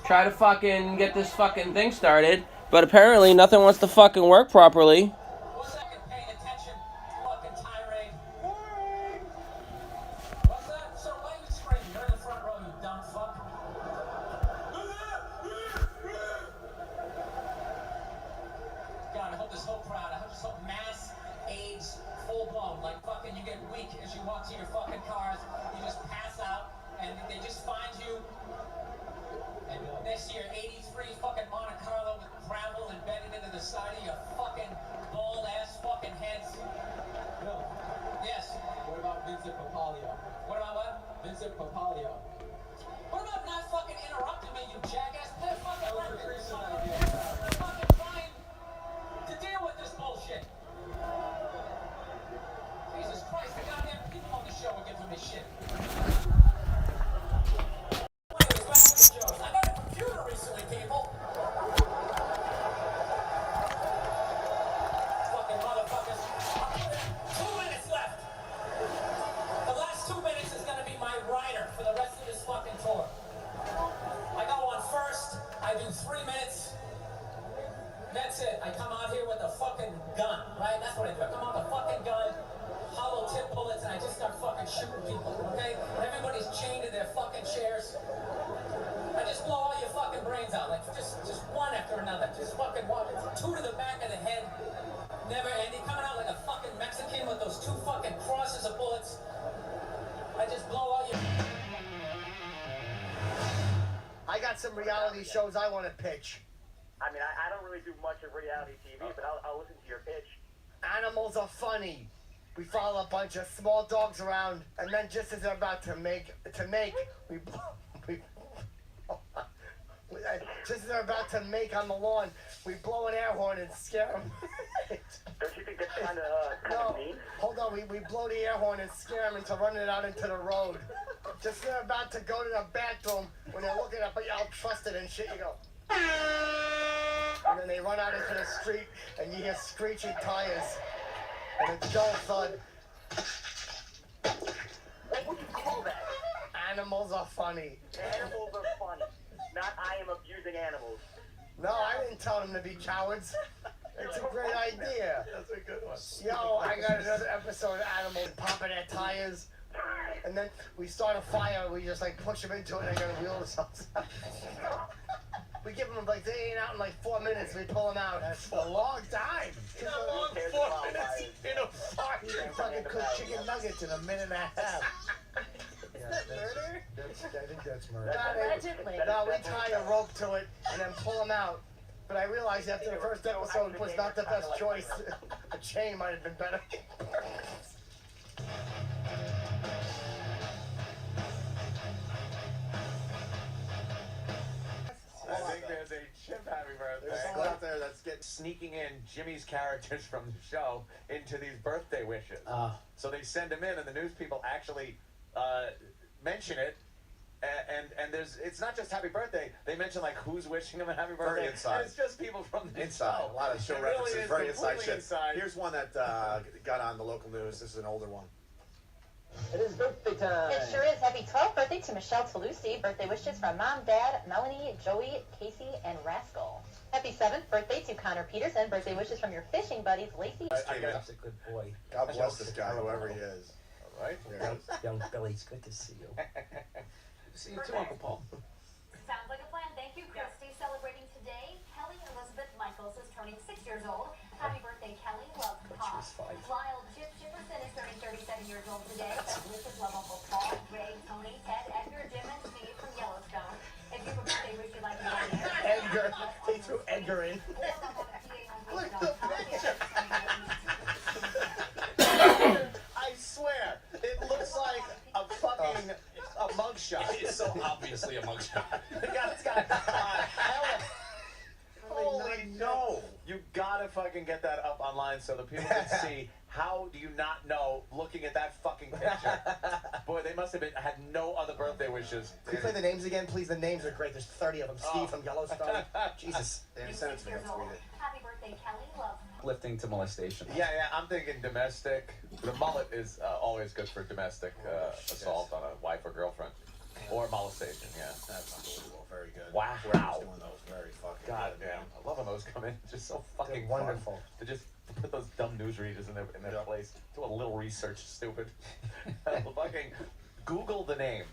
try to fucking get this fucking thing started, but apparently nothing wants to fucking work properly. Next year, 83 fucking Monte Carlo with gravel embedded into the side of your fucking bald ass fucking heads. No. Yes. What about Vincent Papalio? What about what? Vincent Papalio. What about not fucking interrupting me, you jackass? Play a fucking record. I'm fucking trying to deal with this bullshit. Jesus Christ, the goddamn people on the show are giving me shit. That's it. I come out here with a fucking gun, right? That's what I do. I come out with a fucking gun, hollow tip bullets, and I just start fucking shooting people, okay? Everybody's chained to their fucking chairs. I just blow all your fucking brains out, like just one after another. Just fucking one. Two to the back of the head. Never ending. Coming out like a fucking Mexican with those two fucking crosses of bullets. I just blow all your... I got some reality shows I want to pitch. I mean, I don't really do much of reality TV, but I'll listen to your pitch. Animals are funny. We follow a bunch of small dogs around, and then just as they're about to make, just as they're about to make on the lawn, we blow an air horn and scare them. Don't you think that's kind of mean? Hold on, we blow the air horn and scare them into running it out into the road. Just as they're about to go to the bathroom, when they're looking up, but y'all trusted and shit, you go. And then they run out into the street, and you hear screeching tires, and a dull thud. What would you call that? Animals are funny. Animals are funny. Not I am abusing animals. No, I didn't tell them to be cowards. It's a great idea. That's a good one. Yo, I got another episode of animals popping their tires. And then we start a fire, and we just like push them into it, and they're gonna wheel themselves out. We give them like, they ain't out in like 4 minutes, we pull them out. That's a long time. In a long 4 minutes in a fire. You can fucking cook chicken nuggets in a minute and a half. Is that murder? I think that's murder. Allegedly. No, we tie a rope to it and then pull them out. But I realized after the first episode was not the best choice. A chain might have been better. I think there's a Chip happy birthday. There's someone out there that's sneaking in Jimmy's characters from the show into these birthday wishes. So they send him in, and the news people actually mention it. And it's not just happy birthday. They mention like who's wishing him a happy birthday. Very inside. And it's just people from the Inside. show. A lot of show It references. really is Very inside shit. inside. Here's one that got on the local news. This is an older one. It is birthday time. It sure is. Happy 12th birthday to Michelle Toulouse. Birthday wishes from Mom, Dad, Melanie, Joey, Casey, and Rascal. Happy 7th birthday to Connor Peterson. Birthday wishes from your fishing buddies, Lacey. That's a good boy. God bless this guy, whoever he is. All right. Young Billy, it's good to see you. See you too, Uncle Paul. Sounds like a plan. Thank you, Christy. Celebrating today, Kelly Elizabeth Michaels is turning 6 years old. Happy birthday, Kelly. Love Pop. Lyle Chip Shipperson is turning 37 years old today. Best wishes, love Uncle Paul, Greg, Tony, Ted, Edgar, Jim, and Steve from Yellowstone. If you have a birthday wish you'd like to get Edgar. They threw Edgar in. Look at the picture. I swear, it looks like a fucking a mugshot. It's so obviously a mugshot. The guy's got hella. Holy no! You gotta fucking get that up online so the people can see. How do you not know looking at that fucking picture? Boy, they must have had no other birthday wishes. Can you play the names again, please? The names are great. There's 30 of them. Steve from Yellowstone. Jesus. Damn, send it to me. Let's read it. Happy birthday, Kelly. Love. Lifting to molestation. Yeah, I'm thinking domestic. The mullet is always good for domestic assault on a wife or girlfriend. Or molestation, yeah. That's unbelievable. Very good. Wow. One of those very fucking. God damn. I love when those come in. It's just so fucking They're wonderful. fun. To just put those dumb newsreaders in their place. Do a little research, stupid. Fucking Google the name.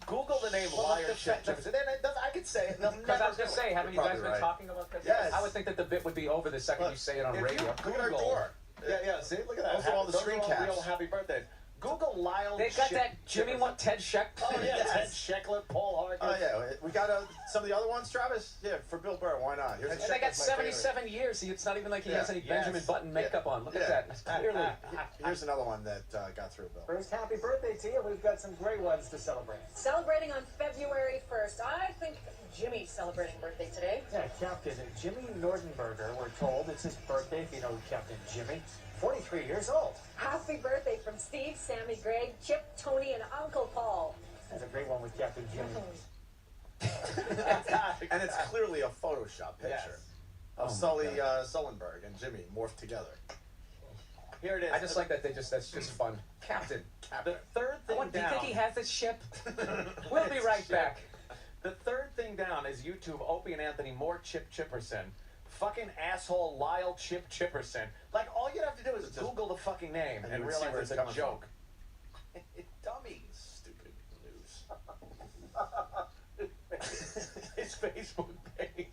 Google the name Liar Chip Jefferson. Then I could say it. Because I was going to say, haven't you guys been right. talking about this? Yes. I would think that the bit would be over the second you say it on radio. Look at our door. Yeah, see? Look at that. Those are all the screen all caps. real happy birthdays. Google Lyle They got Chip that Jimmy Jefferson. want Ted Sheck. Oh, yeah, Ted Sheckler, Paul Harkin. Oh yeah, we got some of the other ones, Travis. Yeah, for Bill Burr, why not? Here's And they got 77 years. See, it's not even like he has any Benjamin Button makeup on. Look at that. It's clearly. Here's another one that got through, Bill. First, happy birthday to you. We've got some great ones to celebrate. Celebrating on February 1st. I think Jimmy's celebrating birthday today. Yeah, Captain Jimmy Nordenberger, we're told. It's his birthday, if you know Captain Jimmy. 43 years old. Happy birthday from Steve, Sammy, Greg, Chip, Tony, and Uncle Paul. That's a great one with Captain Jimmy. And it's clearly a Photoshop picture of Sullenberg and Jimmy morphed together. Here it is. I just like that that's just fun. Captain. The third thing Do you down. think he has this ship? We'll be right back. The third thing down is YouTube, Opie and Anthony, more Chip Chipperson. Fucking asshole Lyle Chip Chipperson. Like, all you have to do is Google the fucking name and you would see realize where it's it's a coming joke. Dummy. Stupid news. His Facebook page.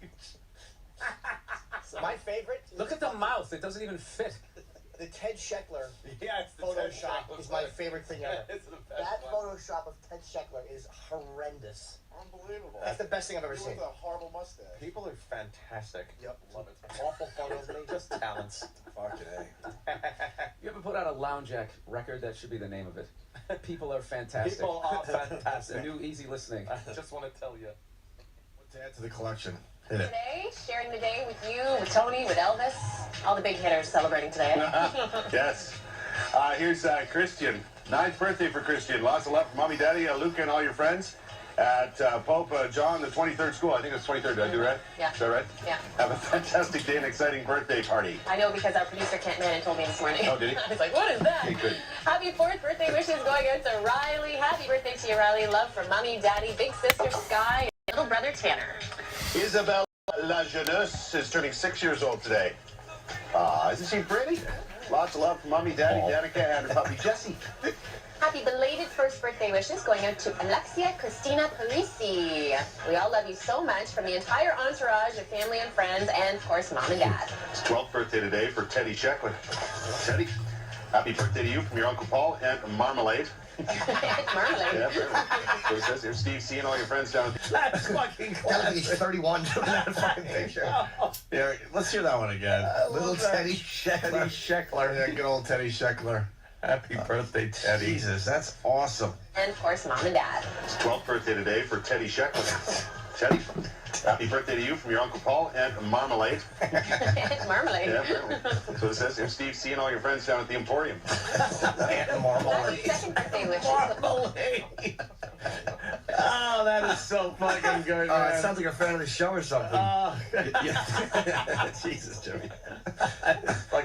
My favorite, Look at the mouth. It doesn't even fit. the Ted Sheckler Yeah, it's the Photoshop Ted is my Sheckler. favorite thing ever. It's the best That one. Photoshop of Ted Sheckler is horrendous. Unbelievable. That's the best thing I've ever You seen. with a horrible mustache. People are fantastic. Yep. Love it. Awful photos, and just talents. Fucking A. You ever put out a Lounge Act record? That should be the name of it. People are fantastic. People are It's fantastic. a new easy listening. I just want to tell you. To add to the collection. Hit it. Today, sharing the day with you, with Tony, with Elvis, all the big hitters celebrating today. Yes. Here's Christian. 9th birthday for Christian. Lots of love from Mommy, Daddy, Luca, and all your friends at Pope John, the 23rd school. I think it's 23rd. Did I do right? Yeah. Is that right? Yeah. Have a fantastic day and exciting birthday party. I know because our producer Kent Manning told me this morning. Oh, did he? I was like, what is that? He could. Happy 4th birthday wishes going out to Riley. Happy birthday to you, Riley. Love from Mommy, Daddy, Big Sister Sky, and little brother Tanner. Isabelle La Jeunesse is turning 6 years old today. Isn't she pretty? Lots of love from Mommy, Daddy, Danica, and her puppy Jessie. Happy belated 1st birthday wishes going out to Alexia Christina Parisi. We all love you so much from the entire entourage of family and friends, and of course, Mom and Dad. It's 12th birthday today for Teddy Sheckler. Teddy, happy birthday to you from your Uncle Paul and Marmalade. Marmalade. Yeah, so it says here, Steve, C, and all your friends down. That's fucking classic. 31 doing that fucking picture. Yeah, let's hear that one again. Little Teddy Sheckler. Teddy Sheckler. Yeah, good old Teddy Sheckler. Happy birthday, Teddy. Jesus, that's awesome. And of course, Mom and Dad. It's 12th birthday today for Teddy Sheckler. Teddy, happy birthday to you from your Uncle Paul and Marmalade. Marmalade. Yeah, apparently. So it says here, Steve, C, and all your friends down at the Emporium. And Marmalade. Happy 2nd birthday wishes. Marmalade. Oh, that is so fucking good, man. It sounds like a fan of the show or something. Yeah. Jesus, Jimmy.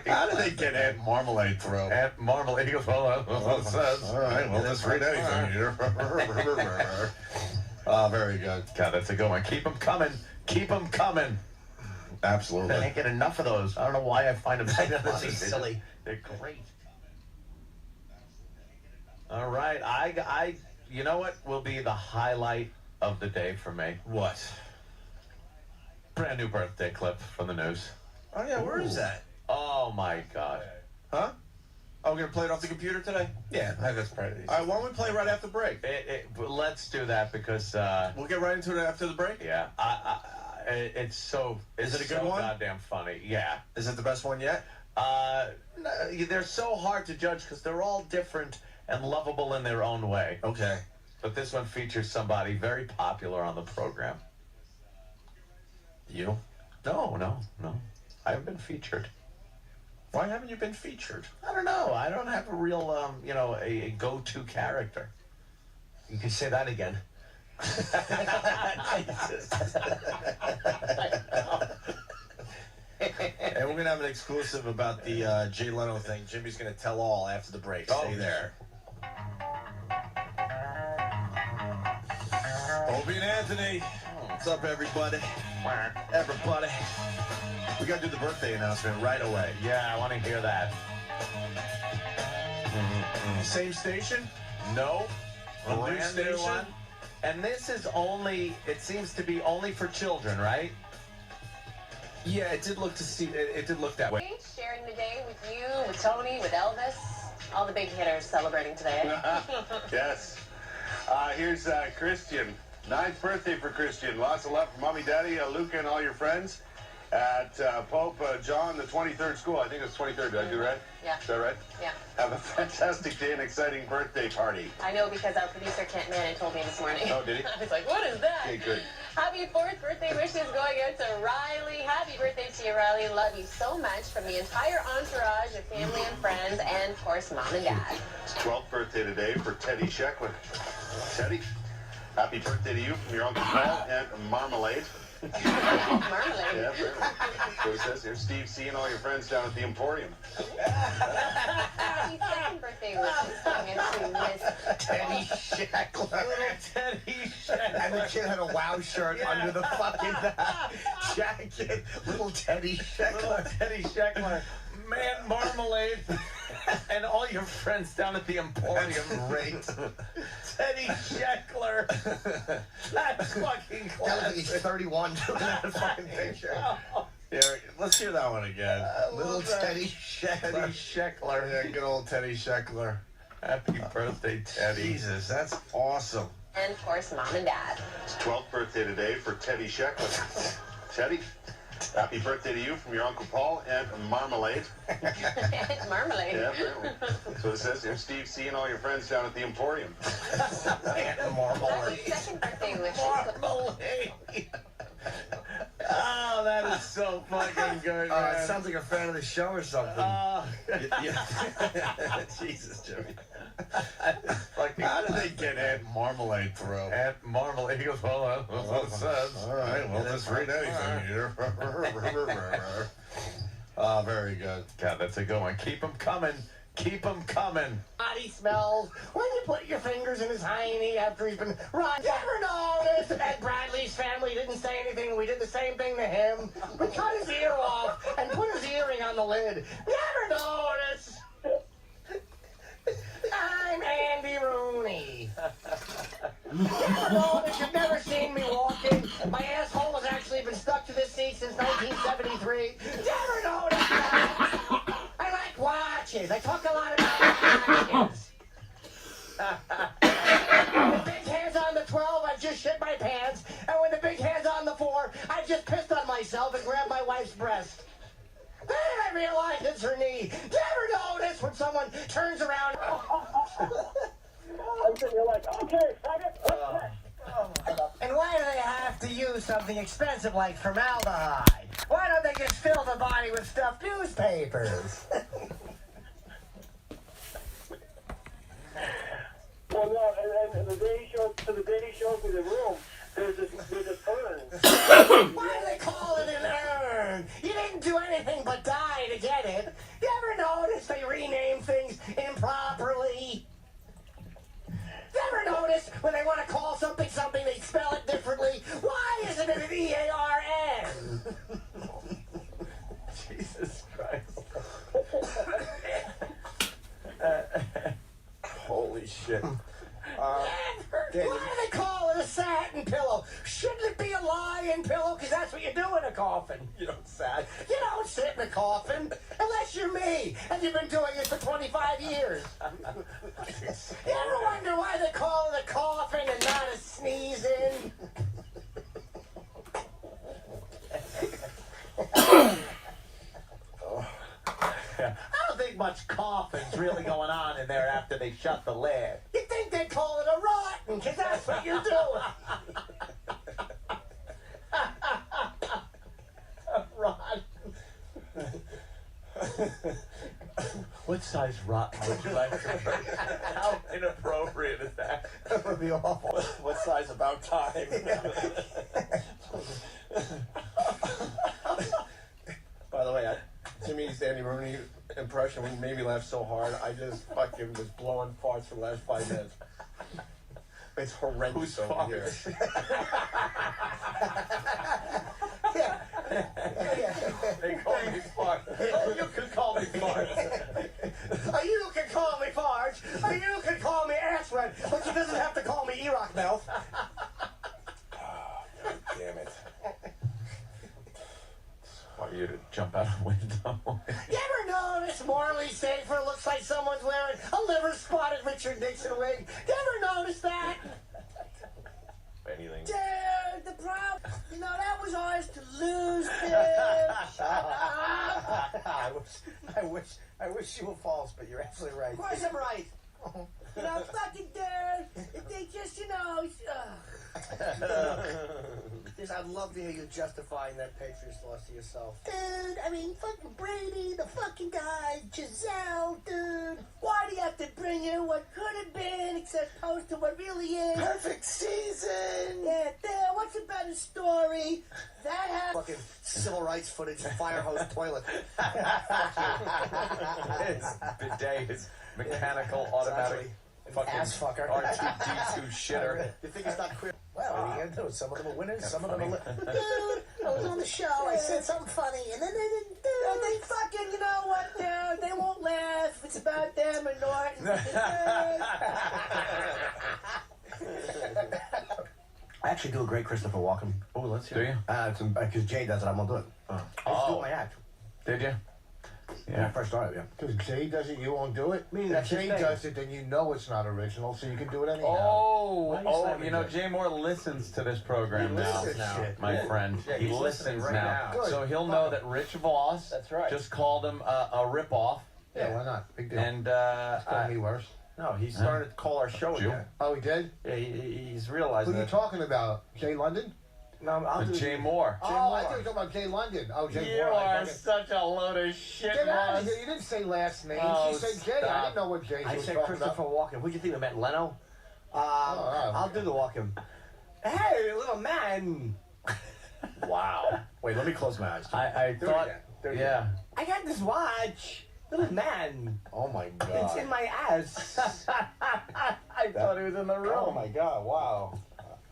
How did they get Aunt Marmalade through? Aunt Marmalade. He goes, well, that's what it says. All right, well, let's read anything here. Very good. God, that's a good one. Keep them coming. Keep them coming. Absolutely. I can't get enough of those. I don't know why I find them Funny, silly. They're great. All right, I, you know what will be the highlight of the day for me? What? Brand new birthday clip from the news. Oh, yeah, where is that? Oh my God. Huh? Oh, we're going to play it off the computer today? Yeah, that's part of these. All right, why don't we play right after the break? Let's do that because. We'll get right into it after the break? Yeah, it's so. Is it a good so one? Goddamn funny. Yeah. Is it the best one yet? No, they're so hard to judge because they're all different and lovable in their own way. Okay. But this one features somebody very popular on the program. You? No. I haven't been featured. Why haven't you been featured? I don't know. I don't have a real, a go-to character. You can say that again. And we're going to have an exclusive about the Jay Leno thing. Jimmy's going to tell all after the break. Stay there. Opie and Anthony. What's up, everybody? Everybody. We got to do the birthday announcement right away. Yeah, I want to hear that. Same station? No. A new Brand new station? one. And this is only, it seems to be only for children, right? Yeah, it did look that way. Sharing the day with you, with Tony, with Elvis. All the big hitters celebrating today. Yes. Here's Christian. 9th birthday for Christian. Lots of love from Mommy, Daddy, Luca, and all your friends at Pope John the 23rd School. I think it's 23rd. Did I do right? Yeah. Is that right? Yeah. Have a fantastic day and exciting birthday party. I know because our producer Kent Manning told me this morning. Oh, did he? I was like, what is that? Okay, good. Happy 4th birthday wishes going out to Riley. Happy birthday to you, Riley. Love you so much from the entire entourage of family and friends and, of course, Mom and Dad. It's 12th birthday today for Teddy Sheckler. Teddy, happy birthday to you from your Uncle Paul and Marmalade. Marmalade. Yeah, so it says here, Steve C and all your friends down at the Emporium. Happy 2nd birthday wishes going out to Miss Teddy Sheckler. Little Teddy Sheckler. And the kid had a WOW shirt under the fucking jacket. Little Teddy Sheckler. Little Teddy Sheckler. Man, Marmalade. And all your friends down at the Emporium. Great. Teddy Sheckler. That's fucking classic. He's 31 doing that fucking picture. Yeah, let's hear that one again. Little Teddy Sheckler. Teddy Sheckler. Yeah, good old Teddy Sheckler. Happy birthday, Teddy. Jesus, that's awesome. and, of course, Mom and Dad. It's 12th birthday today for Teddy Sheckler. Teddy, happy birthday to you from your Uncle Paul and Marmalade. Marmalade. Yeah, apparently. That's what it says here. Steve C and all your friends down at the Emporium. Marmalade. Second birthday wishes. Marmalade. Oh, that is so fucking good, man. It sounds like a fan of the show or something. Yeah. Jesus, Jimmy. Fucking How did they get Aunt Marmalade through? Aunt Marmalade. He goes, well, that's what it says. All right, well, let's read anything here. Very good. God, that's a good one. Keep them coming. Keep them coming. Body smells when you put your fingers in his hiney after he's been run. You ever notice that Bradley's family didn't say anything? We did the same thing to him. We cut his ear off and put his earring on the lid. You ever notice? I'm Andy Rooney. You ever notice? You've never seen me walking. My asshole has actually been stuck to this seat since 1973. You ever notice that? I like watches. I talk a lot about watches. When the big hand's on the 12, I've just shit my pants. And when the big hand's on the 4, I've just pissed on myself and grabbed my wife's breast. Then I realized it's her knee. Do you ever notice when someone turns around? You're like, okay, second. And why do they have to use something expensive like formaldehyde? Why don't they just fill the body with stuffed newspapers? Well, no, and the day he shows me the room, there's a urn. Why do they call it an urn? You didn't do anything but die to get it. You ever notice they rename things improperly? You ever notice when they want to call something, they spell it differently? Why isn't it an E-A-R-N? Jesus Christ. Holy shit. Why do they call it a satin pillow? Shouldn't it be a lion pillow? Because that's what you do in a coffin. You don't sad. You don't sit in a coffin unless you're me, and you've been doing it for 25 years. You ever wonder why they call it a coffin and not a sneeze in? I don't think much coughing's really going on in there after they shut the lid. You think they'd call it a rotten, because that's what you're doing. Rotten. What size rotten would you like to be? How inappropriate is that? That would be awful. What size about time? By the way, Jimmy's Andy Rooney impression made me laugh so hard. I just fucking was blowing farts for the last 5 minutes. It's horrendous Who's over farts? here. They call me Fart. Oh, you can call me Fart. You can call me Farge. You can call me Ashland. But you doesn't have to call me E-Rock Mouth. God damn it. Want you to jump out a window. You ever notice Morley Safer looks like someone's wearing a liver-spotted Richard Nixon wig? You ever notice that? Anything. Dude, the problem, that was ours to lose, dude. I wish you were false, but you're absolutely right. Of course I'm right. Fucking dude, if they just, I'd love to hear you justifying that Patriots loss to yourself. Dude, I mean, fucking Brady, the fucking guy, Giselle, dude. Why do you have to bring in what could have been except opposed to what really is? Perfect season. Yeah, dude, what's a better story? That happened. Fucking civil rights footage, fire hose toilet. His bidet, his mechanical, automatic, fucking ass fucker. R2D2 shitter. You think it's not queer? Well, what are you gonna do? Some of them are winners, some of them are... Dude, I was on the show, I said something funny, and then they fucking, you know what, dude, they won't laugh. It's about them and Norton. I actually do a great Christopher Walken. Oh, let's hear. Do you? Because Jay does it, I'm gonna do it. I used to do my act. Did you? When I first started, yeah. Because Jay does it, you won't do it? I mean, If that's his Jay thing. does it, then you know it's not original, so you can do it anyhow. Jay Moore listens to this program now, my friend. Yeah, he he's listens listening now. right now. Good. So he'll know that Rich Voss just called him a ripoff. Yeah, why not? Big deal. And, It's gonna be worse. No, he started to call our show again. Oh, he did? Yeah, he's realized Who are you that. talking about? Jay London? No, I'll do Jay Moore. Oh, I thought you were talking about Jay London. Oh, Jay You Moore. are such a load of shit, Get out of Voss. here. You didn't say last name. Oh, She said Jay. I stop. didn't know what Jay I was said talking Christopher about. Walken. Who'd you think I meant, Leno? Oh, I'll do the Walken. Hey, little man. Wow. Wait, let me close my eyes. I Do it thought, again. Do it again. yeah. I got this watch. Little man. Oh, my God. It's in my ass. I thought he was in the room. Oh, my God. Wow.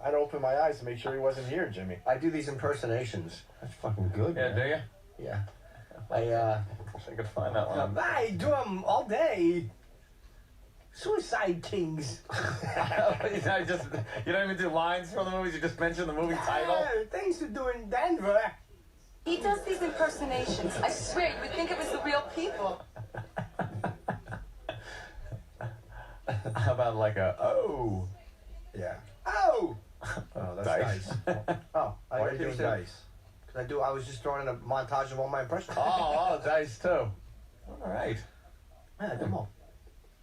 I'd open my eyes to make sure he wasn't here, Jimmy. I do these impersonations. That's fucking good, Yeah, man. do you? Yeah. Wish I could find that one. I do them all day. Suicide Kings. You don't even do lines from the movies, you just mention the movie title. Yeah, things to do in Denver. He does these impersonations. I swear, you would think it was the real people. How about like a, oh. Yeah. Oh! Oh, that's Dice. nice. Oh, Why are you doing dice? Because I was just throwing in a montage of all my impressions. Oh, dice too. All right. Yeah, I do them all.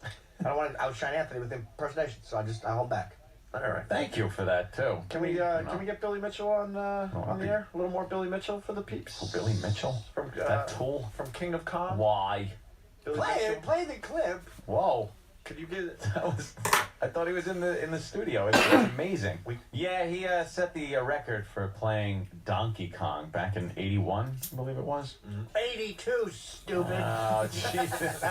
I don't want to outshine Anthony with impersonation, so I hold back. All right. Thank you for that too. Can we get Billy Mitchell on the air? A little more Billy Mitchell for the peeps. Oh, Billy Mitchell? From That tool? from King of Con. Why? Billy Play Mitchell. it, play the clip. Whoa. Could you get it? I thought he was in the studio. It was amazing. Yeah, he set the record for playing Donkey Kong back in '81, I believe it was. 82, stupid. Oh, Jesus.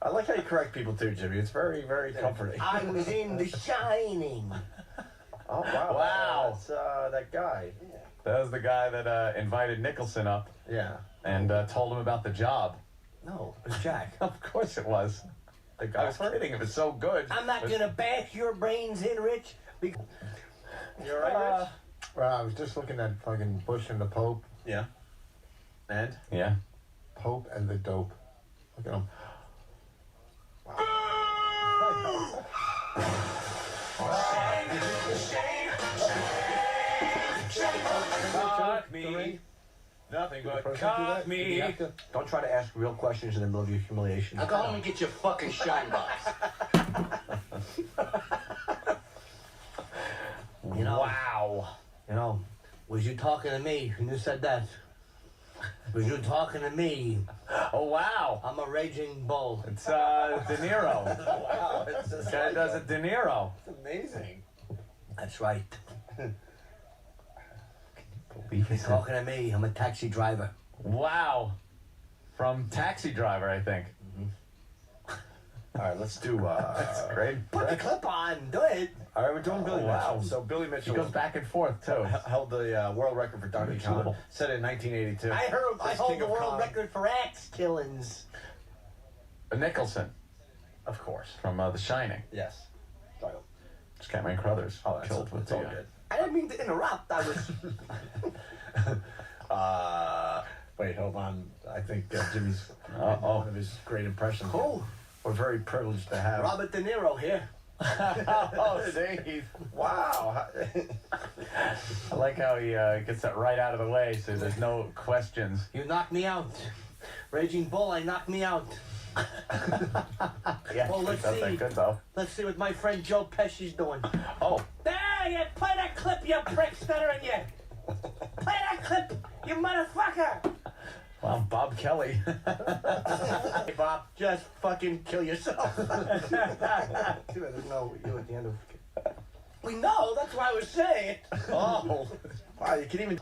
I like how you correct people too, Jimmy. It's very, very comforting. I was in The Shining. Oh wow! Wow. That's that guy. That was the guy that invited Nicholson up Yeah. and told him about the job. No, it was Jack. Of course it was. The I was golfer. kidding. It was so good. I'm not gonna bash your brains in, Rich. You alright, Rich? Well, I was just looking at fucking Bush and the Pope. Yeah. And Yeah. Pope and the dope. Look at him. Cock me. Nothing but cock me. Don't try to ask real questions in the middle of your humiliation. Now go home and get your fucking shine box. You know, Wow. You know, was you talking to me when you said that? Was you talking to me? Oh, wow. I'm a raging bull. It's De Niro. Wow. This guy does it De Niro. It's amazing. That's right. Believe You're talking to me. I'm a taxi driver. Wow. From Taxi Driver, I think. All right, let's do. That's great. Put the clip on. Do it. All right, we're doing Billy wow. Mitchell. So Billy He Mitchell goes back and forth, too. held the world record for Donkey Kong. Set it in 1982. I hold the world record for axe killings. Nicholson, Of course. from The Shining. Yes. Sorry. Scatman Crothers. Oh, that's killed with it's all the, good. I didn't mean to interrupt. I was. Wait, hold on. I think Jimmy's Uh-oh. one of his great impressions. Cool. We're very privileged to have. Robert De Niro here. Oh, Dave. Wow. I like how he gets that right out of the way so there's no questions. You knocked me out. Raging Bull, I knocked me out. Yeah, Well, let's that's see. that good, though. Let's see what my friend Joe Pesci's doing. Oh, There, you play that clip, you prick stuttering you. Play that clip, you motherfucker. well, Bob Kelly. Hey, Bob, just fucking kill yourself. There's no you at the end of. We know, that's why I was saying it. Oh, wow! You can even.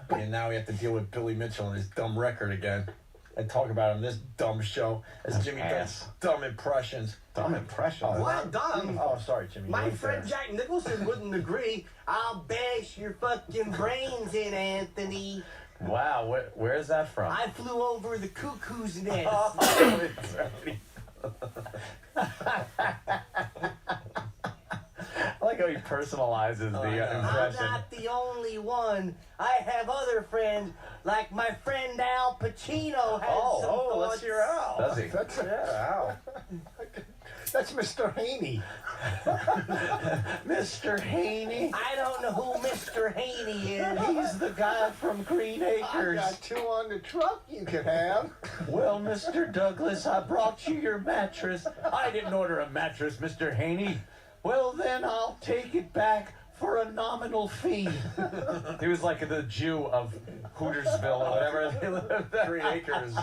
And now we have to deal with Billy Mitchell and his dumb record again, and talk about him this dumb show as Jimmy does dumb impressions. Dumb impression. What dumb? Oh, sorry, Jimmy. My You weren't friend there. Jack Nicholson wouldn't agree. I'll bash your fucking brains in, Anthony. Wow, where's that from? I flew over the cuckoo's nest. Oh, it's already... I like how he personalizes the I'm impression. not the only one. I have other friends, like my friend Al Pacino has some Oh, let's thoughts. hear Al. Does he? That's Al. That's Mr. Haney. Mr. Haney. I don't know who Mr. Haney is. He's the guy from Green I Acres. got two on the truck you could have. Well, Mr. Douglas, I brought you your mattress. I didn't order a mattress, Mr. Haney. Well, then I'll take it back for a nominal fee. He was like the Jew of Hootersville or whatever they lived at. Green Acres.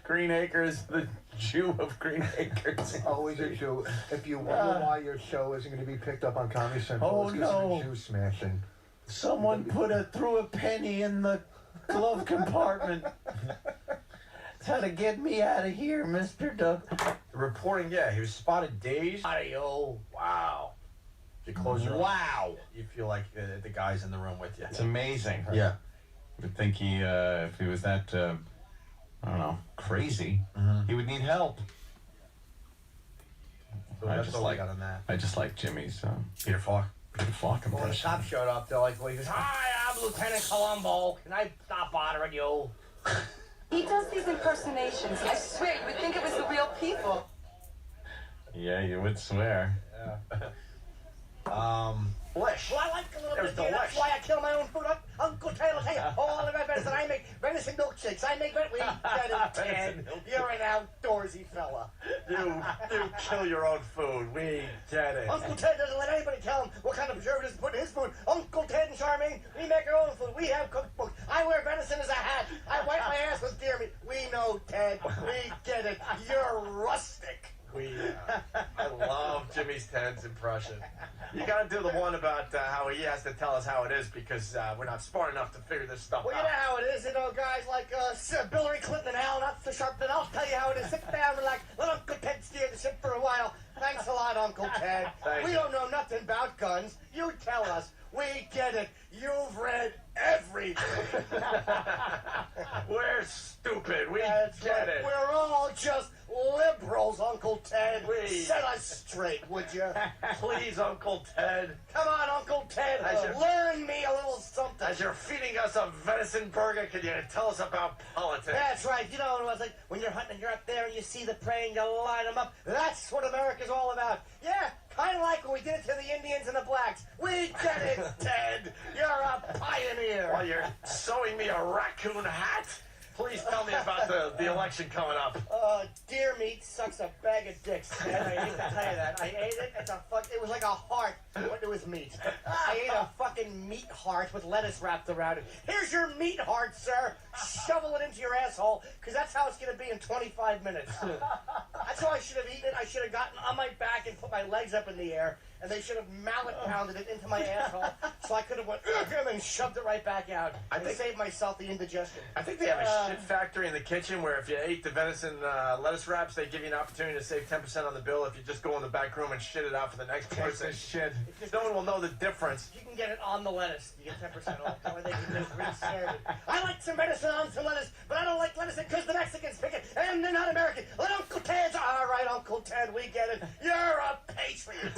Green Acres, the Jew of Green Acres. Always a Jew. If you wonder why your show isn't going to be picked up on Comedy Central, Oh, it's because no. of Jew smashing. Someone threw a penny in the glove compartment. Try to get me out of here, Mr. Doug. Reporting, yeah, he was spotted dazed. Audio. Wow. You close your eyes. Wow. You feel like the guy's in the room with you. It's amazing. Yeah. You would think he, if he was that, I don't know, crazy, he would need help. So I that's just all like- I got on that. I just like Jimmy's Peter Falk. Peter Falk When the impression. cops showed up, they're like, well, he goes, hi, I'm Lieutenant Columbo. Can I stop bothering you? He does these impersonations. I swear, you would think it was the real people. Yeah, you would swear. Flesh. Well, I like a little There's bit the there. That's lesh. why I kill my own food. Uncle Ted will tell you all about venison. I make venison milkshakes. I make we get it, Ted. You're an outdoorsy fella. You kill your own food. We get it. Uncle Ted doesn't let anybody tell him what kind of preservatives to put in his food. Uncle Ted and Charmaine, we make our own food. We have cookbooks. I wear venison as a hat. I wipe my ass with deer meat. We know, Ted. We get it. You're rustic. I love Jimmy's Ted's impression. You gotta do the one about how he has to tell us how it is because we're not smart enough to figure this stuff Well, you out. know how it is, guys like Hillary Clinton and Al, not so sharp, then I'll tell you how it is. Sit down, relax, let Uncle Ted steer the ship for a while. Thanks a lot, Uncle Ted. We don't know nothing about guns. You tell us. We get it. You've read everything. We're stupid. We That's get right. it. We're all just liberals, Uncle Ted. We- Set us straight, would you? Please, Uncle Ted. Come on, Uncle Ted. As you're- Learn me a little something. As you're feeding us a venison burger, can you tell us about politics? That's right. You know what it was like when you're hunting and you're up there and you see the prey and you line them up. That's what America's all about. Yeah, kind of like when we did it to the Indians and the blacks. We get it, Ted. You're a pioneer. While you're sewing me a raccoon hat, please tell me about the election coming up. Deer meat sucks a bag of dicks. Ted. I hate to tell you that. I ate it. It was like a heart, but it was meat. I ate a fucking meat heart with lettuce wrapped around it. Here's your meat heart, sir. Shovel it into your asshole, because that's how it's going to be in 25 minutes. That's how I should have eaten it. I should have gotten on my back and put my legs up in the air and they should have mallet pounded it into my asshole, so I could have went and shoved it right back out. I saved myself the indigestion. I think they have a shit factory in the kitchen where if you ate the venison lettuce wraps, they give you an opportunity to save 10% on the bill if you just go in the back room and shit it out for the next person. Shit. No one will know the difference. You can get it on the lettuce. You get 10% off. That way they can just reserve it. I like some medicine on some lettuce, but I don't like lettuce because the Mexicans pick it, and they're not American. Let Uncle Ted's. All right, Uncle Ted, we get it. You're a patriot.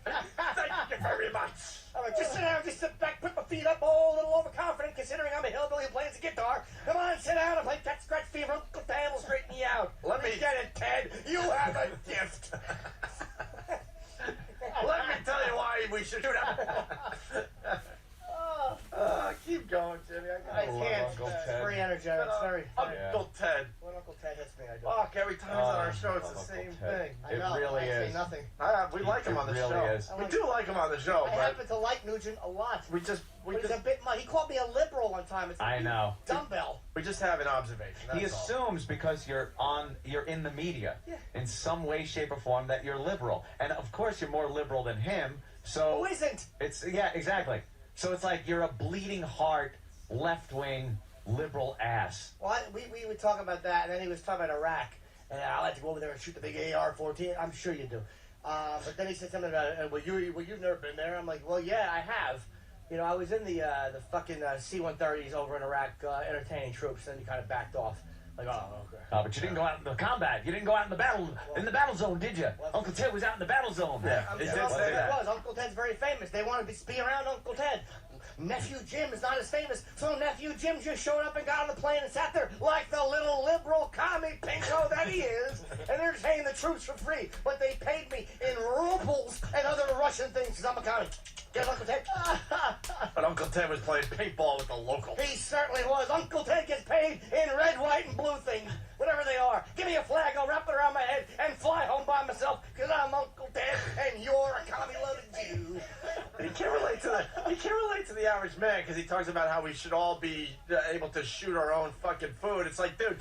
Thank you very much. I'm like, just sit down, just sit back, put my feet up, a little overconfident considering I'm a hillbilly who plays the guitar. Come on, sit down and play Cat Scratch Fever. Uncle Ted will straighten you out. Let me get it, Ted. You have a gift. Let me tell you why we should shoot him. Keep going, Jimmy. I can't. It's very energetic. It's very Uncle Ted. When Uncle Ted hits me, I do. Fuck, every time he's on our show, it's the same thing. I know, It really I is. say nothing. We like him on the really show. is. We do like him on the show, I but happen to like Nugent a lot. we just But he's a bit much. He called me a liberal one time. It's I know. dumbbell. we just have an observation. He That's all. assumes because you're in the media Yeah. in some way, shape, or form that you're liberal, and of course you're more liberal than him. So Who isn't? it's exactly. So it's like you're a bleeding heart, left-wing liberal ass. Well, we would talk about that, and then he was talking about Iraq. And I like to go over there and shoot the big AR-14. I'm sure you do. But then he said something about, well, you've never been there. I'm like, well, yeah, I have. You know, I was in the fucking C-130s over in Iraq entertaining troops, and then he kind of backed off. Like, oh, okay. But you didn't go out in the combat. You didn't go out in the battle zone, did you? Uncle Ted was out in the battle zone. Yeah, I'm he sure did Uncle say Ted that. was. Uncle Ted's very famous. They want to be around Uncle Ted. Nephew Jim is not as famous, so Nephew Jim just showed up and got on the plane and sat there like the little liberal commie pinko that he is, and they're saying the troops for free, but they paid me in rubles and other Russian things because I'm a commie. Get Uncle Ted? But Uncle Ted was playing paintball with the local. He certainly was. Uncle Ted gets paid in red, white, and blue things, whatever they are. Give me a flag, I'll wrap it around my head and fly home by myself because I'm Uncle Ted and you're a commie-loaded Jew. He can't relate to the average man because he talks about how we should all be able to shoot our own fucking food. It's like, dude,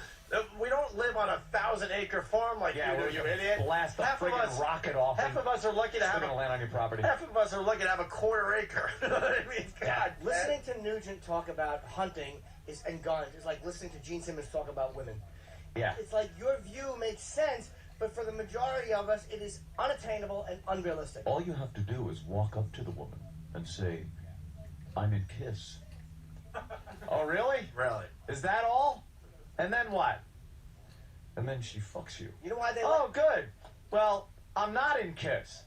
we don't live on a 1,000-acre farm like you do, you idiot. Blast a Half of friggin' us- rocket off. Half of us are lucky to Still have gonna land on your property. Half of us are lucky to have a quarter acre. You know what I mean? God, Listening to Nugent talk about hunting and guns is like listening to Gene Simmons talk about women. Yeah. It's like your view makes sense, but for the majority of us, it is unattainable and unrealistic. All you have to do is walk up to the woman and say, I'm in Kiss. Oh, really? Really? Is that all? And then what? And then she fucks you. You know why they Oh, good. Well, I'm not in Kiss.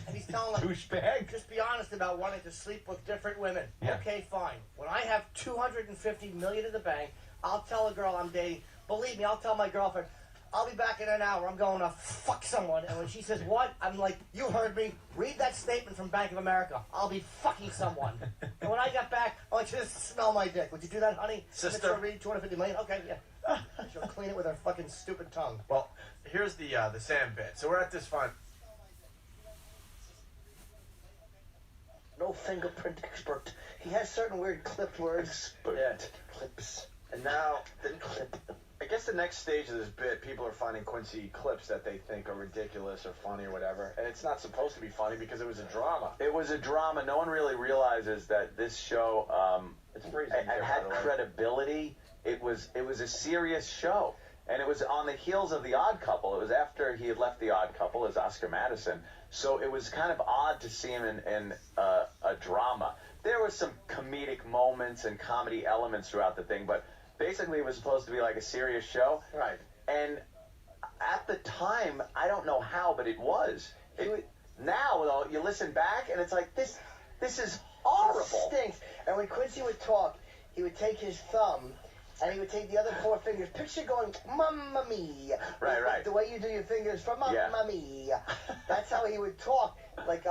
And he's telling them, Douchebag. just be honest about wanting to sleep with different women. Yeah. Okay, fine. When I have $250 million in the bank, I'll tell a girl I'm dating. Believe me, I'll tell my girlfriend, I'll be back in an hour. I'm going to fuck someone. And when she says, what? I'm like, you heard me. Read that statement from Bank of America. I'll be fucking someone. And when I got back, I want you to smell my dick. Would you do that, honey? Sister. Read $250 million? Okay, yeah. She'll clean it with her fucking stupid tongue. Well, here's the Sam bit. So we're at this fun. No fingerprint expert. He has certain weird clipped words. Yeah. Clips. And now, I guess the next stage of this bit, people are finding Quincy clips that they think are ridiculous or funny or whatever. And it's not supposed to be funny because it was a drama. It was a drama. No one really realizes that this show It's freezing it there, had by the way. credibility. It was a serious show, and it was on the heels of The Odd Couple. It was after he had left The Odd Couple as Oscar Madison, so it was kind of odd to see him in a drama. There were some comedic moments and comedy elements throughout the thing, but basically it was supposed to be like a serious show. Right. And at the time, I don't know how, but it was. Now, though, you listen back, and it's like, this is horrible. It stinks. And when Quincy would talk, he would take his thumb and he would take the other four fingers. Picture going, Mamma Mia. Right. The way you do your fingers for Mamma Mia. That's how he would talk. Like,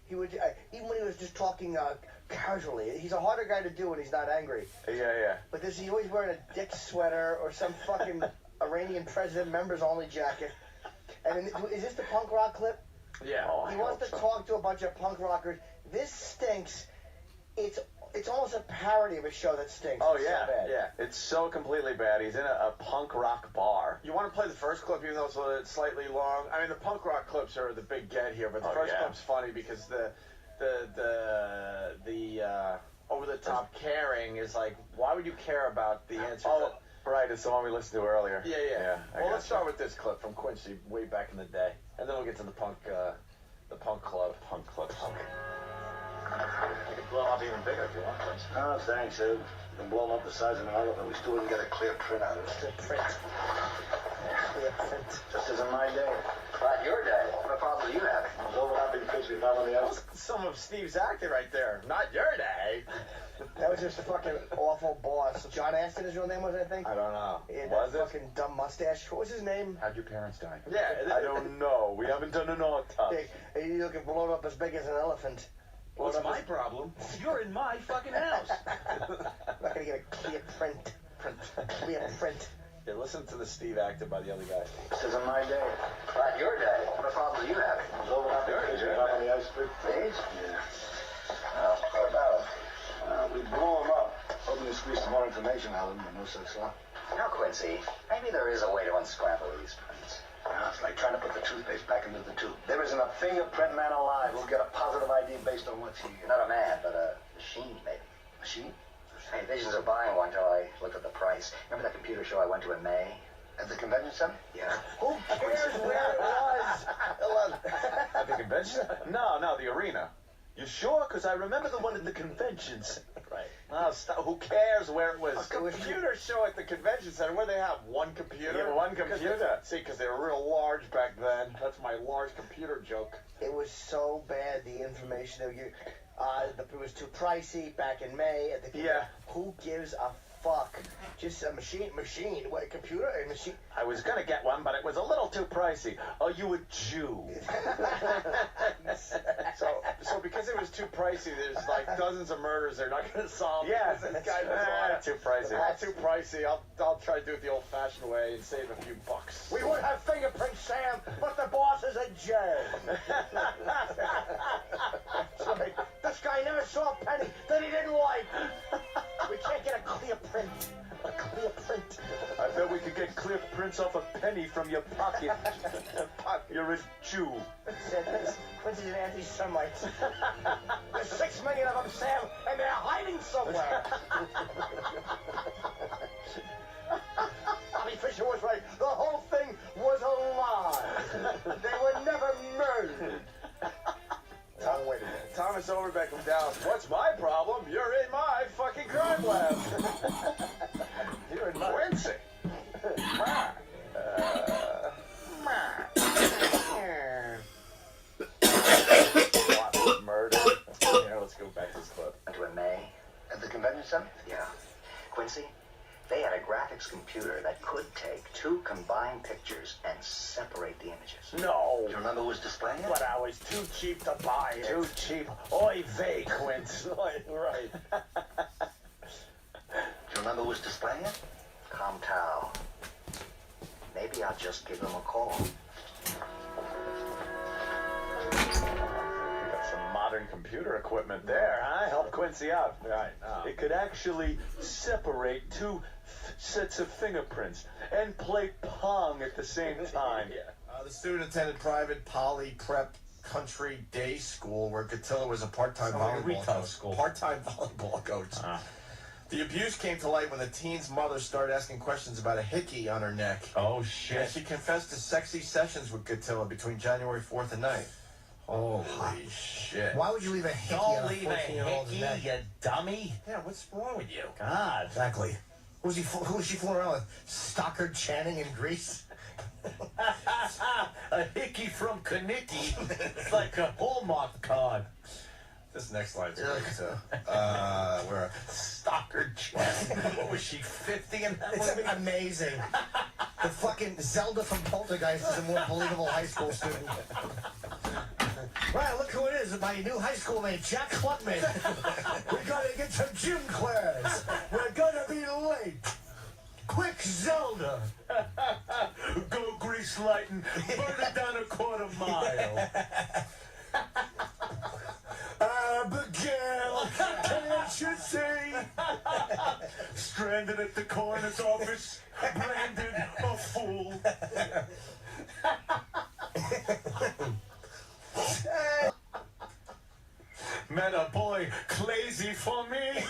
he would, even when he was just talking casually. He's a harder guy to do when he's not angry. Yeah. But he's always wearing a dick sweater or some fucking Iranian president members only jacket. And is this the punk rock clip? Yeah. He wants to talk to a bunch of punk rockers. This stinks. It's It's almost a parody of a show that stinks. Oh It's yeah, so bad. yeah. It's so completely bad. He's in a punk rock bar. You want to play the first clip, even though it's slightly long? I mean, the punk rock clips are the big get here, but the first clip's funny because the over the top caring is like, why would you care about the answer? Right, it's the one we listened to earlier. Yeah. Well, let's start with this clip from Quincy way back in the day, and then we'll get to the punk club. Punk club. You can blow up even bigger if you want, Quincy. Oh, thanks, Ed. You can blow them up the size of an elephant. We still wouldn't get a clear print out of it. Clear print. Clear print. Just isn't my day. Not your day. What problem do you have? I was overlapping fish we found on the ice. Some of Steve's acting right there. Not your day. That was just a fucking awful boss. John Aston, his real name was, I think? I don't know. He had Was that it? fucking dumb mustache. What was his name? How'd your parents die? Yeah. I don't know. We haven't done an autopsy. He looking blown up as big as an elephant. What's my problem? You're in my fucking house. I'm not gonna get a clear print. Clear print. Yeah, listen to the Steve acted by the other guy. This isn't my day. Not your day. What problem do you have? I was overlapping fish we found on the ice. Days? Yeah. Well, what about it? We blow them up. Hoping to squeeze some more information out of them, but no such luck. You know, Quincy, maybe there is a way to unscramble these prints. It's like trying to put the toothpaste back into the tube. There isn't a fingerprint man alive who'll get a positive ID based on what's here. Not a man, but a machine, maybe. Machine? I had visions of buying one until I looked at the price. Remember that computer show I went to in May? At the convention center? Yeah. Who cares where it was? At the convention? No, the arena. You sure? Because I remember the one at the convention center. Right. Oh, who cares where it was? A computer show at the convention center where they have one computer. Yeah, one computer. See, because they were real large back then. That's my large computer joke. It was so bad, the information that you... it was too pricey back in May. At the Who gives a fuck? Just a machine. What, a computer? A machine? I was going to get one, but it was a little too pricey. Oh, you a Jew. So because it was too pricey, there's like dozens of murders they're not going to solve. Yeah, This guy was too pricey. Too pricey. I'll try to do it the old-fashioned way and save a few bucks. We would have fingerprints, Sam, but the boss is a Jew. Sorry, this guy never saw a penny that he didn't like. We can't get a clear print. A clear print. I bet we could get clear prints off a penny from your pocket. You're a Jew. Quincy's an anti-Semite. There's 6 million of them, Sam, and they're hiding somewhere. Bobby Fischer was right. The whole thing was a lie. They were never murdered. Wait a minute. Thomas Overbeck from Dallas. What's my problem? You're in my fucking crime lab. You're in Quincy. Murder. Yeah, let's go back to this clip. Went to a May. At the convention center? Yeah. Quincy, they had a graphics computer that could take 2 combined pictures and separate the images. No. Do you remember who was displaying it? But I was too cheap to buy it. Too cheap. Oy vey, Quince. Right. Do you remember who was displaying it? Comtow. Maybe I'll just give them a call. Modern computer equipment there, huh? Help Quincy out. Right. It could actually separate 2 sets of fingerprints and play Pong at the same time. The student attended private poly prep country day school where Catilla was a part-time volleyball coach. Part-time volleyball coach. The abuse came to light when the teen's mother started asking questions about a hickey on her neck. Oh, shit. And she confessed to sexy sessions with Catilla between January 4th and 9th. Holy shit. Why would you leave a hickey Don't on a leave a 14-year-old's hickey, neck? you dummy. Yeah, what's wrong with you? God. Exactly. Who was she fooling around with? Stockard Channing in Greece? A hickey from Kanicki. It's like a Hallmark card. This next line's great, so. Where? Stockard Channing. What was she, 50 in that It's movie? amazing. The fucking Zelda from Poltergeist is a more believable high school student. Right, look who it is. My new high school mate, Jack Klutman. We gotta get to gym class. We're gonna be late. Quick, Zelda. Go grease lighting. Burn it down a quarter mile. Abigail, can't you Landed at the coroner's office, branded a fool. Met a boy crazy for me.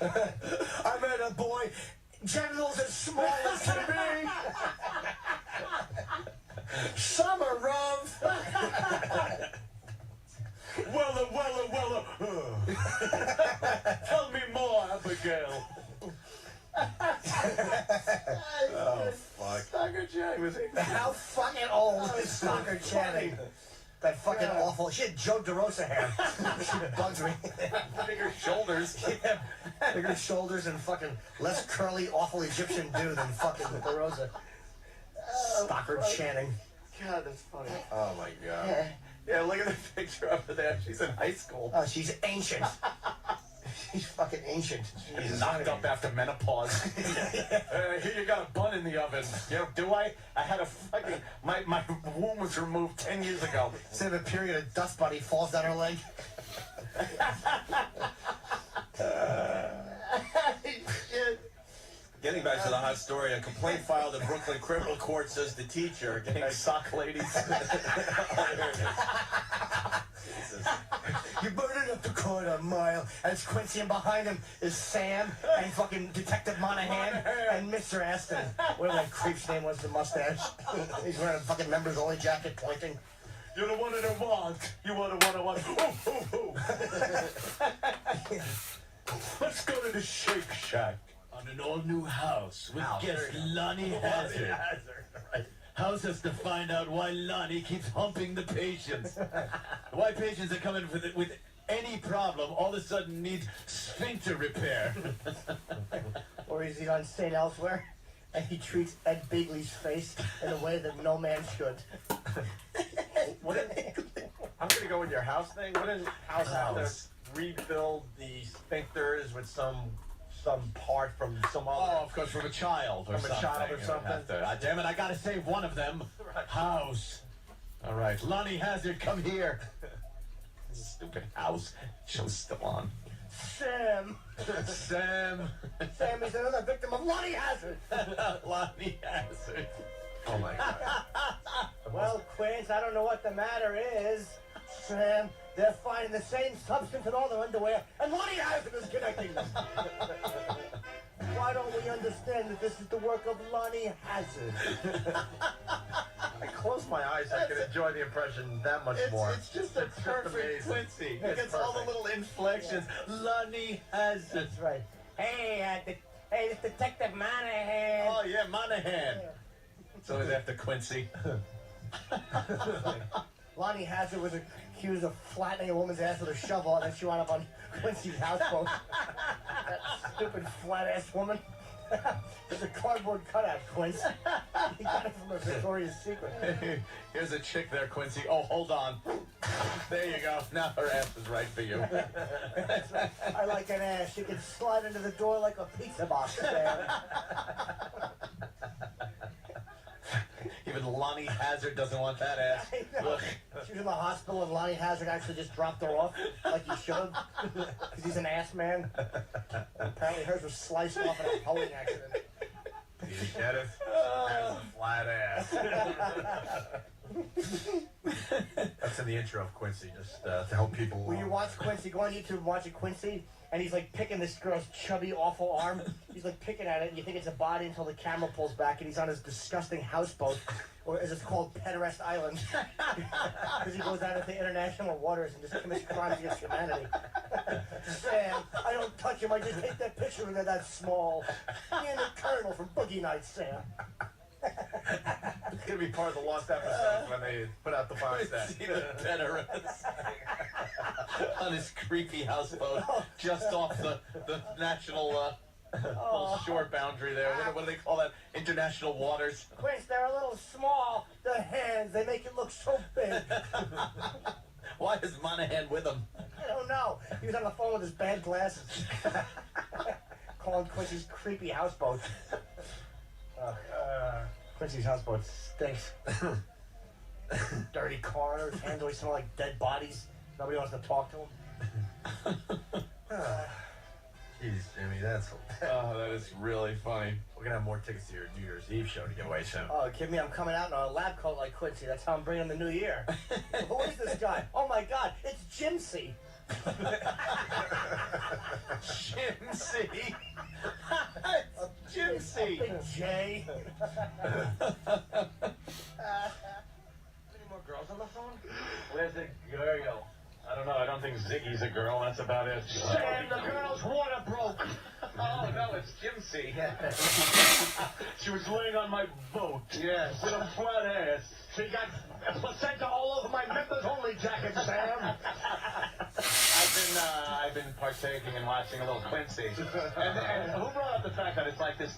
I met a boy, genitals as small as can be. Summer love. Wella. Tell me more, Abigail. Oh, fuck. Stalker Channing was How fucking old is Stalker Channing? That fucking awful. She had Joe DeRosa hair. She bugs me. Bigger shoulders. Yeah, bigger shoulders and fucking less curly, awful Egyptian dude than fucking DeRosa. Stalker Channing. God, that's funny. Oh my god. Yeah, look at the picture over there. She's in high school. Oh, she's ancient. She's fucking ancient. She's knocked up after menopause. Here you got a bun in the oven. You know, do I? I had a fucking... My womb was removed 10 years ago. Instead of a period of dust bunny falls down her leg. Getting back to the hot story, a complaint filed in Brooklyn Criminal Court says the teacher, getting sock ladies. Jesus. You burning up the corner a mile, and it's Quincy, and behind him is Sam, and fucking Detective Monahan, and Mr. Aston. Whatever that creep's name was, the mustache. He's wearing a fucking members only jacket pointing. You're the one in the want. You want to want. Let's go to the Shake Shack. On an all-new house with guest Lonnie Hazard. House has to find out why Lonnie keeps humping the patients. Why patients are coming with any problem all of a sudden need sphincter repair. Or is he on St. Elsewhere, and he treats Ed Begley's face in a way that no man should. I'm gonna go with your house thing. Wouldn't house have to rebuild the sphincters with some part from some other? Oh, of course, from a child or something. Damn it, I gotta save one of them. Right. House. All right, Lonnie Hazard, come here. This is a stupid house. Show's still on. Sam. Sam. Sam is another victim of Lonnie Hazard. Lonnie Hazard. Oh my god. Well, Quince, I don't know what the matter is. Sam, they're finding the same substance in all their underwear, and Lonnie Hazard is connecting them. Why don't we understand that this is the work of Lonnie Hazard? I close my eyes, I can enjoy the impression that much more. It's just a perfect Quincy. He gets all the little inflections. Lonnie Hazard. That's right. Hey, it's Detective Monahan. Oh, yeah, Monahan. So he's after Quincy. Lonnie Hazard was accused of flattening a woman's ass with a shovel, and then she wound up on Quincy's houseboat. That stupid flat-ass woman. There's a cardboard cutout, Quince. He got it from a Victoria's Secret. Here's a chick there, Quincy. Oh, hold on. There you go. Now her ass is right for you. That's right. I like an ass. She can slide into the door like a pizza box there. Even Lonnie Hazard doesn't want that ass. Look. She was in the hospital and Lonnie Hazard actually just dropped her off like he should. Because he's an ass man. Apparently hers was sliced off in a towing accident. You get it? There's a flat ass. That's in the intro of Quincy, just to help people along. When you watch Quincy, go on YouTube and watch Quincy, and he's like picking this girl's chubby, awful arm. He's like picking at it, and you think it's a body until the camera pulls back, and he's on his disgusting houseboat, or as it's called, Pederast Island. Because he goes out into international waters and just commits crimes against humanity. Sam, I don't touch him, I just take that picture and they're that small. Me and the Colonel from Boogie Nights, Sam. It's going to be part of the lost episodes when they put out the box set. See the Pederast on his creepy houseboat just off the national little shore boundary there. What do they call that? International waters. Quince, they're a little small. The hands, they make it look so big. Why is Monahan with him? I don't know. He was on the phone with his bad glasses. Calling Quincy's creepy houseboat. Quincy's houseboat stinks. Dirty corners, hands always smell like dead bodies. Nobody wants to talk to him. Jeez, Jimmy, that's. Oh, that is really funny. We're gonna have more tickets to your New Year's Eve show to give away soon. Oh, kid me, I'm coming out in a lab coat like Quincy. That's how I'm bringing the new year. Who is this guy? Oh my God, it's Jimsy. Jimsy. Jimsy. Big J. Any more girls on the phone? Where's the girl? I don't know. I don't think Ziggy's a girl. That's about it. Sam, the girl's water broke. Oh, no, it's Jimsy. She was laying on my boat. Yes. With a flat ass. She got placenta all over my members-only jacket, Sam. I've been partaking and watching a little Quincy. And who brought up the fact that it's like this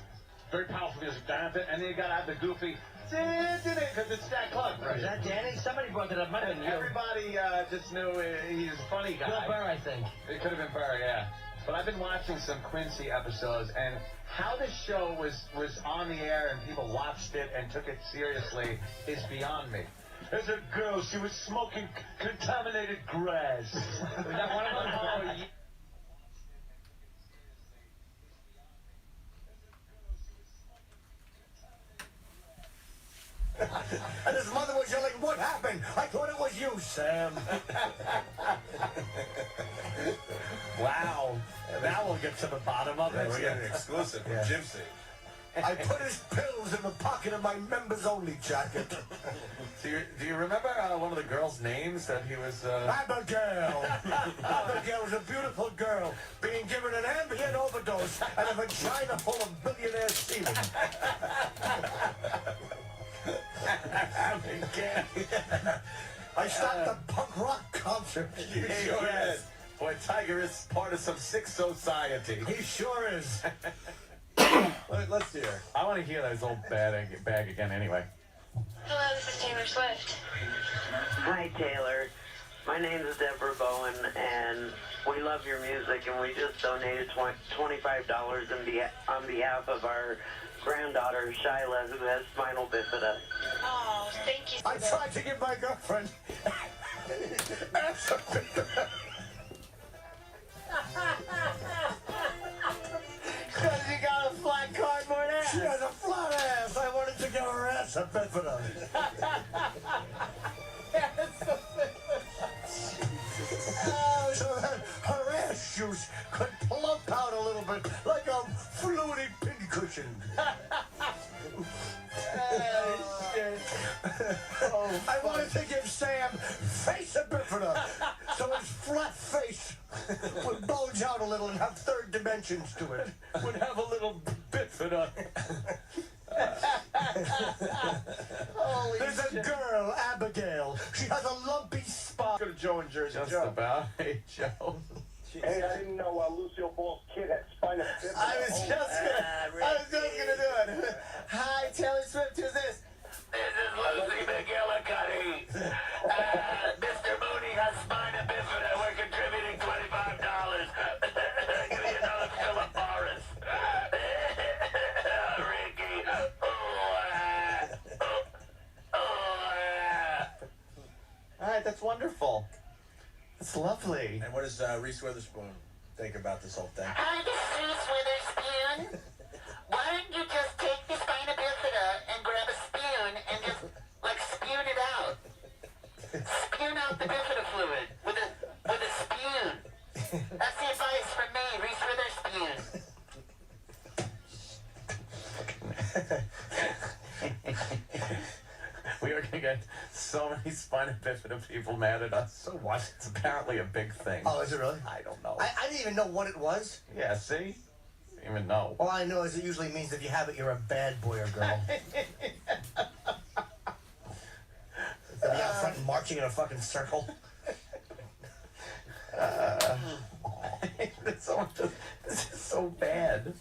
very powerful music, and then you gotta have the goofy, because it's Jack Clark. Right. Is that Danny? Somebody brought it up. Might have been you. Everybody just knew he's a funny guy. Bill Burr, I think. It could have been Burr, yeah. But I've been watching some Quincy episodes, and how this show was on the air and people watched it and took it seriously is beyond me. There's a girl, she was smoking contaminated grass. Was that one of them? Oh, yeah. And his mother was yelling, "What happened? I thought it was you, Sam." Wow. Now we'll get to the bottom of it. We're getting an exclusive from Jimsy. I put his pills in the pocket of my members-only jacket. Do you remember one of the girls' names that he was... Abigail. Abigail was a beautiful girl being given an ambient overdose and a vagina full of billionaire semen. I stopped the punk rock concert. You sure is. Boy, Tiger is part of some sick society. He sure is. Let's hear. I want to hear that old bag again anyway. Hello, this is Taylor Swift. Hi, Taylor. My name is Deborah Bowen, and we love your music, and we just donated $25 on behalf of our granddaughter, Shyla, who has spinal bifida. Oh, thank you. I tried to give my girlfriend Because you got a flat cardboard ass. She has a flat ass. I wanted to give her ass a bifida. So that her ass juice could plump out a little bit like a fluty pincushion. I wanted to give Sam face a bifida so his flat face would bulge out a little and have third dimensions to it. Would have a little bifida. There's a girl, Abigail. She has a lumpy spot. Go to Joe in Jersey. Just Joe. about. Hey, Joe. Hey, I didn't know Lucille Ball's kid had spinal bifida. I was just gonna do it. Hi, Taylor Swift. Who's this? This is Lucy McGillicuddy. Mr. Mooney has spina bifida. We're contributing $25. Give me another Philip Morris. Ricky. All right, that's wonderful. That's lovely. And what does Reese Witherspoon think about this whole thing? Hi, this is Reese Witherspoon. Why don't you just take the spina bifida and grab a spoon and just, like, spoon it out? Spoon out the bifida fluid with a spoon. That's the advice from me, Reese Witherspoon. We are going to get so many spina bifida people mad at us. So what? It's apparently a big thing. Oh, is it really? I don't know. I didn't even know what it was. Yeah, see? Didn't even know. All I know is it usually means if you have it, you're a bad boy or girl. They'll be out front marching in a fucking circle. This is so bad.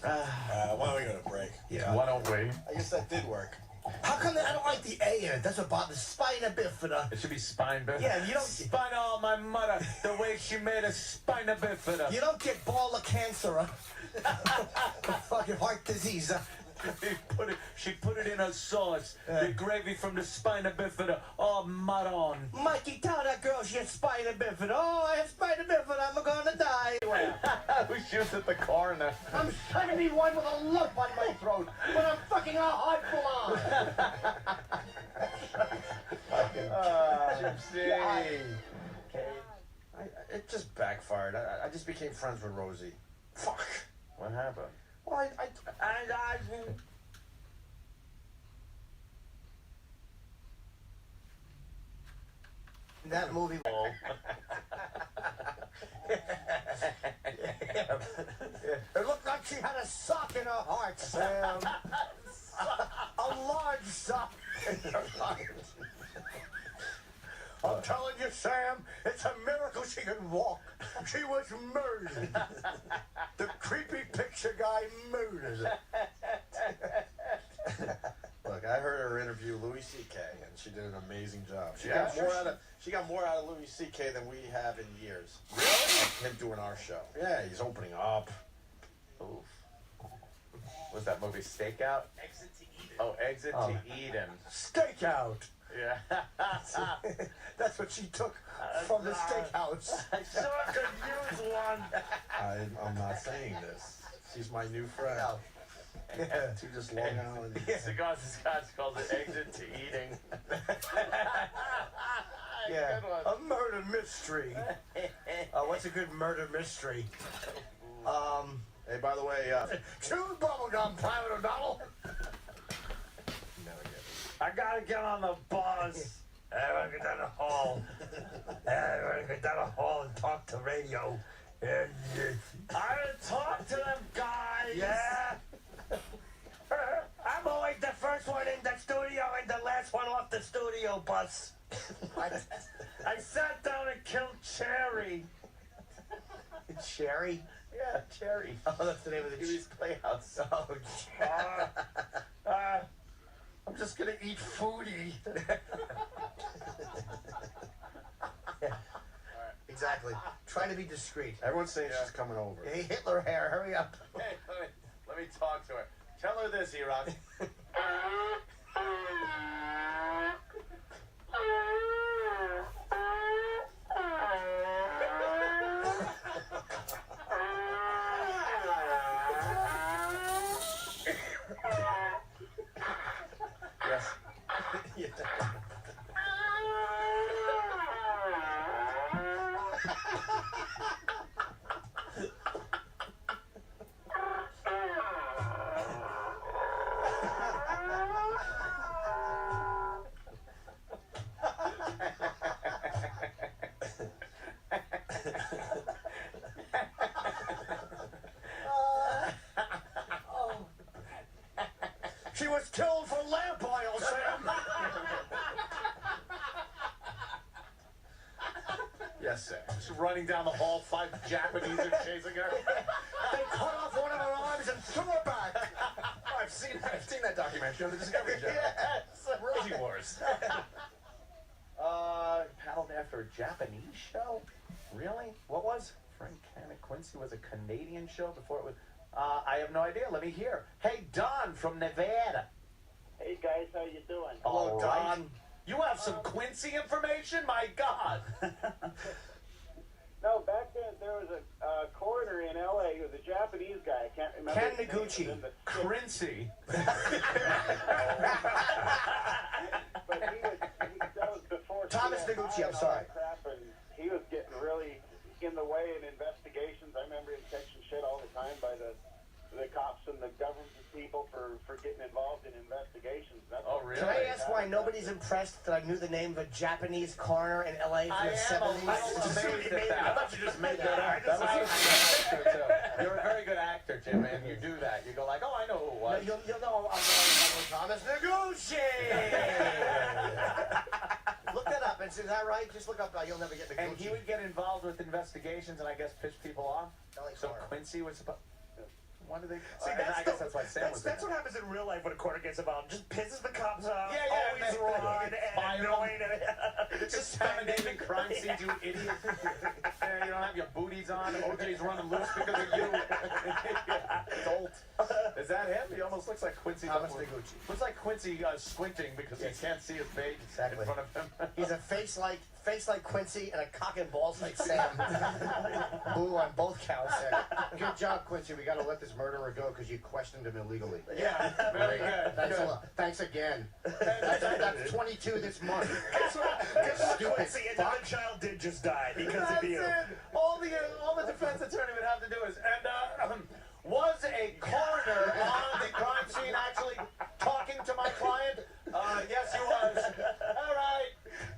Why don't we go to break? Yeah. Why don't we? I guess that did work. How come I don't like the A in it? That's about the spina bifida. It should be spine bifida. Yeah, you don't. Spina on my mother, the way she made a spina bifida. You don't get ball of cancer. Fucking heart disease. She put it in her sauce. The gravy from the spina bifida. Oh, maron. Mikey, tell that girl she has spina bifida. Oh, I have spina bifida. I'm gonna die. Who shoots at the coroner? I'm 71 with a lump on my throat, but I'm fucking a hot blonde. Gypsy. It just backfired. I just became friends with Rosie. Fuck. What happened? Well, I that movie. It looked like she had a sock in her heart, Sam. A large sock in her heart. I'm telling you, Sam, it's a miracle she can walk. She was murdered. The creepy picture guy murdered her. Look, I heard her interview Louis C.K. and she did an amazing job. She got more out of Louis C.K. than we have in years. Really? Like him doing our show. Yeah, he's opening up. Oof. Was that movie Stakeout? Exit to Eden. Oh, Exit to Eden. Stakeout. Yeah. That's what she took from the steakhouse. I sure could use one. I'm not saying this. She's my new friend. Yeah. She just Long Island. Cigars and Scotch calls it Exit to Eating. Yeah, a murder mystery. What's a good murder mystery? Hey, by the way, Chew bubblegum, Private O'Donnell. I gotta get on the bus. I gotta get down the hall. I gotta get down the hall and talk to radio. I gotta talk to them guys. Yeah. I'm always the first one in the studio and the last one off the studio bus. I sat down and killed Cherry. Cherry? Yeah, Cherry. Oh, that's the name of the Jimmy's Playhouse. Oh, I'm just gonna eat foodie. Exactly. Try to be discreet. Everyone's saying she's coming over. Hey, Hitler hair, hurry up. Hey, let me talk to her. Tell her this, E-Rock. Yes. Yeah. She was killed for lamp oil, Sam. Yes, sir. She's running down the hall, 5 Japanese are chasing her. They cut off one of her arms and threw her back. Oh, I've seen that documentary on the Discovery Channel. Yes, Rosie Wars. Paddled after a Japanese show? Really? What was? Frank Cannon Quincy was a Canadian show before it was... I have no idea. Let me hear. Hey, Don from Nevada. Hey guys, how you doing? Hello, Don. You have some Quincy information? My God. No, back then there was a coroner in L.A. who was a Japanese guy. I can't remember. Ken his name. Noguchi. Quincy. But that was before Thomas Noguchi, I'm sorry. Crap, and he was getting really in the way in investigations. I remember him catching shit all the time by the cops and the government people for getting involved in investigations. Oh, really? Can I ask why nobody's impressed that I knew the name of a Japanese coroner in LA from the 70s? amazed at that. I thought you just made that up. That was an actor, too. You're a very good actor, Jim, and you do that. You go like, oh, I know who it was. No, you'll know I'm Thomas Noguchi. Look that up. Is that right? Just look up. You'll never get Noguchi. And he would get involved with investigations and I guess piss people off. So Quincy was supposed... When do they... See, I guess that's why Sam was That's what happens in real life when a coroner gets involved. Just pisses the cops off. Yeah, always run and annoying. Just contaminating crime scenes, you idiot. You don't have your booties on. OJ's running loose because of you. Dolt. Is that him? He almost looks like Quincy. Thomas Degucci. Looks like Quincy squinting because he can't see his page in front of him. He's a face like Quincy and a cock and balls like Sam. Boo on both counts. Good job, Quincy. We got to let this murderer go because you questioned him illegally. Yeah, very good. Thanks a lot. Thanks again. That's 22 this month. Guess what, Quincy? Another child did just die because of you. All the defense attorney would have to do is, was a coroner on the crime scene actually talking to my client? Yes, he was. All right.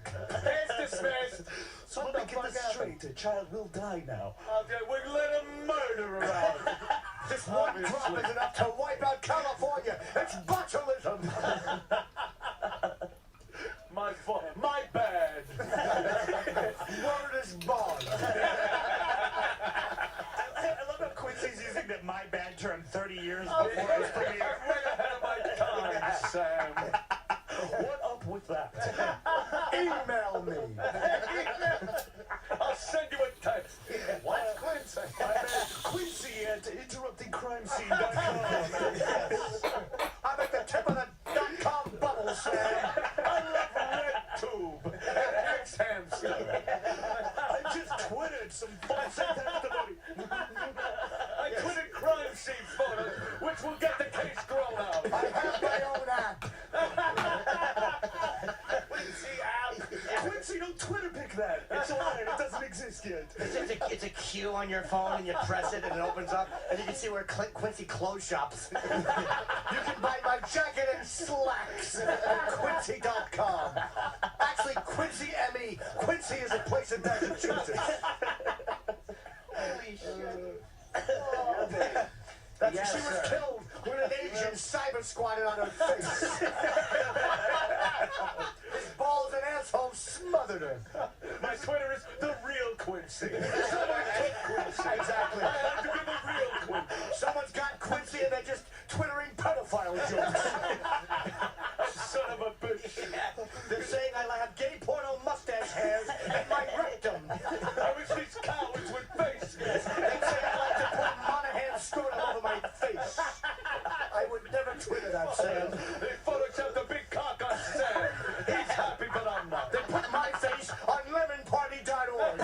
Case dismissed. So let me get this straight. A child will die now. We let a murderer out. This one drop is enough to wipe out California. It's botulism. My fault. My bad. Word is bond. I love how Quincy's using that my bad term 30 years before his premiere. Way ahead of my time, Sam. What up with that? Email me. I'll send you a text. What's Quincy? Quincy at interruptingcrimescene.com. I'm at the tip of the .com bubble, Sam. I love RedTube. Ex-hamster. I just twittered some false testimony. I tweeted crime scene photos, which will get the case thrown out. I have my own app. Quincy, don't Twitter pick that. It's alright, it doesn't exist yet. It's a cue on your phone, and you press it, and it opens up, and you can see where Quincy clothes shops. You can buy my jacket and slacks at Quincy.com. Actually, Quincy ME. Quincy is a place in Massachusetts. Holy shit. She was killed with an Asian cyber squatted on her face. His balls and asshole smothered her. My Twitter is the real Quincy. Someone took Quincy. Exactly. I have to be the real Quincy. Someone's got Quincy and they're just twittering pedophile jokes. Son of a bitch. They're saying I have gay porno mustache hairs and my rectum. I wish these cowards would face me. They say I like to put Monahan's scrotum over my face. I would never Twitter that, Sam. They photoshopped a big cock on Sam. He's happy, but I'm not. They put my face on lemonparty.org.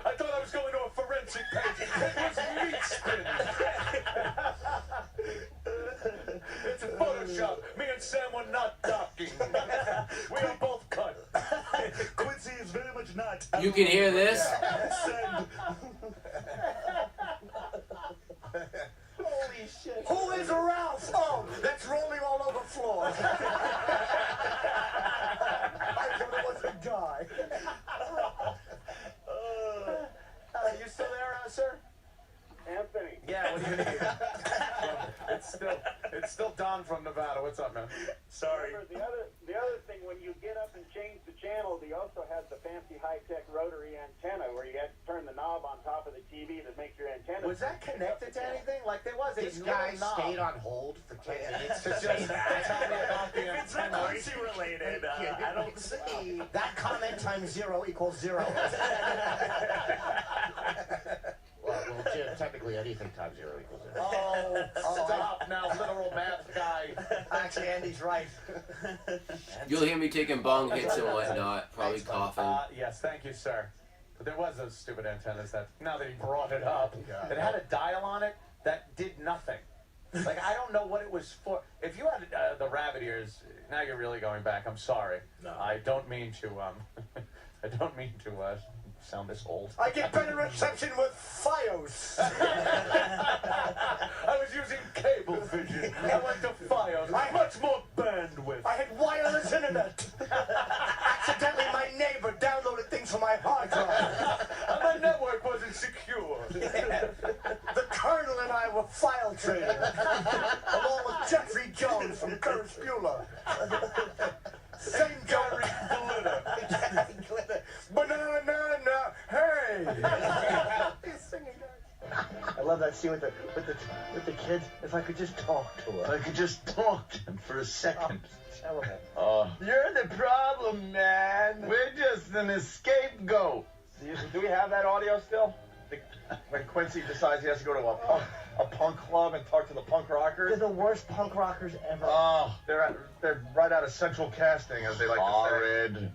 I thought I was going to a forensic page. It was meat spin. It's a Photoshop. Me and Sam were not docking. We are both cut. Quincy is very much not. You can hear this? Send. Holy shit. Who is Ralph? Oh, that's rolling all over floor. I thought it was a guy. You still there, sir? Anthony. Yeah, what do you need? It's still Don from Nevada. What's up, man? Sorry. Remember, the other thing, when you get up and change the channel, they also had the fancy high-tech rotary antenna where you had to turn the knob on top of the TV to make your antenna. Was that connected to anything? Like there was a This guy little knob. stayed on hold for 10 minutes to Just say that. tell me about the If it's not antenna. Quincy related, I don't see. That comment times 0 equals 0. Well, technically anything times 0 equals 0. Oh, stop now, literal math guy. Actually, Andy's right. You'll hear me taking bong hits and whatnot, probably coughing. Yes, thank you, sir. But there was those stupid antennas that, now that he brought it up, it had a dial on it that did nothing. Like, I don't know what it was for. If you had the rabbit ears, now you're really going back. I'm sorry. No. I don't mean to, I don't mean to, sound this old. I get better reception with Fios. I was using cable vision. I went to Fios. Much more bandwidth. I had wireless internet. Accidentally, my neighbor downloaded things from my hard drive. And my network wasn't secure. The Colonel and I were file trading, along with Jeffrey Jones from Ferris Bueller. Same Gary Glitter. Banana, hey! He's singing. I love that scene with the kids. If I could just talk to her. If I could just talk to him for a second. Terrible. Oh, you're the problem, man. We're just an scapegoat. Do we have that audio still? when Quincy decides he has to go to a punk club and talk to the punk rockers. They're the worst punk rockers ever. Oh, they're right out of Central Casting, as they like to say.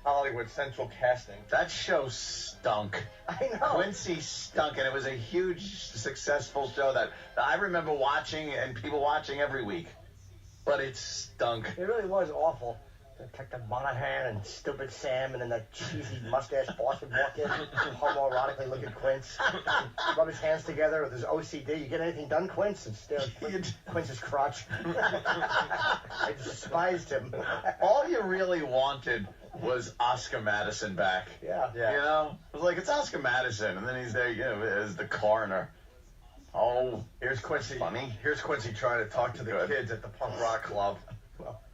Hollywood Central Casting. That show stunk. I know. Quincy stunk, and it was a huge, successful show that I remember watching and people watching every week. But it stunk. It really was awful. Detective Monahan and Stupid Sam, and then that cheesy mustache boss would walk in, homoerotically look at Quince, rub his hands together with his OCD. You get anything done, Quince? And stare at Quince's crotch. I despised him. All you really wanted was Oscar Madison back. Yeah. You know? It was like, it's Oscar Madison, and then he's there, you know, as the coroner. Oh, here's Quincy. Funny. Here's Quincy trying to talk to the kids at the punk rock club.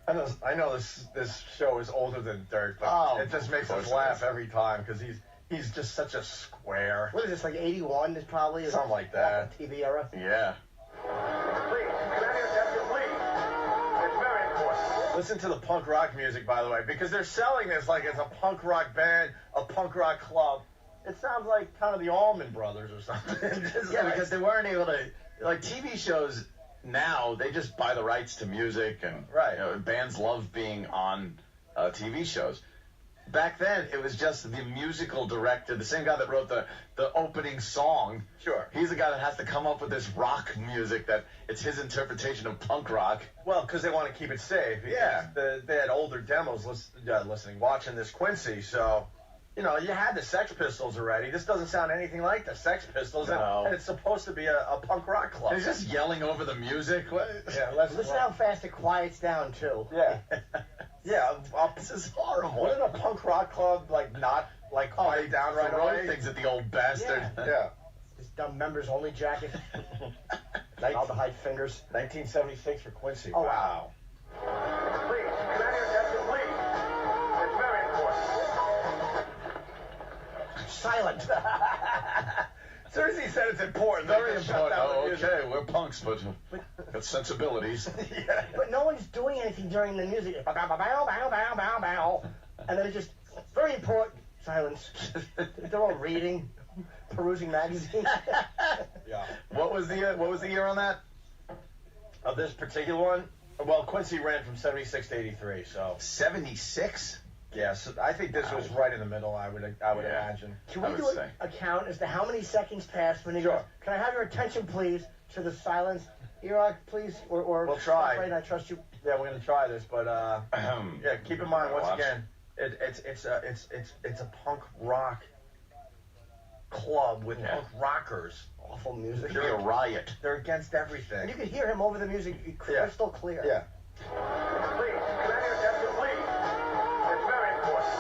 I know this show is older than dirt, but it just makes us laugh every time because he's just such a square. What is this, like 81 is probably? Something like that. TV era? Yeah. Please, can I have attention, please? It's very important. Listen to the punk rock music, by the way, because they're selling this like it's a punk rock band, a punk rock club. It sounds like kind of the Allman Brothers or something. Yeah, because they weren't able to, like, TV shows now, they just buy the rights to music, and you know, bands love being on TV shows. Back then, it was just the musical director, the same guy that wrote the opening song. Sure. He's the guy that has to come up with this rock music that it's his interpretation of punk rock. Well, because they want to keep it safe. Yeah. They had older demos watching this Quincy, so... You know, you had the Sex Pistols already. This doesn't sound anything like the Sex Pistols. No. And it's supposed to be a punk rock club. He's just yelling over the music. Yeah, listen how fast it quiets down, too. Yeah. Yeah, this is horrible. Wouldn't a punk rock club, not quiet down right away? Things at the old bastard. Yeah. His dumb members-only jacket. Aldehyde fingers. 1976 for Quincy. Oh, wow. Please, can I have attention, please? It's very important. Silent. As soon as he said it's important, Very they just shut important. down the Oh, music. okay, we're punks, but got sensibilities. Yeah. But no one's doing anything during the music. Bow, bow, bow, bow, bow, bow, bow. And then it's just very important. Silence. They're all reading, perusing magazines. Yeah. What was the year on that? Of this particular one? Well, Quincy ran from 76 to 83, so... 76? Yeah, so I think this was right in the middle, I would imagine. Can we do a count as to how many seconds passed when he goes, can I have your attention, please, to the silence? Iraq, please, or we'll try. Afraid I trust you. Yeah, we're gonna try this, but yeah, keep in mind once again, it's a punk rock club with punk rockers. Awful music. They're a riot. They're against everything. And you could hear him over the music crystal clear. Yeah. Please, can I have attention, please? It's very important.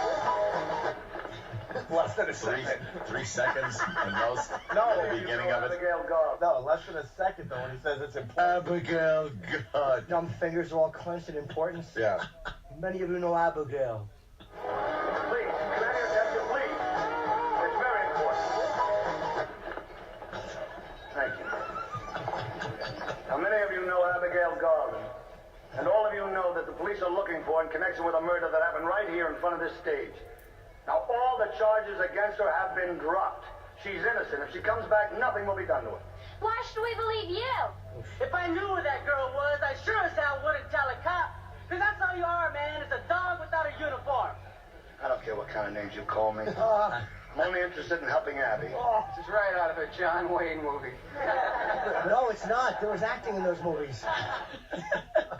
Less than a second. 3 seconds at most. No, at the beginning of it. Abigail God. No, less than a second though when he says it's important. Abigail, God. Dumb fingers are all clenched in importance. Yeah. Many of you know Abigail. Please, can I have attention, please? It's very important. Thank you. Now, many of you know Abigail Garland, and all of you know that the police are looking for in connection with a murder that happened right here in front of this stage. Now, all the charges against her have been dropped. She's innocent. If she comes back, nothing will be done to her. Why should we believe you? If I knew who that girl was, I sure as hell wouldn't tell a cop. Because that's all you are, man. It's a dog without a uniform. I don't care what kind of names you call me. I'm only interested in helping Abby. This is right out of a John Wayne movie. No, it's not. There was acting in those movies.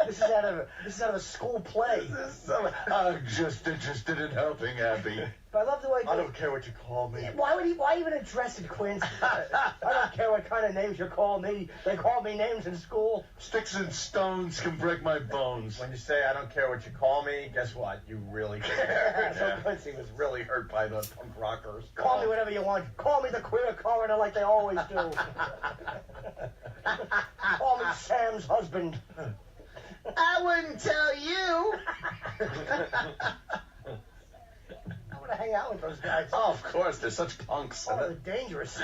This is out of a school play. I'm just interested in helping Abby. But I love the way. I don't care what you call me. Why even address it, Quince? I don't care what kind of names you call me. They call me names in school. Sticks and stones can break my bones. When you say I don't care what you call me, guess what? You really care. So Quincy was really hurt by the punk rockers. Call me whatever you want. Call me the queer coroner like they always do. Call me Sam's husband. I wouldn't tell you. I want to hang out with those guys. Oh, of course, they're such punks. Oh, they're dangerous.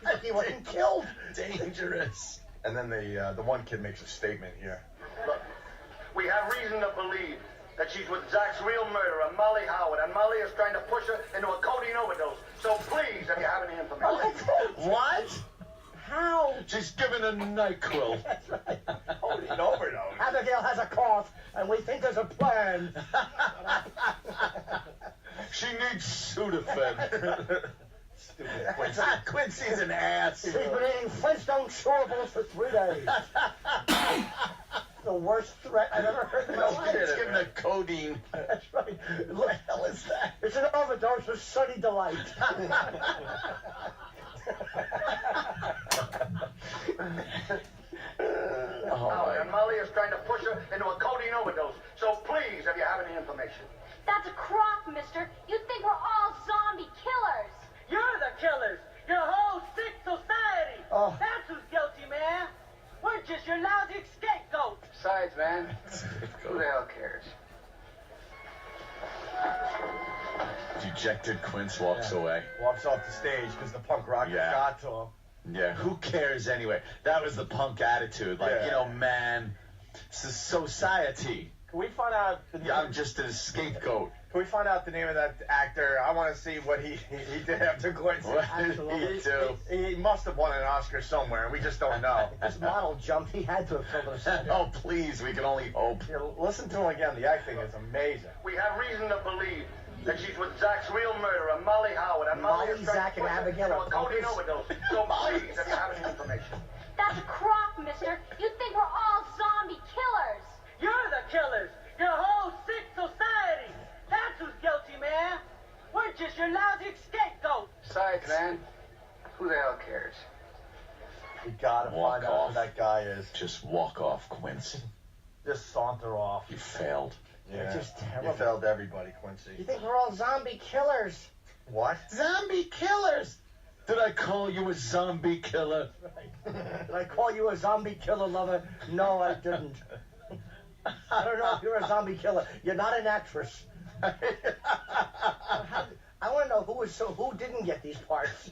Like he wasn't killed. Dangerous. And then the one kid makes a statement here. Look, we have reason to believe that she's with Zach's real murderer, Molly Howard, and Molly is trying to push her into a codeine overdose. So please, if you have any information. What? How? She's given a NyQuil. That's right. Codeine overdose. Abigail has a cough, and we think there's a plan. She needs Sudafed. Stupid Quincy. Quincy's an ass. She's been eating Flintstone chewables for 3 days. The worst threat I've ever heard in my life. It's given a codeine. That's right. What the hell is that? It's an overdose of Sunny Delight. And Molly is trying to push her into a codeine overdose. So please, if you have any information. That's a crock, mister. You think we're all zombie killers. You're the killers. Your whole sick society. Oh. That's who's guilty, man. We're just your lousy scapegoat. Besides, man, who the hell cares? Dejected Quince walks away. Walks off the stage because the punk rocker got to him. Yeah, who cares anyway? That was the punk attitude. Like, man, society. Can we find out the name? I'm just a scapegoat. Can we find out the name of that actor? I want to see what he did after Quincy. What did he do? He must have won an Oscar somewhere, and we just don't know. This model jumped. He had to have filled us in. Oh, please, we can only hope. Yeah, listen to him again. The acting is amazing. We have reason to believe that she's with Zach's real murderer, Molly Howard, and Molly is trying Zach, to and push her Abigail into are a codeine punkers. overdose. So please, if you have any information. That's a crock, mister. You think we're all zombie killers. You're the killers. Your whole sick society. That's who's guilty, man. We're just your lousy scapegoat. Besides, man, who the hell cares? We gotta Walk find out off. who that guy is. Just walk off, Quince. Just saunter off. You failed. Yeah. It's just terrible. You failed everybody, Quincy. You think we're all zombie killers. What? Zombie killers! Did I call you a zombie killer? Did I call you a zombie killer lover? No, I didn't. I don't know if you're a zombie killer. You're not an actress. I want to know who didn't get these parts.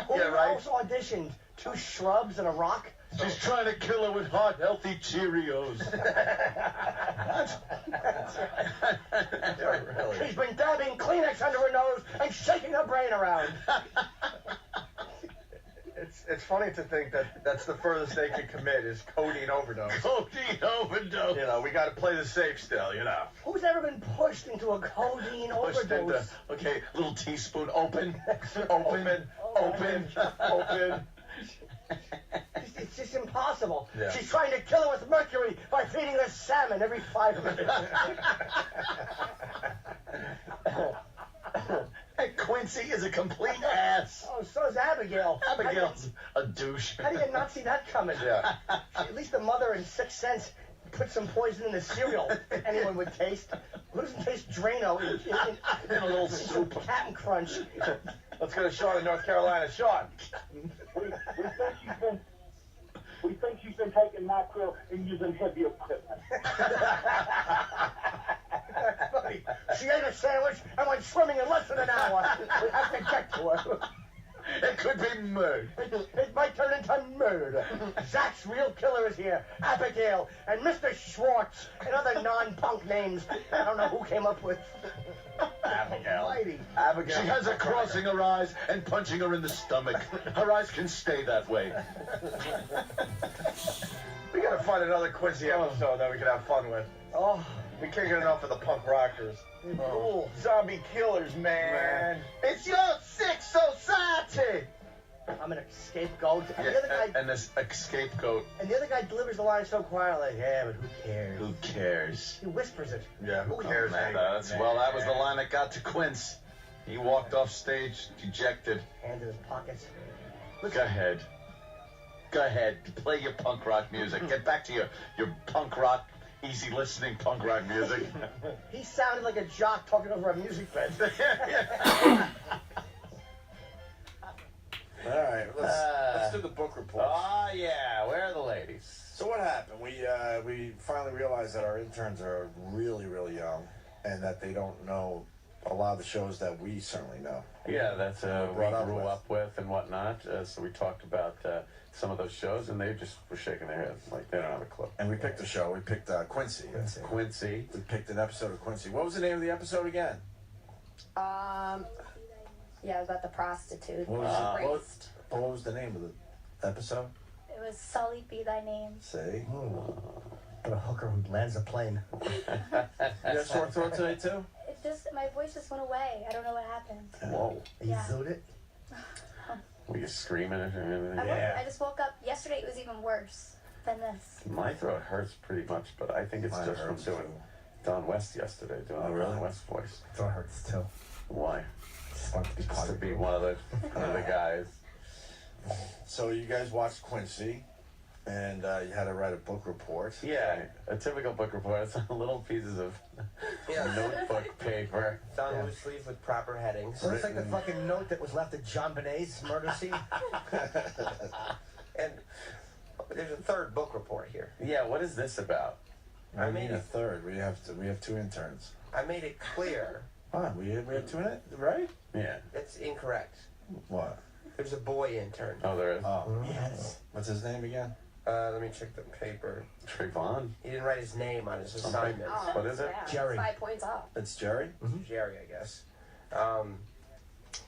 Who else auditioned? 2 shrubs and a rock? She's trying to kill her with heart healthy Cheerios. Really? She's been dabbing Kleenex under her nose and shaking her brain around. It's funny to think that that's the furthest they could commit is codeine overdose. Codeine overdose. We got to play the safe still, Who's ever been pushed into a codeine overdose? Okay, little teaspoon open. Open. It's just impossible. Yeah. She's trying to kill her with mercury by feeding her salmon every 5 minutes. Quincy is a complete ass. Oh, so is Abigail. Abigail's a douche. How do you not see that coming? Yeah. At least the mother in Sixth Sense put some poison in the cereal anyone would taste. Who doesn't taste Drano in a little soup? Captain Crunch. Let's go to Sean in North Carolina. Sean. We think she's been taking NyQuil and using heavy equipment. That's funny. She ate a sandwich and went swimming in less than an hour. We have to get to her. It could be murder. It might turn into murder. Zach's real killer is here. Abigail and Mr. Schwartz and other non-punk names I don't know who came up with. Abigail. Almighty. Abigail. She has her crossing her eyes and punching her in the stomach. Her eyes can stay that way. We got to find another Quincy episode that we can have fun with. Oh, We can't get enough of the punk rockers. cool. Zombie killers, man. It's your sick society. I'm an scapegoat. And the other guy And this scapegoat. and the other guy delivers the line so quietly. Yeah, but who cares? Who cares? He whispers it. Yeah, who cares? Man, that was the line that got to Quince. He walked off stage dejected. Hand in his pockets. Go ahead. Go ahead. Play your punk rock music. Get back to your punk rock, easy listening punk rock music. He sounded like a jock talking over a music bed. All right, let's do the book report. Oh, yeah. Where are the ladies? So what happened? We finally realized that our interns are really, really young and that they don't know a lot of the shows that we certainly know. Yeah, that's we Brought up grew with. up with and whatnot. So we talked about some of those shows, and they just were shaking their heads like they don't have a clue. And we picked a show. We picked Quincy. Quincy. We picked an episode of Quincy. What was the name of the episode again? Yeah, it was about the prostitute. What was the name of the episode? It was Sully Be Thy Name. See? But a hooker who lands a plane. You got sore throat today too? It just, my voice just went away. I don't know what happened. Whoa. You zooted it? Were you screaming and everything? I just woke up. Yesterday it was even worse than this. My throat hurts pretty much, but I think it's just from doing Don West yesterday, doing the Don West voice. Throat hurts too. Why? Just want to be part To of be it. one of the guys. So you guys watched Quincy, and you had to write a book report. Yeah, a typical book report. It's little pieces of notebook paper. It's on loose leaf with proper headings. So it's like the fucking note that was left at John Bonet's murder scene. And there's a third book report here. Yeah, what is this about? I mean a third. We have two interns. I made it clear. We have two in it, right? Yeah. It's incorrect. What? There's a boy intern. Oh, there is? Oh. Yes. What's his name again? Let me check the paper. Trayvon? He didn't write his name on his assignment. Oh, What is it? Jerry. 5 points off. It's Jerry? Jerry, I guess.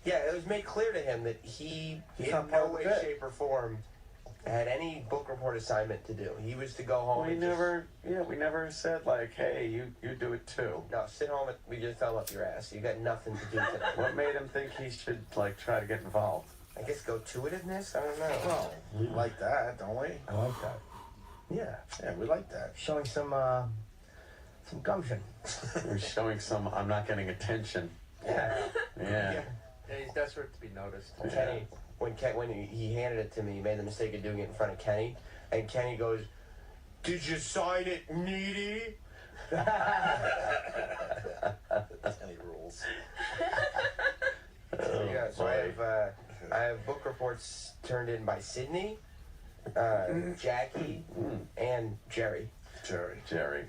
Yeah, it was made clear to him that he He's in not part no of the way, bit. shape, or form had any book report assignment to do. He was to go home We and we never said like, hey, you do it too. no, sit home. We just fell up your ass. You got nothing to do today. What made him think he should like try to get involved? I guess go-to-itiveness? I don't know. Well, we like that, don't we? I like that. Yeah. Yeah, we like that. Showing some gumption. We're showing some. I'm not getting attention. Yeah. Yeah. Yeah, he's desperate to be noticed. Kenny, when he handed it to me, he made the mistake of doing it in front of Kenny, and Kenny goes, "Did you sign it, needy?" Any rules? Yeah, so I have book reports turned in by Sydney, Jackie, and Jerry. Jerry.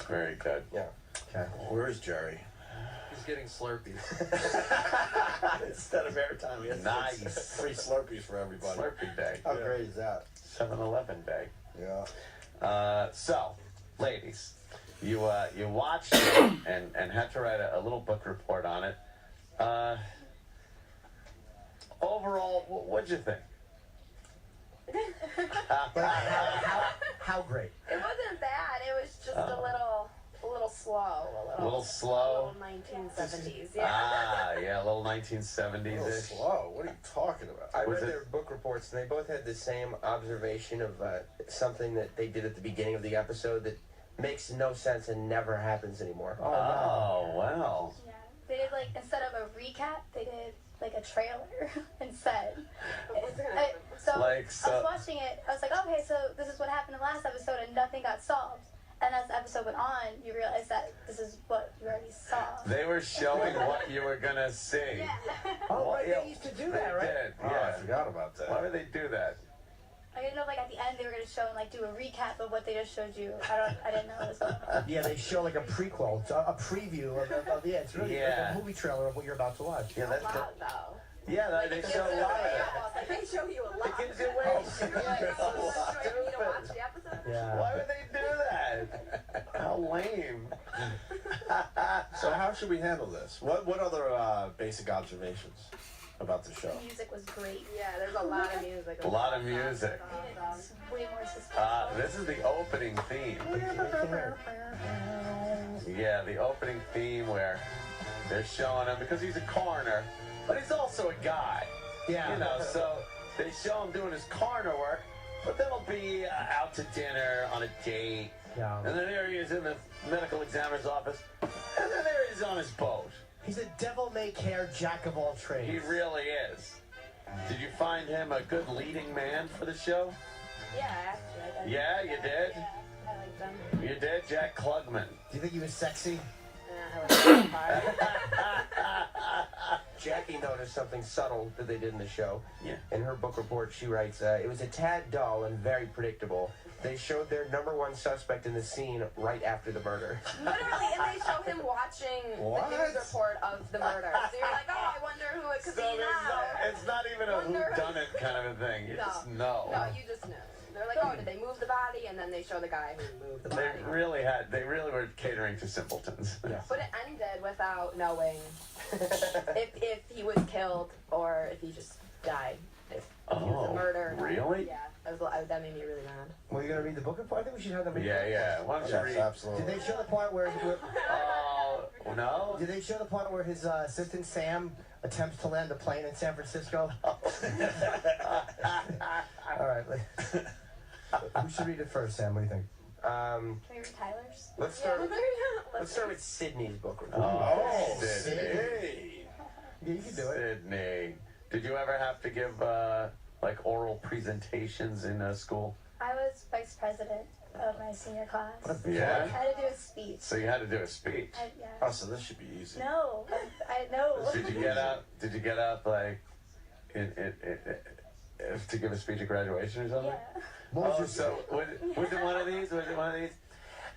Very good. Yeah. Okay. Where is Jerry? He's getting Slurpees. Instead of airtime, we have Nice. free Slurpees for everybody. Slurpee Day. How great is that? 7-Eleven Day. Yeah. So, ladies, you watched it and had to write a little book report on it. Overall, what'd you think? How great? It wasn't bad. It was just a little slow. A little slow? A little 1970s, yeah. Yeah, a little 1970s-ish. Slow? What are you talking about? I read their book reports, and they both had the same observation of something that they did at the beginning of the episode that makes no sense and never happens anymore. Oh, wow. Yeah. They did, like, instead of a recap, they did, like, a trailer instead. So I was watching it, I was like, okay, so this is what happened in the last episode, and nothing got solved. And as the episode went on, you realize that this is what you already saw. They were showing what you were going to see. Yeah. Oh, right, they used to do that, right? They did, Oh, yeah. I forgot about that. Why would they do that? I didn't know, like, at the end they were going to show and, like, do a recap of what they just showed you. I didn't know it was going on. Yeah, they show like a prequel, a preview of it's really like a movie trailer of what you're about to watch. Yeah, that's though. Yeah, they show a lot of it. They show you a lot. The kids are way stupid. Yeah. Why would they do that? How lame. So how should we handle this? What other basic observations about the show? The music was great. Yeah, there's a lot of music. A lot of music. It's way more suspenseful. This is the opening theme. Yeah, the opening theme where they're showing him, because he's a coroner, but he's also a guy. Yeah. You know, so they show him doing his coroner work, but then he'll be out to dinner, on a date, Yeah. and then there he is in the medical examiner's office, and then there he is on his boat. He's a devil-may-care jack of all trades. He really is. Did you find him a good leading man for the show? Yeah, actually, I did. Yeah, you did? Yeah, I like them. You did? Jack Klugman. Do you think he was sexy? Yeah, I like that part. Jackie noticed something subtle that they did in the show. Yeah. In her book report, she writes, it was a tad dull and very predictable. They showed their #1 suspect in the scene right after the murder. Literally, and they show him watching What? the news report of the murder. So you're like, oh, I wonder who it could be now. It's not even a whodunit kind of a thing. You just know. No, you just know. They're like, oh, did they move the body? And then they show the guy who moved the body. They really were catering to simpletons. Yeah. But it ended without knowing if he was killed or if he just died. If he was a murder. Really? Yeah, that made me really mad. Were you gonna read the book report? I think we should have them read. Yeah. Why don't you read? Absolutely. Did they show the part where? No. Did they show the part where his assistant Sam attempts to land a plane in San Francisco? All right. Who should read it first, Sam? What do you think? Can we read Tyler's? Let's start with Sydney's book report. Oh, Sydney. Yeah, you can do it. Sydney. Did you ever have to give like oral presentations in school? I was vice president of my senior class. Yeah. I had to do a speech. So you had to do a speech. Yeah. Oh, so this should be easy. No, I know. Did you get out? Did you get out like to give a speech at graduation or something? Yeah. Was it one of these? Was it one of these?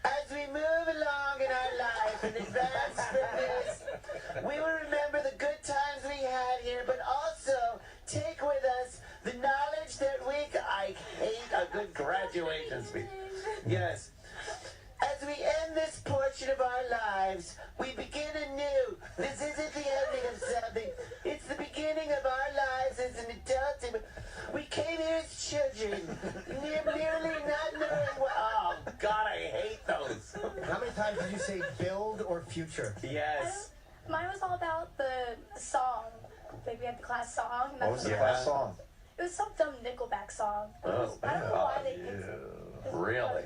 As we move along in our life and advance from this, we will remember the good times we had here, but also take with us the knowledge that I hate a good graduation speech. Yes. As we end this portion of our lives, we begin anew. This isn't the ending of something. It's the beginning of our lives as an adult. We came here as children, nearly not knowing what... Oh, God, I hate those. How many times did you say build or future? Yes. Mine was all about the song. Like we had the class song. And What was the class song? It was some dumb Nickelback song. I don't know why they picked it. Really?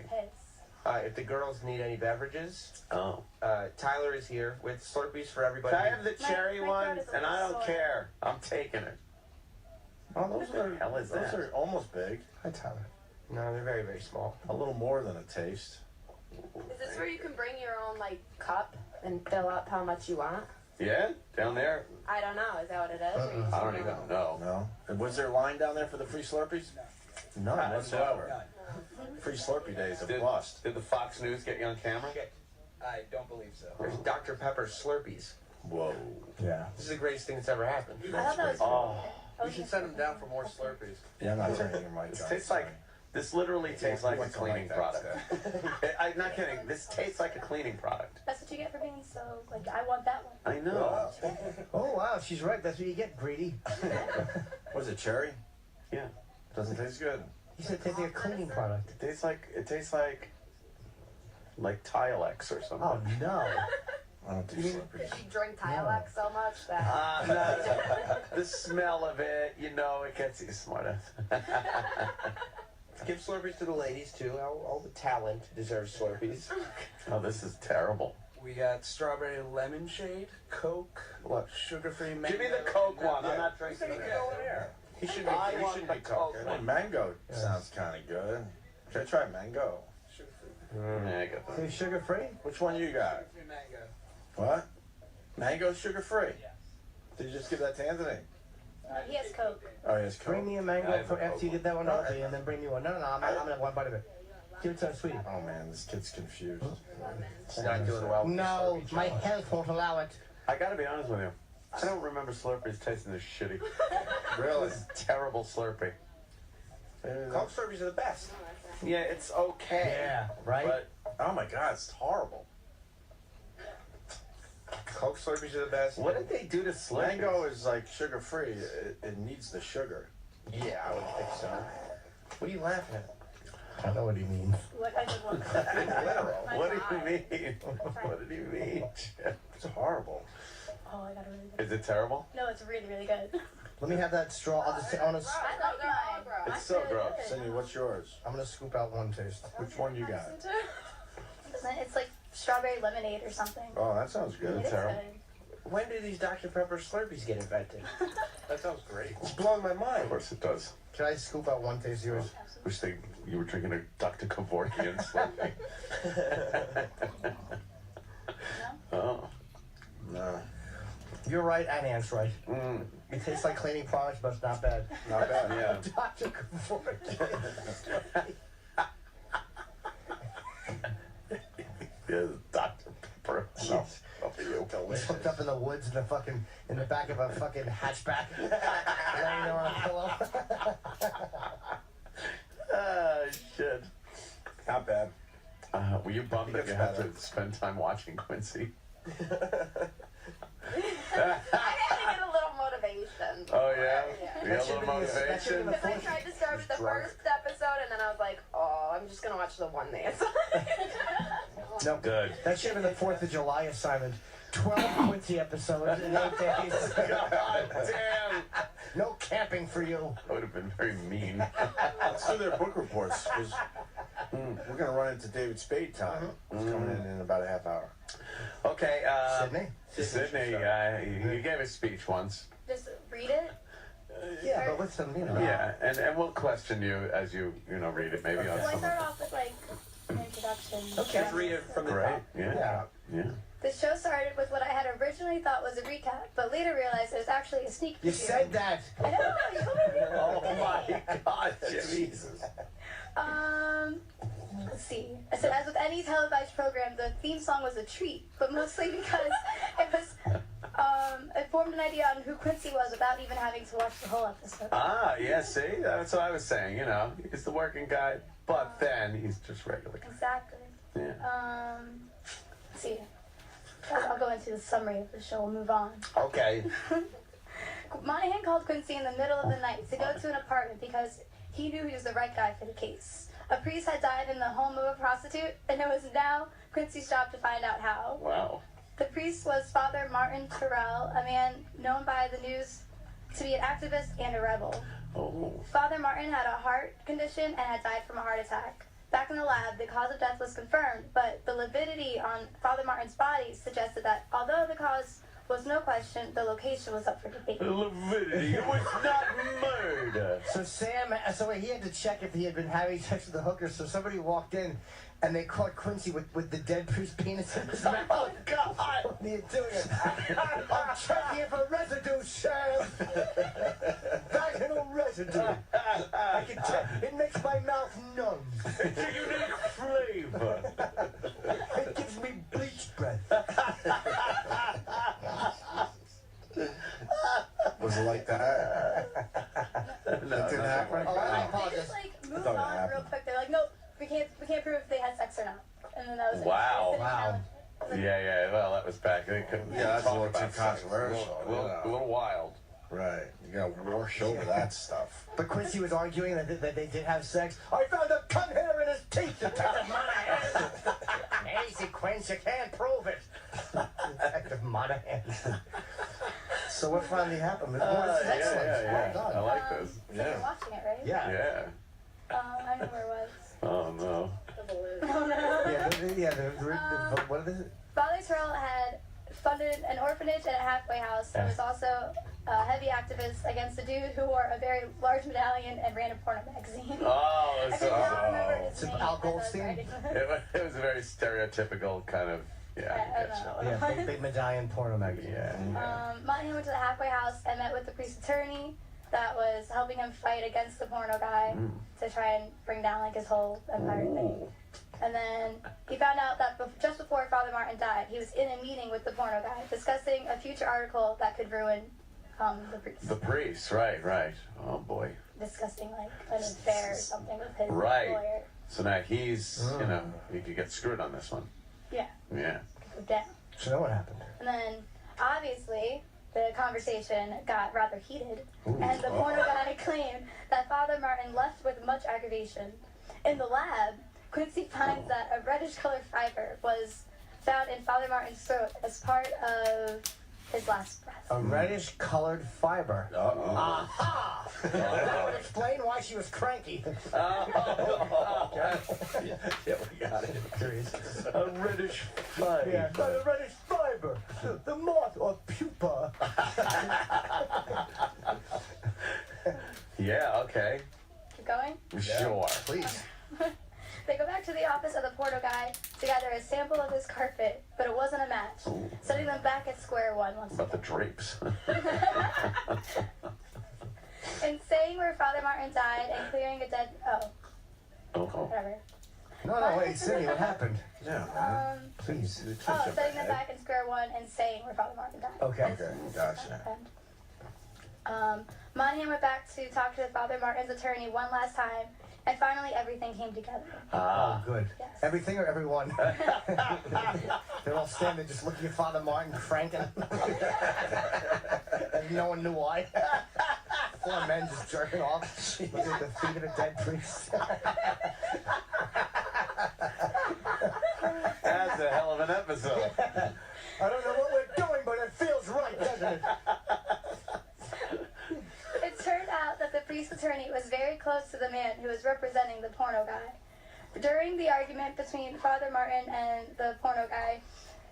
If the girls need any beverages, Tyler is here with Slurpees for everybody. Can I have the cherry one? And I don't care. I'm taking it. Oh, those are almost big. Hi, Tyler. No, they're very, very small. A little more than a taste. Is this where you can bring your own, cup and fill up how much you want? Yeah? Down there? I don't know. Is that what it is? I don't even know. No. And was there a line down there for the free Slurpees? None whatsoever. Free Slurpee days have bust. Did the Fox News get you on camera? I don't believe so. There's Dr. Pepper Slurpees. Whoa. Yeah. This is the greatest thing that's ever happened. I thought that was cool. We should send them down for more Slurpees. Yeah, I'm not turning your mic This on. tastes like... This literally tastes like a cleaning product. I'm not kidding. This tastes like a cleaning product. That's what you get for being so, I want that one. I know. Oh, wow, she's right. That's what you get, greedy. Was it cherry? Yeah. Doesn't taste good. You said tasting a cleaning product. It tastes like Tilex or something. Oh, no. I don't do Did Slurpees. you drink Tilex so much that... No, the smell of it, it gets you smarter. Give Slurpees to the ladies, too. All the talent deserves Slurpees. Oh, this is terrible. We got strawberry lemon shade, Coke, sugar-free mango. Give me the Coke one. I'm not drinking it. He shouldn't be talking. Mango sounds kind of good. Should I try mango? Yeah, I got that. Is it sugar-free? Which one you got? Mango. What? Mango sugar-free? Did you just give that to Anthony? He has Coke. Oh, he has Coke. Bring me a mango after you get that one out, and then bring me one. No, I'm gonna have one bite of it. Give it to her, sweetie. Oh, man, this kid's confused. She's not doing well. No, my health won't allow it. I gotta be honest with you. I don't remember Slurpees tasting this shitty. Really? This is terrible Slurpee. Coke Slurpees are the best. Yeah, it's okay. Yeah, right? But, oh, my God, it's horrible. Coke Slurpees are the best. What did they do to Slurpees? Mango is like sugar-free. It needs the sugar. Yeah, I would think so. What are you laughing at? I know what he means. I did one. What do you mean? What did you mean? It's horrible. Oh, I got it really good. Is it terrible? No, it's really, really good. Let me have that straw. I want to. I like mine. It's so gross. Cindy, what's yours? I'm gonna scoop out one taste. Which one you got? It's like strawberry lemonade or something. Oh, that sounds good. It is Terrible. good. When did these Dr. Pepper Slurpees get invented? That sounds great. It's blowing my mind. Of course it does. Can I scoop out one taste of yours? Wish you were drinking a Dr. Kevorkian Slurpee. No? Oh. No. You're right, and Ant's right. It tastes like cleaning products, but it's not bad. Not bad, yeah. Dr. Kevorkian. Yeah, Dr. Pepper. No, not for you. He's hooked up in the woods in the back of a fucking hatchback, laying there on a pillow. Shit. Not bad. Were you bummed that you had to spend time watching Quincy? I had to get a little motivation. Oh, yeah? Yeah. You got a little motivation? Because I tried to start with the first episode, and then I was like, oh, I'm just going to watch the one dance. No, good. That should have been the 4th of July assignment. 12 Quincy episodes in 8 days. God damn. No camping for you. That would have been very mean. Let's do their book reports. We're going to run into David Spade time. He's coming in about a half hour. Okay. Sydney? You gave a speech once. Just read it. Yeah, but with some, Yeah, and we'll question you as you read it. Maybe on So I some. start off with like an introduction. Okay. Just read it from the Great. top. Yeah. The show started with what I had originally thought was a recap, but later realized it was actually a sneak preview. You said that. I know. You told me to. Oh my God, Jesus. Let's see. I said, as with any televised program, the theme song was a treat, but mostly because it formed an idea on who Quincy was without even having to watch the whole episode. Yeah, see? That's what I was saying, He's the working guy, but then he's just regular guy. Exactly. Yeah. Let's see. I'll go into the summary of the show. We'll move on. Okay. Monahan called Quincy in the middle of the night to go to an apartment because he knew he was the right guy for the case. A priest had died in the home of a prostitute, and it was now Quincy's job to find out how. Wow. The priest was Father Martin Terrell, a man known by the news to be an activist and a rebel. Oh. Father Martin had a heart condition and had died from a heart attack. Back in the lab, the cause of death was confirmed, but the lividity on Father Martin's body suggested that although the cause was no question, the location was up for debate. Lividity. It was not murder. So he had to check if he had been having sex with the hooker, so somebody walked in and they caught Quincy with the dead priest's penis in his mouth. Oh, God. What are you doing? I'm checking for residue, Sheriff. Vaginal residue. I can tell. It makes my mouth numb. It's a unique flavor. It gives me bleach breath. Was it like that? No, It didn't happen? They just moved on real quick. They're like, nope, we can't prove if they had sex or not. And then that was it. Wow. Yeah. Well, that was back. They couldn't That's a talk little about too sex. controversial. A little wild. Right. You got to wash over that stuff. But Quincy was arguing that they did have sex. I found a cunt hair in his teeth. Detective Monahan. Easy, Quincy, you can't prove it. Detective Monahan. So what finally happened? Yeah. I like this. So you're watching it, right? Yeah. I know where it was. Oh, no. Oh, no. What is it? Father Terrell had funded an orphanage and a halfway house and was also a heavy activist against a dude who wore a very large medallion and ran a porno magazine. Oh, I could not remember his name. Al Goldstein? It was a very stereotypical kind of, big medallion porno magazine. Yeah. Monahan went to the halfway house and met with the priest's attorney that was helping him fight against the porno guy to try and bring down like his whole empire thing. And then he found out that just before Father Martin died, he was in a meeting with the porno guy discussing a future article that could ruin the priest. The priest, right. Oh, boy. Discussing like an affair or something with his Right. lawyer. So now he's, he could get screwed on this one. Yeah. Yeah. Go down. So then what happened? And then, obviously, the conversation got rather heated, and the porno guy claimed that Father Martin left with much aggravation. In the lab, Quincy finds that a reddish-colored fiber was found in Father Martin's throat as part of his last breath. A reddish-colored fiber. Aha! That would explain why she was cranky. Yeah, we got it. A reddish fiber. Yeah, a reddish fiber. The moth or pupa. Yeah, okay. Keep going? Sure. Please. They go back to the office of the porno guy to gather a sample of his carpet, but it wasn't a match, setting them back at square one once About the drapes. and saying where Father Martin died and clearing a dead. Whatever. No, wait, Cindy, what happened? Yeah. Please. Setting them back in square one and saying where Father Martin died. Okay, gotcha. Monahan went back to talk to Father Martin's attorney one last time, and finally everything came together. Oh, good. Yes. Everything or everyone? They're all standing just looking at Father Martin cranking. And no one knew why. 4 men just jerking off, looking at the feet of a dead priest. That's a hell of an episode. I don't know what we're doing, but it feels right, doesn't it? It turned out that the priest attorney was very close to the man who was representing the porno guy. During the argument between Father Martin and the porno guy,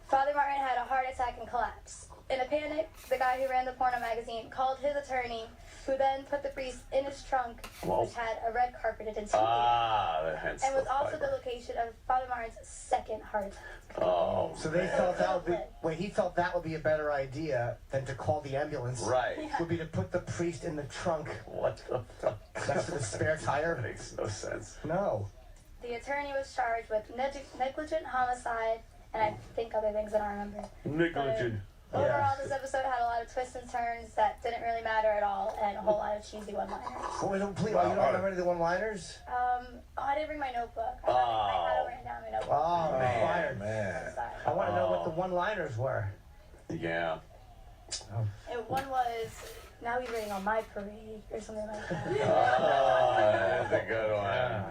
Father Martin had a heart attack and collapsed. In a panic, the guy who ran the porno magazine called his attorney, who then put the priest in his trunk, which had a red carpeted interior, and was also the location of Father Martin's second heart attack. Oh, so they felt that would be. Wait, he felt that would be a better idea than to call the ambulance. Right. Would be to put the priest in the trunk. What the fuck? Next to the spare tire. That makes no sense. No. The attorney was charged with negligent homicide, and I think other things I don't remember. Negligent. Overall, this episode had a lot of twists and turns that didn't really matter at all, and a whole lot of cheesy one-liners. Well, you don't remember any of the one-liners? I didn't bring my notebook. I had it written down in my notebook. Oh, man. I want to know what the one-liners were. Yeah. One was, now you're rating on my parade, or something like that. Oh, that's a good one.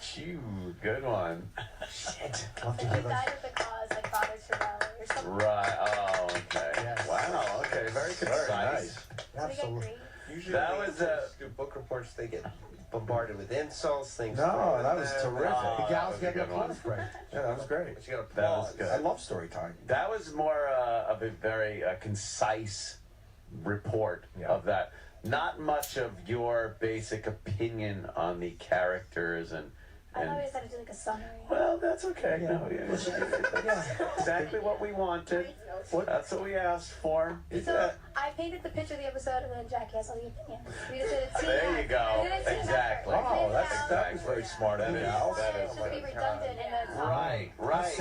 Phew, good one. Shit. He died of the cause, like Father Chiarelli, or something. Right. Oh, okay. Yes. Wow. Okay. Very concise. Very nice. Absolutely. Usually that was do book reports. They get bombarded with insults, things. No, that was terrific. The gals getting applause break. Yeah, that was great. But you got That applause. was good. I love story time. That was more of a very concise report of that. Not much of your basic opinion on the characters and. I always had to do like a summary. Well, that's okay. Yeah. No, that's exactly what we wanted. That's what we asked for. So I painted the picture of the episode, and then Jackie has all the opinions. We just did a team. There you go. Exactly. Oh, that was very smart of you. That is just to be redundant in a Right. Yes.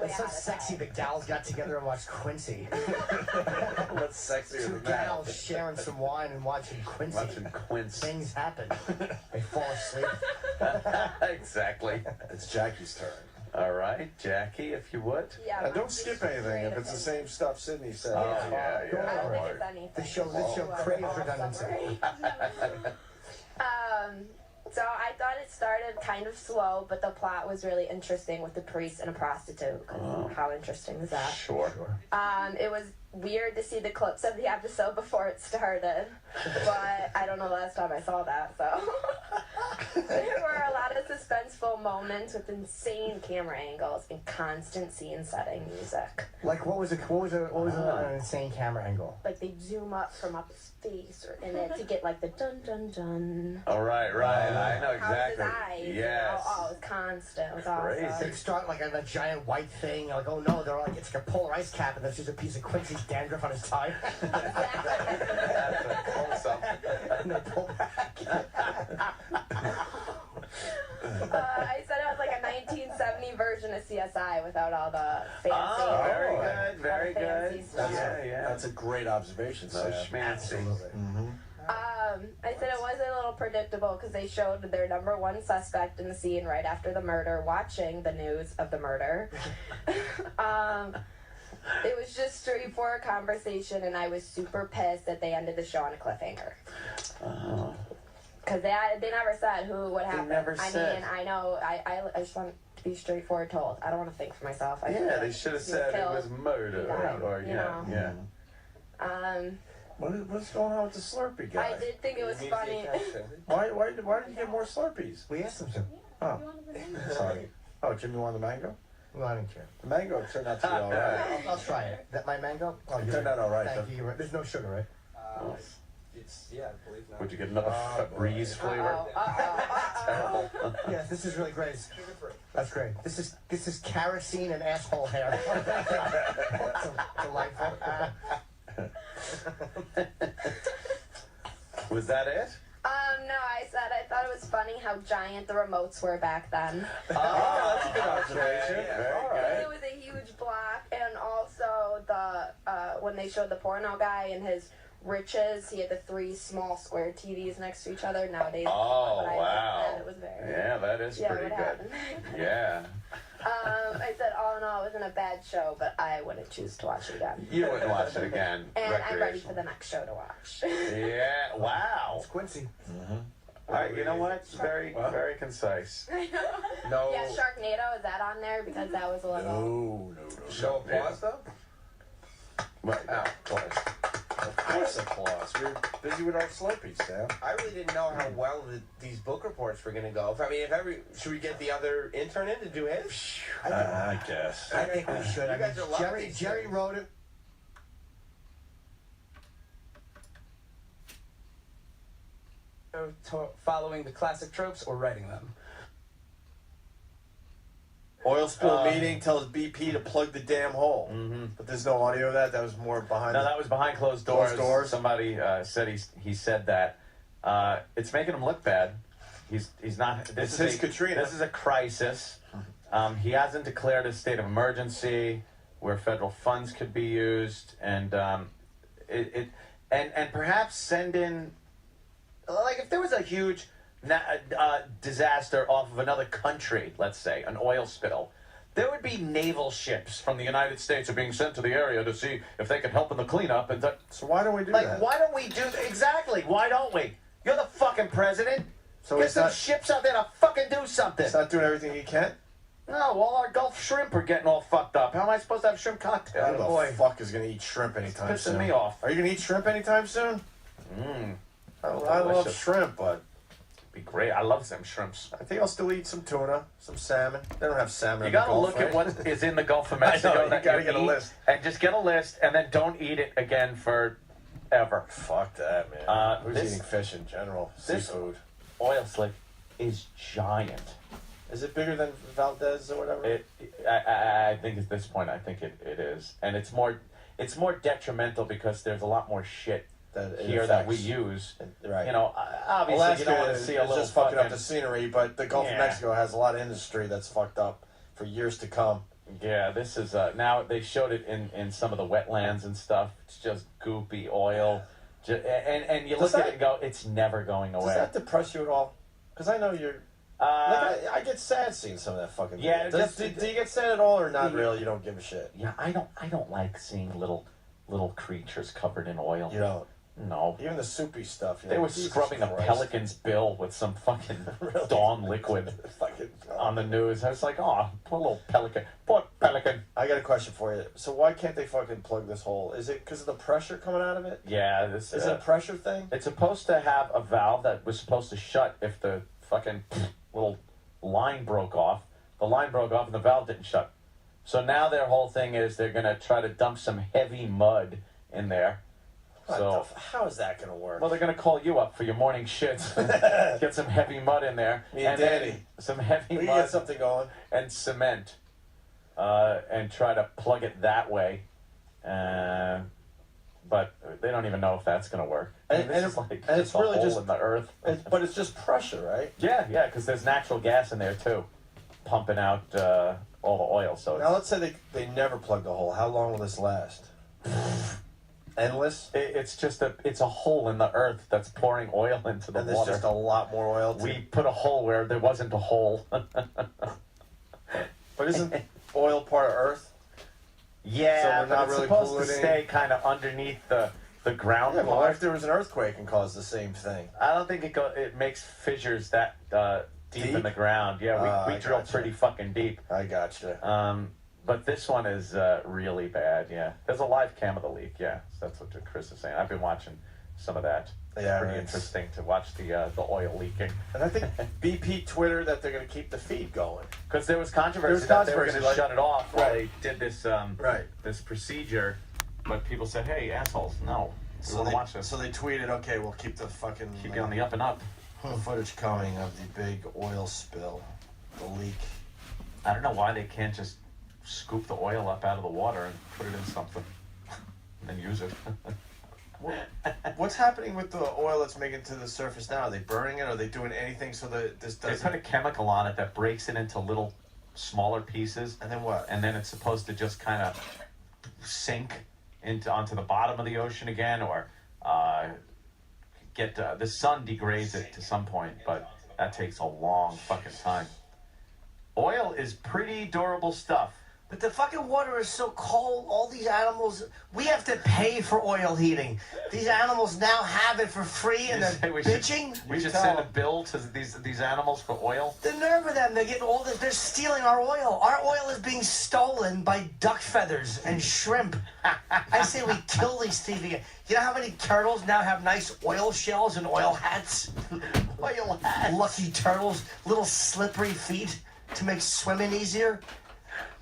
It's so sexy the gals got together and watched Quincy. What's sexier Two than that? gals sharing some wine and watching Quincy. Things happen. They fall asleep. Exactly. It's Jackie's turn. All right, Jackie, if you would. Yeah. And don't skip anything if it's the same stuff Sydney said. Oh, yeah. I don't think it's anything. This show craves redundancy. So I thought it started kind of slow, but the plot was really interesting with the priest and a prostitute. How interesting is that? Sure. It was weird to see the clips of the episode before it started, but I don't know the last time I saw that, so. There were a lot of suspenseful moments with insane camera angles and constant scene setting music. Like what was an insane camera angle? Like they zoom up from up his face or in it to get like the dun dun dun. All right. I know exactly. How his eyes, Yes. Oh, it was constant. It was awesome. They start like on a giant white thing, like, oh no, they're like, it's like a polar ice cap, and there's just a piece of Quincy's dandruff on his tie. And they pull back. I said it was like a 1970 version of CSI without all the fancy. Oh, very good. That's a great observation, No Sam. schmancy. I said it was a little predictable because they showed their number one suspect in the scene right after the murder watching the news of the murder. It was just straightforward conversation, and I was super pissed that they ended the show on a cliffhanger. Because they never said what happened. They never said. I mean, I know, I just want to be straightforward told. I don't want to think for myself. Yeah, they should have said it was murder. Or yeah. What's going on with the Slurpee guy? I did think it was funny. Why did you get more Slurpees? We asked them to. Oh, sorry. Oh, Jimmy wanted the mango? No, I didn't care. The mango turned out to be all right. I'll try it. That my mango? Oh, It turned out all right. Thank you. There's no sugar, right? I believe not. Would you get another Febreze flavor? Yes, this is really great. That's great. This is kerosene and asshole hair. Delightful. Was that it? No, I said I thought it was funny how giant the remotes were back then. Oh, that's a good observation. It was a huge block, and also the when they showed the porno guy and his riches, he had the 3 small square TVs next to each other. Nowadays, Oh, but wow. It was very. Yeah, that is pretty what good. happened. Yeah. I said all in all, it wasn't a bad show, but I wouldn't choose to watch it again. You wouldn't watch it again. And I'm ready for the next show to watch. Yeah. Wow. It's Quincy. All right. You know what? It's very, very concise. No. Yeah, Sharknado, is that on there? Because that was a little. No. Show applause, though? Right. Of course applause. We're busy with our Slurpees, Sam. I really didn't know how well these book reports were going to go. I mean, should we get the other intern in to do his? I guess. I think we should. You guys are loving Jerry wrote it. Following the classic tropes or writing them? Oil spill meeting tells BP to plug the damn hole. But there's no audio of that. That was more behind. No, that was behind closed doors. Somebody said he said that. It's making him look bad. He's not. This is Katrina. This is a crisis. He hasn't declared a state of emergency where federal funds could be used, and and perhaps send in, like, if there was a huge disaster off of another country, let's say an oil spill, there would be naval ships from the United States are being sent to the area to see if they can help in the cleanup. And so why don't we do that? Why don't we do exactly? Why don't we? You're the fucking president. So get some ships out there to fucking do something. He's not doing everything he can. No, all our Gulf shrimp are getting all fucked up. How am I supposed to have shrimp cocktail? Who the fuck is gonna eat shrimp anytime It's pissing soon? me off. Are you gonna eat shrimp anytime soon? I love Delicious. shrimp, but be great. I love some shrimps. I think I'll still eat some tuna, some salmon. They don't have salmon. You in the gotta Gulf, look right? at what is in the Gulf of Mexico. I know, you that gotta get a eat, list. and just get a list, and then don't eat it again forever. Fuck that, man. Who's this- eating fish in general? this- Seafood. Oil slick is giant. Is it bigger than Valdez or whatever? I think at this point, I think it is, and it's more detrimental because there's a lot more shit That it here that we affects. use. Right. You know, obviously Alaska you don't want to see a is little just fucking up fucking- the scenery, but the Gulf of Yeah. Mexico has a lot of industry that's fucked up for years to come. Yeah, this is now they showed it in some of the wetlands and stuff. It's just goopy oil, and you Does look at that- it and go, it's never going away. Does that depress you at all? Because I know you're. I get sad seeing some of that fucking. Yeah, video. Do you get sad at all, or not really? You don't give a shit. Yeah, I don't like seeing little creatures covered in oil. You don't. No. Even the soupy stuff. They were scrubbing a pelican's bill with some fucking Dawn liquid on the news. I was like, oh, poor little pelican. Poor pelican. I got a question for you. So why can't they fucking plug this hole? Is it because of the pressure coming out of it? Yeah, this Is it a pressure thing? It's supposed to have a valve that was supposed to shut if the fucking little line broke off. The line broke off and the valve didn't shut. So now their whole thing is they're going to try to dump some heavy mud in there. How is that going to work? Well, they're going to call you up for your morning shits. Get some heavy mud in there. Me and then Danny. some heavy We mud. get something going. And cement. And try to plug it that way. But they don't even know if that's going to work. And This is like and it's a really hole just in the earth. But it's just pressure, right? Yeah, because there's natural gas in there too, pumping out all the oil. So Now let's say they never plug the hole. How long will this last? Endless. It's a hole in the earth that's pouring oil into the And there's water. just a lot more oil. We put a hole where there wasn't a hole. But isn't oil part of Earth? Yeah, So we're but not it's really supposed polluting. to stay kind of underneath the ground. Yeah, but what part. if there was an earthquake and caused the same thing? I don't think it makes fissures that deep in the ground. Yeah, we I drill gotcha. pretty fucking deep. I gotcha. But this one is really bad. Yeah, there's a live cam of the leak. Yeah, so that's what Chris is saying. I've been watching some of that. It's Yeah, pretty right. interesting to watch the oil leaking. And I think BP Twitter that they're going to keep the feed going. Because there was controversy There was that they were going to controversy, shut it off while Right. they did this Right. this procedure, but people said, "Hey, assholes, no, we So want they, to watch this. so they tweeted, okay, we'll keep the fucking Keep you on the up and up." footage coming of the big oil spill, the leak. I don't know why they can't just scoop the oil up out of the water and put it in something and then use it. What's happening with the oil that's making it to the surface now? Are they burning it? Are they doing anything so that this doesn't... They put a chemical on it that breaks it into little smaller pieces. And then what? And then it's supposed to just kind of sink onto the bottom of the ocean again, or get the sun degrades it to some point, but that takes a long fucking time. Oil is pretty durable stuff. But the fucking water is so cold, all these animals, we have to pay for oil heating. These animals now have it for free and they're bitching. We should send a bill to these animals for oil. The nerve of them, they're getting all this, they're stealing our oil. Our oil is being stolen by duck feathers and shrimp. I say we kill these thieving. You know how many turtles now have nice oil shells and oil hats? Oil hats. Lucky turtles, little slippery feet to make swimming easier.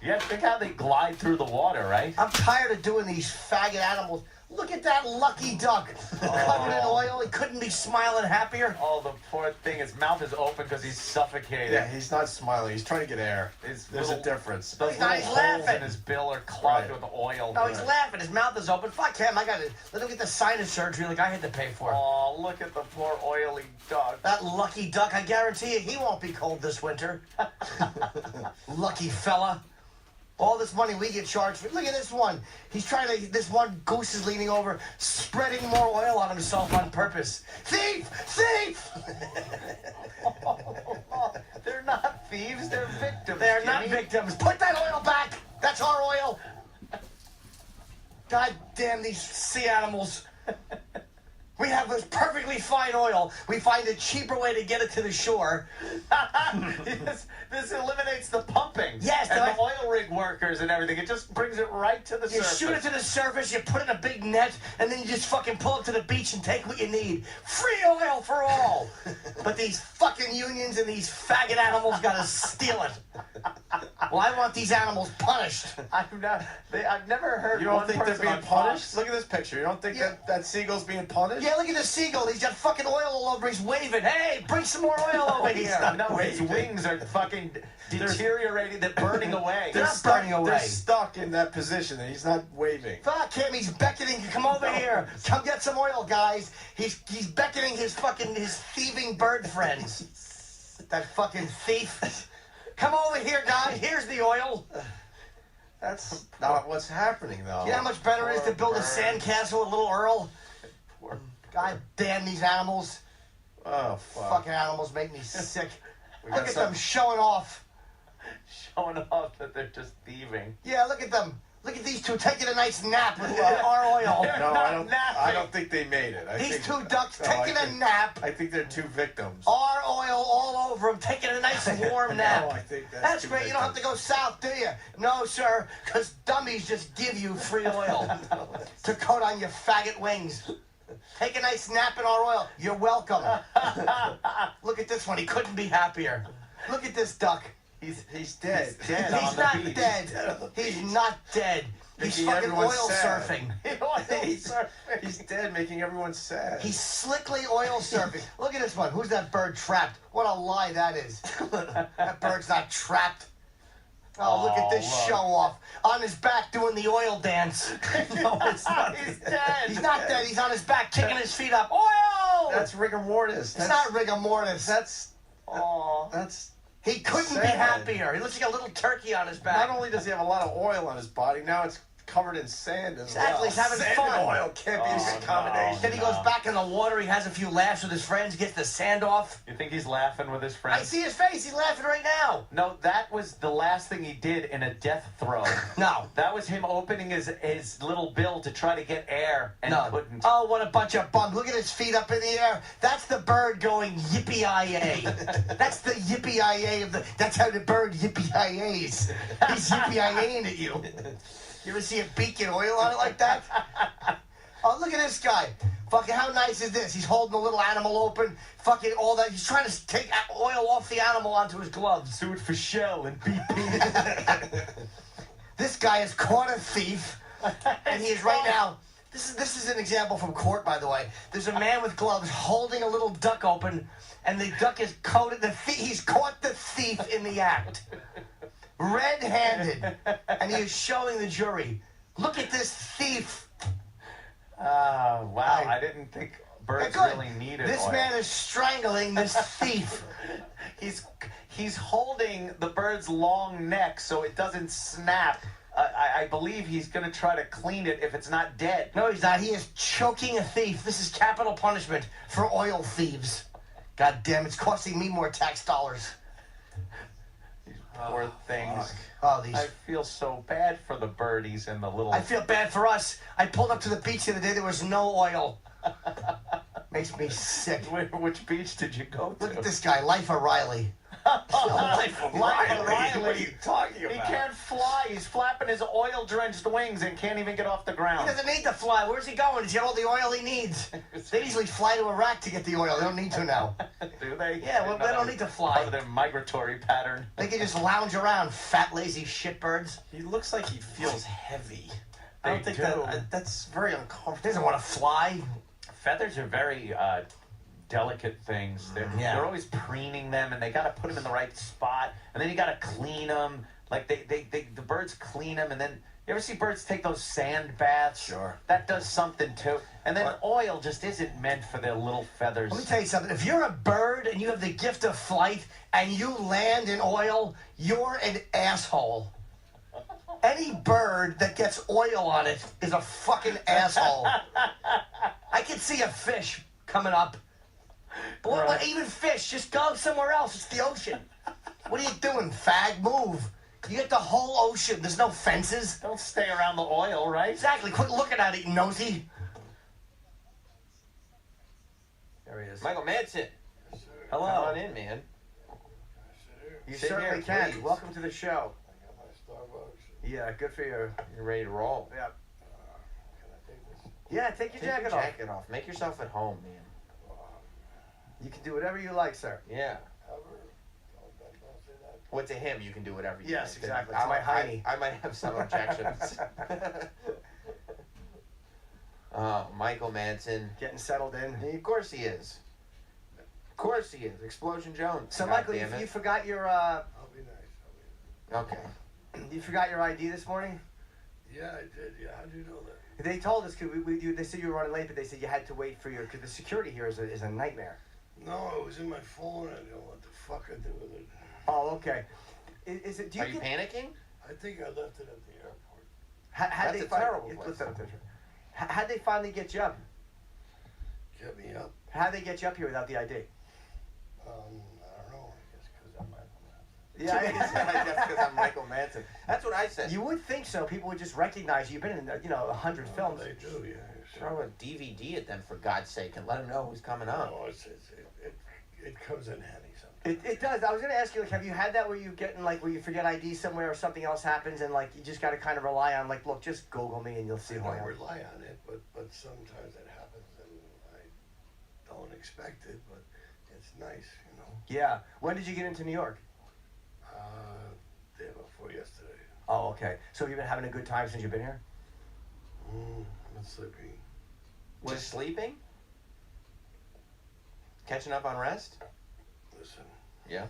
Yeah, think how they glide through the water, right? I'm tired of doing these faggot animals. Look at that lucky duck covered in oil. He couldn't be smiling happier. Oh, the poor thing. His mouth is open because he's suffocating. Yeah, he's not smiling. He's trying to get air. There's a difference. Those He's little holes laughing. in his bill are clogged with oil. No, he's laughing. His mouth is open. Fuck him. I got to let him get the sinus surgery like I had to pay for. Oh, look at the poor oily duck. That lucky duck. I guarantee you, he won't be cold this winter. Lucky fella. All this money we get charged for. Look at this one. He's trying to. This one goose is leaning over, spreading more oil on himself on purpose. Thief! Thief! They're not thieves. They're victims. They're not victims. Put that oil back. That's our oil. God damn these sea animals. We have this perfectly fine oil. We find a cheaper way to get it to the shore. This eliminates the pumping. Yes, and the oil rig workers and everything. It just brings it right to the surface. You shoot it to the surface, you put it in a big net, and then you just fucking pull it to the beach and take what you need. Free oil for all. But these fucking unions and these faggot animals gotta steal it. Well, I want these animals punished. I've never heard. You don't one think they're person being on punished? Fox- Look at this picture. You don't think that seagull's being punished? Yeah, look at the seagull. He's got fucking oil all over. He's waving. Hey, bring some more oil over here. His wings are fucking deteriorating. They're burning away. They're not burning away. They're stuck in that position, and he's not waving. Fuck him. He's beckoning. Come over here. Come get some oil, guys. He's beckoning his thieving bird friends. That fucking thief. Come over here, guys. Here's the oil. That's not what's happening, though. You know how much better it is to build a sandcastle with little Earl? God damn these animals. Oh, fuck. Fucking animals make me sick. Look at them showing off. Showing off that they're just thieving. Yeah, look at them. Look at these two taking a nice nap with our oil. No, I don't think they made it. These two ducks taking a nap. I think they're two victims. Our oil all over them, taking a nice warm nap. No, I think that's great. You don't have to go south, do you? No, sir, because dummies just give you free oil to coat on your faggot wings. Take a nice nap in our oil. You're welcome. Look at this one. He couldn't be happier. Look at this duck. He's dead. He's not dead. He's not dead. He's fucking oil surfing. He's dead, making everyone sad. He's slickly oil surfing. Look at this one. Who's that bird trapped? What a lie that is. That bird's not trapped. Oh, look at this show off. On his back doing the oil dance. No, it's not. He's dead. He's not dead. He's on his back kicking his feet up. Oil! That's rigor mortis. It's not rigor mortis. That's He couldn't be sad. happier. He looks like a little turkey on his back. Not only does he have a lot of oil on his body, now it's covered in sand as well. Exactly, he's having Sand fun. and oil can't be a good combination. Then he goes back in the water. He has a few laughs with his friends, gets the sand off. You think he's laughing with his friends? I see his face. He's laughing right now. No, that was the last thing he did in a death throw. No. That was him opening his little bill to try to get air and couldn't. Oh, what a bunch of bums. Look at his feet up in the air. That's the bird going yippee-yi-yay. That's the yippee-yi-yay of the... That's how the bird yippee-yi-yays. He's yippee-yi-yaying at you. You ever see a beak get oil on it like that? Oh, look at this guy. Fucking how nice is this? He's holding the little animal open. Fucking all that. He's trying to take oil off the animal onto his gloves. Do it for Shell and BP. This guy has caught a thief, and he is right now... This is an example from court, by the way. There's a man with gloves holding a little duck open, and the duck is coated. He's caught the thief in the act. red-handed, and he is showing the jury, look at this thief. Wow. I didn't think birds really needed This oil. man is strangling this thief. He's holding the bird's long neck so it doesn't snap. I believe he's going to try to clean it if it's not dead. No, he's not. He is choking a thief. This is capital punishment for oil thieves. God damn, it's costing me more tax dollars. These poor things. Oh, these. I feel so bad for the birdies and the little... I feel bad for us. I pulled up to the beach the other day. There was no oil. Makes me sick. Which beach did you go to? Look at this guy, Life O'Reilly. Life O'Reilly. What are you talking about? He can't fly. He's flapping his oil-drenched wings and can't even get off the ground. He doesn't need to fly. Where's he going? He's got all the oil he needs. They usually fly to Iraq to get the oil. They don't need to now. Do they? Yeah, well, they don't need to fly. Part of their migratory pattern. They can just lounge around, fat, lazy shitbirds. He looks like he feels heavy. I don't think do. that's very uncomfortable. He doesn't want to fly. Feathers are very delicate things. They're always preening them, and they got to put them in the right spot, and then you got to clean them. Like the birds clean them, and then you ever see birds take those sand baths? Sure. That does something too. And then oil just isn't meant for their little feathers. Let me tell you something. If you're a bird and you have the gift of flight and you land in oil, you're an asshole. Any bird that gets oil on it is a fucking asshole. I can see a fish coming up. But even fish, just go somewhere else. It's the ocean. What are you doing, fag? Move. You get the whole ocean. There's no fences. Don't stay around the oil, right? Exactly. Quit looking at it, nosy. There he is. Michael Madsen. Hello. Come on in, man. You Sit certainly here, can. please. Welcome to the show. Yeah, good for you. You're ready to roll. Yeah. Yeah, take your jacket off. jacket off. Make yourself at home, man. You can do whatever you like, sir. Yeah. Well, to him, you can do whatever you Yes, like. exactly. I To my might, hiney. I might have some objections. Michael Madsen. Getting settled in. Of course he is. Of course he is. Explosion Jones. So, God Michael, damn it. you forgot your I'll be nice. Okay. you forgot your ID this morning? Yeah, I did. Yeah, how do you know that? They told us because they said you were running late, but they said you had to wait for your because the security here is a nightmare. No, it was in my phone. I didn't know what the fuck I did with it. Oh, okay. Is it? Are you panicking? I think I left it at the airport. How'd That's they a terrible place. Let's have a picture. How'd they finally get you up? Get me up. How'd they get you up here without the ID? I don't know. I guess because I'm Michael Madsen. Yeah, I guess because I'm Michael Madsen. That's what I said. You would think so. People would just recognize you. You've been in 100 films. They do, yeah. Throw a DVD at them for God's sake and let them know who's coming up. No, it comes in handy sometimes. It does. I was going to ask you, like, have you had that where you get where you forget ID somewhere or something else happens and like you just got to kind of rely on look, just Google me and you'll see who I I am. don't rely on it, but sometimes it happens and I don't expect it, but it's nice, you know. Yeah. When did you get into New York? Day before yesterday. Oh, okay. So you've been having a good time since you've been here? I'm sleeping. Just sleeping? Catching up on rest? Listen. Yeah.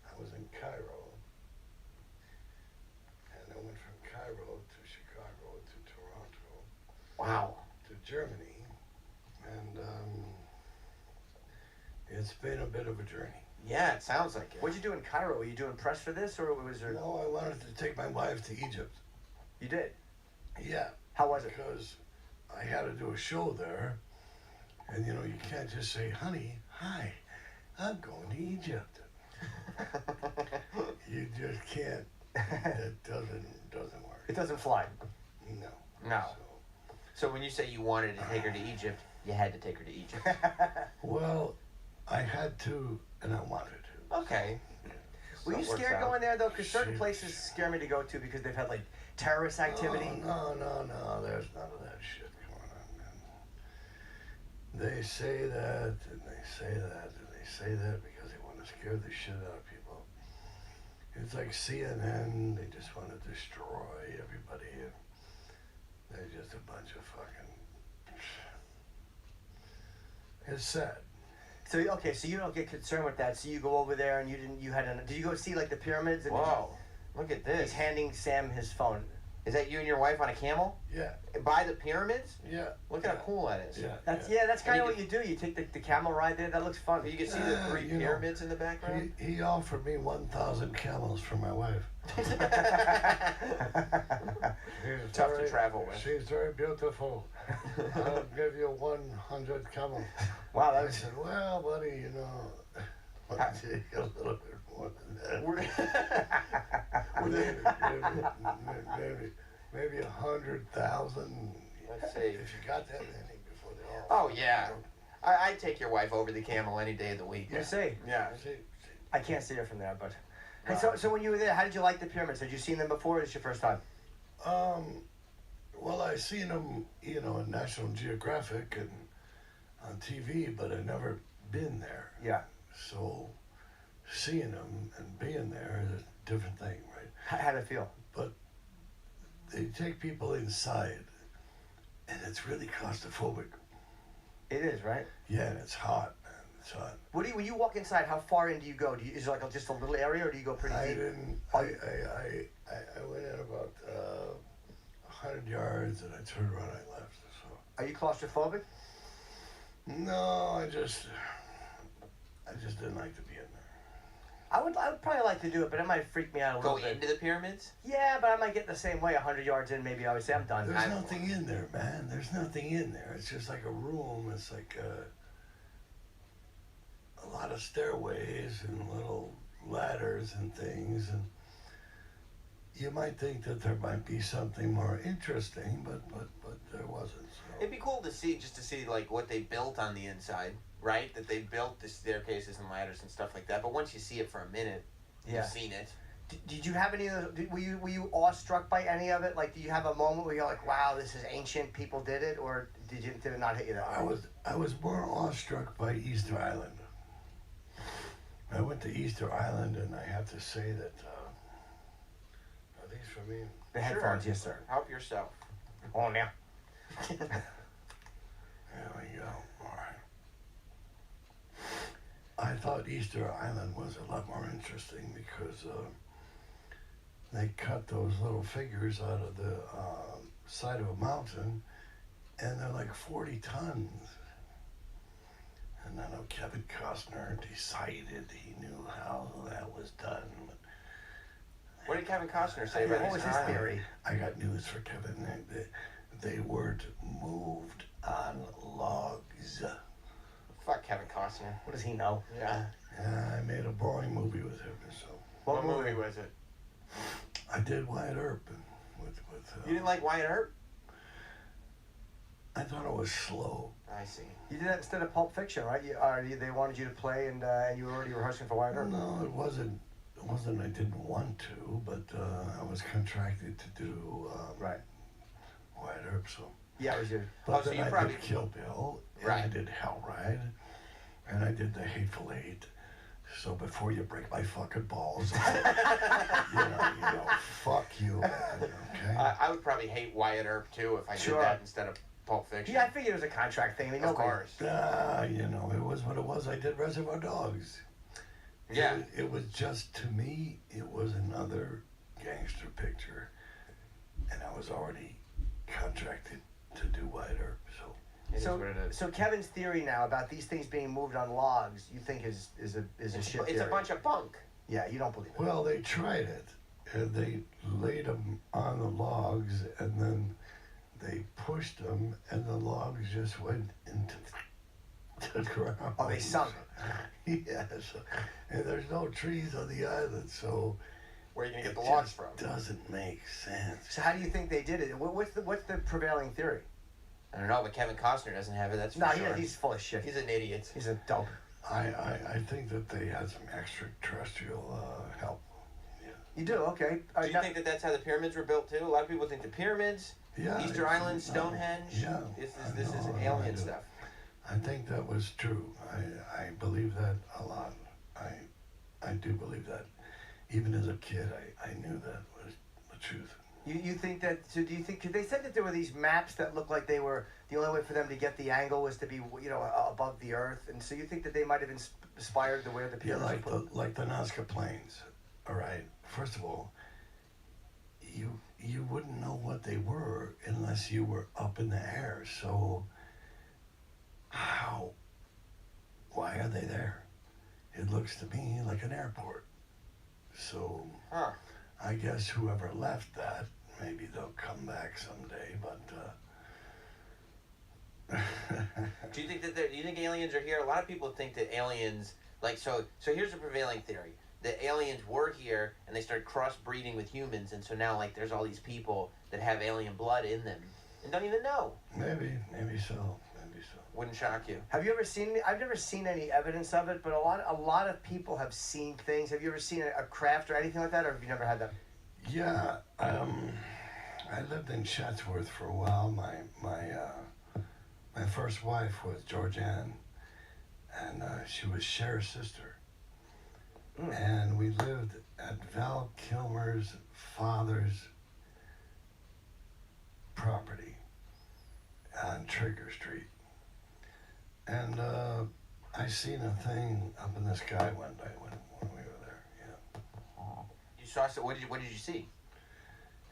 I was in Cairo, and I went from Cairo to Chicago to Toronto. Wow. To Germany, and it's been a bit of a journey. Yeah, it sounds like it. What'd you do in Cairo? Were you doing press for this, or was there? No, I wanted to take my wife to Egypt. You did? Yeah. How was it? Because I had to do a show there, and you can't just say, "Honey, hi, I'm going to Egypt." You just can't. It doesn't work. It doesn't fly. No. No. So when you say you wanted to take her to Egypt, you had to take her to Egypt. Well, I had to, and I wanted to. Okay. Were you scared going there though? Because certain places scare me to go to because they've had terrorist activity. No. There's none of that shit going on, man. They say that, and they say that, and they say that because they want to scare the shit out of people. It's like CNN. They just want to destroy everybody. They're just a bunch of fucking. It's sad. So so you don't get concerned with that. So you go over there and did you go see the pyramids? And Wow. Look at this. He's handing Sam his phone. Is that you and your wife on a camel? Yeah. By the pyramids? Yeah. Look at how cool that is. Yeah. That's kind of what you do. You take the camel ride there. That looks fun. You can see the 3 pyramids in the background. He offered me 1,000 camels for my wife. Tough to travel with. She's very beautiful. I'll give you 100 camels. Wow, I said, well, buddy, you know, I'll take a little bit more than that. maybe 100,000. Let's see. If you got that many before they Oh, all. yeah. I'd take your wife over the camel any day of the week. You see? Yeah. I can't see her from there, but. Hey, so when you were there, how did you like the pyramids? Had you seen them before, or is this your first time? Well, I seen them, you know, on National Geographic and on TV, but I've never been there. Yeah. So, seeing them and being there is a different thing, right? How did it feel? But they take people inside, and it's really claustrophobic. It is, right? Yeah, and it's hot, man. It's hot. When you walk inside, how far in do you go? Is it like just a little area, or do you go pretty deep? I went in about 100 yards, and I turned around and I left. So. Are you claustrophobic? No, I just didn't like to be in there. I would probably like to do it, but it might freak me out a little bit. Go into the pyramids? Yeah, but I might get the same way. 100 yards in, maybe I would say I'm done. There's nothing in there, man. There's nothing in there. It's just like a room. It's like a lot of stairways and little ladders and things, and you might think that there might be something more interesting, but there wasn't. So. It'd be cool to see, like what they built on the inside, right? That they built the staircases and ladders and stuff like that. But once you see it for a minute, you've seen it. Did you have any of those? Were you awestruck by any of it? Like, do you have a moment where you're like, "Wow, this is ancient. People did it," or did it not hit you that way? I was more awestruck by Easter Island. I went to Easter Island, and I have to say that. Are these for me? The headphones, yes, sir. Help yourself. Oh, now. There we go. All right. I thought Easter Island was a lot more interesting because they cut those little figures out of the side of a mountain, and they're like 40 tons. And I know Kevin Costner decided he knew how that was done. What did Kevin Costner say about what was his theory? I got news for Kevin. They weren't moved on logs. Fuck Kevin Costner. What does he know? Yeah. I made a boring movie with him. So. What movie was it? I did Wyatt Earp. You didn't like Wyatt Earp? I thought it was slow. I see. You did that instead of Pulp Fiction, right? They wanted you to play, and you were already rehearsing for Wyatt Earp. No, it wasn't. It wasn't. I didn't want to, but I was contracted to do Wyatt Earp. So. Yeah, it was your. But then I did Kill Bill, and I did Hell Ride, and I did The Hateful Eight. So before you break my fucking balls, you know, fuck you, man, okay? I would probably hate Wyatt Earp too if I did that instead of Pulp Fiction. Yeah, I figured it was a contract thing. I mean, of course. You know, it was what it was. I did Reservoir Dogs. Yeah. It was just, to me, it was another gangster picture, and I was already contracted to do Wyatt Earp, so. So Kevin's theory now about these things being moved on logs, you think is a shit theory? It's a bunch of bunk. Yeah, you don't believe it. Well, they tried it, and they laid them on the logs, and then they pushed them, and the logs just went into the ground. Oh, they sunk. Yes, and there's no trees on the island, so where are you gonna get the logs from? Doesn't make sense. So how do you think they did it? What's the prevailing theory? I don't know, but Kevin Costner doesn't have it. That's for sure. He's full of shit. He's an idiot. He's a dope. I think that they had some extraterrestrial help. Yeah. You do? Okay. Do you think that that's how the pyramids were built too? A lot of people think the pyramids, Easter Island, Stonehenge. This is alien stuff. I think that was true. I believe that a lot. I do believe that. Even as a kid, I knew that was the truth. You think that? So do you think? Cause they said that there were these maps that looked like they were the only way for them to get the angle was to be above the earth, and so you think that they might have inspired the way the pyramids like the Nazca Plains. All right. First of all, you wouldn't know what they were unless you were up in the air. So why are they there? It looks to me like an airport. So I guess whoever left that, maybe they'll come back someday, but Do you think aliens are here? A lot of people think that aliens, so here's a prevailing theory. The aliens were here and they started crossbreeding with humans, and so now there's all these people that have alien blood in them and don't even know. Maybe so. Wouldn't shock you. Have you ever seen? I've never seen any evidence of it, but a lot of people have seen things. Have you ever seen a craft or anything like that, or have you never had that? Yeah, I lived in Chatsworth for a while. My first wife was Georgianne, and she was Cher's sister. And we lived at Val Kilmer's father's property on Trigger Street. And I seen a thing up in the sky one day when we were there. Yeah. You saw so? What did you see?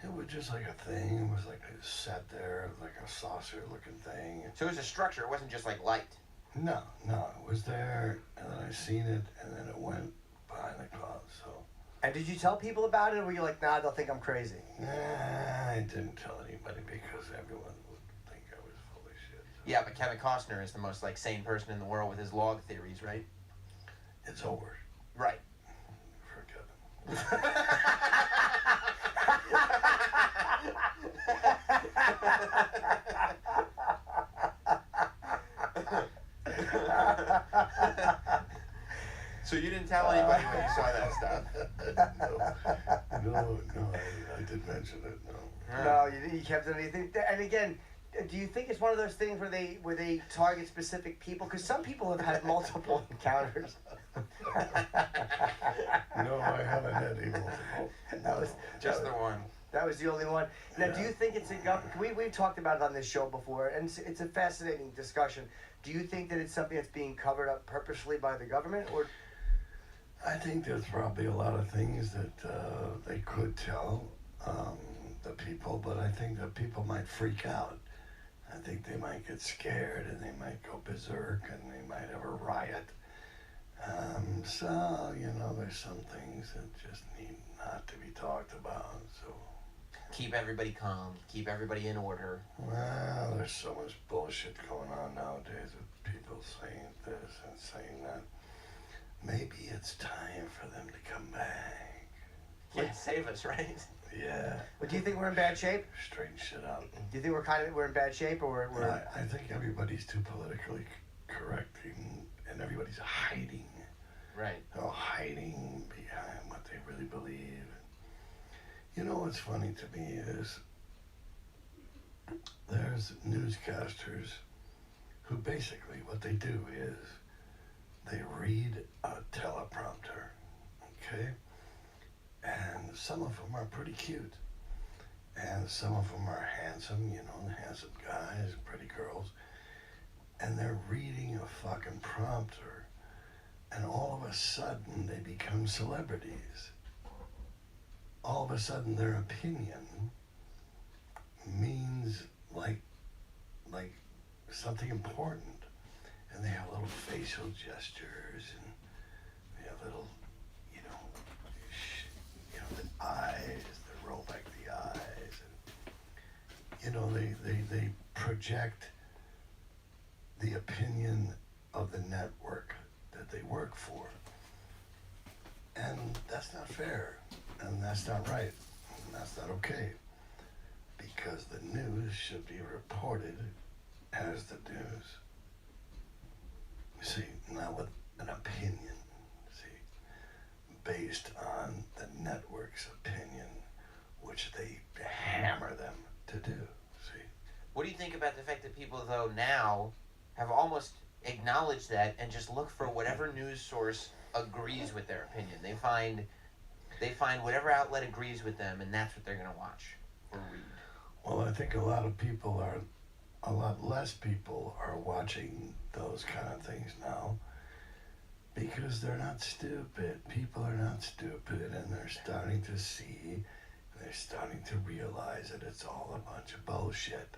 It was just like a thing. It was like it sat there, like a saucer-looking thing. So it was a structure. It wasn't just like light. No, it was there, and then I seen it, and then it went behind the clouds. So. And did you tell people about it, or were you like, nah, they'll think I'm crazy? Nah, I didn't tell anybody because everyone would think I was full of shit. So. Yeah, but Kevin Costner is the most sane person in the world with his log theories, right? It's over. Right. For Kevin. So you didn't tell anybody when you saw that stuff? No, I did mention it. No. No, you kept it. Anything. And again, do you think it's one of those things where they target specific people? Because some people have had multiple encounters. No, I haven't had any multiple. That was just the one. That was the only one. Now, do you think it's a government? We've talked about it on this show before, and it's a fascinating discussion. Do you think that it's something that's being covered up purposely by the government, or? I think there's probably a lot of things that they could tell the people, but I think that people might freak out. I think they might get scared and they might go berserk and they might have a riot. So, there's some things that just need not to be talked about. So keep everybody calm, keep everybody in order. Well, there's so much bullshit going on nowadays with people saying this and saying that. Maybe it's time for them to come back. Yeah, save us, right? Yeah. But do you think we're in bad shape? Straighten shit out. Do you think we're in bad shape, or we're? I think everybody's too politically correct, and everybody's hiding. Right. They're all hiding behind what they really believe. You know what's funny to me is there's newscasters who basically what they do is they read a teleprompter, okay? And some of them are pretty cute. And some of them are handsome, handsome guys, pretty girls. And they're reading a fucking prompter. And all of a sudden, they become celebrities. All of a sudden, their opinion means like something important. And they have little facial gestures, and they have little, the eyes, they roll back the eyes, and, they project the opinion of the network that they work for. And that's not fair, and that's not right, and that's not okay, because the news should be reported as the news. See, not with an opinion, based on the network's opinion, which they hammer them to do, see. What do you think about the fact that people, though, now have almost acknowledged that and just look for whatever news source agrees with their opinion? They find whatever outlet agrees with them, and that's what they're going to watch or read. Well, I think a lot less people are watching those kind of things now because they're not stupid. People are not stupid, and they're starting to see they're starting to realize that it's all a bunch of bullshit,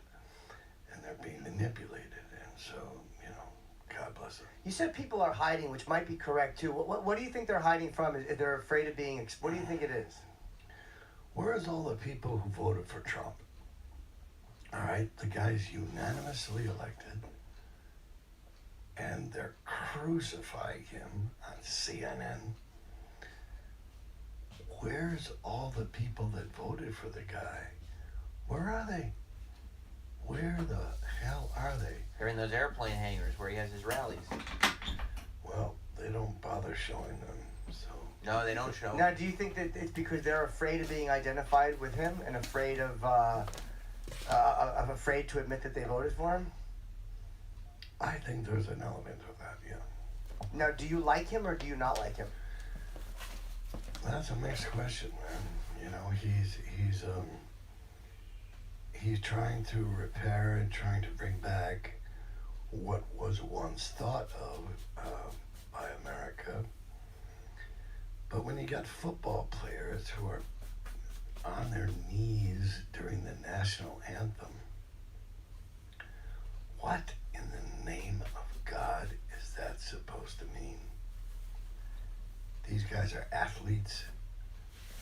and they're being manipulated. And so, you know, God bless them. You said people are hiding, which might be correct too. What do you think they're hiding from? If they're afraid of being. What do you think it is? Where's all the people who voted for Trump? All right, the guy's unanimously elected, and they're crucifying him on CNN. Where's all the people that voted for the guy? Where are they? Where the hell are they? They're in those airplane hangars where he has his rallies. Well, they don't bother showing them, so... No, they don't show. Now, do you think that it's because they're afraid of being identified with him and afraid of afraid to admit that they voted for him? I think there's an element of that, yeah. Now, do you like him or do you not like him? That's a mixed question, man. You know, he's trying to repair and trying to bring back what was once thought of by America. But when you got football players who are on their knees during the national anthem, what in the name of God is that supposed to mean? These guys are athletes,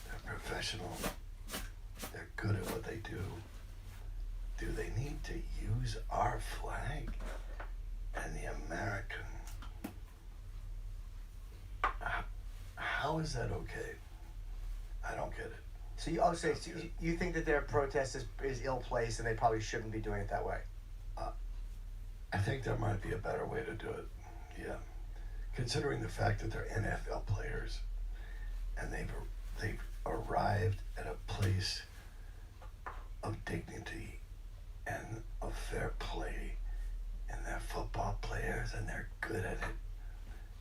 they're professional, they're good at what they do. Do they need to use our flag and the American? How is that okay? I don't get it. So you think that their protest is ill-placed and they probably shouldn't be doing it that way? I think there might be a better way to do it, yeah. Considering the fact that they're NFL players and they've arrived at a place of dignity and of fair play, and they're football players and they're good at it.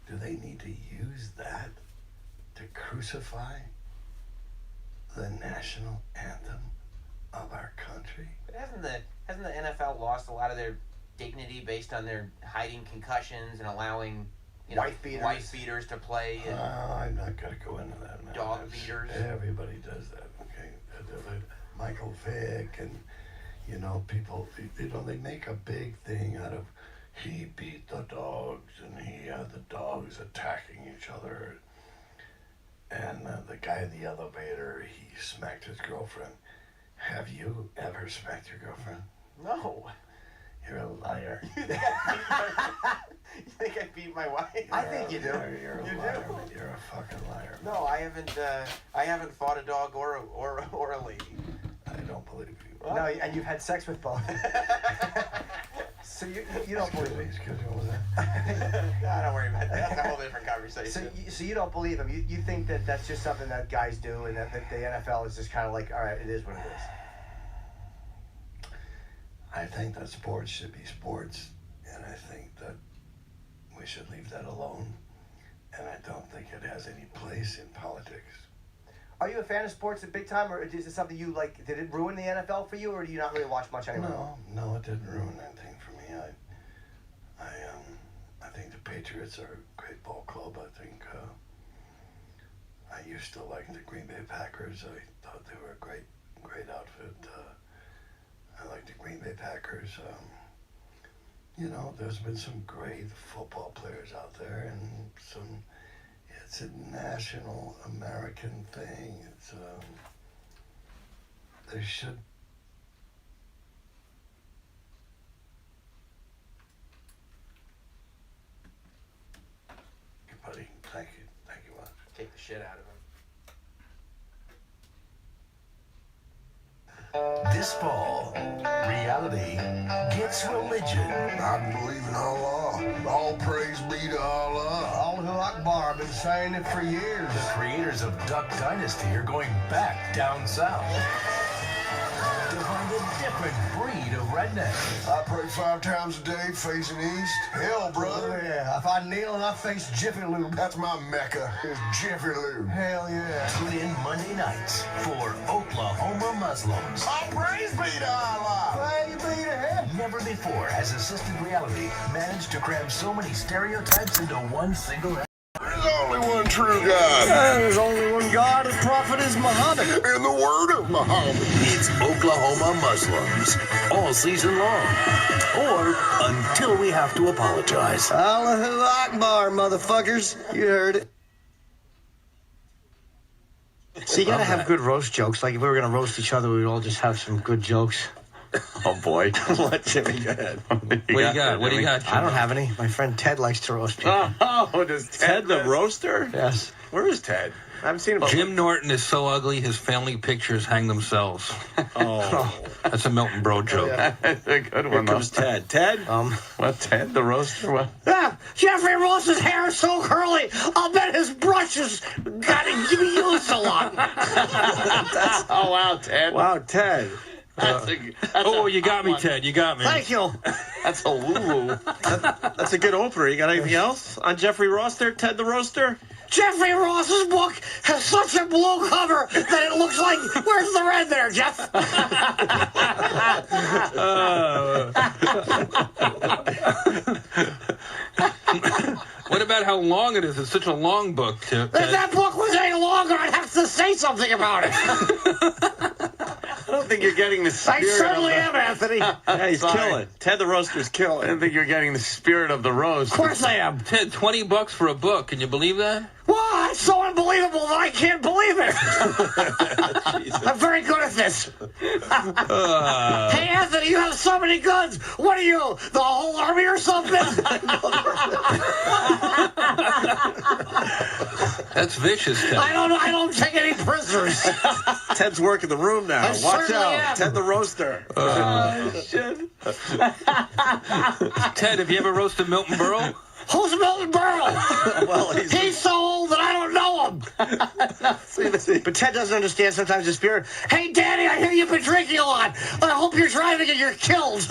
Do they need to use that to crucify the national anthem of our country? But hasn't the NFL lost a lot of their dignity based on their hiding concussions and allowing wife beaters to play? And I'm not going to go into that, man. Dog beaters. Everybody does that, okay? Michael Vick and, you know, people, you know, they make a big thing out of he beat the dogs and he had the dogs attacking each other. And the guy in the elevator, he smacked his girlfriend. Have you ever smacked your girlfriend? No. You're a liar. You think I beat my wife? I think you do. You're a liar. You're a fucking liar. No, I haven't fought a dog or a lady. I don't believe you. No, and you've had sex with both. So you don't believe me? Excuse me, what was that? No, don't worry about that. That's a whole different conversation. So you don't believe him? You think that that's just something that guys do, and that the NFL is just kind of like, all right, it is what it is. I think that sports should be sports, and I think that we should leave that alone. And I don't think it has any place in politics. Are you a fan of sports at big time, or is it something you like? Did it ruin the NFL for you, or do you not really watch much anymore? No, it didn't ruin anything for me. I think the Patriots are a great ball club. I think I used to like the Green Bay Packers. I thought they were a great outfit. I like the Green Bay Packers. You know, there's been some great football players out there, and it's a national American thing. It's there should. Buddy, thank you much. Take the shit out of him. This fall, reality gets religion. I believe in Allah. All praise be to Allah. Allahu Akbar. I've been saying it for years. The creators of Duck Dynasty are going back down south to find a different breed of redneck. I pray 5 times a day facing east. Hell, brother. Oh, yeah. If I kneel and I face Jiffy Lube. That's my mecca, is Jiffy Lube. Hell yeah. Tune in Monday nights for Oklahoma Muslims. All praise be to Allah. Praise be to him. Never before has assisted reality managed to cram so many stereotypes into one single. There's only one true God. There's only one God. prophet is Muhammad. And the word of Muhammad. It's Oklahoma Muslims all season long. Or until we have to apologize. Allahu Akbar, motherfuckers. You heard it. So you gotta have good roast jokes. Like if we were gonna roast each other, we would all just have some good jokes. Oh boy. What, Jimmy? Go ahead. What do you got? What do you got? I don't have any. My friend Ted likes to roast people. Oh, does Ted the roaster? Yes. Where is Ted? I haven't seen him. Jim Norton is so ugly, his family pictures hang themselves. Oh. That's a Milton Bro joke. Yeah. That's a good one. Here comes Ted. Ted? What, Ted the roaster? What? Ah, Jeffrey Ross's hair is so curly, I'll bet his brushes got to be used a lot. Oh, wow, Ted. Wow, Ted. You got me, Ted. You got me. Thank you. That's a Lulu. That's a good opener. You got anything else on Jeffrey Ross there, Ted the Roaster? Jeffrey Ross's book has such a blue cover that it looks like, where's the red there, Jeff? What about how long it is? It's such a long book, Ted. If that book was any longer, I'd have to say something about it. I don't think you're getting the spirit. I certainly am, Anthony. Yeah, he's killing. Ted the Roaster's I killing. don't think you're getting the spirit of the roast. Of course I am. Ted, $20 for a book. Can you believe that? Well, it's so unbelievable that I can't believe it. I'm very good at this. Hey, Anthony, you have so many guns. What are you, the whole army or something? That's vicious, Ted. I don't take any prisoners. Ted's working the room now. I Watch certainly out. am. Ted the Roaster. Ted, have you ever roasted Milton Berle? Who's Milton Berle? Well, He's so old that I don't know him. But Ted doesn't understand sometimes the spirit. Hey, Daddy, I hear you've been drinking a lot. I hope you're driving and you're killed.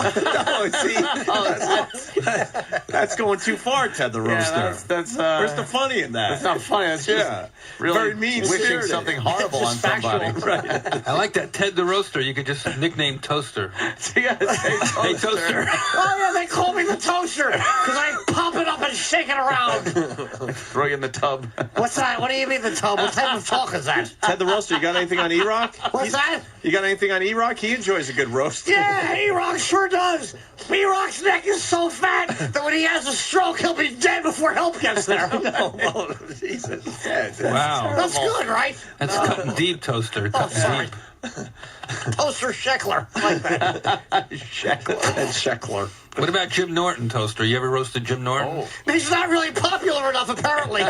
That's going too far, Ted the Roaster. Yeah, that's Where's the funny in that? That's not funny. That's just really very mean wishing spirited. something horrible on somebody. Right. I like that. Ted the Roaster. You could just nickname Toaster. So you gotta say toaster. Hey, Toaster. Oh, yeah, they call me the toaster because I pop it up and shake it around. Throw you in the tub. What's that? What do you mean the tub? What type of talk is that? Ted the Roaster, you got anything on E-Rock? What's that? You got anything on E-Rock? He enjoys a good roast. Yeah, E-Rock sure does. E-Rock's neck is so fat that when he has a stroke, he'll be dead before help gets there. Oh, Jesus. Wow. That's good, right? That's cutting deep, Toaster. Cutting deep. Toaster Sheckler. I like that. Sheckler. Ted Sheckler. What about Jim Norton, Toaster? You ever roasted Jim Norton? He's not really popular enough, apparently.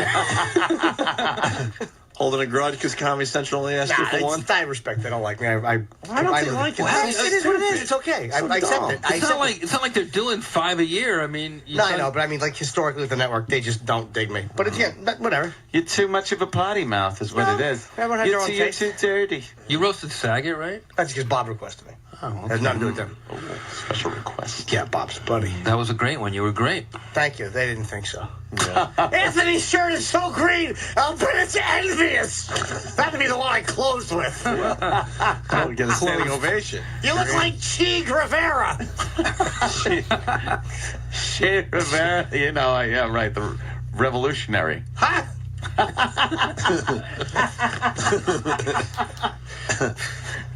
Holding a grudge because Comedy Central only asked you for one? I respect they don't like me. I don't think they like it. It is what it is. It's okay. I accept it. It's not like they're doing 5 a year. I mean, No, I know, but I mean, like, historically with the network, they just don't dig me. But again, whatever. You're too much of a potty mouth is what it is. Everyone has their own You're taste. too dirty. You roasted Saget, right? That's because Bob requested me. Oh, okay. Has nothing to do with them. Special request. Yeah, Bob's buddy. That was a great one. You were great. Thank you. They didn't think so. Yeah. Anthony's shirt is so green, I'll bet it's envious. That'd be the one I closed with. Oh, we get a standing ovation. You look like Che Guevara. Che Rivera, yeah, right, the revolutionary. Huh?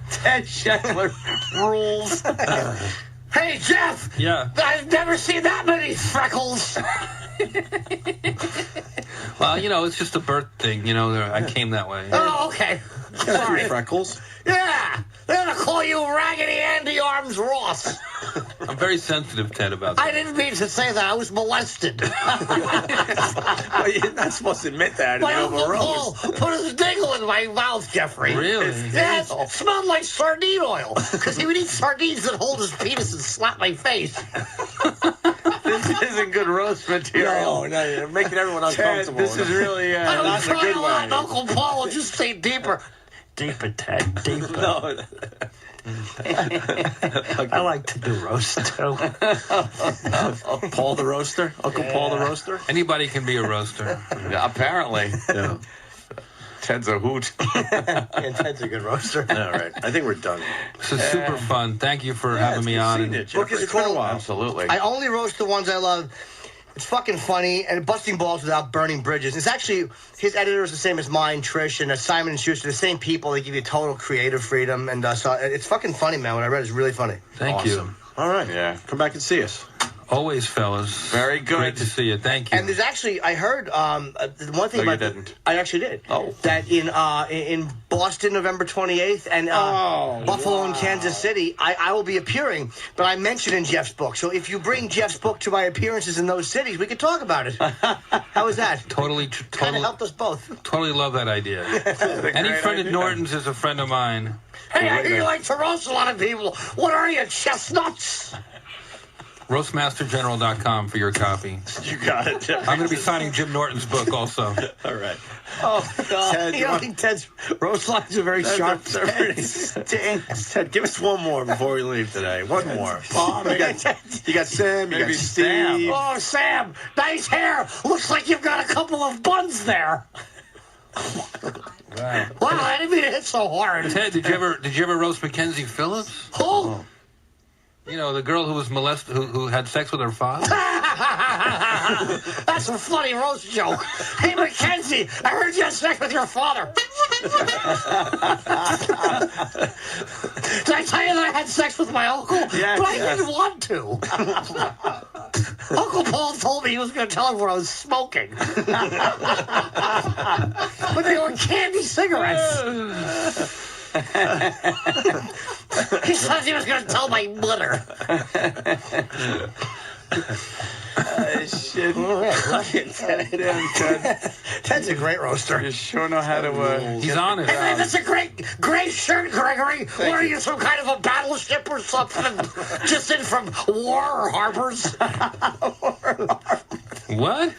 Ted Sheckler rules. Hey, Jeff. Yeah. I've never seen that many freckles. Well, it's just a birth thing. I came that way. Oh, okay. Sorry. Freckles. Yeah. They're going to call you Raggedy Andy Arms Ross. I'm very sensitive, Ted, about that. I didn't mean to say that. I was molested. Well, you're not supposed to admit that. My Uncle Paul put his dingle in my mouth, Jeffrey. Really? Yes, it smelled like sardine oil. Because he would eat sardines and hold his penis and slap my face. This isn't good roast material. No, you're making everyone uncomfortable. This is really I not was in a trying good a lot, way. and Uncle Paul would just say deeper. Deeper, Ted, deeper. No. I like to do roast, too. Paul the Roaster? Uncle Paul the Roaster? Anybody can be a roaster. Yeah, apparently. Yeah. Ted's a hoot. And Ted's a good roaster. All right. I think we're done. This is super fun. Thank you for having me on. It's been a while. Absolutely. I only roast the ones I love. It's fucking funny, and busting balls without burning bridges. It's actually, his editor is the same as mine, Trish, and Simon and Schuster, the same people. They give you total creative freedom, and so it's fucking funny, man. When I read it, it's really funny. Thank you. All right. Yeah. Come back and see us. Always, fellas. Very good. Great to see you. Thank you. And there's actually, I heard the one thing No, about you didn't. I actually did. Oh. That in Boston, November 28th, and Buffalo and Kansas City, I will be appearing. But I mentioned in Jeff's book. So if you bring Jeff's book to my appearances in those cities, we could talk about it. How is that? Totally. Kind of helped us both. Totally love that idea. Any friend of Norton's is a friend of mine. Hey, I hear you like to roast a lot of people. What are you, chestnuts? Roastmastergeneral.com for your copy. You got it. I'm going to be signing Jim Norton's book also. All right. Oh, God. Ted, I think Ted's roast lines are very sharp. Ted, give us one more before we leave today. One more. You got Sam, you got Steve. Sam. Oh, Sam, nice hair. Looks like you've got a couple of buns there. Wow. Wow, I didn't mean to hit so hard. Ted, did you ever roast Mackenzie Phillips? Who? You know, the girl who was molested, who had sex with her father? That's a funny roast joke. Hey, Mackenzie, I heard you had sex with your father. Did I tell you that I had sex with my uncle? Yes, but I didn't want to. Uncle Paul told me he was going to tell everyone I was smoking. But they were candy cigarettes. He says he was going to tell my mother. Shit. Ted's a great roaster. You sure know how to... He's honest. Hey, man, that's a great shirt, Gregory. What are you, some kind of a battleship or something? Just in from War Harbors? What?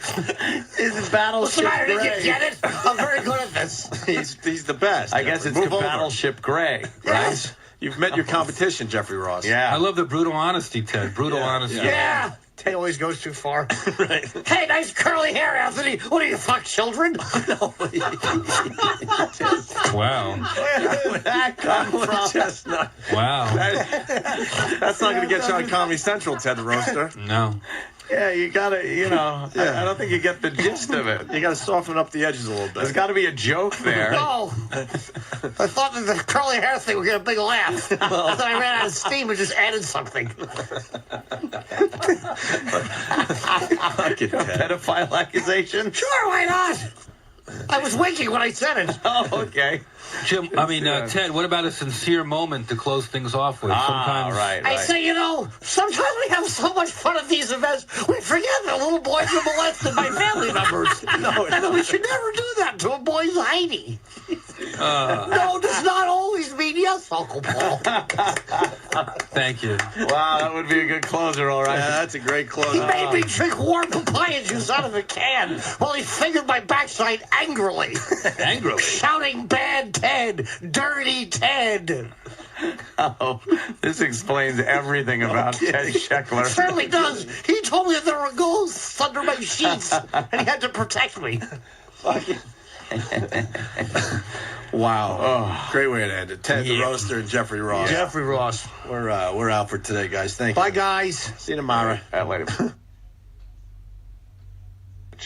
Is it Battleship What's the matter? Did Gray? you get it? I'm very good at this. He's the best. I guess it's Move over. Battleship Gray, right? Yes. You've met your competition, Jeffrey Ross. I love the brutal honesty, Ted. Brutal honesty. Yeah. Ted always goes too far. Right. Hey, nice curly hair, Anthony. What do you, fuck children? Wow. Where did that come from? Chestnut. Wow. That's not going to get you on Comedy Central, Ted the Roaster. No. Yeah, you gotta, I don't think you get the gist of it. You gotta soften up the edges a little bit. There's got to be a joke there. No. I thought that the curly hair thing would get a big laugh. Then I ran out of steam and just added something. Pedophile accusation? Sure, why not? I was winking when I said it. Oh, okay. Jim, Ted, what about a sincere moment to close things off with? Sometimes, right. I say, sometimes we have so much fun at these events, we forget that little boys are molested by family members. And that we should never do that to a boy's Heidi. No does not always mean yes, Uncle Paul. Thank you. Wow, that would be a good closer, all right. Yeah, that's a great closer. He made me drink warm papaya juice out of a can while he fingered my backside angrily. Angrily? Shouting, bad Ted, dirty Ted. Oh, this explains everything about Ted Sheckler. It certainly does. He told me that there were ghosts under my sheets, and he had to protect me. Wow. Oh, great way to end it. Ted the Roaster and Jeffrey Ross. Jeffrey Ross. We're out for today, guys. Thank you. Bye, guys. See you tomorrow. Later.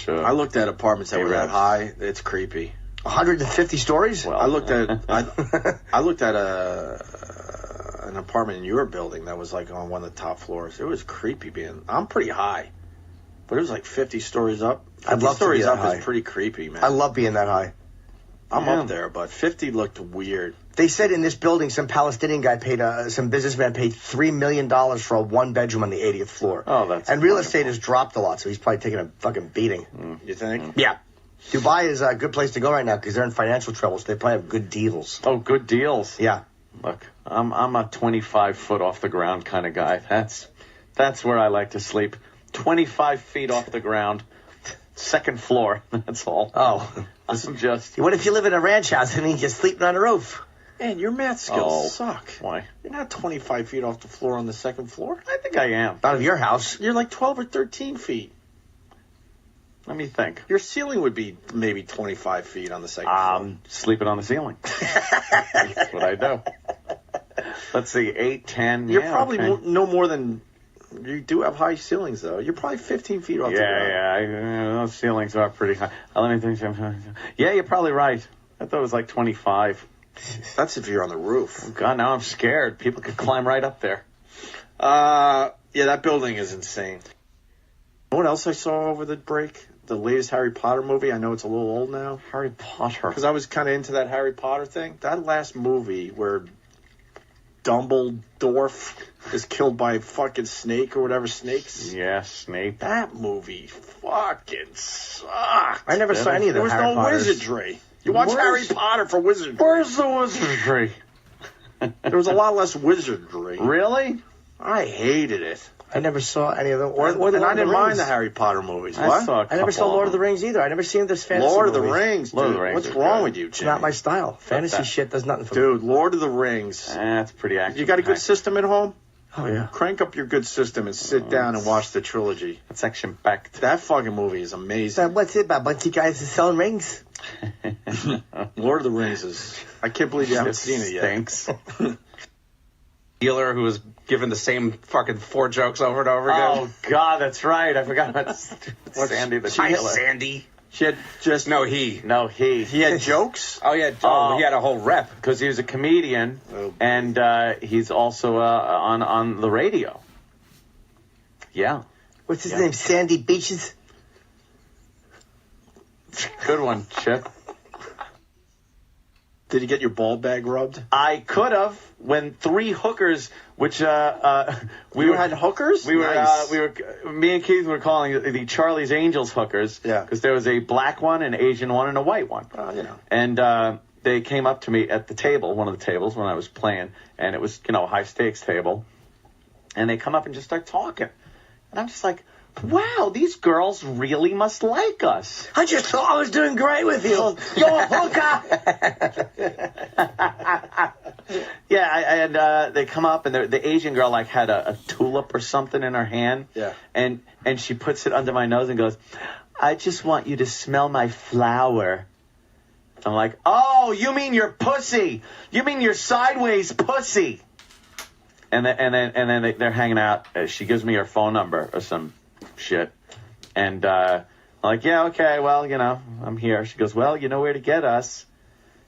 I looked at apartments that were that high. It's creepy. 150 stories? Well, I looked at an apartment in your building that was like on one of the top floors. It was creepy I'm pretty high, but it was like 50 stories up. 50 stories up is pretty creepy, man. I love being that high. I'm up there, but 50 looked weird. They said in this building, some Palestinian guy some businessman paid $3 million for a one-bedroom on the 80th floor. Oh, that's and real estate has dropped a lot, so he's probably taking a fucking beating. You think? Yeah. Dubai is a good place to go right now because they're in financial trouble, so they probably have good deals. Oh, good deals. Yeah. Look, I'm a 25 foot off the ground kind of guy. That's where I like to sleep. 25 feet off the ground, second floor. That's all. Oh, I'm just. What if you live in a ranch house and you're sleeping on the roof? Man, your math skills suck. Why? You're not 25 feet off the floor on the second floor. I think I am. Not of your house. You're like 12 or 13 feet. Let me think. Your ceiling would be maybe 25 feet on the second floor. Sleeping on the ceiling. That's what I do. Let's see, 8, 10. You're probably no more than You do have high ceilings, though. You're probably 15 feet off the ground. Yeah. Those ceilings are pretty high. Let me think. Yeah, you're probably right. I thought it was like 25. That's if you're on the roof. Oh, God, now I'm scared. People could climb right up there. Yeah, that building is insane. You know what else I saw over the break? The latest Harry Potter movie. I know it's a little old now. Harry Potter. Because I was kind of into that Harry Potter thing. That last movie where Dumbledore is killed by a fucking snake or whatever, snakes. Yeah, Snape. That movie fucking sucked. I never saw any of the There was Harry no Potters. wizardry. You watch Harry Potter for wizardry. Where's the wizardry? There was a lot less wizardry. Really? I hated it. I never saw any of them. And I didn't mind the Harry Potter movies. What? I never saw Lord of the Rings either. I never seen this fantasy Lord of the movies. Rings, dude. What's wrong with you, It's Jimmy? not my style. Fantasy shit does nothing for me. Dude, Lord of the Rings. That's pretty accurate. You got a good system at home? Oh, yeah. Crank up your good system and sit down and watch the trilogy. That's action-packed. That fucking movie is amazing. What's it about? A bunch of guys selling rings? Lord of the Rings is... I can't believe you haven't seen it yet. Thanks. Dealer who was given the same fucking 4 jokes over and over again. Oh, God, that's right. I forgot about Sandy the Hi, Dealer. Sandy. She had just... No, he. He had jokes? Oh, yeah. Oh, he had a whole rep. Because he was a comedian, and he's also on the radio. Yeah. What's his name? Sandy Beaches? Good one, Chip. Did you get your ball bag rubbed? I could have when 3 hookers, which we had hookers. We were Nice. me and Keith were calling it the Charlie's Angels hookers. Yeah. Because there was a black one, an Asian one, and a white one. You know. And they came up to me at the table, one of the tables when I was playing, and it was a high stakes table. And they come up and just start talking, and I'm just like, wow, these girls really must like us. I just thought I was doing great with you. You're a hooker. Yeah, and they come up, and the Asian girl had a tulip or something in her hand. Yeah. And she puts it under my nose and goes, I just want you to smell my flower. I'm like, oh, you mean your pussy? You mean your sideways pussy? And then they're hanging out. She gives me her phone number or some shit. And I'm like, yeah, okay, well, I'm here. She goes, well, you know where to get us.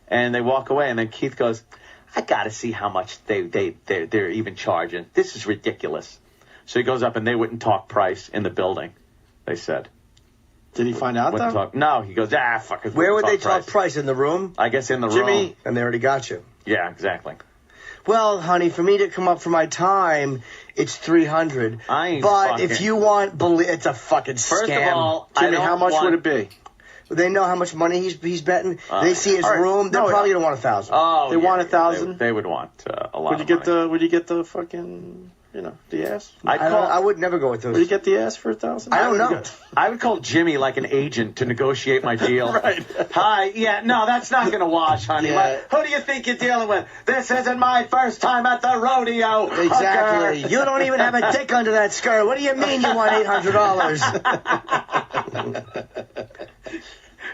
And they walk away, and then Keith goes, I got to see how much they're even charging. This is ridiculous. So he goes up, and they wouldn't talk price in the building, they said. Did he find out, though? No, he goes, fuck it. Where would they talk price? In the room? I guess in the Jimmy, room. and they already got you. Yeah, exactly. Well, honey, for me to come up for my time, it's $300. But fucking... if you want, it's a fucking scam. First of all, Jimmy, how much would it be? They know how much money he's betting. They see his room. They're probably gonna want $1,000. Oh, they want $1,000. They would want a lot. Would you get the fucking the ass? I would never go with those. Would you get the ass for $1,000? I don't know. I would call Jimmy like an agent to negotiate my deal. Right. Hi, no, that's not gonna wash, honey. Yeah. Who do you think you're dealing with? This isn't my first time at the rodeo. Exactly. Hooker. You don't even have a dick under that skirt. What do you mean you want $800?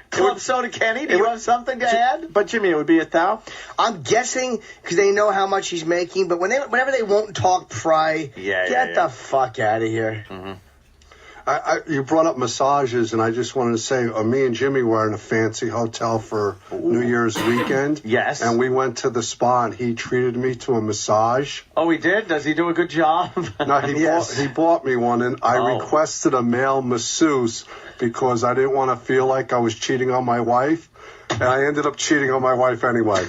Club Soda Kenny, do you have something to add? But Jimmy, it would be $1,000. I'm guessing because they know how much he's making. But whenever they won't talk get the fuck out of here. Mm-hmm. You brought up massages, and I just wanted to say, me and Jimmy were in a fancy hotel for New Year's weekend. Yes. And we went to the spa, and he treated me to a massage. Oh, he did? Does he do a good job? No, he bought me one, and I requested a male masseuse because I didn't want to feel like I was cheating on my wife. And I ended up cheating on my wife anyway.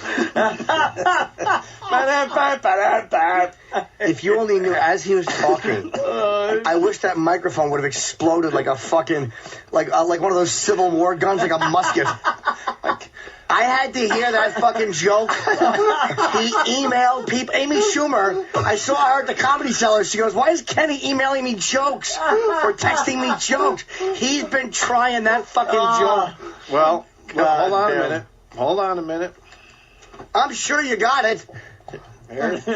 If you only knew as he was talking, I wish that microphone would have exploded like a fucking, like one of those Civil War guns, like a musket. I had to hear that fucking joke. He emailed people. Amy Schumer, I saw her at the Comedy Cellar. She goes, why is Kenny emailing me jokes or texting me jokes? He's been trying that fucking joke. Well, hold on a minute. I'm sure you got it. There's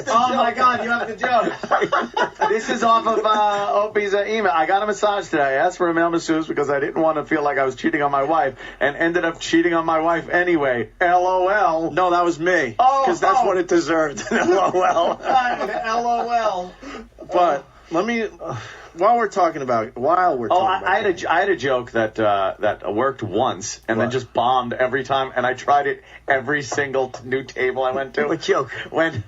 oh my God, you have the joke. This is off of Opie's email. I got a massage today. I asked for a male masseuse because I didn't want to feel like I was cheating on my wife, and ended up cheating on my wife anyway. LOL. No, that was me. Oh, because that's what it deserved. LOL. LOL. But Let me, while we're talking about, I had a joke that worked once and then just bombed every time, and I tried it every single new table I went to. What joke? When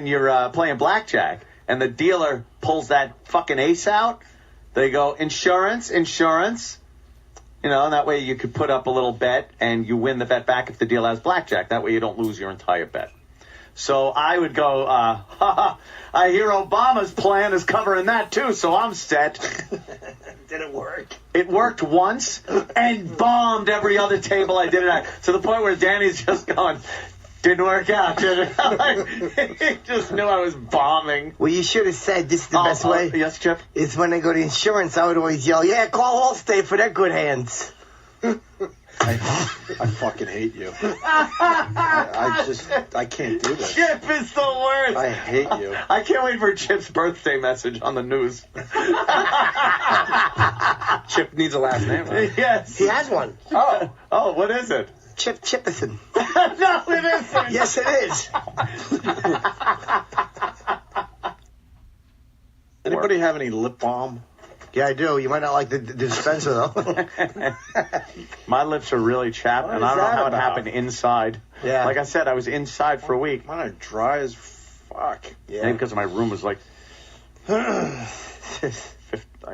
you're playing blackjack and the dealer pulls that fucking ace out, they go, insurance. You know, and that way you could put up a little bet and you win the bet back if the dealer has blackjack. That way you don't lose your entire bet. So I would go, I hear Obama's plan is covering that too, so I'm set. Did it work? It worked once and bombed every other table I did it at. To the point where Danny's just going, didn't work out, did it? He just knew I was bombing. Well, you should have said this is the best way. Yes, Chip? Is when I go to insurance, I would always yell, yeah, call Allstate for their good hands. I fucking hate you. I can't do this. Chip is the worst. I hate you. I can't wait for Chip's birthday message on the news. Chip needs a last name, huh? Yes. He has one. Oh, what is it? Chip Chippison. No, it isn't. Yes, it is. Anybody have any lip balm? Yeah, I do. You might not like the dispenser, though. My lips are really chapped, and I don't know how it happened inside. Yeah. Like I said, I was inside for a week. Mine are dry as fuck. Yeah. Maybe because my room was like... I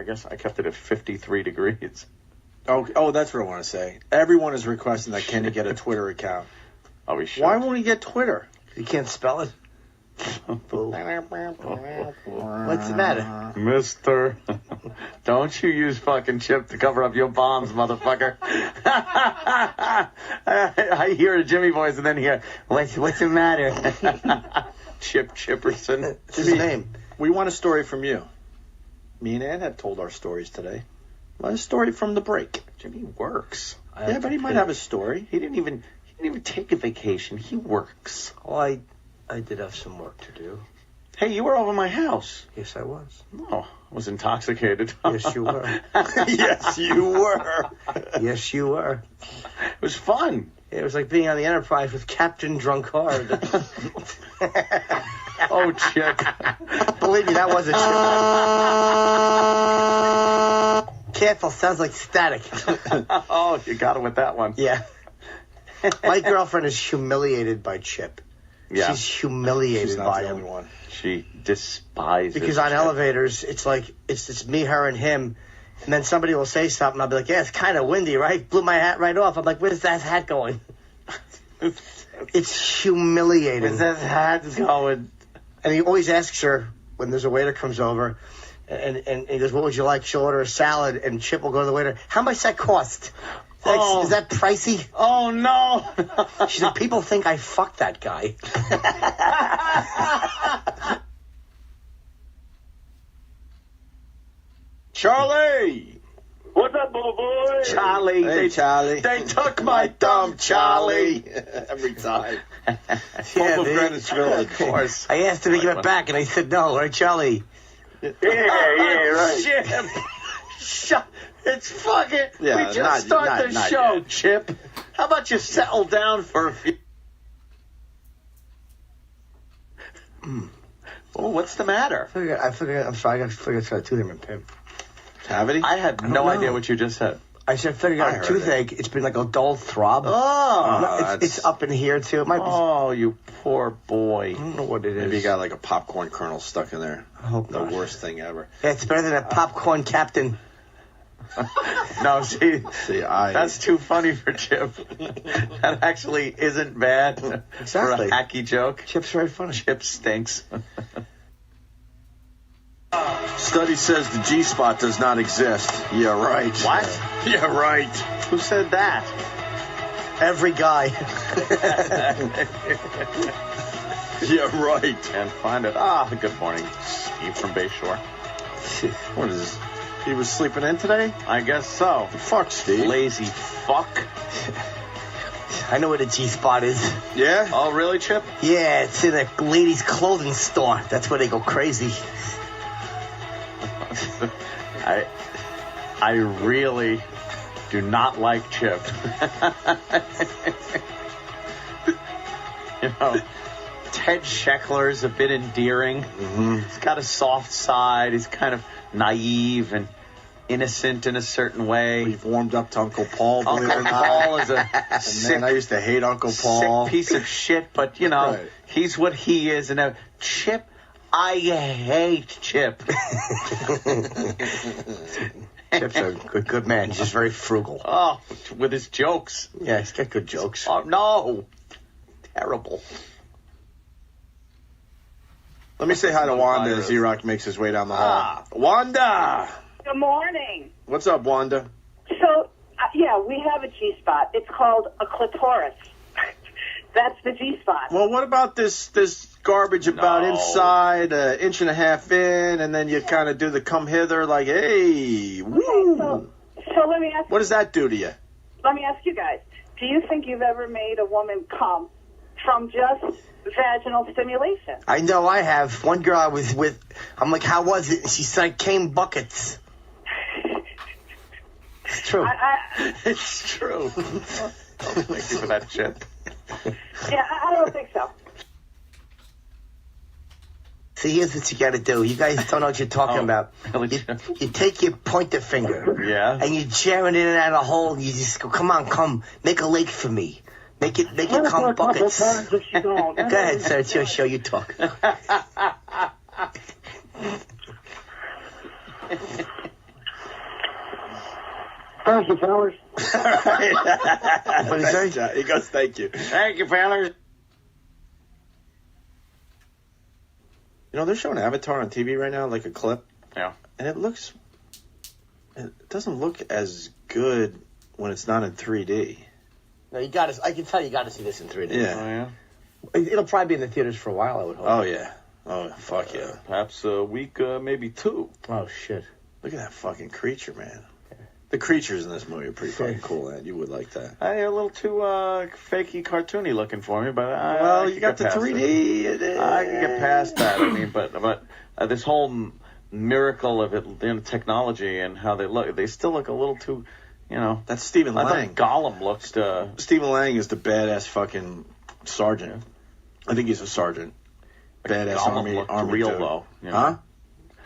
guess I kept it at 53 degrees. Oh, that's what I want to say. Everyone is requesting that Kenny get a Twitter account. Oh, we should. Why won't he get Twitter? You can't spell it. What's the matter? Mister, don't you use fucking Chip to cover up your bombs, motherfucker. I hear a Jimmy voice and then hear, what's the matter? Chip Chipperson. What's his name? We want a story from you. Me and Ann have told our stories today. Want a story from the break. Jimmy works. Yeah, but he might have a story. He didn't even take a vacation. He works. Well, I did have some work to do. Hey, you were over my house. Yes, I was. Oh, I was intoxicated. Yes, you were. Yes, you were. Yes, you were. It was fun. It was like being on the Enterprise with Captain Drunkard. Oh, Chip. Believe me, that was a Chip. Careful, sounds like static. Oh, you got it with that one. Yeah. My girlfriend is humiliated by Chip. Yeah. She's humiliated by him. One. She despises because on Chip. elevators, it's like, it's me, her, and him. And then somebody will say something. I'll be like, yeah, it's kind of windy, right? Blew my hat right off. I'm like, where's that hat going? It's humiliating. Where's that hat going? And he always asks her when there's a waiter comes over, and he goes, what would you like? She'll order a salad, and Chip will go to the waiter, how much that cost? Is that pricey? Oh, no. She said, people think I fucked that guy. Charlie! What's up, little boy? Charlie. Hey, Charlie. They took my thumb, Charlie. Every time. Yeah, Of Greenwich Village. Of course. I asked him to give it back, and he said no, right, Charlie? Yeah, right. Chip. Shut. It's fucking... Yeah, we just start the not show, yet. Chip. How about you settle down for a few... Oh, what's the matter? I'm sorry, I figured it's got a tooth in my pimp. Cavity? I had no idea what you just said. I said, figured out a toothache. It's been like a dull throb. Oh, it's up in here, too. It might be... Oh, you poor boy. I don't know what it is. Maybe you got like a popcorn kernel stuck in there. I hope The not. worst thing ever. Yeah, it's better than a popcorn captain. No, see, that's too funny for Chip. That actually isn't bad. Exactly. For a hacky joke. Chip's very funny. Chip stinks. Study says the G-spot does not exist. Yeah, right. What? Yeah, right. Who said that? Every guy. Yeah, right. And find it. Good morning, Steve from Bayshore. What is this? He was sleeping in today? I guess so. Fuck, Steve. Lazy fuck. I know where the G-spot is. Yeah? Oh, really, Chip? Yeah, it's in a ladies' clothing store. That's where they go crazy. I really do not like Chip. Ted Sheckler's a bit endearing. Mm-hmm. He's got a soft side. He's kind of naive and innocent in a certain way. We've warmed up to Uncle Paul. Believe it or Uncle not. Paul is a sick, man, I used to hate Uncle Paul. sick piece of shit, but you know, Right. he's what he is. And Chip, I hate Chip. Chip's a good man. He's just very frugal. Oh, with his jokes. Yeah, he's got good jokes. Oh, no. Terrible. Let me say hi to Wanda as Z-Rock makes his way down the hall. Wanda! Good morning. What's up, Wanda? So, yeah, we have a G-spot. It's called a clitoris. That's the G-spot. Well, what about this garbage about inside, an inch and a half in, and then you kind of do the come hither like, hey, woo. So let me ask. What does that do to you? Let me ask you guys. Do you think you've ever made a woman come from just vaginal stimulation? I know I have. One girl I was with, I'm like, how was it? She said, came buckets. It's true. It's true. Thank you for that, Chip. Yeah, I don't think so. See, here's what you got to do. You guys don't know what you're talking about. You take your pointer finger. Yeah. And you jam it in and out of the hole, and you just go, come, make a lake for me. Make it come buckets. Go ahead, sir. It's your show. You talk. Thank you, fellas. What did he say? He goes, thank you. Thank you, fellas. You know, they're showing Avatar on TV right now, like a clip. Yeah. And it doesn't look as good when it's not in 3D. No, I can tell you got to see this in 3D. Yeah. Oh, yeah. It'll probably be in the theaters for a while, I would hope. Oh, yeah. Oh, fuck yeah. Perhaps a week, maybe two. Oh, shit. Look at that fucking creature, man. The creatures in this movie are pretty fucking cool, man. You would like that. A little too fakey, cartoony looking for me, but Well, I you could got get the past 3D. it. I can get past that. I mean, but this whole miracle of it, technology and how they look, they still look a little too, That's Stephen I Lang. thought Gollum looked. Stephen Lang is the badass fucking sergeant. I think he's a sergeant. Badass Gollum looked army real dude. though. Huh?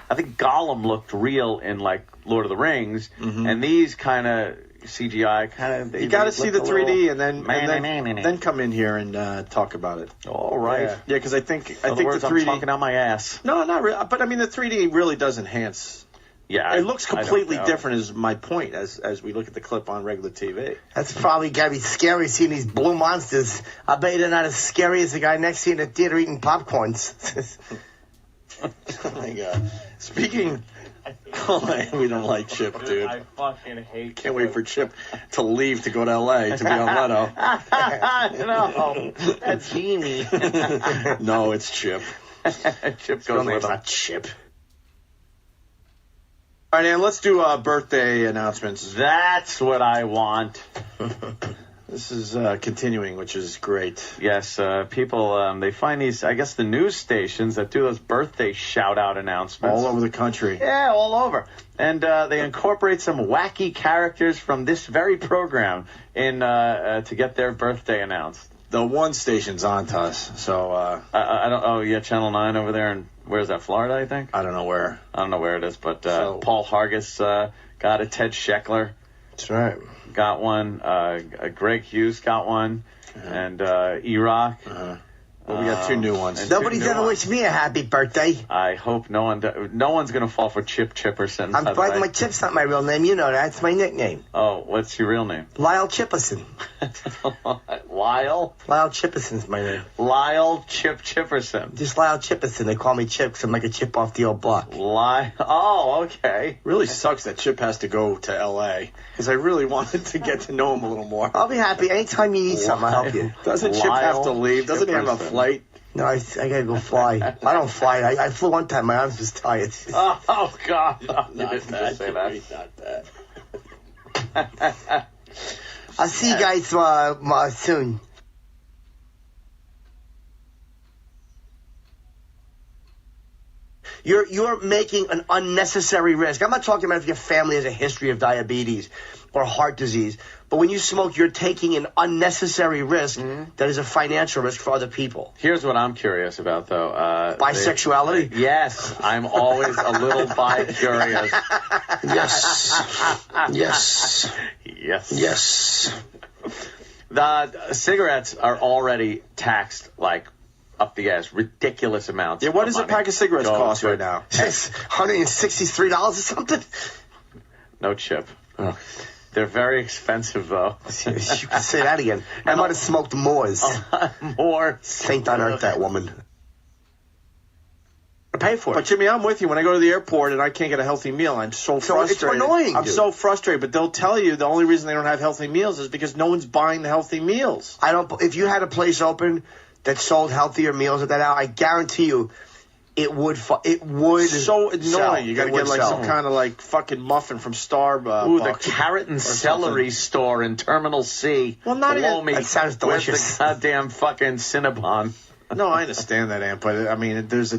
I think Gollum looked real in like Lord of the Rings, and these kind of CGI You got to see the 3D and then then come in here and talk about it. All right. Yeah, because I think In other words, the 3D. I'm talking out my ass. No, not really. But I mean, the 3D really does enhance. Yeah, It looks I don't completely doubt different. Is my point as we look at the clip on regular TV. That's probably got to be scary seeing these blue monsters. I bet they're not as scary as the guy next to you in the theater eating popcorns. Oh my god! Speaking, we don't like Chip, dude. I fucking hate. Can't wait for Chip to leave to go to LA to be on Leto. No, that's Jamie. No, it's Chip. Chip goes with him. not Chip. All right, Ann, let's do birthday announcements. That's what I want. This is continuing, which is great. Yes, people, they find these, I guess, the news stations that do those birthday shout-out announcements. All over the country. Yeah, all over. And they incorporate some wacky characters from this very program in to get their birthday announced. The one station's on to us, so... I don't... Oh, yeah, Channel 9 over there, and where's that, Florida, I think? I don't know where. I don't know where it is, but Paul Hargis got it. Ted Sheckler. That's right. Got one. Greg Hughes got one. And E-Rock. Well, we got two new ones. Nobody's ever wished me a happy birthday. I hope no one's going to fall for Chip Chipperson. My Chip's not my real name. You know that. It's my nickname. Oh, what's your real name? Lyle Chipperson. Lyle? Lyle Chipperson's my name. Lyle Chip Chipperson. Just Lyle Chipperson. They call me Chip because I'm like a chip off the old block. Oh, okay. Really sucks that Chip has to go to L.A. because I really wanted to get to know him a little more. I'll be happy. Anytime you need something, I'll help you. Doesn't Chip have to leave? Doesn't he have a flight? No, I gotta go fly. I don't fly. I flew one time. My arms was tired. Oh God! No, you didn't that. say that. Not that. I'll see you guys soon. You're making an unnecessary risk. I'm not talking about if your family has a history of diabetes or heart disease, but when you smoke, you're taking an unnecessary risk that is a financial risk for other people. Here's what I'm curious about, though. Bisexuality? Yes, I'm always a little bi-curious. Yes. Yes. Yes. Yes. The cigarettes are already taxed like up the ass, ridiculous amounts. Yeah, what does a pack of cigarettes cost right now? It's $163 or something. No chip. Oh. They're very expensive, though. You can say that again. I might have smoked Moors. More. Saint on earth, that woman. I pay for it. But Jimmy, I'm with you. When I go to the airport and I can't get a healthy meal, I'm so frustrated. It's annoying, I'm dude. so frustrated. But they'll tell you the only reason they don't have healthy meals is because no one's buying the healthy meals. If you had a place open that sold healthier meals at that hour, I guarantee you, it would. It's so annoying. Sell. You got to It get would like sell. some kind of like fucking muffin from Starbucks. Ooh, the carrot and celery store in Terminal C. Well, not Below even. me. That sounds delicious. With the goddamn fucking Cinnabon. No, I understand that, Aunt, but I mean, there's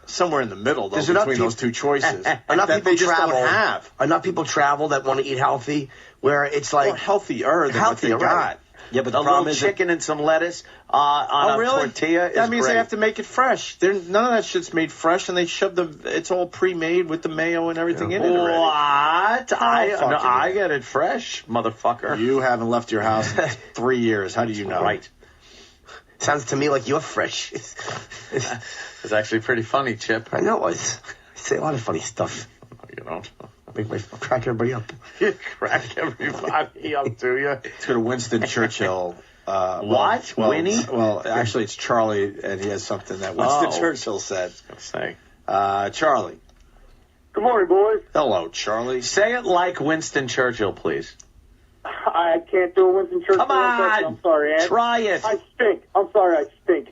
somewhere in the middle though between those two choices. Enough that people they just travel. don't have. Enough people travel that want to eat healthy, where it's like healthier than what they got. Right. Yeah, but the a problem little is chicken and some lettuce on a tortilla is That means great. they have to make it fresh. None of that shit's made fresh, and they shove it's all pre-made with the mayo and everything in it already. What? I get it fresh, motherfucker. You haven't left your house in 3 years. How do you know? Right. Sounds to me like you're fresh. It's actually pretty funny, Chip. I know it was. I say a lot of funny stuff. You don't. Crack everybody up. You crack everybody up, do you? Let's go to Winston Churchill. What? Winnie? Well, actually, it's Charlie, and he has something that Winston Churchill said. Say. Charlie. Good morning, boys. Hello, Charlie. Say it like Winston Churchill, please. I can't do a Winston Churchill. Come on! I'm sorry, Ant. Try it. I stink. I'm sorry, I stink.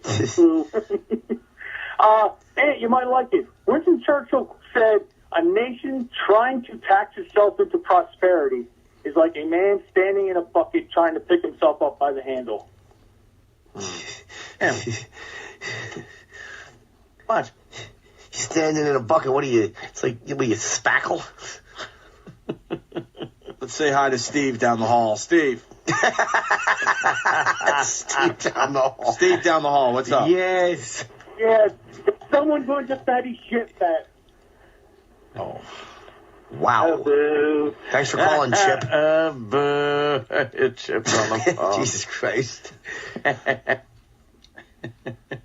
Ant, you might like it. Winston Churchill said, "A nation trying to tax itself into prosperity is like a man standing in a bucket trying to pick himself up by the handle." What? You're standing in a bucket. What are you? It's like you spackle. Let's say hi to Steve down the hall. Steve. Steve down the hall. Steve down the hall. What's up? Yes. Yes. Someone going to fatty shit that. Oh. Wow. Boo. Thanks for calling, Chip. Boo. Chip's on the phone. Jesus Christ.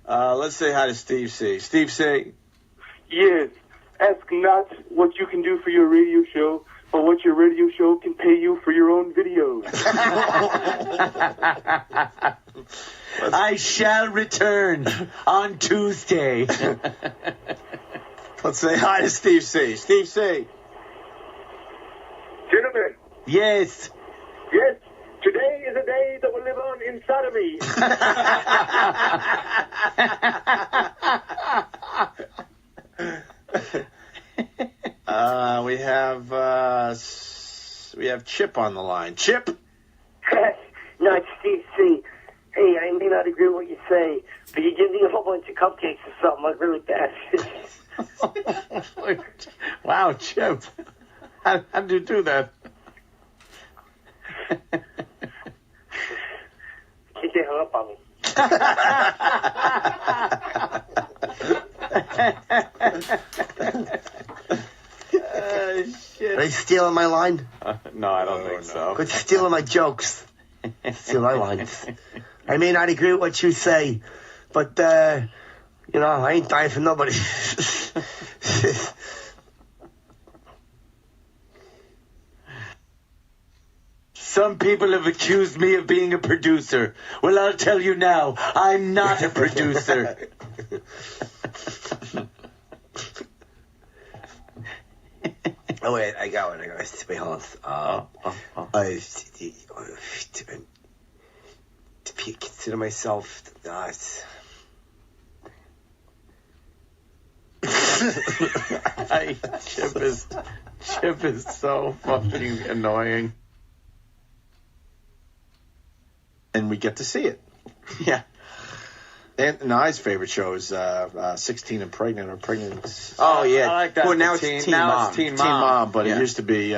Let's say hi to Steve C. Steve C. Yes. Ask not what you can do for your radio show, but what your radio show can pay you for your own videos. I shall return on Tuesday. Let's say hi to Steve C. Steve C. Gentlemen. Yes. Yes. Today is a day that will live on inside of me. We have Chip on the line. Chip. No, it's Steve C. Hey, I may not agree with what you say, but you give me a whole bunch of cupcakes or something like really bad. Wow, Chip. How did you do that? Can't they hung up on me? Shit. Are they stealing my line? No, I don't think so. Quit stealing my jokes. Steal my lines. I may not agree with what you say, but, I ain't dying for nobody. Some people have accused me of being a producer. Well, I'll tell you now, I'm not a producer. Oh, wait, I got one. Wait, hold on. To consider myself... Chip is so fucking annoying. And we get to see it. Yeah. Aunt and I's favorite show is 16 and Pregnant or Pregnant. Oh, yeah. I like that. Well, now it's Teen Mom. Teen Mom, but it used to be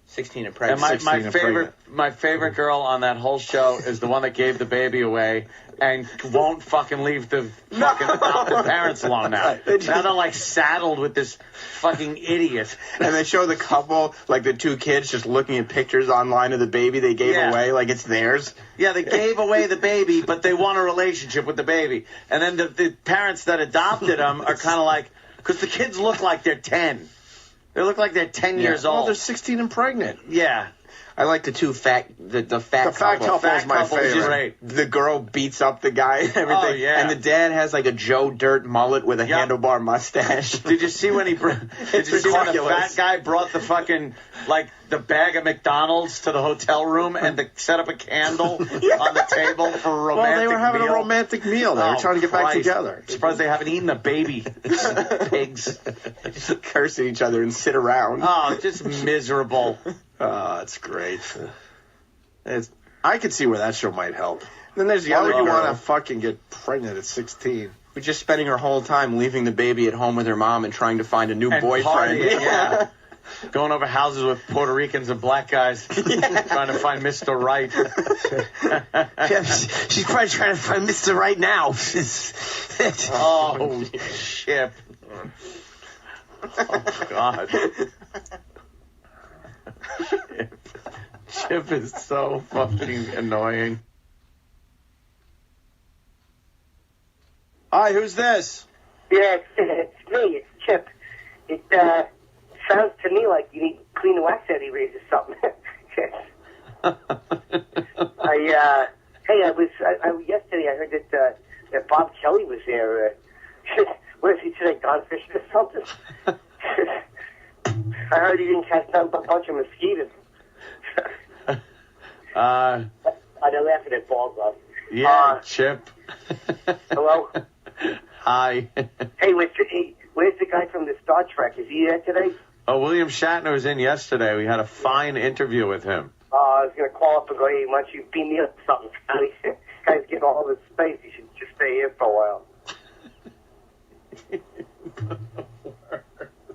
16 and And Pregnant. my favorite girl on that whole show is the one that gave the baby away and won't fucking leave the fucking adopted parents alone now. Now they're like saddled with this fucking idiot. And they show the couple, like the two kids, just looking at pictures online of the baby they gave away, like it's theirs. Yeah, they gave away the baby, but they want a relationship with the baby. And then the parents that adopted them are kind of like, because the kids look like they're 10. They look like they're 10 years old. Well, they're 16 and pregnant. Yeah. I like the two fat couple is my favorite. Right. The girl beats up the guy and everything. Oh, yeah. And the dad has like a Joe Dirt mullet with a handlebar mustache. Did you see when did you see when the fat guy brought the fucking, like, the bag of McDonald's to the hotel room and set up a candle on the table for a romantic meal? Well, they were having a romantic meal. They were trying to get back together. I'm surprised they haven't eaten a baby. Pigs. Just curse at each other and sit around. Oh, just miserable. Oh, it's great. I could see where that show might help. Then there's the Why other would you girl. want to fucking get pregnant at 16? We're just spending her whole time leaving the baby at home with her mom and trying to find a new And boyfriend. partying, yeah. Going over houses with Puerto Ricans and black guys trying to find Mr. Right. She's probably trying to find Mr. Right now. Oh, shit. Oh, God. Chip is so fucking annoying. Hi, who's this? Yeah, it's me. It's Chip. It sounds to me like you need clean wax eddies or something. Yesterday I heard that Bob Kelly was there. What is he today? Gone fishing or something? I heard he didn't catch a bunch of mosquitoes. They're laughing at balls off. Yeah, Chip. Hello? Hi. Hey, where's the guy from the Star Trek? Is he there today? Oh, William Shatner was in yesterday. We had a fine interview with him. I was going to call up and go, hey, why don't you beam me up something? Guy's getting all this space. You should just stay here for a while.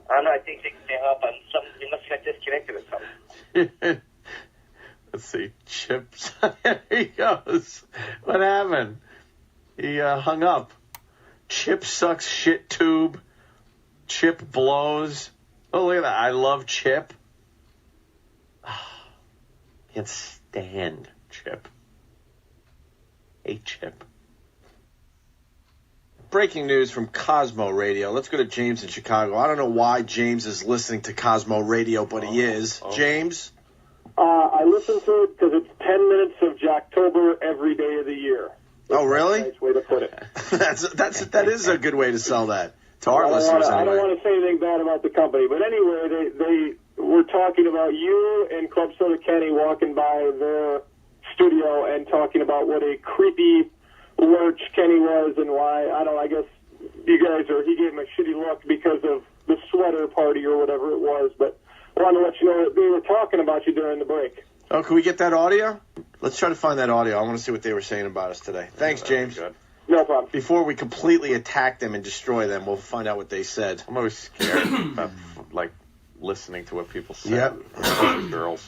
I don't know. I think they can help on something. You must have got disconnected or something. Let's see. Chip's. There he goes. What happened? He hung up. Chip sucks shit tube. Chip blows. Oh, look at that. I love Chip. Can't stand Chip. Hate Chip. Breaking news from Cosmo Radio. Let's go to James in Chicago. I don't know why James is listening to Cosmo Radio, but he is. James? I listen to it because it's 10 minutes of Jocktober every day of the year. Oh, really? Nice way to put it. that is a good way to sell that to our listeners. I don't Anyway. want to say anything bad about the company, but anyway, they were talking about you and Club Soda Kenny walking by their studio and talking about what a creepy lurch Kenny was and why. I guess you guys he gave him a shitty look because of the sweater party or whatever it was, but I wanted to let you know that they were talking about you during the break. Oh, can we get that audio? Let's try to find that audio. I want to see what they were saying about us today. Thanks, James. No problem. Before we completely attack them and destroy them, we'll find out what they said. I'm always scared about, like, listening to what people say. Yep. Especially girls.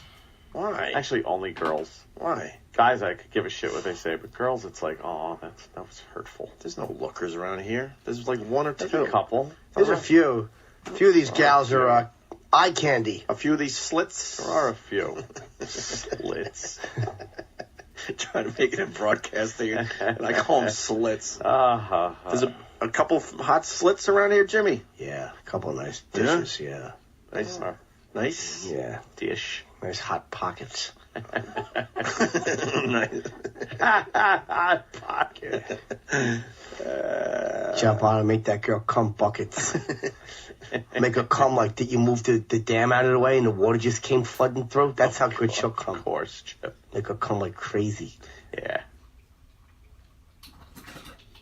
Why? Actually, only girls. Why? Guys, I could give a shit what they say, but girls, it's like, oh, that was hurtful. There's no lookers around here. There's like one or two. There's a couple. There's a few. A few of these gals are eye candy. A few of these slits. There are a few. Slits. Trying to make it in broadcasting, and I call them slits. There's a couple hot slits around here, Jimmy. Yeah, a couple of nice dishes, yeah. Nice. Nice? Yeah. Dish. Nice hot pockets. Nice. Hot pocket. Jump on and make that girl come buckets. Make her come like that. You moved the dam out of the way and the water just came flooding through. That's how good she'll come. Of course, Chip. Make her come like crazy. Yeah.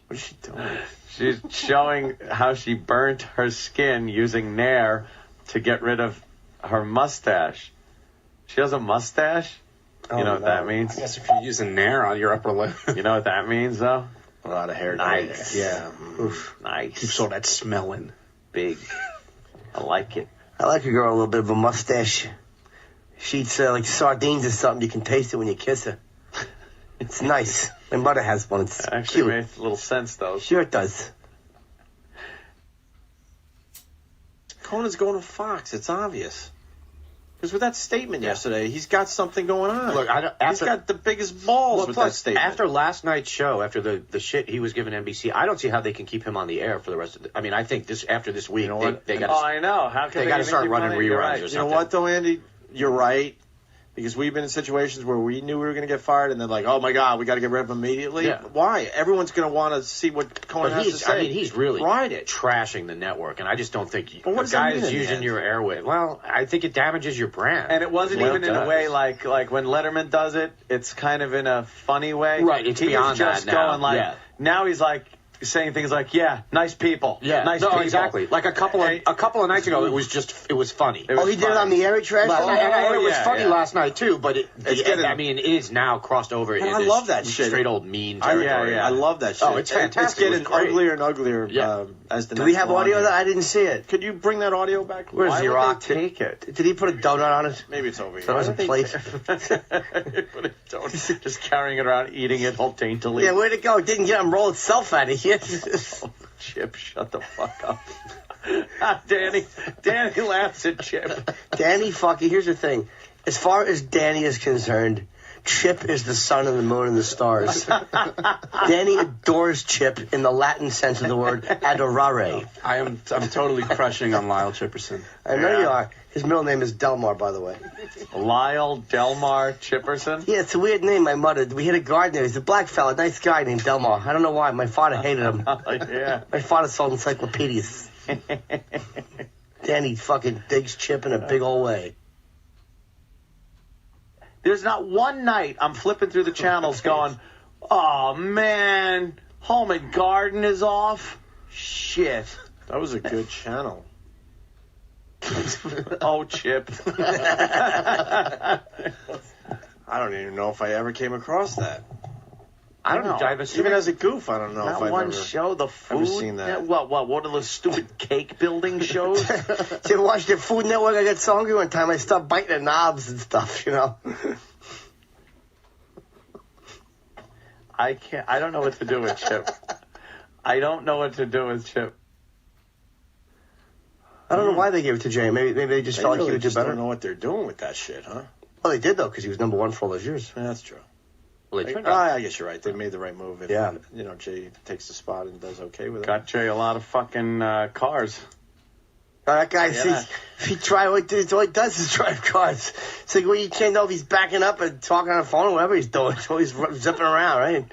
What is she doing? She's showing how she burnt her skin using Nair to get rid of her mustache. She has a mustache? You know what that means? I guess if you're using Nair on your upper lip. You know what that means, though? A lot of hair. Nice. Yeah. Oof. Nice. Keeps all that smelling. Big. I like it. I like a girl with a little bit of a mustache. She eats like sardines or something. You can taste it when you kiss her. It's nice. My mother has one. It's actually cute. makes a little sense, though. Sure it does. Conan's going to Fox. It's obvious. Because with that statement yesterday, he's got something going on. Look, he's got the biggest balls with that statement. After last night's show, after the shit he was giving NBC, I don't see how they can keep him on the air for the rest of I mean, I think after this week, they got I know. How can they got to start running reruns or something. You know what, though, Andy? You're right. Because we've been in situations where we knew we were going to get fired, and then like, oh my God, we got to get rid of him immediately. Yeah. Why? Everyone's going to want to see what Conan has to say. I mean, he's really trashing the network, and I just don't think what a does guy that mean is in the using end? your airway. Well, I think it damages your brand. And it wasn't even in a way like when Letterman does it. It's kind of in a funny way. Right. It's beyond that now. Just going like now he's like saying things like, yeah, nice people. Yeah, nice people. Exactly. Like a couple of nights ago, it was funny. He did it on the air, trash. And it was funny last night too. But I mean, it is now crossed over. And I love that shit. Straight old mean territory. I love that shit. Oh, it's fantastic. It's getting uglier and uglier as the. Do we have audio that I didn't see it? Could you bring that audio back? Where's Why Xerox? would they take it? Did he put a donut on it? Maybe it's over here. That was a plate. Just carrying it around, eating it all daintily. Yeah, where'd it go? It didn't get him roll itself out of here. Chip, shut the fuck up. Danny laughs at Chip. Danny, here's the thing. As far as Danny is concerned, Chip is the sun and the moon and the stars. Danny adores Chip in the Latin sense of the word adorare. I'm totally crushing on Lyle Chipperson. I know you are. His middle name is Delmar, by the way. Lyle Delmar Chipperson? Yeah, it's a weird name, my mother. We hit a gardener. He's a black fella, nice guy named Delmar. I don't know why. My father hated him. Yeah. My father sold encyclopedias. Danny fucking digs Chip in a big old way. There's not one night I'm flipping through the channels going, oh, man, Home and Garden is off. Shit. That was a good channel. Oh, Chip. I don't even know if I ever came across that. I don't know. Even as a goof, I don't know if I've one ever show, the food. ever seen that. What? One of those stupid cake building shows? Did you watch the Food Network? I got so hungry one time I stopped biting the knobs and stuff, you know. I don't know what to do with Chip. I don't know what to do with Chip. I don't know why they gave it to Jay. Maybe they just felt like he would do better. I don't know what they're doing with that shit, huh? Well, they did, though, because he was number one for all those years. Yeah, that's true. Well, they turned out. I guess you're right. They made the right move. If, Jay takes the spot and does okay with it. Got Jay a lot of fucking cars. That guy, if he all he does is drive cars. It's like, well, you can't know if he's backing up and talking on the phone or whatever he's doing. So he's zipping around, right?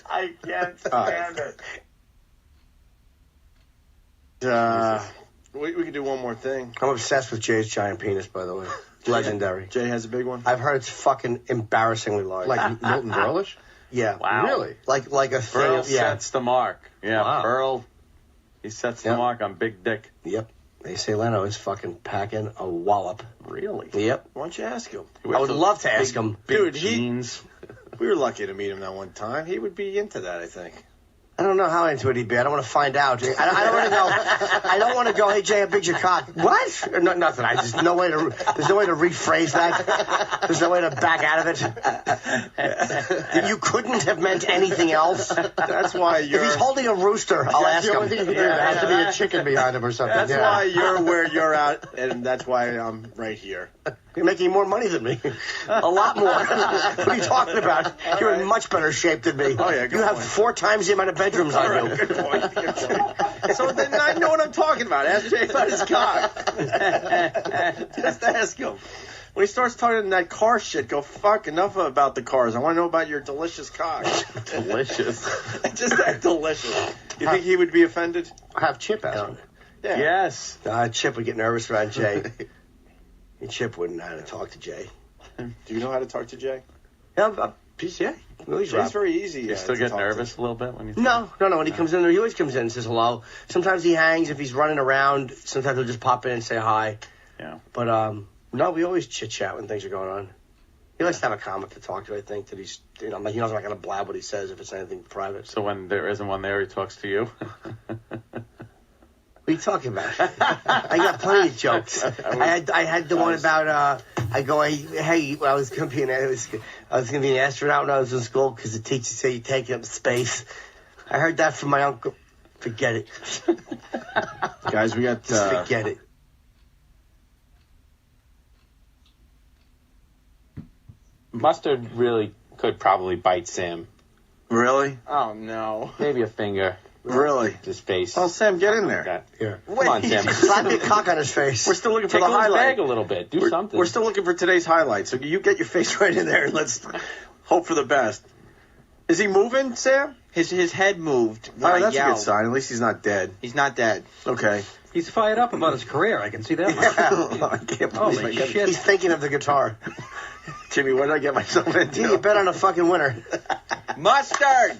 I can't stand it. We can do one more thing. I'm obsessed with Jay's giant penis, by the way. Legendary. Jay has a big one? I've heard it's fucking embarrassingly large. Like Milton Berlish? Yeah. Wow. Really? Like a Burl thing. sets the mark. Yeah, Wow. Burl, he sets the mark on big dick. Yep. They say Leno is fucking packing a wallop. Really? Yep. Why don't you ask him? I would love to ask him. Dude, jeans. We were lucky to meet him that one time. He would be into that, I think. I don't know how into it he'd be. I don't want to find out. I don't want to go. I don't want to go. Hey Jay, how big's your cock? What? No, nothing. There's no way to rephrase that. There's no way to back out of it. You couldn't have meant anything else. That's why you're. If he's holding a rooster, I'll ask him. The only thing you can do. There has to be a chicken behind him or something. That's why you're where you're at, and that's why I'm right here. You're making more money than me. A lot more. What are you talking about? You're in much better shape than me. Oh, yeah, good you have point. 4 times the amount of bedrooms I do. Good point. So then I know what I'm talking about. Ask Jay about his cock. Just ask him. When he starts talking that car shit, go, fuck, enough about the cars. I want to know about your delicious cock. Delicious. Just that delicious. You think he would be offended? Have Chip ask him. Yeah. Yes. Chip would get nervous around Jay. And Chip wouldn't know how to talk to Jay. Do you know how to talk to Jay? Yeah. Really Jay's very easy. You still get nervous a little bit when you No. When he comes in there, he always comes in and says hello. Sometimes he hangs if he's running around. Sometimes he'll just pop in and say hi. Yeah. But, no, we always chit-chat when things are going on. He likes to have a comic to talk to, I think, that he's, he knows I'm not going to blab what he says if it's anything private. So when there isn't one there, he talks to you? What are you talking about? I got plenty of jokes. I had the one about when I was going to be an astronaut when I was in school because the teacher said you take it up space. I heard that from my uncle. Forget it. Guys, we got... Just forget it. Mustard really could probably bite Sam. Really? Oh, no. Maybe a finger. Really? His face. Well, Sam, get in there. Here. Come on, Sam. Slap your cock on his face. We're still looking for Tickle the his highlight. bag a little bit. Do something. We're still looking for today's highlight. So you get your face right in there and let's hope for the best. Is he moving, Sam? His head moved. All right, that's a good sign. At least he's not dead. He's not dead. Okay. He's fired up about his career. I can see that much. I can't believe Holy I shit. He's thinking of the guitar. Jimmy, what did I get myself into? You bet on a fucking winner. Mustard!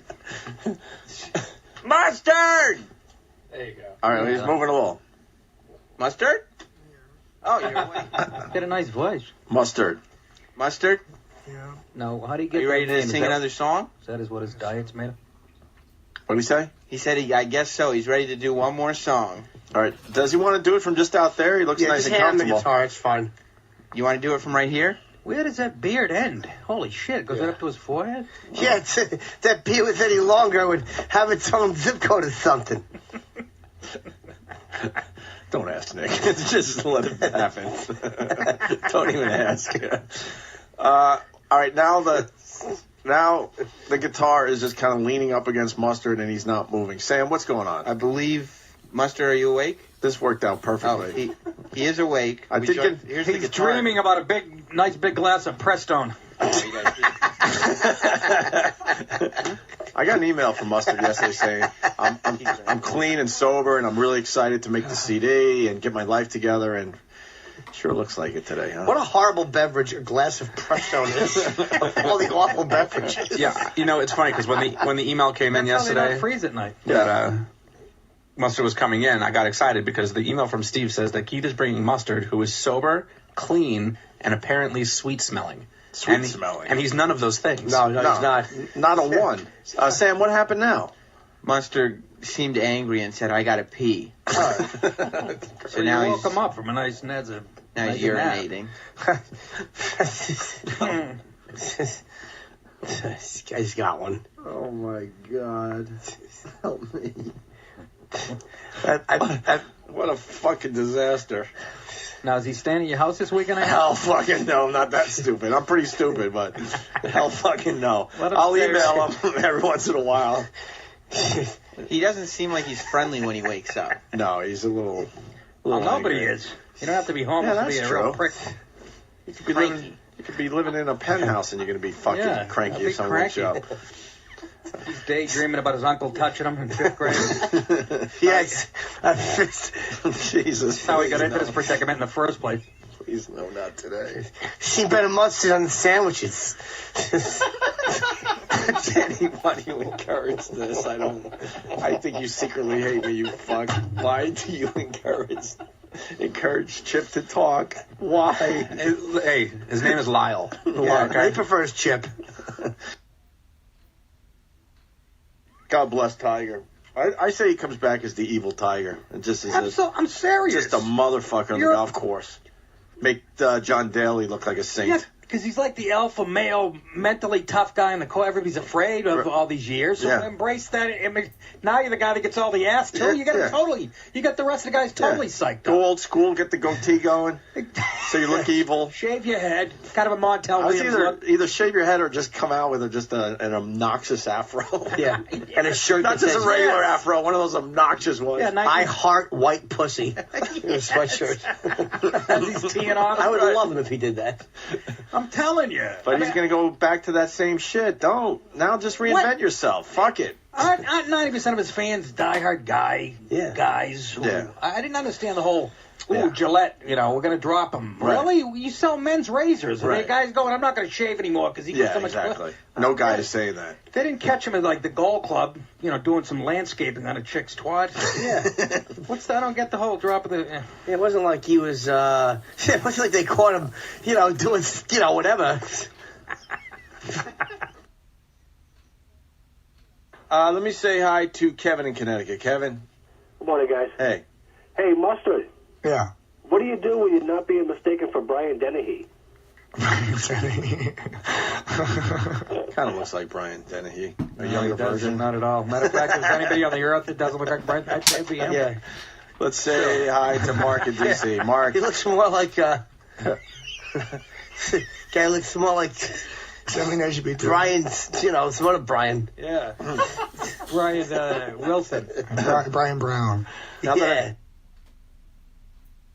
Mustard! There you go. All right, he's moving along. Mustard? Oh, you're awake. Get a nice voice. Mustard. Mustard? No, how do you get Are you that ready to name? sing another song? Is that what his diet's made of? What did he say? He said, I guess so. He's ready to do one more song. All right. Does he want to do it from just out there? He looks nice just and hand him the comfortable. guitar. It's fine. You want to do it from right here? Where does that beard end? Holy shit, goes that up to his forehead? Yeah, that beard was any longer, I would have its own zip code or something. Don't ask, Nick. Just let it happen. Don't even ask. All right, now the guitar is just kind of leaning up against Mustard, and he's not moving. Sam, what's going on? I believe, Mustard, are you awake? This worked out perfectly. Oh, he is awake. I did get. Here's the He's guitar. dreaming about a nice big glass of Prestone. I got an email from Mustard yesterday saying I'm clean and sober, and I'm really excited to make the CD and get my life together, and sure looks like it today, huh? What a horrible beverage a glass of Prestone is. Of all the awful beverages. Yeah, it's funny because when the email came in That's how they yesterday don't freeze at night. that Mustard was coming in, I got excited because the email from Steve says that Keith is bringing Mustard, who is sober, clean, and apparently sweet-smelling. Sweet-smelling. And he's none of those things. No, he's not. Not a one. Sam, what happened now? Mustard seemed angry and said, I gotta pee. So now you he's- woke him up from a nice Ned's. Now he's urinating. This guy's got one. Oh my God! Help me! What a fucking disaster! Now, is he staying at your house this weekend? Hell fucking no, I'm not that stupid. I'm pretty stupid, but hell fucking no. Let him I'll stay email him every once in a while. He doesn't seem like he's friendly when he wakes up. No, he's a little Well, nobody angry. is. You don't have to be homeless to be a real prick. You could be living in a penthouse and you're going to be fucking Yeah, cranky I'll if be someone wakes you up. He's daydreaming about his uncle touching him in 5th grade. Yes. Jesus. That's how he got into this predicament in the first place. Please no, not today. She better mustard on the sandwiches. Anybody who encouraged this, I think you secretly hate me, you fuck. Why do you encourage Chip to talk? Why? Hey, his name is Lyle. Yeah, he prefers Chip. God bless Tiger. I say he comes back as the evil Tiger. And just as I'm serious. just a motherfucker on the golf course. Make John Daly look like a saint. Yeah, because he's like the alpha male, mentally tough guy in the court. Everybody's afraid of all these years. So embrace that. Now you're the guy that gets all the ass, too. You got you got the rest of the guys totally psyched up. Go old school, get the goatee going, so you look evil. Shave your head. Kind of a Montel Williams look. Either shave your head or just come out with just an obnoxious afro. Yeah, and a shirt Not that just says, a regular afro, one of those obnoxious ones. Yeah, I heart white pussy. In a sweatshirt. He's teeing on. I would love him if he did that. I'm telling you. But he's going to go back to that same shit. Don't. Now just reinvent yourself. Fuck it. Aren't 90% of his fans diehard guys? Who, I didn't understand the whole, Gillette, we're going to drop him. Right. Really? You sell men's razors. And Right. the guy's going, I'm not going to shave anymore because he gets so much... exactly. No guy is saying that. They didn't catch him at, the Gold Club, doing some landscaping on a chick's twat. Yeah. What's that? I don't get the whole drop of the... It wasn't like he was, it wasn't like they caught him, doing, whatever. Let me say hi to Kevin in Connecticut. Kevin. Good morning, guys. Hey. Hey, Mustard. Yeah. What do you do when you're not being mistaken for Brian Dennehy? Kind of looks like Brian Dennehy. A No, younger he doesn't, version. not at all. Matter of fact, if there's anybody on the earth that doesn't look like Brian, I'd say it'd be him. Yeah. Let's say hi to Mark in D.C. Mark. He looks more like, guy looks more like Brian, sort of Brian. Yeah. Brian Wilson. Brian Brown.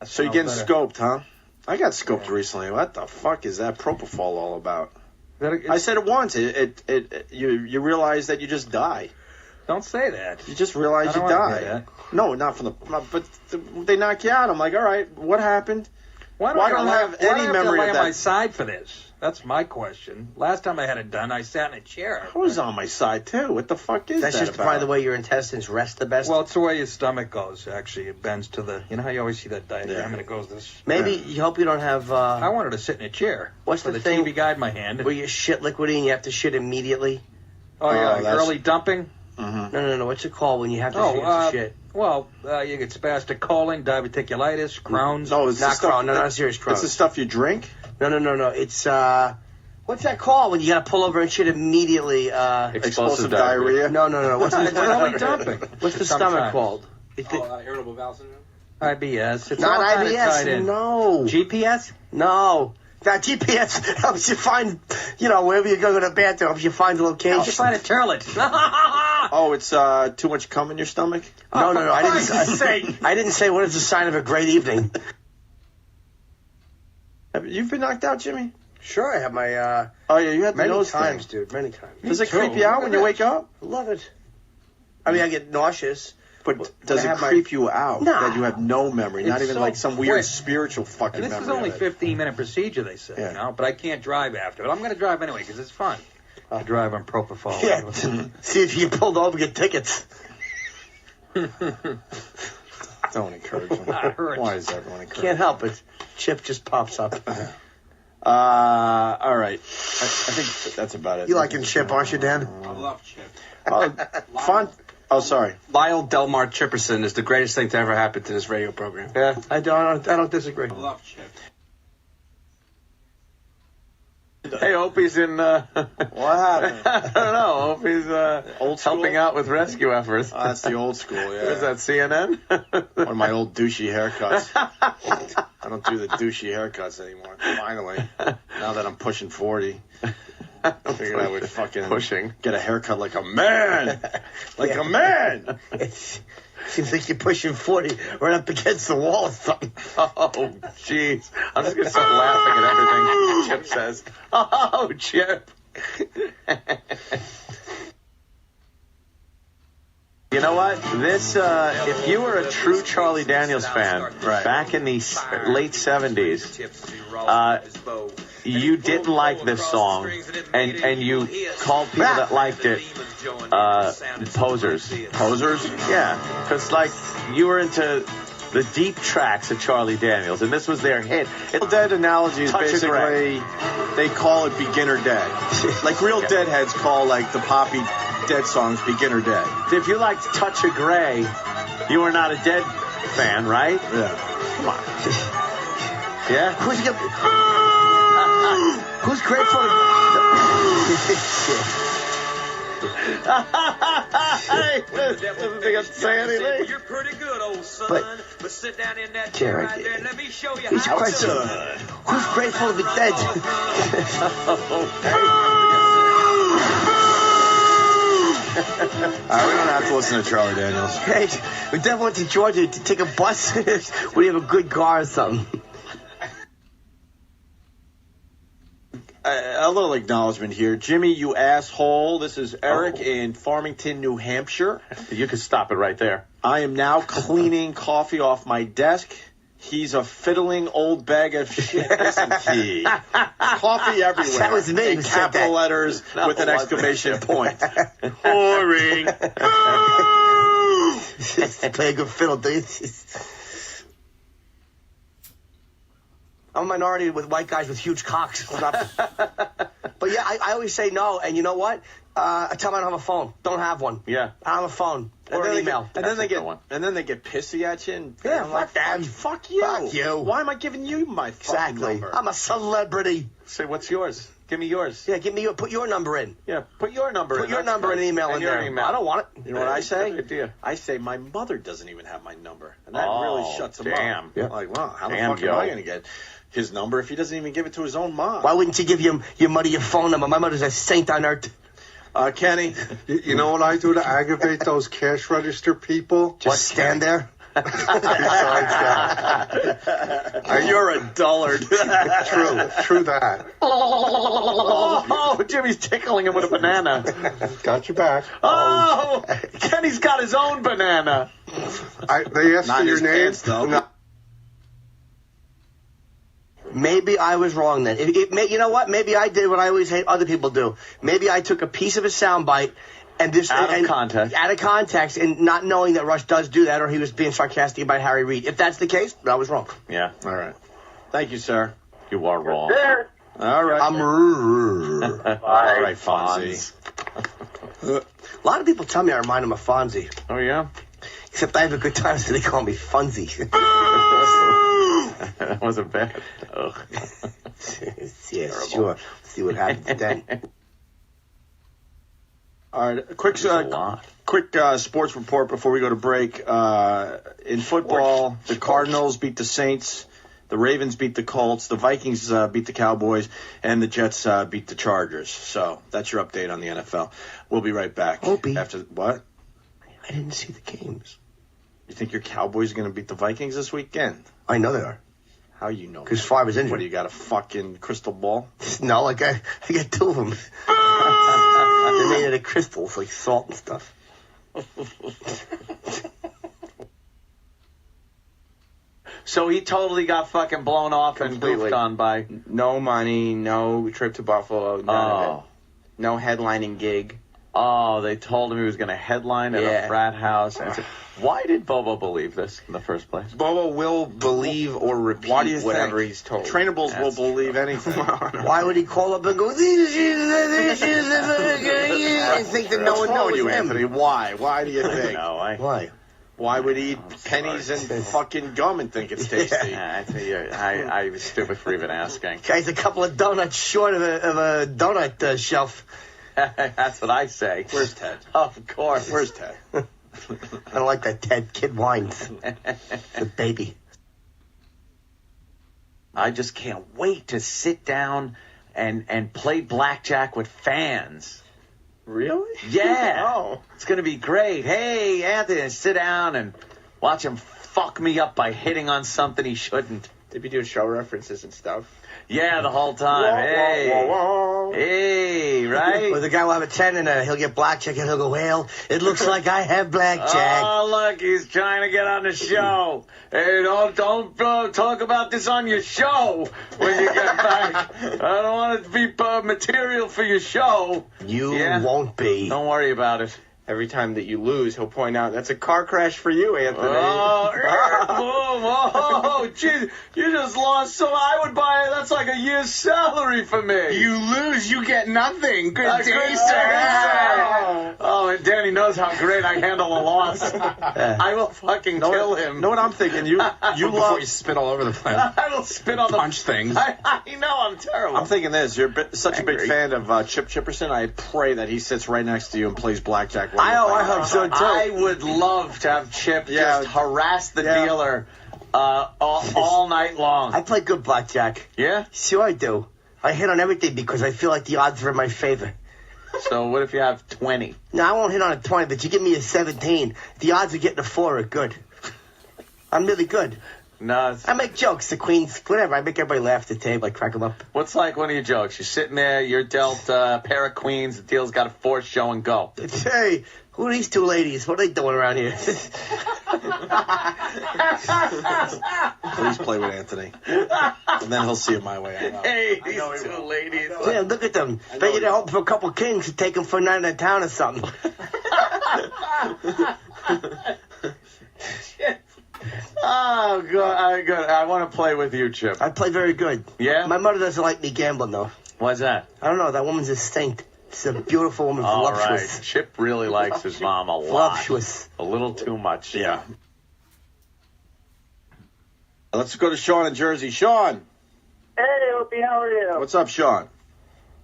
So you're getting scoped, huh? I got scoped recently. What the fuck is that propofol all about? I said it once. You realize that you just die. Don't say that. You just realize you I don't wanna die. hear that. No, not from but they knock you out. I'm like, all right, what happened? Why don't I have any memory lay of on my that? side for this? That's my question. Last time I had it done, I sat in a chair. I was on my side too. What the fuck is That's that just about? probably the way your intestines rest the best. Well, it's the way your stomach goes, actually. It bends to the... You know how you always see that diagram and it goes this... Maybe you hope you don't have... I wanted to sit in a chair. What's with the a thing? TV guide in my hand. Where you shit liquidy and you have to shit immediately? Oh, yeah, that's- early dumping. No. What's it called when you have to shit? Well, you get spastic colon, diverticulitis, Crohn's. No, it's Not the stuff, Crohn. No, not serious Crohn. It's the stuff you drink. No. It's what's that called when you gotta pull over and shit immediately? Explosive diarrhea. No. What's the early dumping. What's the stomach called? Irritable bowel syndrome? IBS. It's Not all kinda tied IBS. in. No. GPS? No. That GPS helps you find, wherever you go to the bathroom, helps you find the location. Helps you find a turlet. Oh, it's too much cum in your stomach. No. I didn't say what is the sign of a great evening. You've been knocked out, Jimmy? Sure, I have my. Oh yeah, you had the many nose times, thing. dude. Many times. Does it creep you out when you wake up? I love it. I mean, I get nauseous. But does it creep you out that you have no memory? Not even like some weird spiritual fucking And this memory. is only of a it. 15-minute procedure, they say, but I can't drive after it. I'm going to drive anyway because it's fun. I drive on propofol. Yeah. See if you get pulled over, get tickets. Don't encourage them. Why does everyone encourage Can't help it. Chip just pops up. All right. I think that's about it. You liking Chip, aren't you, Dan? I love Chip. Oh, sorry. Lyle Delmar Chipperson is the greatest thing to ever happen to this radio program. Yeah, I don't disagree. I love Chip. Hey, Opie's in. What happened? I don't know. Opie's helping out with rescue efforts. That's the old school, yeah. Is that CNN? One of my old douchey haircuts. I don't do the douchey haircuts anymore. Finally, now that I'm pushing 40, I figured I would fucking get a haircut like a man, like a man. Seems like you're pushing 40 right up against the wall or something. Oh, jeez. I'm just going to start laughing at everything Chip says. Oh, Chip. You know what? This, if you were a true Charlie Daniels fan back in the late 70s, you didn't like this song, and you called people that liked it posers. Posers? Yeah, because like you were into the deep tracks of Charlie Daniels, and this was their hit. Real Dead analogy is Touch of basically they call it beginner dead. Like real Deadheads call like the poppy Dead songs beginner dead. If you liked Touch of Grey, you were not a Dead fan, right? Yeah. Come on. Yeah? Who's grateful? Hey, doesn't think I'd say anything. You're pretty good, old son. But sit down in that chair chair right right there and let me show you He's how quite it's so. done. Who's grateful to be dead? We don't have to listen to Charlie Daniels. Hey, we definitely went to Georgia to take a bus. We have a good car or something. A little acknowledgement here. Jimmy, you asshole. This is Eric in Farmington, New Hampshire. You can stop it right there. I am now cleaning coffee off my desk. He's a fiddling old bag of shit, isn't he? Coffee everywhere. That was me in who said capital that. letters with an exclamation point. Boring. Play a good fiddle, dude. I'm a minority with white guys with huge cocks. But yeah, I always say no, and you know what? I tell them I don't have a phone. Don't have one. Yeah. I don't have a phone or an email. And then they get pissy at you. And Yeah, I'm like, fuck them. Fuck you. Fuck you. Why am I giving you my fucking number? I'm a celebrity. Say, what's yours? Give me yours. Yeah, put your number in. Yeah, put your number in. Put your number and email in there. Email. I don't want it. You know what I say? Good idea. I say my mother doesn't even have my number, and that really shuts him damn. up. Yeah. Like, well, how the Damn, fuck am I going to get his number if he doesn't even give it to his own mom? Why wouldn't you give your mother your phone number? My mother's a saint on earth. Kenny, you know what I do to aggravate those cash register people? Just stand there. Besides that. You're a dullard. True that. Oh, Jimmy's tickling him with a banana. Got your back. Oh, Kenny's got his own banana. They asked Not for your his name. pants, though. No. Maybe I was wrong then. You know what? Maybe I did what I always hate other people do. Maybe I took a piece of a soundbite and out of context, and not knowing that Rush does do that, or he was being sarcastic about Harry Reid. If that's the case, I was wrong. Yeah. All right. Thank you, sir. You are wrong. All right. I'm all right, Fonzie. A lot of people tell me I remind them of Fonzie. Oh, yeah? Except I have a good time, so they call me Funzie. That wasn't bad. Ugh. Yeah, sure. See what happens then. All right, quick sports report before we go to break. In football, the Cardinals beat the Saints, the Ravens beat the Colts, the Vikings beat the Cowboys, and the Jets beat the Chargers. So that's your update on the NFL. We'll be right back. Opie. After what? I didn't see the games. You think your Cowboys are going to beat the Vikings this weekend? I know they are. How you know? Because Favre's injured. What, do you got a fucking crystal ball? No, I got two of them. They're made out of crystals, like salt and stuff. So he totally got fucking blown off and goofed on by... No money, no trip to Buffalo, none of it. No headlining gig. Oh, they told him he was going to headline at a frat house. And why did Bobo believe this in the first place? Bobo will believe or repeat whatever he's told. Trainables will believe anything. Why would he call up and go, this is I think that no one knows you, him. Anthony. Why? Why do you think? Why? Why would he eat pennies and fucking gum and think it's tasty? I was stupid for even asking. Guy's a couple of donuts short of a donut shelf. That's what I say. Where's Ted? Of course. Where's Ted? I don't like that Ted kid whines. The baby. I just can't wait to sit down and play blackjack with fans. Really? Yeah. Oh. It's going to be great. Hey, Anthony, sit down and watch him fuck me up by hitting on something he shouldn't. Did we do show references and stuff? Yeah, the whole time. Hey, right? Well, the guy will have a 10 and he'll get blackjack and he'll go, well, it looks like I have blackjack. Oh, look, he's trying to get on the show. Hey, don't talk about this on your show when you get back. I don't want it to be material for your show. You won't be. Don't worry about it. Every time that you lose, he'll point out, that's a car crash for you, Anthony. Oh, geez, you just lost, so I would buy it. That's like a year's salary for me. You lose, you get nothing. Good day, sir. Oh, and Danny knows how great I handle a loss. I will fucking kill him. Know what I'm thinking? You before you spit all over the place. I will spit on punch things. I know, I'm terrible. I'm thinking this. You're such a big fan of Chip Chipperson. I pray that he sits right next to you and plays blackjack. I hope so, too. I would love to have Chip just harass the dealer all night long. I play good blackjack. Yeah? Sure I do. I hit on everything because I feel like the odds are in my favor. So what if you have 20? No, I won't hit on a 20, but you give me a 17. The odds of getting a 4 are good. I'm really good. No, I make jokes, the queens, whatever. I make everybody laugh at the table. I crack them up. What's like one of your jokes? You're sitting there, you're dealt a pair of queens, the deal's got a 4 show and go. Hey, who are these two ladies? What are they doing around here? Please play with Anthony. And then he'll see it my way. Hey, these two ladies. Yeah, look at them. Bet you they're hoping for a couple kings to take them for a night in the town or something. Oh, good. I want to play with you, Chip. I play very good. Yeah? My mother doesn't like me gambling, though. Why's that? I don't know. That woman's a saint. She's a beautiful woman. All Voluptuous. right. Chip really likes his mom a lot. Voluptuous. A little too much. Yeah. Let's go to Sean in Jersey. Sean. Hey, Opie, how are you? What's up, Sean?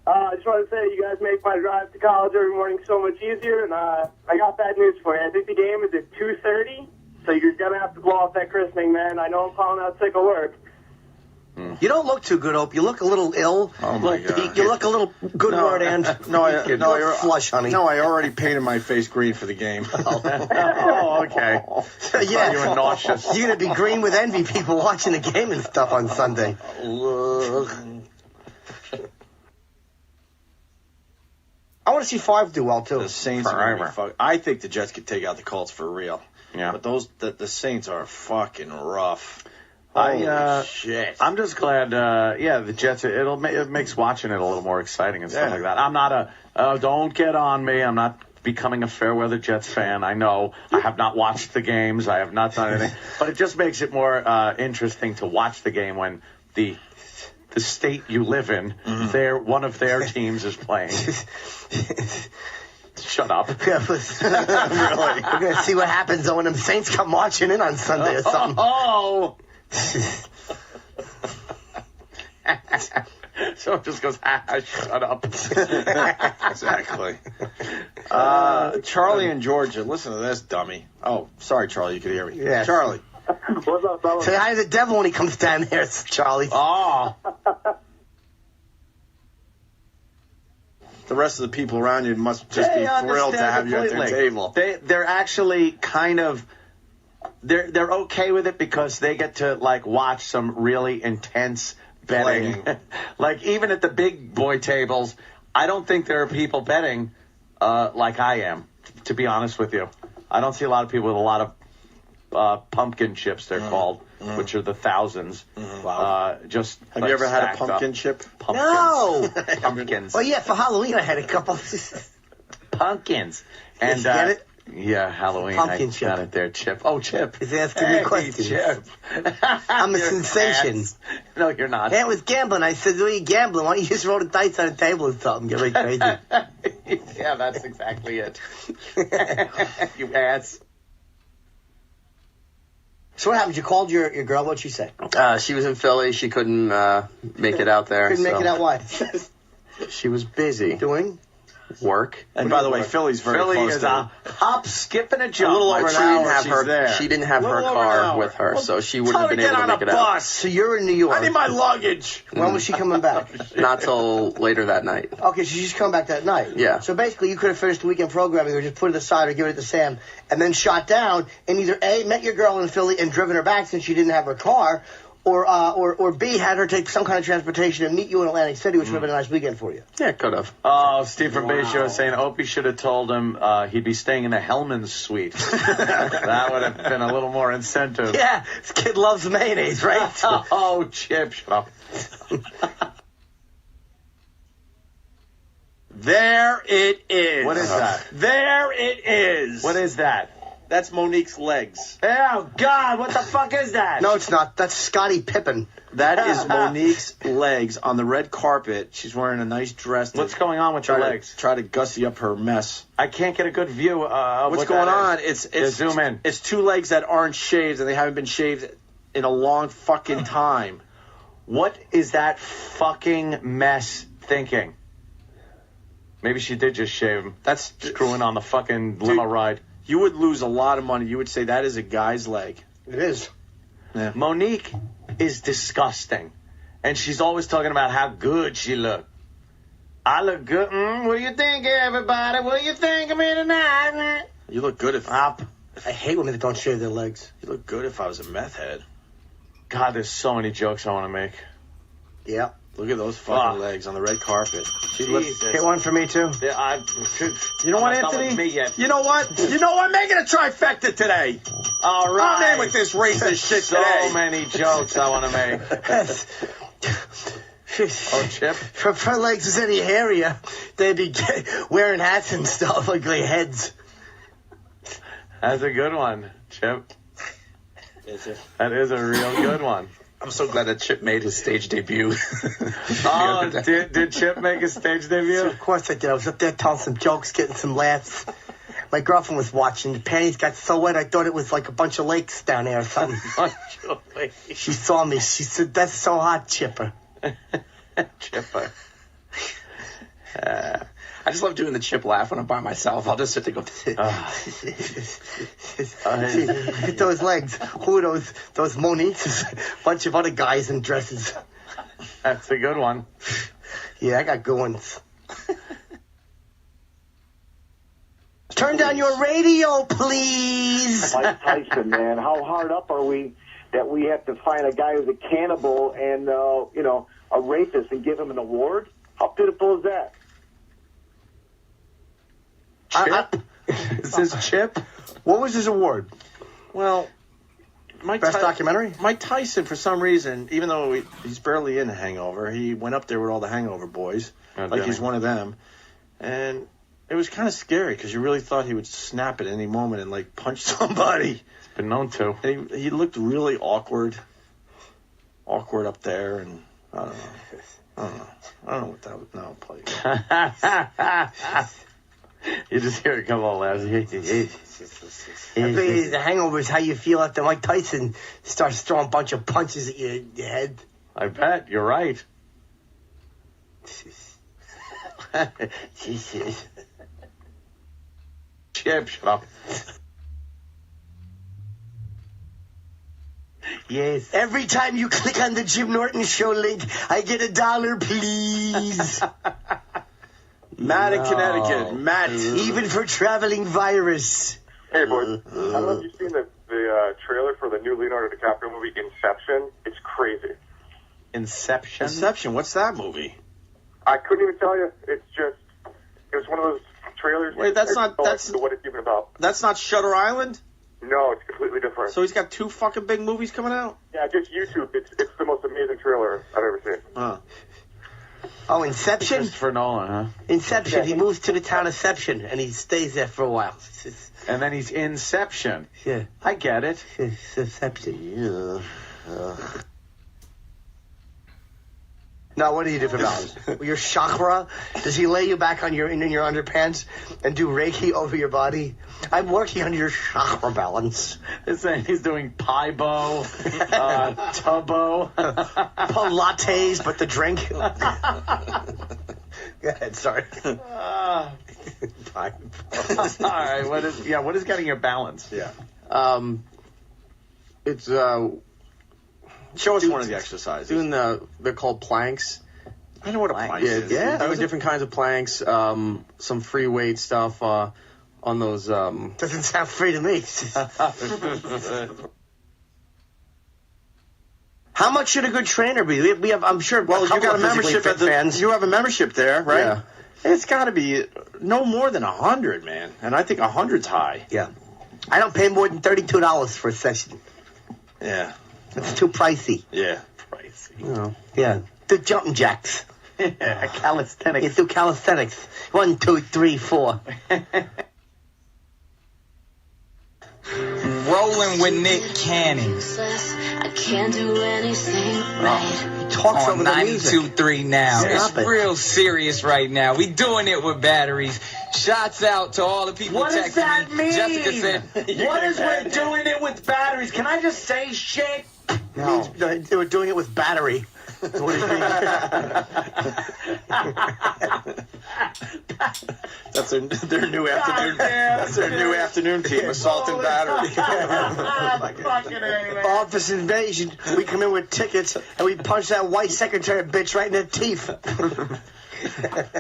I just want to say you guys make my drive to college every morning so much easier, and I got bad news for you. I think the game is at 2:30, so you're going to have to blow off that christening, man. I know I'm calling out sick of work. You don't look too good, Hope. You look a little ill. Oh, my God. You look a little good word, and you're flush, honey. No, I already painted my face green for the game. Oh, okay. Yeah. You were nauseous. You're going to be green with envy, people watching the game and stuff on Sunday. I want to see Favre do well, too. The Saints are gonna be I think the Jets could take out the Colts for real. Yeah. But the Saints are fucking rough. Shit. I'm just glad, the Jets, it makes watching it a little more exciting and stuff like that. I'm not don't get on me. I'm not becoming a fair weather Jets fan. I know. I have not watched the games. I have not done anything. But it just makes it more interesting to watch the game when the state you live in, one of their teams is playing. Shut up. Really? We're going to see what happens when them Saints come marching in on Sunday or something. Oh! So it just goes, shut up. Exactly. Charlie in Georgia. Listen to this, dummy. Oh, sorry, Charlie. You can hear me. Yeah. Charlie. What's up, fellas? Say hi to the devil when he comes down there, Charlie. Oh. The rest of the people around you must just be thrilled to have you at their table. They're actually kind of... They're okay with it because they get to watch some really intense betting. Like even at the big boy tables, I don't think there are people betting like I am. To be honest with you, I don't see a lot of people with a lot of pumpkin chips. They're called, which are the thousands. Wow. Just have you ever had a pumpkin chip? Pumpkins. No. Pumpkins. Oh yeah, for Halloween I had a couple. Pumpkins. And you get it? Yeah, Halloween. Pumpkin I chip. got it there, Chip. Oh, Chip. He's asking me questions. Chip. I'm a sensation. Ass. No, you're not. Yeah, it was gambling. I said, "What are you gambling? Why don't you just roll the dice on the table or something? Get really crazy." Yeah, that's exactly it. You ass. So what happened? You called your girl. What'd she say? She was in Philly. She couldn't make it out there. Couldn't make it out. Why? She was busy. Doing? Work. And by the way, Philly's very close Philly is to a hop, skip, and a jump. A little over an hour, she didn't have her car with her, so she wouldn't have been able to make it out. So you're in New York. I need my luggage. When was she coming back? Not till later that night. Okay, so she's coming back that night. Yeah. So basically, you could have finished the weekend programming or just put it aside or give it to Sam and then shot down and either A, met your girl in Philly and driven her back since she didn't have her car, or B, had her take some kind of transportation and meet you in Atlantic City, which would have been a nice weekend for you. Yeah, could have. Oh, Steve from Bayshore is saying Opie should have told him he'd be staying in the Hellman's suite. That would have been a little more incentive. Yeah, this kid loves mayonnaise, right? Oh, Chip, shut up. There it is. What is that? There it is. What is that? That's Monique's legs. Oh, God, what the fuck is that? No, it's not. That's Scottie Pippen. That is Monique's legs on the red carpet. She's wearing a nice dress. What's going on with your legs? Try to gussy up her mess. I can't get a good view of what's going on. It's zoom in. It's two legs that aren't shaved, and they haven't been shaved in a long fucking time. What is that fucking mess thinking? Maybe she did just shave him. That's screwing on the fucking limo ride. You would lose a lot of money. You would say that is a guy's leg. It is. Yeah. Monique is disgusting. And she's always talking about how good she looked. I look good. What do you think, everybody? What do you think of me tonight? You look good if... I hate women that don't shave their legs. You look good if I was a meth head. God, there's so many jokes I want to make. Yeah. Look at those fucking legs on the red carpet. Hit one for me, too. Yeah, you know what, I'm not done Anthony? with me yet. You know what? You know what? Make it a trifecta today. All right. I'm in with this racist shit so today. So many jokes I want to make. Oh, Chip? For her legs was any hairier, they'd be wearing hats and stuff like heads. That's a good one, Chip. That is a real good one. I'm so glad that Chip made his stage debut. Oh, did Chip make his stage debut? Of course I did. I was up there telling some jokes, getting some laughs. My girlfriend was watching. The panties got so wet, I thought it was like a bunch of lakes down there or something. She saw me. She said, "That's so hot, Chipper." Chipper. I just love doing the Chip laugh when I'm by myself. I'll just sit there and go, Look at those legs. Who are those Moniques? A bunch of other guys in dresses. That's a good one. Yeah, I got good ones. Turn down your radio, please. Mike Tyson, man. How hard up are we that we have to find a guy who's a cannibal and, a rapist and give him an award? How pitiful is that? Chip? Is this Chip? What was his award? Well, Best documentary? Mike Tyson, for some reason, even though he's barely in Hangover, he went up there with all the Hangover boys, like he's one of them. And it was kind of scary because you really thought he would snap at any moment and, like, punch somebody. It's been known to. And he looked really awkward up there, and I don't know what that was. No, play. You just hear it come all loud. The Hangover is how you feel after Mike Tyson starts throwing a bunch of punches at your head. I bet. You're right. Chip, shut up. Yes. Every time you click on the Jim Norton Show link, I get $1, please. Matt in Connecticut. Matt. Even for traveling virus. Hey, boys. I don't know if you've seen the trailer for the new Leonardo DiCaprio movie, Inception. It's crazy. Inception? Inception? What's that movie? I couldn't even tell you. It was one of those trailers. Wait, that's not what it's even about. That's not Shutter Island? No, it's completely different. So he's got 2 fucking big movies coming out? Yeah, just YouTube. It's the most amazing trailer I've ever seen. Huh. Oh, Inception? Christopher Nolan, huh? Inception. He moves to the town Inception, and he stays there for a while. And then he's Inception. Yeah. I get it. Inception. Yeah. Now, what do you do for balance? Your chakra? Does he lay you back in your underpants and do Reiki over your body? I'm working on your chakra balance. He's saying he's doing Paibo, Tubbo. Pilates, but the drink. Go ahead, sorry. All right, what is getting your balance? Yeah. It's show us one of the exercises. Doing they're called planks. I know what a plank is. Yeah, doing different kinds of planks, some free weight stuff on those. Doesn't sound free to me. How much should a good trainer be? We have, I'm sure. Well, you got a membership at fans. You have a membership there, right? Yeah. It's got to be no more than 100, man. And I think 100's high. Yeah. I don't pay more than $32 for a session. Yeah. It's too pricey. Yeah. Pricey. Yeah. Do jumping jacks. Yeah, calisthenics. You do calisthenics. 1, 2, 3, 4. Rolling with Nick Cannon. I can't do anything right. He talks on over the music. 92.3 now. Stop It's it. real serious right now. We doing it with batteries. Shots out to all the people What does texting that me. mean? Jessica said, What is we're doing it with batteries? Can I just say shit? No. They were doing it with battery. What is That's their new afternoon. That's their new afternoon team, Assault and Battery. Office invasion. We come in with tickets and we punch that white secretary bitch right in the teeth.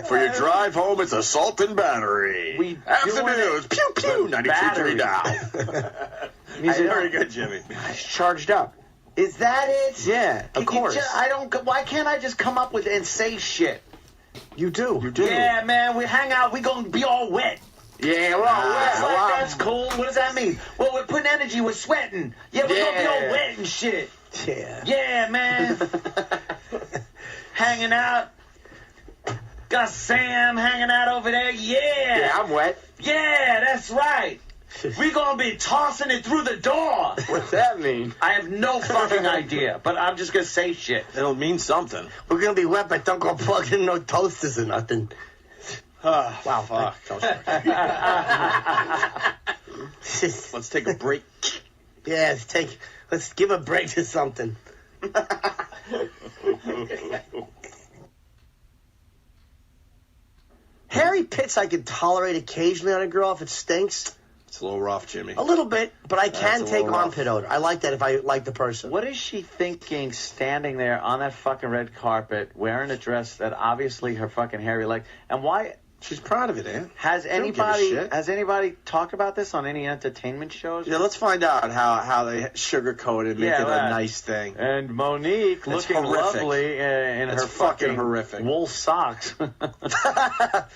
For your drive home, it's Assault and Battery. Afternoons. Pew pew. 93.3 now. Very good, Jimmy. It's charged up. Is that it? Yeah, of course. Why can't I just come up with and say shit? You do. You do. Yeah, man. We hang out. We gonna be all wet. Yeah, we're all wet. That's cool. What does that mean? Well, we're putting energy. We're sweating. Yeah, we're gonna be all wet and shit. Yeah. Yeah, man. Hanging out. Got Sam hanging out over there. Yeah. Yeah, I'm wet. Yeah, that's right. We gonna be tossing it through the door. What's that mean? I have no fucking idea, but I'm just gonna say shit. It'll mean something. We're gonna be wet, but don't go plug in no toasters or nothing. Wow, fuck. Let's take a break. Yeah, let's give a break to something. Hairy pits I could tolerate occasionally on a girl if it stinks. It's a little rough, Jimmy. A little bit, but I can That's a take little armpit odor. I like that if I like the person. What is she thinking standing there on that fucking red carpet wearing a dress that obviously her fucking hairy leg? And why? She's proud of it, Aunt. Has anybody talked about this on any entertainment shows? Yeah, let's find out how they sugarcoat it, make it a nice thing. And Monique looking lovely in her fucking horrific wool socks. Yeah,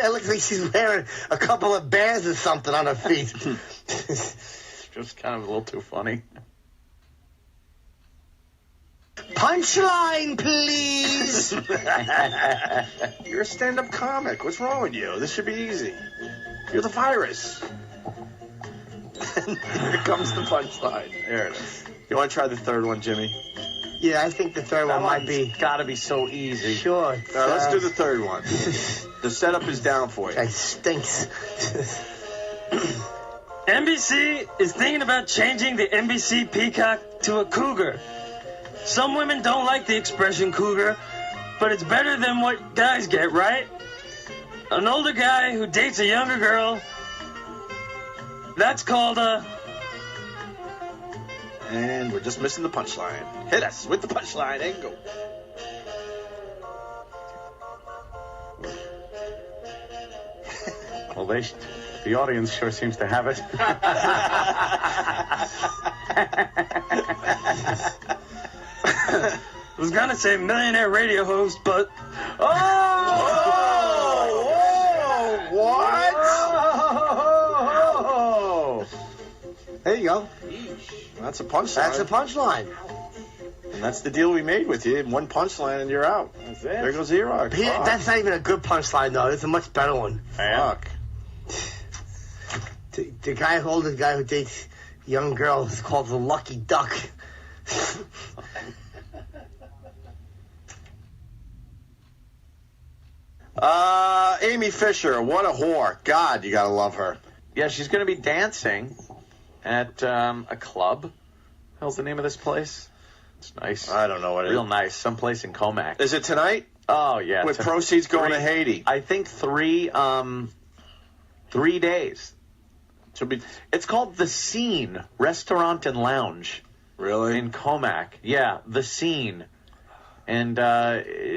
it looks like she's wearing a couple of bands or something on her feet. It's just kind of a little too funny. Punchline, please. You're a stand-up comic. What's wrong with you? This should be easy. You're the virus. Here comes the punchline. There it is. You want to try the third one, Jimmy? Yeah, I think the third one might be. Gotta be so easy. Sure. All right, let's do the third one. The setup is down for you. It stinks. NBC is thinking about changing the NBC Peacock to a cougar. Some women don't like the expression cougar, but it's better than what guys get, right? An older guy who dates a younger girl, that's called a... And we're just missing the punchline. Hit us with the punchline and go. Well, the audience sure seems to have it. I was gonna say millionaire radio host, but... What? There you go. That's a punchline. That's a punchline. And that's the deal we made with you. One punchline and you're out. That's it. There goes Xerox. That's not even a good punchline, though. It's a much better one. Fuck. The guy who dates young girls is called the Lucky Duck. Amy Fisher, what a whore. God, you gotta love her. Yeah, she's going to be dancing at a club. How's the name of this place? It's nice. I don't know what it is. Real nice. Someplace in Comac. Is it tonight? Oh, yeah. With proceeds going to Haiti. I think 3 days. It's called The Scene Restaurant and Lounge. Really? In Comac. Yeah, The Scene. And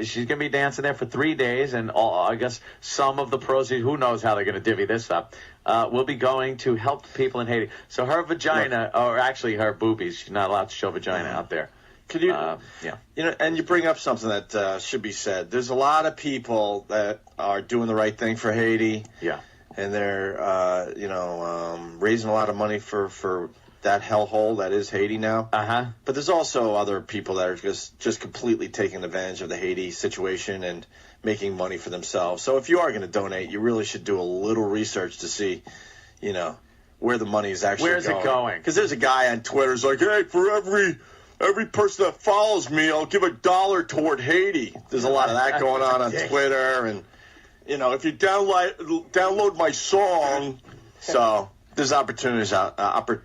she's going to be dancing there for 3 days, and I guess some of the proceeds, who knows how they're going to divvy this up, will be going to help people in Haiti. So her vagina, or actually her boobies, she's not allowed to show vagina out there. Could you, yeah. You know, and you bring up something that should be said. There's a lot of people that are doing the right thing for Haiti. Yeah. And they're, raising a lot of money for that hellhole that is Haiti now. Uh-huh. But there's also other people that are just completely taking advantage of the Haiti situation and making money for themselves. So if you are going to donate, you really should do a little research to see, where the money is actually going. Where's it going? Because there's a guy on Twitter who's like, hey, for every person that follows me, I'll give $1 toward Haiti. There's a lot of that going on Twitter. And, if you download my song, so... There's opportunists out there.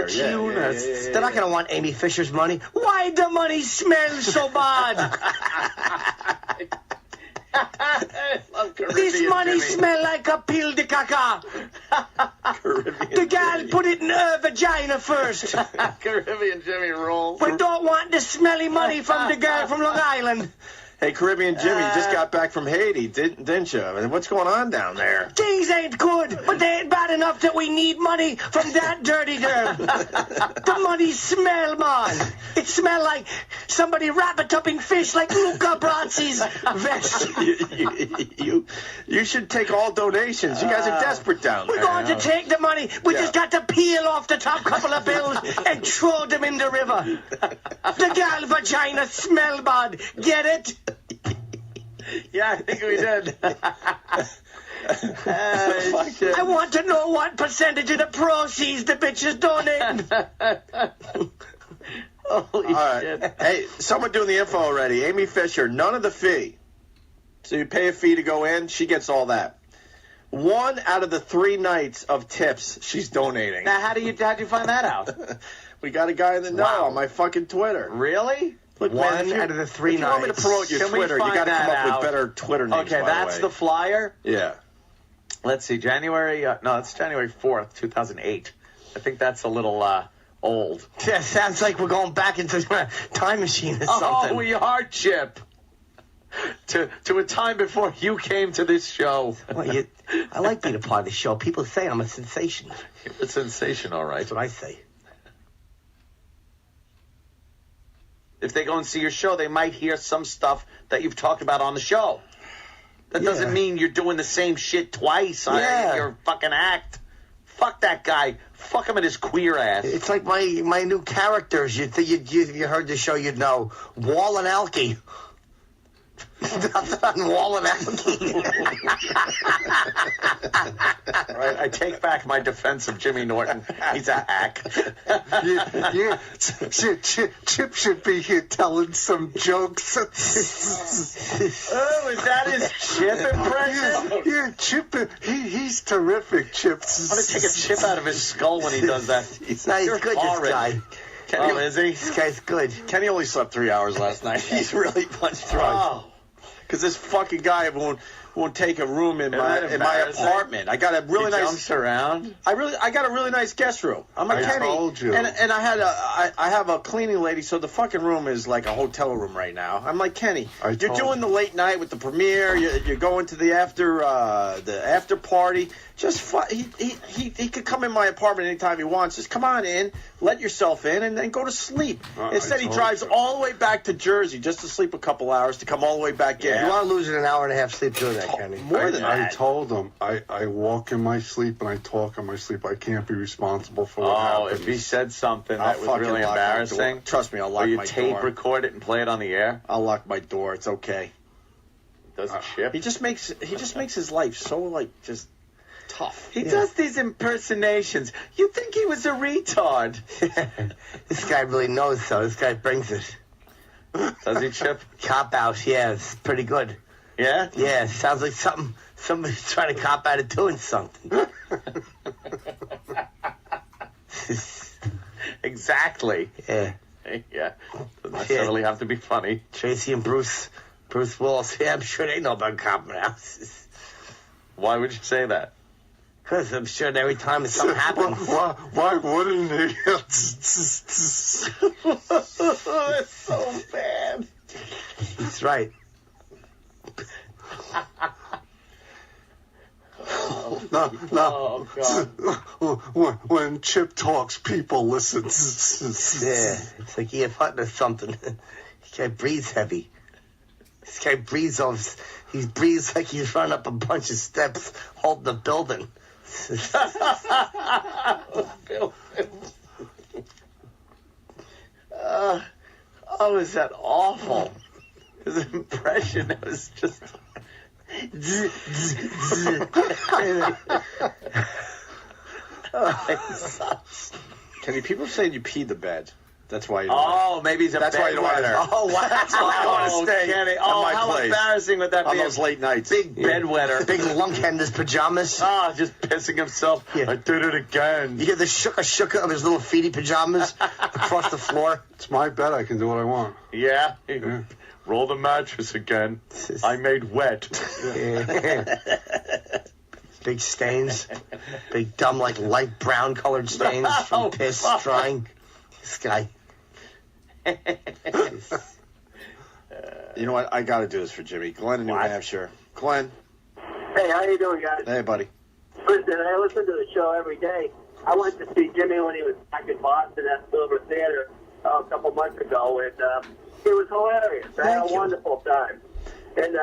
Yeah. They're not going to want Amy Fisher's money. Why the money smells so bad? This money smell like a pill de caca. The gal put it in her vagina first. Caribbean Jimmy rolls. We don't want the smelly money from the girl from Long Island. Hey, Caribbean Jimmy, you just got back from Haiti, didn't you? I mean, what's going on down there? Things ain't good, but they ain't bad enough that we need money from that dirty girl. The money smell, man. It smell like somebody rabbit-upping fish like Luca Brazzi's vest. You should take all donations. You guys are desperate down there. We're going to take the money. We just got to peel off the top couple of bills and throw them in the river. The gal vagina smell bad. Get it? Yeah, I think we did. I want to know what percentage of the proceeds the bitches donate. Holy shit. Hey, someone doing the info already. Amy Fisher, none of the fee. So you pay a fee to go in, she gets all that. 1 out of the 3 nights of tips she's donating. Now, how'd you find that out? We got a guy in the know on my fucking Twitter. Really? Look, 1 out of the 3 nights. If you want me to promote your Twitter, you got to come up with better Twitter names. Okay, that's the flyer? Yeah. Let's see, January 4th, 2008. I think that's a little old. Yeah, sounds like we're going back into the time machine or something. Oh, we are, Chip. To a time before you came to this show. Well, I like being a part of the show. People say I'm a sensation. You're a sensation, all right. That's what I say. If they go and see your show, they might hear some stuff that you've talked about on the show. That doesn't mean you're doing the same shit twice on your fucking act. Fuck that guy. Fuck him and his queer ass. It's like my new characters. You heard the show, you'd know. Wall and Alky. Nothing on Wall and Alky. Right, I take back my defense of Jimmy Norton. He's a hack. Chip should be here telling some jokes. Oh, is that his Chip impression? Yeah, Chip. He's terrific, Chip. I'm going to take a chip out of his skull when he does that. He's good, this guy. Kenny, is he? This guy's good. Kenny only slept 3 hours last night. He's really punched through. Because this fucking guy won't take a room in my apartment. I got a really nice. Jumps around. I got a really nice guest room. I'm like, Kenny, told you. and I have a cleaning lady, so the fucking room is like a hotel room right now. I'm like, Kenny, you're doing the late night with the premiere. You're going to the after party. Just he could come in my apartment anytime he wants. Just come on in, let yourself in, and then go to sleep. Instead, he drives all the way back to Jersey just to sleep a couple hours to come all the way back in. You want to lose an hour and a half sleep doing that, Kenny? More than that. I told him I walk in my sleep and I talk in my sleep. I can't be responsible for what happens. If he said something I'll that was really fucking lock my embarrassing, door. Trust me, I'll lock will you my tape door. record it and play it on the air? I'll lock my door. It's okay. Does Chip? He just makes his life so just tough. He does these impersonations. You think he was a retard? This guy really knows, though. This guy brings it. Does he, Chip? Cop out, yeah, it's pretty good. Yeah? Yeah, sounds like somebody's trying to cop out of doing something. Exactly. Yeah. Yeah. Doesn't necessarily have to be funny. Tracy and Bruce Willis, yeah, I'm sure they know about copping out. Why would you say that? Because I'm sure that every time something happens. Why wouldn't he? That's so bad. That's right. No. Oh, God. When Chip talks, people listen. Yeah, it's like he had fun or something. This guy breathes heavy. This guy breathes he breathes like he's running up a bunch of steps holding the building. Is that awful? His impression was just... Kenny, people saying you peed the bed. That's why you maybe he's a That's why you don't want to. Oh, wow. That's why I want to stay Kenny. at my how place. embarrassing would that on be? those late nights. Big bedwetter. Big lunkhead in his pajamas. Just pissing himself. Yeah. I did it again. You hear the shooka of his little feety pajamas across the floor. It's my bed. I can do what I want. Yeah. Roll the mattress again. I made wet. Big stains. Big dumb, light brown colored stains from piss drying. This guy. You know what? I got to do this for Jimmy. Glenn in New Hampshire. Glenn. Hey, how you doing, guys? Hey, buddy. Listen, I listen to the show every day. I went to see Jimmy when he was back in Boston at Silver Theater a couple months ago, and it was hilarious. I had a wonderful time. And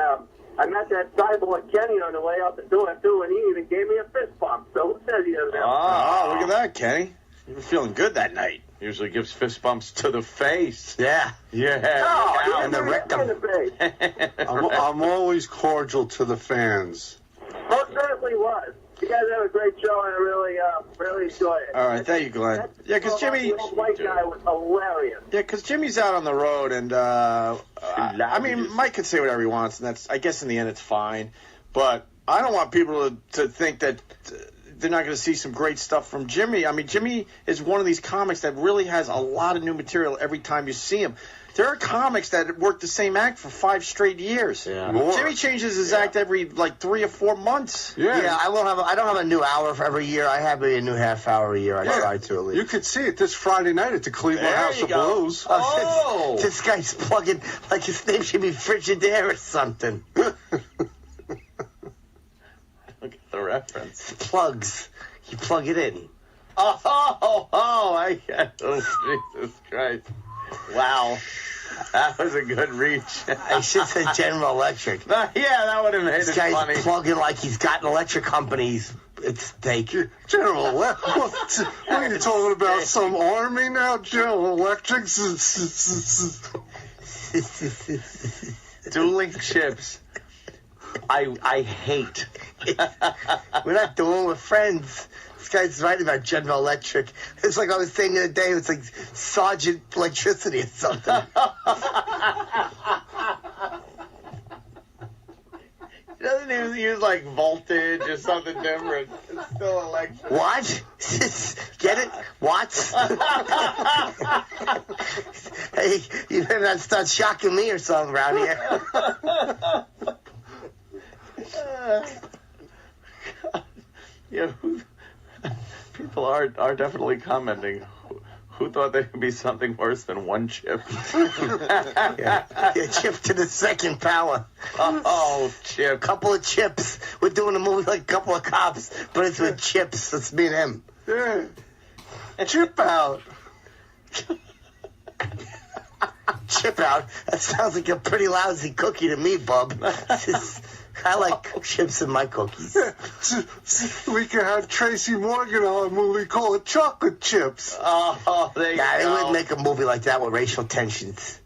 I met that cyborg Kenny on the way out the door, too, and he even gave me a fist bump. So who says he doesn't have Oh, look at that, Kenny. You were feeling good that night. Usually gives fist bumps to the face. Yeah. No, and the rectum. I'm always cordial to the fans. Most certainly. You guys have a great show, and I really enjoy it. All right, thank you, Glenn. Yeah, because Jimmy. The old white guy was hilarious. Yeah, because Jimmy's out on the road, and I mean, Mike can say whatever he wants, and that's, I guess, in the end, it's fine. But I don't want people to think that they're not going to see some great stuff from Jimmy. I mean, Jimmy is one of these comics that really has a lot of new material every time you see him. There are comics that work the same act for 5 straight years. Yeah. Jimmy changes his act every 3 or 4 months. Yeah, I don't have a new hour for every year. I have a new half hour a year. I try to at least. You could see it this Friday night at the Cleveland House of Blues. Oh, this guy's plugging like his name should be Frigidaire or something. Look at the reference. Plugs. You plug it in. I get Jesus Christ. Wow. That was a good reach. I should say General Electric. Yeah, that would have made this it guy's funny. Plugging like he's got an electric companies. It's take General Electric. What are you talking about? Some army now? General Electric? Dueling chips. I hate. We're not doing with friends. This guy's writing about General Electric. It's like I was saying the other day, it's like Sergeant Electricity or something. He doesn't even use like voltage or something different. It's still electric. What? Get it? What? Hey, you better not start shocking me or something around here. Yeah, people are definitely commenting. Who thought there could be something worse than one chip? Yeah, chip to the second power. Oh, chip. Couple of chips. We're doing a movie like a couple of cops, but it's with chips. It's me and him. Yeah. Chip out. Chip out? That sounds like a pretty lousy cookie to me, bub. I like chips in my cookies. We could have Tracy Morgan on a movie called Chocolate Chips. Oh, there you go. They wouldn't make a movie like that with racial tensions.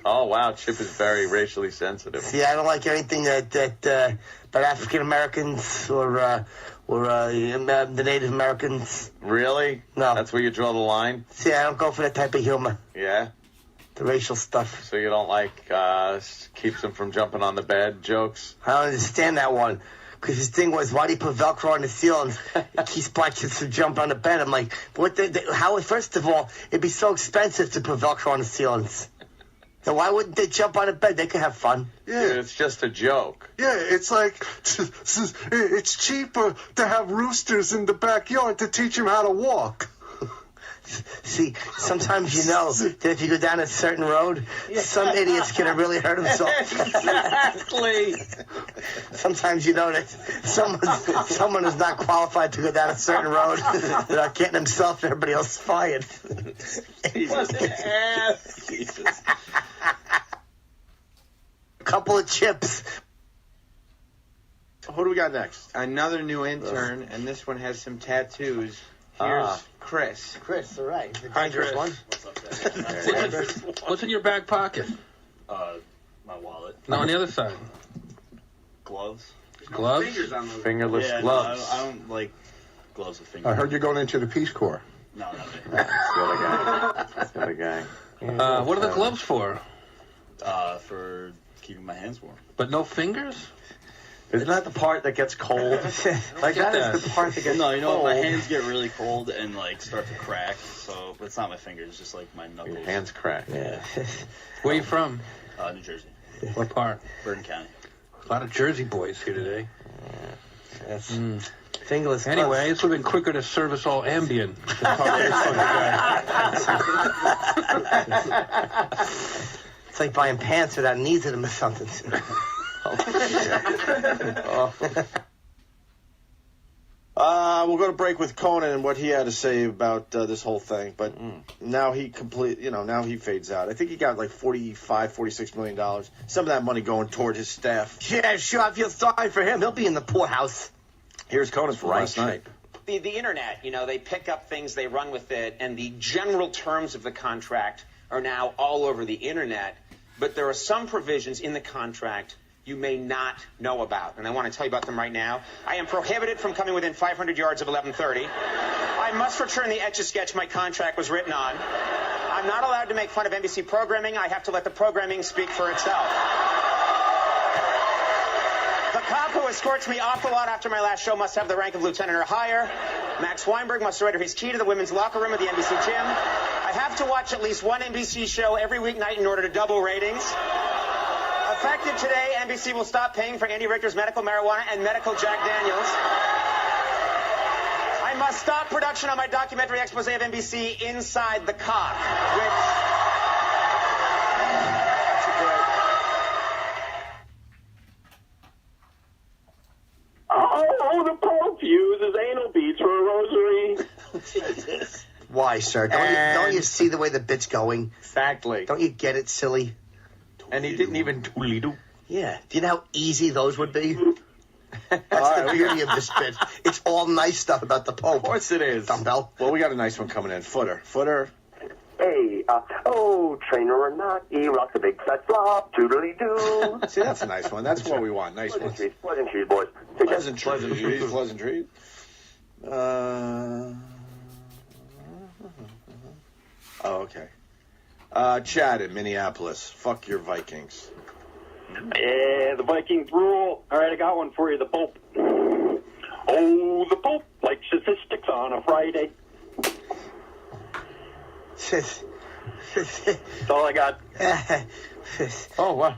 Oh, wow. Chip is very racially sensitive. See, I don't like anything that about African Americans or the Native Americans. Really? No. That's where you draw the line? See, I don't go for that type of humor. Yeah? The racial stuff. So you don't like keeps them from jumping on the bed jokes? I don't understand that one. Because his thing was, why do you put Velcro on the ceiling? It keeps black kids from jumping on the bed. I'm like, how? First of all, it'd be so expensive to put Velcro on the ceilings. And why wouldn't they jump on the bed? They could have fun. Yeah. It's just a joke. Yeah, it's like, it's cheaper to have roosters in the backyard to teach them how to walk. See, sometimes you know that if you go down a certain road, some idiot's going to really hurt himself. Exactly. Sometimes you know that someone who's not qualified to go down a certain road, they're not getting himself and everybody else fired. What an ass. Jesus. A couple of chips. Who do we got next? Another new intern, and this one has some tattoos. Here's Chris. Chris, all right. The Hi, dangerous Chris. one. What's in your back pocket? My wallet. No, on the other side. Gloves. Gloves? Fingers on those. Fingerless yeah, gloves. No, I don't like gloves with fingers. I heard you're going into the Peace Corps. No, not me. That's the other guy. What are the gloves for? For keeping my hands warm. But no fingers? Isn't that the part that gets cold? Like that is the part that gets No, you know cold. what? My hands get really cold and like start to crack. So it's not my fingers, it's just like my knuckles. Your hands crack. Yeah. Where are you from? New Jersey. What part? Bergen County. A lot of Jersey boys here today. Yes. Fingerless Anyway, gloves. this would have been quicker to service all Ambien. It's like buying pants without knees in them or something. We'll go to break with Conan and what he had to say about this whole thing. But now he now he fades out. I think he got like $45-46 million. Some of that money going toward his staff. Yeah, sure. I feel sorry for him. He'll be in the poorhouse. Here's Conan from last night. The internet, they pick up things, they run with it, and the general terms of the contract are now all over the internet. But there are some provisions in the contract you may not know about, and I want to tell you about them right now. I am prohibited from coming within 500 yards of 1130. I must return the Etch-a-Sketch my contract was written on. I'm not allowed to make fun of NBC programming. I have to let the programming speak for itself. The cop who escorts me off the lot after my last show must have the rank of lieutenant or higher. Max Weinberg must surrender his key to the women's locker room of the NBC gym. I have to watch at least one NBC show every weeknight in order to double ratings. Effective today, NBC will stop paying for Andy Richter's medical marijuana and medical Jack Daniels. I must stop production on my documentary expose of NBC, Inside the Cock, which... Oh, the Pope uses anal beads for a rosary. Jesus. Why, sir? Don't you see the way the bit's going? Exactly. Don't you get it, silly? And he didn't even doodly-doo. Yeah. Do you know how easy those would be? That's the beauty of this bit. It's all nice stuff about the Pope. Of course it is. Dumbbell. Well, we got a nice one coming in. Footer. Hey, trainer or not, he rocks a big fat flop, toodly-doo. See, that's a nice one. That's what we want. Nice ones. Pleasantries, boys. Pleasantries. Okay. Chad in Minneapolis. Fuck your Vikings. Yeah, the Vikings rule. All right, I got one for you, the Pope. Oh, the Pope likes statistics on a Friday. That's all I got. Oh, what?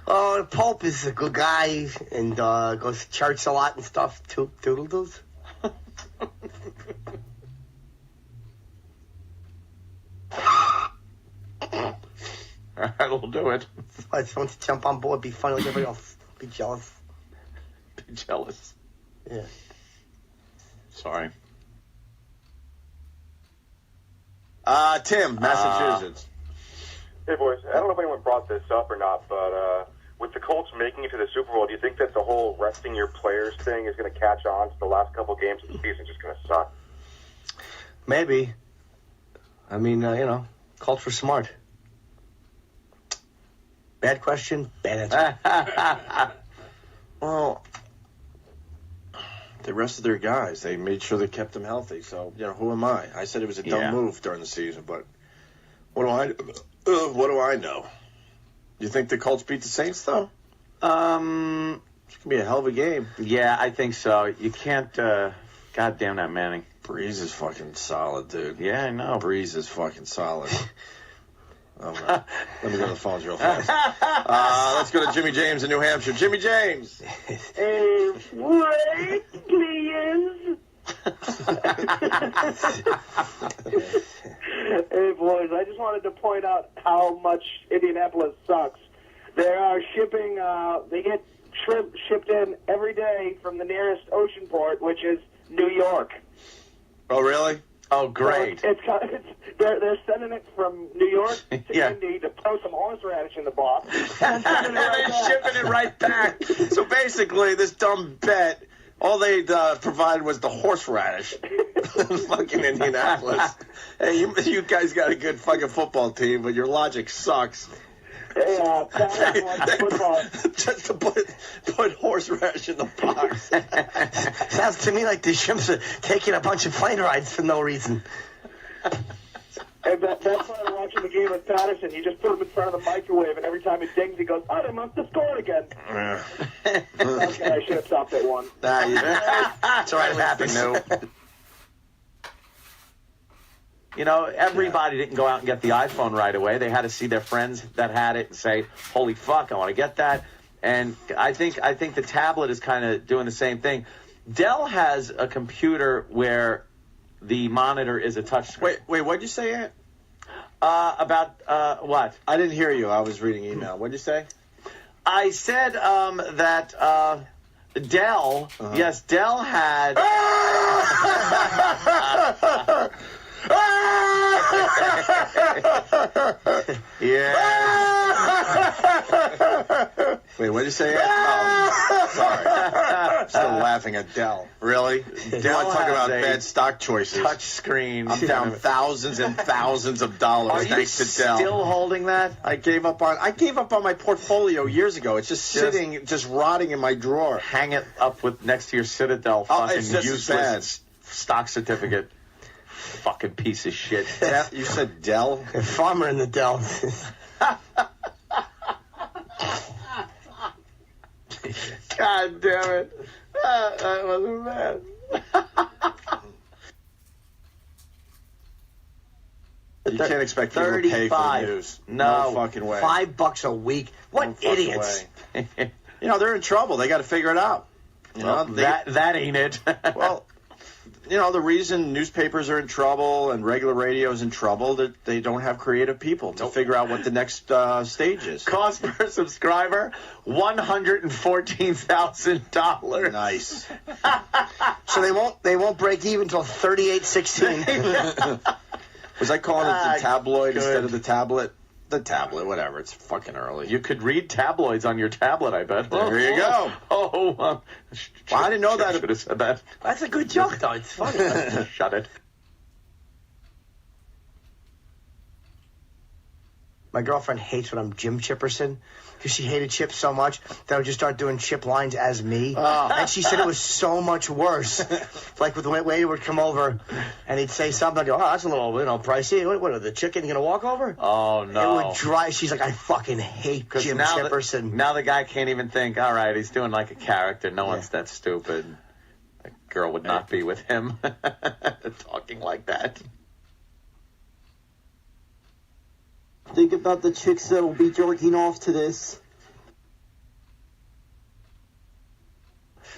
The Pope is a good guy and goes to church a lot and stuff. Toodle-doos. That'll do it. I just want to jump on board, be funny like everybody else. Be jealous. Be jealous. Yeah. Sorry. Tim, Massachusetts. Hey, boys. I don't know if anyone brought this up or not, but with the Colts making it to the Super Bowl, do you think that the whole resting your players thing is going to catch on to the last couple games of the season just going to suck? Maybe. I mean, Colts were smart. Bad question, bad answer. Well, they rested their guys. They made sure they kept them healthy. So, who am I? I said it was a dumb move during the season, but what do I know? You think the Colts beat the Saints, though? It's going to be a hell of a game. Yeah, I think so. You can't, goddamn that Manning. Breeze is fucking solid, dude. Yeah, I know. Breeze is fucking solid. Oh, man. Let me go to the phones real fast. Let's go to Jimmy James in New Hampshire. Jimmy James. Wait, please. Hey, boys, I just wanted to point out how much Indianapolis sucks. They are shipping, they get shrimp shipped in every day from the nearest ocean port, which is New York. Oh, really? Oh, great. So they're sending it from New York to Indy to throw some horseradish in the box. And then shipping it right back. So basically, this dumb bet, all they provided was the horseradish. Fucking Indianapolis. Hey, you guys got a good fucking football team, but your logic sucks. Hey, just to put horseradish in the box. Sounds to me like the shrimps are taking a bunch of plane rides for no reason. Hey, that's why I'm watching the game with Patterson. You just put him in front of the microwave, and every time he dings, he goes, "Oh, they must have scored again." Okay, I should have stopped at one. It's all right, it happens. No. Everybody didn't go out and get the iPhone right away. They had to see their friends that had it and say, "Holy fuck, I want to get that." And I think the tablet is kind of doing the same thing. Dell has a computer where the monitor is a touchscreen. Wait, what'd you say, Ant? About what? I didn't hear you. I was reading email. What'd you say? I said that Dell, yes, Dell had... Wait, what did you say? Oh, sorry. I'm still laughing at Dell. Really? Dell, want to talk about bad stock choices. Touch screen. I'm down thousands and thousands of dollars thanks to Dell. Still holding that? I gave up on my portfolio years ago. It's just sitting, just rotting in my drawer. Hang it up next to your Citadel fucking it's just useless stock certificate. Fucking piece of shit. You said Dell? Farmer in the Dell. God damn it. That wasn't bad. You can't expect people to pay for the news. No fucking way. $5 a week. What idiots. They're in trouble. They got to figure it out. That ain't it. Well, the reason newspapers are in trouble and regular radio is in trouble that they don't have creative people to figure out what the next stage is. Cost per subscriber, $114,000. Nice. So they won't break even until 38.16. Was I calling it the tabloid instead of the tablet? The tablet, whatever. It's fucking early. You could read tabloids on your tablet, I bet. There you go. Well, I didn't know that. I should have said that. That's a good joke, though. It's funny. Shut it. My girlfriend hates when I'm Jim Chipperson because she hated Chip so much that I would just start doing Chip lines as me. And she said it was so much worse. Like with the way he would come over and he'd say something, I'd go, that's a little, pricey. What are the chicken going to walk over? Oh, no. It would drive. She's like, I fucking hate Jim Chipperson. Now the guy can't even think, all right, he's doing like a character. No one's that stupid. A girl would not be with him talking like that. Think about the chicks that will be jerking off to this.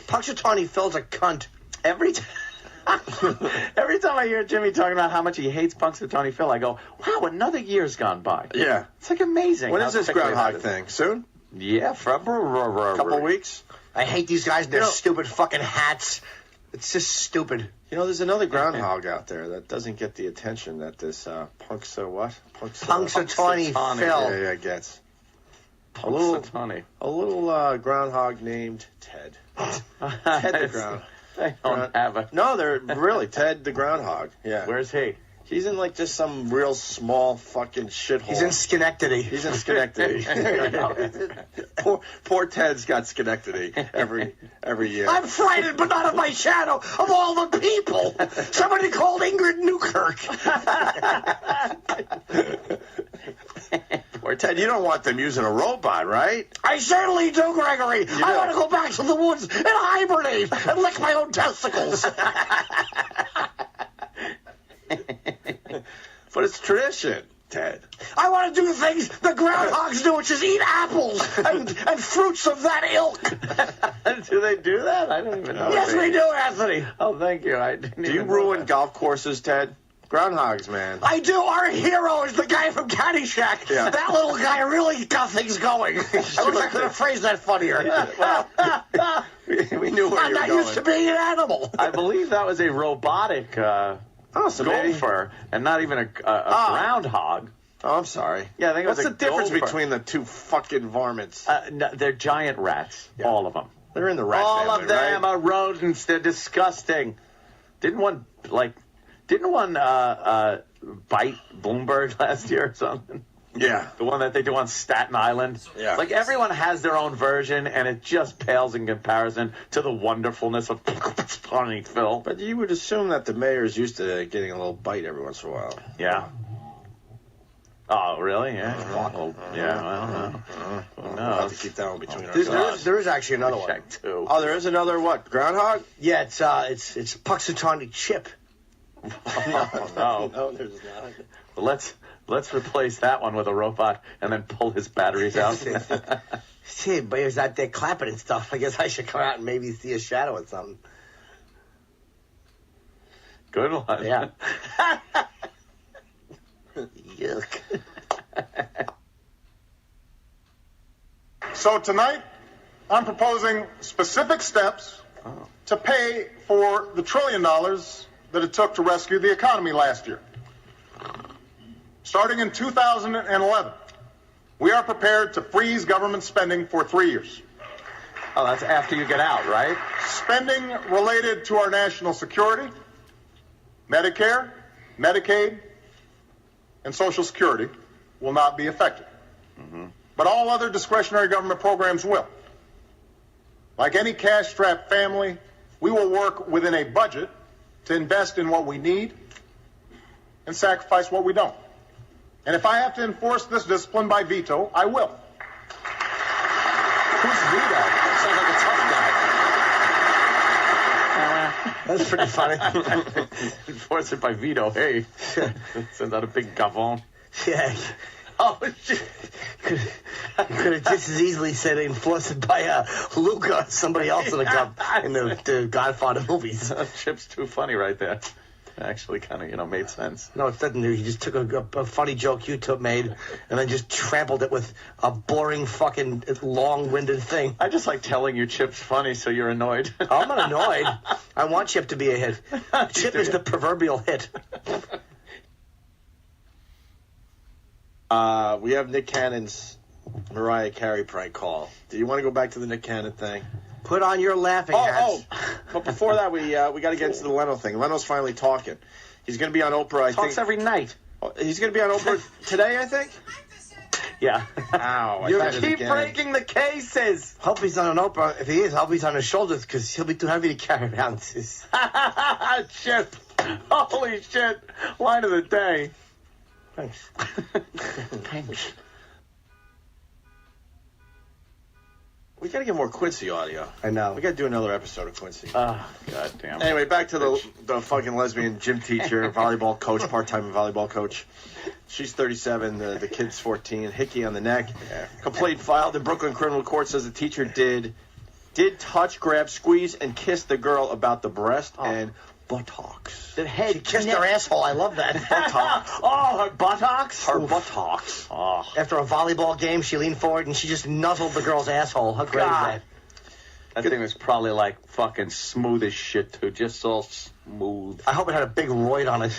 Punxsutawney Phil's a cunt. Every time I hear Jimmy talking about how much he hates Punxsutawney Phil, I go, wow, another year's gone by. Yeah. It's like amazing. When is this Groundhog thing? Soon? Yeah, for a couple weeks. I hate these guys and their stupid fucking hats. It's just stupid. There's another groundhog out there that doesn't get the attention that this Punxsutawney Phil gets. A little groundhog named Ted. Ted the groundhog. They don't have a... No, they're really Ted the groundhog. Yeah. Where's he? He's in like just some real small fucking shithole. He's in Schenectady. Poor Ted's got Schenectady every year. I'm frightened, but not of my shadow, of all the people. Somebody called Ingrid Newkirk. Poor Ted, you don't want them using a robot, right? I certainly do, Gregory. I want to go back to the woods and hibernate and lick my own testicles. But it's tradition, Ted. I want to do things the groundhogs do, which is eat apples and fruits of that ilk. Do they do that? I don't even know. Yes, we do, Anthony. Oh, thank you. Do you ruin golf courses, Ted? Groundhogs, man. I do. Our hero is the guy from Caddyshack. Yeah. That little guy really got things going. I wish I could have phrased that funnier. We knew where you were I'm not going. used to being an animal. I believe that was a robotic gopher and not even a groundhog. Oh, I'm sorry. Yeah, I think What's it was the difference gopher. between the two fucking varmints? No, they're giant rats, all of them. They're in the rat all family, of them right? are rodents. They're disgusting. Didn't one bite Bloomberg last year or something? Yeah. The one that they do on Staten Island. Yeah. Like, everyone has their own version, and it just pales in comparison to the wonderfulness of Punxsutawney Phil. But you would assume that the mayor's used to getting a little bite every once in a while. Yeah. Oh, really? Yeah. Well, who We'll have to keep that one between ourselves. There is actually another one. Check two. Oh, there is another what? Groundhog? Yeah, it's Punxsutawney Chip. No, there's not. Well, let's replace that one with a robot and then pull his batteries out. See, but he was out there clapping and stuff. I guess I should come out and maybe see a shadow or something. Good one. Yeah. Yuck. So tonight, I'm proposing specific steps to pay for the $1 trillion that it took to rescue the economy last year. Starting in 2011, We are prepared to freeze government spending for 3 years. Oh, that's after you get out, right? Spending related to our national security, Medicare, Medicaid, and Social Security will not be affected. But all other discretionary government programs will. Like any cash-strapped family, we will work within a budget to invest in what we need and sacrifice what we don't. And if I have to enforce this discipline by veto, I will. Who's Vito? Sounds like a tough guy. That's pretty funny. Enforce it by veto. Hey, send out a big gavon. Yeah. Oh, shit. Could have just as easily said enforce it by Luca or somebody else in the Godfather movies. Chip's too funny right there. Actually kind of, made sense. No, it doesn't. He just took a funny joke you made and then just trampled it with a boring fucking long-winded thing. I just like telling you Chip's funny so you're annoyed. I'm not annoyed. I want Chip to be a hit. Chip is the proverbial hit. We have Nick Cannon's Mariah Carey prank call. Do you want to go back to the Nick Cannon thing? Put on your laughing hats. But before that, we got to get into the Leno thing. Leno's finally talking. He's going to be on Oprah, I think. Talks every night. He's going to be on Oprah today, I think? Yeah. Ow. You keep breaking the cases. Hope he's on an Oprah. If he is, hope he's on his shoulders because he'll be too heavy to carry around. Chip. Holy shit. Line of the day. Thanks. Thanks. We got to get more Quincy audio. I know. We got to do another episode of Quincy. Oh, God damn. Anyway, back to the fucking lesbian gym teacher, volleyball coach, part-time volleyball coach. She's 37. The kid's 14. Hickey on the neck. Yeah. Complaint filed in Brooklyn criminal court says the teacher did touch, grab, squeeze, and kiss the girl about the breast and buttocks. The head. She kissed her asshole. I love that. Buttocks. Oh, her buttocks? Her buttocks. Oh. After a volleyball game, she leaned forward and she just nuzzled the girl's asshole. How great is that? That thing was probably like fucking smooth as shit, too. Just so smooth. I hope it had a big roid on it.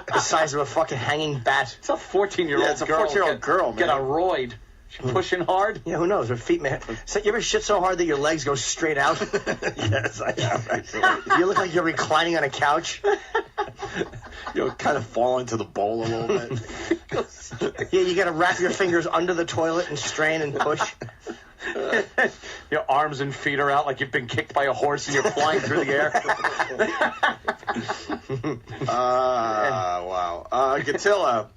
The size of a fucking hanging bat. It's a 14-year-old Yeah, it's a 14-year-old girl, man. Get a roid. She pushing hard? Yeah, who knows? Her feet, man. So you ever shit so hard that your legs go straight out? Yes, I have. You look like you're reclining on a couch. Kind of fall into the bowl a little bit. Yeah, you got to wrap your fingers under the toilet and strain and push. Your arms and feet are out like you've been kicked by a horse and you're flying through the air. Wow. Gatilla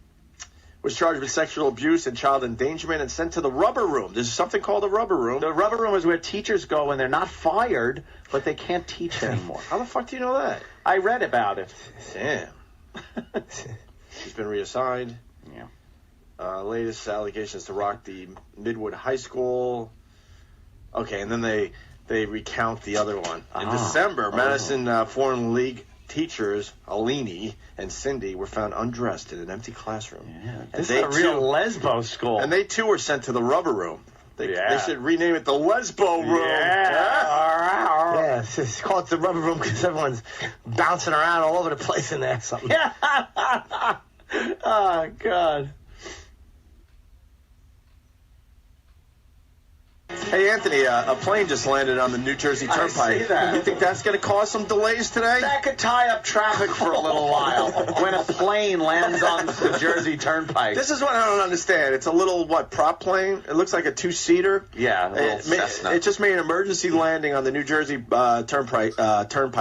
was charged with sexual abuse and child endangerment and sent to the rubber room. There's something called a rubber room. The rubber room is where teachers go when they're not fired, but they can't teach anymore. How the fuck do you know that? I read about it. Damn. She's been reassigned. Yeah. Latest allegations to rock the Midwood High School. Okay, and then they recount the other one. In December, Madison Foreign League teachers, Alini and Cindy, were found undressed in an empty classroom. Yeah, this is a real lesbo school. And they, too, were sent to the rubber room. They should rename it the Lesbo Room. Yeah, call it the rubber room because everyone's bouncing around all over the place in there. Something. Oh, God. Hey, Anthony, a plane just landed on the New Jersey Turnpike. I see that. You think that's going to cause some delays today? That could tie up traffic for a little while when a plane lands on the Jersey Turnpike. This is what I don't understand. It's a little, prop plane? It looks like a two-seater. Yeah, a little Cessna. It just made an emergency landing on the New Jersey Turnpike.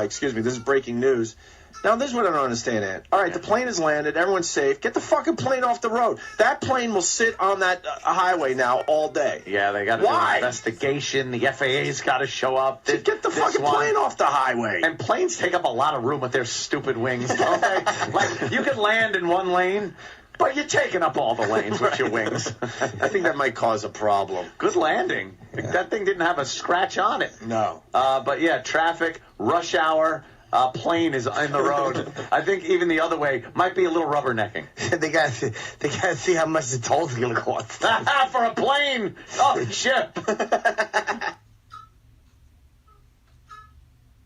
Excuse me. This is breaking news. Now, this is what I don't understand, Ant. All right, the plane has landed. Everyone's safe. Get the fucking plane off the road. That plane will sit on that highway now all day. Yeah, they got to do an investigation. The FAA's got to show up. Get the fucking plane off the highway. And planes take up a lot of room with their stupid wings, don't they? Like, you could land in one lane, but you're taking up all the lanes with your wings. I think that might cause a problem. Good landing. Yeah. That thing didn't have a scratch on it. No. But, yeah, traffic, rush hour. Plane is in the road. I think even the other way might be a little rubbernecking. They got to see how much the toll's going to cost. For a plane! Oh, shit.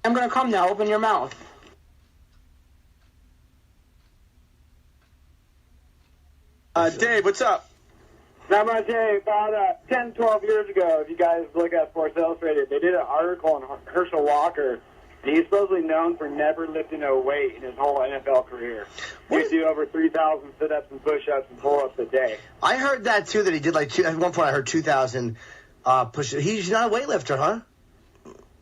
I'm going to come now. Open your mouth. Dave, what's up? Not much. Hey, about 10, 12 years ago, if you guys look at Sports Illustrated, they did an article on Herschel Walker. He's supposedly known for never lifting a weight in his whole NFL career. He'd do over 3,000 sit-ups and push-ups and pull-ups a day. I heard that, too, that he did at one point I heard 2,000 push-ups. He's not a weightlifter, huh?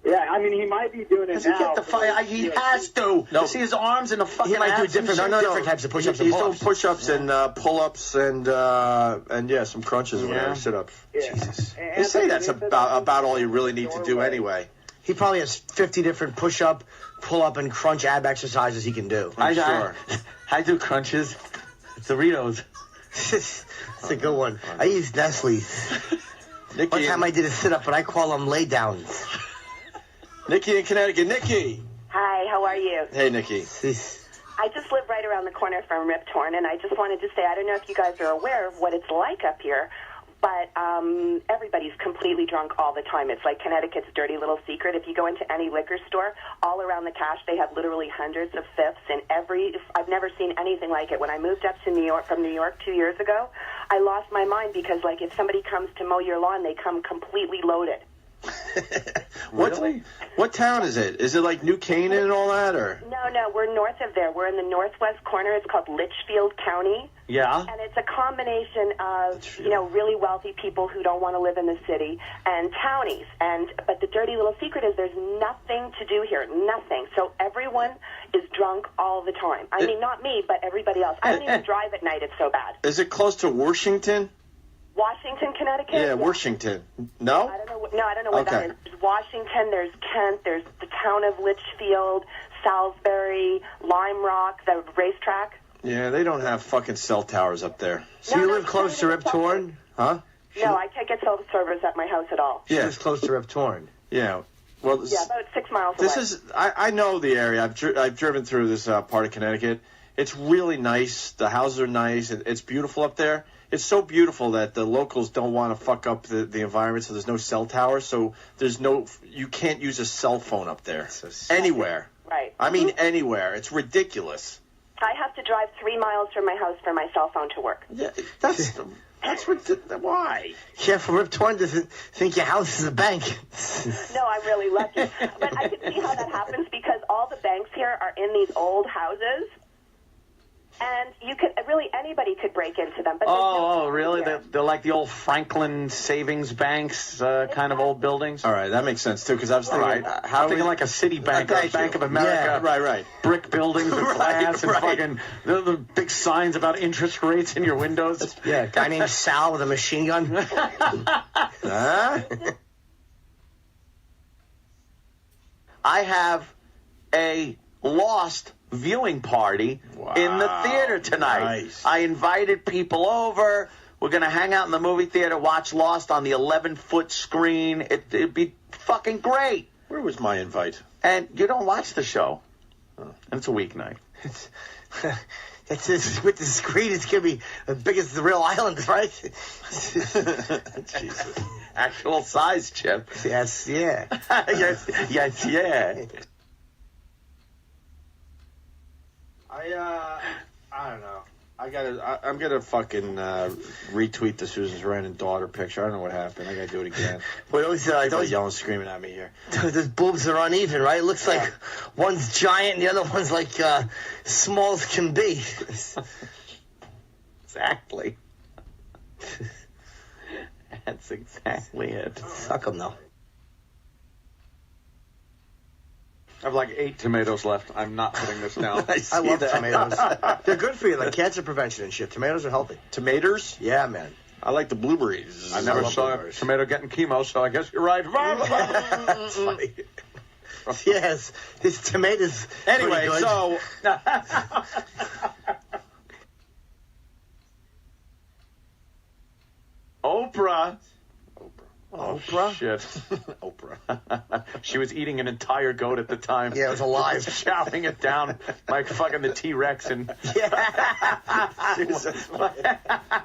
Yeah, I mean, he might be doing it now. He has to. No. You see his arms in the fucking He might do abs and different, shit? different types of push-ups and He's doing pull-ups. push-ups and pull-ups and some crunches or whatever, sit-ups. Yeah. Jesus. They say that's about all you really need to do anyway. He probably has 50 different push-up, pull-up, and crunch ab exercises he can do. I'm sure. I do crunches. Doritos. That's a good one. I use Nestle's. One time I did a sit-up, but I call them lay-downs. Nikki in Connecticut. Nikki! Hi, how are you? Hey, Nikki. I just live right around the corner from Rip Torn, and I just wanted to say, I don't know if you guys are aware of what it's like up here, but everybody's completely drunk all the time. It's like Connecticut's dirty little secret. If you go into any liquor store, all around the cache, they have literally hundreds of fifths, and I've never seen anything like it. When I moved up to New York from New York 2 years ago, I lost my mind because, like, if somebody comes to mow your lawn, they come completely loaded. What town is it? Is it like New Canaan and all that, or? No, we're north of there. We're in the northwest corner. It's called Litchfield County. Yeah. And it's a combination of, really wealthy people who don't want to live in the city and townies. But the dirty little secret is there's nothing to do here. Nothing. So everyone is drunk all the time. I mean, not me, but everybody else. I don't even drive at night. It's so bad. Is it close to Washington? Washington, Connecticut? Yeah, Washington. No? I don't know where that is. There's Washington, there's Kent, there's the town of Litchfield, Salisbury, Lime Rock, the racetrack. Yeah, they don't have fucking cell towers up there. So you live close to Rip Torn? Huh? No, I can't get cell service at my house at all. She lives close to Rip Torn. Yeah. Well, about 6 miles this away. is, I know the area. I've driven through this part of Connecticut. It's really nice. The houses are nice. It's beautiful up there. It's so beautiful that the locals don't want to fuck up the environment, so there's no cell towers. So you can't use a cell phone up there. Anywhere. Right. I mean, anywhere. It's ridiculous. I have to drive 3 miles from my house for my cell phone to work. Yeah, that's why. Yeah, for Rip Torn doesn't think your house is a bank. No, I'm really lucky. But I can see how that happens because all the banks here are in these old houses. And anybody could break into them. But Really? They're like the old Franklin savings banks kind of old buildings? All right, that makes sense, too, because I was thinking... I'm thinking like a Citibank or a Bank of America. Yeah, right. Brick buildings with glass and fucking the big signs about interest rates in your windows. Yeah, a guy named Sal with a machine gun. I have a Lost viewing party in the theater tonight. Nice. I invited people over. We're going to hang out in the movie theater, watch Lost on the 11-foot screen. It'd be fucking great. Where was my invite? And you don't watch the show. And it's a weeknight. With the screen, it's going to be as big as the real island, right? Jesus. Actual size, Chip. Yes, yeah. yes, yeah. I don't know. I'm gonna fucking retweet the Susan Sarandon daughter picture. I don't know what happened. I gotta do it again. Those yelling, screaming at me here. Those boobs are uneven, right? It looks like one's giant and the other one's like small as can be. Exactly. That's exactly it. Suck them, though. I have like 8 tomatoes left. I'm not putting this down. I love tomatoes. They're good for you, like cancer prevention and shit. Tomatoes are healthy. Tomatoes? Yeah, man. I like the blueberries. I never saw a tomato getting chemo, so I guess you're right. That's funny. Yes, his tomatoes. Anyway, so Oprah. Oh, Oprah? Shit. Oprah. She was eating an entire goat at the time. Yeah, it was alive. Chowing it down like fucking the T-Rex. And Jesus. That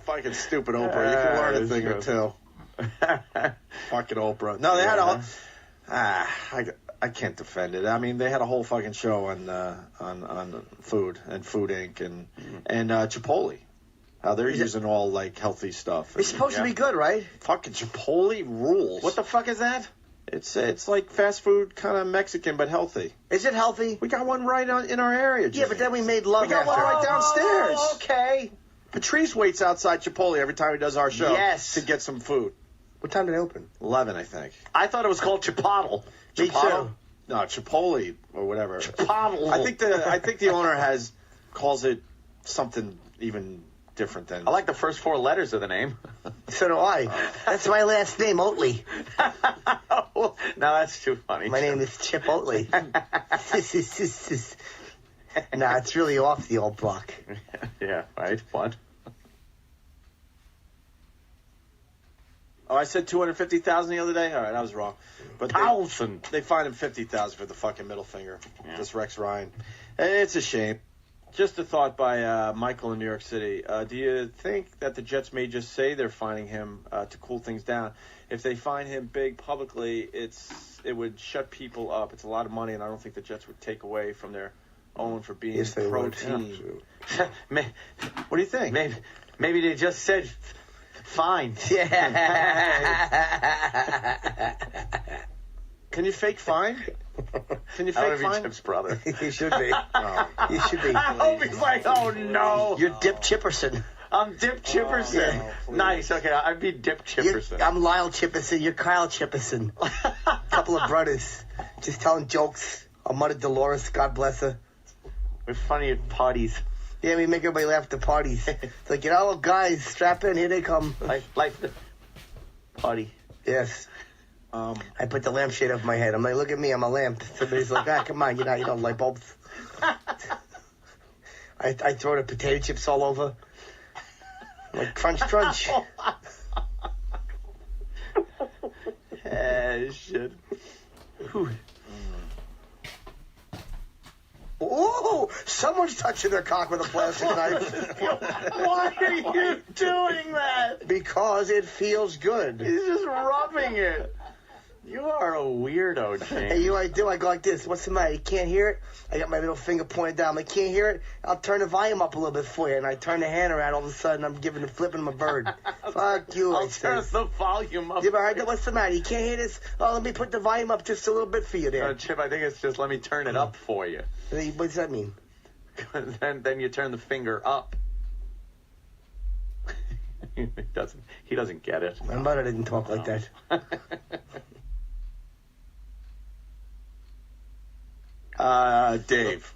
fucking stupid Oprah. You can learn a thing or two. Fucking Oprah. No, they had all... I can't defend it. I mean, they had a whole fucking show on Food and Food Inc. and Chipotle. How they're using all like healthy stuff. It's supposed to be good, right? Fucking Chipotle rules. What the fuck is that? It's like fast food, kind of Mexican, but healthy. Is it healthy? We got one right in our area. Yeah, but then we made love. We got one right downstairs. Oh, okay. Patrice waits outside Chipotle every time he does our show. Yes. To get some food. What time did it open? 11, I think. I thought it was called Chipotle. Me too. No, Chipotle or whatever. Chipotle. I think the owner calls it something even different than. I like the first 4 letters of the name. So do I. That's my last name, Oatley. No, that's too funny. My name is Chip Oatley. Nah, it's really off the old block. Yeah, right. What? Oh, I said 250,000 the other day. All right, I was wrong. But they fined him 50,000 for the fucking middle finger. Yeah. This Rex Ryan. It's a shame. Just a thought by Michael in New York City. Do you think that the Jets may just say they're fining him to cool things down? If they fine him big publicly, it would shut people up. It's a lot of money, and I don't think the Jets would take away from their own for being pro team. What do you think? Maybe they just said fine. Yeah. Can you fake fine? Can you I fake want to be fine? Chip's brother. You should be. You should be. I hope he's like, oh no. You're Dip Chipperson. I'm Dip Chipperson. Nice. Okay, I'd be Dip Chipperson. I'm Lyle Chipperson. You're Kyle Chipperson. Couple of brothers. Just telling jokes. Our mother Dolores, God bless her. We're funny at parties. Yeah, we make everybody laugh at the parties. It's like, guys, strap in. Here they come. Like the party. Yes. I put the lampshade over my head. I'm like, look at me, I'm a lamp. Somebody's like, come on, you know, light bulbs. I throw the potato chips all over. I'm like, crunch, crunch. Shit. Ooh, someone's touching their cock with a plastic knife. Why are you doing that? Because it feels good. He's just rubbing it. You are a weirdo, James. Hey, I do. I go like this. What's the matter? You can't hear it? I got my middle finger pointed down. I can't hear it. I'll turn the volume up a little bit for you. And I turn the hand around. All of a sudden, I'm flipping him a bird. Fuck you. I'll turn the volume up. You ever heard that? What's the matter? You can't hear this? Oh, let me put the volume up just a little bit for you there. Chip, I think it's just let me turn it up for you. What does that mean? then you turn the finger up. He doesn't get it. My mother didn't talk like that. Dave.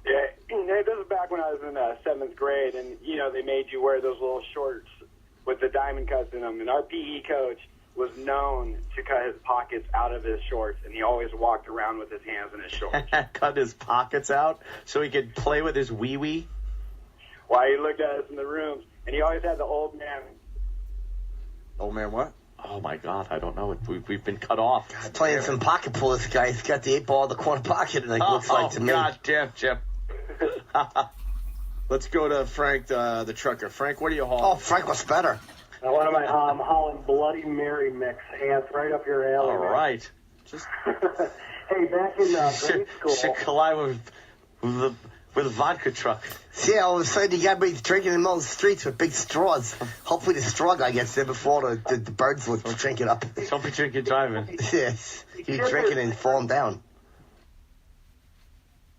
Yeah, this is back when I was in 7th grade, and, they made you wear those little shorts with the diamond cuts in them, and our PE coach was known to cut his pockets out of his shorts, and he always walked around with his hands in his shorts. Cut his pockets out so he could play with his wee-wee? While he looked at us in the rooms, and he always had the old man. Old man what? Oh, my God, I don't know. We've been cut off. He's playing some pocket pull, this guy. He's got the 8-ball in the corner pocket, looks like to me. God damn, Chip. Let's go to Frank, the trucker. Frank, what do you haul? Oh, Frank was better. I wanted my Holland Bloody Mary mix. Hey, that's right up your alley. All right. Just hey, back in grade school. Should collide with a vodka truck. See, all of a sudden you got me drinking in the middle of the streets with big straws. Hopefully the straw guy gets there before the birds will drink it up. Don't be drinking driving. Yes. You drink it and fall down.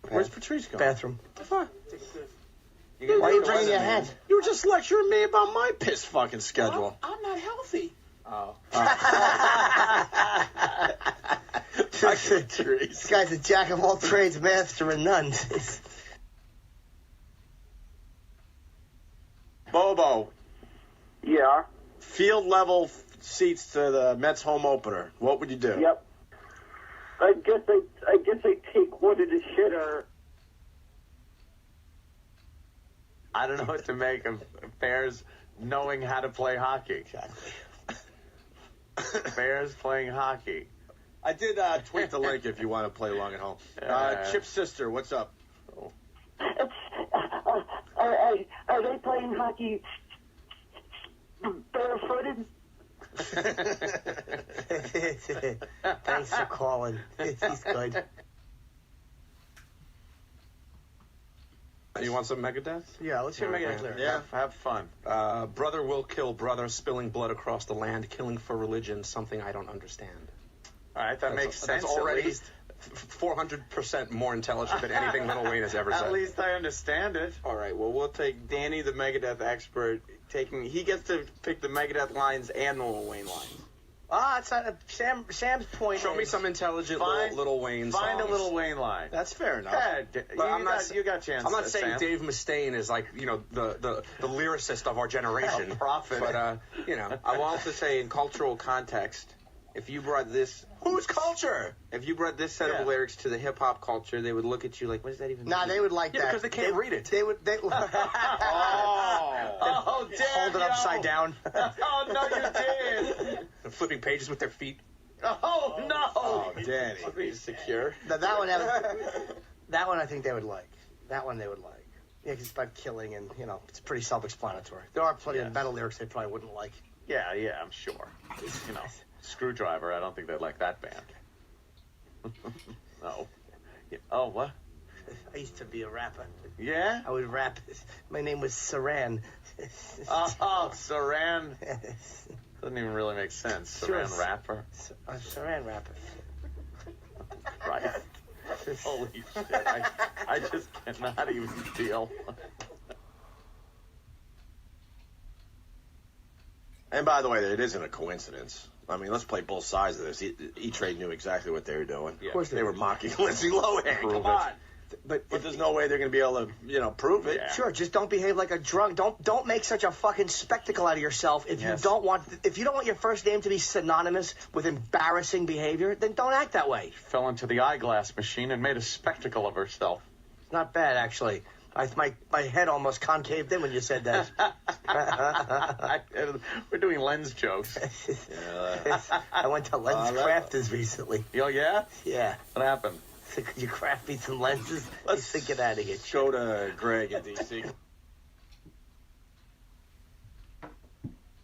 Where's Patrice going? Bathroom. Fuck. Why are you bringing your hat? You were just lecturing me about my piss fucking schedule. I'm not healthy. Oh. This guy's a jack of all trades, master of none. Bobo. Yeah. Field level seats to the Mets home opener. What would you do? Yep. I guess I take one to the shitter. I don't know what to make of Bears knowing how to play hockey. Exactly. Bears playing hockey. I did tweet the link if you want to play along at home. Chip's sister, what's up? Are they playing hockey barefooted? Thanks for calling. He's good. You want some Megadeth? Yeah, let's hear Megadeth lyrics. Yeah, have fun. Brother will kill brother, spilling blood across the land, killing for religion, something I don't understand. All right, that makes sense. That's already at least. 400% more intelligent than anything Lil Wayne has ever said. At least I understand it. All right, well, we'll take Danny, the Megadeth expert, he gets to pick the Megadeth lines and the Lil Wayne lines. It's not Sam's point. Show me some intelligent Lil Wayne songs. Find a Lil Wayne line. That's fair enough. Yeah, you got a chance. I'm not saying Sam. Dave Mustaine is like, the lyricist of our generation. A prophet. But, I will also say in cultural context, if you brought this... Whose culture? If you brought this set of lyrics to the hip-hop culture, they would look at you like, what does that even mean? Nah, they would like that. because they can't read it. They would. Oh, damn, hold it upside down. Oh, no, you did. Flipping pages with their feet. Oh, no. Oh, Danny. He's secure. That one I think they would like. That one they would like. Yeah, 'cause it's about killing and, it's pretty self-explanatory. There are plenty of metal lyrics they probably wouldn't like. Yeah, I'm sure. Screwdriver, I don't think they'd like that band. No. Yeah. Oh, what? I used to be a rapper. Yeah? I would rap. My name was Saran. Oh, Saran. Doesn't even really make sense. Saran Sure. rapper. Saran rapper. Right. Holy shit. I just cannot even deal. And by the way, it isn't a coincidence. I mean, let's play both sides of this. E-Trade knew exactly what they were doing. Yeah. Of course they were mocking Lindsay Lohan. Come on. But there's no way they're going to be able to, prove it. Yeah. Sure, just don't behave like a drunk. Don't make such a fucking spectacle out of yourself. If you don't want your first name to be synonymous with embarrassing behavior, then don't act that way. Fell into the eyeglass machine and made a spectacle of herself. Not bad, actually. My head almost concaved in when you said that. We're doing lens jokes. I went to Lens Crafters recently. Oh, yeah? Yeah. What happened? Could you craft me some lenses? Let's think it out of here. Go to Greg in D.C.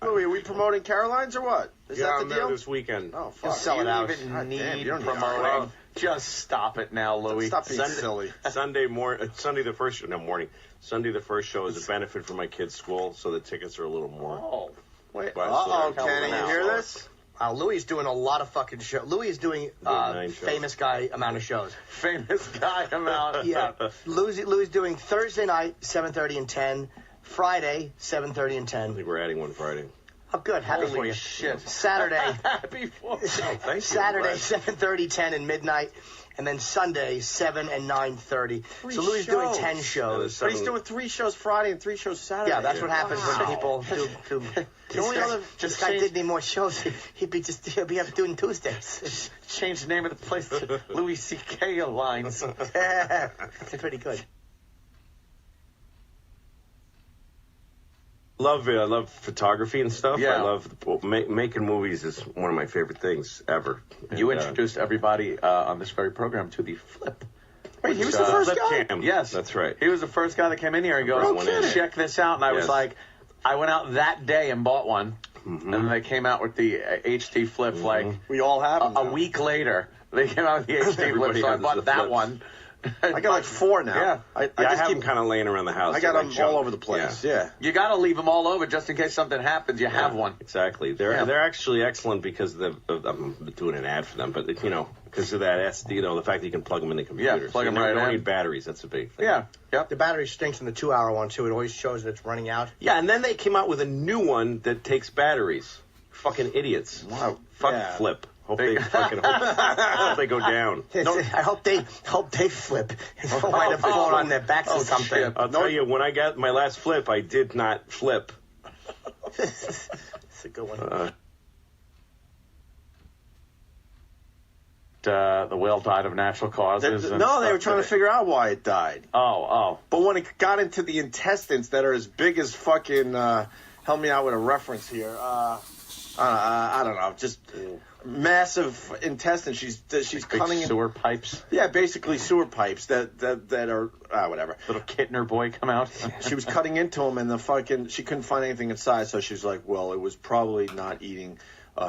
Louis, are we promoting Caroline's or what? Is that I'm the there deal? this weekend. Oh, fuck. Sell it out. You even God need damn, you don't need promoting. to- Just stop it now, Louis. Stop being silly. Sunday the first show is a benefit for my kids' school, so the tickets are a little more. Oh. Wait. But Uh-oh, so Kenny, you hear this? Louis is doing a lot of fucking shows. Louis is doing 9 shows. famous guy amount of shows. Famous guy amount. Yeah. Louis is doing Thursday night, 7:30 and 10. Friday, 7:30 and 10. I think we're adding one Friday. Oh, good. Happy for Holy you. shit. Saturday. Happy for you. Thank you. Saturday, 7:30, 10, and midnight. And then Sunday, 7 and 9:30. So Louis is doing 10 shows. But he's doing 3 shows Friday and 3 shows Saturday. Yeah, that's what happens when people do. The only other This guy did any more shows, he'd be up doing Tuesdays. Change the name of the place to Louis C.K. Lines. It's pretty good. I love photography and stuff. Yeah. I love making movies is one of my favorite things ever. You And, introduced everybody on this very program to the flip. Wait, he was the first flip guy? cam. Yes. That's right. He was the first guy that came in here and goes, Brought one in. check this out. And I was Yes. like, I went out that day and bought one. Mm-hmm. And then they came out with the HT flip like We all have them a now. week later. They came out with the HT flip, Everybody so I has bought the that flips. one. I got like 4 now. Yeah. I I just have keep them kind of laying around the house. I got They're them like all junk. over the place. Yeah. You got to leave them all over just in case something happens. You have one. Exactly. They're actually excellent because I'm doing an ad for them, but because of that the fact that you can plug them in the computer. plug them You right don't in. need batteries. That's a big thing. Yeah. Yep. The battery stinks in the 2-hour one, too. It always shows that it's running out. Yeah, and then they came out with a new one that takes batteries. Fucking idiots. Wow. Fuck Yeah. Flip. Hope they hope they go down. I hope they flip. It might have fallen on their backs or something. shit. I'll tell you, when I got my last flip, I did not flip. It's a good one. The whale died of natural causes. No, they were trying to figure out why it died. Oh. But when it got into the intestines that are as big as fucking, help me out with a reference here. I don't know, just massive intestines. She's Big cutting sewer pipes. Yeah, basically sewer pipes that are whatever. Little Kittner boy come out. She was cutting into them, and she couldn't find anything inside. So she's like, well, it was probably not eating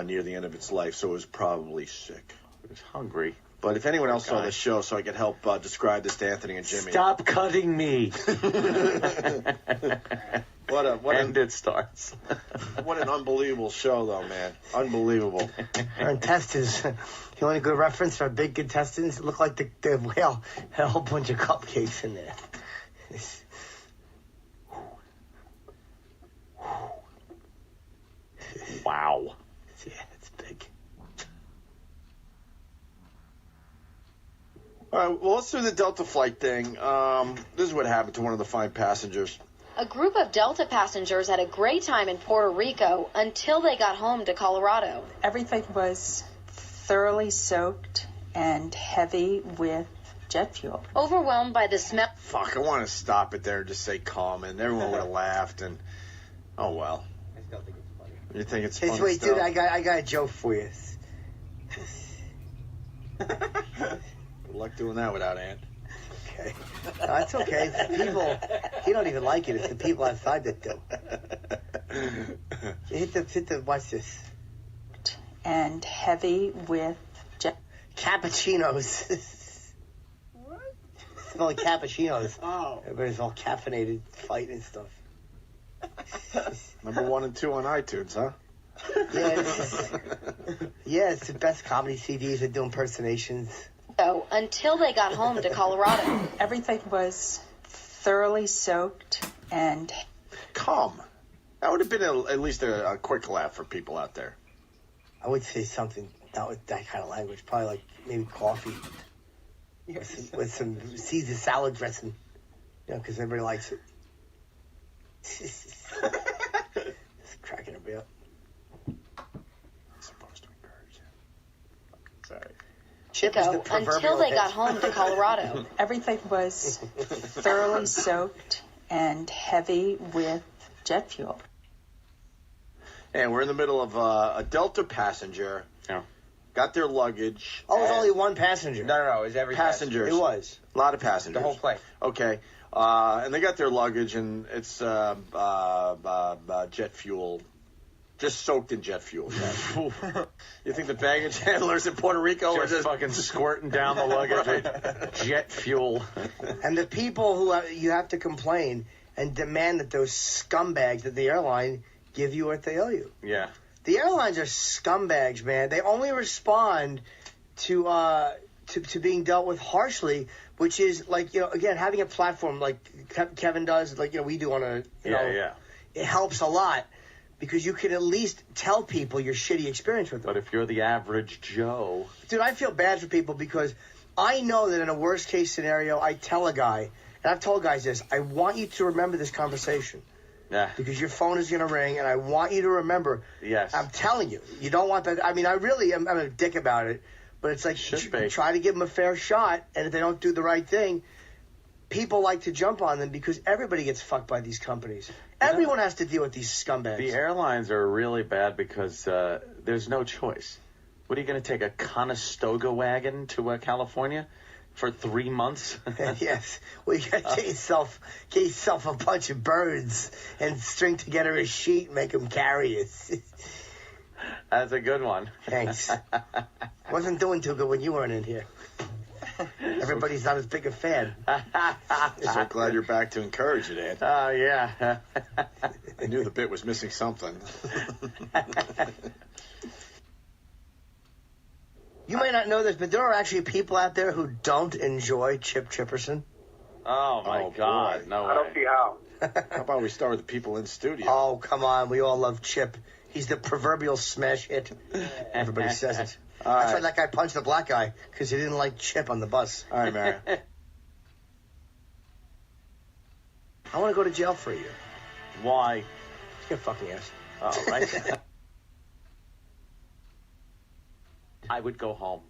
near the end of its life, so it was probably sick. It was hungry. But if anyone else saw the show, so I could help describe this to Anthony and Jimmy. Stop cutting me. And it starts. What an unbelievable show, though, man. Unbelievable. Her intestines. The only good reference for big intestines look like the whale had a whole bunch of cupcakes in there. Wow. Yeah, it's big. All right, well, let's do the Delta flight thing. This is what happened to one of the 5 passengers. A group of Delta passengers had a great time in Puerto Rico until they got home to Colorado. Everything was thoroughly soaked and heavy with jet fuel. Overwhelmed by the smell. Fuck, I want to stop it there and just say calm, and everyone would have laughed, and oh well. I still think it's funny. You think it's funny? Wait, still? dude, I got a joke for you. Good luck doing that without Ant. Okay. No, that's okay. It's the people. He don't even like it. It's the people outside that do. Hit the. Watch this. And heavy with cappuccinos. What? Smell like cappuccinos. Oh. Everybody's all caffeinated, fighting and stuff. Number 1 and 2 on iTunes, huh? Yeah, it's the best comedy CDs that do impersonations. Until they got home to Colorado. Everything was thoroughly soaked and calm. That would have been at least a quick laugh for people out there. I would say something not with that kind of language. Probably like maybe coffee with some Caesar salad dressing. You know, because everybody likes it. Just cracking a bit. Supposed to encourage it. Sorry. Chip is the until they got home to Colorado. Everything was thoroughly soaked and heavy with jet fuel. And we're in the middle of a Delta passenger. Yeah. Got their luggage. Oh, it was only one passenger. No, it was every passengers. It was a lot of passengers. The whole plane. Okay. And they got their luggage, and it's jet fuel. Just soaked in jet fuel. Yeah. You think the baggage handlers in Puerto Rico are just fucking squirting down the luggage with jet fuel? And the people who you have to complain and demand that those scumbags at the airline give you what they owe you. Yeah. The airlines are scumbags, man. They only respond to being dealt with harshly, which is like, you know, again, having a platform like Kevin does, like, you know, we do on a, you know, it helps a lot. Because you can at least tell people your shitty experience with them. But if you're the average Joe... Dude, I feel bad for people because I know that in a worst-case scenario, I tell a guy, and I've told guys this, I want you to remember this conversation. Yeah. Because your phone is going to ring, and I want you to remember. Yes. I'm telling you. You don't want that. I mean, I really am a dick about it, but it's like try to give them a fair shot, and if they don't do the right thing, people like to jump on them because everybody gets fucked by these companies. Everyone has to deal with these scumbags. The airlines are really bad because there's no choice. What are you going to take, a Conestoga wagon to California for 3 months? Yes. Well, you got to get yourself a bunch of birds and string together a sheet and make them carry it. That's a good one. Thanks. Wasn't doing too good when you weren't in here. Everybody's not as big a fan. So glad you're back to encourage it, Ed. Oh, yeah. I knew the bit was missing something. You might not know this, but there are actually people out there who don't enjoy Chip Chipperson. Oh, my God. Boy. No way. I don't see how. How about we start with the people in studio? Oh, come on. We all love Chip. He's the proverbial smash hit. Everybody says it. That's why that guy punched the black guy, because he didn't like Chip on the bus. All right, Mary. I want to go to jail for a year. Why? Get fucking ass. Oh, right. I would go home.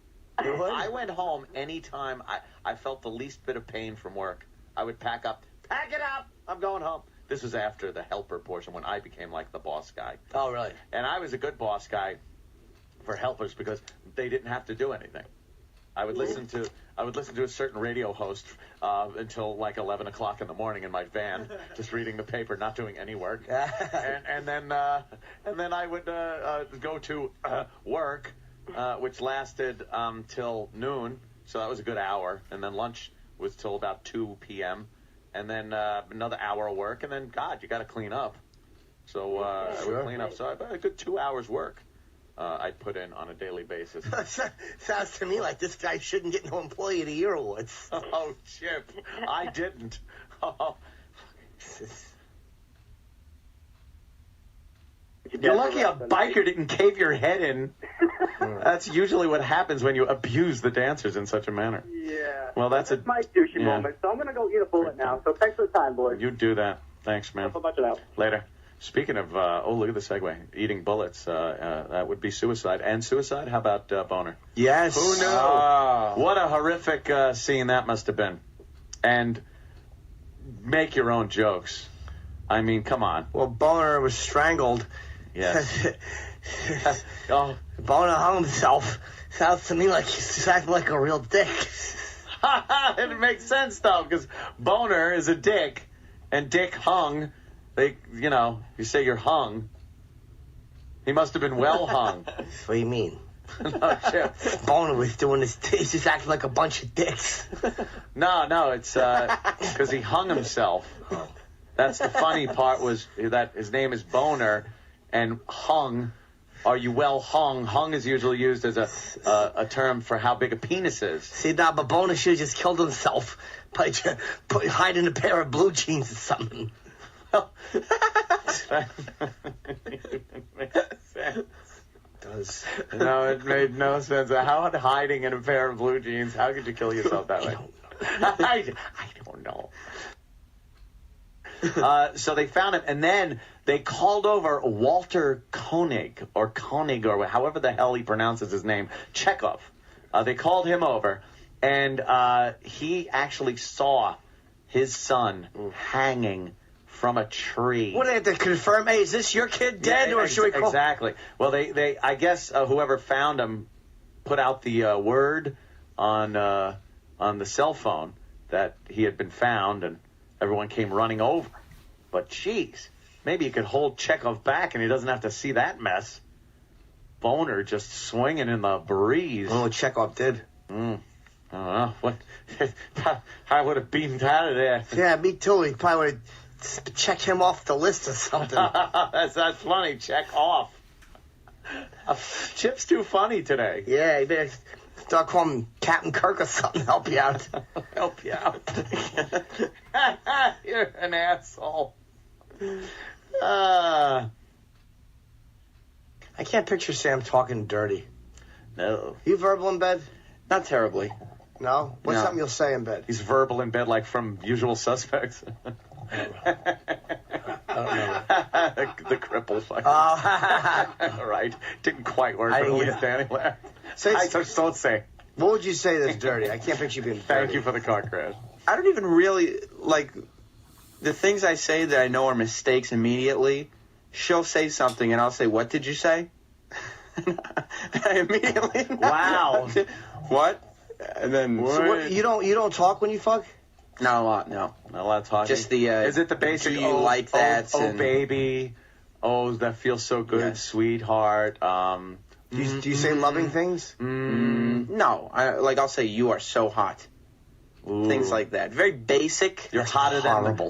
You would? I went home anytime I felt the least bit of pain from work. I would pack up. Pack it up! I'm going home. This was after the helper portion when I became like the boss guy. Oh, really? And I was a good boss guy for helpers because they didn't have to do anything. I would listen to a certain radio host until like 11 o'clock in the morning in my van, just reading the paper, not doing any work. and then I would go to work which lasted till noon, so that was a good hour. And then lunch was till about 2 p.m. And then another hour of work. And then, God, you got to clean up. So I would clean up. So about a good 2 hours work I put in on a daily basis. Sounds to me like this guy shouldn't get no Employee of the Year awards. Oh, Chip, I didn't. Oh. You're lucky a biker didn't cave your head in. That's usually what happens when you abuse the dancers in such a manner. Yeah. Well, that's my douchey moment. So I'm going to go eat a bullet now. So thanks for the time, boys. You do that. Thanks, man. Have a bunch of that. Later. Speaking of, look at the segue. Eating bullets, that would be suicide. And suicide? How about Boner? Yes. Who knew? What a horrific scene that must have been. And make your own jokes. I mean, come on. Well, Boner was strangled. Yes. Oh. Boner hung himself. Sounds to me like he's acting like a real dick. It makes sense, though, because Boner is a dick, and Dick hung. You say you're hung. He must have been well hung. What do you mean? No, Chip. Boner was doing this. He's just acting like a bunch of dicks. No, it's because he hung himself. That's the funny part was that his name is Boner, and hung. Are you well hung? Hung is usually used as a term for how big a penis is. See, but Boner should have just killed himself by hiding a pair of blue jeans or something. Does. No, it made no sense. How hiding in a pair of blue jeans? How could you kill yourself that way? I don't know. So they found him, and then they called over Walter Koenig, or however the hell he pronounces his name, Chekhov. They called him over, and he actually saw his son hanging from a tree. What, they had to confirm, hey, is this your kid dead, or should we call? Exactly. Well, they I guess whoever found him put out the word on the cell phone that he had been found, and everyone came running over. But, geez, maybe you could hold Chekhov back and he doesn't have to see that mess. Boner just swinging in the breeze. I don't know what Chekhov did. I don't know. What? I would have beaten out of there. Yeah, me too. He probably would have checked him off the list or something. That's funny. Check off. Chip's too funny today. Yeah, you better start calling him Captain Kirk or something. Help you out. Help you out. You're an asshole. I can't picture Sam talking dirty. No. You verbal in bed? Not terribly. No? What's No. something you'll say in bed? He's verbal in bed like from Usual Suspects. The cripple. All right. Didn't quite work, but at least Danny laughed. Don't say. What would you say that's dirty? I can't picture you being dirty. Thank you for the car crash. I don't even really, like, the things I say that I know are mistakes immediately, she'll say something and I'll say, what did you say? I immediately Wow. What? And then... So what, you don't talk when you fuck? Not a lot, no. Not a lot of talking. Just the... Is it the basic, do you like that? Oh, baby. Oh, that feels so good, Yes. sweetheart. Do you say loving things? No. I'll say, you are so hot. Ooh. Things like that. Very basic. You're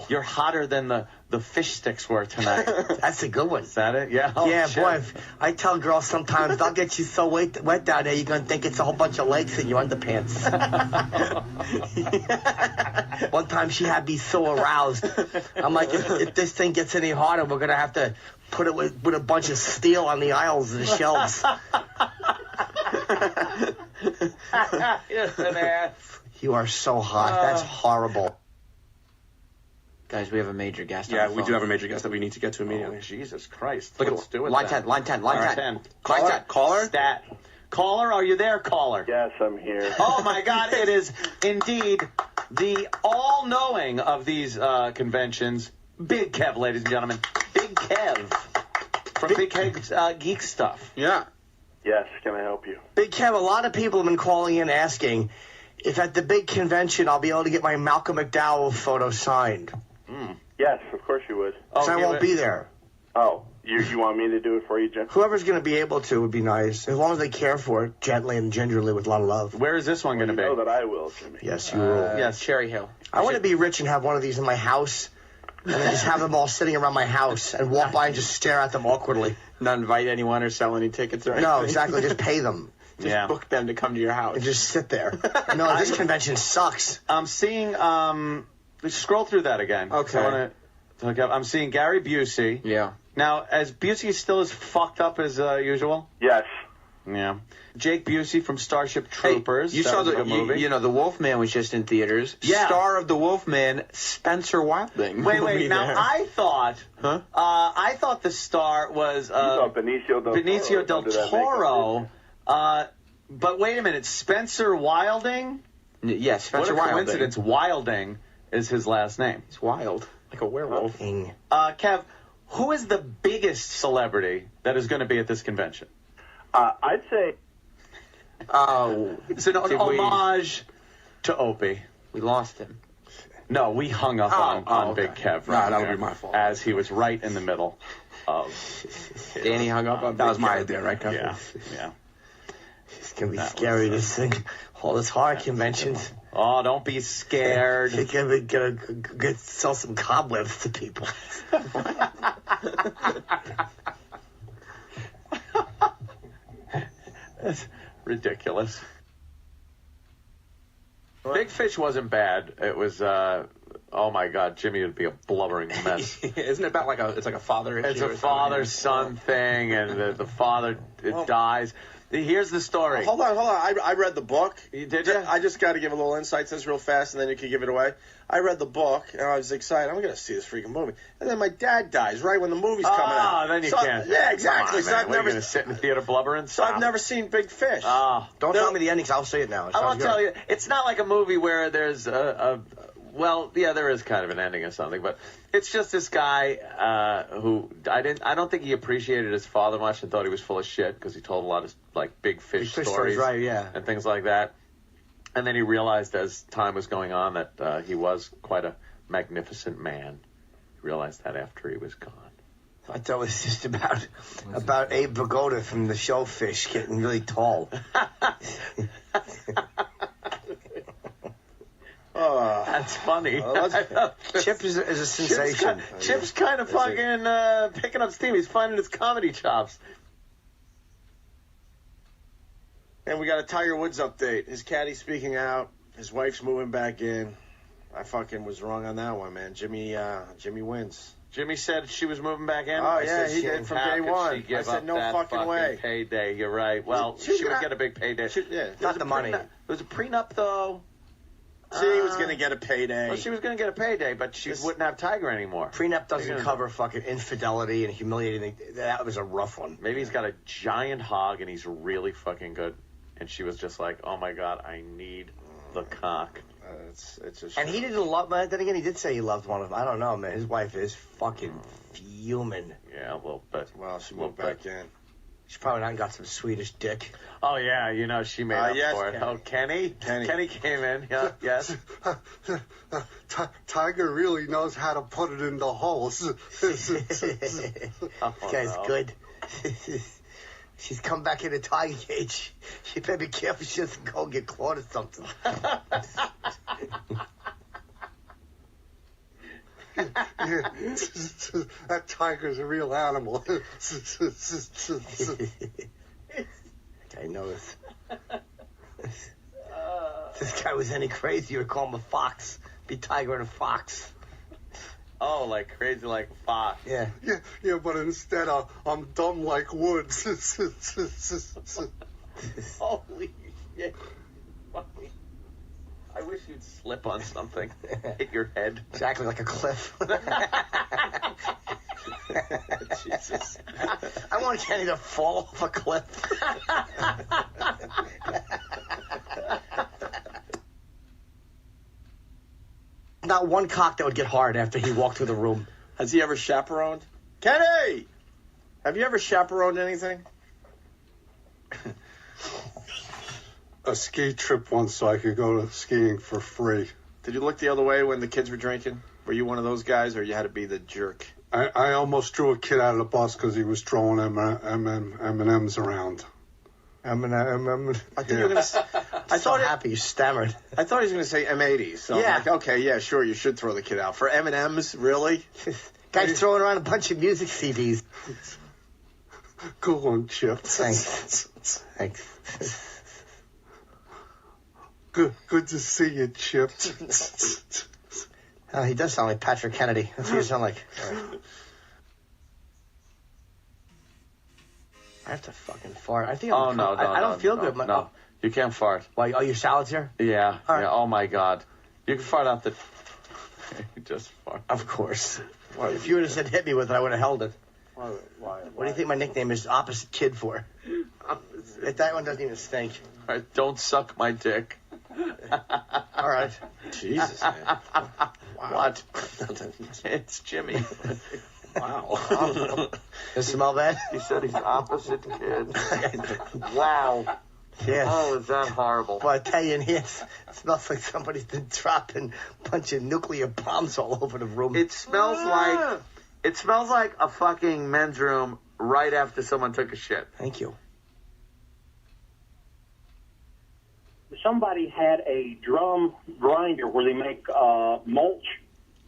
you're hotter than the fish sticks were tonight. That's a good one. Is that it? Yeah. Oh, yeah, shit. boy. I tell girls sometimes they'll get you so wet down there you're gonna think it's a whole bunch of legs in your underpants. One time she had me so aroused. I'm like, if this thing gets any harder, we're gonna have to put it with a bunch of steel on the aisles of the shelves. You're an ass. You are so hot. That's horrible. Guys, we have a major guest. Yeah, on the we phone. do have a major guest that we need to get to immediately. Oh, Jesus Christ. Look Let's at do it line then. 10, line 10, All line right, 10. Caller? Caller? Stat. Caller, are you there, caller? Yes, I'm here. Oh, my God, it is indeed the all-knowing of these conventions, Big Kev, ladies and gentlemen. Big Kev from Big Kev's Geek Stuff. Yeah. Yes, can I help you? Big Kev, a lot of people have been calling in asking if at the big convention I'll be able to get my Malcolm McDowell photo signed. Yes, of course you would. Because I won't be there. Oh, You want me to do it for you, Jim? Whoever's going to be able to would be nice, as long as they care for it gently and gingerly with a lot of love. Where is this one going to be? You know that I will, Jimmy. Yes, you will. Yes, Cherry Hill. I want to be rich and have one of these in my house, and then just have them all sitting around my house and walk by and just stare at them awkwardly. Not invite anyone or sell any tickets or anything. No, exactly. Just pay them. Just book them to come to your house. And just sit there. No, this convention sucks. I'm seeing, scroll through that again. Okay. I'm seeing Gary Busey. Yeah. Now, as Busey still as fucked up as usual? Yes. Yeah. Jake Busey from Starship Troopers. Hey, you That saw was a the good movie. you know, The Wolfman was just in theaters. Yeah. Star of The Wolfman, Spencer Wilding. Wait. Now, I thought the star was You thought Benicio del Toro. But wait a minute, Spencer Wilding? Yes, Spencer What a Wilding. coincidence. Wilding is his last name. He's wild, like a werewolf. Kev, who is the biggest celebrity that is going to be at this convention? I'd say. Oh, it's an homage to Opie. We lost him. No, we hung up on Big Kev. That would be my fault. As he was right in the middle of. Danny hung up on That was Big my Kev. idea, right, Kev? Yeah. It's going to be scary, this thing. All this horror conventions. Oh, don't be scared. You're going to sell some cobwebs to people. That's ridiculous. Big Fish wasn't bad. It was, oh my God, Jimmy would be a blubbering mess. Isn't it about it's like a father issue? It's a father-son thing, and the father dies. Here's the story. Hold on. I read the book. Did you? I just got to give a little insight to this real fast, and then you can give it away. I read the book, and I was excited. I'm going to see this freaking movie. And then my dad dies right when the movie's coming out. Then you So- can't. Yeah, exactly. Come on, man. What, are you going to sit in the theater blubbering? So I've never seen Big Fish. Don't tell me the endings. I'll say it now. I won't tell you. It's not like a movie where there's well, yeah, there is kind of an ending or something, but it's just this guy who I don't think he appreciated his father much and thought he was full of shit because he told a lot of big fish stories, right? Yeah, and things like that. And then he realized as time was going on that he was quite a magnificent man. He realized that after he was gone. I thought it was just about Abe Vigoda from the show Fish getting really tall. That's funny. Chip is a sensation. Chip's kind of fucking picking up steam. He's finding his comedy chops. And we got a Tiger Woods update. His caddy's speaking out. His wife's moving back in. I fucking was wrong on that one, man. Jimmy wins. Jimmy said she was moving back in? Oh, yeah, he did from day one. I said, no fucking way. Payday, you're right. Well, she would get a big payday. Not the money. It was a prenup, though. She was going to get a payday. Well, she was going to get a payday, but she wouldn't have Tiger anymore. Prenup doesn't cover fucking infidelity and humiliating. That was a rough one. Maybe he's got a giant hog and he's really fucking good. And she was just like, oh my God, I need the cock. It's a and he didn't love, but then again, he did say he loved one of them. I don't know, man. His wife is fucking fuming. Yeah, a little bit. Well, she moved back in. She probably not got some Swedish dick. Oh, yeah, you know, she made up for it. Oh, Kenny? Kenny came in, yeah, yes. Tiger really knows how to put it in the holes. This guy's good. She's come back in a tiger cage. She better be careful she doesn't go and get caught or something. That tiger's a real animal. I know this. If this guy was any crazy, you would call him a fox. Be Tiger and a fox. Oh, like crazy like a fox. Yeah. Yeah, but instead I'm dumb like Woods. Holy shit. I wish you'd slip on something. Hit your head. Exactly like a cliff. Jesus. I want Kenny to fall off a cliff. Not one cock that would get hard after he walked through the room. Has he ever chaperoned? Kenny! Have you ever chaperoned anything? A ski trip once so I could go to skiing for free. Did you look the other way when the kids were drinking? Were you one of those guys, or you had to be the jerk? I almost threw a kid out of the bus because he was throwing M&Ms around. I thought you were gonna. I thought happy you stammered. I thought he was going to say M80s. So Yeah. I'm like, okay, yeah, sure, you should throw the kid out for M&Ms. Really? Guy's throwing around a bunch of music CDs. Go on, Chip. Thanks. Good to see you, Chip. He does sound like Patrick Kennedy. That's what you sound like. I have to fucking fart. I think I don't feel good. No, you can't fart. Why? Oh, your salad's here? Yeah. All right. Yeah. Oh my God. You can fart out the. Just fart. Of course. If you would have said hit me with it, I would have held it. Why? What do you think my nickname is opposite kid for? That one doesn't even stink. All right, don't suck my dick. All right. Jesus, man. Wow. What? It's Jimmy. Wow. Does it smell bad? He said he's opposite kid. Wow. Yes. Oh, is that horrible? Well, I tell you, in here, it smells like somebody's been dropping a bunch of nuclear bombs all over the room. It smells like a fucking men's room right after someone took a shit. Thank you. Somebody had a drum grinder where they make mulch.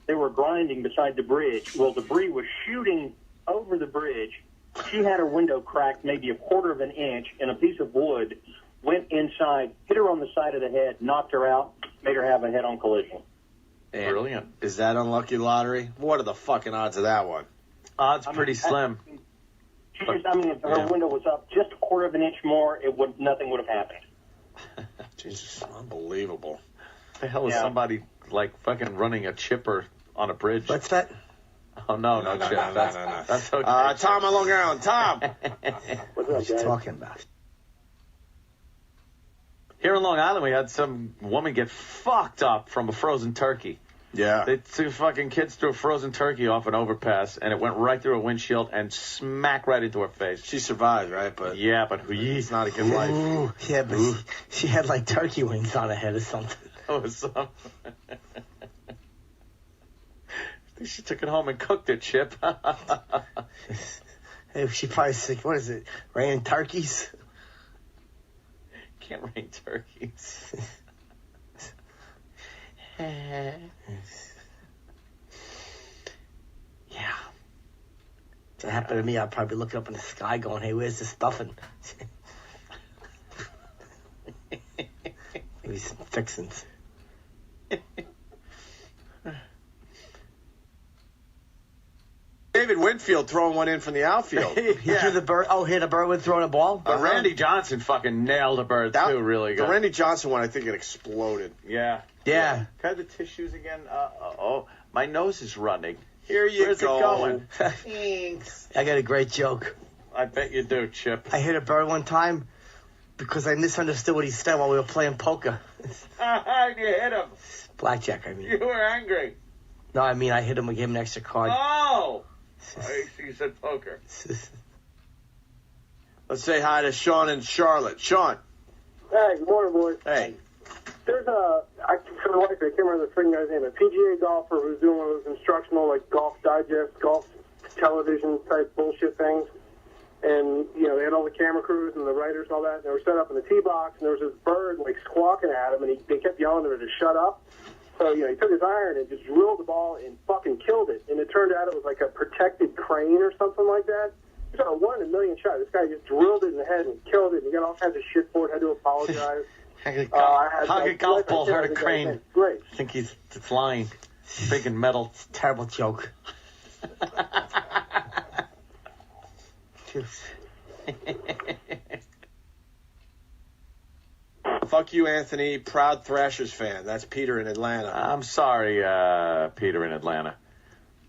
They were grinding beside the bridge. Well, debris was shooting over the bridge. She had her window cracked maybe a quarter of an inch, and a piece of wood went inside, hit her on the side of the head, knocked her out, made her have a head-on collision. And Brilliant. Is that unlucky lottery? What are the fucking odds of that one? Odds pretty slim. She just, if her window was up just a quarter of an inch more, nothing would have happened. Jesus, unbelievable. The hell is somebody like fucking running a chipper on a bridge? What's that? Oh no, Chip. No. That's okay. Tom on Long Island. Tom. What's he talking about? Here in Long Island, we had some woman get fucked up from a frozen turkey. Yeah. They two fucking kids threw a frozen turkey off an overpass, and it went right through a windshield and smack right into her face. She survived, right? But it's not a good life. Ooh, yeah, but she had like turkey wings on her head or something. That was something. I think she took it home and cooked it, Chip. Hey, she probably said, what is it, raining turkeys? Can't rain turkeys. Yeah. If it happened to me, I'd probably look up in the sky going, hey, where's the stuffing? Maybe some fixins. David Winfield throwing one in from the outfield. Yeah. The bird. Oh, hit a bird with throwing a ball? Randy Johnson fucking nailed a bird, too, really good. The Randy Johnson one, I think it exploded. Yeah. Yeah. Can I have the tissues again? My nose is running. Here you Where's go. it going? Thanks. I got a great joke. I bet you do, Chip. I hit a bird one time because I misunderstood what he said while we were playing poker. You hit him. Blackjack, I mean. You were angry. No, I mean, I hit him and gave him an extra card. Oh! You said poker. Let's say hi to Sean and Charlotte. Sean. Hey, good morning, boys. Hey. There's for the life, I can't remember the freaking guy's name, a PGA golfer who's doing one of those instructional, like, golf digest, golf television type bullshit things. And, they had all the camera crews and the writers and all that, and they were set up in the tee box, and there was this bird, like, squawking at him, and they kept yelling at her to shut up. So, he took his iron and just drilled the ball and fucking killed it. And it turned out it was like a protected crane or something like that. It was a 1 in a million shot. This guy just drilled it in the head and killed it. And he got all kinds of shit for it. Had to apologize. How a golf ball hurt a crane? Great. I think it's flying. Big and metal. It's a terrible joke. Fuck you, Anthony. Proud Thrashers fan. That's Peter in Atlanta. I'm sorry, Peter in Atlanta.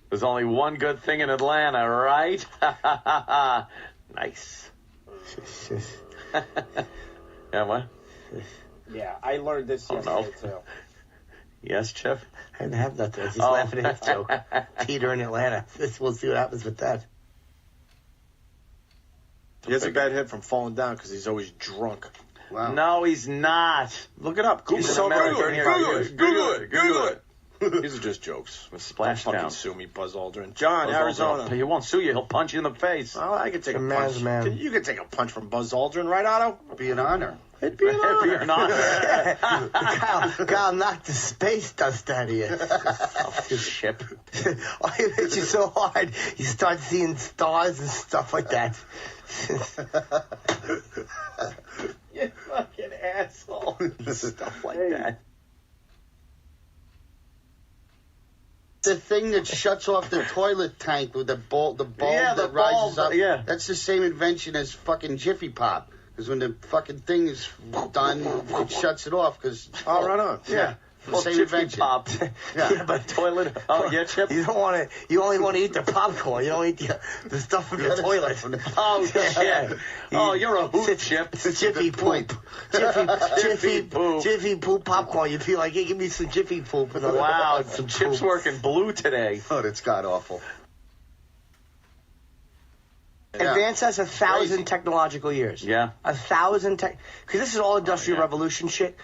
There's only one good thing in Atlanta, right? Nice. Yeah, what? Yeah, I learned this yesterday, too. Yes, Chip? I didn't have that. I was just laughing at his joke. Peter in Atlanta. We'll see what happens with that. He has a bad hit from falling down because he's always drunk. Wow. No, he's not. Look it up. Google He's it. Google it. Google it. These are just jokes. With splashdown. Don't fucking sue me, Buzz Aldrin. John, Buzz Arizona. Aldrin. He won't sue you. He'll punch you in the face. Well, I could take a man's punch. man. You could take a punch from Buzz Aldrin, right, Otto? Be an honor. It'd be an honor. Kyle knocked the space dust out of you. Chip. Oh, he hit you so hard, you start seeing stars and stuff like that. You fucking asshole. Stuff like that. The thing that shuts off the toilet tank with the bulb Yeah, the that rises bulb, up. yeah. That's the same invention as fucking Jiffy Pop. Because when the fucking thing is done, it shuts it off. Because right on. Yeah. Well, Same Jiffy invention. Pop. Yeah. But toilet. Oh, yeah, Chip. You don't want to. You only want to eat the popcorn. You don't eat the stuff from the toilet. Oh shit! Oh, you're a hoot, Chip. Jiffy poop. Jiffy poop. Jiffy poop popcorn. You feel like, hey, give me some Jiffy poop. And Wow, some Chip's poop. working blue today. Oh, that's god awful. Advance us 1,000 technological years. Yeah. 1,000 tech. Because this is all industrial revolution shit.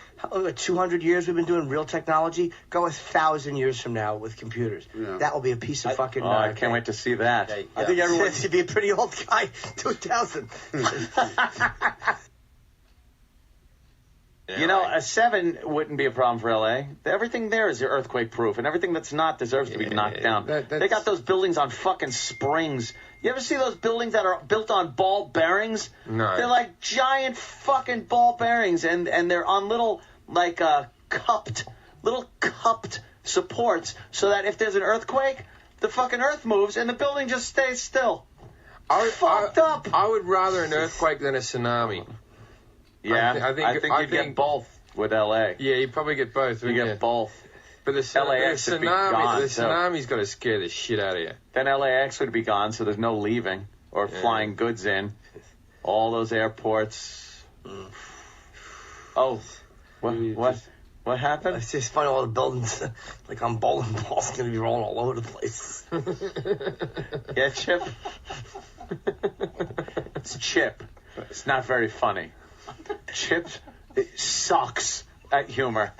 200 years we've been doing real technology. Go 1,000 years from now with computers. Yeah. That will be a piece of fucking. Oh, I can't wait to see that. I think everyone should be a pretty old guy. 2000. You know, a 7 wouldn't be a problem for LA. Everything there is earthquake proof, and everything that's not deserves to be knocked down. They got those buildings on fucking springs. You ever see those buildings that are built on ball bearings? No. They're like giant fucking ball bearings, and they're on little like cupped supports, so that if there's an earthquake, the fucking earth moves and the building just stays still. Fucked up. I would rather an earthquake than a tsunami. Yeah, I think you'd get both with LA. Yeah, you probably get both. You get both. But the LAX would be gone, the tsunami's got to scare the shit out of you. Then LAX would be gone, so there's no leaving or flying goods in. All those airports. Oh, what happened? It's just funny, all the buildings, like on bowling balls, going to be rolling all over the place. Yeah, Chip? It's Chip. It's not very funny. Chip sucks at humor.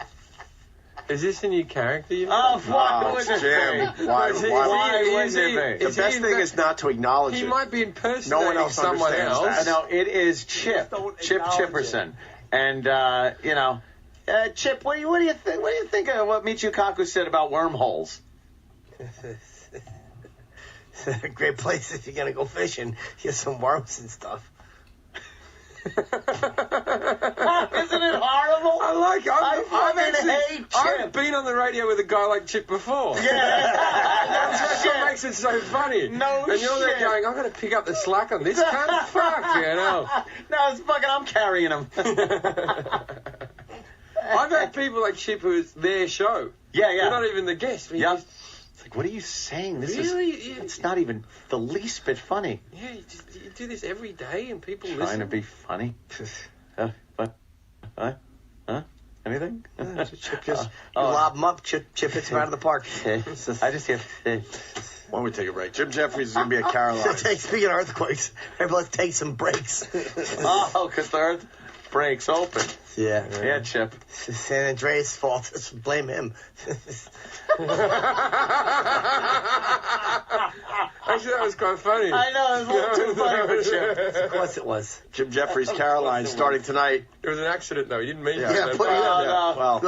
Is this a new character? Why would it's it Jim. be? Why wouldn't it be? The best thing is not to acknowledge He it. might be impersonating No one else someone understands else. that. No, it is Chip. Chip Chipperson. And, Chip, what do you think? What do you think of what Michio Kaku said about wormholes? It's a great place if you're going to go fishing. Get some worms and stuff. Isn't it horrible? I hate Chip. I've been on the radio with a guy like Chip before. Yeah. That's what makes it so funny. No and you're there shit. going, I'm going to pick up the slack on this cunt. Fuck, you know. No, it's fucking, I'm carrying him. I've had people like Chip who is their show. Yeah. They're not even the guest. Yeah. It's like, what are you saying? This Really? it's not even the least bit funny. Yeah, you do this every day and people Trying listen. to be funny. What? Anything? Chip just you lob them up, Chip hits them out of the park. I just hear. Why don't we take a break? Jim Jeffries is going to be at Caroline. Speaking of earthquakes, everybody let's take some breaks. Because the earth breaks open. Yeah, Chip. It's San Andreas' fault. Just blame him. Actually, that was quite funny. I know, it was a little too funny for Chip. Of course it was. Jim Jeffries, Caroline, starting tonight. It was an accident, though. You didn't mean Yeah, to.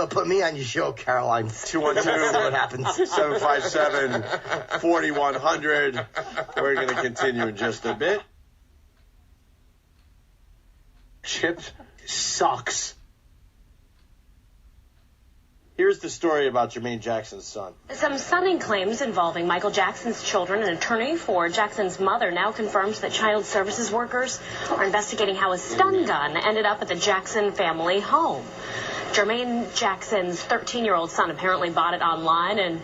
put me on your show, Caroline. 212 what happens. 757-4100. We're going to continue in just a bit. Chip sucks. Here's the story about Jermaine Jackson's son. Some stunning claims involving Michael Jackson's children. An attorney for Jackson's mother now confirms that child services workers are investigating how a stun gun ended up at the Jackson family home. Jermaine Jackson's 13-year-old son apparently bought it online and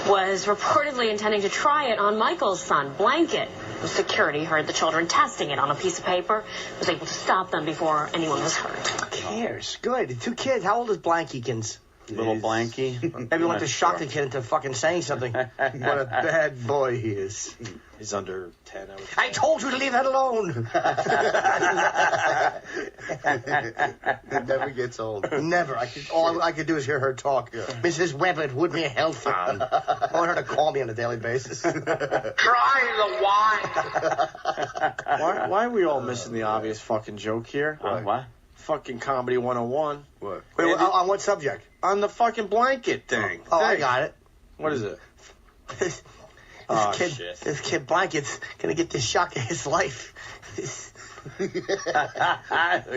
was reportedly intending to try it on Michael's son, Blanket. Security heard the children testing it on a piece of paper, was able to stop them before anyone was hurt. Who cares? Good. 2 kids. How old is Blankykins? Little Blanky. Maybe we want to shock the kid into fucking saying something. What a bad boy he is. He's under 10. I told you to leave that alone. It never gets old. Never. All I could do is hear her talk. Yeah. Mrs. Webber, it would be a hell found. I want her to call me on a daily basis. Try the wine. Why are we all missing the obvious fucking joke here? What? Fucking Comedy 101. What? Wait, on what subject? On the fucking blanket thing. Oh, I got it. What is it? This kid Blanket's gonna get the shock of his life. A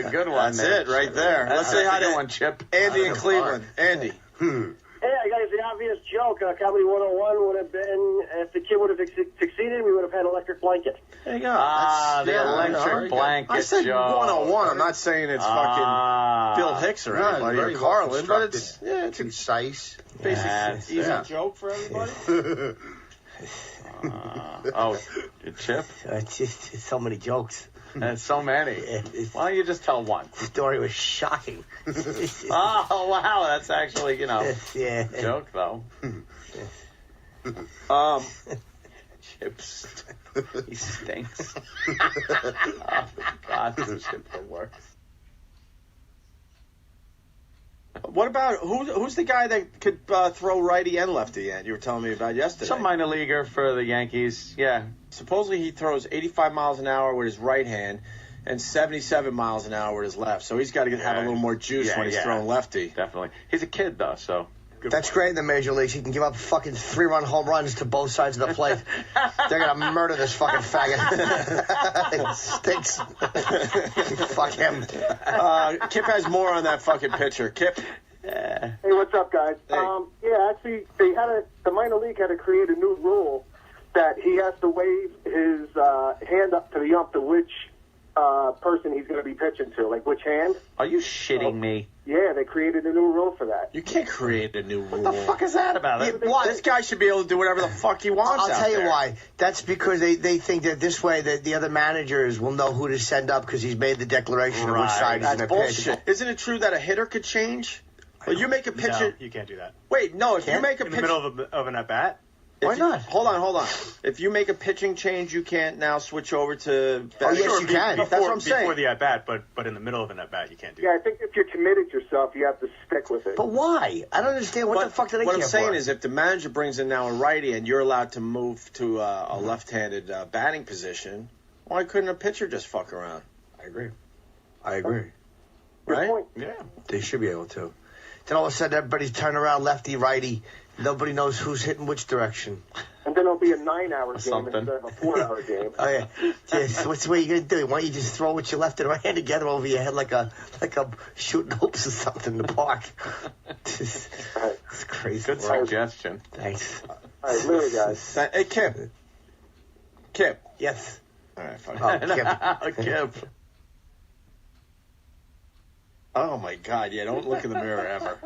good one. That's it right there. Let's say hi to one, Chip. Andy in Cleveland. Andy. Hey, I got the obvious joke. Comedy 101 would have been, if the kid would have succeeded, we would have had electric blanket. There you go. The electric blanket I said joke. 101. I'm not saying it's fucking Bill Hicks or anybody or Carlin, but it's concise. Basic easy joke for everybody. Chip? It's so many jokes. There's so many. Why don't you just tell one? The story was shocking. Oh, wow. That's actually, joke, though. Chips. He stinks. Oh, God, this Chip the worst. What about who's the guy that could throw righty and lefty? And you were telling me about yesterday. Some minor leaguer for the Yankees. Yeah. Supposedly he throws 85 miles an hour with his right hand and 77 miles an hour with his left. So he's got to have a little more juice when he's throwing lefty. Definitely. He's a kid though, so. That's great in the major leagues. He can give up fucking 3-run home runs to both sides of the plate. They're gonna murder this fucking faggot. It stinks. Fuck him. Kip has more on that fucking pitcher. Kip. Hey, what's up, guys? Hey. Actually, the minor league had to create a new rule that he has to wave his hand up to the ump to which person he's going to be pitching to, like which hand. Are you shitting me? Yeah, they created a new rule for that. You can't create a new rule. What the fuck is that about? This guy should be able to do whatever the fuck he wants. I'll tell you why. That's because they think that this way that the other managers will know who to send up because he's made the declaration of which side he's going to pitch. Bullshit. Isn't it true that a hitter could change? Well, you make a pitcher. No, you can't do that. Wait, no. If you make a in the middle of an at bat. Why not? Hold on. If you make a pitching change, you can't now switch over to. Oh, yes, you can. That's what I'm saying. Before the at bat, but in the middle of an at bat, you can't do. Yeah, I think if you're committed yourself, you have to stick with it. But why? I don't understand. What the fuck do they care for? What I'm saying is, if the manager brings in now a righty and you're allowed to move to a left-handed batting position, why couldn't a pitcher just fuck around? I agree. Right? Yeah. They should be able to. Then all of a sudden, everybody's turning around lefty, righty. Nobody knows who's hitting which direction. And then it'll be a 9-hour game instead of a 4-hour game. Oh yeah. So what's the way you're gonna do? Why don't you just throw with your left and right hand together over your head like a shooting hoops or something in the park? It's crazy. Good suggestion. Thanks. All right, later, guys. Hey, Kip. Yes. All right, fine. Oh, Kip. Oh my God! Yeah, don't look in the mirror ever.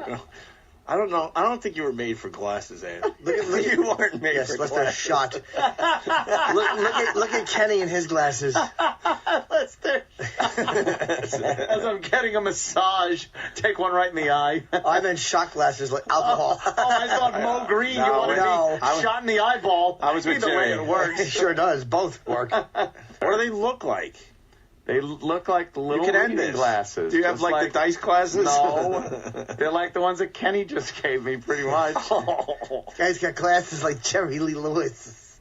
I don't know. I don't think you were made for glasses, Andy. Look, you weren't made for let's glasses. do a shot. look at Kenny and his glasses. Let's do. As I'm getting a massage, take one right in the eye. I meant shot glasses like alcohol. I thought Mo Green. You wanted to be shot in the eyeball. I was with Either way, it works. It sure does. Both work. What do they look like? They look like the little reading glasses. Do you have like the dice glasses? No. They're like the ones that Kenny just gave me, pretty much. Guy's got glasses like Jerry Lee Lewis.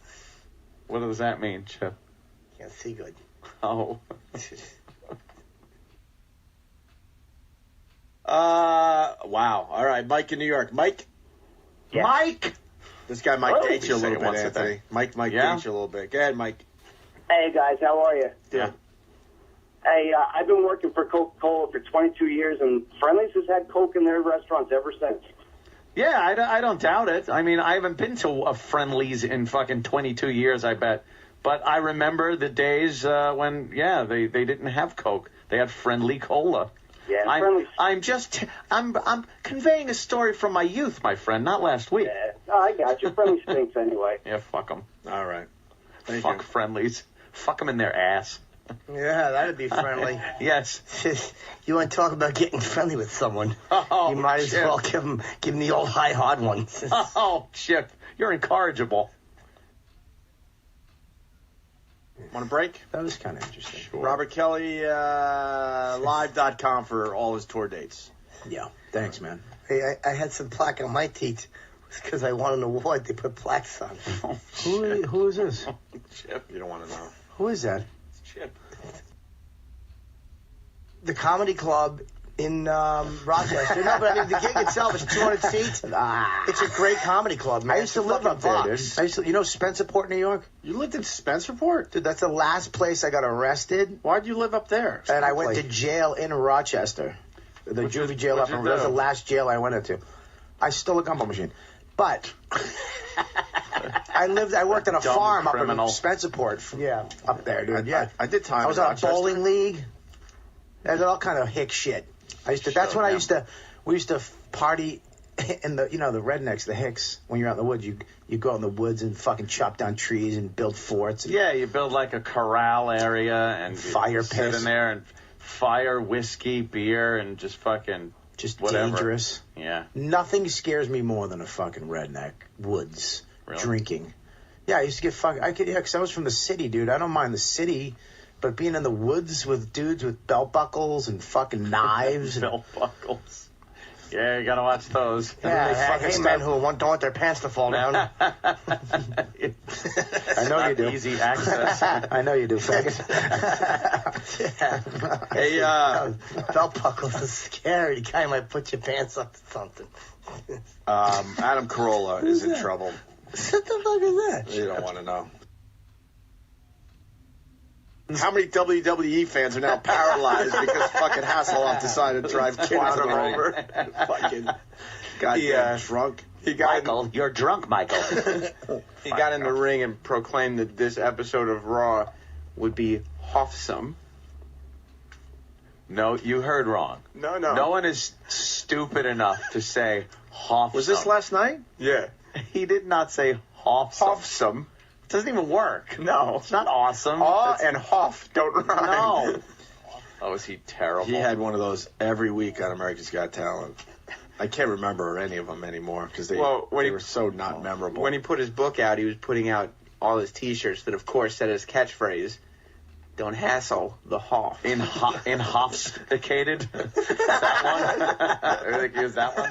What does that mean, Chip? Can't see good. Oh. Wow. All right, Mike in New York. Mike? Yeah. Mike! This guy might date you a little bit, Anthony. Mike might date you a little bit. Go ahead, Mike. Hey, guys. How are you? Yeah. Hey, I've been working for Coca-Cola for 22 years, and Friendly's has had Coke in their restaurants ever since. Yeah, I don't doubt it. I mean, I haven't been to a Friendly's in fucking 22 years, I bet. But I remember the days when, they didn't have Coke. They had Friendly Cola. Yeah, I'm conveying a story from my youth, my friend, not last week. Yeah, no, I got you. Friendly stinks anyway. Yeah, fuck them. All right. Fuck Friendlies. Fuck them in their ass. Yeah, that'd be friendly. Yes. You want to talk about getting friendly with someone? You might as well give him the old high hard one. Oh, Chip, you're incorrigible. Want a break? That was kind of interesting. Sure. Robert Kelly, live.com for all his tour dates. Yeah, thanks, man. Hey, I had some plaque on my teeth because I won an award. They put plaques on. Who is this? Chip, you don't want to know. Who is that? It's Chip. The Comedy Club in Rochester. No, but I mean, the gig itself is 200 seats. It's a great comedy club, man. I used to live up there, dude. You know Spencerport, New York? You lived in Spencerport? Dude, that's the last place I got arrested. Why'd you live up there? And I went to jail in Rochester. The juvie jail up in... That was the last jail I went into. I stole a gumball machine. But... I worked on a farm criminal. up in Spencerport. Yeah, up there, dude. Yeah. I did time I was in on a Rochester. bowling league. I did all kind of hick shit. That's when we used to party in the, the rednecks, the hicks, when you're out in the woods. You go out in the woods and fucking chop down trees and build forts. And Yeah, you build like a corral area and fire sit pits. in there and fire, whiskey, beer, and just fucking whatever. Dangerous. Yeah. Nothing scares me more than a fucking redneck woods drinking. Yeah, I used to get because I was from the city, dude. I don't mind the city, but being in the woods with dudes with belt buckles and fucking knives. Belt buckles. Yeah, you gotta watch those. Yeah, hey men who don't want their pants to fall down. I know you do. Easy access. I know you do, faggot. Hey, belt buckles is scary. The guy might put your pants up to something. Adam Carolla is in trouble. What the fuck is that? You don't want to know. How many WWE fans are now paralyzed because fucking Hasselhoff decided to drive kids over? Fucking goddamn drunk. Michael, you're drunk, Michael. He got in the ring and proclaimed that this episode of Raw would be wholesome. No, you heard wrong. No. No one is stupid enough to say wholesome. Was this last night? Yeah. He did not say wholesome. Wholesome. It doesn't even work. No. It's not awesome. Aw and Hoff don't rhyme. No. Oh, is he terrible? He had one of those every week on America's Got Talent. I can't remember any of them anymore because they were so not memorable. When he put his book out, he was putting out all his T-shirts that, of course, said his catchphrase, "Don't hassle the Hoff." Intoxicated. That one. I think he was that one.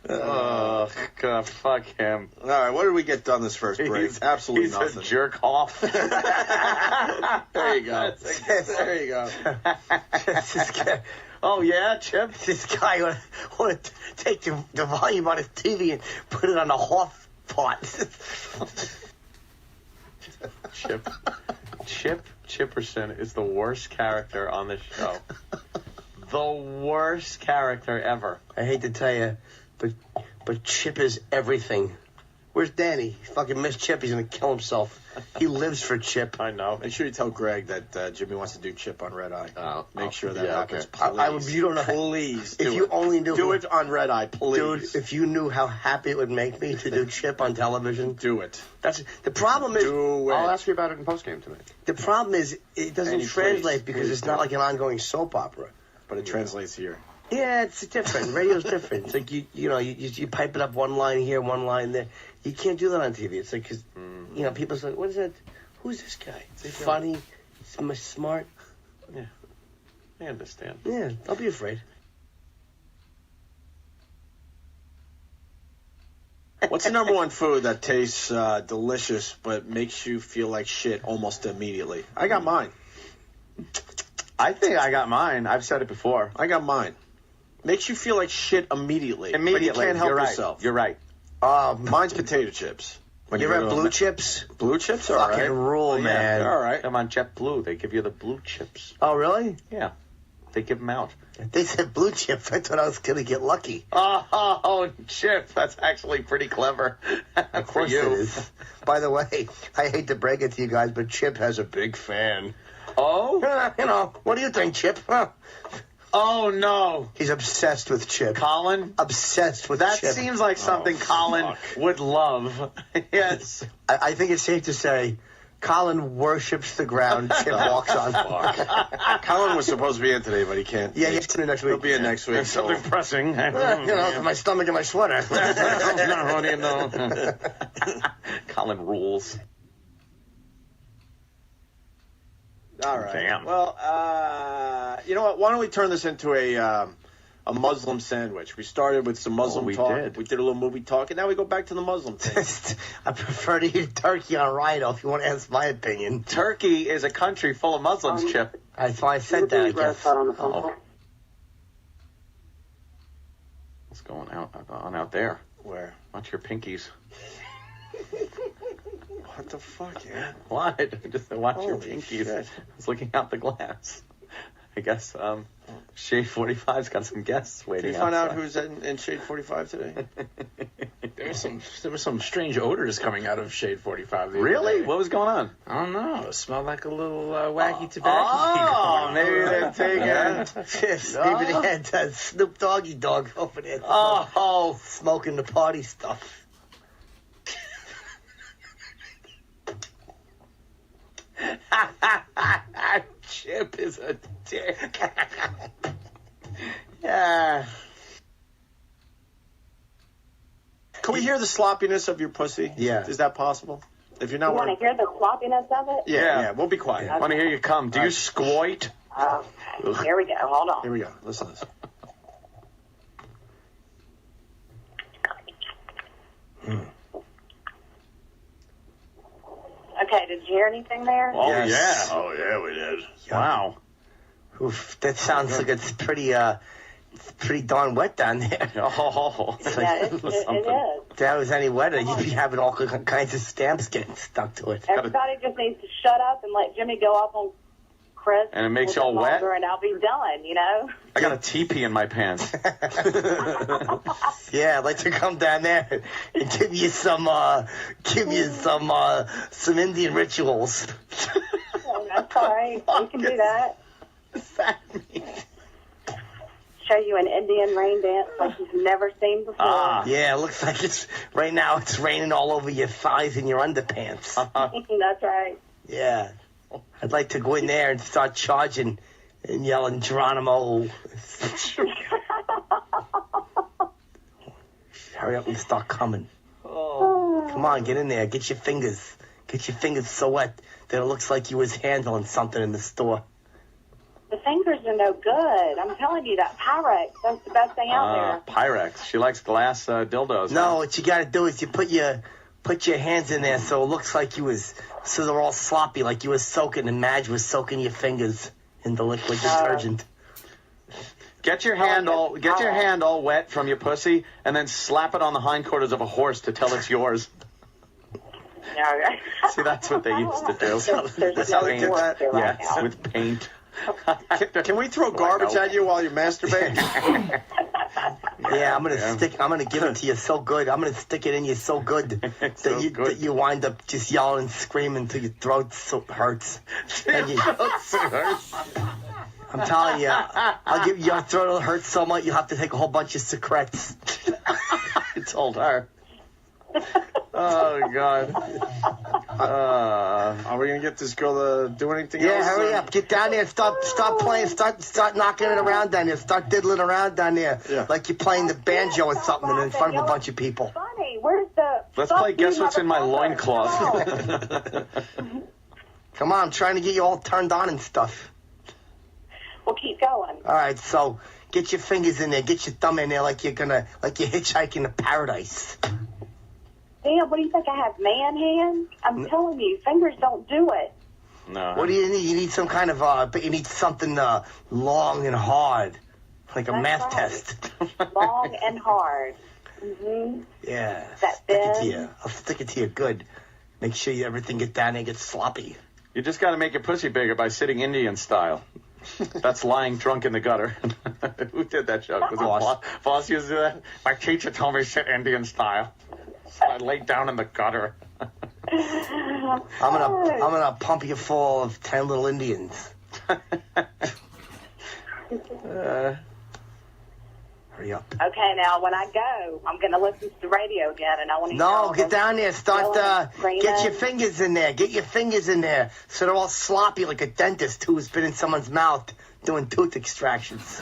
Oh, God, fuck him. All right, what did we get done this first break? Absolutely he's nothing. A jerk off. There you go. There you go. This guy, oh, yeah, Chip? This guy want to take the volume on his TV and put it on the Hoff part. Chip Chipperson is the worst character on this show. The worst character ever. I hate to tell you, but Chip is everything. Where's Danny? Fucking miss Chip. He's gonna kill himself. He lives for Chip. I know. Make sure you tell Greg that Jimmy wants to do Chip on Red Eye. Make sure that happens. Okay. Please. You don't know. Please. If you only knew. Do it on Red Eye, please. Dude, if you knew how happy it would make me to do Chip on television. Do it. That's the problem is. Do it. I'll ask you about it in postgame tonight. The problem is it doesn't translate because it's not like an ongoing soap opera. But it translates here. Yeah, it's different. Radio's different. It's like you pipe it up one line here, one line there. You can't do that on TV. It's like, 'cause, people say, what is that? Who's this guy? Is he funny? Smart? Yeah. I understand. Yeah, don't be afraid. What's the number one food that tastes delicious but makes you feel like shit almost immediately? I got mine. I think I got mine. I've said it before. I got mine. Makes you feel like shit immediately. But you can't help yourself. You're right. Mine's potato chips. When you ever had blue chips? Blue chips are fucking rule, man. They're all right. Come on, JetBlue. They give you the blue chips. Oh, really? Yeah. They give them out. They said blue chips. I thought I was going to get lucky. Oh, Chip. That's actually pretty clever. Of course it is. By the way, I hate to break it to you guys, but Chip has a big fan. Oh? What do you think, Chip? Huh? Oh, no. He's obsessed with Chip. Colin? Obsessed with That Chip. seems like something Colin would love. Yes. I think it's safe to say Colin worships the ground. Chip walks on. Colin was supposed to be in today, but he can't. Yeah, he's in next week. He'll be in next week. Something pressing. My stomach and my sweater. What do you know? Colin rules. All right. Damn. Well, you know what? Why don't we turn this into a Muslim sandwich? We started with some Muslim talk. Did. We did a little movie talk, and now we go back to the Muslim thing. I prefer to eat turkey on Rhino, if you want to ask my opinion. Turkey is a country full of Muslims, Chip. That's why I said that, I guess. Oh. What's going on out there? Where? Watch your pinkies. What the fuck, yeah? What? Just watch your Holy pinkies. shit. I was looking out the glass. I guess Shade 45's got some guests waiting. Did you find out outside. who's in Shade 45 today? There were some strange odors coming out of Shade 45. Really? What was going on? I don't know. It smelled like a little wacky tobacco. Oh, maybe they're taking. Maybe they had that Snoop Doggy Dog over there. Oh, smoking the party stuff. Chip is a dick. Yeah. Can we hear the sloppiness of your pussy? Yeah. Is that possible? If you're You not want to hear the sloppiness of it? Yeah, we'll be quiet. I want to hear you come. Do you squoit? Okay. Here we go. Hold on. Here we go. Listen to this. Okay, did you hear anything there? Oh, Yes. yeah. Oh, yeah, we did. Wow. Oof, that sounds like it's pretty darn wet down there. Oh, Yeah, it is. If that was any wetter, you'd be having all kinds of stamps getting stuck to it. Everybody just needs to shut up and let Jimmy go up on Chris. And it makes a you little all wet? longer, and I'll be done, you know? I got a teepee in my pants. Yeah, I'd like to come down there and give you some Indian rituals. Oh, that's all right. We can do that. What's that mean? Show you an Indian rain dance like you've never seen before. Yeah, it looks like it's right now. It's raining all over your thighs and your underpants. That's right. Yeah, I'd like to go in there and start charging and yelling Geronimo. Hurry up and start coming. Come on, get in there. Get your fingers so wet that it looks like you was handling something in the store. The fingers are no good. I'm telling you, that Pyrex, that's the best thing out there. Pyrex. She likes glass dildos. No, what you got to do is you put your hands in there so it looks like so they're all sloppy, like you was soaking, and Madge was soaking your fingers in the liquid detergent. Get your hand all wet from your pussy, and then slap it on the hindquarters of a horse to tell it's yours. Yeah. See, that's what they used to do. There's nothing Paint. worse there right Yes, now. with paint. Can we throw garbage at you while you masturbate? Yeah, I'm gonna give it to you so good. I'm gonna stick it in you so good that you wind up just yelling and screaming until your throat hurts. And I'm telling you, I'll give you your throat will hurt so much you'll have to take a whole bunch of secrets. I told her. Oh God. Are we gonna get this girl to do anything else? Yeah, hurry up. Get down there. Start playing. Start knocking it around down there. Start diddling around down there. Yeah. Like you're playing the banjo or something in front of a bunch of people. Funny, where's the... Let's play Guess What's in My Loincloth. Come on, I'm trying to get you all turned on and stuff. We'll keep going. All right, so get your fingers in there. Get your thumb in there like you're hitchhiking to paradise. Damn, what do you think? I have man hands? I'm telling you, fingers don't do it. No. What do you need? You need some kind of but you need something long and hard, like a That's math right. test. Long and hard. Mm-hmm. Yeah. That stick it to thin. you. I'll stick it to you good. Make sure everything get down there and get sloppy. You just got to make your pussy bigger by sitting Indian style. That's lying drunk in the gutter. Who did that joke? Was it Foss used to do that? My teacher told me to sit Indian style. So I laid down in the gutter. I'm gonna pump you full of 10 little Indians. Hurry up. Okay, now when I go, I'm going to listen to the radio again, and I want to hear all No, get those down there. Start, get your fingers in there. Get your fingers in there. So they're all sloppy like a dentist who's been in someone's mouth doing tooth extractions.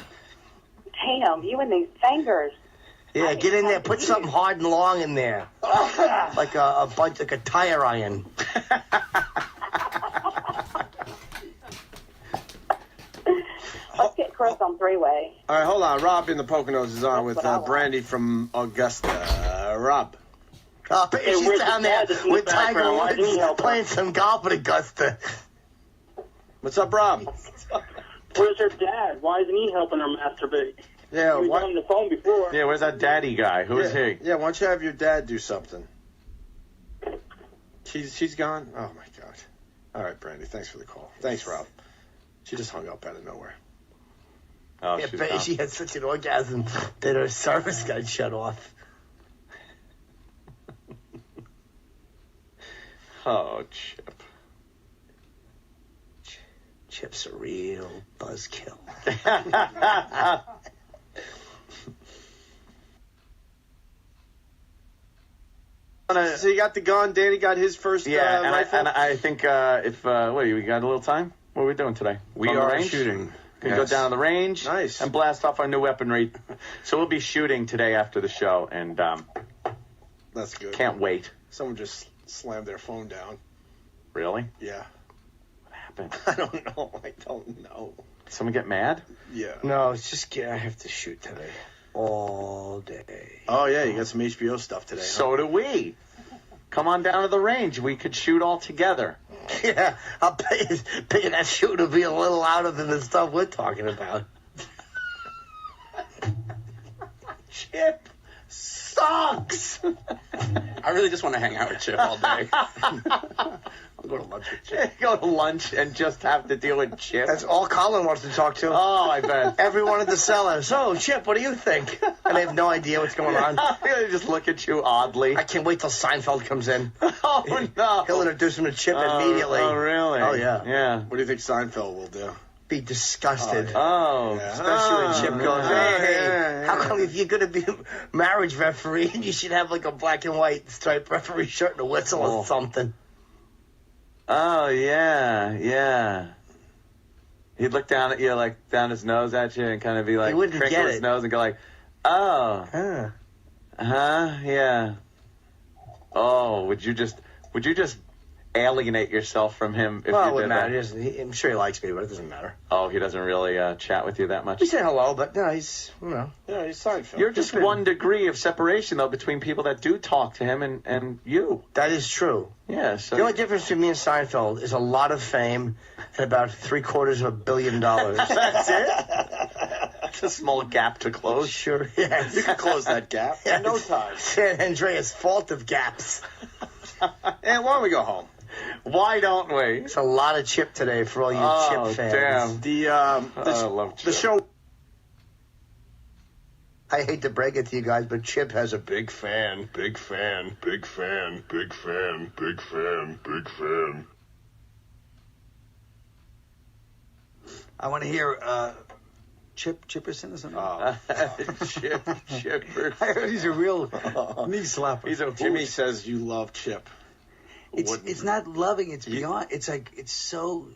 Damn, you and these fingers. Yeah, get in there. Put something hard and long in there. Like a bunch, like a tire iron. Let's get Chris on three-way. All right, hold on. Rob in the Poconos is on with Brandy from Augusta. Rob. She's down there with Tiger Woods playing some golf at Augusta. What's up, Rob? Where's her dad? Why isn't he helping her masturbate? Yeah, he was on the phone before. Yeah, where's that daddy guy? Who is he? Yeah, why don't you have your dad do something? She's gone? Oh, my God. All right, Brandy, thanks for the call. Thanks, Rob. She just hung up out of nowhere. Oh, yeah, she had such an orgasm that her service got shut off. Oh, Chip. Chip's a real buzzkill. So you got the gun. Danny got his first rifle. And I think if we got a little time. What are we doing today? We on are the range? shooting. Gonna go down to the range, nice, and blast off our new weaponry. So we'll be shooting today after the show, and that's good. Can't wait. Someone just slammed their phone down. Really? Yeah. What happened? I don't know. Did someone get mad? Yeah. No, it's just I have to shoot today. All day. Oh, yeah, you got some HBO stuff today. So do we. Come on down to the range. We could shoot all together. Yeah, I'll bet you that shoot will be a little louder than the stuff we're talking about. Chip sucks. I really just want to hang out with Chip all day. I'll go to lunch with Chip. Go to lunch and just have to deal with Chip. That's all Colin wants to talk to. Oh, I bet. Everyone at the cellar. So, Chip, what do you think? And they have no idea what's going on. They just look at you oddly. I can't wait till Seinfeld comes in. Oh, no. He'll introduce him to Chip immediately. Oh, really? Oh, yeah. Yeah. What do you think Seinfeld will do? Be disgusted. Oh. Yeah. Especially when Chip goes, hey, yeah. how come if you're going to be a marriage referee, you should have like a black and white striped referee shirt and a whistle or something? Oh, yeah. He'd look down at you, like, down his nose at you and kind of be like, he wouldn't crinkle get his it. nose and go like, oh. Yeah. Oh, would you just alienate yourself from him if Well, it you did wouldn't matter. that? I'm sure he likes me, but it doesn't matter. Oh, he doesn't really chat with you that much? We say hello, but no, he's, Yeah, he's Seinfeld. You're just one degree of separation, though, between people that do talk to him and you. That is true. Yeah, so... The only difference between me and Seinfeld is a lot of fame and about $750 million. That's it? It's a small gap to close. Sure, yes. You can close that gap in no time. San Andreas' fault of gaps. And why don't we go home? Why don't we? It's a lot of Chip today for all you Chip fans. Damn. I love Chip. The show. I hate to break it to you guys, but Chip has a big fan. I want to hear Chipperson or something. Chipper. I heard he's a real knee slapper. Jimmy says you love Chip. It's not loving. It's beyond. It's like it's so.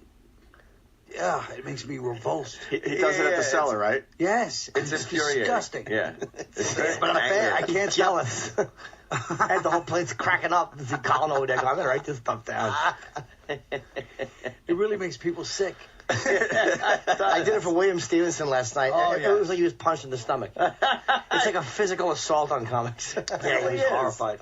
Yeah, it makes me revulsed. He does it at the cellar, right? Yes, it's infuriating. Disgusting. Yeah, but I'm a fan. I can't tell us. And the whole place cracking up. See Colin over there. I'm gonna write this stuff down. It really makes people sick. I did it for William Stevenson last night. Oh, It was like he was punched in the stomach. It's like a physical assault on comics. Yeah, he's horrified.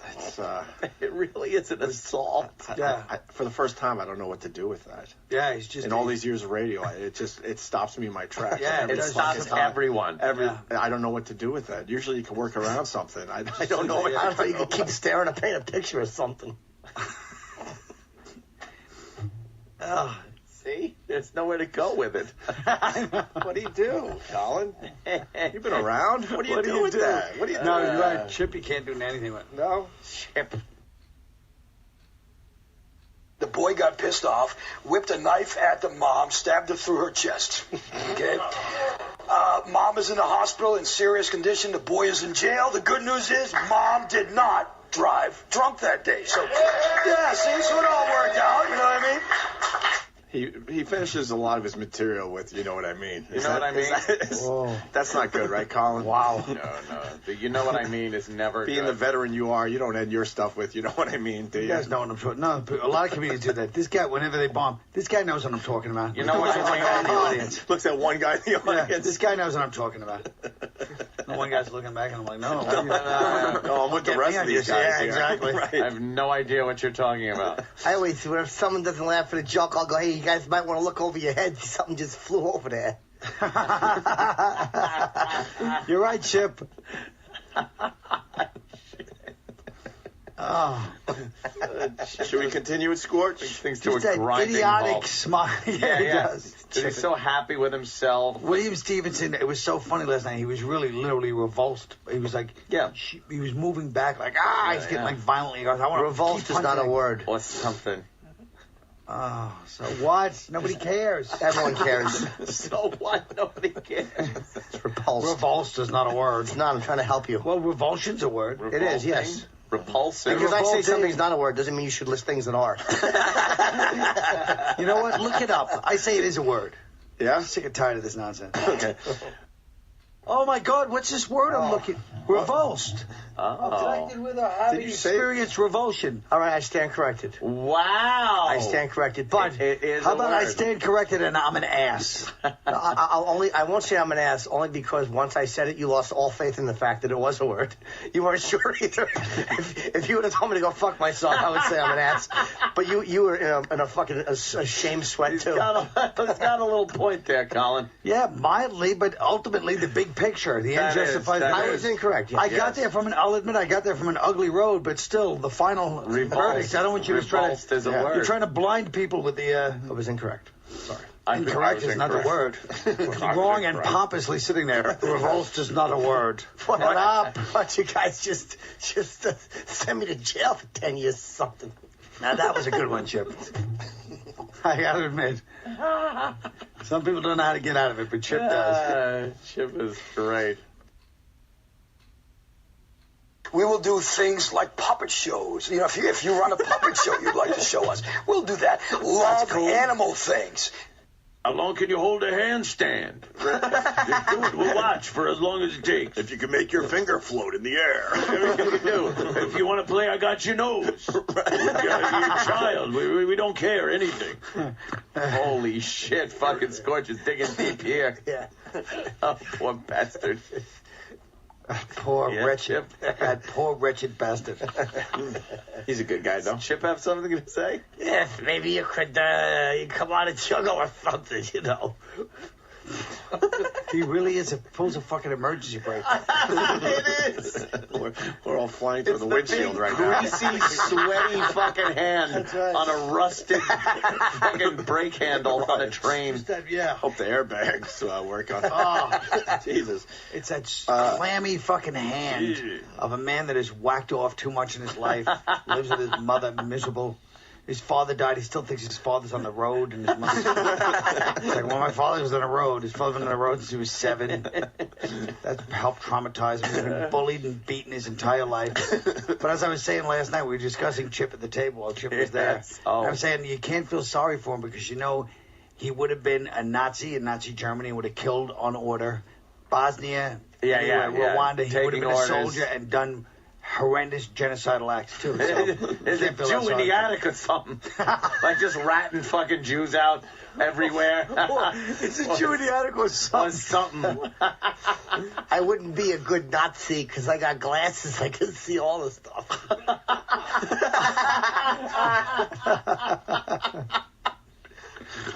It really is an assault. Yeah. For the first time, I don't know what to do with that. Yeah, he's just in all these years of radio, it stops me in my tracks. Yeah, it stops everyone. I don't know what to do with that. Usually, you can work around something. I don't know. I don't know. You can keep staring and paint a picture or something. See? There's nowhere to go with it. What do you do, Colin? You've been around. What do you do with that? What do you do? No, you're right. Chip, you can't do anything with. No? Chip. The boy got pissed off, whipped a knife at the mom, stabbed her through her chest. Okay? Mom is in the hospital in serious condition. The boy is in jail. The good news is Mom did not drive drunk that day. So, yeah, see, so it all worked out. You know what I mean? He finishes a lot of his material with, you know what I mean. You know what I mean? That's not good, right, Colin? Wow. No. The you know what I mean is never Being good. the veteran you are, you don't end your stuff with, you know what I mean, do you? You guys know what I'm talking about. No, a lot of comedians do that. This guy, whenever they bomb, this guy knows what I'm talking about. You know what One guy in the audience. Looks at one guy in the audience. Yeah, this guy knows what I'm talking about. And one guy's looking back, and I'm like, no. No, I'm with the rest of these guys. Yeah, here. exactly. Right. I have no idea what you're talking about. I always, whenever someone doesn't laugh at a joke, I'll go, hey, you guys might want to look over your head. Something just flew over there. You're right, Chip. Should we continue with Scorch? Things to Just a that grinding idiotic halt. smile. Yeah. He does. He's so happy with himself. William Stevenson, it was so funny last night. He was really literally revulsed. He was like, he was moving back like, he's getting like violently. He goes, I want to Revulsed is not a word. Or something. Oh, so what? Nobody cares. Everyone cares. So what? Nobody cares. It's repulsed. Revulsed is not a word. It's not. I'm trying to help you. Well, revulsion's a word. It is, yes. Repulsive. Because I say something's not a word doesn't mean you should list things that are. You know what? Look it up. I say it is a word. Yeah? I'm sick and tired of this nonsense. Okay. Oh my God, what's this word I'm looking? Revulsed. Oh. With a having Did you say- experienced revulsion. All right, I stand corrected. Wow. I stand corrected. But It is How a about I word. stand corrected and I'm an ass? I won't say I'm an ass only because once I said it, you lost all faith in the fact that it was a word. You weren't sure either. If you would have told me to go fuck myself, I would say I'm an ass. But you were in a fucking a shame sweat He's too. got a little point there, Colin. Yeah, mildly, but ultimately the big picture. The end That is- justifies that the I means. was incorrect. I Yes. got there I'll admit I got there from an ugly road, but still, the final verdict. I don't want you to try Revulsed to. is a word. You're trying to blind people with the. I was incorrect. Sorry. Incorrect is not the word. Wrong and pompously sitting there. Revulsed is not a word. What up? Why don't you guys just send me to jail for 10 years or something? Now that was a good one, Chip. I gotta admit. Some people don't know how to get out of it, but Chip does. Chip is great. We will do things like puppet shows. You know, if you run a puppet show you'd like to show us, we'll do that. Love animal things. How long can you hold a handstand? Just do it. We'll watch for as long as it takes. If you can make your finger float in the air. Everything you do. If you want to play, I got your nose. You're a child. We don't care anything. Holy shit, fucking Scorch is digging deep here. Yeah. Oh, poor bastard. Poor Yeah, wretched, Chip. that poor wretched bastard. He's a good guy, though. Chip have something to say? Yes, maybe you could you come on and juggle or something, you know. He really is pulls a fucking emergency brake. It is. We're all flying through the windshield right now. Greasy, sweaty fucking hand on a rusted fucking brake handle on a train. Yeah. Hope the airbags work on it. Oh, Jesus. it's that clammy fucking hand of a man that has whacked off too much in his life, lives with his mother, miserable. His father died. He still thinks his father's on the road, and his mother's. It's like, well, my father was on the road. His father was on the road since he was 7. That helped traumatize him. He's been bullied and beaten his entire life. But as I was saying last night, we were discussing Chip at the table while Chip was there. Yes. Oh. I was saying you can't feel sorry for him because you know he would have been a Nazi in Nazi Germany, would have killed on order. Bosnia, Rwanda, he would have been a soldier and done horrendous genocidal acts too. So There's a Jew in the attic or something. Like just ratting fucking Jews out everywhere. It's a Jew in the attic or something. I wouldn't be a good Nazi because I got glasses. I can see all the stuff.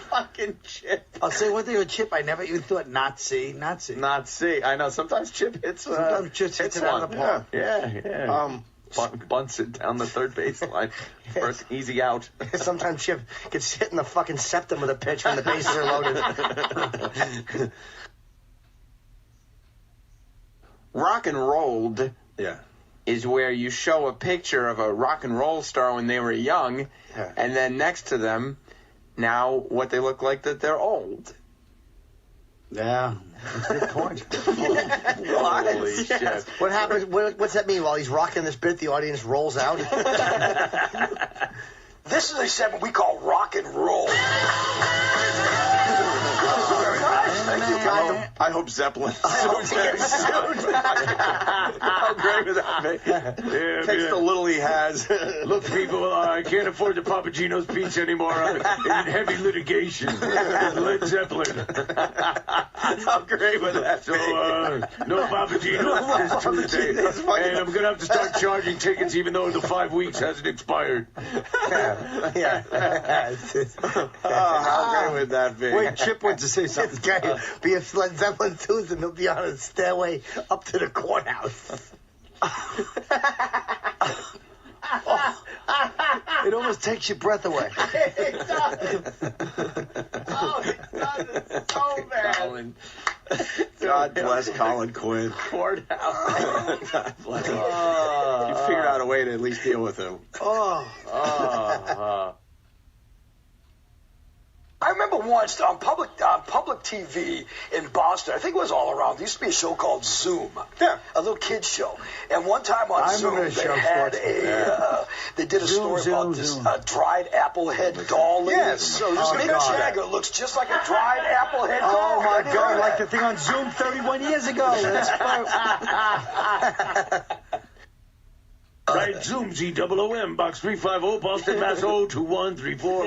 Fucking Chip. I'll say one thing with Chip. I never even thought Nazi. I know. Sometimes Chip hits. Sometimes Chip hits it out of the park. Yeah. Bunts it down the third baseline for an easy out. Sometimes Chip gets hit in the fucking septum with a pitch when the bases are loaded. Rock and rolled Yeah. is where you show a picture of a rock and roll star when they were young, and then next to them, now what they look like that they're old. Yeah, that's a good point. Holy shit. What happens? What's that mean? While he's rocking this bit, the audience rolls out? This is a segment we call rock and roll. I hope Zeppelin. How great would that be? Takes the little he has. Look, people, I can't afford the Papagino's pizza anymore. I'm in heavy litigation with Led Zeppelin. How great would that be? So, no Papagino's this Tuesday. And I'm going to have to start charging tickets even though the 5 weeks hasn't expired. Yeah. How great would that be? Wait, Chip went to say something. Be a Led Zeppelin Tuesday, he'll be on a stairway up to the courthouse. It almost takes your breath away. It does. Oh, it does. It's so bad. Colin. God bless Colin Quinn. Courthouse. God bless him. You figured out a way to at least deal with him. I remember once on public TV in Boston, I think it was all around, there used to be a show called Zoom. Yeah. A little kids show. And one time on Zoom, they did a story about this dried apple head doll. Yes. So Mick Jagger looks just like a dried apple head doll. Oh, my God, like the thing on Zoom 31 years ago. Right, Zoom, ZOOM, Box 350, Boston, Mass. 02134.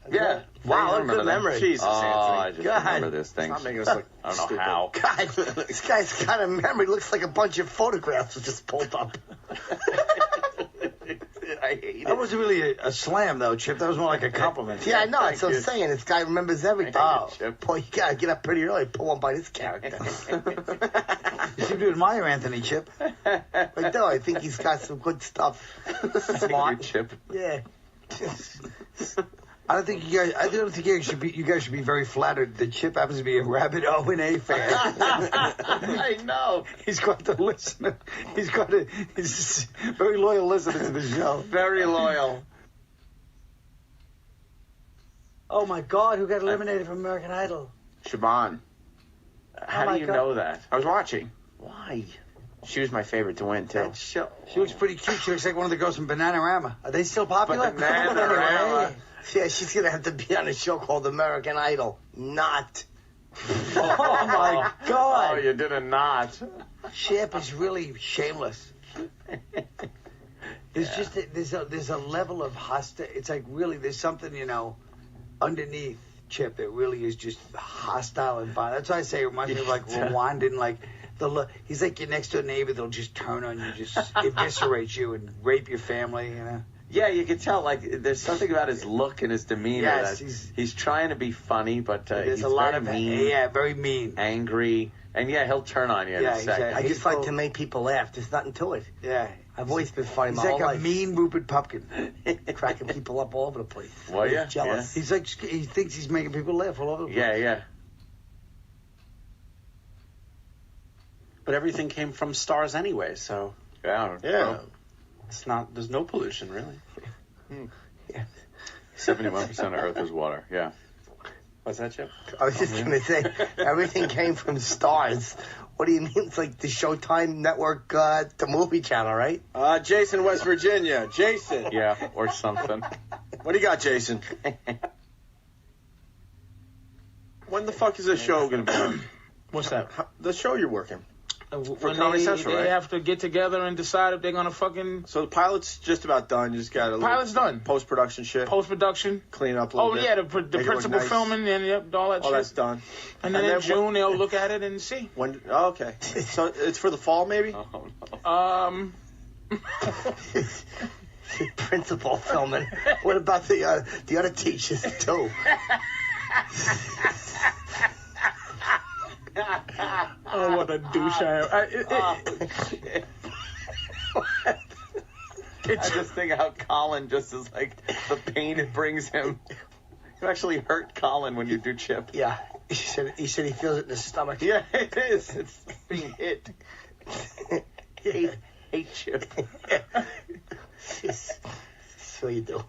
Yeah. Wow, what a good memory. Jesus, Anthony. I just remember this thing. It's not making us look I don't know stupid. how. God, this guy's got a memory. Looks like a bunch of photographs was just pulled up. I hate That wasn't really a slam, though, Chip. That was more like a compliment. Yeah, I know. That's what I'm saying. This guy remembers everything. Boy, you gotta get up pretty early. Pull one by this character. You seem to admire Anthony, Chip. I do. I think he's got some good stuff. Smart. Chip. Yeah. I don't think you guys should be very flattered that Chip happens to be a rabid O&A fan. I know. He's got to listen. He's a very loyal listener to the show. Very loyal. Oh my God, who got eliminated from American Idol? Siobhan. How do you know that? I was watching. Why? She was my favorite to win, too. She looks pretty cute. She looks like one of the girls from Bananarama. Are they still popular? Bananarama. Yeah, she's gonna have to be on a show called American Idol. Not. Oh my God. Oh, you did a not. Chip is really shameless. There's a level of hostility. It's like really there's something underneath Chip that really is just hostile and violent. That's why I say it reminds me of like Rwandan, like he's like your next door neighbor. They'll just turn on you, just eviscerate you and rape your family. Yeah, you can tell, like, there's something about his look and his demeanor. Yes, that he's trying to be funny, but there's he's a lot very of mean. Yeah, very mean. Angry. And, yeah, he'll turn on you in a second. I just like to make people laugh. There's nothing to it. Yeah. I've always been funny my He's whole like a life. mean Rupert Pupkin. Cracking people up all over the place. Well, yeah. Jealous. He's like, he thinks he's making people laugh all over the place. Yeah. But everything came from stars anyway, so Yeah. it's not. There's no pollution really. 71% of Earth is water. Yeah. What's that, Chip? I was just going to say, everything came from stars. What do you mean? It's like the Showtime Network, the movie channel, right? Jason, West Virginia. Jason. Yeah, or something. What do you got, Jason? When the fuck is this show going to be on? What's that? The show you're working. When Comedy Central, they right? have to get together and decide if they're gonna fucking. So the pilot's just about done. You just got a little Pilot's done. Post-production shit. Post-production. Clean up a little bit. Oh yeah, the Make it look principal nice. filming and all that All shit. that's done. And then in June they'll look at it and see. When? Oh, okay. So it's for the fall, maybe. Principal filming. What about the other teachers too? Oh, what a douche I am. I just think how Colin just is like the pain it brings him. You actually hurt Colin when you do Chip. Yeah. He said he feels it in his stomach. Yeah, it is. It's being hit. Hate Chip. So you do.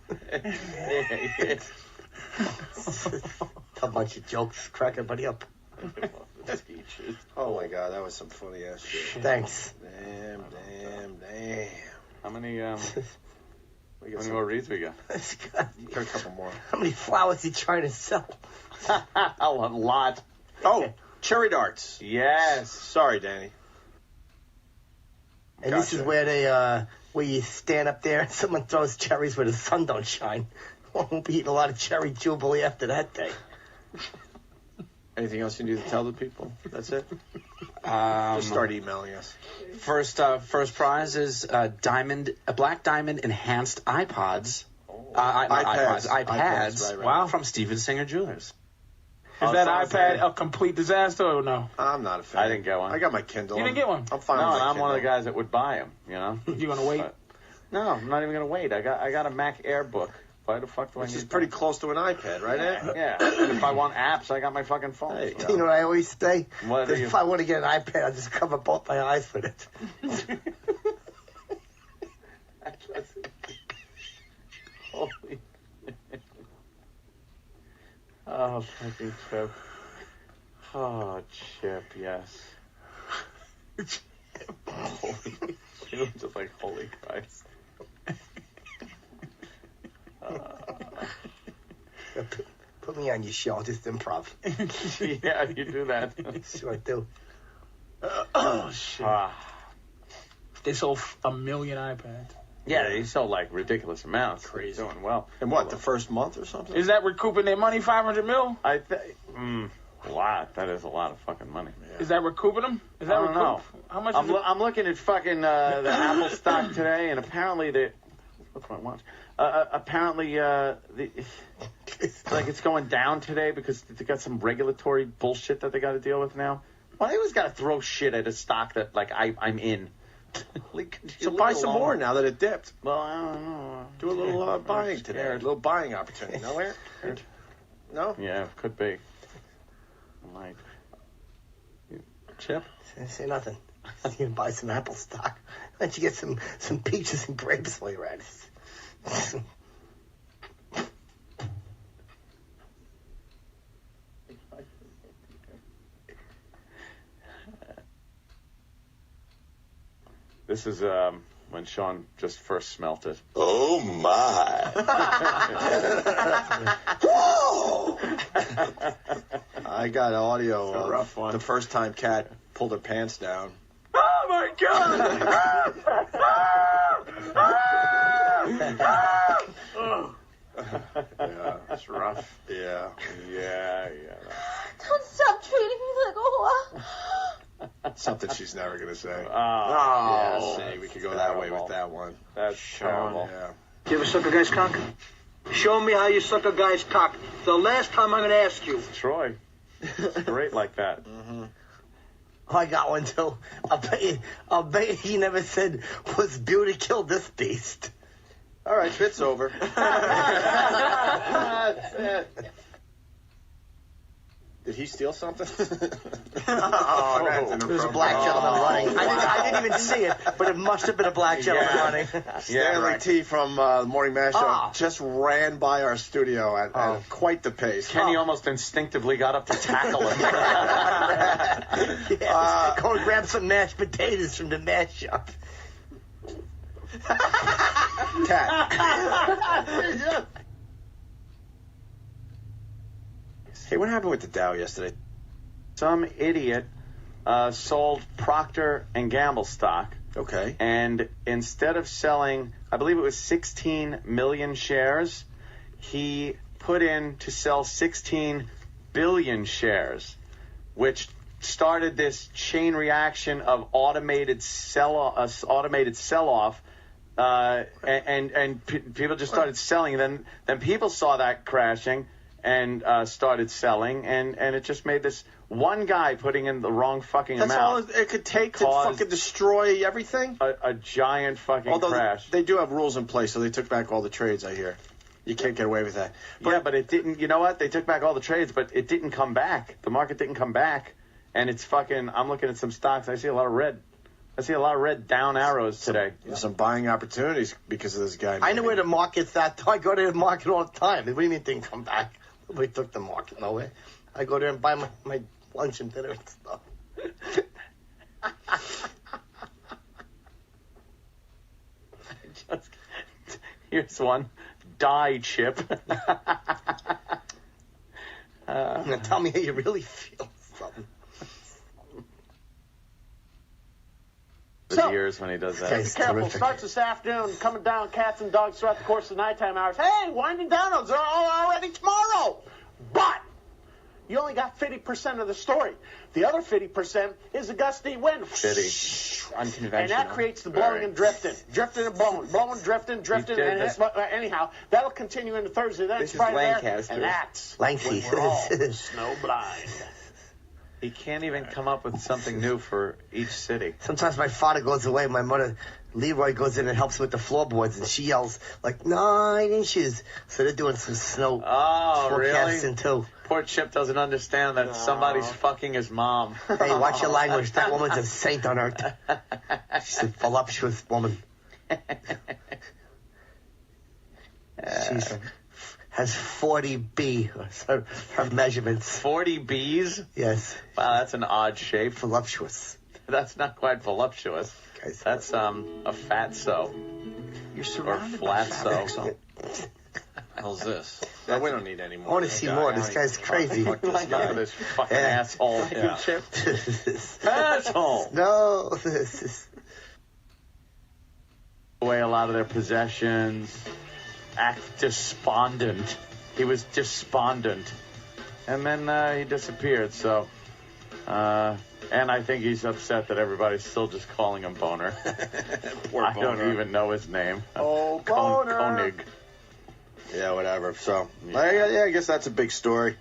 A bunch of jokes, crack everybody up. Oh my God, that was some funny ass shit. Thanks. Damn. How many more reads we got? Got a couple more. How many flowers you trying to sell? A lot. Oh, cherry darts. Yes. Sorry, Danny. And this is where they, where you stand up there and someone throws cherries where the sun don't shine. Won't be eating a lot of cherry jubilee after that day. Anything else you need to tell the people? That's it? Just start emailing us. First prize is a black diamond enhanced iPods. iPads. Right. Wow. From Steven Singer Jewelers. Is that iPad a complete disaster or no? I'm not a fan. I didn't get one. I got my Kindle. You didn't get one? I'm fine No, with and my I'm one of the Kindle. guys that would buy them, you know? You gonna wait? No, I'm not even gonna wait. I got a Mac Air book. Why the fuck do I Which need is pretty close to an iPad, right, Ed? Yeah. And if I want apps, I got my fucking phone. There you You know what I always say? What That do you- if I want to get an iPad, I'll just cover both my eyes with it. Holy. Oh, fucking Chip. Oh, Chip, yes. Holy. She was just like, holy Christ. Put me on your show, just improv. Yeah, you do that. Sure do. Oh, shit. Ah. They sold a million iPads. Yeah, they sold like ridiculous amounts. Crazy. Doing well. And what, the first month or something? Is that recouping their money, 500 mil? I think a lot. That is a lot of fucking money. Is that recouping them? Is that I don't know. How much I'm, is it? I'm looking at fucking the Apple stock today, and apparently what's my watch? Apparently like it's going down today because they got some regulatory bullshit that they got to deal with now. Well, they always got to throw shit at a stock that like I'm in. So buy some more now that it dipped. Well, I don't know. Do a little buying today. A little buying opportunity. No, Eric? No? Yeah, could be. Might. Chip? Say nothing. You can buy some Apple stock. Why don't you get some peaches and grapes while you're at it? This is when Sean just first smelt it. Oh my! I got audio of the first time Kat pulled her pants down. Oh my God! Yeah, it's rough. Yeah. Don't stop treating me like a whore. Something she's never gonna say. Oh, yeah, see, we could go that way with that one. That's terrible. Yeah. You ever suck a guy's cock? Show me how you suck a guy's cock. The last time I'm going to ask you. Troy. It's great like that. Mm-hmm. Oh, I got one too. I'll bet he never said, was beauty killed this beast. All right, fit's over. That's it. Did he steal something? There's a black gentleman running. I didn't even see it, but it must have been a black gentleman running. Stanley T from Morning Mash Show just ran by our studio at quite the pace. Kenny almost instinctively got up to tackle him. Yes, go and grab some mashed potatoes from the mash shop. Cat. Hey, what happened with the Dow yesterday? Some idiot sold Procter & Gamble stock. Okay. And instead of selling, I believe it was 16 million shares, he put in to sell 16 billion shares, which started this chain reaction of automated sell-off. And people just started selling. Then people saw that crashing and started selling, and it just made this one guy putting in the wrong fucking That's amount. all it could take to fucking destroy everything? A giant fucking crash. They do have rules in place, so they took back all the trades, I hear. You can't get away with that. But it didn't, you know what? They took back all the trades, but it didn't come back. The market didn't come back, and it's fucking, I'm looking at some stocks, I see a lot of red. I see a lot of red down arrows today. There's some buying opportunities because of this guy. I know where the market's at, though. I go to the market all the time. What do you mean it didn't come back? Nobody took the market, no way. I go there and buy my lunch and dinner and stuff. Here's one. Die, Chip. Now tell me how you really feel. Something. Years when he does that. Be careful. Starts this afternoon, coming down cats and dogs throughout the course of the nighttime hours. Hey, winding down are already tomorrow. But you only got 50% of the story. The other 50% is a gusty wind. 50. Unconventional. And that creates the blowing and drifting. Drifting and blowing. Blowing, drifting. And it's, anyhow, that'll continue into Thursday. Then it's Friday there. And that's lengthy. when we're all snow blind. He can't even come up with something new for each city. Sometimes my father goes away. My mother, Leroy, goes in and helps with the floorboards, and she yells like 9 inches. So they're doing some snow forecasting too. Poor Chip doesn't understand that somebody's fucking his mom. Hey, watch your language. That woman's a saint on earth. She's a voluptuous woman. She's has 40B, her measurements. 40 Bs? Yes. Wow, that's an odd shape. Voluptuous. That's not quite voluptuous. That's a fatso. You're surrounded or flatso. What the hell's this? No, we don't need any more. I want to see more. This guy's crazy. Fuck this guy. This fucking asshole. Yeah. Chip. Asshole. No, this is away a lot of their possessions. Act despondent. He was despondent. And then he disappeared, so... and I think he's upset that everybody's still just calling him Boner. Poor I Boner. don't even know his name. Oh, Boner! Koenig. Yeah, whatever. So, I guess that's a big story.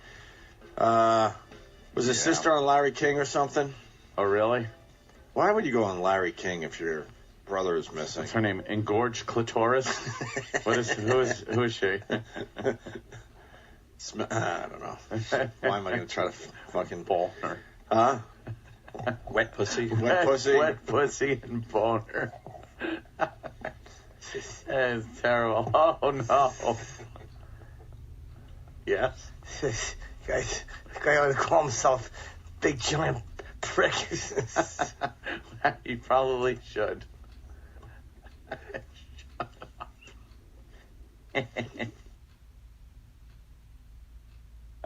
Was his sister on Larry King or something? Oh, really? Why would you go on Larry King if your brother is missing? What's her name? Engorged Clitoris? Who is she? I don't know. Why am I going to try to fucking Boner? Huh? Wet pussy. Wet pussy. Wet pussy and boner. That is terrible. Oh, no. Yes? this guy ought to call himself Big Giant Prick. He probably should.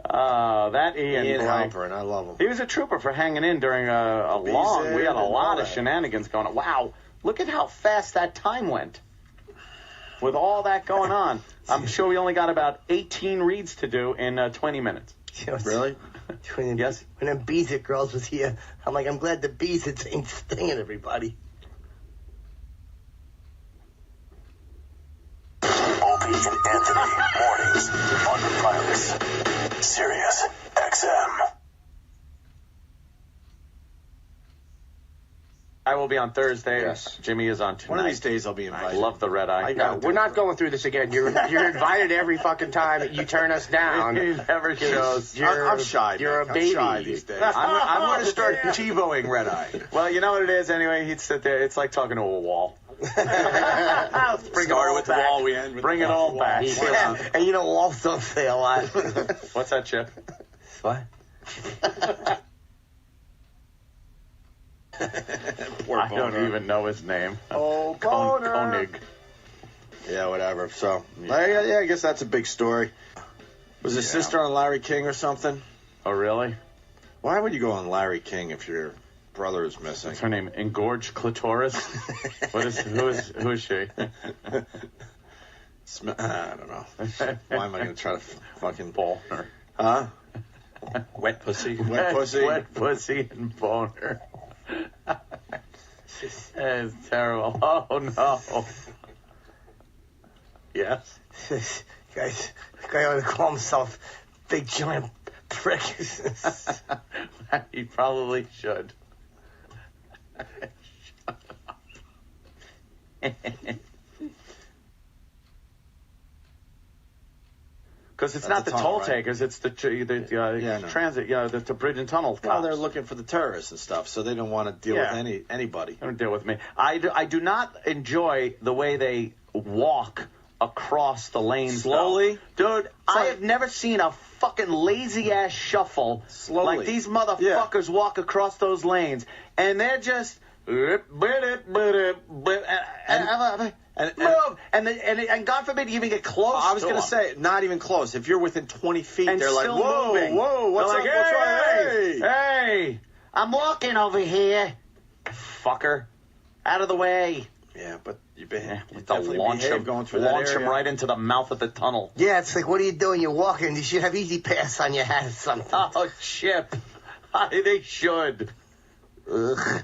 That Ian Halperin, and I love him. He was a trooper for hanging in during we had a lot of shenanigans going on. Wow, look at how fast that time went. With all that going on, I'm sure we only got about 18 reads to do in 20 minutes. Really? Yes. When them Bees It girls was here, I'm like, I'm glad the Bees It ain't stinging everybody. Opie and Anthony, mornings on the Pirates, Sirius XM. I will be on Thursday. Yes. Jimmy is on tonight. One of these days I'll be invited. I love the red eye. No, we're not going through this again. You're invited every fucking time you turn us down. He never shows. I'm shy. You're man. a baby. I'm shy these days. I'm going to start TiVoing Red Eye. Well, you know what it is anyway? He'd sit there. It's like talking to a wall. Bring it all with back. The wall. We end with Bring it all back. And you know, walls don't say a lot. What's that, Chip? What? Poor I don't Boner. even know his name. Oh, Boner. Koenig. Yeah, whatever. So, I guess that's a big story. Was his sister on Larry King or something? Oh, really? Why would you go on Larry King if your brother is missing? What's her name? Engorged Clitoris? Who is she? I don't know. Why am I going to try to fucking Boner. Huh? Wet pussy. Wet pussy. Wet pussy and boner. That is terrible. Oh, no. Yes? This guy ought to call himself Big Giant Prick. He probably should. Because it's not the toll takers, it's the transit, the bridge and tunnel cops. Well, they're looking for the terrorists and stuff, so they don't want to deal with anybody. They don't deal with me. I do not enjoy the way they walk across the lanes. Slowly? Though. Dude, I have never seen a fucking lazy-ass shuffle. Slowly. Like these motherfuckers walk across those lanes, and they're just... And God forbid you even get close. I was to going to them. say, not even close. If you're within 20 feet, And they're like, still whoa, moving. whoa, what's They're up? like, What's wrong? hey, hey, I'm walking over here. Fucker. Out of the way. Yeah, but you've been Launch him, going through that launch him area. right into the mouth of the tunnel. Yeah, it's like, what are you doing? You're walking. You should have Easy Pass on your hat or something. Oh, Chip. They should. Ugh.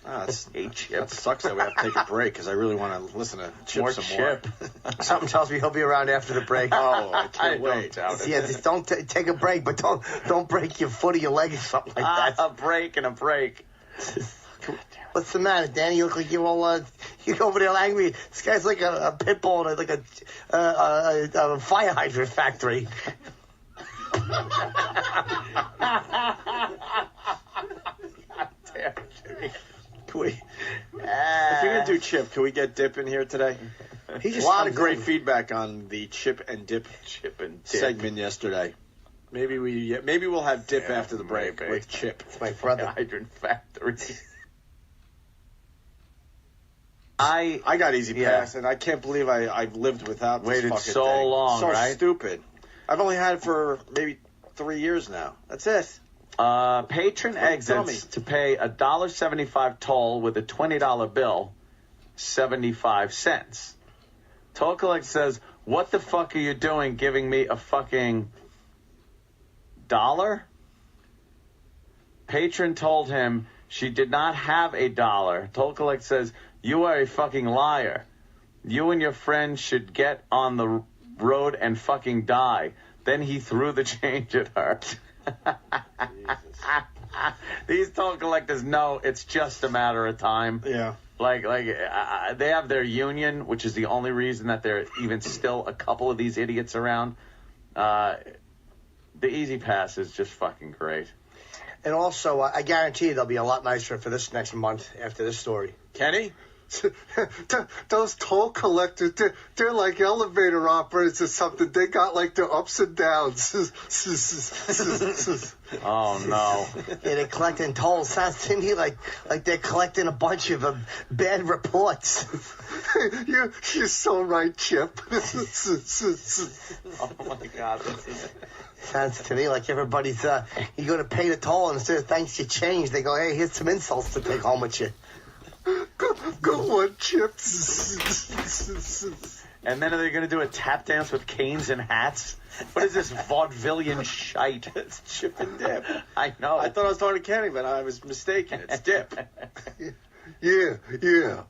That sucks that we have to take a break because I really want to listen to Chip More some Chip. more. Something tells me he'll be around after the break. Oh, I can't wait. Yeah, just don't take a break, but don't break your foot or your leg or something like that. A break and a break. What's the matter, Danny? You look like you're all you're over there angry. This guy's like a pit bull in like a fire hydrant factory. Damn, Jimmy. Can we, if you're going to do Chip, can we get Dip in here today? He just a lot of comes great in. feedback on the Chip and Dip segment yesterday. Maybe we'll have Dip after the break with Chip. It's my brother. Hydrant factory. I got Easy Pass, and I can't believe I've lived without this Waited fucking so thing. long, so right? stupid. I've only had it for maybe 3 years now. That's it. Patron exits dummy. to pay a $1.75 toll with a $20 bill, 75 cents. Toll collector says, "What the fuck are you doing giving me a fucking dollar?" Patron told him she did not have a dollar. Toll collector says, "You are a fucking liar. You and your friend should get on the road and fucking die." Then he threw the change at her. These toll collectors know it's just a matter of time. Yeah. Like they have their union, which is the only reason that there are even still a couple of these idiots around. The Easy Pass is just fucking great. And also, I guarantee you they'll be a lot nicer for this next month after this story. Kenny? Those toll collectors, they're like elevator operators or something. They got like their ups and downs. Oh, no. Yeah, they're collecting tolls. Sounds to me like they're collecting a bunch of bad reports. You're so right, Chip. Oh, my God. Sounds to me like everybody's, you go to pay the toll, and instead of thanks you change, they go, hey, here's some insults to take home with you. Go on, Chip. And then are they going to do a tap dance with canes and hats? What is this vaudevillian shite? It's Chip and Dip. I know. I thought I was talking to Kenny, but I was mistaken. It's Dip. Yeah.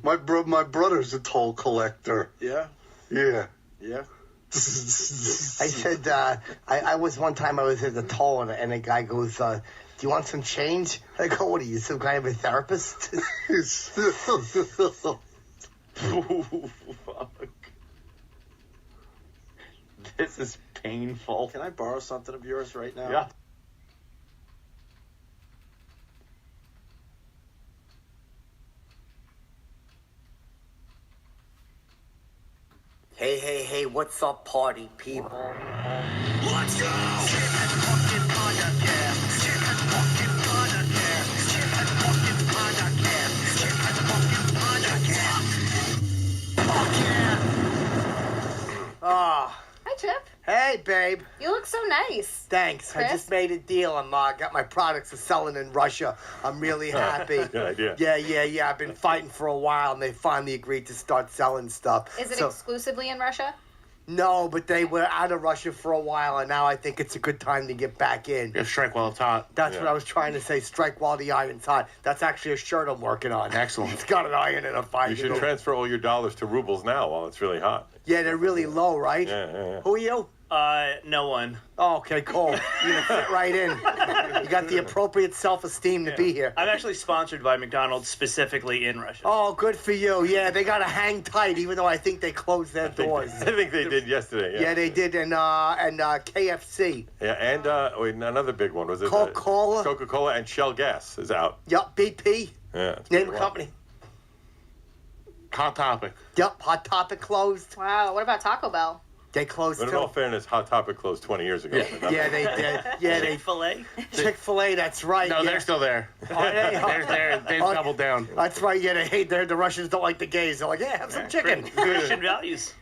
My brother's a toll collector. Yeah? Yeah. Yeah? I said, I was one time I was at the toll, and a guy goes, do you want some change? I go, what are you, some kind of a therapist? Ooh, fuck. This is painful. Can I borrow something of yours right now? Yeah. Hey, what's up, party people? Let's go! Hi, Chip. Hey, babe. You look so nice. Thanks. Chris? I just made a deal. Got my products are selling in Russia. I'm really happy. Good idea. Yeah. I've been fighting for a while, and they finally agreed to start selling stuff. Is it So- exclusively in Russia? No, but they were out of Russia for a while, and now I think it's a good time to get back in. Yeah, strike while it's hot. That's what I was trying to say. Strike while the iron's hot. That's actually a shirt I'm working on. Excellent. It's got an iron and a fire. You should transfer all your dollars to rubles now while it's really hot. Yeah, they're really low, right? Yeah. Who are you? No one. Oh, okay, cool. You're going to fit right in. You got the appropriate self-esteem to be here. I'm actually sponsored by McDonald's specifically in Russia. Oh, good for you. Yeah, they got to hang tight, even though I think they closed their doors. I think they did yesterday. Yeah, they did, and KFC. Yeah, and wait, another big one was it? Coca-Cola. Coca-Cola and Shell Gas is out. Yup, BP. Yeah. it's Name pretty a wild. company. Hot Topic. Yep, Hot Topic closed. Wow. What about Taco Bell? They closed But in too. all fairness, Hot Topic closed 20 years ago. Yeah, they did. Yeah, they Chick-fil-A? Chick-fil-A, that's right. No, yeah. they're still there. Are they? They've doubled down. That's right. Yeah, they hate. The Russians don't like the gays. They're like, yeah, have some chicken. Christian values.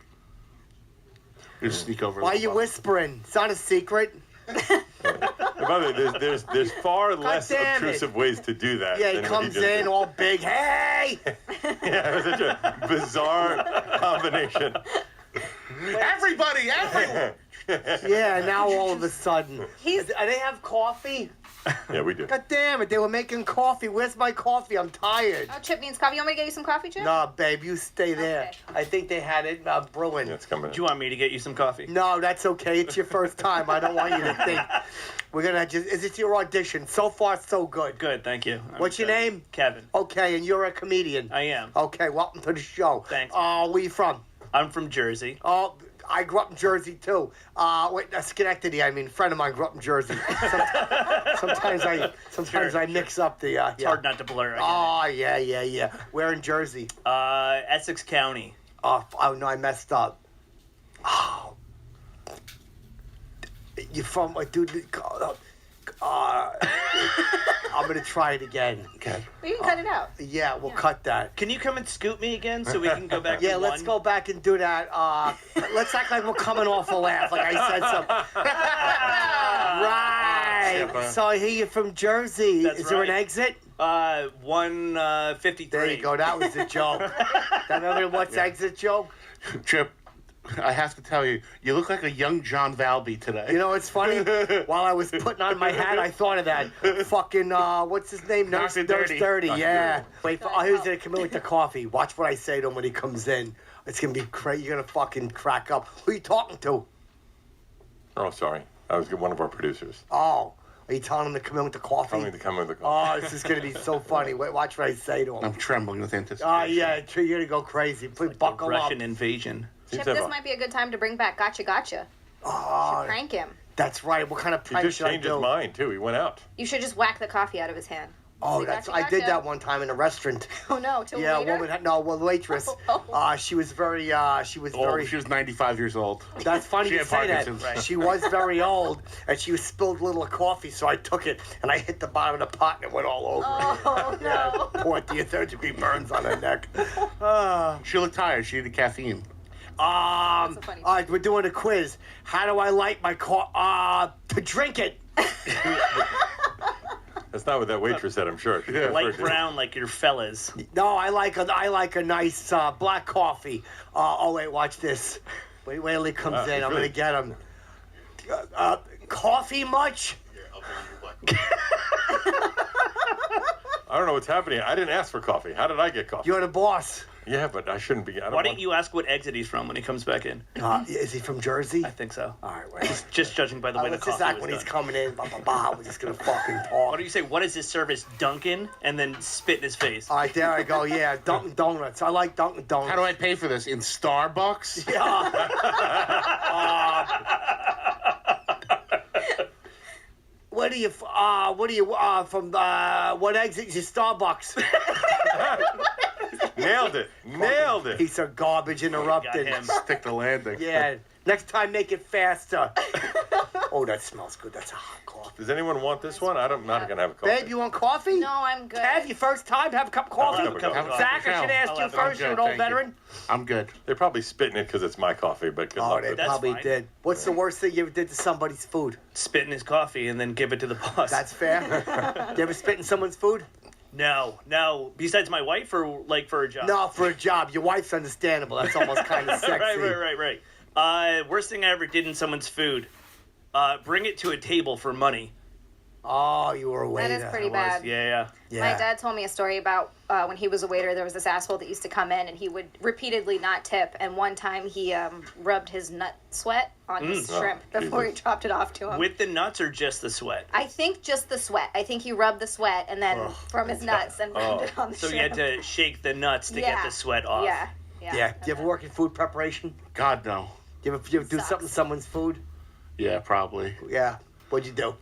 You sneak over. Why are you whispering? It's not a secret. And by the way, there's far less damn it. obtrusive ways to do that. Yeah, he than what comes just in did. all big. Hey! Yeah, it was such a bizarre combination. Everybody! Yeah, now all of a sudden. Do they have coffee? Yeah, we do. God damn it, they were making coffee. Where's my coffee? I'm tired. Oh, Chip needs coffee. You want me to get you some coffee, Chip? Nah, babe, you stay there. I think they had it brewing. It's coming. Do you want me to get you some coffee? No, that's okay. It's your first time. I don't want you to think. We're going to just... Is it your audition? So far, so good. Good, thank you. What's your name? Kevin. Okay, and you're a comedian. I am. Okay, welcome to the show. Thanks. Where you from? I'm from Jersey. Oh, I grew up in Jersey, too. Schenectady, I mean. A friend of mine grew up in Jersey. Sometimes I mix up the... It's hard not to blur. Oh, yeah. Where in Jersey? Essex County. Oh, no, I messed up. Oh. You from... Dude... I'm going to try it again. Okay. We can cut it out. Yeah, we'll cut that. Can you come and scoop me again so we can go back Yeah, to let's one? go back and do that. Let's act like we're coming off a laugh, like I said something. Right. So I hear you're from Jersey. That's Is there an right. exit? 153. There you go. That was the joke. Remember what's exit joke? Chip, I have to tell you, you look like a young John Valby today. You know, it's funny. While I was putting on my hat, I thought of that. Fucking, what's his name? Nurse Dirty. Yeah. Wait, here's gonna come in with the coffee. Watch what I say to him when he comes in. It's gonna be crazy. You're gonna fucking crack up. Who are you talking to? Oh, sorry. I was one of our producers. Oh. Are you telling him to come in with the coffee? Telling me to come in with the coffee. Oh, this is gonna be so funny. Wait, watch what I say to him. I'm trembling with anticipation. Oh, yeah. You're gonna go crazy. Please buckle up. Russian invasion. Chip, this might be a good time to bring back Gotcha. Oh, Prank him. that's right. What kind of He prank just should I changed do? his mind, too. He went out. You should just whack the coffee out of his hand. Oh, Say, that's "Gotcha, I did gotcha." that one time in a restaurant. Oh no, to Yeah, a waiter? waitress. She was very. She was very. She was 95 years old. That's funny She you had say that. Parkinson's. Right. She was very old, and she was spilled a little coffee, so I took it and I hit the bottom of the pot and it went all over. Oh no! Poor dear, third-degree burns on her neck. She looked tired. She needed caffeine. All right, we're doing a quiz. How do I light my car? To drink it. That's not what that waitress said, I'm sure. She Light brown like your fellas. No, I like a nice black coffee. Wait, watch this. Wait till he comes in. I'm gonna get him. Coffee much? I don't know what's happening. I didn't ask for coffee. How did I get coffee? You're the boss. Yeah, but I shouldn't be. Why don't you ask what exit he's from when he comes back in? Is he from Jersey? I think so. All right, wait. Just judging by the way the let's coffee just act was when done. he's coming in. We're just gonna fucking Why talk. don't you say, what is this service, Dunkin'? And then spit in his face. All right, there I go. Yeah, Dunkin' Donuts. I like Dunkin' Donuts. How do I pay for this? In Starbucks? What are you from? What exit is your Starbucks? Nailed it. Piece of garbage interrupted. Stick the landing. Yeah. Next time, make it faster. Oh, that smells good. That's a hot coffee. Does anyone want this one? I'm not going to have a coffee. Babe, you want coffee? No, I'm good. Kev, your first time? Have a cup of coffee? Have a cup of coffee. Zach, I should ask you first. You're an old veteran. I'm good. They're probably spitting it because it's my coffee, but good luck They with it. probably fine. did. What's the worst thing you ever did to somebody's food? Spit in his coffee and then give it to the boss. That's fair. You ever spit in someone's food? No. Besides my wife or like for a job? No, for a job. Your wife's understandable. That's almost kind of sexy. Right. Worst thing I ever did in someone's food. Bring it to a table for money. Oh, you were a waiter. That is pretty bad. Yeah. My dad told me a story about when he was a waiter, there was this asshole that used to come in and he would repeatedly not tip. And one time he rubbed his nut sweat on his shrimp before he dropped it off to him. With the nuts or just the sweat? I think just the sweat. I think he rubbed the sweat and then from his nuts and rubbed it on the So shrimp. you had to shake the nuts to get the sweat off. Yeah. Do you ever work in food preparation? God, no. Do you ever do something to someone's food? Yeah, probably. Yeah. What'd you do?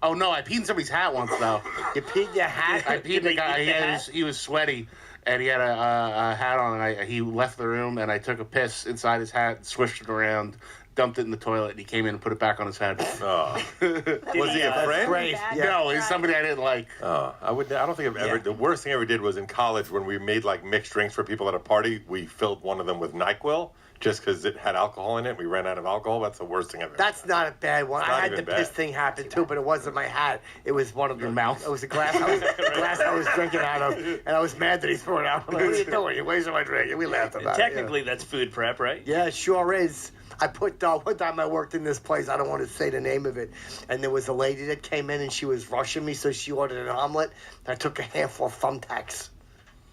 Oh, no, I peed in somebody's hat once, though. You peed in your hat? I peed in the guy. He was sweaty. and he had a hat on, and he left the room, and I took a piss inside his hat, swished it around, dumped it in the toilet, and he came in and put it back on his head. Oh. Was he a friend? Great. Yeah. No, he's somebody I didn't like. Oh, I don't think I've ever. The worst thing I ever did was in college when we made like mixed drinks for people at a party. We filled one of them with NyQuil just because it had alcohol in it. We ran out of alcohol. That's the worst thing I've ever. That's not a bad one. It's I not had even the piss bad. thing happen too, but it wasn't my hat. It was one of your mouth. It was a glass. I was drinking out of, and I was mad that he threw it out. I'm like, what are you doing? You're wasting my drink. And we laughed about Technically, that's food prep, right? Yeah, it sure is. I put one time I worked in this place. I don't want to say the name of it, and there was a lady that came in and she was rushing me, so she ordered an omelet. And I took a handful of thumbtacks,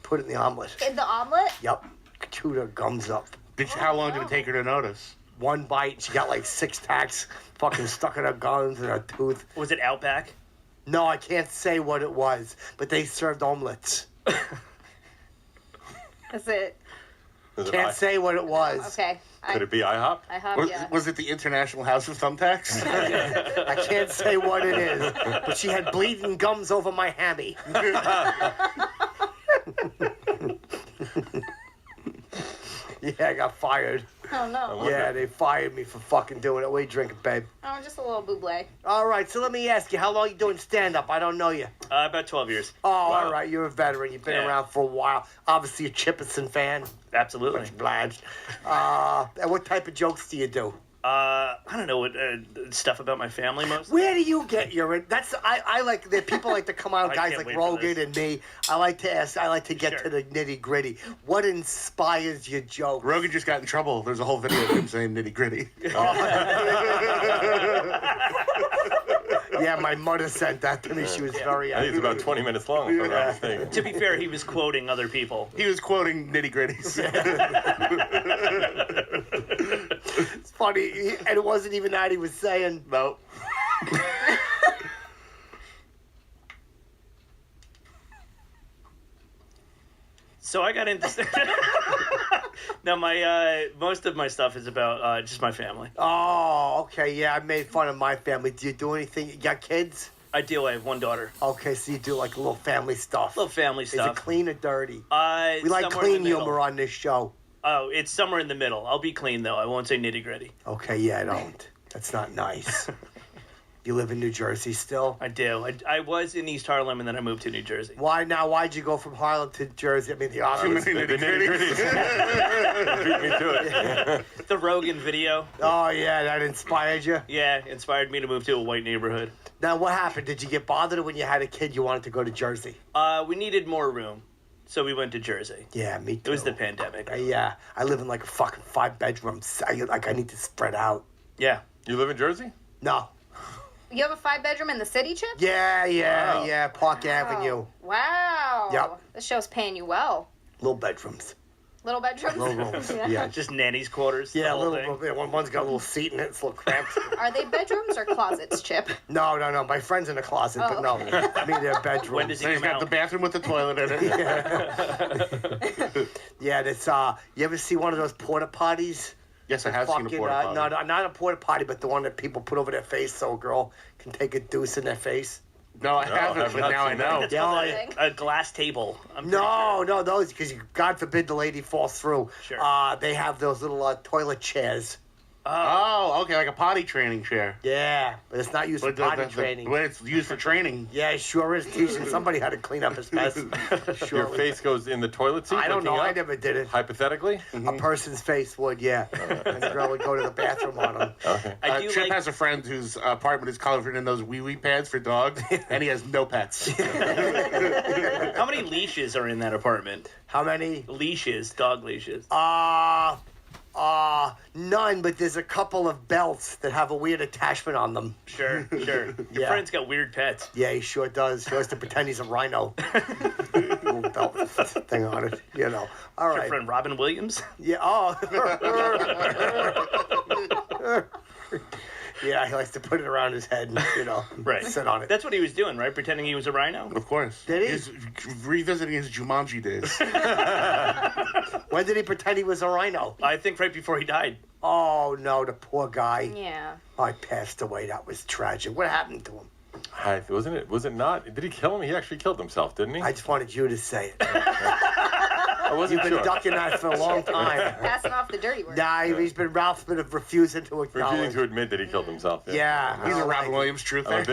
put it in the omelet. In the omelet? Yep, chewed her gums up. How long did it take her to notice? One bite, she got like 6 tacks, fucking stuck in her gums and her tooth. Was it Outback? No, I can't say what it was, but they served omelets. Is it? Can't say what it was. Okay. Could it be IHOP? IHOP, Was it the International House of Thumbtacks? I can't say what it is, but she had bleeding gums over my hammy. Yeah, I got fired. Oh, no. Yeah, they fired me for fucking doing it. What are you drinking, babe? Oh, just a little buble. All right, so let me ask you, how long you doing stand-up? I don't know you. About 12 years. Oh, all right, you're a veteran. You've been around for a while. Obviously a Chippison fan. Absolutely. Much obliged. And what type of jokes do you do? I don't know what stuff about my family mostly. Where do you get your? That's I like that. People like to come out, I guys can't like wait for Rogan this. and me. I like to ask. I like to get to the nitty gritty. What inspires your joke? Rogan just got in trouble. There's a whole video of him saying nitty gritty. Yeah, my mother sent that to me. She was very. I think it's about 20 minutes long. If I'm not mistaken. To be fair, he was quoting other people. He was quoting nitty gritties. It's funny, and it wasn't even that he was saying. No. So I got into. Now my most of my stuff is about just my family. Oh, okay. Yeah, I made fun of my family. Do you do anything? You got kids? I do. I have one daughter. Okay, so you do like a little family stuff. Little family stuff. Is it clean or dirty? We like somewhere in clean the middle. humor on this show. Oh, it's somewhere in the middle. I'll be clean though. I won't say nitty gritty. Okay, yeah, don't. That's not nice. You live in New Jersey still? I do. I was in East Harlem and then I moved to New Jersey. Why now? Why'd you go from Harlem to Jersey? I mean, the obvious. The nitty-gritty. Beat me to it. The Rogan video. Oh, yeah, that inspired you? Yeah, inspired me to move to a white neighborhood. Now, what happened? Did you get bothered when you had a kid? You wanted to go to Jersey? We needed more room, so we went to Jersey. Yeah, me too. It was the pandemic. Yeah, I live in like a fucking 5 bedrooms. I need to spread out. Yeah. You live in Jersey? No. You have a 5-bedroom in the city, Chip? Yeah, Park Avenue. Wow. Yep. This show's paying you well. Little bedrooms. Little bedrooms? Little rooms. Yeah. Just nanny's quarters. Yeah, the whole little. thing. One's got a little seat in it. It's a little cramped. Are they bedrooms or closets, Chip? No. My friend's in the closet, but no. I mean, they're bedrooms. When does he He's come got out? the bathroom with the toilet in it. Yeah, that's. You ever see one of those porta potties? Yes, I have seen a porta potty. No, not a porta potty, but the one that people put over their face so a girl can take a deuce in their face. No, I haven't, but now I know. It's called a glass table. No, those, because God forbid the lady falls through. Sure. They have those little toilet chairs. Oh, okay, like a potty training chair. Yeah, but it's not used for potty training. But it's used for training. Yeah, it sure is. Teaching somebody how to clean up his mess. Your face goes in the toilet seat? I don't know. looking I up? never did it. Hypothetically? A person's face would, yeah. And the girl would go to the bathroom on him. Okay. Chip has a friend whose apartment is covered in those wee-wee pads for dogs, and he has no pets. How many leashes are in that apartment? How many? Leashes, dog leashes. None, but there's a couple of belts that have a weird attachment on them. Sure. Your friend's got weird pets. Yeah, he sure does. He likes to pretend he's a rhino. Little belt thing on it, All right. Your friend Robin Williams? Yeah, yeah, he likes to put it around his head and, Right. sit on it. That's what he was doing, right? Pretending he was a rhino? Of course. Did he? He's revisiting his Jumanji days. When did he pretend he was a rhino? I think right before he died. Oh, no, the poor guy. Yeah. I passed away. That was tragic. What happened to him? Was it not? Did he kill him? He actually killed himself, didn't he? I just wanted you to say it. I wasn't You've been sure. ducking that for a long time. Passing off the dirty work. Nah, Ralph's been refusing to Refusing acknowledge. to admit that he killed himself. Yeah. He's a Robin Williams truther.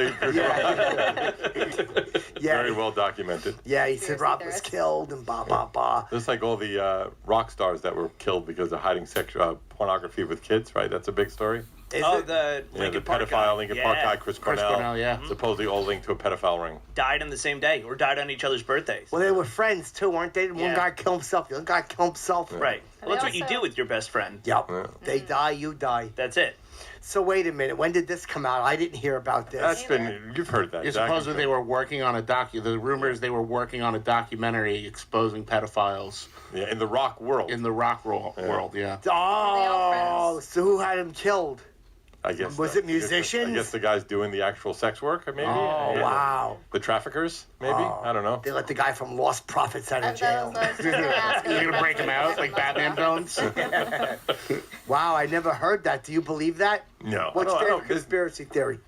Very well documented. Yeah, he said Rob was killed and blah, blah, blah. Just like all the rock stars that were killed because of hiding sexual pornography with kids, right? That's a big story. The Yeah, Lincoln the Park pedophile guy. Lincoln Park guy, Chris Cornell. yeah. Supposedly all linked to a pedophile ring. Died on the same day, or died on each other's birthdays. Well, they were friends, too, weren't they? One guy killed himself, the other guy killed himself. Right. Well, that's what you do with your best friend. Yep. They die, you die. That's it. So wait a minute. When did this come out? I didn't hear about this. That's been, you've heard that. Yeah, Zach. supposedly they were working on the rumors they were working on a documentary exposing pedophiles. Yeah, in the rock world. In the rock world, yeah. Oh, so who had him killed? I guess. Was it musicians? I guess the guys doing the actual sex work, maybe. Oh, Yeah. wow. The traffickers, maybe. I don't know. They let the guy from Lost Prophets out of jail. You're gonna break him out like Batman villains? Wow, I never heard that. Do you believe that? No. What's I your don't- conspiracy theory?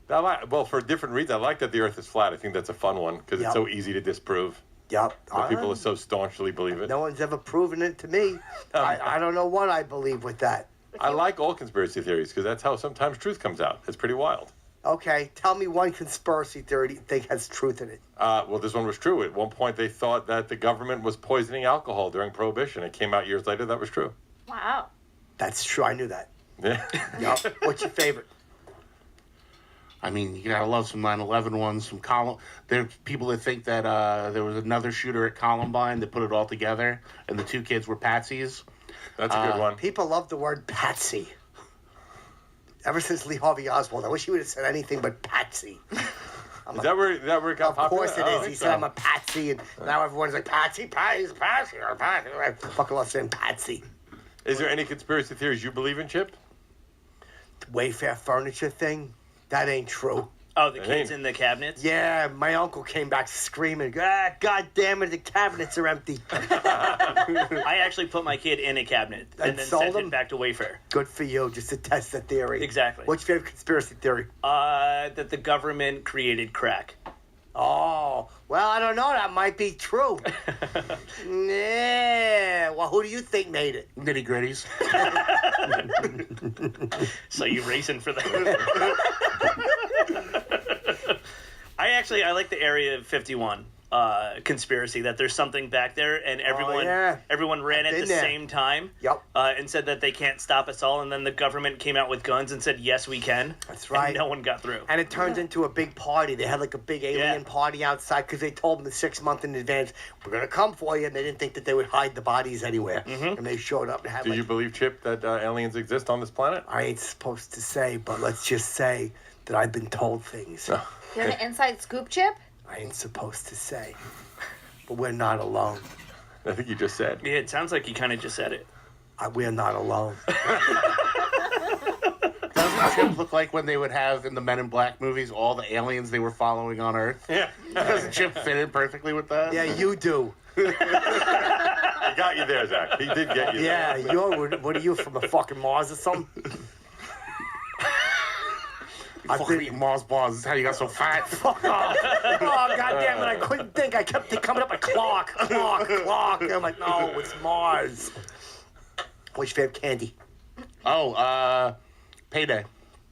Well, for different reasons. I like that the Earth is flat. I think that's a fun one because it's so easy to disprove. Yep. But people so staunchly believe it. No one's ever proven it to me. I don't know what I believe with that. I like all conspiracy theories because that's how sometimes truth comes out. It's pretty wild. Okay, tell me one conspiracy theory you think has truth in it. Well, this one was true. At one point, they thought that the government was poisoning alcohol during Prohibition. It came out years later that was true. Wow. That's true. I knew that. Yeah. Yep. What's your favorite? I mean, you gotta love some 9/11 ones. Some There are people that think that there was another shooter at Columbine that put it all together, and the two kids were patsies. That's a good one. People love the word patsy. Ever since Lee Harvey Oswald, I wish he would have said anything but patsy. Is that where it got popular? Of course it is. Oh, He said I'm a patsy, and now everyone's like, patsy, patsy, patsy, or patsy. I fucking love saying patsy. Is there any conspiracy theories you believe in, Chip? The Wayfair furniture thing? That ain't true. Oh, the kids in the cabinets? Yeah, my uncle came back screaming, God damn it, the cabinets are empty. I actually put my kid in a cabinet and then sold sent them? it back to Wayfair. Good for you, just to test the theory. Exactly. What's your favorite conspiracy theory? That the government created crack. Oh, well, I don't know. That might be true. Yeah. Well, who do you think made it? Nitty gritties. So you racing for that? I like the Area 51 conspiracy that there's something back there and everyone ran at the same time. Yep. And said that they can't stop us all, and then the government came out with guns and said yes we can. That's right. And no one got through. And it turns into a big party. They had like a big alien party outside because they told them 6 months in advance, we're going to come for you. And they didn't think that they would hide the bodies anywhere. Mm-hmm. And they showed up and had Do you believe, Chip, that aliens exist on this planet? I ain't supposed to say, but let's just say that I've been told things. You're an inside scoop, Chip? I ain't supposed to say. But we're not alone. I think you just said. Yeah, it sounds like you kind of just said it. We're not alone. Doesn't Chip look like when they would have in the Men in Black movies all the aliens they were following on Earth? Yeah. Doesn't Chip fit in perfectly with that? Yeah, you do. He got you there, Zach. He did get you Yeah, there. what are you, from a fucking Mars or something? Fucking eating Mars bars. This is how you got so fat. Fuck off. Oh, goddamn it. I couldn't think. I kept coming up with clock. And I'm like, no, it's Mars. What's your favorite candy? Oh, Payday.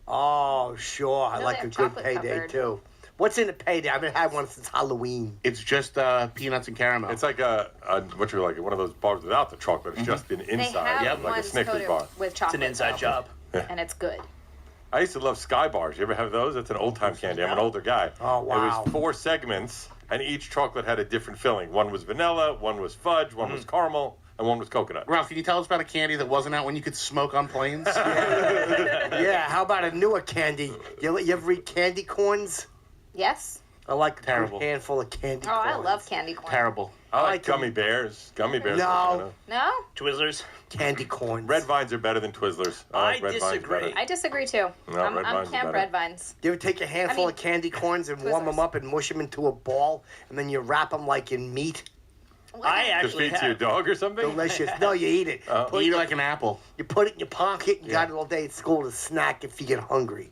Oh, sure. I No, like they a have good chocolate payday, covered. too. What's in a payday? I haven't had one since Halloween. It's just peanuts and caramel. It's like one of those bars without the chocolate. It's just an They inside, have like a ones Snickers coated bar. with chocolate. It's an inside though, job. and it's good. I used to love Sky Bars. You ever have those? It's an old time candy. I'm an older guy. Oh, wow. It was 4 segments, and each chocolate had a different filling. One was vanilla, one was fudge, one was caramel, and one was coconut. Ralph, can you tell us about a candy that wasn't out when you could smoke on planes? Yeah, how about a newer candy? You ever eat candy corns? Yes. I like a Terrible. good handful of candy Oh, corns. I love candy corn. Terrible. I like gummy bears. Gummy bears. No. No? Twizzlers. Candy corns. Red vines are better than Twizzlers. I Red Vines disagree. better. I disagree too. No, I'm red vines are Camp better. Red Vines. You ever take a handful I mean, of candy corns and warm them up and mush them into a ball, and then you wrap them like in meat? I To actually feed to your have. dog or something? Delicious. No, you eat it. Oh. Eat it like an apple. You put it in your pocket, and you got it all day at school to snack if you get hungry.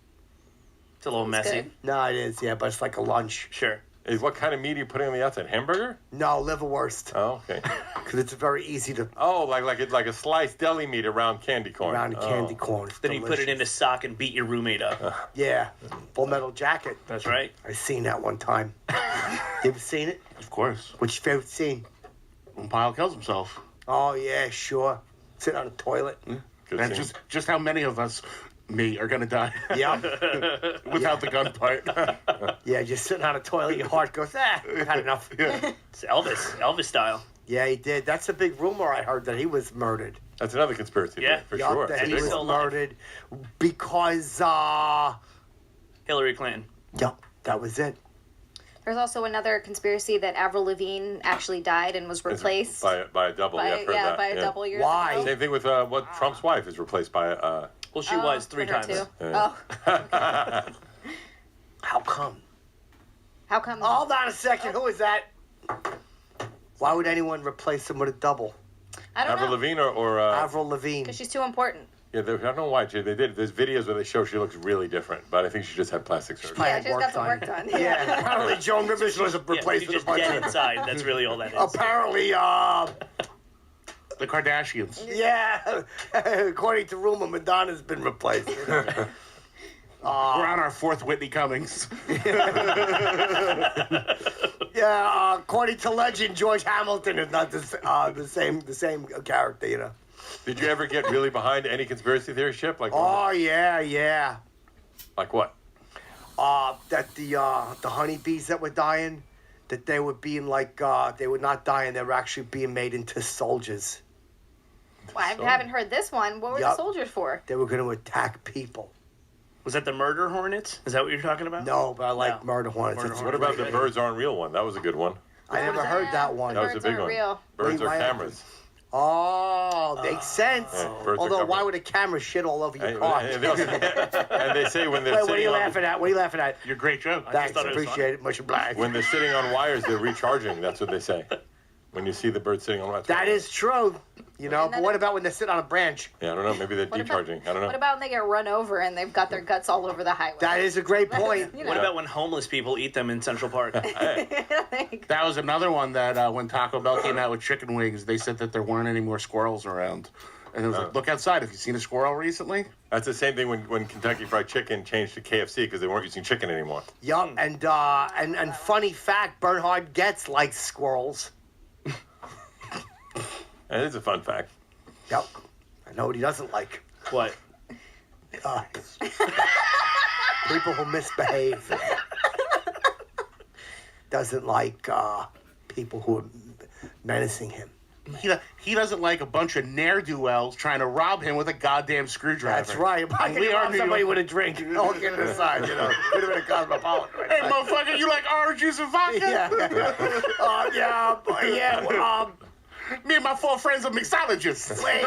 It's a little messy. good. No, it is, yeah, but it's like a lunch. Sure. What kind of meat are you putting on the outside? Hamburger? No, liverwurst. Oh, okay. Because it's very easy to. Oh, like a sliced deli meat around candy corn. Around candy corn. It's Then you put it in a sock and beat your roommate up. Yeah, Full Metal Jacket. That's right. I seen that one time. You ever seen it? Of course. What's your favorite scene? When Pyle kills himself. Oh yeah, sure. Sit on the toilet. And just how many of us, me, are gonna die? Yeah. Without the gun part. Yeah, just sitting on a toilet, your heart goes, I've had enough. It's Elvis style. Yeah, he did. That's a big rumor I heard that he was murdered. That's another conspiracy theory, for Yup, sure. that he was murdered because, Hillary Clinton. Yup, that was it. There's also another conspiracy that Avril Lavigne actually died and was replaced by a double. by, I've heard that. by a double years ago. Same thing with what Trump's wife is replaced by. Well, she was 3 for her times. too. Yeah. How come? How come? Hold on a second. Who is that? Why would anyone replace him with a double? I don't Avril know. Lavigne or Avril Lavigne. Because she's too important. Yeah, I don't know why they did. There's videos where they show she looks really different, but I think she just had plastic surgery. Yeah, she's got some work done. Yeah, apparently Joan Rivers was replaced with a She's just bunch dead of... inside. That's really all that is. Apparently, The Kardashians. yeah, according to rumor, Madonna's been replaced. You know? We're on our 4th Whitney Cummings. Yeah, according to legend, George Hamilton is not the same character, you know. Did you ever get really behind any conspiracy theory ship? Like Oh yeah. Like what? That the honeybees that were dying, that they were being like they were not dying, they were actually being made into soldiers. Well, I haven't heard this one. What were the Yup. soldiers for? They were going to attack people. Was that the murder hornets? Is that what you're talking about? No, but I like murder hornets. It's What about the birds aren't real one? That was a good one. I never heard that one. That was a big one. Real. Birds are Why- cameras. Oh, makes sense. Yeah, birds are Although, covered. why would a camera shit all over your car? And they say when they're Wait, what are sitting you on laughing at? What are you laughing at? Your great joke. Thanks, appreciate it. Much obliged. when they're sitting on wires, they're recharging. That's what they say. When you see the bird sitting on wires. That is true. You know, but what about when they sit on a branch? Yeah, I don't know. Maybe they're decharging. I don't know. What about when they get run over and they've got their guts all over the highway? That is a great point. What about when homeless people eat them in Central Park? That was another one that when Taco Bell came out with chicken wings, they said that there weren't any more squirrels around. And it was like, look outside. Have you seen a squirrel recently? That's the same thing when Kentucky Fried Chicken changed to KFC because they weren't using chicken anymore. Yup, and funny fact, Bernhard Goetz likes squirrels. That is a fun fact. Yep. I know what he doesn't like. What? People who misbehave. Doesn't like people who are menacing him. He doesn't like a bunch of ne'er-do-wells trying to rob him with a goddamn screwdriver. That's right. Why And can you rob New somebody York- with a drink? All get it aside, you know. Could have been a cosmopolitan. Right Hey, there. motherfucker, you like orange juice and vodka? Yeah. Me and my 4 friends are mixologists. Wait.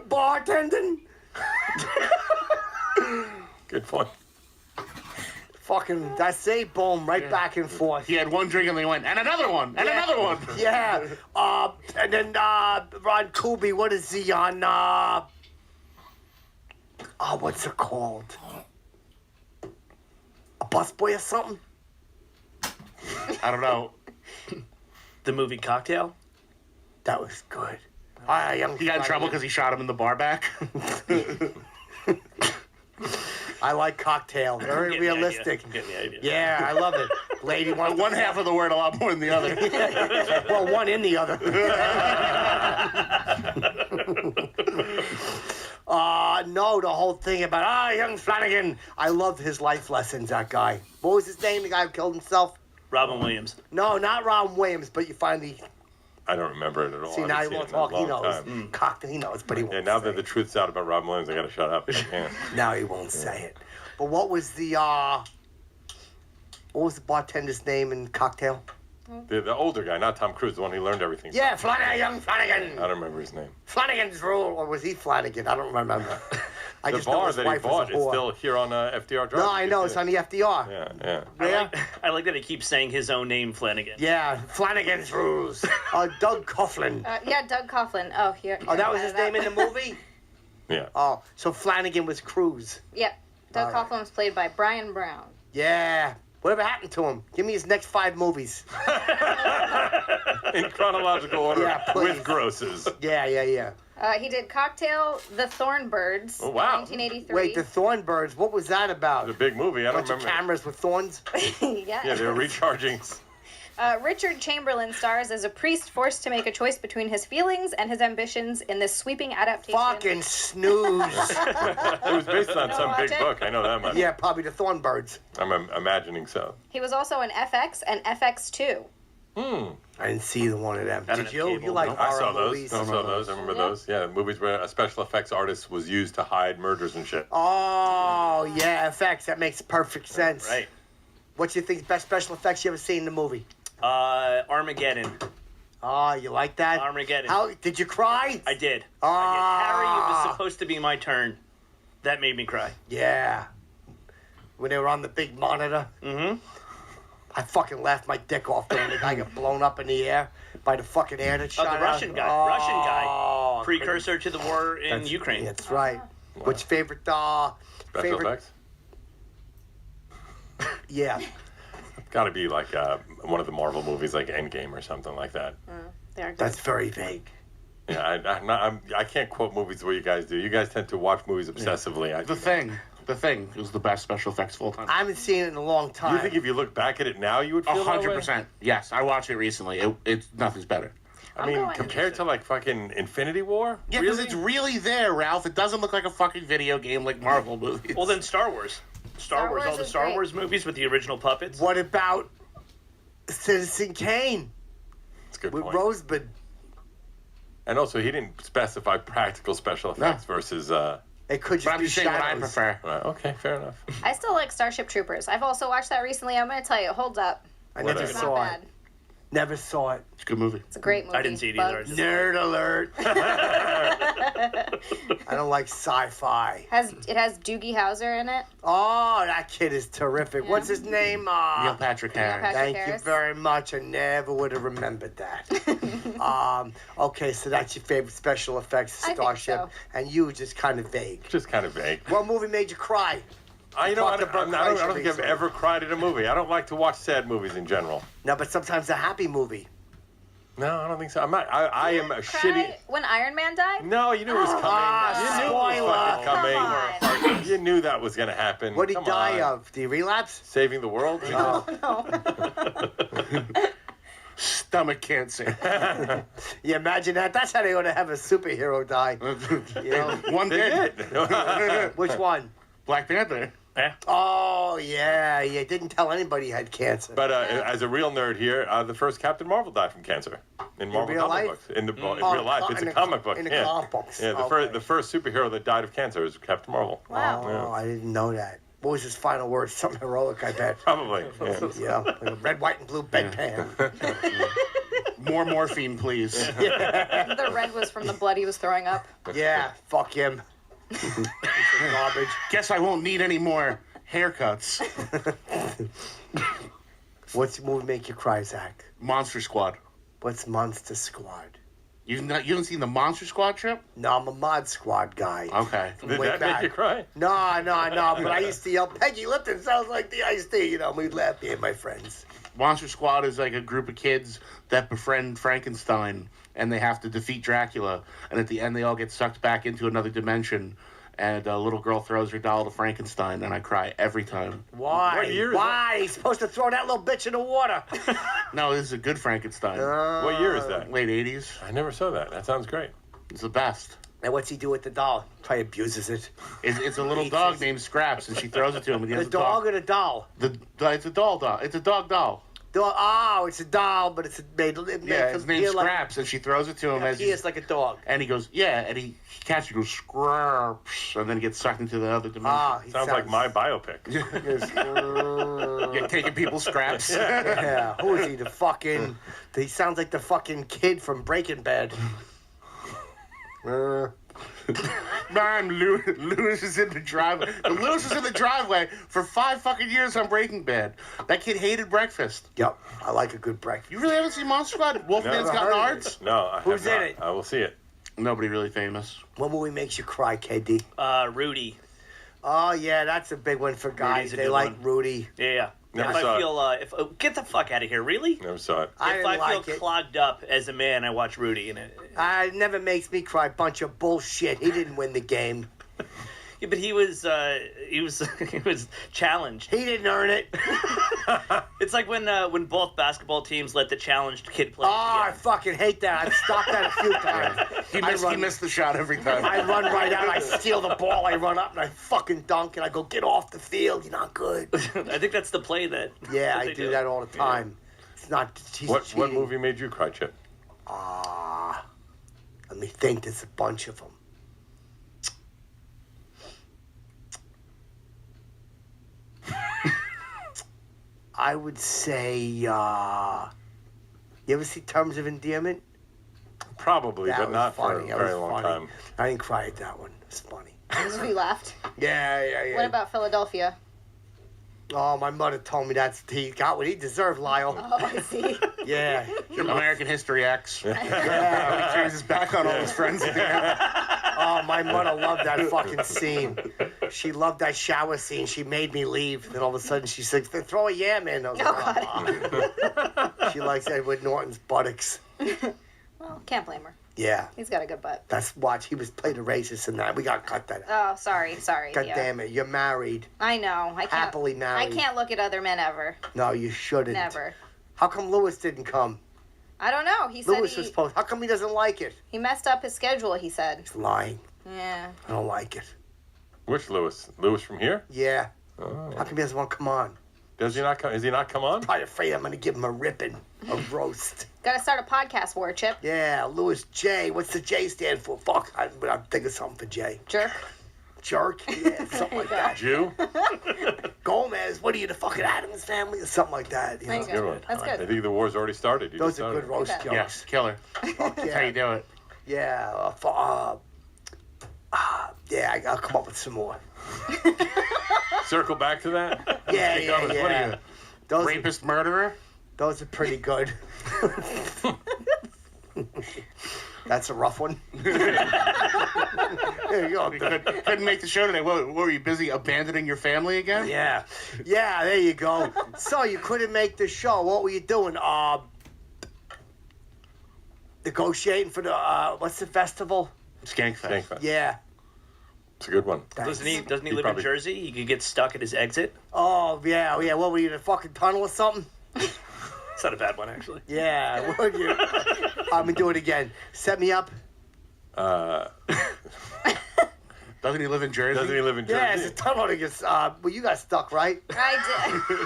Bartending. Good point. Fucking, that's it, boom, right back and forth. He had one drink and they went, and another one, and another one. Yeah. And then Ron Kuby, what is he on? What's it called? A busboy or something? I don't know. The movie Cocktail? That was good. He got in trouble because he shot him in the bar back. I like Cocktail. Very Getting the idea. realistic. Getting the idea. Yeah, I love it. Lady wants One half of the word a lot more than the other. well, one in the other. No, the whole thing about, young Flanagan. I loved his life lessons, that guy. What was his name, the guy who killed himself? Robin Williams. No, not Robin Williams, but you finally... I don't remember it at all. See, I now haven't he seen won't it in a talk. He long knows. time. Cocktail, he knows, but he won't Yeah, now say that the truth's out about Robin Williams, I gotta shut up. I can't. Now he won't say it. But what was the bartender's name in Cocktail? The older guy, not Tom Cruise, the one who learned everything. Yeah, Flanagan, young Flanagan. I don't remember his name. Flanagan's Rule, or was he Flanagan? I don't remember. I The just know bar his that he wife was bought a is whore. still here on FDR Drive. No, I know, it's on the FDR. Yeah. I like that he keeps saying his own name, Flanagan. Yeah, Flanagan's Rules. Doug Coughlin. Yeah, Doug Coughlin. Oh, here. Oh, that was his name in the movie? Yeah. Oh, so Flanagan was Cruz. Yep. Doug All right. Coughlin was played by Brian Brown. Yeah. Whatever happened to him? Give me his next 5 movies. In chronological order, Yeah, please. with grosses. Yeah. He did Cocktail, The Thornbirds, Oh, wow. 1983. Wait, the Thornbirds. What was that about? It was a big movie. I don't Bunch of remember. cameras with thorns. Yeah. Yeah, they were recharging. Richard Chamberlain stars as a priest forced to make a choice between his feelings and his ambitions in this sweeping adaptation. Fucking snooze. It was based on some watch big it? book. I know that much. Yeah, probably the Thornbirds. I'm imagining so. He was also in FX and FX2. I didn't see the one of them. I don't Did have you? cable, You like I horror saw those. movies? I saw those. I remember those. Yeah, movies where a special effects artist was used to hide murders and shit. Oh, yeah, effects. That makes perfect sense. Right. What do you think best special effects you ever seen in the movie? Armageddon. Oh, you like that? Armageddon. How did you cry? I did. Ah. Harry, it was supposed to be my turn. That made me cry. Yeah. When they were on the big monitor. Mm-hmm. I fucking laughed my dick off when the guy got blown up in the air by the fucking air that Oh, shot the out. Russian guy. Oh, Russian guy. Precursor to the war in That's- Ukraine. That's right. What's your favorite? Special effects? Yeah. Got to be like one of the Marvel movies, like Endgame or something like that. That's very vague. Yeah, I can't quote movies the way you guys do. You guys tend to watch movies obsessively. The Thing was the best special effects of all time. I haven't seen it in a long time. You think if you look back at it now, you would feel that way? 100%. Yes, I watched it recently. It's nothing's better. I mean, compared to like fucking Infinity War? Yeah, because it's really there, Ralph. It doesn't look like a fucking video game like Marvel movies. Well, then Star Wars. Star Wars, all Wars the is Star great. Wars movies with the original puppets. What about Citizen Kane That's a good with point. Rosebud? And also, he didn't specify practical special effects versus. It could just But I'm be just saying what I shadows. prefer. Right, okay, fair enough. I still like Starship Troopers. I've also watched that recently. I'm going to tell you, it holds up. I never It's not saw bad. it. Never saw it. It's a good movie. It's a great movie. I didn't see it either. Bugs. Nerd alert. I don't like sci-fi. It has Doogie Howser in it. Oh, that kid is terrific. Yeah. What's his name? Neil Patrick Harris. Patrick Thank Harris. you very much. I never would have remembered that. Okay, so that's your favorite special effects, I think Starship, so. and you just kind of vague. Just kind of vague. What movie made you cry? I Talked don't about think Kreischer I've recently. ever cried at a movie. I don't like to watch sad movies in general. No, but sometimes a happy movie. No, I don't think so. I am a shitty. Cry when Iron Man died? No, you knew it was coming. You knew it was fucking Come coming. You knew that was going to happen. What did he Come die on. of? Did he relapse? Saving the world? Stomach cancer. Yeah, imagine that. That's how they ought to have a superhero die. You know? One They did. did. Which one? Black Panther. Yeah. Oh, yeah. Didn't tell anybody he had cancer. But as a real nerd here, the first Captain Marvel died from cancer in Marvel real comic life? books. In Oh, real life, it's in a the- comic book. in the yeah. comic books. Yeah, Okay. the first superhero that died of cancer was Captain Marvel. Oh, I didn't know that. What was his final words? Something heroic, I bet. Probably. Yeah. Yeah, like a red, white, and blue bedpan. More morphine, please. The red was from the blood he was throwing up. Yeah, fuck him. Garbage. Guess I won't need any more haircuts. What's the movie make you cry, Zach? Monster Squad. What's Monster Squad? You haven't seen the Monster Squad trip? No, I'm a Mod Squad guy. Okay. Did Way that back. make you cry? No, but I used to yell, Peggy Lipton sounds like the Ice-T, you know, we'd laugh, me and my friends. Monster Squad is like a group of kids that befriend Frankenstein, and they have to defeat Dracula. And at the end, they all get sucked back into another dimension. And a little girl throws her doll to Frankenstein, and I cry every time. Why? What year is Why? He's supposed to throw that little bitch in the water. No, this is a good Frankenstein. What year is that? Late 80s. I never saw that. That sounds great. It's the best. And what's he do with the doll? Probably abuses it. It's a little dog named Scraps, and she throws it to him. And he The has dog a or the doll? It's a doll. It's a dog doll. Oh, it's a doll, but it's made. It Yeah, makes his him name's feel like- Scraps, and she throws it to him as He is like a dog. and he goes, yeah, and he catches it, goes, Scraps, and then he gets sucked into the other dimension. Ah, he Sounds like my biopic. You're taking people's scraps. Yeah, who is he? The fucking. He sounds like the fucking kid from Breaking Bad. Man, Lewis is in the driveway. Lewis was in the driveway for 5 fucking years on Breaking Bad. That kid hated breakfast. Yep, I like a good breakfast. You really haven't seen Monster Squad? Wolfman's Got Nards? No, I Who's have not. in it? I will see it. Nobody really famous. What movie makes you cry, KD? Rudy. Oh, yeah, that's a big one for guys. Rudy's a They good like one. Rudy. Yeah. Never if saw I it. feel get the fuck out of here, really? Never saw it. If I feel like it. clogged up as a man, I watch Rudy, and it It never makes me cry. Bunch of bullshit. He didn't win the game. yeah, but he was he was challenged. He didn't earn it. It's like when both basketball teams let the challenged kid play. Oh, I fucking hate that. I've stopped that a few times. He missed the shot every time. I run right out. I steal the ball. I run up and I fucking dunk and I go, get off the field. You're not good. I think that's the play that. Yeah, that I they do that all the time. It's not. He's What cheating. movie made you cry, Chip? Let me think. There's a bunch of them. I would say, you ever see Terms of Endearment? Probably, That but was not for funny. a That very was long funny. time. I didn't cry at that one. It's funny. We laughed. Yeah. What about Philadelphia? Oh, my mother told me he got what he deserved, Lyle. Oh, I see. Yeah. American History X. Yeah. He turns his back on all his friends at the end. Oh, my mother loved that fucking scene. She loved that shower scene. She made me leave. Then all of a sudden she said, throw a yam in. I was like, She likes Edward Norton's buttocks. Well, can't blame her. Yeah. He's got a good butt. He was played a racist in that. We got to cut that Oh, out. sorry. God yeah. damn it. You're married. I know. I can't. Happily married. I can't look at other men ever. No, you shouldn't. Never. How come Lewis didn't come? I don't know. He said Lewis was supposed. How come he doesn't like it? he messed up his schedule. He said. He's lying. Yeah. I don't like it. Which Lewis? Lewis from here? Yeah. Oh. How come he doesn't want to come on? Does he not come? Is he not come on? Probably afraid I'm going to give him a ripping, a roast. Got to start a podcast war, Chip. Yeah, Lewis J. What's the J stand for? Fuck, I'm thinking something for J. Jerk. Jerk? Yeah, something like that. Jew? Gomez, what are you, the fucking Adams family? Or something like that. You There know? you go. That's I good. think the war's already started. You Those just are started. good roast Okay. jokes. Yeah, killer. Fuck That's how you do it. Yeah, yeah, I'll come up with some more. Circle back to that? Yeah, Hey, Gomez, what are you? Those Rapist murderer? Those are pretty good. That's a rough one. There you go. Couldn't make the show today. What were you busy abandoning your family again? Yeah, there you go. So you couldn't make the show. What were you doing? Negotiating for the what's the festival? Skankfest. Yeah. It's a good one. Doesn't he live probably- in Jersey? He could get stuck at his exit. Oh yeah. What were you in a fucking tunnel or something? It's not a bad one, actually. Yeah. Would you? I'm gonna do it again. Set me up. Doesn't he live in Jersey? Doesn't he live in Jersey? Yeah, it's a tunnel that gets. Well, you got stuck, right? I did.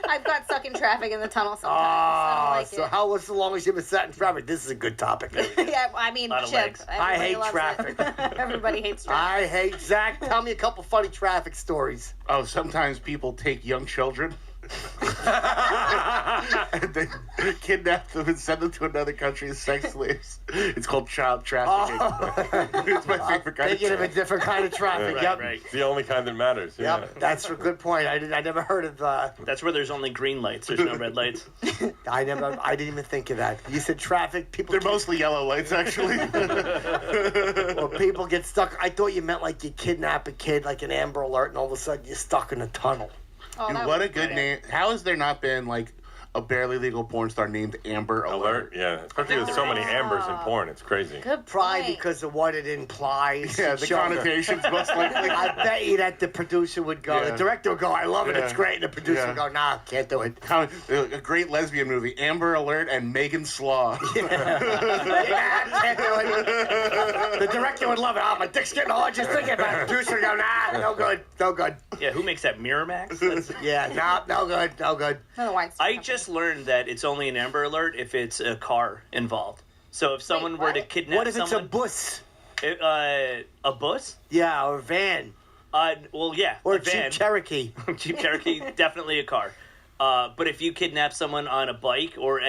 I've got stuck in traffic in the tunnel sometimes. I don't like so it. how was the longest you've been sat in traffic? This is a good topic. Yeah, I mean, Lot of Chip. legs. I everybody hate loves traffic. it. Everybody hates traffic. I hate Zach. Tell me a couple funny traffic stories. Oh, sometimes people take young children and they kidnap them and send them to another country as sex slaves. It's called child trafficking. It's my favorite kind of Thinking of a traffic. different kind of traffic. Right, Yep. Right. It's the only kind that matters. Yeah. Yep. That's a good point. I never heard of. That's where there's only green lights. There's no red lights. I didn't even think of that. You said traffic. People. They're mostly yellow lights, actually. Well, people get stuck. I thought you meant like you kidnap a kid, like an Amber Alert, and all of a sudden you're stuck in a tunnel. Oh, Dude, that what was a good good. name. How has there not been, like, a barely legal porn star named Amber Alert? Yeah. Especially with so many Ambers in porn. It's crazy. Good Probably point. because of what it implies. Yeah, the Sure. connotations most likely. I bet you that the producer would go, Yeah. the director would go, I love it, it's Yeah. great. And the producer Yeah. would go, nah, can't do it. A great lesbian movie, Amber Alert and Megan Slaw. Yeah, can't do it. The director would love it. Oh, my dick's getting hard just thinking about it. The producer would go, nah, no good, no good. Yeah, who makes that? Miramax? That's- Yeah, no good, no good. Another Weinstein I company. just learned that it's only an Amber Alert if it's a car involved. So if someone were to what? kidnap What if it's a someone, bus? a bus? Yeah, or a van. Well, yeah, Or a a Jeep van. Cherokee. Jeep Cherokee, definitely a car. But if you kidnap someone on a bike or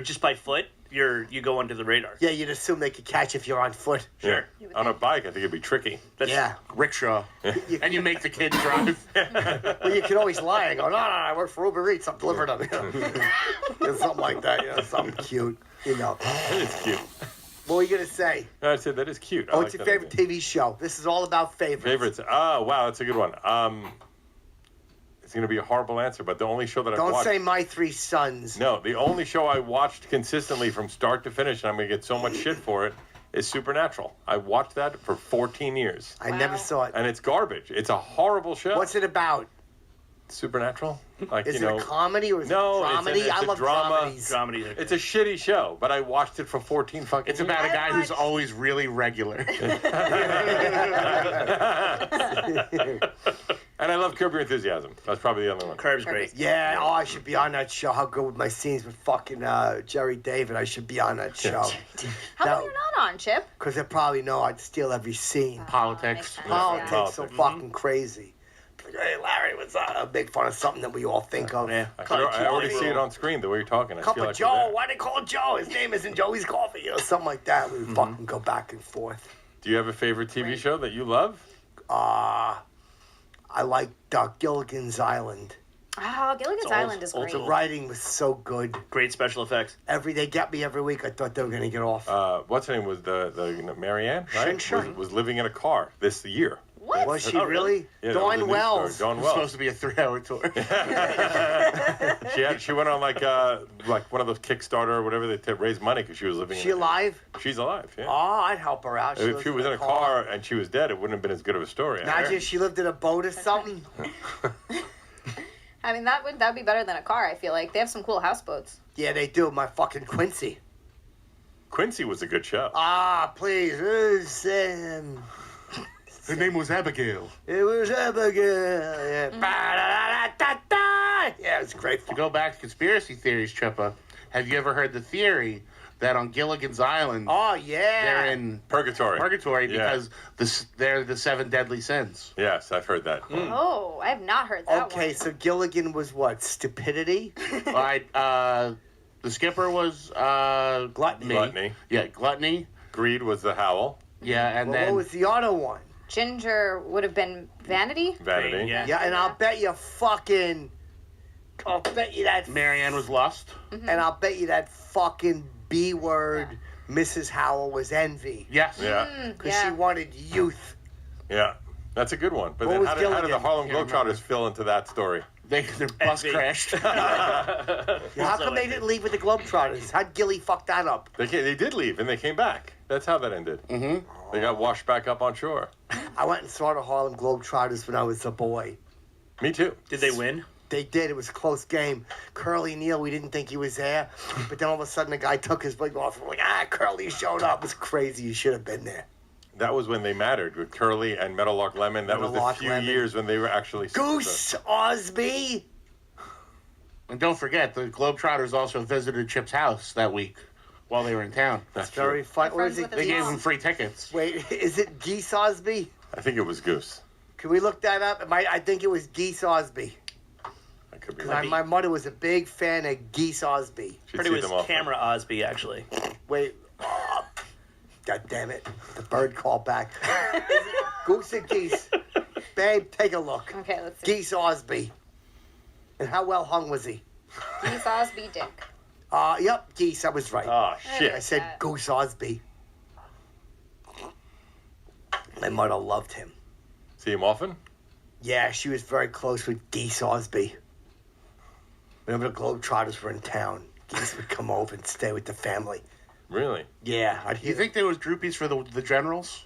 just by foot, you go under the radar. Yeah, you'd assume they could catch if you're on foot. Sure. On a bike, I think it'd be tricky. Yeah. Rickshaw. And you make the kid drive. Well, you could always lie and go, no, I work for Uber Eats. I'm delivering them. You know, something like that. You know, something cute. You know. That is cute. What were you going to say? I said that is cute. I What's like your that favorite TV show? This is all about favorites. Favorites. Oh, wow, that's a good one. It's going to be a horrible answer, but the only show that I've Don't watched... say My Three Sons. No, the only show I watched consistently from start to finish, and I'm going to get so much shit for it, is Supernatural. I watched that for 14 years. I never saw it. And it's garbage. It's a horrible show. What's it about? Supernatural? Like, Is it a comedy or is no, it a dramedy? it's I a love drama. dramedies. It's a shitty show, but I watched it for 14 fucking It's about a guy who's always really regular. And I love Curb Your Enthusiasm. That's probably the other one. Curb's great. Yeah, I should be on that show. How good with my scenes with fucking Jerry David. I should be on that show. How come you're not on, Chip? Because they probably know I'd steal every scene. Politics. Politics so fucking crazy. Like, hey, Larry, what's up? Make fun of something that we all think of. I already see it on screen the way you're talking. I Cup feel of like Joe. Why they call it Joe? His name isn't Joey's Coffee. Or something like that. We would fucking go back and forth. Do you have a favorite TV show that you love? I like Gilligan's Island. Oh, Gilligan's Island is great. The writing was so good. Great special effects. They get me every week. I thought they were going to get off. What's her name? Was the Marianne, right? Sure. Was living in a car this year. What? Was she really? Yeah, Dawn Wells. Dawn It's Wells. supposed to be a 3-hour tour. She went on like one of those Kickstarter or whatever they to raise money because she was living. She alive? She's alive. Yeah. Oh, I'd help her out. If she was in a car and she was dead, it wouldn't have been as good of a story. Imagine if she lived in a boat or something. I mean, that'd be better than a car. I feel like they have some cool houseboats. Yeah, they do. My fucking Quincy. Quincy was a good show. Please. Her name was Abigail. It was Abigail. Yeah. Yeah, it was great. To go back to conspiracy theories, Trippa, have you ever heard the theory that on Gilligan's Island, they're in purgatory because they're the 7 deadly sins? Yes, I've heard that. Oh, I have not heard that Okay, so Gilligan was what? Stupidity? The skipper was Gluttony. Yeah, gluttony. Greed was the howl. Yeah, and then what was the other one? Ginger would have been Vanity. Vanity. Yeah, and I'll bet you that Marianne was lust. Mm-hmm. And I'll bet you that fucking B word, Mrs. Howell, was envy. Yes. Yeah. Because she wanted youth. Yeah. That's a good one. But What then was how did the Gilligan? Harlem Can't Globetrotters fill into that story? Their bus crashed. How come they didn't leave with the Globetrotters? How'd Gilly fuck that up? They did leave, and they came back. That's how that ended. Mm-hmm. They got washed back up on shore. I went and saw the Harlem Globetrotters when I was a boy. Me too. Did they win? They did. It was a close game. Curly Neal, we didn't think he was there. But then all of a sudden, the guy took his wig off. We're like, Curly showed up. It was crazy. You should have been there. That was when they mattered with Curly and Meadowlark Lemon. That was the Meadowlark few Lemon. years when they were actually... Goose Osby! And don't forget, the Globetrotters also visited Chip's house that week while they were in town. That's very fun. Or is it They gave him free tickets. Wait, is it Geese Osby? I think it was Goose. Can we look that up? I think it was Geese Osby. I could be Because my mother was a big fan of Geese Osby. Heard it was Camera Osby, actually. Wait. God damn it. The bird called back. Goose and Geese. Babe, take a look. Okay, let's see. Geese Osby. And how well hung was he? Geese Osby Dick. Yep, Geese. I was right. Oh, shit. I said Goose Osby. My mother loved him. See him often? Yeah, she was very close with Geese Osby. Whenever the Globetrotters were in town, Geese would come over and stay with the family. Really? Yeah, I'd You hear. think there was groupies for the generals?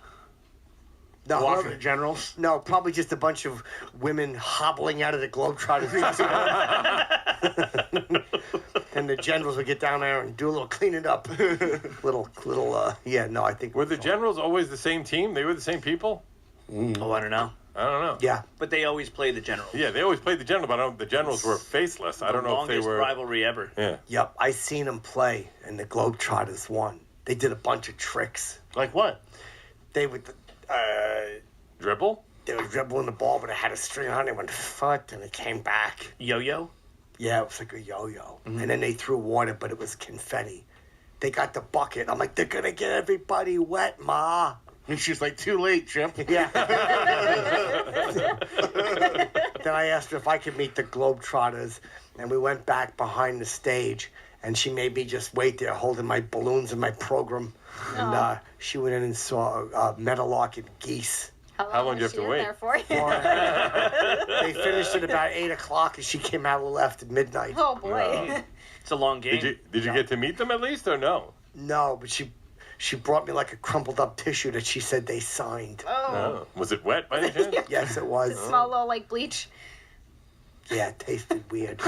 No, Washington Generals? No, probably just a bunch of women hobbling out of the Globetrotters. And the generals would get down there and do a little cleaning up. No, I think. Were the Generals always the same team? They were the same people? Oh, I don't know. I don't know. Yeah. But they always play the General. Yeah, they always played the General, but the Generals were faceless. I don't know if they Longest were... rivalry ever. Yeah. Yep, I seen them play, and the Globetrotters won. They did a bunch of tricks. Like what? They would... Dribble? They were dribbling the ball, but it had a string on it. It went foot, and it came back. Yo-yo? Yeah, it was like a yo-yo. And then they threw water, but it was confetti. They got the bucket. I'm like, they're going to get everybody wet, Ma. And she's like, too late, Chip. Yeah. Then I asked her if I could meet the Globetrotters, and we went back behind the stage, and she made me just wait there holding my balloons and my program. And she went in and saw Meadowlark and Geese. How long do you have was to she in wait? there for? They finished at about 8 o'clock, and she came out a little after midnight. Oh boy. No. It's a long game. Did you get to meet them at least, or no? No, but she brought me like a crumpled up tissue that she said they signed. Oh. No. Was it wet by any chance? Yes, it was. Small little like bleach. Yeah, it tasted weird.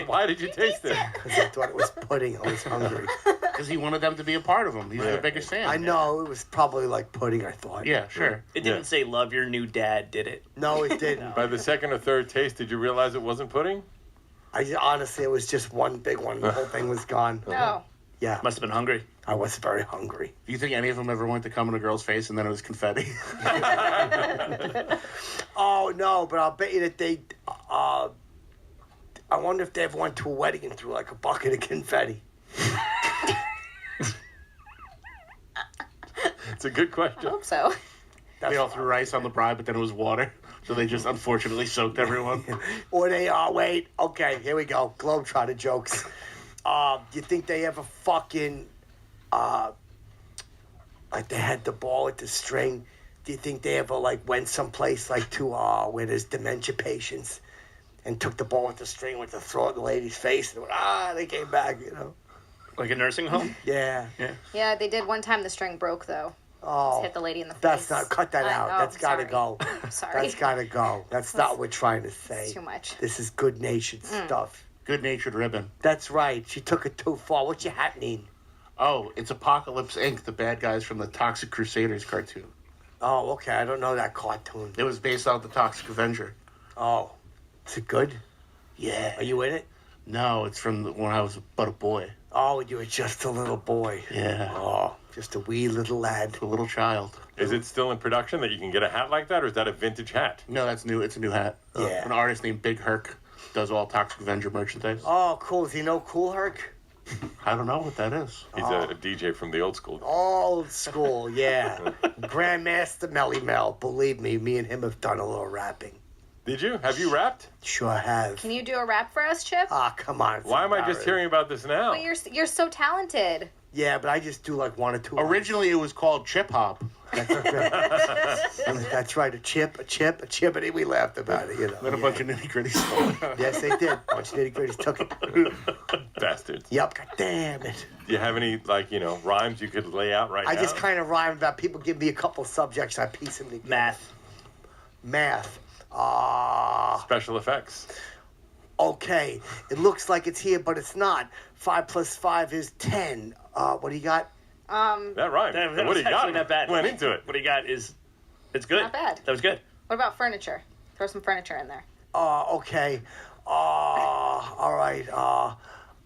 Why did you taste it? Because I thought it was pudding. I was hungry. Because he wanted them to be a part of him. He's the biggest fan. I know. It was probably like pudding, I thought. Yeah, sure. It didn't say love your new dad, did it? No, it didn't. By the second or third taste, did you realize it wasn't pudding? Honestly, it was just one big one. The whole thing was gone. No. Yeah. Must have been hungry. I was very hungry. Do you think any of them ever went to come in a girl's face and then it was confetti? Oh, no, but I'll bet you that they... I wonder if they ever went to a wedding and threw like a bucket of confetti. It's a good question. I hope so. They all threw rice on the bride, but then it was water. So they just unfortunately soaked everyone. Or they wait, okay, here we go. Globetrotter jokes. You think they ever fucking, like they had the ball at the string? Do you think they ever like went someplace like to where there's dementia patients and took the ball with the string with the throw at the lady's face and went, they came back, you know? Like a nursing home? Yeah. Yeah. Yeah, they did one time. The string broke though. Oh, Just hit the lady in the face. that's not, cut that I out. know, That's gotta sorry. go. Sorry. That's gotta go. That's not what we're trying to say. It's too much. This is good-natured stuff. Good-natured ribbon. That's right. She took it too far. What's your hat mean? Oh, it's Apocalypse Inc., the bad guys from the Toxic Crusaders cartoon. Oh, okay. I don't know that cartoon. It was based off the Toxic Avenger. Oh, is it good? Yeah. Are you in it? No, it's from when I was but a boy. Oh, you were just a little boy. Yeah. Oh, just a wee little lad. A little child. Is it still in production that you can get a hat like that, or is that a vintage hat? No, that's new. It's a new hat. Yeah. An artist named Big Herc does all Toxic Avenger merchandise. Oh, cool. Is he no Cool Herc? I don't know what that is. He's a DJ from the old school. Old school, yeah. Grandmaster Melly Mel. Believe me, me and him have done a little rapping. Did you? Have you rapped? Sure have. Can you do a rap for us, Chip? Ah, come on. Why am I just hearing about this now? Well, you're so talented. Yeah, but I just do like one or two. Originally, it was called Chip Hop. That's right. A chippity. We laughed about it, you know. Then a bunch of nitty-gritty stuff. Yes, they did. A bunch of nitty-gritties took it. Bastards. Yep, God damn it. Do you have any, rhymes you could lay out right now? I just kind of rhyme about people give me a couple subjects, I piece them together. Math. Special effects. Okay, it looks like it's here, but it's not. 5 plus 5 is 10. What do you got? That rhymed. That What do was you got? actually not bad. Went into it. What do you got is... It's good. Not bad. That was good. What about furniture? Throw some furniture in there. Okay. All right.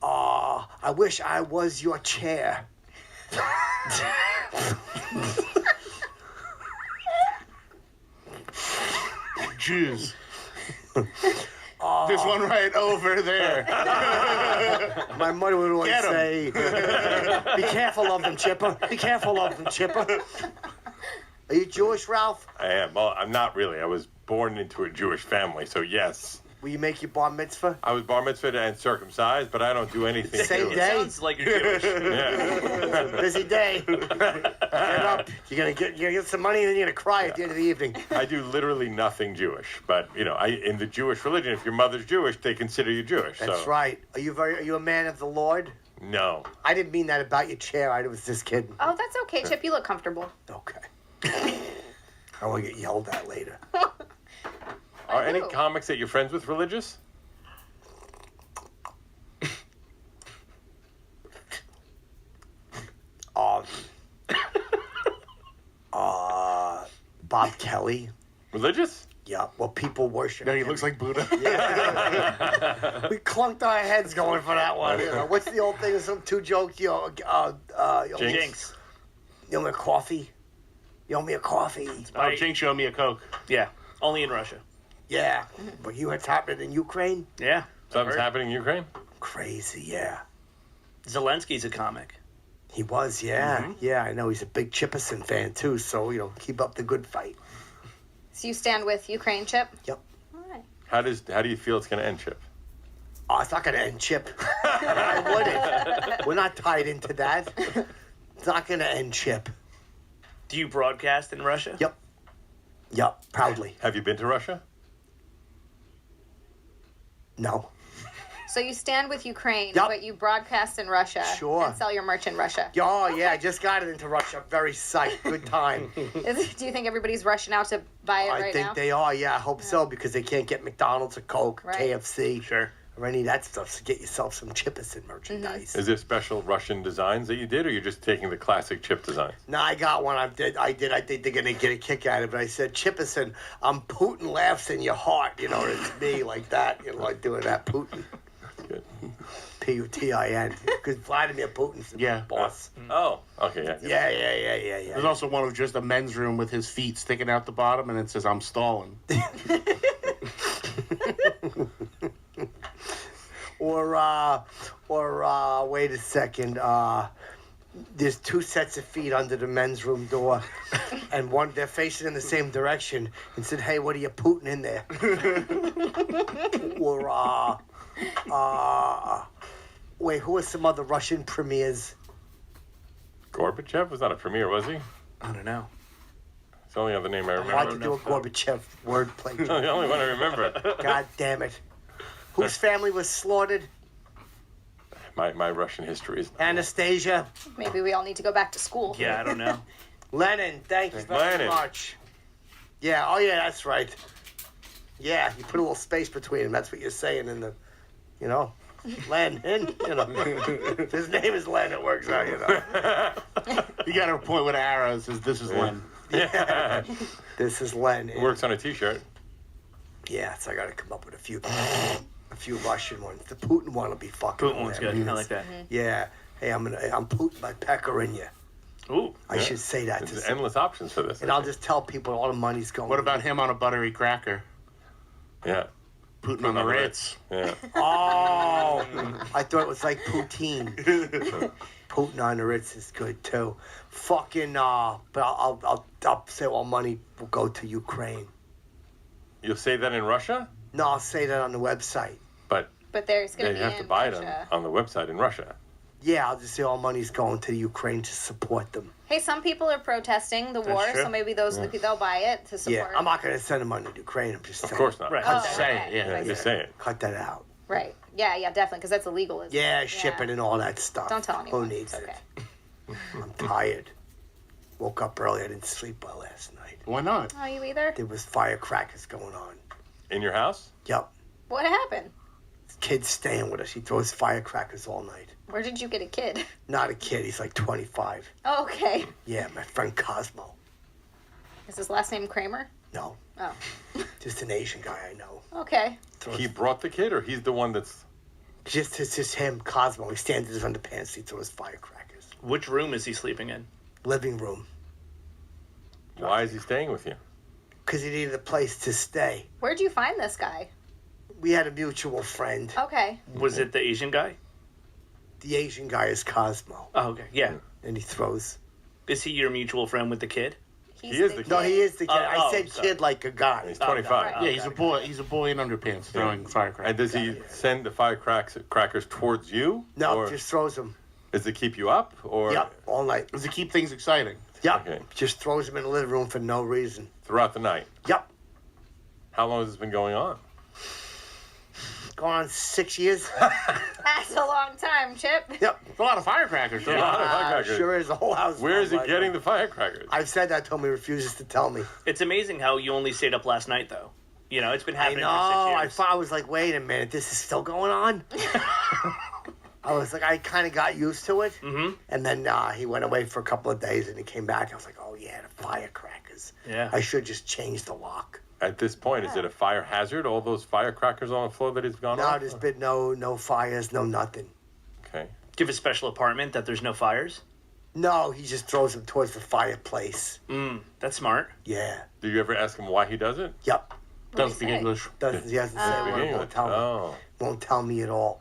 I wish I was your chair. Jeez. There's one right over there. My mother would always Get 'em. say, be careful of them, Chipper. Be careful of them, Chipper. Are you Jewish, Ralph? I am. Well, I'm not really. I was born into a Jewish family, so yes. Will you make your bar mitzvah? I was bar mitzvahed and circumcised, but I don't do anything. Same to day? Sounds like you're Jewish. Yeah. Busy day. Get up. You're gonna get some money, and then you're gonna cry at the end of the evening. I do literally nothing Jewish, but in the Jewish religion, if your mother's Jewish, they consider you Jewish. That's so. right. Are you a man of the Lord? No. I didn't mean that about your chair. I was just kidding. Oh, that's okay, Chip. You look comfortable. Okay. I want to get yelled at later. Are any do. comics that you're friends with religious? Bob Kelly. Religious? Yeah, well, people worship No, he him. looks like Buddha. Yeah. We clunked our heads going for that one. You know. What's the old thing? Some two jokes. Jinx. You owe me a coffee. You owe me a coffee. Oh, Jinx showed me a Coke. Yeah. Only in Russia. Yeah. But you what's happening in Ukraine? Yeah. Something's happening in Ukraine? Crazy, yeah. Zelensky's a comic. He was, yeah. Yeah, I know. He's a big Chipperson fan, too. So, keep up the good fight. So you stand with Ukraine, Chip? Yep. All right. How do you feel it's going to end, Chip? Oh, it's not going to end, Chip. I wouldn't. We're not tied into that. It's not going to end, Chip. Do you broadcast in Russia? Yep. Yep, proudly. Have you been to Russia? No. So you stand with Ukraine, Yep. but you broadcast in Russia Sure. and sell your merch in Russia. Oh, yeah, I just got it into Russia. Very psyched. Good time. Do you think everybody's rushing out to buy it I right think now? they are, yeah, I hope so, because they can't get McDonald's or Coke, Right. KFC, Sure. or any of that stuff. So get yourself some Chippison merchandise. Is there special Russian designs that you did, or you're just taking the classic chip designs? No, I got one. I think they're going to get a kick out of it. But I said, Chippison, Putin laughs in your heart. It's me like that. Like doing that Putin. Good. Putin. Because Vladimir Putin's the boss. Oh, okay, yeah. Yeah. There's also one of just a men's room with his feet sticking out the bottom, and it says, "I'm stalling." Or wait a second. There's 2 sets of feet under the men's room door, and they're facing in the same direction. And said, "Hey, what are you Putin in there?" Or wait, who are some other Russian premiers? Gorbachev was not a premier, was he? I don't know. It's the only other name I remember. Hard to do a Gorbachev wordplay. The only one I remember. God damn it. Whose family was slaughtered? My Russian history is... Anastasia. Maybe we all need to go back to school. Yeah, I don't know. Lenin, thank you very Lenin. much. Yeah, oh yeah, that's right. Yeah, you put a little space between them. That's what you're saying in the, Lenin, If his name is Len, it works out, You got to point with an arrow that says, "This is Len." Yeah. This is Len. Works on a T-shirt. Yeah, so I got to come up with a few Russian ones. The Putin one will be fucking. Putin one's good. I like that. Yeah. Hey, I'm Putin by peckering you. Ooh. I should say that. There's endless options for this. And I'll just tell people all the money's going. What about him on a buttery cracker? Yeah. Putin on the Ritz. Yeah. Oh, I thought it was like poutine. Putin on the Ritz is good too. Fucking but I'll say all money will go to Ukraine. You'll say that in Russia? No, I'll say that on the website. But there's going to they be have to buy it Russia. on the website in Russia. Yeah, I'll just say all money's going to Ukraine to support them. Hey, some people are protesting the war, true. so maybe those are the people they'll buy it to support. Yeah, I'm not going to send them money to Ukraine. I'm just saying. Of course not. Right. Oh, Cut okay. that. Yeah, just say it. Cut that out. Right. Yeah, definitely, because that's illegal. Isn't Yeah, it? shipping and all that stuff. Don't tell anyone. Who needs It's it? okay. I'm tired. Woke up early. I didn't sleep well last night. Why not? Oh, you either? There was firecrackers going on. In your house? Yep. What happened? Kid's staying with us. He throws firecrackers all night. Where did you get a kid? Not a kid. He's like 25. Oh, okay. Yeah, my friend Cosmo. Is his last name Kramer? No, Oh, just an Asian guy I know. okay. He brought the kid, or he's the one that's... It's just him, Cosmo. He stands in his underpants. He throws firecrackers. Which room is he sleeping in? Living room. Why is he staying with you? Because he needed a place to stay. Where'd you find this guy? We had a mutual friend. Okay. Was it the Asian guy? The Asian guy is Cosmo. Oh, okay. Yeah. And he throws. Is he your mutual friend with the kid? No, he is the kid. I said sorry. kid like a guy. He's 25. Yeah, he's a boy. He's a boy in underpants throwing firecrackers. And does he send the firecrackers towards you? No, or just throws them. does it keep you up? Or Yep, all night. Does it keep things exciting? Yep, Okay. just throws them in the living room for no reason. throughout the night? Yep, How long has this been going on? going on 6 years. That's a long time, Chip. Yep. It's a lot of firecrackers. A lot of firecrackers. Sure is. The whole house. Where is he smells getting like the firecrackers? I've said that to him. He refuses to tell me. It's amazing how you only stayed up last night, though. You know, it's been I happening know. for 6 I years. thought I was like, wait a minute, this is still going on. I was like, I kind of got used to it. Mm-hmm. And then he went away for a couple of days, and he came back. I was like, oh yeah, the firecrackers. Yeah. I should just change the lock. At this point, is it a fire hazard? All those firecrackers on the floor that he's gone No, on? there's been no fires, no nothing. Okay. Do you have a special apartment that there's no fires? No, he just throws them towards the fireplace. That's smart. Yeah. Do you ever ask him why he does it? Yep. Doesn't speak English. Doesn't he hasn't said a word. Won't tell me. Oh. Won't tell me at all.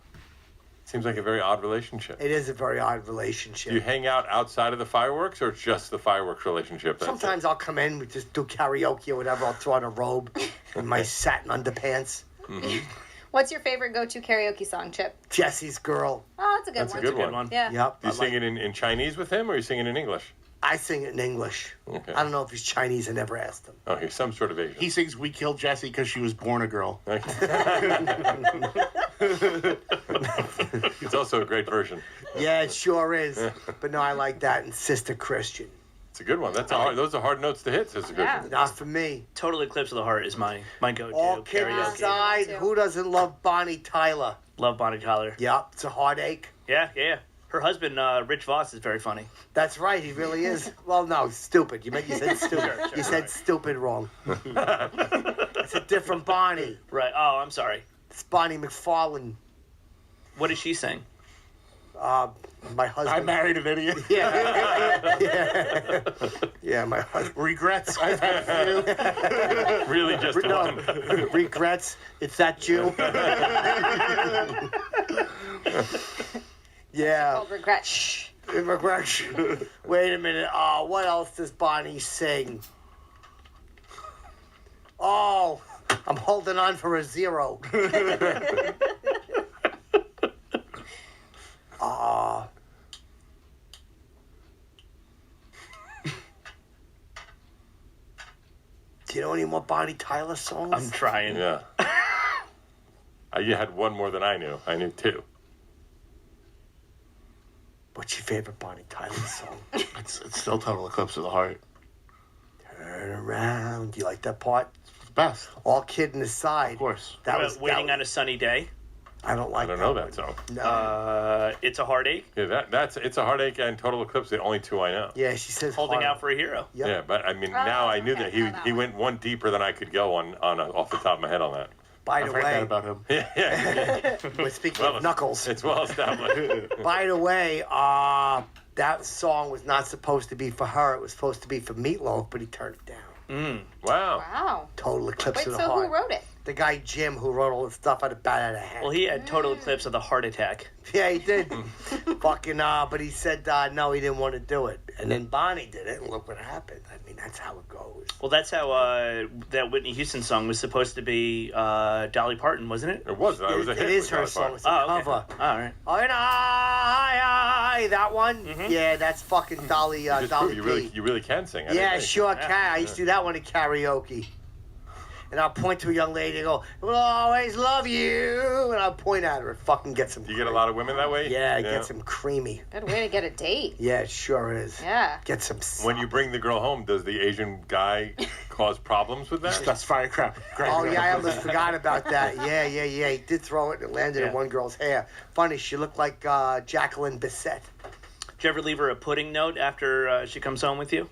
Seems like a very odd relationship. It is a very odd relationship. Do you hang out outside of the fireworks, or just the fireworks relationship? That's Sometimes I'll come in, we just do karaoke or whatever. I'll throw on a robe and my satin underpants. Mm-hmm. What's your favorite go-to karaoke song, Chip? Jesse's Girl. Oh, that's a good That's one. a good one. Yeah. Yep. Do you sing it in Chinese with him, or you sing it in English? I sing it in English. Okay. I don't know if he's Chinese. I never asked him. Oh, he's some sort of Asian. He sings "We Killed Jessie" because she was born a girl. It's also a great version. Yeah, it sure is. But no, I like that. And Sister Christian. It's a good one. Those are hard notes to hit, Sister Christian. Not for me. Total Eclipse of the Heart is my go-to. All kidding karaoke. aside, who doesn't love Bonnie Tyler? Love Bonnie Tyler. Yep, it's a heartache. Yeah. Her husband, Rich Voss, is very funny. That's right, he really is. Well, no, stupid. You said stupid. Sure, You said stupid wrong. It's a different Bonnie. Right. Oh, I'm sorry. It's Bonnie McFarlane. What does she sing? My husband. I married an idiot. Yeah, my husband. Regrets. I've had a few. Really, just one. Regrets. It's that Jew. Yeah. Called Regret. Shh. Regret. Wait a minute. What else does Bonnie sing? Oh, I'm holding on for a zero. Do you know any more Bonnie Tyler songs? I'm trying. Yeah. You had one more than I knew. I knew two. What's your favorite Bonnie Tyler song? It's still Total Eclipse of the Heart. Turn around. Do you like that part? It's the best. All kidding aside. Of course. That was Waiting on a Sunny Day. I don't like I don't know that song. No. It's a Heartache. Yeah, that's It's a Heartache and Total Eclipse, the only two I know. Yeah, she says Holding Out for a Hero. Yep. Yeah, but I mean, now I knew okay, that he went one deeper than I could go on off the top of my head on that. By I've the heard that way, about him. Yeah. we're speaking of Knuckles. It's well established. By the way, that song was not supposed to be for her. It was supposed to be for Meatloaf, but he turned it down. Wow. Wow. Total Eclipse Wait, of the so Heart. who wrote it? The guy Jim who wrote all the stuff out of Bat Out of Hand. Well, he had Total Eclipse of the Heart Attack. Yeah, he did. Fucking, but he said no, he didn't want to do it. And then Bonnie did it, and look what happened. I mean, that's how it goes. Well, that's how that Whitney Houston song was supposed to be Dolly Parton, wasn't it? It was. It was a hit. It is with her Dolly song. Parton. It's a cover. All right. Oh, and I, that one? Yeah, that's fucking Dolly, You just Dolly prove P. you really can sing. I Yeah, didn't think. sure can. I used to do that one at karaoke. And I'll point to a young lady and go, "We'll always love you." And I'll point at her. It fucking gets them. Do you get a lot of women that way? Yeah, it gets them creamy. Good way to get a date. Yeah, it sure is. Yeah. Get some. When you bring the girl home, does the Asian guy cause problems with that? That's firecracker. Oh, yeah, I almost forgot about that. Yeah. He did throw it and it landed in one girl's hair. Funny, she looked like Jacqueline Bisset. Did you ever leave her a pudding note after she comes home with you?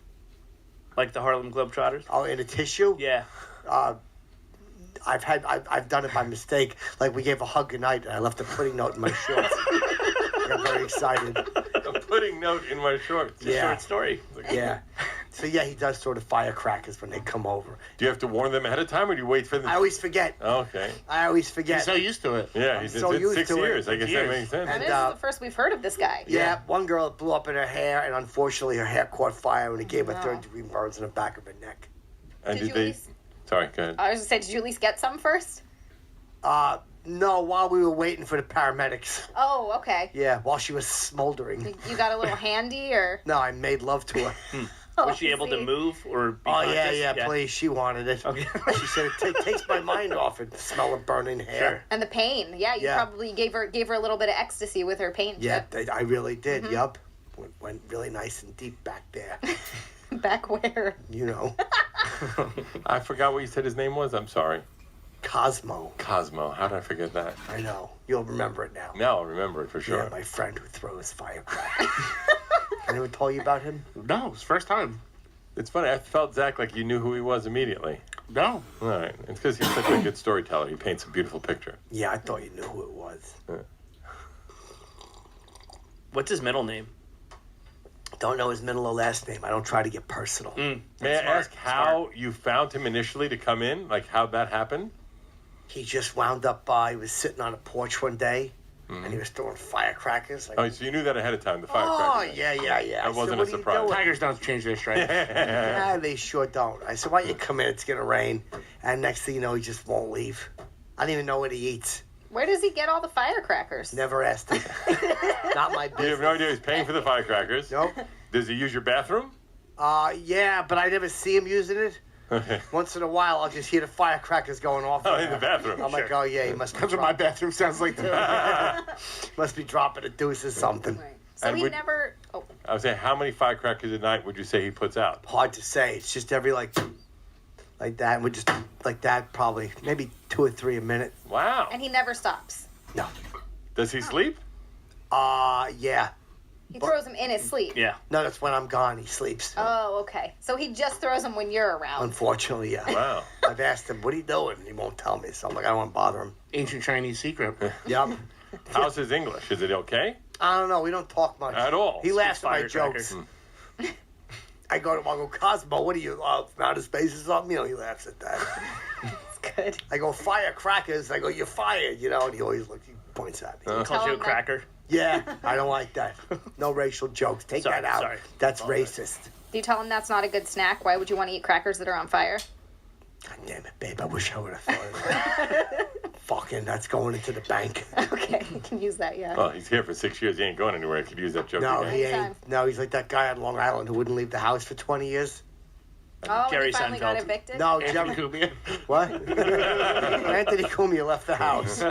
Like the Harlem Globetrotters? Oh, in a tissue? Yeah. I've done it by mistake. Like we gave a hug goodnight and I left a pudding note in my shorts. I got very excited. A pudding note in my shorts. Yeah. Short story. Yeah. So yeah, he does sort of firecrackers when they come over. Do you have to warn them ahead of time, or do you wait for them? I always forget. Okay. I always forget. He's so used to it. Yeah, I'm he's so used 6 to it. years. I guess that Years. makes sense. And And, this is the first we've heard of this guy. Yeah, one girl blew up in her hair, and unfortunately her hair caught fire, and it gave her No. third-degree burns in the back of her neck. And Did did you they? at least- Sorry, go ahead. I was just saying, did you at least get some first? No, while we were waiting for the paramedics. Oh, okay. Yeah, while she was smoldering. You got a little handy, or? No, I made love to her. Was she able to move or be Oh, conscious? yeah, please. She wanted it. Okay. She said it takes my mind off it, the smell of burning hair. And the pain. Yeah, you Yeah. probably gave her a little bit of ecstasy with her pain. Yeah, Chip. I really did. Yup. Went really nice and deep back there. Back where? You know. I forgot what you said his name was. I'm sorry. Cosmo. Cosmo. How did I forget that? I know. You'll remember it now. Now I'll remember it for sure. Yeah, my friend who throws firecrackers. I never told you about him? No, it's first time. It's funny. I felt, Zach, like you knew who he was immediately. No. All right. It's because he's such a good storyteller. He paints a beautiful picture. Yeah, I thought you knew who it was. What's his middle name? Don't know his middle or last name. I don't try to get personal. May I ask how you found him initially to come in? Like how that happened? He just wound up, he was sitting on a porch one day, and he was throwing firecrackers. Like, Oh, so you knew that ahead of time, the oh, firecrackers. yeah. I That said, wasn't "What a are you surprise. doing?" Tigers don't change their stripes. Nah, they sure don't. I said, why don't you come in? It's going to rain. And next thing you know, he just won't leave. I don't even know what he eats. Where does he get all the firecrackers? Never asked him. Not my business. You have no idea he's paying for the firecrackers? Nope. Does he use your bathroom? Yeah, but I never see him using it. Once in a while, I'll just hear the firecrackers going off. Oh, in the bathroom. I'm like, oh yeah, he must. That's what my bathroom sounds like too. Must be dropping a deuce or something. So And he would- never. Oh, I was saying, how many firecrackers a night would you say he puts out? Hard to say. It's just every like that, and we just like that probably maybe 2 or 3 a minute. Wow. and he never stops. No. Does he sleep? Yeah. He throws them in his sleep. No, that's when I'm gone. He sleeps. Oh, okay. So he just throws them when you're around. Unfortunately, yeah. Wow. I've asked him, what are you doing? He won't tell me. So I'm like, I don't want to bother him. Ancient Chinese secret. Yep. How's his English? Is it okay? I don't know. We don't talk much. At all? He laughs at my firecrackers. jokes. I go, Cosmo, what are you, from outer space or something? You know, he laughs at that. That's good. I go, firecrackers. I go, you're fired, you know, and he always looks, he points at me. Calls you a cracker. Yeah, I don't like that. No racial jokes. Take that out. Sorry. That's racist. Do you tell him that's not a good snack? Why would you want to eat crackers that are on fire? God damn it, babe. I wish I would have thought of that. Fucking, that's going into the bank. Okay, you can use that, yeah. Well, he's here for 6 years. He ain't going anywhere. He could use that joke No, again. he ain't. No, he's like that guy on Long Island who wouldn't leave the house for 20 years. Oh, Jerry he finally got Seinfeld. evicted? No, Anthony Jerry. Cumia. What? Anthony Cumia left the house.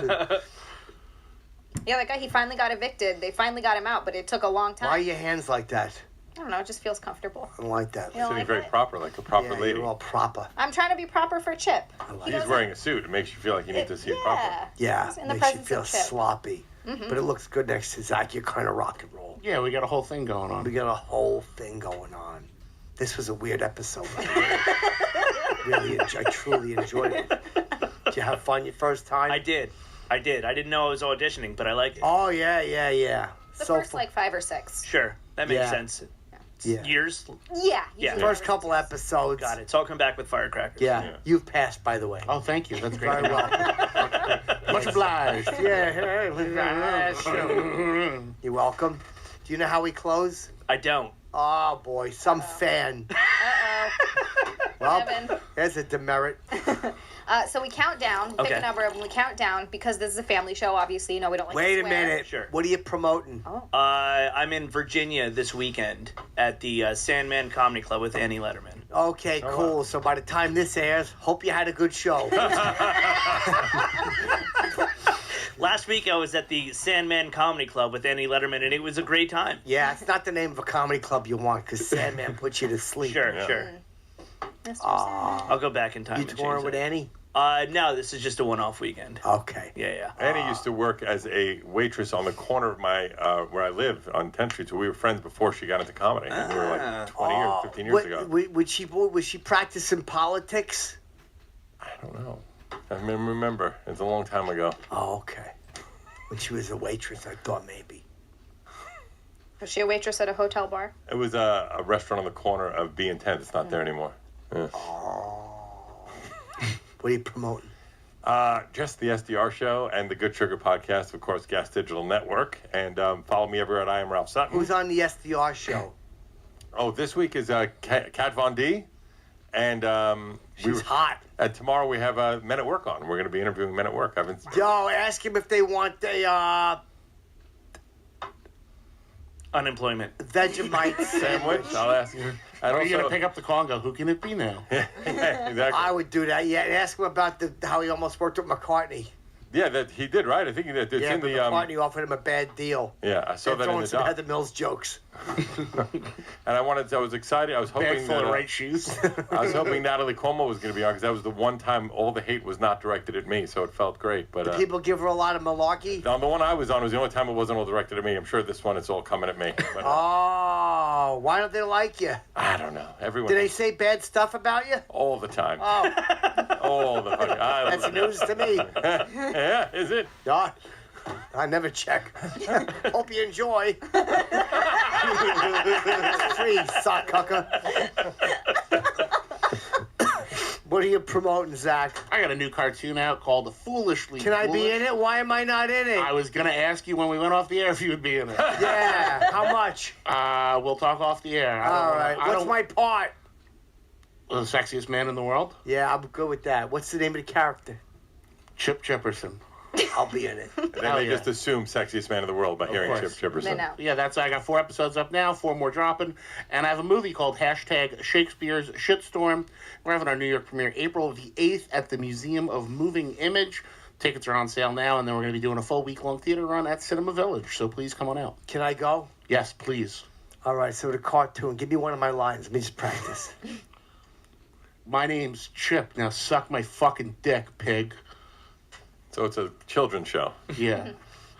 Yeah, that guy, he finally got evicted. They finally got him out, but it took a long time. Why are your hands like that? I don't know, it just feels comfortable. I don't like that. You don't Sitting like very it? proper, like a proper lady. You're all proper. I'm trying to be proper for Chip. He He's doesn't- wearing a suit. It makes you feel like you need to see it proper. Yeah, He's in the makes you presence feel of Chip. sloppy. Mhm. But it looks good next to Zach. You're kind of rock and roll. Yeah, we got a whole thing going on. We got a whole thing going on. This was a weird episode. I truly enjoyed it. Did you have fun your first time? I did. I didn't know I was auditioning, but I like it. Oh, yeah. The first, like, 5 or 6. Sure, that makes Yeah. sense. Yeah. Years. Yeah. Yeah. First couple episodes. Got it. So I'll come back with firecrackers. Yeah. You've passed, by the way. Oh, thank you. That's great. Very well. Much obliged. Yeah, sure. You're welcome. Do you know how we close? I don't. Oh, boy. Some fan. Well, Evan. there's a demerit. So we count down. Pick Okay. a number, and we count down because this is a family show. Obviously, you know we don't like Wait to a swear. minute. Sure. What are you promoting? Oh. I'm in Virginia this weekend at the Sandman Comedy Club with Annie Letterman. Okay, cool. So by the time this airs, hope you had a good show. Last week I was at the Sandman Comedy Club with Annie Letterman, and it was a great time. Yeah, it's not the name of a comedy club you want because Sandman puts you to sleep. Sure. I'll go back in time. You and touring change with that. Annie? No, this is just a one-off weekend. Okay. Yeah. Annie used to work as a waitress on the corner of my where I live on 10th Street. So we were friends before she got into comedy. We were like 20 or 15 years ago. Was she practicing politics? I don't know. I remember. It's a long time ago. Oh, okay. When she was a waitress, I thought maybe. Was she a waitress at a hotel bar? It was a restaurant on the corner of B and 10th. It's not there anymore. Yeah. What are you promoting? Just the SDR show and the Good Sugar podcast, of course, Gas Digital Network. And follow me everywhere at I Am Ralph Sutton. Who's on the SDR show? Oh, this week is Kat Von D. And she's hot. And tomorrow we have Men at Work on. We're going to be interviewing Men at Work. Yo, ask him if they want a Unemployment. Vegemite sandwich. I'll ask him. And Are you also- going to pick up the call and go, who can it be now? Exactly. I would do that. Yeah, and ask him about how he almost worked with McCartney. Yeah, that he did, right? I think it's Yeah, in but the. McCartney offered him a bad deal. Yeah, I saw They're that in throwing the some doc. Heather Mills jokes. And I was excited. I was hoping Bag full that, of right shoes. I was hoping Natalie Cuomo was going to be on because that was the one time all the hate was not directed at me, so it felt great. But Do people give her a lot of malarkey? on the one I was on was the only time it wasn't all directed at me. I'm sure this one it's all coming at me. But, Oh, why don't they like you? I don't know. Everyone Do they say bad stuff about you? all the time. Oh, All the fucking. that's news to me. Yeah, is it? Yeah. I never check. Hope you enjoy. It's free, sock cucker. What are you promoting, Zach? I got a new cartoon out called Foolishly Can I be Foolish. in it? Why am I not in it? I was going to ask you when we went off the air if you would be in it. Yeah. How much? We'll talk off the air. All right. What's my part? The sexiest man in the world? Yeah, I'm good with that. What's the name of the character? Chip Chipperson. I'll be in it. And then they just assume sexiest man in the world by hearing Chip Chipperson. Yeah, I got 4 episodes up now, 4 more dropping. And I have a movie called #Shakespeare's Shitstorm. We're having our New York premiere April the 8th at the Museum of Moving Image. Tickets are on sale now, and then we're going to be doing a full week-long theater run at Cinema Village. So please come on out. Can I go? Yes, please. All right, so the cartoon. Give me one of my lines. Let me just practice. My name's Chip. Now suck my fucking dick, pig. So it's a children's show. Yeah.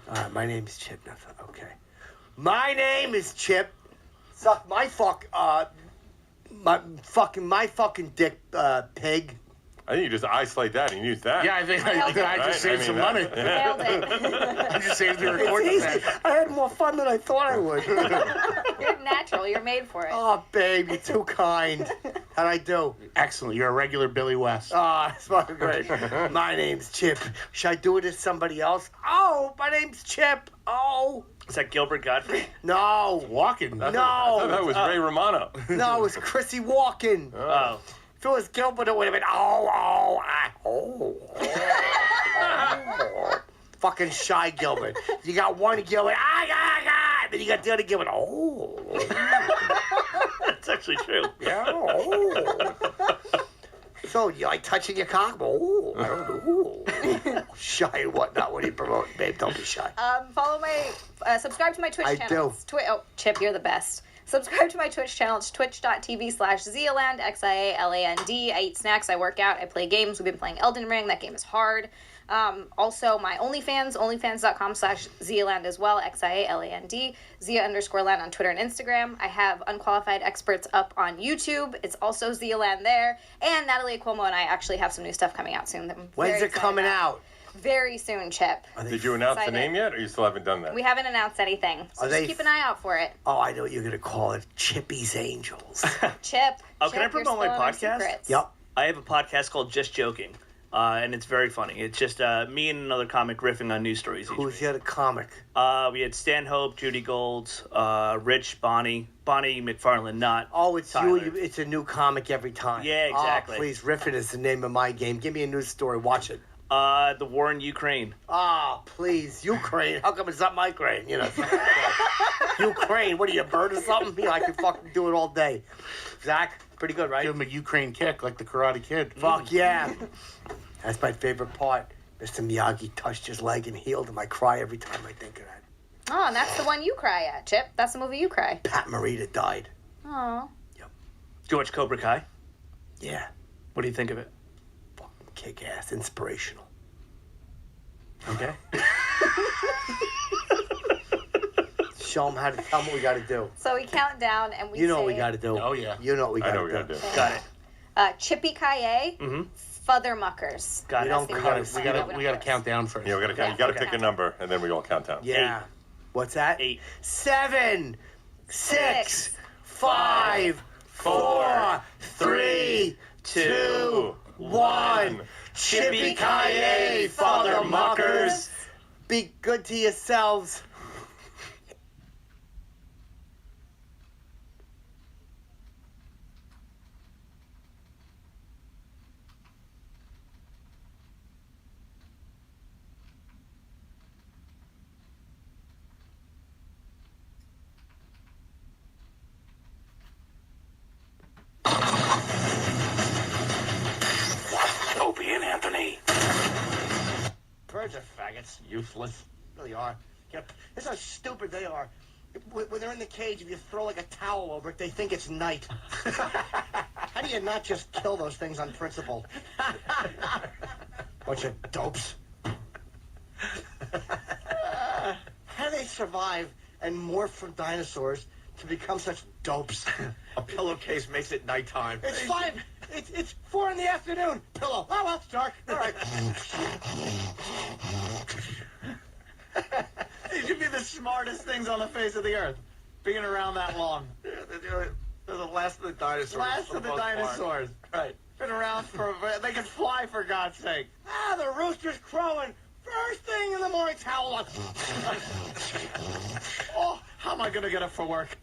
All right, my name's Chip. Okay. My name is Chip. Suck my my fucking dick, pig. I think you just isolate that and use that. Yeah, I think I just saved some money. Nailed it. I just saved the It's recording. easy. I had more fun than I thought I would. You're natural. You're made for it. Oh, babe, you're too kind. How'd I do? Excellent. You're a regular Billy West. Oh, that's fucking great. My name's Chip. Should I do it as somebody else? Oh, my name's Chip. Oh. Is that Gilbert Gottfried? No. Walken. No. I thought that was Ray Romano. No, it was Chrissy Walken. Oh. If it was Gilbert, it would have been oh. Fucking shy Gilbert. You got one Gilbert, then you got the other Gilbert, That's actually true. Yeah, So, you like touching your cock? Oh, I don't know. Shy and whatnot. What are you promoting, babe? Don't be shy. Follow my, subscribe to my Twitch I channel. do. Oh, Chip, you're the best. Subscribe to my Twitch channel. It's twitch.tv/Zialand, XIALAND. I eat snacks, I work out, I play games. We've been playing Elden Ring. That game is hard. Also, my OnlyFans, onlyfans.com/Zialand as well, XIALAND. Zia_land on Twitter and Instagram. I have Unqualified Experts up on YouTube. It's also Zialand there. And Natalie Cuomo and I actually have some new stuff coming out soon. When's it coming out? Very soon, Chip. Did you announce the name yet, or you still haven't done that? We haven't announced anything, so just keep an eye out for it. Oh, I know what you're going to call it. Chippy's Angels. Chip. Oh, Chip, can I promote my podcast? Yep. I have a podcast called Just Joking, and it's very funny. It's just me and another comic riffing on news stories. Who's the other comic? We had Stanhope, Judy Gold, Rich, Bonnie McFarlane, not It's Tyler. you. It's a new comic every time. Yeah, exactly. Oh, please, riffing is the name of my game. Give me a news story. Watch it. The war in Ukraine. Oh, please, Ukraine. How come it's not my grain? You know, Ukraine. What are you, a bird or something? You know, I could fucking do it all day. Zach, pretty good, right? Give him a Ukraine kick like the Karate Kid. Fuck yeah. That's my favorite part. Mr. Miyagi touched his leg and healed him. I cry every time I think of that. Oh, and that's the one you cry at, Chip. That's the movie you cry. Pat Morita died. Oh. Do you watch Cobra Kai? Yeah. What do you think of it? Kick ass, inspirational. Okay. Show them how to tell them what we got to do. So we count down and we You know say, what we got to do. Oh, yeah. You know what we got to do. Got it. Chippy Kaye, Futhermuckers. Got it. We got to count down first. Yeah, you got to pick a number, and then we all count down. Yeah. 8. What's that? 8. 7, 6, 5, 4, 3, 2, 1. Chippy Kaye, Futhermuckers. Be good to yourselves. Opie and Anthony. Birds are faggots. Useless. Really are. Yep. This is how stupid they are. When they're in the cage, if you throw like a towel over it, they think it's night. How do you not just kill those things on principle? Bunch of dopes. How do they survive and morph from dinosaurs to become such dopes? A pillowcase makes it nighttime. It's 5. It's 4 in the afternoon. Pillow. Oh, well, it's dark. All right. These should be the smartest things on the face of the earth. Being around that long. They're the last of the dinosaurs. Last of the dinosaurs. Right. Been around for. They can fly, for God's sake. Ah, the rooster's crowing. First thing in the morning, towel on. Oh, how am I going to get up for work?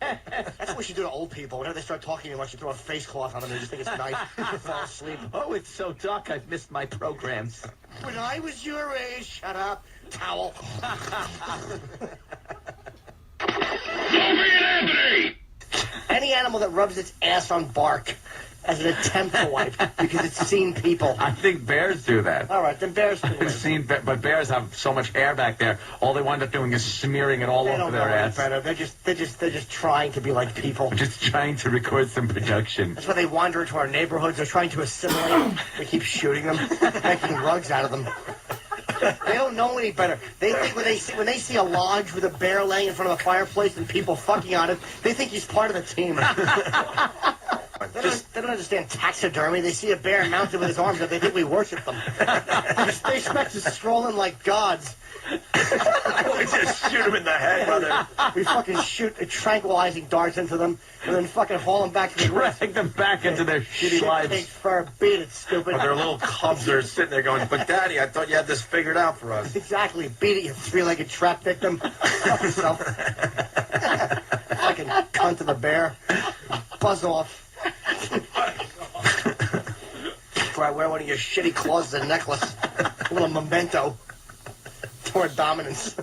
That's what we should do to old people. Whenever they start talking too much, you throw a face cloth on them. They just think it's nice. They fall asleep. Oh, it's so dark. I've missed my programs. When I was your age, shut up, towel. Any animal that rubs its ass on bark as an attempt to wipe because it's seen people. I think bears do that. All right, then bears do I've it. seen, but bears have so much hair back there. All they wind up doing is smearing it all They over don't know their any ass. better. They're just trying to be like people. Just trying to record some production. That's why they wander into our neighborhoods. They're trying to assimilate. We keep shooting them, making rugs out of them. They don't know any better. They think when they see a lodge with a bear laying in front of a fireplace and people fucking on it, they think he's part of the team. They don't understand taxidermy. They see a bear mounted with his arms up. They think we worship them. They expect us to stroll in like gods. We just shoot him in the head, brother. We fucking shoot tranquilizing darts into them and then fucking haul them back to the woods. Drag them back into their shitty Shit lives. takes fur. Beat it, stupid. Their little cubs are sitting there going, but Daddy, I thought you had this figured out for us. Exactly. Beat it, you three-legged trap victim. Fuck yourself. Fucking cunt to the bear. Buzz off. Before I wear one of your shitty claws as a necklace. A little memento. Toward dominance.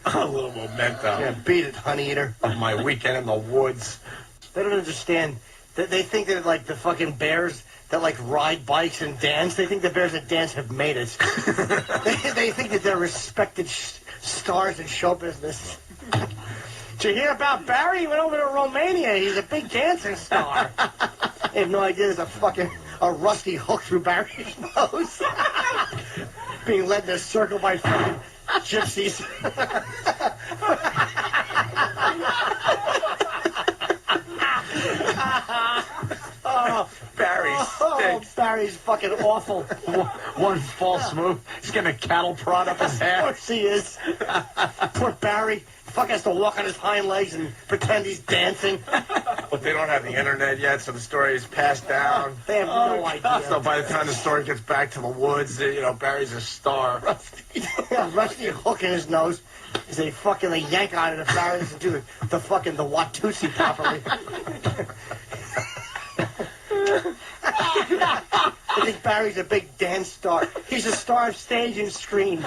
A little memento. Yeah, beat it, honey eater. Of my weekend in the woods. They don't understand. They think that, like, the fucking bears that, like, ride bikes and dance, they think the bears that dance have made it. They think that they're respected stars in show business. Did you hear about Barry? He went over to Romania. He's a big dancing star. They have no idea there's a rusty hook through Barry's nose. Being led in a circle by fucking gypsies. Oh, Barry stinks. Barry's fucking awful. One false move, he's getting a cattle prod up his Of ass. course he is. Poor Barry. Fuck has to walk on his hind legs and pretend he's dancing. But they don't have the internet yet, so the story is passed down. They have no idea. So by the time the story gets back to the woods, Barry's a star. Rusty hook in his nose. They yank on it if Barry doesn't do the Watusi properly. I think Barry's a big dance star. He's a star of stage and screen.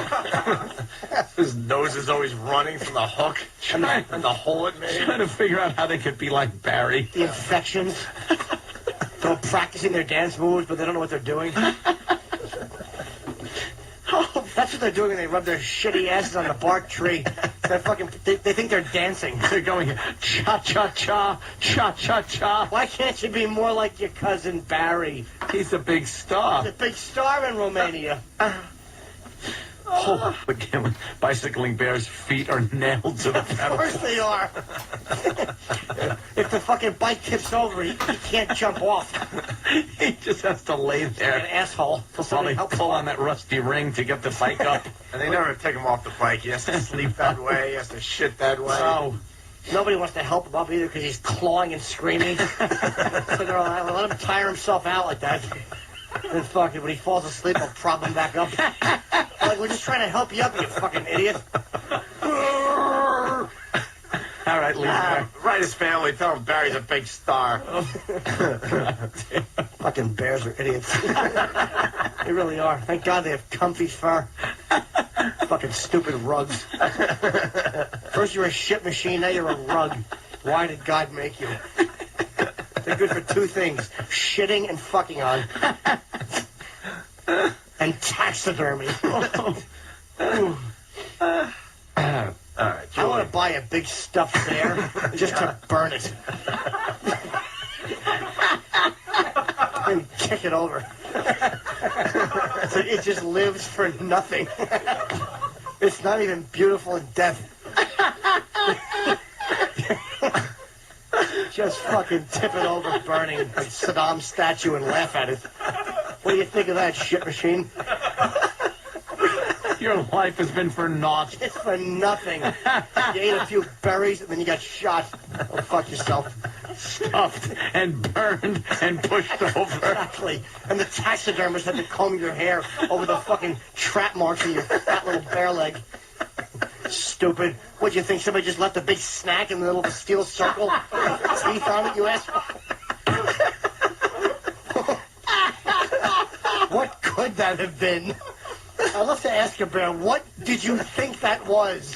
His nose is always running from the hook and the hole it made. Trying to figure out how they could be like Barry. The infections. They're practicing their dance moves, but they don't know what they're doing. That's what they're doing when they rub their shitty asses on the bark tree. They think they're dancing. They're going cha-cha-cha, cha-cha-cha. Why can't you be more like your cousin Barry? He's a big star. He's a big star in Romania. Oh, again, bicycling bears' feet are nailed to the pedal. Of course they are. If the fucking bike tips over, he can't jump off. He just has to lay there. An asshole. While they pull on that rusty ring to get the bike up. And they never take him off the bike. He has to sleep that way. He has to shit that way. So, nobody wants to help him up either because he's clawing and screaming. So they're all like, let him tire himself out like that. Then fucking, when he falls asleep, I'll prop him back up. Like, we're just trying to help you up, you fucking idiot. All right, leave him Write his family. Tell him Barry's a big star. Fucking bears are idiots. They really are. Thank God they have comfy fur. Fucking stupid rugs. First you were a shit machine, now you're a rug. Why did God make you? They're good for two things. Shitting and fucking on. And taxidermy. All right, I want to buy a big stuffed bear just to burn it. And kick it over. So it just lives for nothing. It's not even beautiful in death. Just fucking tip it over, burning like Saddam's statue and laugh at it. What do you think of that, shit machine? Your life has been for naught. It's for nothing. You ate a few berries and then you got shot. Oh, fuck yourself. Stuffed and burned and pushed over. Exactly. And the taxidermist had to comb your hair over the fucking trap marks in your fat little bare leg. stupid. What'd you think? Somebody just left a big snack in the middle of a steel circle? Teeth on it, you asshole? What could that have been? I'd love to ask a bear, what did you think that was?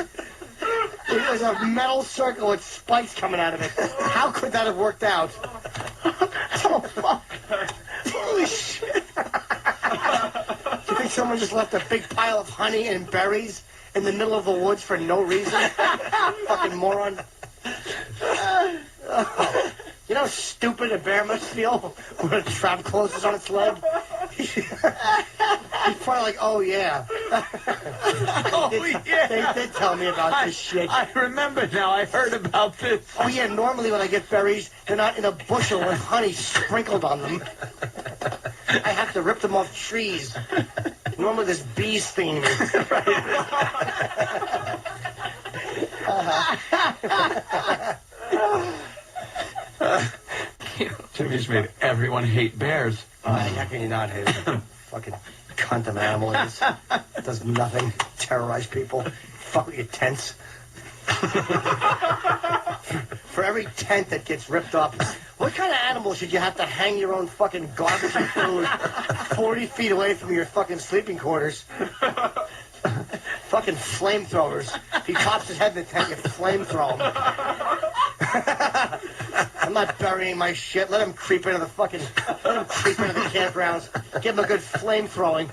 It was a metal circle with spikes coming out of it. How could that have worked out? Oh, fuck. Holy shit. Do you think someone just left a big pile of honey and berries in the middle of the woods for no reason? Fucking moron. You know how stupid a bear must feel when a trap closes on its leg? He's probably like, oh, yeah. They did tell me about this shit. I remember now. I heard about this. Oh, yeah, normally when I get berries, they're not in a bushel with honey sprinkled on them. I have to rip them off trees. Normally there's bees stinging me. Jimmy just made everyone hate bears. How can you not hate it? Fucking cunt of an animal it is. Does nothing. Terrorize people. Fuck with your tents. For every tent that gets ripped up, what kind of animal should you have to hang your own fucking garbage and food 40 feet away from your fucking sleeping quarters? Fucking flamethrowers. If he pops his head in the tent, you flamethrow him. I'm not burying my shit. Let him creep into the campgrounds. Give him a good flame throwing.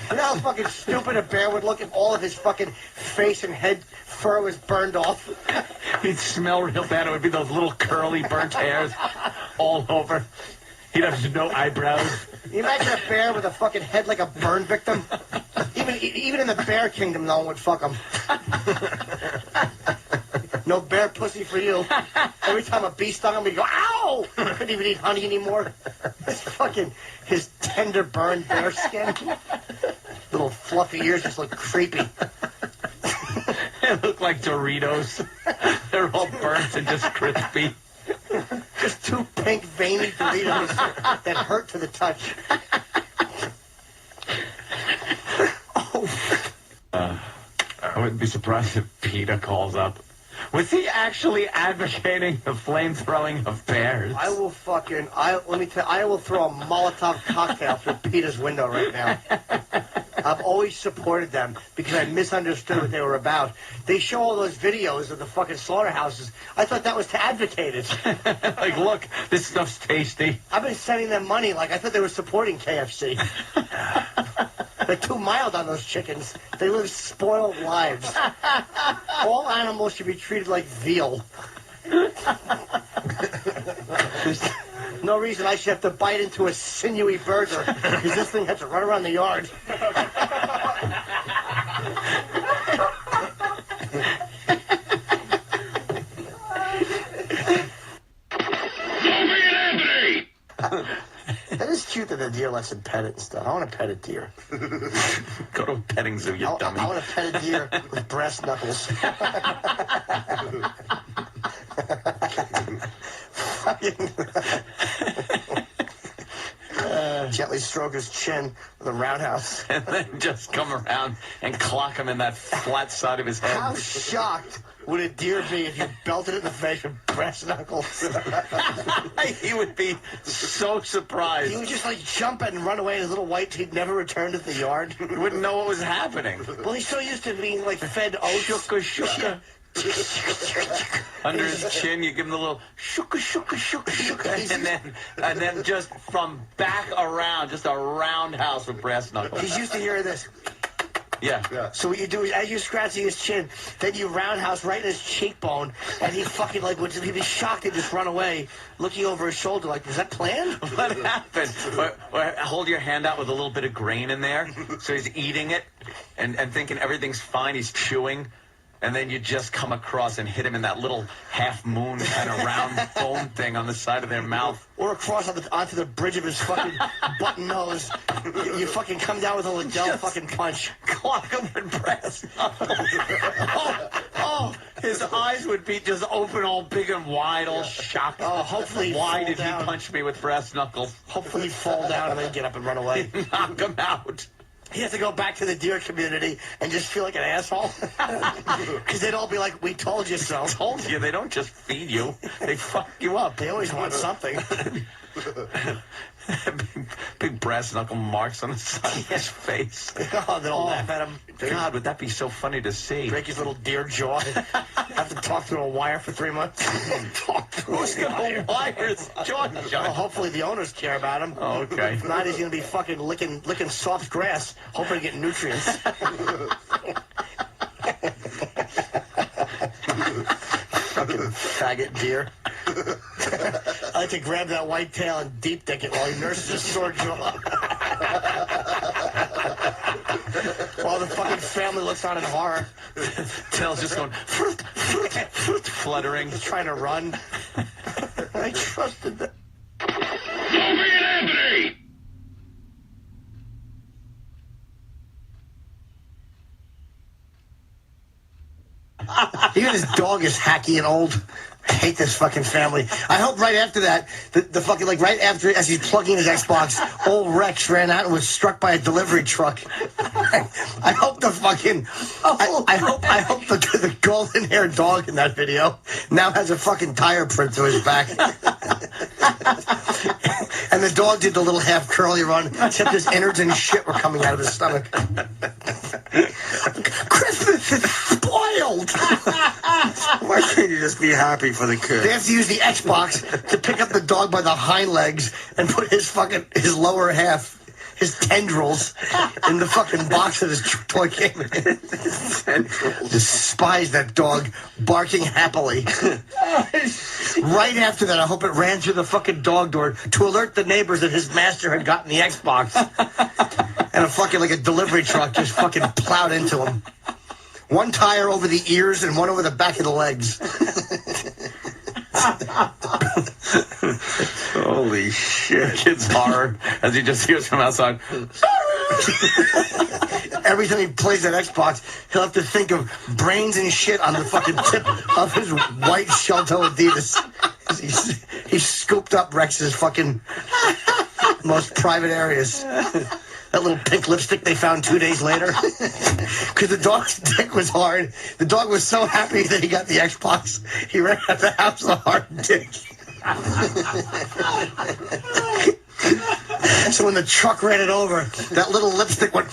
You know how fucking stupid a bear would look if all of his fucking face and head fur was burned off? He'd smell real bad. It would be those little curly burnt hairs all over. He'd have no eyebrows. You imagine a bear with a fucking head like a burn victim? Even in the bear kingdom, no one would fuck him. No bear pussy for you. Every time a bee stung him, he'd go, ow! Couldn't even eat honey anymore. His tender burned bear skin. Little fluffy ears just look creepy. They look like Doritos. They're all burnt and just crispy. Just two pink veiny Doritos that hurt to the touch. I wouldn't be surprised if PETA calls up. Was he actually advocating the flamethrowing of bears? I will throw a Molotov cocktail through PETA's window right now. I've always supported them because I misunderstood what they were about. They show all those videos of the fucking slaughterhouses. I thought that was to advocate it. Like, look, this stuff's tasty. I've been sending them money like I thought they were supporting KFC. They're too mild on those chickens. They live spoiled lives. All animals should be treated like veal. There's no reason I should have to bite into a sinewy burger because this thing has to run around the yard. That is cute that the deer lets him pet it and stuff. I want to pet a deer. Go to a petting zoo, you dummy. I want to pet a deer with brass knuckles. Gently stroke his chin with a roundhouse. And then just come around and clock him in that flat side of his head. How shocked would a deer be if you belted it in the face with brass knuckles? He would be so surprised. He would just like jump and run away, and his little white teeth never returned to the yard. He wouldn't know what was happening. Well, he's so used to being like fed oats. Shuka. Under his chin, you give him the little shuka, and then just from back around, just a roundhouse with brass knuckles. He's used to hearing this. Yeah. So what you do is, as you're scratching his chin, then you roundhouse right in his cheekbone, and he fucking he'd be shocked and just run away, looking over his shoulder like, was that planned? What happened? Or hold your hand out with a little bit of grain in there, so he's eating it and thinking everything's fine. He's chewing. And then you just come across and hit him in that little half-moon kind of round bone thing on the side of their mouth. Or across onto the bridge of his fucking button nose. You fucking come down with a Liddell fucking punch. Clock him with brass knuckles. His eyes would be just open all big and wide, all shocked. Oh, hopefully Why did down. he punch me with brass knuckles? Hopefully he'd fall down and then get up and run away. Knock him out. He has to go back to the deer community and just feel like an asshole. Because they'd all be like, we told you so. Told you, they don't just feed you. They fuck you up. They always want something. Big brass knuckle marks on the side of his face. Oh, they'll laugh at him. God, would that be so funny to see? Break his little deer jaw. Have to talk through a wire for 3 months. Talk through Who's gonna wire his jaw shut? Well, hopefully the owners care about him. Oh, okay. If not, he's going to be fucking licking soft grass, hoping to get nutrients. Fucking faggot deer. I like to grab that white tail and deep dick it while he nurses his sore jaw. While the fucking family looks on in horror. Tail's just going fluttering. He's trying to run. I trusted that. Anthony! Even his dog is hacky and old. I hate this fucking family. I hope right after that, the fucking, like, right after, as he's plugging his Xbox, old Rex ran out and was struck by a delivery truck. I hope the fucking, I hope the golden-haired dog in that video now has a fucking tire print to his back. And the dog did the little half curly run, except his innards and shit were coming out of his stomach. Christmas is spoiled! Why can't you just be happy for the kid? They have to use the Xbox to pick up the dog by the hind legs and put his lower half, his tendrils, in the fucking box that his toy came in. Despise that dog, barking happily. Right after that, I hope it ran through the fucking dog door to alert the neighbors that his master had gotten the Xbox. And a fucking, like a delivery truck just fucking plowed into him. One tire over the ears and one over the back of the legs. Holy shit. Kid's horror as he just hears from outside. Every time he plays that Xbox, he'll have to think of brains and shit on the fucking tip of his white shell-toe Adidas. He's scooped up Rex's fucking most private areas. That little pink lipstick they found 2 days later. Because the dog's dick was hard. The dog was so happy that he got the Xbox, he ran out the house with a hard dick. So when the truck ran it over, that little lipstick went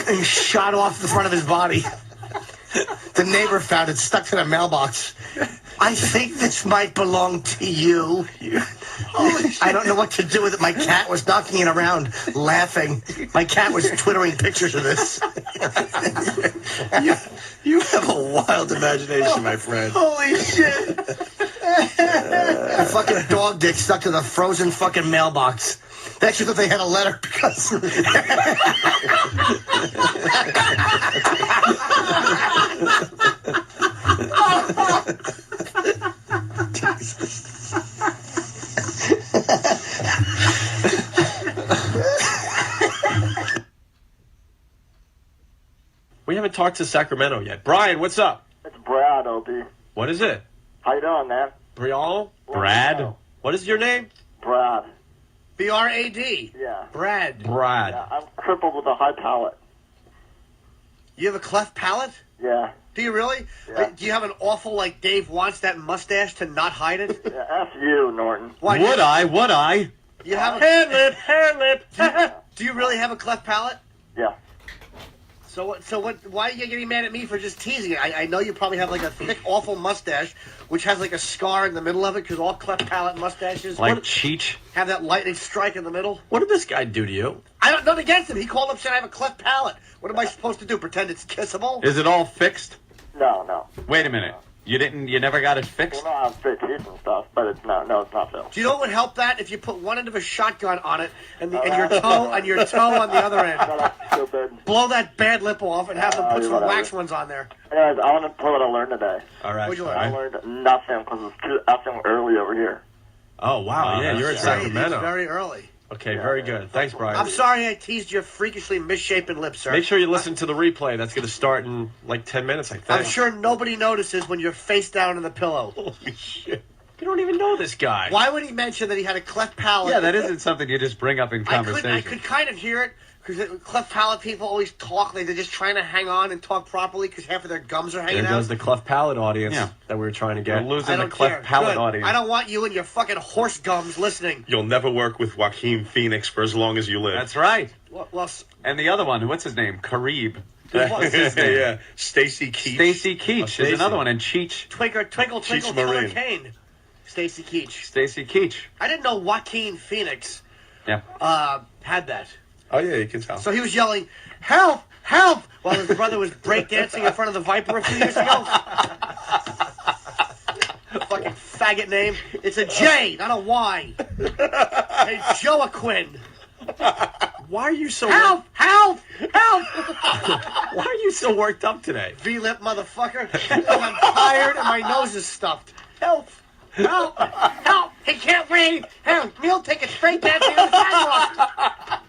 and shot off the front of his body. The neighbor found it stuck to the mailbox. I think this might belong to you. I don't know what to do with it. My cat was knocking it around, laughing. My cat was twittering pictures of this. You have a wild imagination, my friend. Holy shit. The fucking dog dick stuck to the frozen fucking mailbox. They actually thought they had a letter because... We haven't talked to Sacramento yet. Brian, what's up? It's Brad, Opie. What is it? How you doing, man? Brian? Brad? What is your name? Brad. B-R-A-D. Yeah. Brad. Yeah, I'm crippled with a high palate. You have a cleft palate? Yeah. Do you really? Yeah. Do you have an awful, like, Dave wants that mustache to not hide it? Yeah, F you, Norton. Why, Would I? You have hair lip. Do you really have a cleft palate? Yeah. So what? Why are you getting mad at me for just teasing it? I know you probably have like a thick, awful mustache, which has like a scar in the middle of it, because all cleft palate mustaches Like Cheech? have that lightning strike in the middle. What did this guy do to you? I don't nothing against him. He called up, said I have a cleft palate. What am I supposed to do? Pretend it's kissable? Is it all fixed? No. Wait a minute. You never got it fixed? Well, no, I have fake teeth and stuff, but it's not filled. Do you know what would help that? If you put one end of a shotgun on it and your toe on the other end. Stupid. Blow that bad lip off and have them put some whatever. wax ones on there. Anyways, I want to tell what I learned today. All right. What'd you learn? I learned nothing because it's too effing early over here. Oh, wow. Yeah, you're in Sacramento. It's very early. Okay, very good. Thanks, Brian. I'm sorry I teased your freakishly misshapen lips, sir. Make sure you listen to the replay. That's going to start in like 10 minutes, I think. I'm sure nobody notices when you're face down in the pillow. Holy shit. You don't even know this guy. Why would he mention that he had a cleft palate? Yeah, that isn't something you just bring up in conversation. I could kind of hear it, because cleft palate people always talk like they're just trying to hang on and talk properly because half of their gums are hanging There out. goes the cleft palate audience that we were trying to get. We're losing I the don't cleft care. palate Good. audience. I don't want you and your fucking horse gums listening. You'll never work with Joaquin Phoenix for as long as you live. That's right. Well, And the other one, what's his name? Kareeb. What's his name? Yeah, Stacy Keach. Stacy Keach is another one, and Cheech. Twinkle, twinkle, Cheech Killer Marin. Kane. Stacy Keach. Stacy Keach. I didn't know Joaquin Phoenix Yeah. had that. Oh, yeah, you can tell. So he was yelling, "Help! Help!" while his brother was breakdancing in front of the Viper a few years ago. Fucking faggot name. It's a J, not a Y. Hey, Joaquin. Why are you so... Help! Help! Help! Why are you so worked up today? V-lip motherfucker. I'm tired and my nose is stuffed. Help! Help! Help! He can't breathe! Help! Neil, take it straight dancing on the sidewalk!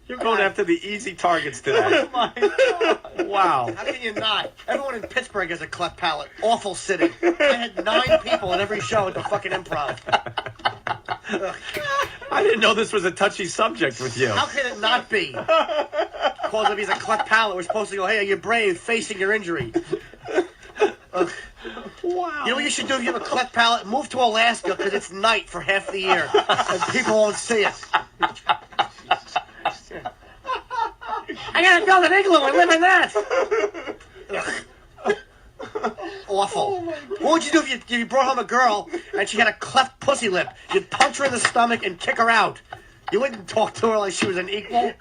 You're going after the easy targets today. Wow. How can you not? Everyone in Pittsburgh has a cleft palate. Awful city. I had 9 people at every show at the fucking Improv. Ugh. I didn't know this was a touchy subject with you. How can it not be? Calls him he's a cleft palate. We're supposed to go, hey, are you brave facing your injury? Ugh. Wow. You know what you should do if you have a cleft palate? Move to Alaska because it's night for half the year. And people won't see it. I gotta build an igloo and live in that. Awful. What would you do if you brought home a girl and she had a cleft pussy lip? You'd punch her in the stomach and kick her out. You wouldn't talk to her like she was an equal.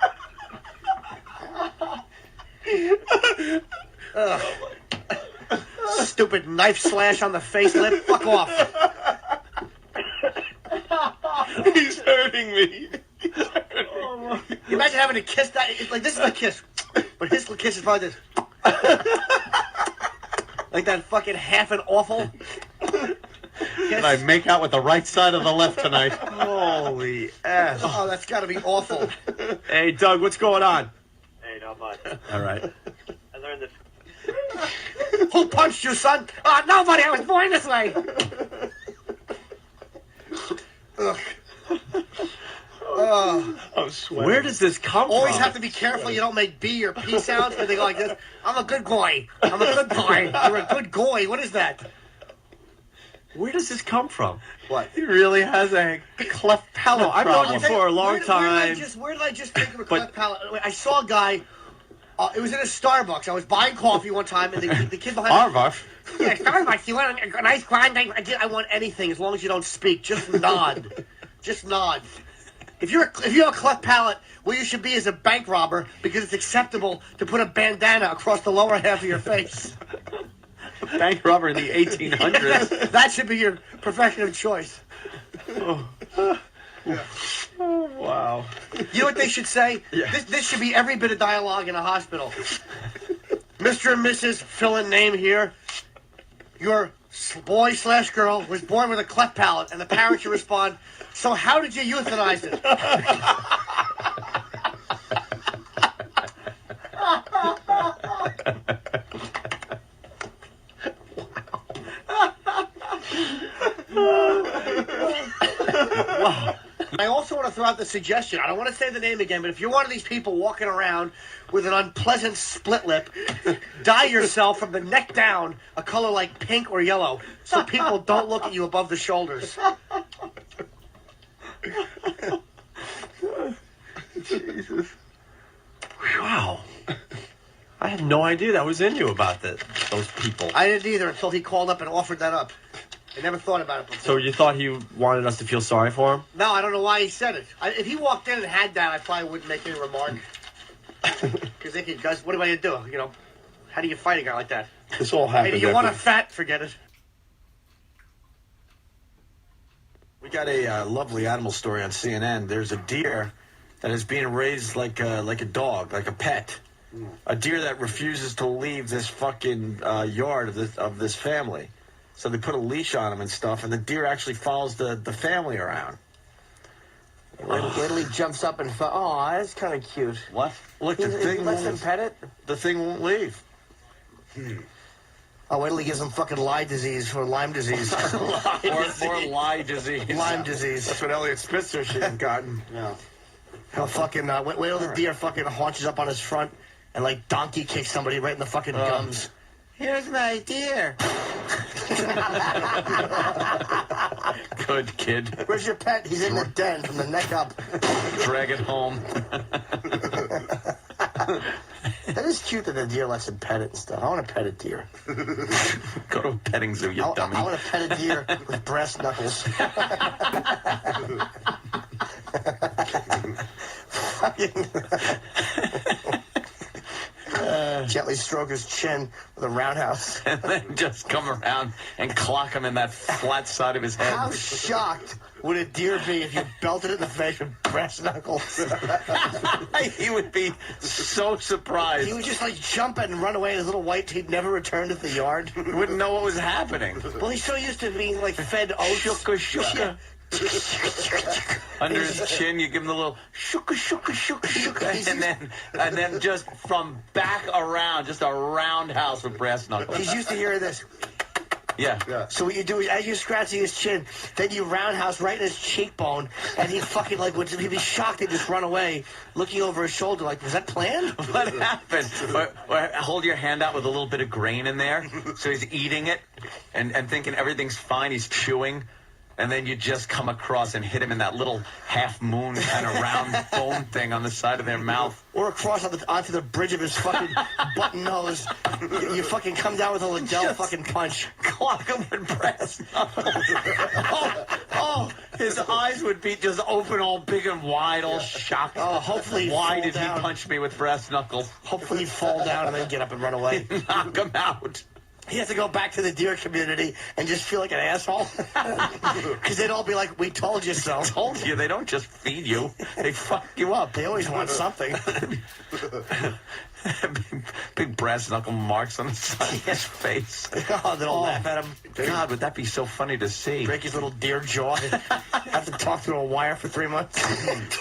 Ugh. Stupid knife slash on the face lip. Fuck off. He's hurting me. You imagine having to kiss that. It's like, this is a kiss. But his kiss is probably this. Like that fucking half and awful. Can I make out with the right side of the left tonight? Holy ass. Oh, that's gotta be awful. Hey, Doug, what's going on? Hey, not much. All right. I learned this. Who punched you, son? Nobody. I was born this way. Ugh. I'm sweating. Where does this come Always from? have to be careful you don't make B or P sounds because they go like this. I'm a good boy. I'm a good boy. You're a good boy. What is that? Where does this come from? What? He really has a cleft palate I've problem. known you for a long time. Where did I just think of a cleft palate? I saw a guy. It was in a Starbucks. I was buying coffee one time, and the kid behind me. Yeah, Starbucks. You want a nice grind? I want anything as long as you don't speak. Just nod. Just nod. If you have a cleft palate, what you should be is a bank robber because it's acceptable to put a bandana across the lower half of your face. Bank robber in the 1800s. That should be your profession of choice. Oh, wow. You know what they should say? Yeah. This should be every bit of dialogue in a hospital. Mr. and Mrs. fill in name here. Your boy/girl was born with a cleft palate, and the parent should respond, so how did you euthanize it? Wow. I also want to throw out the suggestion. I don't want to say the name again, but if you're one of these people walking around with an unpleasant split lip, dye yourself from the neck down a color like pink or yellow so people don't look at you above the shoulders. Jesus. Wow. I had no idea that was in you about those people. I didn't either until he called up and offered that up. I never thought about it before. So you thought he wanted us to feel sorry for him? No, I don't know why he said it. If he walked in and had that, I probably wouldn't make any remark. Because they could, guys, what am I going to do? You know, how do you fight a guy like that? This all happened. Hey, do you want a fat? Forget it. We got a lovely animal story on CNN. There's a deer that is being raised like a dog, like a pet. A deer that refuses to leave this fucking yard of this family. So they put a leash on him and stuff, and the deer actually follows the family around. Wait till he jumps up and oh, that's kind of cute. What? Look, the thing lets him pet it. The thing won't leave. Oh, wait till he gives him fucking Lyme disease or Lyme disease. Or Lyme disease. Lyme disease. That's what Elliot Spitzer should have gotten. Yeah. He'll fucking, wait till the deer fucking haunches up on his front and, like, donkey kicks somebody right in the fucking gums. Here's my deer. Good kid. Where's your pet? He's in the den from the neck up. Drag it home. That is cute that the deer lets him pet it and stuff. I want to pet a deer. Go to a petting zoo, you dummy. I want to pet a deer with brass knuckles. Gently stroke his chin with a roundhouse. And then just come around and clock him in that flat side of his head. How shocked would a deer be if you belted it in the face with brass knuckles? He would be so surprised. He would just like jump and run away in his little white teeth, never return to the yard. He wouldn't know what was happening. Well, he's so used to being like fed oats. Shuka. Under his chin, you give him the little shuka shuka shuka shuka, and then just from back around, just a roundhouse with brass knuckles. He's used to hearing this. Yeah. So what you do is, as you're scratching his chin, then you roundhouse right in his cheekbone, and he fucking like he'd be shocked and just run away, looking over his shoulder like, was that planned? What happened? Or hold your hand out with a little bit of grain in there, so he's eating it and thinking everything's fine. He's chewing. And then you just come across and hit him in that little half-moon kind of round bone thing on the side of their mouth. Or across onto the bridge of his fucking button nose. You fucking come down with a Liddell fucking punch. Clock him with brass knuckles. His eyes would be just open all big and wide, all shocked. Oh, hopefully Why did he punch me with brass knuckles? Hopefully he'd fall down and then get up and run away. Knock him out. He has to go back to the deer community and just feel like an asshole. Because they'd all be like, we told you so. Told you. They don't just feed you. They fuck you up. They always want something. Big brass knuckle marks on the side of his face. Oh, they'll laugh at him. God, would that be so funny to see? Break his little deer jaw. Have to talk through a wire for 3 months.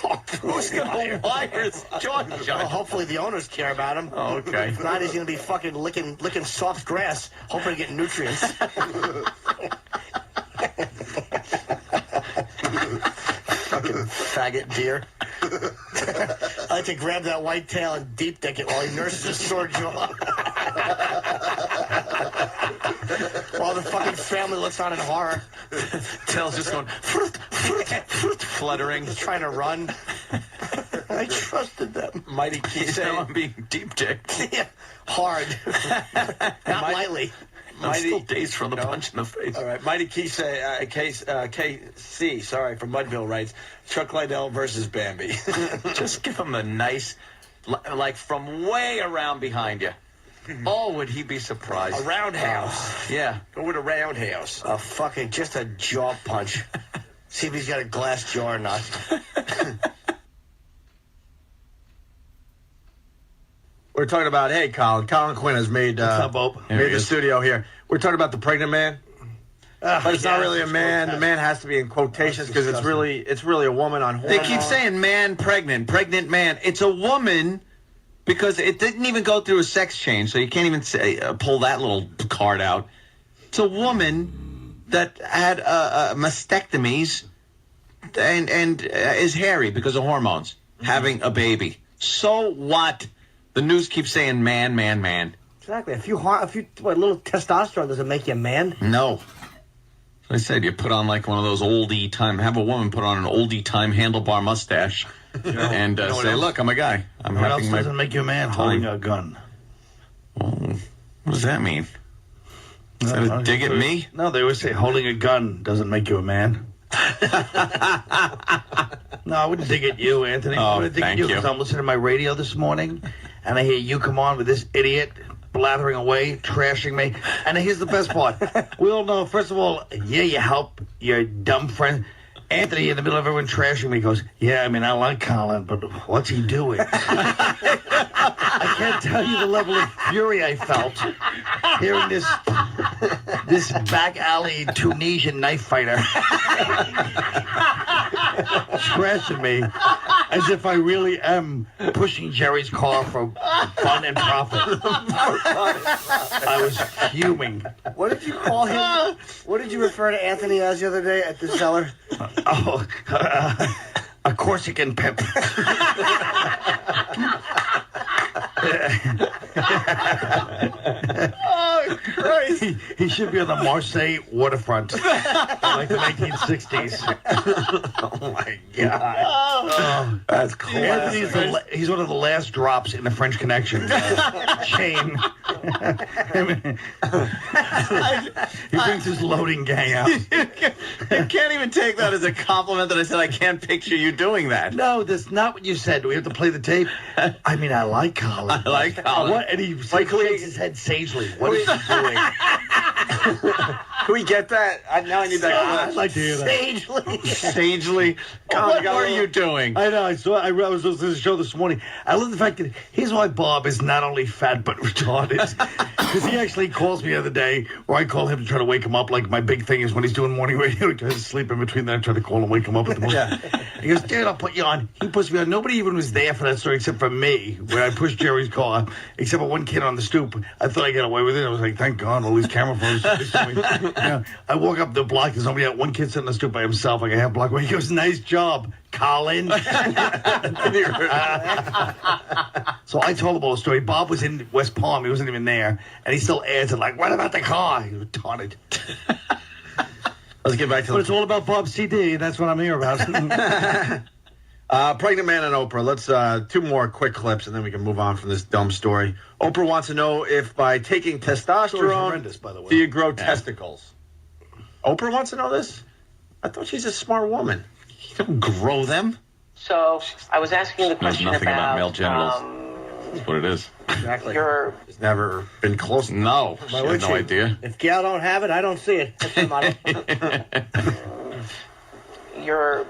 Talk through Who's going to wire his jaw shut? Well, hopefully the owners care about him. Oh, okay. If not, he's going to be fucking licking soft grass, hoping to get nutrients. Fucking faggot deer. I like to grab that white tail and deep dick it while he nurses his sore jaw. While the fucking family looks on in horror. Tail's just going fluttering. He's trying to run. I trusted them. Mighty Keith. Now I'm being deep dicked. Yeah, hard. Not lightly. I'm still dazed from the punch in the face. All right, Mighty KC, sorry, from Mudville writes, Chuck Liddell versus Bambi. Just give him a nice, like from way around behind you. Oh, would he be surprised? A roundhouse. Yeah. Go with a roundhouse. A fucking, just a jaw punch. See if he's got a glass jaw or not. We're talking about, hey, Colin Quinn has made the studio here. We're talking about the pregnant man. But it's not really a man. The man has to be in quotations because it's really a woman on hormones. They keep saying man, pregnant man. It's a woman because it didn't even go through a sex change, so you can't even say, pull that little card out. It's a woman that had mastectomies and is hairy because of hormones, having a baby. So what? The news keeps saying man. Exactly. A little testosterone doesn't make you a man. No. I said you put on like one of those oldie time. Have a woman put on an oldie time handlebar mustache and say, "Look, I'm a guy. I'm what having else my doesn't make you a man? Holding a gun. Oh, what does that mean? Is that a dig at me? No, they always say holding a gun doesn't make you a man. No, I wouldn't dig at you, Anthony. I would dig at you because I'm listening to my radio this morning, and I hear you come on with this idiot blathering away, trashing me. And here's the best part. We all know, first of all, yeah, you help your dumb friend. Anthony, in the middle of everyone trashing me, goes, yeah, I mean, I like Colin, but what's he doing? I can't tell you the level of fury I felt hearing this back alley Tunisian knife fighter trashing me. as if I really am pushing Jerry's car for fun and profit. I was fuming. What did you call him? What did you refer to Anthony as the other day at the cellar? A Corsican pimp. Oh, Christ. He should be on the Marseille waterfront, like the 1960s. Oh, my God. Oh, that's cool. He's one of the last drops in the French Connection chain. He brings his loading gang out. You can't even take that as a compliment that I said I can't picture you doing that. No, that's not what you said. Do we have to play the tape? I mean, I like Colin. I like Colin. What? And he shakes his head sagely. What is he doing? Can we get that? Now I need that. I'd like to hear that. Sagely. Colin, what were you doing? I know. I was listening to the show this morning. I love the fact that here's why Bob is not only fat but retarded. Because he actually calls me the other day, or I call him to try to wake him up. Like my big thing is when he's doing morning radio, he tries to sleep in between that. I try to call and wake him up at the morning. Yeah. He goes, dude, I'll put you on. He puts me on. Nobody even was there for that story except for me, where I pushed Jerry's car, except for one kid on the stoop. I thought I got away with it. I was like, thank God, all these camera phones. I walk up the block, there's somebody out, one kid sitting on the stoop by himself, like a half block away. He goes, nice job, Colin. So I told him all the story. Bob was in West Palm. He wasn't even there. And he still adds it like, what about the car? He was retarded. Let's get back to But it's all about Bob's CD. That's what I'm here about. Pregnant man and Oprah. Let's two more quick clips, and then we can move on from this dumb story. Oprah wants to know if by taking testosterone, by the way. do you grow testicles? Oprah wants to know this? I thought she's a smart woman. You don't grow them. So I was asking the question nothing about male genitals. That's what it is. Exactly. It's never been close. No, I have no idea. If Gail don't have it, I don't see it. That's the motto. Your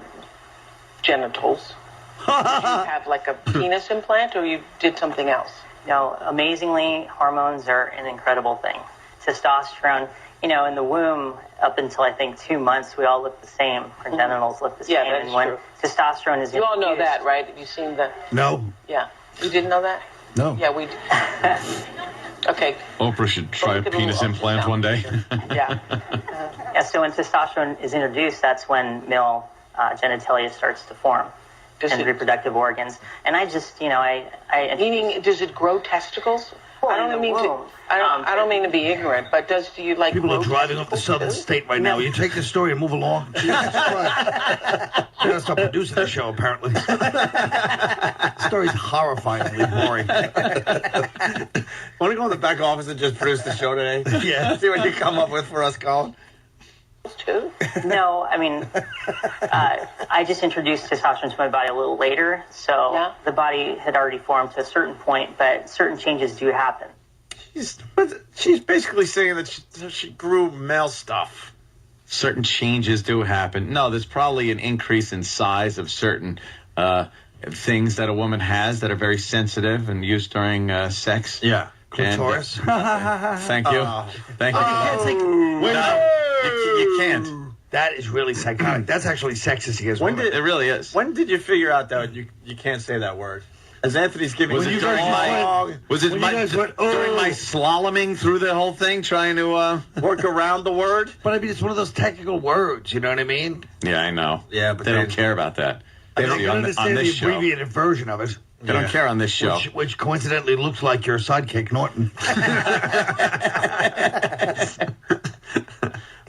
genitals. Did you have like a penis implant, or you did something else? No, amazingly, hormones are an incredible thing. Testosterone, in the womb, up until I think 2 months, we all look the same. Our genitals look the same. Yeah, that's and when true. testosterone is You all know introduced- that, right? Have you seen the? No. Yeah. You didn't know that? No. Yeah, we. Okay. Oprah should try a penis implant one day. Yeah. So when testosterone is introduced, that's when male genitalia starts to form. And reproductive organs. And I just, Meaning, does it grow testicles? I don't mean to. I don't mean to be ignorant, but do you like? People grow are driving up the southern state right now. You take this story and move along. Jesus Christ. You gotta stop producing the show, apparently. The story's horrifyingly boring. Want to go in the back office and just produce the show today? Yeah. See what you come up with for us, Colin? Too? No, I mean, I just introduced testosterone to my body a little later, so the body had already formed to a certain point, but certain changes do happen. She's basically saying that she grew male stuff. Certain changes do happen. No, there's probably an increase in size of certain things that a woman has that are very sensitive and used during sex. Yeah. Clitoris. Thank you. Thank you. You can't. That is really psychotic. That's actually sexist against women. It really is. When did you figure out that you can't say that word? As Anthony's giving Was it during my slaloming through the whole thing, trying to work around the word? But I mean, it's one of those technical words. You know what I mean? Yeah, I know. Yeah, but they don't care about that. I don't on understand this the show. abbreviated version of it. They don't care on this show. Which coincidentally looks like your sidekick, Norton.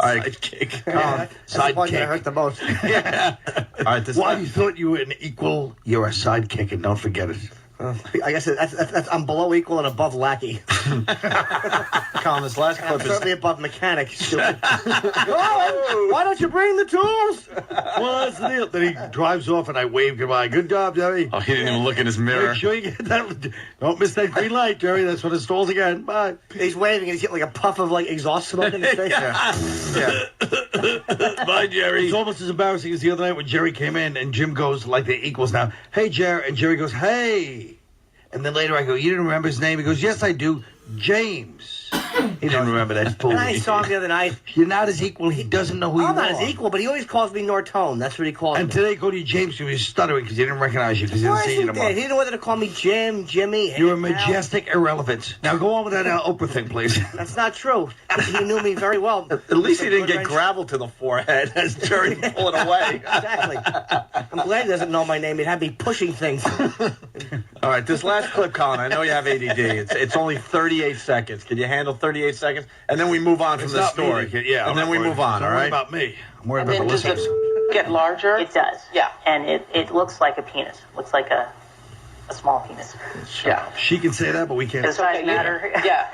All right, sidekick. That's the one that hurt the most. Yeah. All right. Why you thought you were an equal? You're a sidekick, and don't forget it. I guess that's I'm below equal and above lackey. Colin, this last clip I'm is certainly above mechanic. Oh, why don't you bring the tools? Well, that's the deal. Then he drives off, and I wave goodbye. Good job, Jerry. Oh, he didn't even look in his mirror. Make sure you get that. Don't miss that green light, Jerry. That's when it stalls again. Bye. He's waving, and he's getting like a puff of like exhaust smoke in his face. Bye, Jerry. It's almost as embarrassing as the other night when Jerry came in, and Jim goes like they're equals now. Hey, Jerry, and Jerry goes, hey. And then later I go, you didn't remember his name? He goes, yes, I do. James. He don't remember that fool. And I saw him the other night. You're not his equal. He doesn't know who you are. I'm not his equal, but he always calls me Nortone. That's what he calls me. And today, Cody James, he was stuttering because he didn't recognize you because he didn't see you tomorrow. He didn't know whether to call me Jim, Jimmy. You're a majestic irrelevance. Now go on with that Oprah thing, please. That's not true. He knew me very well. At least he didn't get gravel to the forehead as Jerry pulled it away. Exactly. I'm glad he doesn't know my name. He'd have me pushing things. All right, this last clip, Colin, I know you have ADD. It's only 38 seconds. Can you handle 38 seconds? And then we move on from the story. Yeah, and then we move on, all right? Don't worry about me. I'm worried And about then the does listeners. it get larger? It does. Yeah. And it looks like a penis. Looks like a small penis. Yeah. She can say that, but we can't. Does size matter? Yeah.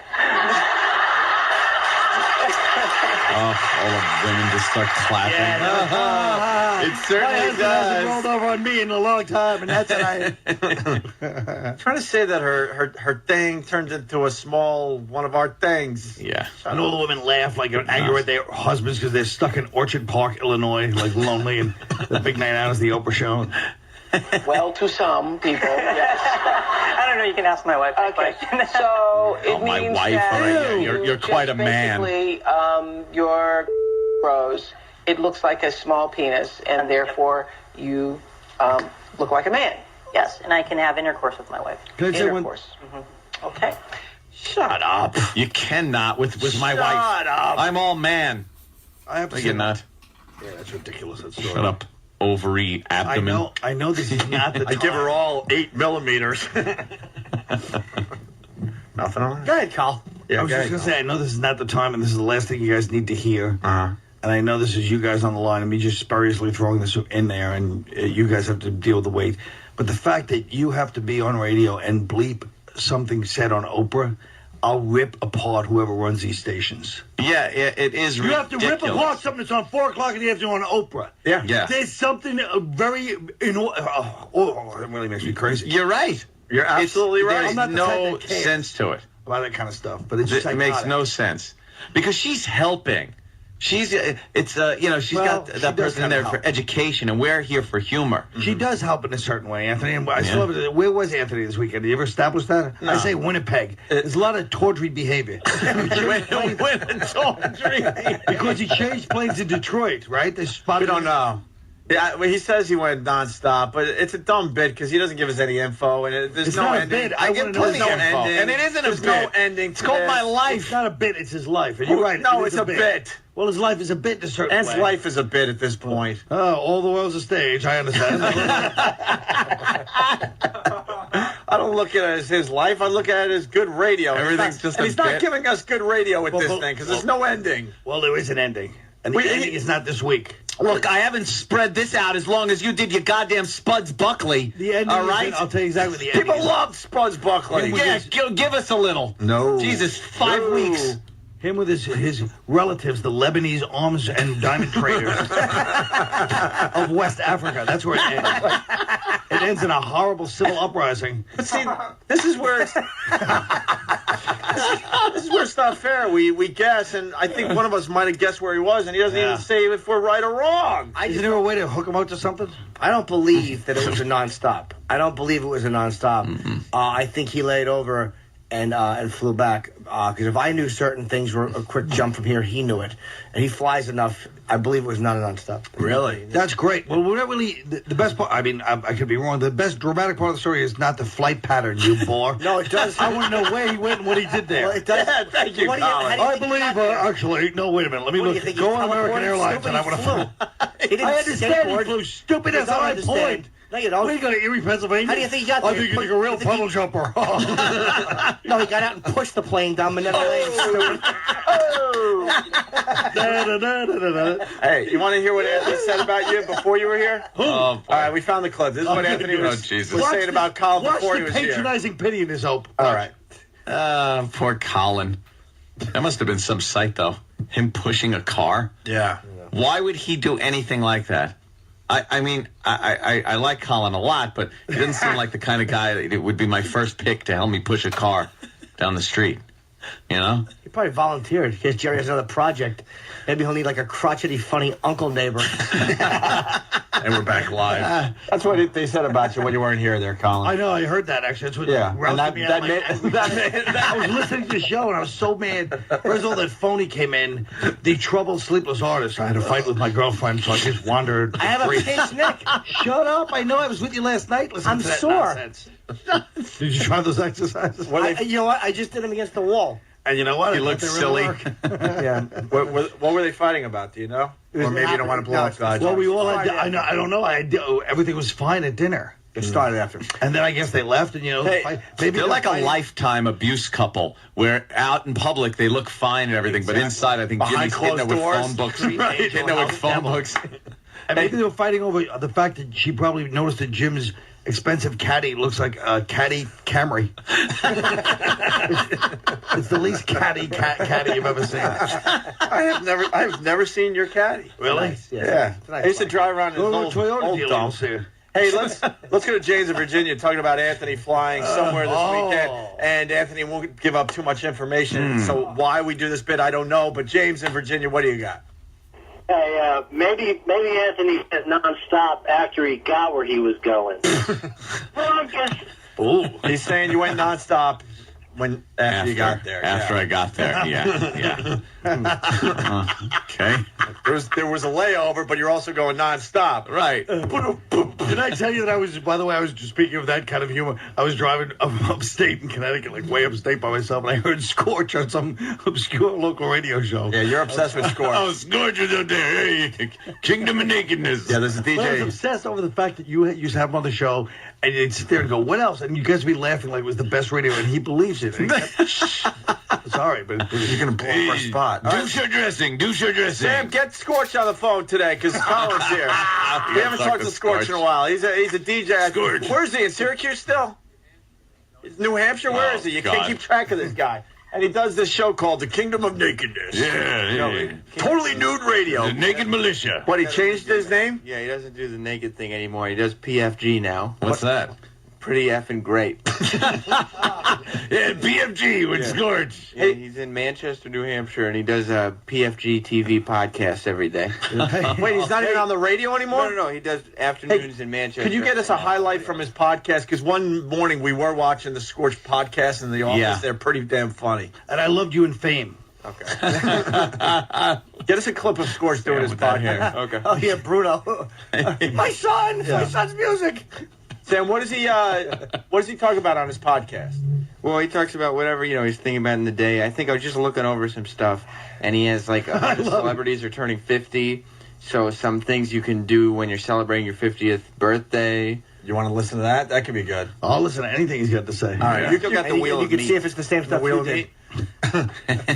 Oh, all the women just start clapping. It certainly does. Rolled over on me in a long time, and that's what Trying to say that her thing turns into a small one of our things. Yeah. I know the women laugh like angry at their husbands because they're stuck in Orchard Park, Illinois, like lonely, and the big night out is the Oprah show. Well, to some people, yes. I don't know. You can ask my wife. Okay. So it my means wife, that all right, you're quite a man. Basically, your grows. It looks like a small penis, and therefore you look like a man. Yes, and I can have intercourse with my wife. Can I say one? Intercourse. Okay. Shut up. You cannot with my Shut wife. up. I'm all man. I have to No, say you're not. Yeah, that's ridiculous. That story. Shut up. Ovary, abdomen. I know this is not the I time. give her all 8 millimeters. Nothing on Go ahead, Carl. Yeah, I was just going to say, I know this is not the time, and this is the last thing you guys need to hear. Uh-huh. And I know this is you guys on the line, and me just spuriously throwing this in there, and you guys have to deal with the weight. But the fact that you have to be on radio and bleep something said on Oprah, I'll rip apart whoever runs these stations. Yeah, it is You ridiculous. have to rip apart something that's on 4 o'clock in the afternoon on Oprah. Yeah. Yeah. There's something very... that really makes me crazy. You're right. You're absolutely right. There's I'm not the no type that cares sense to it. About that kind of stuff. But it's just It makes no sense. Because she's helping. She's got She that does person in kinda there help. for education, and we're here for humor. She does help in a certain way, Anthony. And I still have, where was Anthony this weekend? Did you ever establish that? No. I say Winnipeg. There's a lot of tawdry behavior. Because he changed planes in Detroit, right? They spotted We don't know. Yeah, well, he says he went nonstop, but it's a dumb bit because he doesn't give us any info, and there's It's no not a ending. bit. I give wanna know plenty the of info. ending, And it isn't a there's bit. no ending. It's called my life. It's not a bit, it's his life. And you're right. No, it is it's a bit. Well, his life is a bit in a certain His way. life is a bit at this point. Oh, all the world's a stage. I understand. I don't look at it as his life. I look at it as good radio. Everything's just and a he's not bit. giving us good radio with Well, this but- thing because there's no ending. Well, there is an ending. And the ending is not this week. Look, I haven't spread this out as long as you did your goddamn Spuds Buckley. The ending all right? I'll tell you exactly the ending. People is. love Spuds Buckley. Yeah, give us a little. No. Jesus, 5 weeks. Him with his relatives, the Lebanese arms and diamond traders of West Africa. That's where it ends. It ends in a horrible civil uprising. But see, this is where it's this is where it's not fair. We guess, and I think one of us might have guessed where he was, and he doesn't even say if we're right or wrong. Isn't there a way to hook him out to something? I don't believe that it was a nonstop. I don't believe it was a nonstop. I think he laid over and flew back. Because if I knew certain things were a quick jump from here, he knew it. And he flies enough. I believe it was not a nonstop. Really? That's great. Well, we're not really the best part. I mean, I could be wrong. The best dramatic part of the story is not the flight pattern, you bore. No, it does. I want to know where he went and what he did there. Well, it does. Yeah, thank you, What do Colin. how do I you think he believe, got there? actually, no, wait a minute. Let me What do you look. think, Go he on American teleported? Airlines, Stupid, and I he want to flew. He didn't I understand he skateboard. flew stupid You as don't I understand. point. No, you don't. Where you go to Erie, Pennsylvania? How do you think he got I there? think you're a real puddle jumper. No, he got out and pushed the plane down Manila Lane. Stupid. Hey, you want to hear what Anthony said about you before you were here? Who? All right, we found the clip. This is what Anthony was saying about Colin before he was here. Patronizing pity in his hope. All right. Poor Colin. That must have been some sight, though. Him pushing a car. Yeah. Why would he do anything like that? I mean, I like Colin a lot, but he doesn't seem like the kind of guy that would be my first pick to help me push a car down the street. You know? probably volunteered because Jerry has another project. Maybe he'll need like a crotchety, funny uncle neighbor. And we're back live. That's what they said about you when you weren't here there, Colin. I know, I heard that actually. That's what And I was listening to the show and I was so mad. First of all, that phony came in, the troubled sleepless artist. I had a fight with my girlfriend, so I just wandered. I have a pinched neck. Shut up! I know I was with you last night. I'm to that sore. Nonsense. Did you try those exercises? You know what? I just did them against the wall. And you know what? You look silly. Yeah. What were they fighting about? Do you know? Or maybe you don't want to blow up God's. Well, we all had. I don't know. Everything was fine at dinner. It started after. And then I guess they left, and maybe they're like a lifetime abuse couple, where out in public they look fine and everything, but inside I think Behind Jimmy's hitting her with closed phone books. Right. Hitting her with phone books. And maybe they were fighting over the fact that she probably noticed that Jim's expensive caddy looks like a caddy Camry. It's the least caddy you've ever seen. I've never seen your caddy. Really? Nice. Yeah. I used to drive around in old dump. Hey, let's go to James in Virginia talking about Anthony flying somewhere this weekend. And Anthony won't give up too much information. So why we do this bit, I don't know. But James in Virginia, what do you got? Hey, maybe Anthony said nonstop after he got where he was going. Well, I guess. Ooh. He's saying you went nonstop after you got there. After I got there, yeah. Okay. There was a layover, but you're also going nonstop. Right. Did I tell you that by the way, I was just speaking of that kind of humor. I was driving upstate in Connecticut, like way upstate by myself, and I heard Scorch on some obscure local radio show. Yeah, you're obsessed with Scorch. Oh, Scorch is out there. Hey, Kingdom of Nakedness. Yeah, there's a DJ. Well, I was obsessed over the fact that you used to have him on the show, and you'd sit there and go, what else? And you guys would be laughing like it was the best radio, and he believes it. Sorry, but you're going to pull up our spot. Do your dressing. Sam, get Scorch on the phone today, because Colin's here. We haven't talked to Scorch in a while. He's a DJ. Scorch. Where is he? In Syracuse still? New Hampshire? Where is he? You can't keep track of this guy. And he does this show called The Kingdom of Nakedness. Yeah. Totally nude radio. The Naked Militia. What, he changed his name? Yeah, he doesn't do the naked thing anymore. He does PFG now. What's that? Pretty effing great. Yeah, PFG with Scorch. Yeah, he's in Manchester, New Hampshire, and he does a PFG TV podcast every day. Wait, he's not even on the radio anymore? No. He does afternoons in Manchester. Could you get us a highlight from his podcast? Because one morning we were watching the Scorch podcast in the office. Yeah. They're pretty damn funny. And I loved you in Fame. Okay. Get us a clip of Scorch doing his podcast. Okay. Oh, yeah, Bruno. My son's music. Sam, what does he talk about on his podcast? Well, he talks about whatever, he's thinking about in the day. I think I was just looking over some stuff, and he has, like, celebrities are turning 50, so some things you can do when you're celebrating your 50th birthday. You want to listen to that? That could be good. I'll listen to anything he's got to say. All right, you got the wheel You of can meat. see if it's the same stuff wheel you of did. meat. All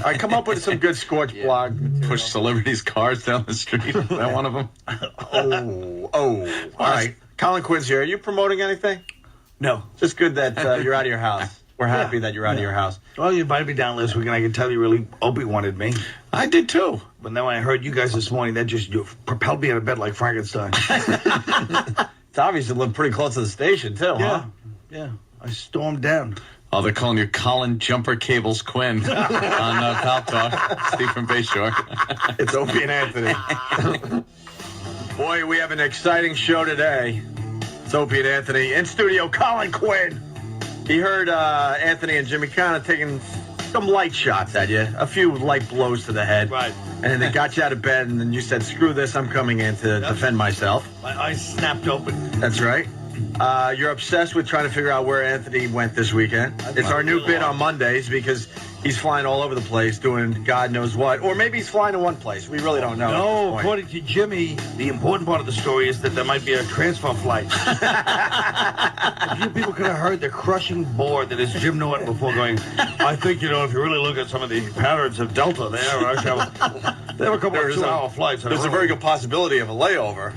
right, come up with some good Scorch blog. Push celebrities' cars down the street. Is that one of them? All right. Colin Quinn's here. Are you promoting anything? No. Just good that you're out of your house. We're happy that you're out of your house. Well, you invited me down last week, and I can tell you really Opie wanted me. I did too. But then when I heard you guys this morning, that just propelled me out of bed like Frankenstein. It's obvious you live pretty close to the station, too, huh? Yeah. I stormed down. Oh, they're calling you Colin Jumper Cables Quinn on Pal Talk. Steve from Bayshore. It's Opie and Anthony. Boy, we have an exciting show today. It's Opie and Anthony. In studio, Colin Quinn. He heard Anthony and Jimmy kind of taking some light shots at you. A few light blows to the head. Right. And then they got you out of bed, and then you said, screw this, I'm coming in to defend myself. My eyes snapped open. That's right. You're obsessed with trying to figure out where Anthony went this weekend. It's our new bit on Mondays because he's flying all over the place doing God knows what. Or maybe he's flying to one place. We really don't know. No, according to Jimmy, the important part of the story is that there might be a transfer flight. A few people could have heard the crushing bore that is Jim Norton before going, I think, if you really look at some of the patterns of Delta, they have a couple of 2-hour flights. There's a very good possibility of a layover.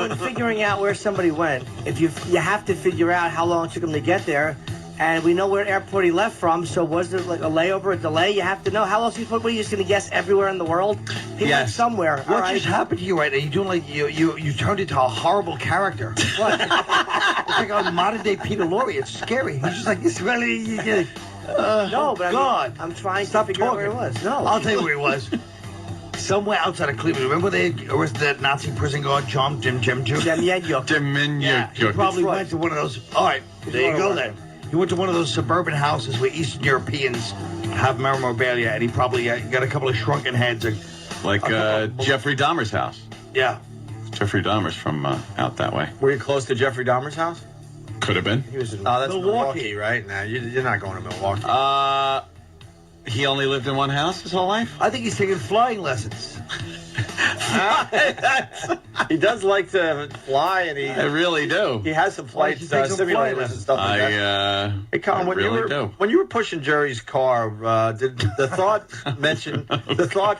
When figuring out where somebody went, if you have to figure out how long it took them to get there, and we know where airport he left from, so was there like a layover, a delay? You have to know. How else what are you just going to guess everywhere in the world? He went somewhere. What just happened to you right now? You're doing like you turned into a horrible character. What? It's like a modern day Peter Lorre. It's scary. He's just like this really. No, but God. I'm trying Stop to figure out where talking. he was. No. I'll tell you where he was. Somewhere outside of Cleveland. Remember they arrested that Nazi prison guard, Jim Yeah, he probably went to one of those. All right, there you go then. He went to one of those suburban houses where Eastern Europeans have memorabilia, and he probably got a couple of shrunken heads. Like Jeffrey Dahmer's house. Yeah. Jeffrey Dahmer's from out that way. Were you close to Jeffrey Dahmer's house? Could have been. He was in that's Milwaukee, right? Now you're not going to Milwaukee. He only lived in one house his whole life? I think he's taking flying lessons. He does like to fly, and I really do. He has some flight simulators and stuff like that. Hey, Colin, when you were pushing Jerry's car, did the thought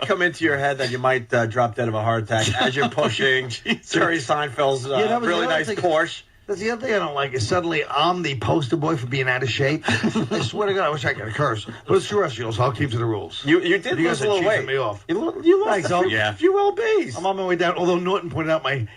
come into your head that you might drop dead of a heart attack as you're pushing Jerry Seinfeld's really nice Porsche? That's the other thing I don't like is suddenly I'm the poster boy for being out of shape. I swear to God, I wish I could curse. But it's terrestrial, so I'll keep to the rules. You did lose a little weight. Me off. You lost a few lbs. I'm on my way down. Although Norton pointed out I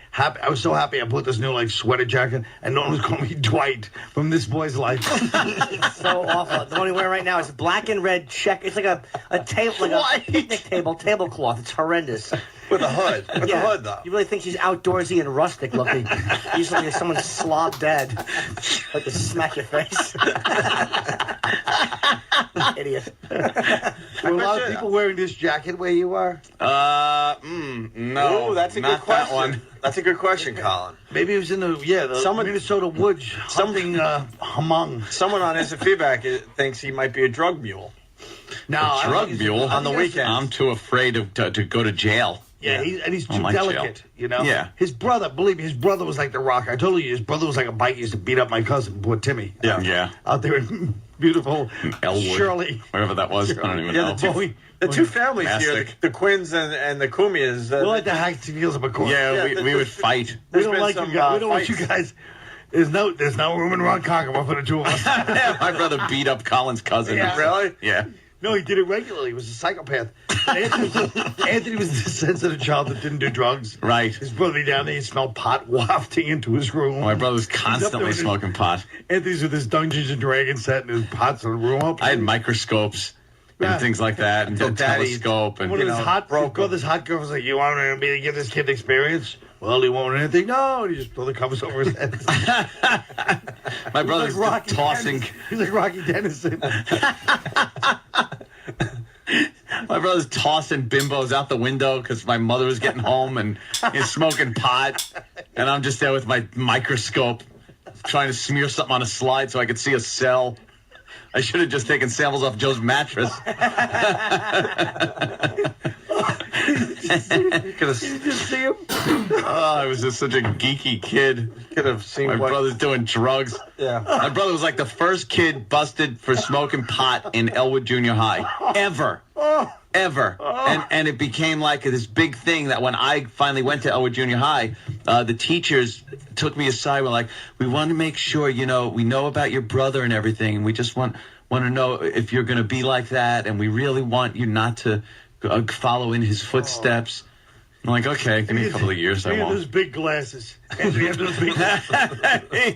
was so happy I bought this new sweater jacket, and Norton was calling me Dwight from This Boy's Life. So awful. The one you're wearing right now is black and red check. It's like a table, like a picnic tablecloth. It's horrendous. With a hood. With a hood, though. You really think she's outdoorsy and rustic looking. Usually if someone's slob dead. Like to smack your face. Idiot. Were a lot of people wearing this jacket where you are? No. Ooh, that's a not good question. That one. That's a good question, Colin. Maybe it was in the Minnesota woods hunting humong. Someone on Instant Feedback thinks he might be a drug mule. No, a drug mule? On the weekend. I'm too afraid to go to jail. Yeah, he's too delicate, you know? Yeah. His brother, believe me, his brother was like the Rock. I told you, his brother was like a bike. He used to beat up my cousin, poor Timmy. Yeah. Yeah. Out there in beautiful Elwood. Shirley. Wherever that was, I don't even know. The two families here, the Quinns and the Kumias. We're like the Hatfields of a course. Yeah, we would fight. We don't like you guys. We don't want you guys. There's no room in Ronkonkoma for the two of us. My brother beat up Colin's cousin. Yeah. Really? Yeah. No, he did it regularly. He was a psychopath. Anthony was the sensitive child that didn't do drugs. Right. His brother down there, he smelled pot wafting into his room. My brother's constantly smoking pot. Anthony's with his Dungeons and Dragons set and his pots in the room. I had microscopes and things like that, and a telescope. And one of his brother's hot girls was like, "You want me to give this kid experience?" Well, he won't anything. No, and he just threw the covers over his head. My brother's like tossing. He's like Rocky Dennison. My brother's tossing bimbos out the window because my mother was getting home and he's smoking pot, and I'm just there with my microscope trying to smear something on a slide so I could see a cell. I should have just taken samples off Joe's mattress. You just see him? Oh, I was just such a geeky kid. Could have seen my brother's doing drugs. Yeah. My brother was like the first kid busted for smoking pot in Elwood Junior High. Ever. Ever. And it became like this big thing that when I finally went to Elwood Junior High, the teachers took me aside. Were like, we want to make sure, we know about your brother and everything. And we just want to know if you're going to be like that. And we really want you not to follow in his footsteps. I'm like, okay, give me a couple of years. I won't. Those big glasses. Anthony had those big glasses.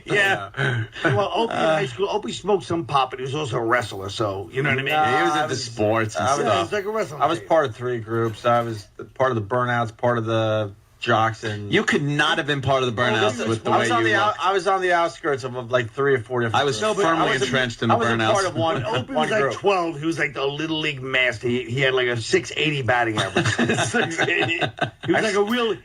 Yeah. Well, Opie in high school, Opie smoked some pop, but he was also a wrestler, so you know what I mean? Yeah, he was into sports and stuff. He was like a wrestler. I was part of 3 groups. I was part of the Burnouts, part of the Jocks, and you could not have been part of the Burnouts with the way you looked. I was on the outskirts of like 3 or 4 different. I was firmly entrenched in the Burnouts. I was a part of one. Opie was like 12. He was like the little league master. He had like a 680 batting average. 680. He was like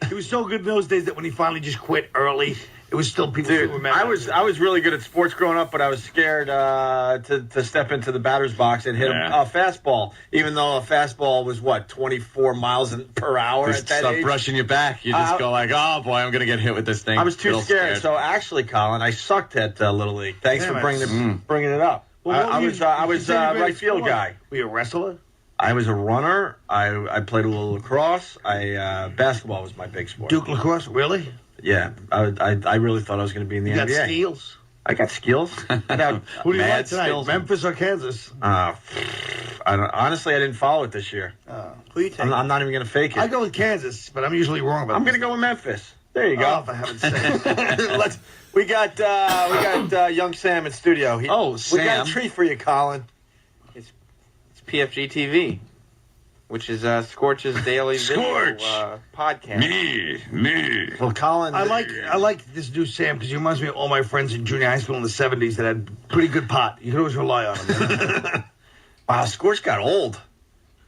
he was so good in those days that when he finally just quit early, it was still people who remember. I was really good at sports growing up, but I was scared to step into the batter's box and hit a fastball, even though a fastball was 24 miles per hour Just at that stop age. brushing your back. You just go like, oh boy, I'm gonna get hit with this thing. I was too scared. So actually, Colin, I sucked at Little League. Thanks for bringing it up. Well, I was right field guy. Were you a wrestler? I was a runner. I played a little lacrosse. Basketball was my big sport. Duke lacrosse, really? Yeah, I really thought I was going to be in the NBA. You got skills? I got skills. Who do you like tonight, Memphis or Kansas? Honestly, I didn't follow it this year. Who you taking? I'm not even going to fake it. I go with Kansas, but I'm usually wrong about I'm going to go with Memphis. There you go. Oh, for heaven's sake. We got young Sam in studio. Sam. We got a treat for you, Colin. PFG TV, which is Scorch's daily video podcast. Me. Well, Colin, I like this new Sam because he reminds me of all my friends in junior high school in the 70s that had pretty good pot. You could always rely on them. Wow, Scorch got old.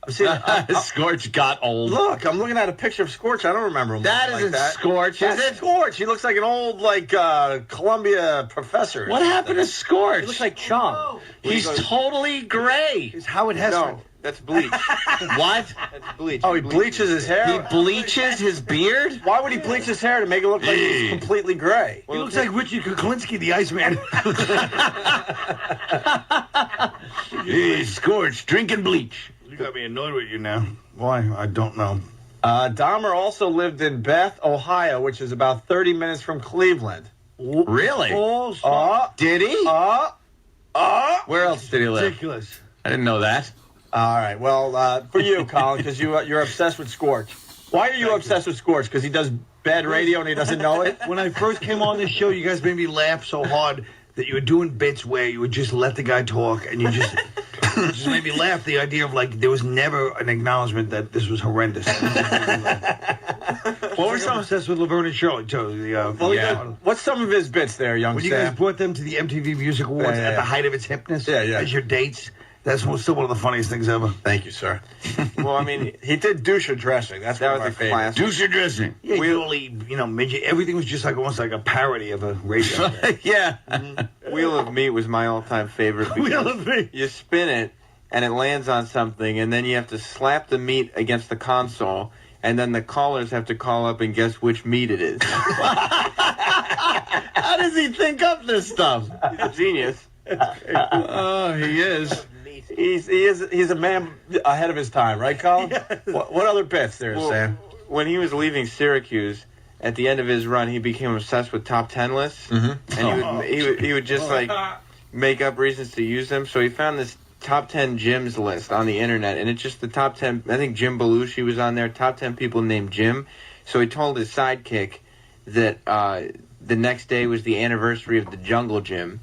Scorch got old. Look, I'm looking at a picture of Scorch. I don't remember him. That looking isn't like that. Scorch, is That's it? Scorch. He looks like an old, Columbia professor. What happened to Scorch? He looks like Chong. He's totally gray. It's Howard Hessman. No, that's bleach. What? That's bleach. Oh, he bleaches his hair? He bleaches his beard? Why would he bleach his hair to make it look like he's completely gray? He looks like Richard Kuklinski, the Iceman. Hey, Scorch, drinking bleach. You got me annoyed with you now. Why? I don't know. Dahmer also lived in Beth, Ohio, which is about 30 minutes from Cleveland. Really? Did he? Where else did he live? Ridiculous. I didn't know that. All right. Well, for you, Colin, because you're obsessed with Scorch. Why are you obsessed with Scorch? Because he does bad radio and he doesn't know it? When I first came on this show, you guys made me laugh so hard that you were doing bits where you would just let the guy talk and you just... It just made me laugh. The idea of there was never an acknowledgement that this was horrendous. What were some obsessed with Laverne and Shirley too? What's some of his bits there, young When you Sam? guys brought them to the MTV Music Awards at the height of its hipness, as your dates, that's still one of the funniest things ever. Thank you, sir. Well, I mean, he did douche dressing. That was a classic. Douche dressing. Yeah, midget. Everything was just almost like a parody of a radio. Yeah. Wheel of Meat was my all-time favorite. Wheel of Meat. You spin it, and it lands on something, and then you have to slap the meat against the console, and then the callers have to call up and guess which meat it is. How does he think up this stuff? He's a genius. Oh, he is. He's a man ahead of his time, right, Colin? What other bits there, Sam? When he was leaving Syracuse, at the end of his run, he became obsessed with top 10 lists, and he would just make up reasons to use them. So he found this top 10 gyms list on the internet, and it's just the top 10. I think Jim Belushi was on there. Top 10 people named Jim. So he told his sidekick that the next day was the anniversary of the Jungle Gym,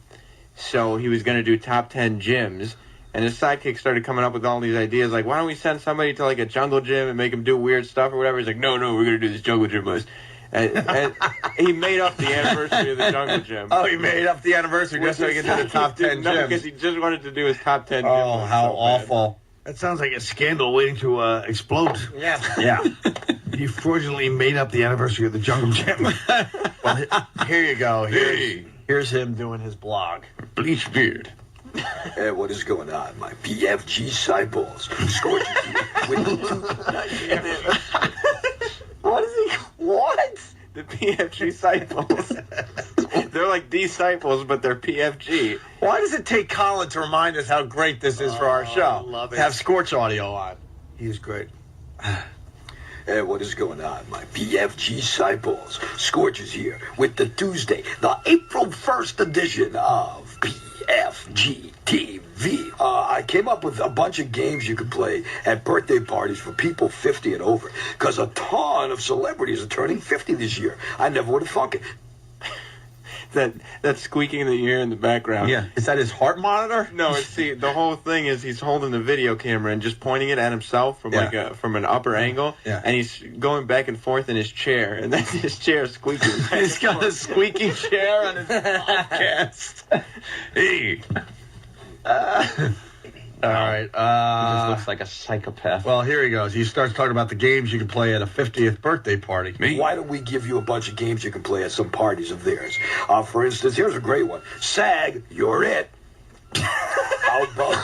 so he was going to do top 10 gyms. And his sidekick started coming up with all these ideas, like, why don't we send somebody to, a jungle gym and make him do weird stuff or whatever? He's like, no, we're going to do this jungle gym list. And he made up the anniversary of the jungle gym. Oh, he made up the anniversary just so he could do the top 10 gyms. No, because he just wanted to do his top 10 gyms. Oh, how awful. That sounds like a scandal waiting to explode. Yeah. He fraudulently made up the anniversary of the jungle gym. Well, here you go. Here's him doing his blog. Bleach beard. Hey, what is going on? My PFG cyballs. Scorch. What is he? What? The PFG disciples. They're like disciples, but they're PFG. Why does it take Colin to remind us how great this is for our show? I love it. To have Scorch audio on. He's great. Hey, what is going on? My PFG cyballs. Scorch is here with the Tuesday, the April 1st edition of PFG TV. I came up with a bunch of games you could play at birthday parties for people 50 and over, because a ton of celebrities are turning 50 this year. I never would have thunk it. That squeaking that you hear in the background. Yeah. Is that his heart monitor? No, the whole thing is he's holding the video camera and just pointing it at himself from from an upper angle. Yeah. And he's going back and forth in his chair, and then his chair is squeaking. He's got a squeaky chair on his podcast. Hey. All right. He just looks like a psychopath. Well, here he goes. He starts talking about the games you can play at a 50th birthday party. Why don't we give you a bunch of games you can play at some parties of theirs? For instance, here's a great one. SAG, you're it. How about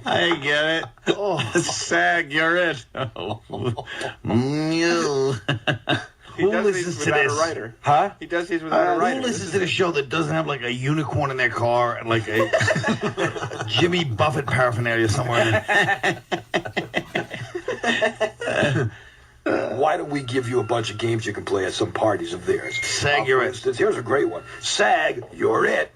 I get it. Oh, SAG, you're it. He does these without a writer. Huh? He does these without a writer. Who listens to the show that doesn't have a unicorn in their car and a Jimmy Buffett paraphernalia somewhere? Why don't we give you a bunch of games you can play at some parties of theirs? SAG, you're for it. instance, here's a great one. SAG, you're it.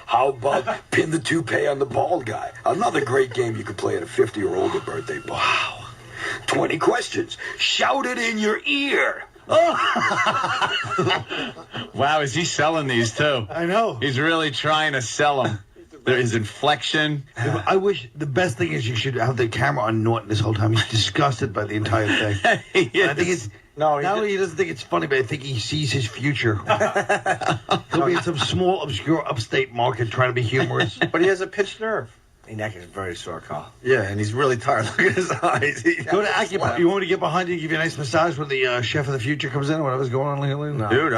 How about pin the toupee on the bald guy? Another great game you can play at a 50 or older birthday party. Wow. 20 questions. Shout it in your ear. Wow, is he selling these too? I know. He's really trying to sell them. His inflection. I wish the best thing is you should have the camera on Norton this whole time. He's disgusted by the entire thing. I think it's not only he doesn't think it's funny, but I think he sees his future. He'll be in some small, obscure, upstate market trying to be humorous. But he has a pinched nerve. His neck is very sore, Carl. Yeah, and he's really tired. Look at his eyes. Go to acupuncture. You want me to get behind you and give you a nice massage when the chef of the future comes in or whatever's going on lately? No. Dude,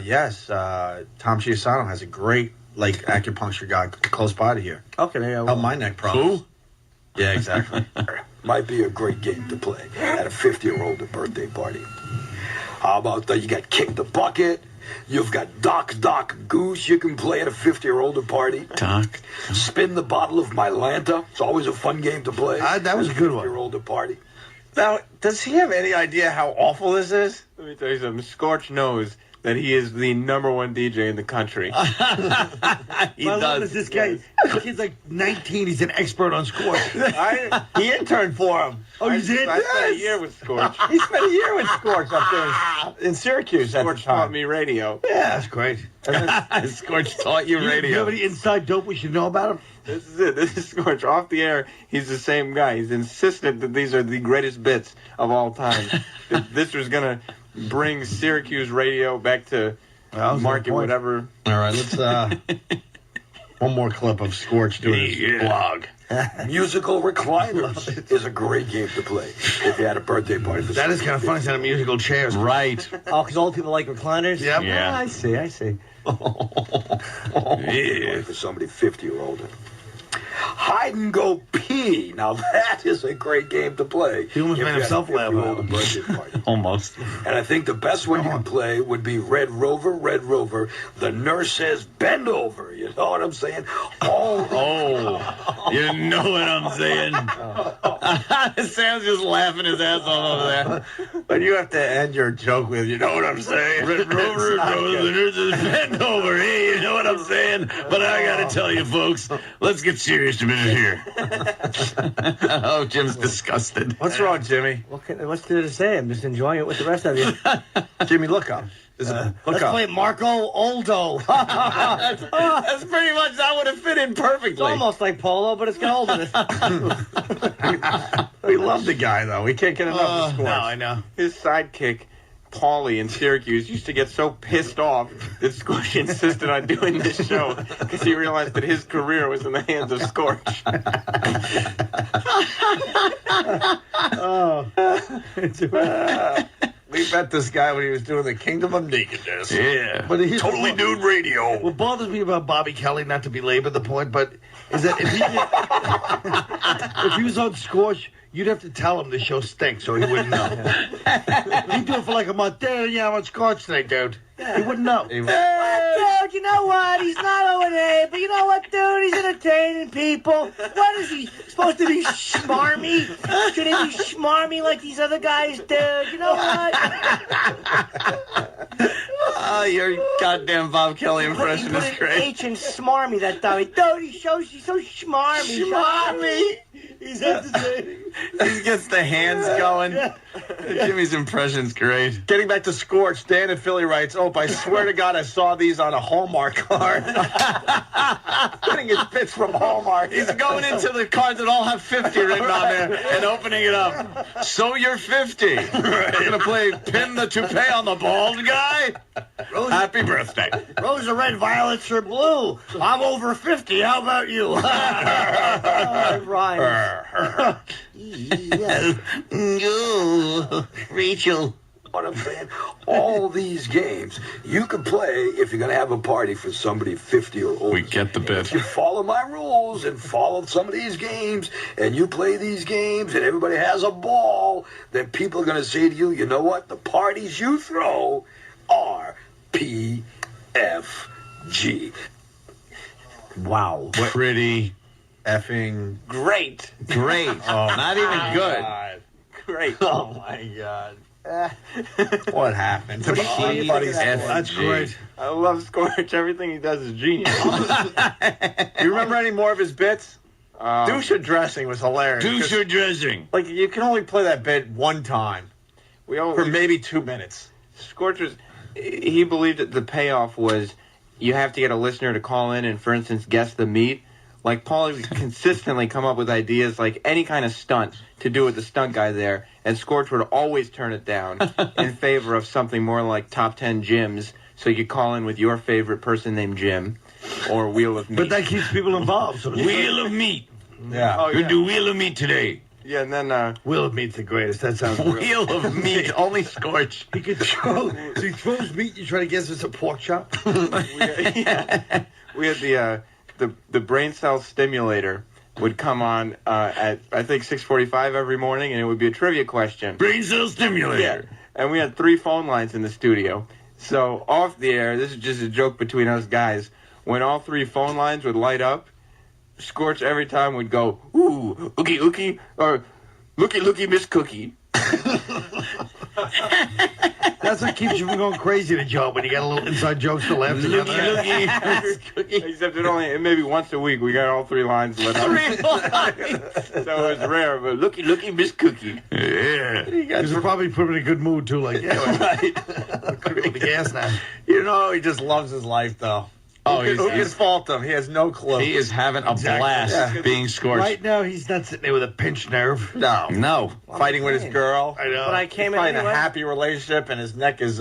yes. Tom Chiasano has a great acupuncture guy close by to here. Okay, yeah. Help my neck problems. Who? Yeah, exactly. Might be a great game to play at a 50-year-old birthday party. How about you got Kick the Bucket? You've got Doc Goose you can play at a 50-year-old party. Doc. Spin the bottle of Mylanta. It's always a fun game to play. That was a good one. 50-year-old party. Now, does he have any idea how awful this is? Let me tell you something. Scorch knows that he is the #1 DJ in the country. He does. This guy, the kid's like 19. He's an expert on Scorch. He interned for him. Oh, you did? I spent a year with Scorch. He spent a year with Scorch up there in Syracuse. Scorch taught me radio. Yeah, that's great. Scorch taught you You radio. have any inside dope we should know about him? This is it. This is Scorch. Off the air, he's the same guy. He's insistent that these are the greatest bits of all time. That this was going to bring Syracuse radio back to market whatever. All right, let's one more clip of Scorch doing his blog. Musical Recliners is a great game to play if you had a birthday party. That is kind of funny, instead of musical chairs. Right. Oh, because old people like recliners? Yep. Yeah. I see. Yeah. For somebody 50-year-old. Hide and go pee. Now that is a great game to play. He almost made himself laugh. Almost. And I think the best one you can play would be Red Rover. Red Rover. The nurse says bend over. You know what I'm saying? Oh, you know what I'm saying? Sam's just laughing his ass off over there. But you have to end your joke with, you know what I'm saying? Red Rover, the nurse is bent over. Hey, you know what I'm saying? But I gotta tell you, folks, let's get serious a minute here. Oh, Jim's disgusted. What's wrong, Jimmy? What's there to say? I'm just enjoying it with the rest of you. Jimmy, look up. Let's play Marco Oldo. That's pretty much, that would have fit in perfectly. It's almost like polo, but it's got old in it. We love the guy, though. We can't get enough of Scorch. No, I know. His sidekick, Paulie in Syracuse, used to get so pissed off that Scorch insisted on doing this show because he realized that his career was in the hands of Scorch. We met this guy when he was doing the Kingdom of Nakedness. Yeah. But he's Totally Nude Radio. What bothers me about Bobby Kelly, not to belabor the point, but is that if he was on Scorch, you'd have to tell him the show stinks so he wouldn't know. He'd do it for like a month. Dude, yeah, I'm on Scorch today, dude. He wouldn't know. Dude, you know what? He's not O&A, but you know what, dude? He's entertaining people. What is he supposed to be, smarmy? Should he be smarmy like these other guys, dude? You know what? Oh, your goddamn Bob Kelly impression is great. H in smarmy, that dummy. Dude, he's so smarmy. Smarmy. He's entertaining. He gets the hands going. Jimmy's impression's great. Getting back to Scorch, Dan in Philly writes, "Oh, I swear to God, I saw these on a Hallmark card." Getting his bits from Hallmark. He's going into the cards that all have 50 written on there and opening it up. So you're 50. You're going to play pin the toupee on the bald guy? Happy birthday. Rose are red, violets are blue. I'm over 50. How about you? Rhymes. Rachel. What I'm saying, all these games you can play if you're going to have a party for somebody 50 or older. We get the bit. If you follow my rules and follow some of these games, and you play these games, and everybody has a ball, then people are going to say to you, you know what? The parties you throw are PFG. Wow. Pretty effing great. Great. Oh, not even good. God. Great. Oh my God. What happened to Buddy's That's great. I love Scorch. Everything he does is genius. You remember any more of his bits? Douche dressing was hilarious. Douche dressing. Like, you can only play that bit one time. for maybe 2 minutes. Scorch he believed that the payoff was you have to get a listener to call in and, for instance, guess the meat. Like, Paulie would consistently come up with ideas, like any kind of stunt to do with the stunt guy there, and Scorch would always turn it down in favor of something more like Top 10 Gyms, so you could call in with your favorite person named Jim, or Wheel of Meat. But that keeps people involved. So Wheel of Meat. Yeah. Oh, yeah. Do Wheel of Meat today. Yeah, and then Wheel of Meat's the greatest. That sounds Wheel of Meat, only Scorch. He could throw. So he throws meat. You try to guess it's a pork chop. We had the brain cell stimulator would come on at I think 6:45 every morning, and it would be a trivia question. Brain cell stimulator. Yeah, and we had 3 phone lines in the studio. So off the air, this is just a joke between us guys. When all 3 phone lines would light up, Scorch every time would go, ooh, ookie ookie, or looky looky Miss Cookie. That's what keeps you from going crazy to Joe when you got a little inside jokes to laugh together. Except it maybe once a week we got all 3 lines lit up. 3 lines. So it was rare, but looky Miss Cookie. Yeah. Because it probably put him in a good mood too. Like, yeah, right. Could the gas now. You know, he just loves his life though. Oh, who can fault him? He has no clue. He is having a blast being Scorched. Right now, he's not sitting there with a pinched nerve. No. Fighting with his girl. I know. But I came in a happy relationship, and his neck is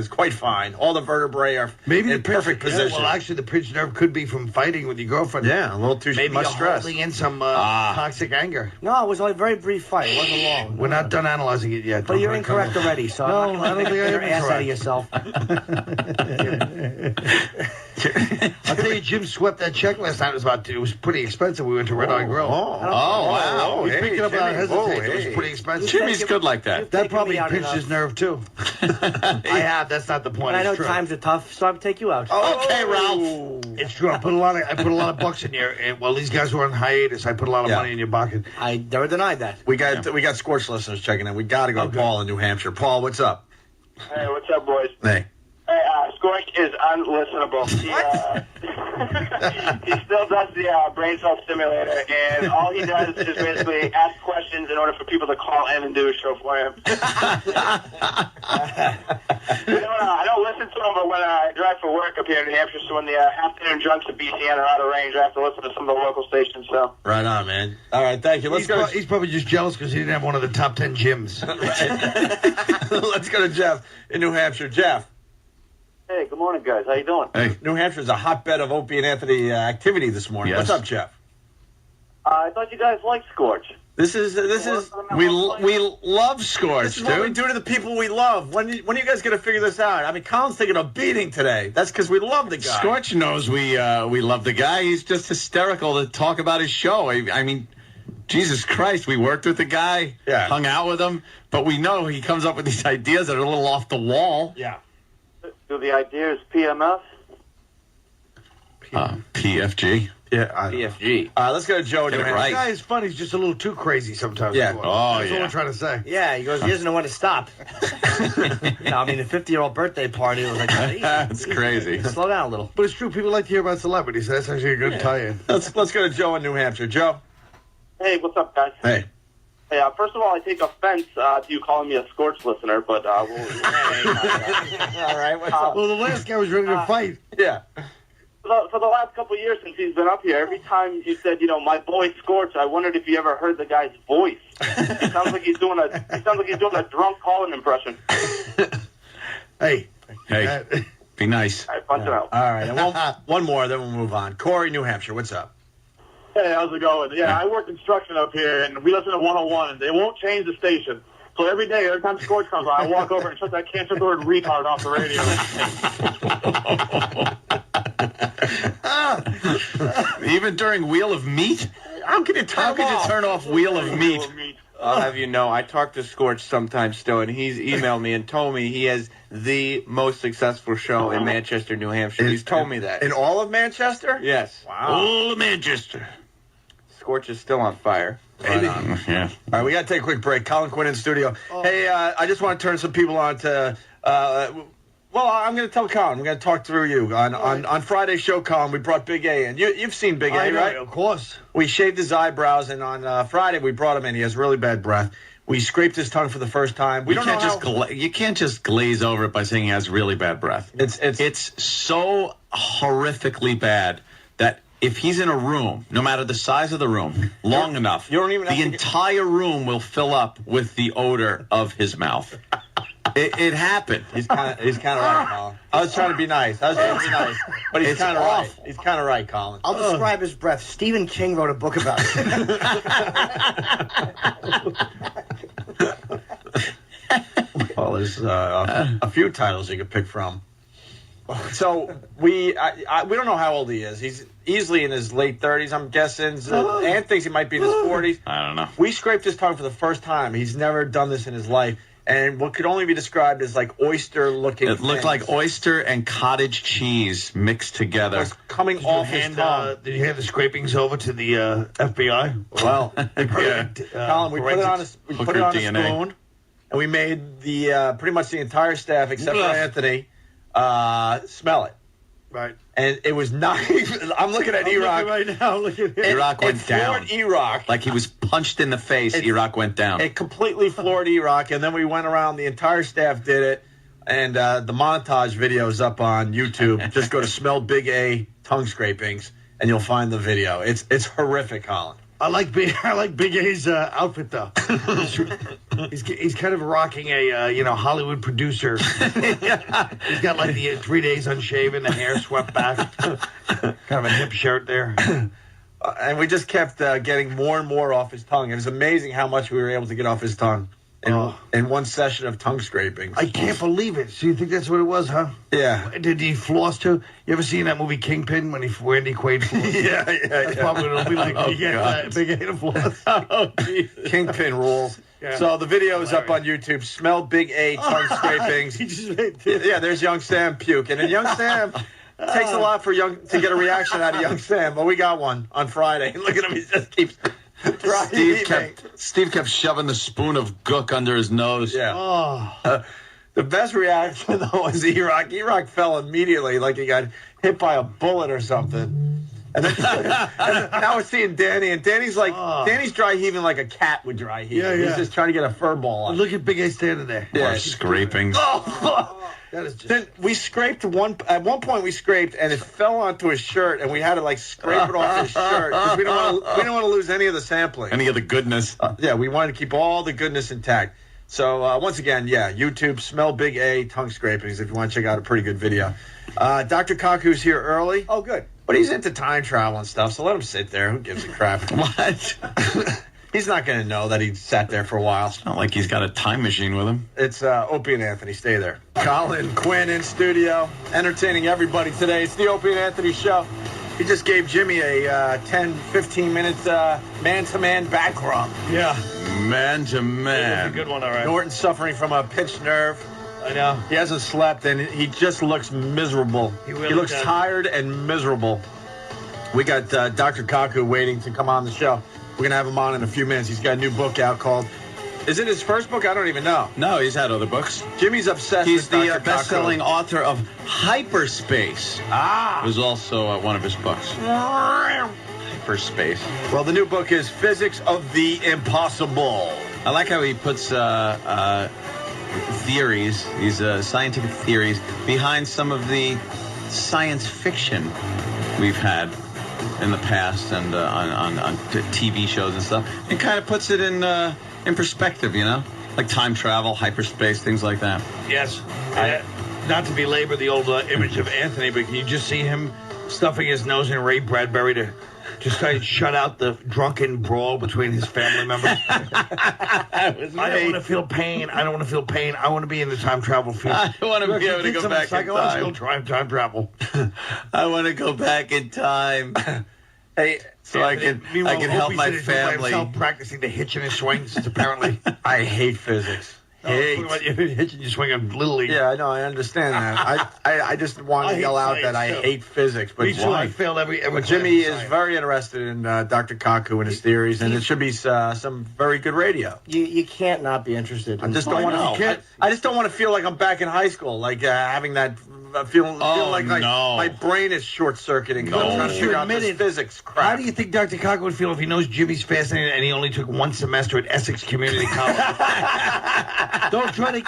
quite fine. All the vertebrae are in perfect position. Well, actually, the pinched nerve could be from fighting with your girlfriend. Yeah, a little too much stress. Maybe holding in some toxic anger. No, it was only a very brief fight. It wasn't long. We're not done analyzing it yet. But you're incorrect already, so no, I don't think I am ass out of yourself. I'll tell you, Jim swept that check last night. It was pretty expensive. We went to Red Eye Grill. Wow. He picked it up without hesitating. It was pretty expensive. Jimmy's good like that. That probably pinched his nerve, too. I have. That's not the point. And I know times are tough, so I'll take you out. Okay, Ralph. It's true. I put a lot of bucks in your. Well, these guys were on hiatus. I put a lot of money in your pocket. I never denied that. We got Scorch listeners checking in. We got to go to Paul in New Hampshire. Paul, what's up? Hey, what's up, boys? Hey. Hey, Scorch is unlistenable. He still does the brain cell stimulator, and all he does is just basically ask questions in order for people to call in and do a show for him. I don't listen to him, but when I drive for work up here in New Hampshire, so when the afternoon drunks at BCN are out of range, I have to listen to some of the local stations. So right on, man. All right, thank you. He's probably just jealous because he didn't have one of the top 10 gyms. Let's go to Jeff in New Hampshire. Jeff. Hey, good morning, guys. How you doing? Hey. New Hampshire's a hotbed of Opie and Anthony activity this morning. Yes. What's up, Jeff? I thought you guys liked Scorch. This is we love Scorch, This is what we do to the people we love. When are you guys going to figure this out? I mean, Colin's taking a beating today. That's because we love the guy. Scorch knows we love the guy. He's just hysterical to talk about his show. I mean, Jesus Christ, we worked with the guy, hung out with him, but we know he comes up with these ideas that are a little off the wall. Yeah. So the idea is PMS? PFG. Yeah, PFG. Let's go to Joe. Get it The right. guy is fun. He's just a little too crazy sometimes. Yeah. That's Oh, what I'm trying to say. Yeah, he goes, he doesn't know when to stop. I mean, the 50-year-old birthday party was like, That's crazy. Slow down a little. But it's true. People like to hear about celebrities. That's actually a good tie-in. Let's go to Joe in New Hampshire. Joe. Hey, what's up, guys? Hey. Hey, first of all, I take offense to you calling me a Scorch listener, but all right. What's up? Well, the last guy was ready to fight. Yeah. For the last couple of years since he's been up here, every time you said, my boy Scorch, I wondered if you ever heard the guy's voice. He sounds like he's doing a drunk calling impression. Hey. Be nice. All right, punch it out. All right. And one more, then we'll move on. Corey, New Hampshire. What's up? Hey, how's it going? Yeah, I work construction up here, and we listen to 101, and they won't change the station. So every time Scorch comes on, I walk over and I can't shut the word retard off the radio. Even during Wheel of Meat? How can you turn off Wheel of Meat? I'll have you know, I talk to Scorch sometimes still, and he's emailed me and told me he has the most successful show in Manchester, New Hampshire. He's told me that. In all of Manchester? Yes. Wow. All of Manchester. Scorch is still on fire. Right on. Yeah. All right, we got to take a quick break. Colin Quinn in studio. Hey, I just want to turn some people on to. Well, I'm going to tell Colin. We're going to talk through you. On Friday's show, Colin, we brought Big A in. You've seen Big A, right? Of course. We shaved his eyebrows, and on Friday we brought him in. He has really bad breath. We scraped his tongue for the first time. You can't just glaze over it by saying he has really bad breath. It's so horrifically bad that if he's in a room, no matter the size of the room, long enough, the entire room will fill up with the odor of his mouth. It happened. He's kind of right, Colin. I was trying to be nice. But he's kind of right. He's kind of right, Colin. I'll describe his breath. Stephen King wrote a book about it. Well, there's a few titles you could pick from. So we don't know how old he is. He's easily in his late 30s, I'm guessing. Ann thinks he might be in his 40s. I don't know. We scraped his tongue for the first time. He's never done this in his life. And what could only be described as like oyster-looking It looked like oyster and cottage cheese mixed together. Was coming off his tongue. Did you hand the scrapings over to the FBI? Well, Colin, we put it on a spoon, and we made the pretty much the entire staff, except for Anthony, smell it. Right. And it was not. I'm looking at E-Rock right now. Look at it. E-Rock went down. E-Rock. Like he was punched in the face. E-Rock went down. It completely floored E-Rock, and then we went around. The entire staff did it, and the montage video is up on YouTube. Just go to Smell Big A Tongue Scrapings, and you'll find the video. It's horrific, Colin. I like Big A's outfit though. he's kind of rocking a Hollywood producer. He's got like the 3 days unshaven, the hair swept back, kind of a hip shirt there. And we just kept getting more and more off his tongue. It was amazing how much we were able to get off his tongue in one session of tongue scrapings. I can't believe it. So you think that's what it was, huh? Yeah. Did he floss too? You ever seen that movie Kingpin when Randy Quaid flossed? Yeah. That's probably what it'll be like when you get Big A to floss. Oh, Jesus. Kingpin rules. Yeah. So the video is up on YouTube. Smell Big A Tongue Scrapings. Yeah, there's young Sam puking. And young Sam takes a lot to get a reaction out of young Sam, but we got one on Friday. Look at him. He just keeps... Steve kept shoving the spoon of gook under his nose. Yeah. The best reaction, though, was E-Rock. E-Rock fell immediately like he got hit by a bullet or something. And then and now we're seeing Danny, and Danny's dry heaving like a cat would dry heave. Yeah. He's just trying to get a fur ball on. Look at Big A standing there. Yeah, scrapings. That is just... Then we scraped at one point we scraped and it fell onto his shirt and we had to like scrape it off his shirt because we don't want to lose any of the sampling. Any of the goodness. We wanted to keep all the goodness intact. So once again, YouTube, Smell Big A Tongue Scrapings if you want to check out a pretty good video. Dr. Kaku's here early. Oh, good. But he's into time travel and stuff, so let him sit there. Who gives a crap? What? He's not going to know that he sat there for a while. It's not like he's got a time machine with him. It's Opie and Anthony. Stay there. Colin Quinn in studio, entertaining everybody today. It's the Opie and Anthony show. He just gave Jimmy a 10, 15 minutes man-to-man back rub. Yeah. Man-to-man. A good one, all right. Norton's suffering from a pinched nerve. I know. He hasn't slept, and he just looks miserable. He looks tired and miserable. We got Dr. Kaku waiting to come on the show. We're going to have him on in a few minutes. He's got a new book out called... Is it his first book? I don't even know. No, he's had other books. Jimmy's obsessed He's with the Dr. best-selling Kaku. author of Hyperspace. Was also one of his books. Hyperspace. Well, the new book is Physics of the Impossible. I like how he puts theories, these scientific theories, behind some of the science fiction we've had in the past and on TV shows and stuff. It kind of puts it in perspective, like time travel, hyperspace, things like that. Yes. Not to belabor the old image of Anthony, but can you just see him stuffing his nose in Ray Bradbury to just try to shut out the drunken brawl between his family members? I don't want to feel pain. I want to be in the time travel field. I want to be able to go back in psychological time. Time travel. I want to go back in time. Hey, so Anthony, I can help my family. Practicing the hitch in his swings, apparently. I hate physics. Hitching you swing on Little League. Yeah, I know. I understand that. I just want to yell out that I hate physics. But I failed every But Jimmy is very interested in Dr. Kaku and his theories, and it should be some very good radio. You can't not be interested. I just don't want to. I just don't want to feel like I'm back in high school, like having that feeling like my brain is short-circuiting. No, I'm trying to you figure out this admitted- physics crap. How do you think Dr. Cock would feel if he knows Jimmy's fascinated and he only took one semester at Essex Community College?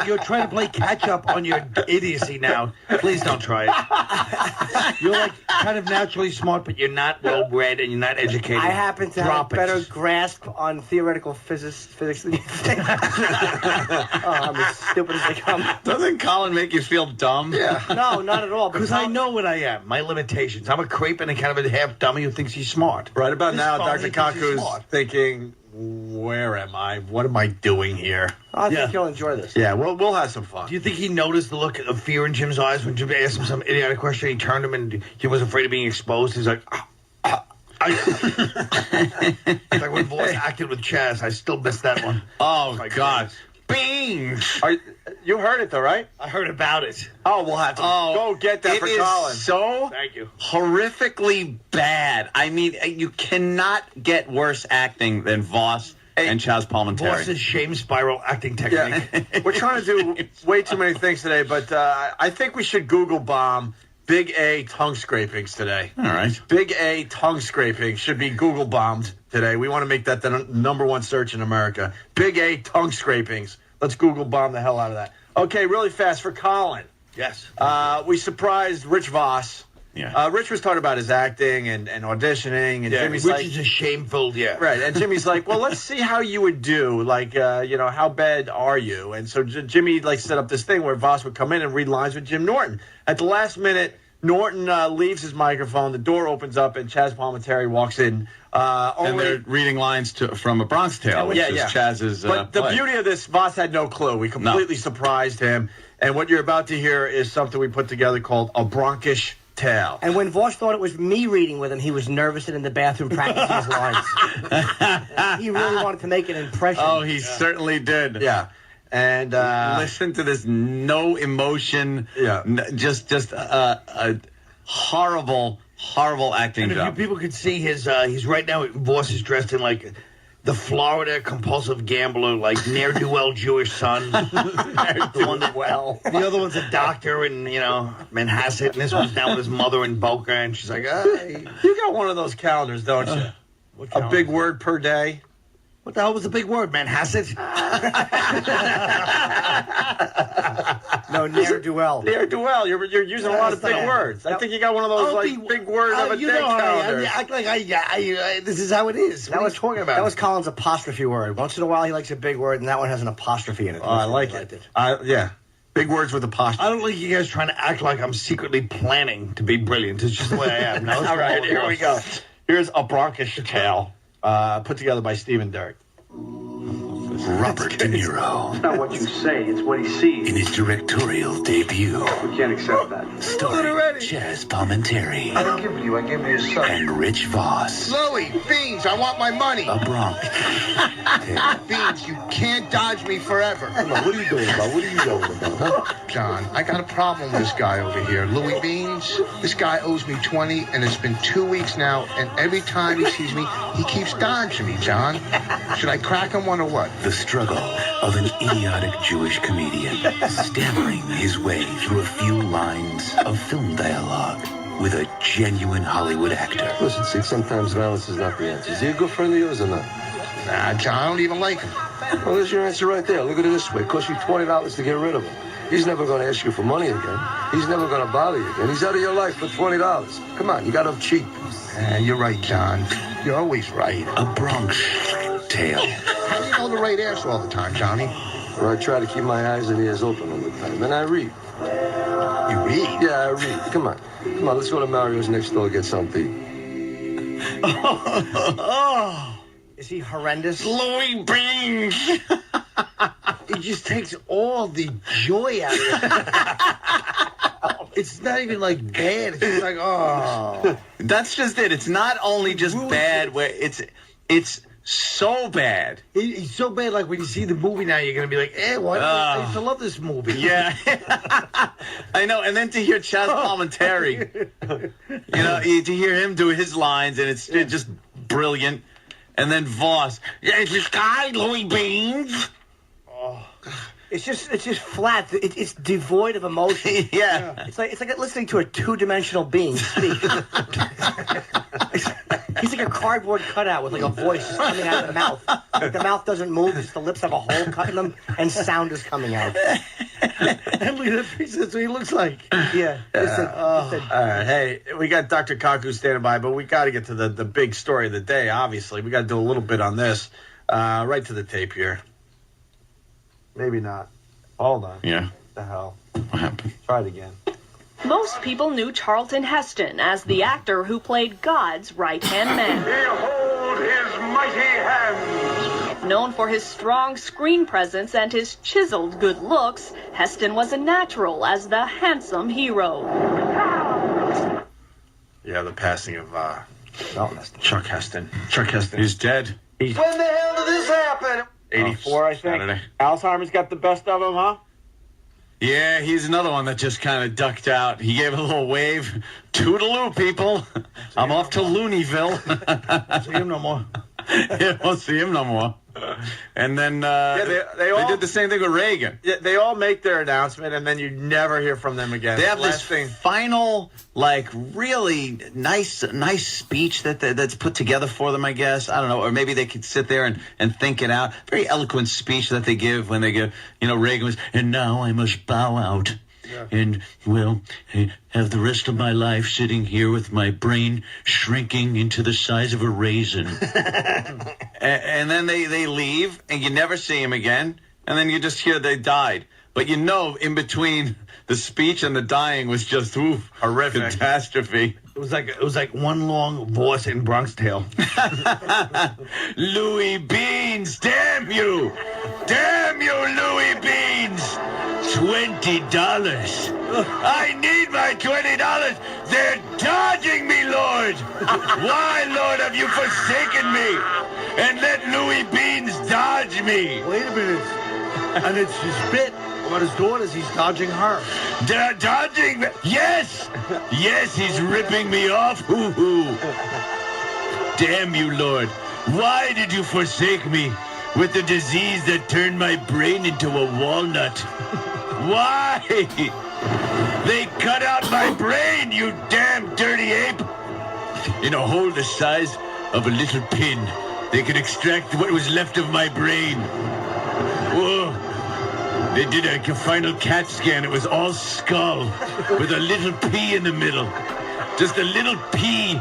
You're trying to play catch up on your idiocy now. Please don't try it. You're like kind of naturally smart, but you're not well bred and you're not educated. I happen to have better grasp on theoretical physics than you think. I'm as stupid as they come. Doesn't Colin make you feel dumb? Yeah. No, not at all. Because I know what I am. My limitations. I'm a creep and a kind of a half dummy who thinks he's smart. Right about This now, phony Dr. thinks he's Kaku's smart. thinking, where am I? What am I doing here? I think you'll enjoy this. Yeah, we'll have some fun. Do you think he noticed the look of fear in Jim's eyes when Jim asked him some idiotic question? He turned him and he was afraid of being exposed. He's like, It's like when Voice acted with Chaz. I still missed that one. Oh, God. Beans! You heard it, though, right? I heard about it. Oh, we'll have to go get that for It Colin. is so Thank you. horrifically bad. I mean, you cannot get worse acting than Voss and Chaz Palminteri. Voss's shame spiral acting technique. Yeah. We're trying to do way too many things today, but I think we should Google bomb Big A tongue scrapings today. All right. Big A tongue scraping should be Google bombed today. We want to make that the number one search in America. Big A tongue scrapings. Let's Google bomb the hell out of that. Okay, really fast for Colin. Yes. We surprised Rich Voss. Yeah. Rich was talking about his acting and auditioning, and Jimmy's Rich like, is a shameful, right. And Jimmy's like, well, let's see how you would do. Like, how bad are you? And so Jimmy set up this thing where Voss would come in and read lines with Jim Norton. At the last minute, Norton leaves his microphone. The door opens up, and Chaz Palminteri walks in. And they're reading lines from A Bronx Tale, which is Chaz's But the play. beauty of this, Voss had no clue. We completely surprised him. And what you're about to hear is something we put together called A Bronkish Tale. And when Voss thought it was me reading with him, he was nervous and in the bathroom practicing his lines. He really wanted to make an impression. Oh, he certainly did. Yeah. And listen to this no emotion, just a horrible acting And if you job. people could see his, he's right now, Voss is dressed in like the Florida compulsive gambler, like ne'er-do-well Jewish son. The one that, the other one's a doctor in, Manhasset, and this one's down with his mother in Boca, and she's like, hey. You got one of those calendars, don't you? A big word per day. What the hell was the big word, Manhasset? No, ne'er-do-well. Ne'er-do-well. You're using a lot of big words. I think you got one of those big word of a day calendar. Act like this is how it is. What are you talking about? That was Colin's apostrophe word. Once in a while, he likes a big word, and that one has an apostrophe in it. Oh, I like it. Yeah. Big words with apostrophe. I don't like you guys trying to act like I'm secretly planning to be brilliant. It's just the way I am. Now, all right, here we go. Here's A Bronkish Tale, put together by Stephen Derrick. Robert De Niro. It's not what you say, it's what he sees. In his directorial debut. We can't accept that. Starring Chaz Palminteri. I don't give it to you, I give it to your son. And Rich Voss. Louie, Beans, I want my money. A Bronx. Beans, you can't dodge me forever. Come on, what are you doing about? What are you doing about, huh? John, I got a problem with this guy over here. Louie Beans, this guy owes me 20, and it's been 2 weeks now, and every time he sees me, he keeps dodging me, John. Should I crack him one or what? The struggle of an idiotic Jewish comedian stammering his way through a few lines of film dialogue with a genuine Hollywood actor. Listen, see, sometimes violence is not the answer. Is he a good friend of yours or not? Nah, John, I don't even like him. Well, there's your answer right there. Look at it this way. It costs you $20 to get rid of him. He's never going to ask you for money again. He's never going to bother you again. He's out of your life for $20. Come on, you got him cheap. You're right, John. You're always right. A Bronx Tale. How do you know the right answer all the time, Johnny? Well, I try to keep my eyes and ears open all the time, and I read. You read? Yeah, I read. Come on, let's go to Mario's next door and get something. Is he horrendous? Louie Beans! It just takes all the joy out of it. It's not even like bad. It's just like, oh. That's just it. It's not only just bad, where it's so bad. It's so bad, like when you see the movie now, you're going to be like, why? I used to love this movie. Yeah. I know. And then to hear Chaz Palminteri, to hear him do his lines, and it's just brilliant. And then Voss, it's this guy, Louie Beans. It's just flat. It's devoid of emotion. Yeah. It's like listening to a two-dimensional being speak. He's like a cardboard cutout with like a voice coming out of the mouth. Like the mouth doesn't move, just the lips have a hole cut in them, and sound is coming out. And look at that piece. That's what he looks like. Yeah. All right. Hey, we got Dr. Kaku standing by, but we got to get to the big story of the day, obviously. We got to do a little bit on this. Right to the tape here. Maybe not. Hold on. Yeah. What the hell? What happened? Try it again. Most people knew Charlton Heston as the actor who played God's right-hand man. Behold his mighty hands. Known for his strong screen presence and his chiseled good looks, Heston was a natural as the handsome hero. Yeah, the passing of Chuck Heston. Chuck Heston. He's dead. When the hell did this happen? 84, I think. Saturday. Alzheimer's got the best of him, huh? Yeah, he's another one that just kind of ducked out. He gave a little wave. Toodaloo, people. I'm off to Looneyville. See him no more. Yeah, won't see him no more. And then they all did the same thing with Reagan. Yeah, they all make their announcement, and then you never hear from them again. They have this final, like, really nice speech that's put together for them, I guess. I don't know. Or maybe they could sit there and think it out. Very eloquent speech that they give when they give, Reagan was, and now I must bow out. And, have the rest of my life sitting here with my brain shrinking into the size of a raisin. And then they leave, and you never see him again. And then you just hear they died. But in between the speech and the dying was just, horrific catastrophe. It was like one long voice in Bronx Tale. Louis Beans, damn you! Damn you, Louis Beans! $20. I need my $20. They're dodging me, Lord. Why, Lord, have you forsaken me and let Louis Beans dodge me? Wait a minute. And it's his bit about his daughters. He's dodging her. Dodging me? Yes. Yes, he's ripping me off. Hoo-hoo. Damn you, Lord. Why did you forsake me with the disease that turned my brain into a walnut? Why? They cut out my brain, you damn dirty ape! In a hole the size of a little pin, they could extract what was left of my brain. Whoa. They did a final CAT scan. It was all skull with a little pea in the middle. Just a little pea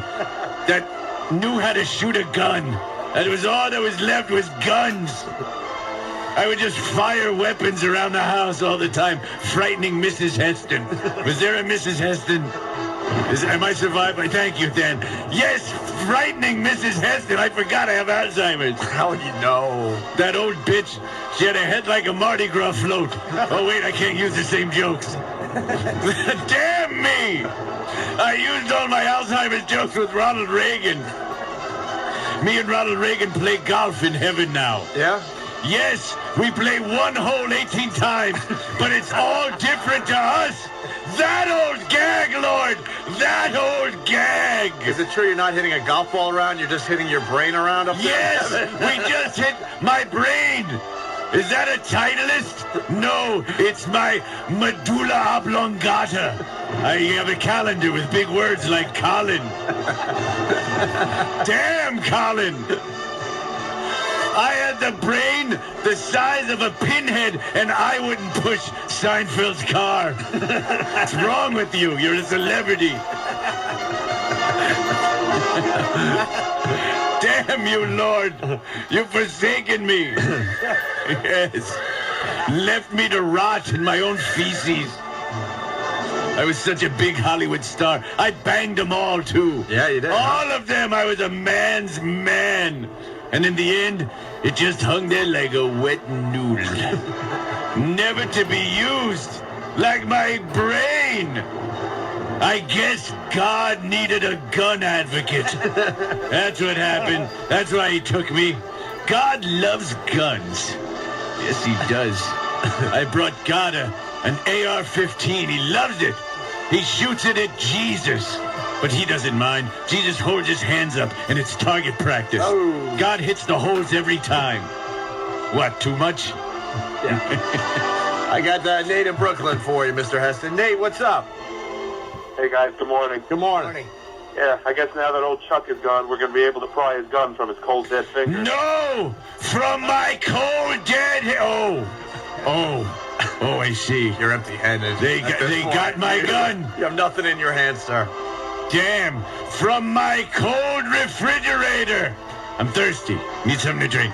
that knew how to shoot a gun. And it was all that was left was guns. I would just fire weapons around the house all the time, frightening Mrs. Heston. Was there a Mrs. Heston? Am I survived? Thank you, Dan. Yes, frightening Mrs. Heston. I forgot I have Alzheimer's. How would you know? That old bitch, she had a head like a Mardi Gras float. Oh, wait, I can't use the same jokes. Damn me! I used all my Alzheimer's jokes with Ronald Reagan. Me and Ronald Reagan play golf in heaven now. Yeah? Yes, we play one hole 18 times, but it's all different to us. That old gag, Lord! That old gag! Is it true you're not hitting a golf ball around, you're just hitting your brain around up there? Yes, we just hit my brain. Is that a Titleist? No, it's my medulla oblongata. I have a calendar with big words like Colin. Damn, Colin! I had the brain the size of a pinhead, and I wouldn't push Seinfeld's car. What's wrong with you? You're a celebrity. Damn you, Lord. You've forsaken me. Yes. Left me to rot in my own feces. I was such a big Hollywood star. I banged them all, too. Yeah, you did. All of them. I was a man's man. And in the end, it just hung there like a wet noodle. Never to be used, like my brain. I guess God needed a gun advocate. That's what happened. That's why he took me. God loves guns. Yes, he does. I brought God an AR-15. He loves it. He shoots it at Jesus. But he doesn't mind. Jesus holds his hands up, and it's target practice. Oh. God hits the holes every time. What, too much? Yeah. I got Nate in Brooklyn for you, Mr. Heston. Nate, what's up? Hey guys, good morning. Good morning. Yeah, I guess now that old Chuck is gone, we're going to be able to pry his gun from his cold dead fingers. No! From my cold dead... Oh, I see. You're empty-handed. They got my gun. You have nothing in your hand, sir. Damn, from my cold refrigerator. I'm thirsty. Need something to drink.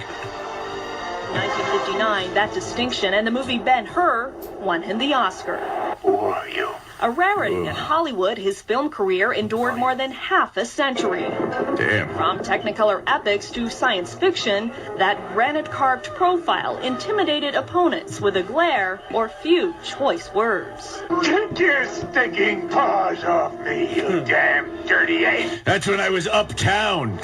1959, that distinction and the movie Ben-Hur won him the Oscar. Who are you? A rarity in Hollywood, his film career endured more than half a century. Damn. From Technicolor epics to science fiction, that granite-carved profile intimidated opponents with a glare or few choice words. Get your stinking paws off me, you damn dirty ape. That's when I was uptown.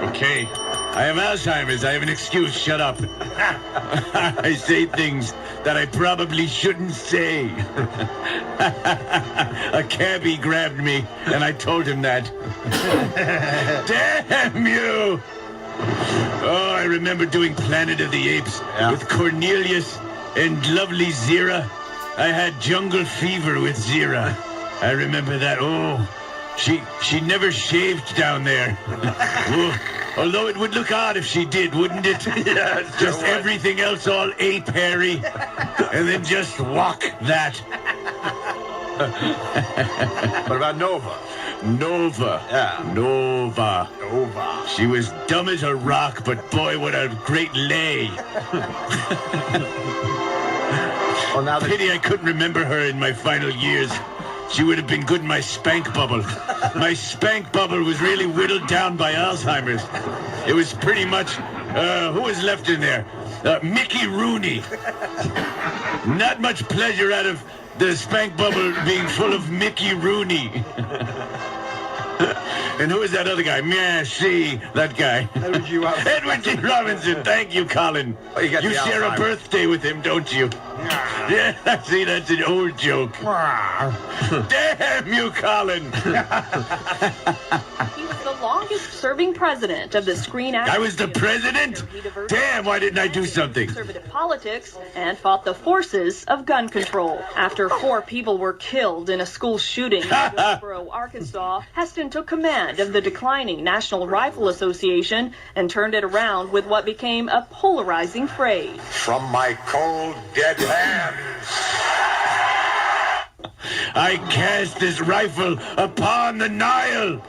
Okay. I have Alzheimer's. I have an excuse. Shut up. I say things that I probably shouldn't say. A cabbie grabbed me, and I told him that. Damn you! Oh, I remember doing Planet of the Apes with Cornelius and lovely Zira. I had jungle fever with Zira. I remember that. Oh, she never shaved down there. Oh. Although it would look odd if she did, wouldn't it? Yeah, just everything else all ape-hairy. And then just walk that. What about Nova? Nova. Yeah. Nova. Nova. She was dumb as a rock, but boy, what a great lay. Well, now Pity I couldn't remember her in my final years. She would have been good in my spank bubble. My spank bubble was really whittled down by Alzheimer's. It was pretty much, who was left in there? Mickey Rooney. Not much pleasure out of the spank bubble being full of Mickey Rooney. And who is that other guy? Yeah, see, that guy. Edward G. Robinson. Edward G. Robinson. Thank you, Colin. Oh, you share a birthday with him, don't you? Yeah, see, that's an old joke. Damn you, Colin. He was the longest-serving president of the Screen Actors I was the president? Damn, why didn't I do something? Conservative politics and fought the forces of gun control. After 4 people were killed in a school shooting in Hillsboro, Arkansas, Heston took command of the declining National Rifle Association and turned it around with what became a polarizing phrase. From my cold, dead hands, I cast this rifle upon the Nile.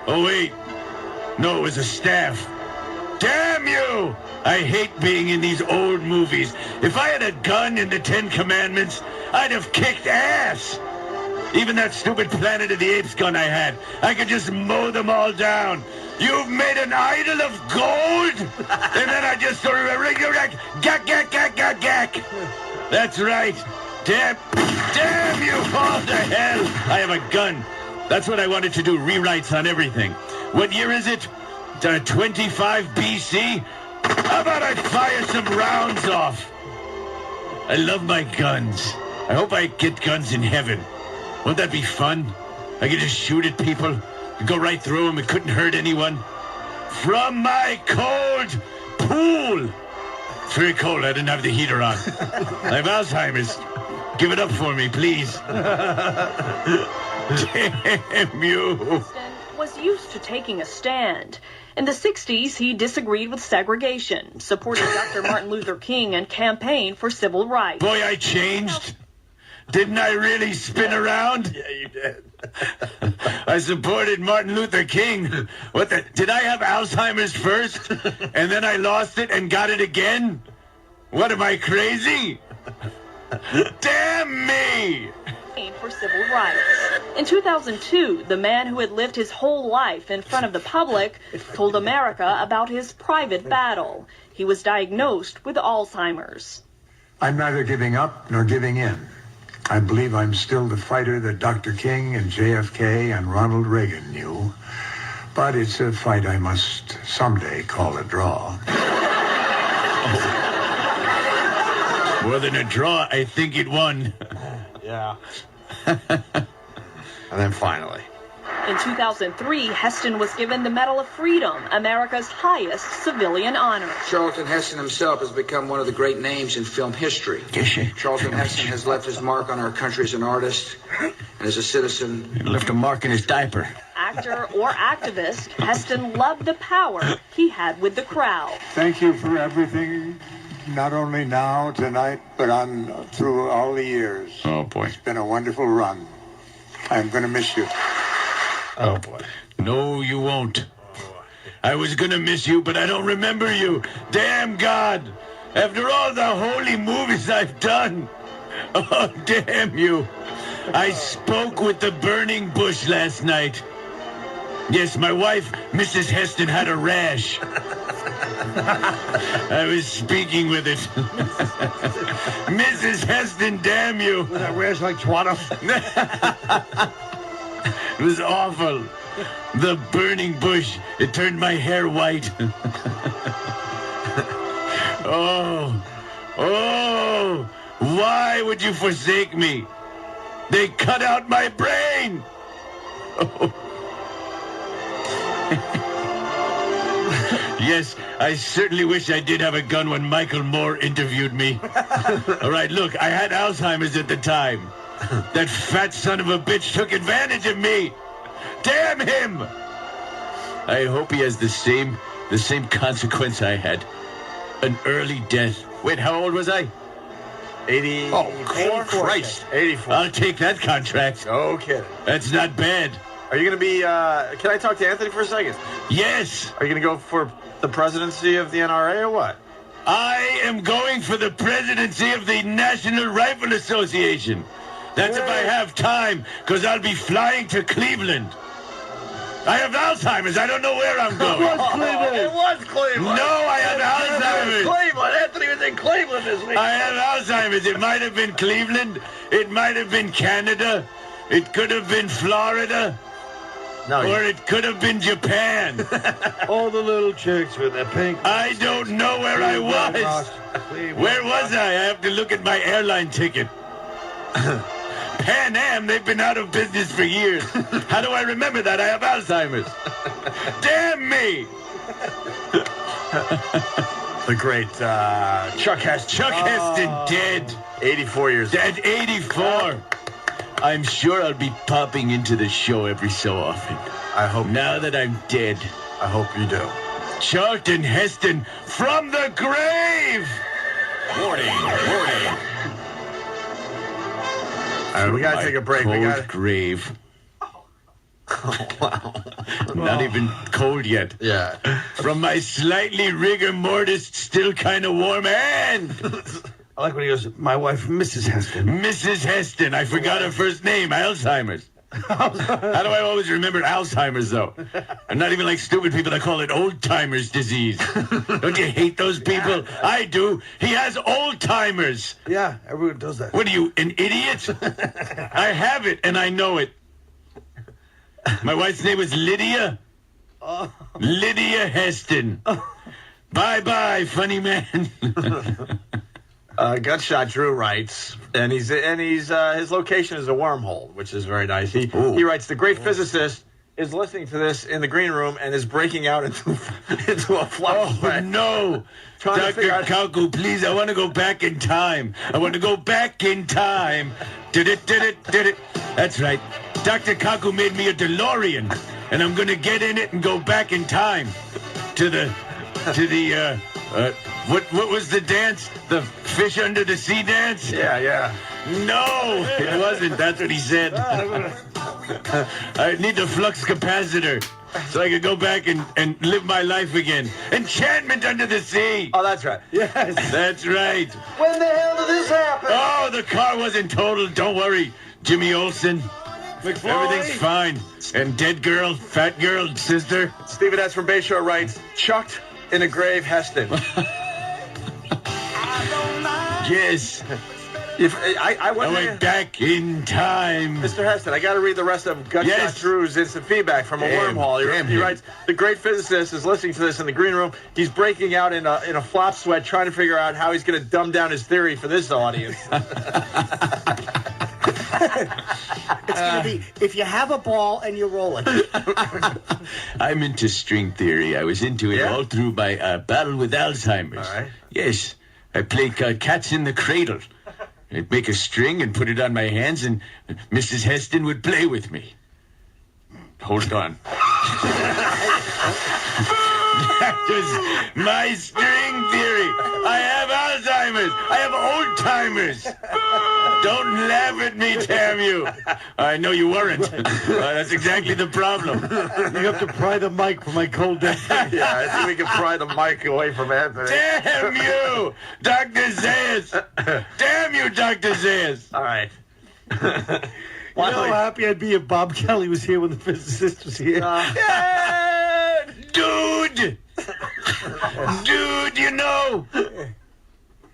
Oh, wait. No, it was a staff. Damn you! I hate being in these old movies. If I had a gun in the 10 Commandments, I'd have kicked ass. Even that stupid Planet of the Apes gun I had, I could just mow them all down. You've made an idol of gold? And then I just sort of gack. That's right. Damn you all to hell. I have a gun. That's what I wanted to do, rewrites on everything. What year is it? 25 BC? How about I fire some rounds off? I love my guns. I hope I get guns in heaven. Won't that be fun? I could just shoot at people, go right through them, it couldn't hurt anyone. From my cold pool. It's very cold, I didn't have the heater on. I have Alzheimer's. Give it up for me, please. Damn you. Heston was used to taking a stand. In the 60s, he disagreed with segregation, supported Dr. Martin Luther King, and campaigned for civil rights. Boy, I changed. Didn't I really spin around? Yeah, you did. I supported Martin Luther King. What the? Did I have Alzheimer's first, and then I lost it and got it again? What, am I crazy? Damn me! For civil rights. In 2002, the man who had lived his whole life in front of the public told America about his private battle. He was diagnosed with Alzheimer's. I'm neither giving up nor giving in. I believe I'm still the fighter that Dr. King and JFK and Ronald Reagan knew. But it's a fight I must someday call a draw. More than a draw, I think it won. Yeah. And then finally, In 2003, Heston was given the Medal of Freedom, America's highest civilian honor. Charlton Heston himself has become one of the great names in film history. Charlton Heston has left his mark on our country as an artist and as a citizen. He left a mark in his diaper. Actor or activist, Heston loved the power he had with the crowd. Thank you for everything, not only now, tonight, but through all the years. Oh, boy. It's been a wonderful run. I'm going to miss you. Oh, boy. No, you won't. I was going to miss you, but I don't remember you. Damn God. After all the holy movies I've done. Oh, damn you. I spoke with the burning bush last night. Yes, my wife, Mrs. Heston, had a rash. I was speaking with it. Mrs. Heston, damn you. Was that rash like Twatter? It was awful. The burning bush, it turned my hair white. Oh, why would you forsake me? They cut out my brain. Oh. Yes, I certainly wish I did have a gun when Michael Moore interviewed me. All right, look, I had Alzheimer's at the time. That fat son of a bitch took advantage of me. Damn him! I hope he has the same consequence I had. An early death. Wait, how old was I? 80. Oh, Christ. 84. I'll take that contract. No kidding. That's not bad. Are you going to be, can I talk to Anthony for a second? Yes. Are you going to go for the presidency of the NRA or what? I am going for the presidency of the National Rifle Association. That's if I have time, because I'll be flying to Cleveland. I have Alzheimer's. I don't know where I'm going. It was Cleveland. It was Cleveland. No, I have Alzheimer's. Cleveland. Anthony was in Cleveland this week. I have Alzheimer's. It might have been Cleveland. It might have been Canada. It could have been Florida. No, or it could have been Japan. All the little chicks with their pink. I don't know where I was. Where was I? I have to look at my airline ticket. Pan Am, they've been out of business for years. How do I remember that? I have Alzheimer's. Damn me! The great Chuck Heston. Chuck Heston dead. 84 years old. Dead 84. I'm sure I'll be popping into the show every so often. I hope. Now that I'm dead. I hope you do. Charlton Heston from the grave! Warning. All right, we got to take a break. Cold grave. Oh, wow. Not even cold yet. Yeah. From my slightly rigor mortis, still kind of warm hand. I like when he goes, my wife, Mrs. Heston. Mrs. Heston. I forgot her first name. Alzheimer's. How do I always remember Alzheimer's, though? I'm not even like stupid people that call it old-timers disease. Don't you hate those people? Yeah. I do. He has old-timers. Yeah, everyone does that. What are you, an idiot? I have it, and I know it. My wife's name was Lydia. Oh. Lydia Heston. Bye-bye, funny man. Gutshot Drew writes, and he's his location is a wormhole, which is very nice. He writes, the great physicist is listening to this in the green room and is breaking out into a flop. Oh no, Dr. Kaku, please! I want to go back in time. I want to go back in time. Did it? That's right. Dr. Kaku made me a DeLorean, and I'm going to get in it and go back in time to the. What was the dance? The fish under the sea dance? Yeah. No, it wasn't. That's what he said. I need the flux capacitor so I could go back and live my life again. Enchantment under the sea. Oh, that's right. Yes. That's right. When the hell did this happen? Oh, the car wasn't totaled. Don't worry, Jimmy Olsen. McFly. Everything's fine. And dead girl, fat girl, sister. Stephen S. from Bayshore writes, chucked in a grave Heston. Yes. I went back in time. Mr. Heston, I got to read the rest of Gutshot Drew's instant feedback from a wormhole. He writes, the great physicist is listening to this in the green room. He's breaking out in a flop sweat, trying to figure out how he's going to dumb down his theory for this audience. It's going to be if you have a ball and you roll it. I'm into string theory. I was into it all through my battle with Alzheimer's. All right. Yes, I played cats in the cradle. I'd make a string and put it on my hands, and Mrs. Heston would play with me. Hold on. That was my string theory. I have Alzheimer's. I have old-timers. Don't laugh at me, damn you. I know you weren't. That's exactly the problem. You have to pry the mic from my cold dead. Yeah, I think we can pry the mic away from Anthony. Damn you, Dr. Zayas. Damn you, Dr. Zayas. All right. You know how happy I'd be if Bob Kelly was here when the physicist was here. Yeah, dude. Dude, you know.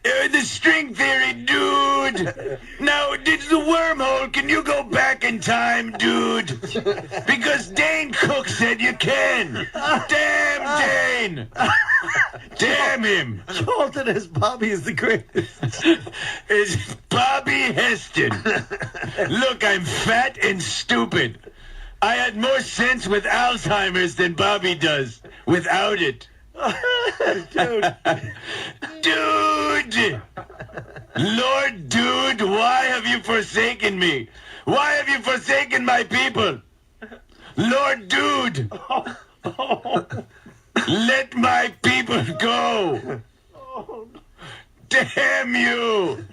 The string theory, dude. Now, did the wormhole, can you go back in time, dude? Because Dane Cook said you can. Damn Dane. Damn him. Charlton as Bobby is the greatest. Is Bobby Heston. Look, I'm fat and stupid. I had more sense with Alzheimer's than Bobby does without it. Dude. Dude! Lord, dude, why have you forsaken me? Why have you forsaken my people? Lord, dude! Let my people go! Damn you!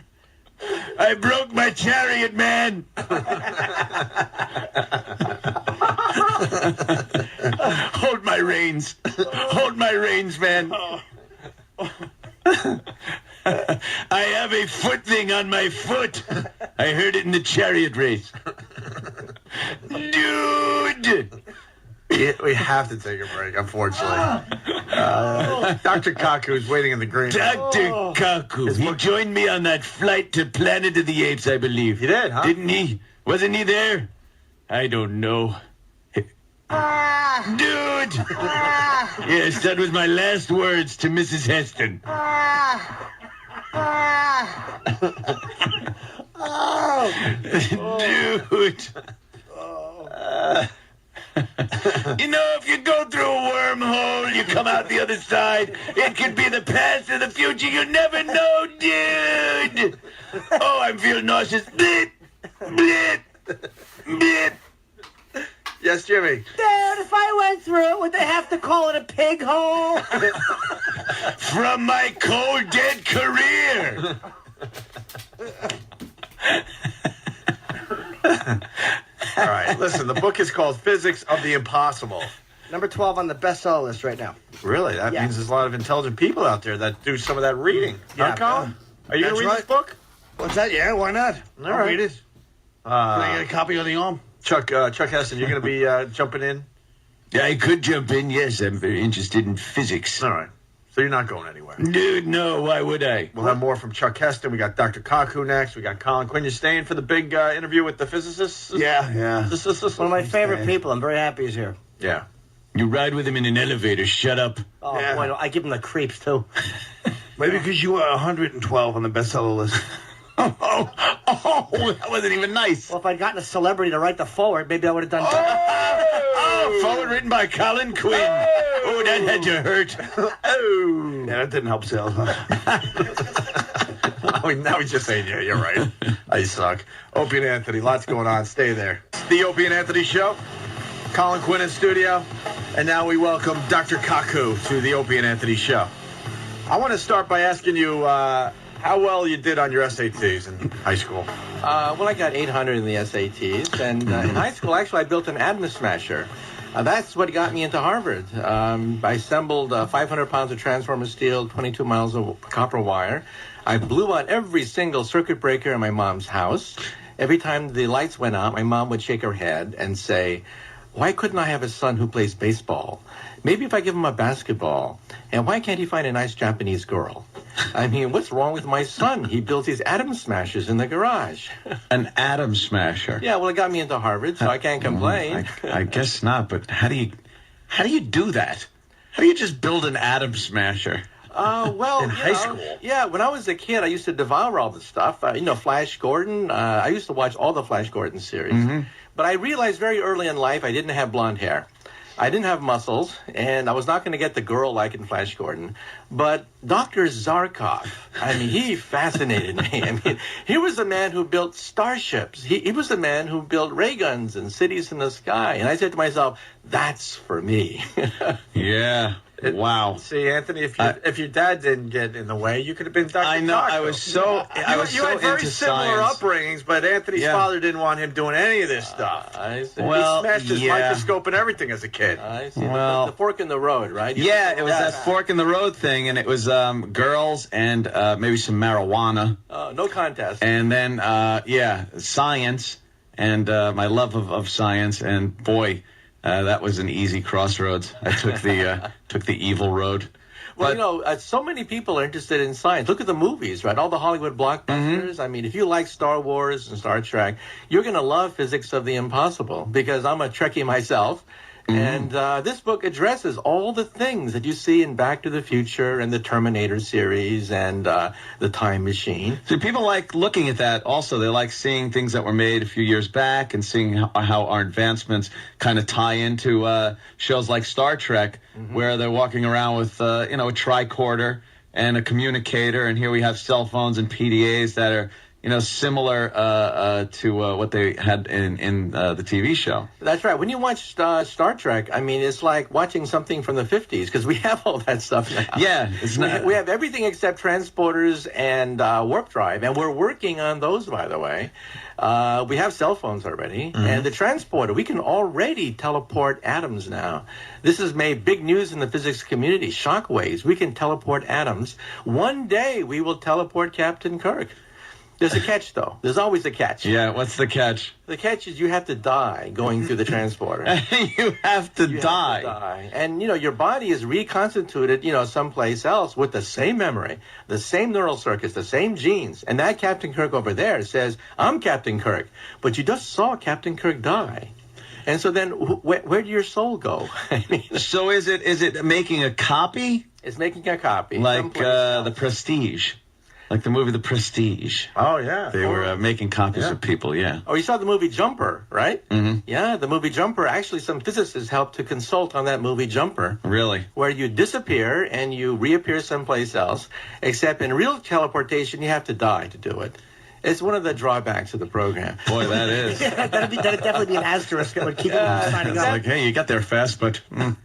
I broke my chariot, man! Hold my reins. Hold my reins, man. I have a foot thing on my foot. I heard it in the chariot race. Dude! We have to take a break, unfortunately. Dr. Kaku is waiting in the green room. Dr. Kaku. He joined me on that flight to Planet of the Apes, I believe. He did, huh? Didn't he? Wasn't he there? I don't know. Dude! Yes, that was my last words to Mrs. Heston. Dude! You know, if you go through a wormhole, you come out the other side. It could be the past or the future. You never know, dude. Oh, I'm feeling nauseous. Blip, blip, blip. Yes, Jimmy. Dad, if I went through it, would they have to call it a pig hole? From my cold, dead career. All right, listen, the book is called Physics of the Impossible. Number 12 on the bestseller list right now. Really? That Yeah. means there's a lot of intelligent people out there that do some of that reading. Yeah, Huh, Colin? Are you going to read this book? What's that? Yeah, why not? All I'll right. read it. Can I get a copy on the arm? Chuck Heston, you're going to be jumping in? Yeah, I could jump in. Yes, I'm very interested in physics. All right. So you're not going anywhere. Dude, no, why would I? We'll have more from Chuck Heston. We got Dr. Kaku next. We got Colin Quinn. You staying for the big interview with the physicists? Yeah. One of my favorite people. I'm very happy he's here. Yeah. You ride with him in an elevator. Shut up. Oh, Yeah. boy, I give him the creeps, too. Maybe because you were 112 on the bestseller list. Oh, that wasn't even nice. Well, if I'd gotten a celebrity to write the forward, maybe I would have done better. Oh, forward written by Colin Quinn. Oh, that had you hurt. Oh. Yeah, that didn't help sales, huh? Now he's just saying, yeah, you're right. I suck. Opie and Anthony, lots going on. Stay there. The Opie and Anthony Show. Colin Quinn in studio. And now we welcome Dr. Kaku to the Opie and Anthony Show. I want to start by asking you how well you did on your SATs in high school. Well, I got 800 in the SATs, and in high school, actually, I built an atom smasher. That's what got me into Harvard. I assembled 500 pounds of transformer steel, 22 miles of copper wire. I blew out every single circuit breaker in my mom's house. Every time the lights went out, my mom would shake her head and say, "Why couldn't I have a son who plays baseball? Maybe if I give him a basketball. And why can't he find a nice Japanese girl? I mean, what's wrong with my son? He builds these atom smashers in the garage." An atom smasher. Yeah, well, it got me into Harvard, so I can't complain. I guess not, but how do you do that? How do you just build an atom smasher? Well, in high school. Yeah, when I was a kid, I used to devour all the stuff. Flash Gordon. I used to watch all the Flash Gordon series. Mm-hmm. But I realized very early in life I didn't have blonde hair. I didn't have muscles, and I was not going to get the girl like in Flash Gordon. But Dr. Zarkov, he fascinated me. He was the man who built starships. He was the man who built ray guns and cities in the sky. And I said to myself, that's for me. Yeah. Wow. See, Anthony, if your dad didn't get in the way, you could have been Dr. I know. Cox. I was so You had very into similar science. upbringings, but Anthony's father didn't want him doing any of this stuff. I see. Well, he smashed his yeah. microscope and everything as a kid. I see. Well- the fork in the road, right? Yeah, it was that fork in the road thing, and it was girls and maybe some marijuana. No contest. And then, science and my love of science. And boy, that was an easy crossroads. I took the evil road. Well, so many people are interested in science. Look at the movies, right? All the Hollywood blockbusters. Mm-hmm. If you like Star Wars and Star Trek, you're going to love physics of the impossible because I'm a Trekkie myself. Mm-hmm. And this book addresses all the things that you see in Back to the Future and the Terminator series and the Time Machine. So people like looking at that also. They like seeing things that were made a few years back and seeing how our advancements kind of tie into shows like Star Trek, where they're walking around with a tricorder and a communicator, and here we have cell phones and PDAs that are similar to what they had in the TV show. That's right. When you watch Star Trek, it's like watching something from the 50s because we have all that stuff now. Yeah. We have everything except transporters and warp drive, and we're working on those, by the way. We have cell phones already, and the transporter, we can already teleport atoms now. This has made big news in the physics community. Shockwaves, we can teleport atoms. One day we will teleport Captain Kirk. There's a catch, though. There's always a catch. Yeah, what's the catch? The catch is you have to die going through the transporter. You have to die. Have to die. And, your body is reconstituted, someplace else with the same memory, the same neural circuits, the same genes. And that Captain Kirk over there says, I'm Captain Kirk. But you just saw Captain Kirk die. And so then where did your soul go? So is it making a copy? It's making a copy. Like The Prestige. Like the movie The Prestige. Oh, yeah. They were making copies of people, yeah. Oh, you saw the movie Jumper, right? Mm-hmm. Yeah, the movie Jumper. Actually, some physicists helped to consult on that movie Jumper. Really? Where you disappear and you reappear someplace else, except in real teleportation, you have to die to do it. It's one of the drawbacks of the program. Boy, that is. That'd definitely be an asterisk that would keep them from signing It's up. like, hey, you got there fast, but...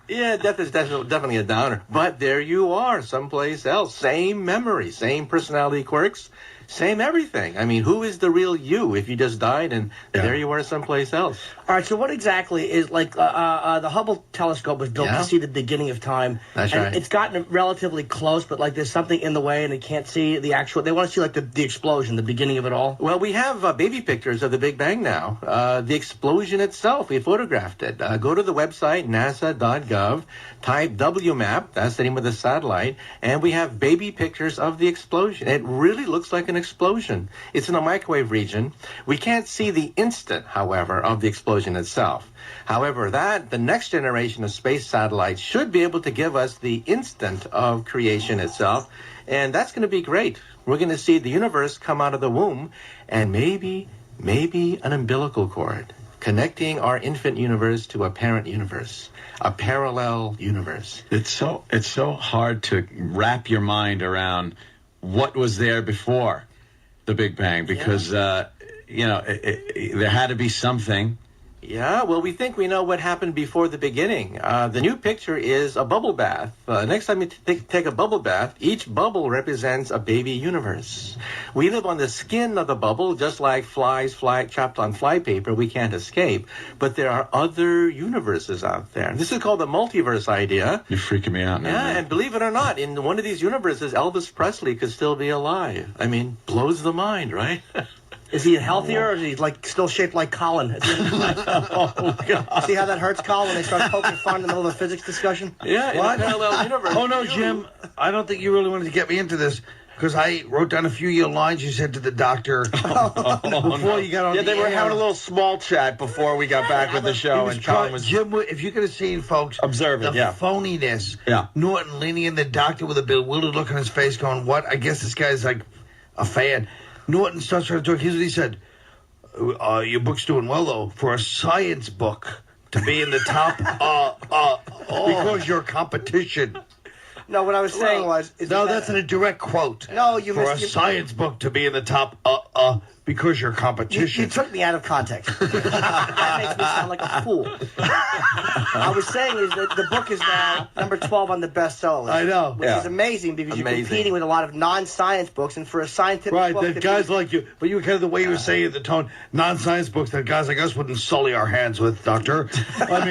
Yeah, death is definitely a downer. But there you are, someplace else. Same memory, same personality quirks, same everything. Who is the real you if you just died and there you are someplace else? All right, so what exactly is, the Hubble telescope was built to see the beginning of time. That's and right. It's gotten relatively close, but, there's something in the way, and they can't see the actual... They want to see, the explosion, the beginning of it all. Well, we have baby pictures of the Big Bang now. The explosion itself, we photographed it. Go to the website, nasa.gov, type WMAP, that's the name of the satellite, and we have baby pictures of the explosion. It really looks like an explosion. It's in a microwave region. We can't see the instant, however, of the explosion itself. However, the next generation of space satellites should be able to give us the instant of creation itself, and that's going to be great. We're going to see the universe come out of the womb, and maybe an umbilical cord connecting our infant universe to a parent universe, a parallel universe. It's so hard to wrap your mind around what was there before the Big Bang, because there had to be something. Yeah, well, we think we know what happened before the beginning. The new picture is a bubble bath. Next time you take a bubble bath, each bubble represents a baby universe. We live on the skin of the bubble, just like flies trapped on flypaper. We can't escape. But there are other universes out there. This is called the multiverse idea. You're freaking me out now. Yeah, man. and believe it or not, in one of these universes, Elvis Presley could still be alive. Blows the mind, right? Is he healthier, or is he still shaped like Colin? Oh, God. See how that hurts Colin when they start poking fun in the middle of a physics discussion? Yeah, What? in a parallel universe. Oh, no, Jim. I don't think you really wanted to get me into this. Because I wrote down a few of your lines you said to the doctor before you got on. Yeah, the they were air. having a little small chat before we got back with the show, and Colin was Jim, if you could have seen, folks, observing, the yeah. phoniness. Yeah. Norton leaning in the doctor with a bewildered look on his face, going, "What?" I guess this guy's like a fan. Norton starts trying to talk. Here's what he said: "Your book's doing well, though, for a science book to be in the top. Because your competition." No, what I was saying was... that's in a direct quote. No, you for missed... a science book to be in the top, because your competition. You took me out of context. That makes me sound like a fool. I was saying is that the book is now number 12 on the bestseller list. I know. Which is amazing because you're competing with a lot of non-science books, and for a scientific book... Right, that guys like you, but you were kind of the way you were saying it, the tone, non-science books that guys like us wouldn't sully our hands with, Doctor. I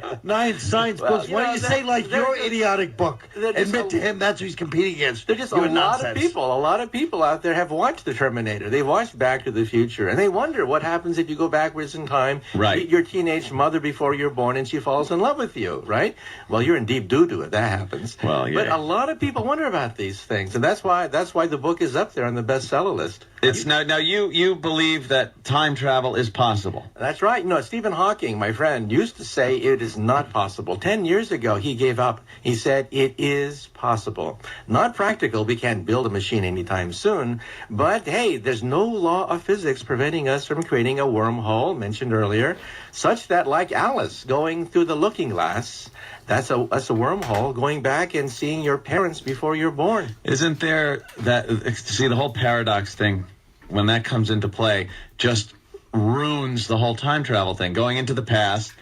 mean, non-science books, why don't you say like your idiotic book? Admit to him that's who he's competing against. There's just Your a lot nonsense. of people out there have watched The Terminator. They've watched Back to the Future, and they wonder what happens if you go backwards in time, Right. meet your teenage mother before you're born, and she falls in love with you, right? Well, you're in deep doo-doo if that happens. Well, yeah. But a lot of people wonder about these things, and that's why the book is up there on the bestseller list. It's now you believe that time travel is possible. That's right. No, Stephen Hawking, my friend, used to say it is not possible. 10 years ago, he gave up. He said it is possible. Not practical. We can't build a machine anytime soon. But, hey, there's no law of physics preventing us from creating a wormhole, mentioned earlier, such that, like Alice going through the looking glass, that's a wormhole, going back and seeing your parents before you're born. Isn't there that, see, the whole paradox thing, when that comes into play, just ruins the whole time travel thing. Going into the past,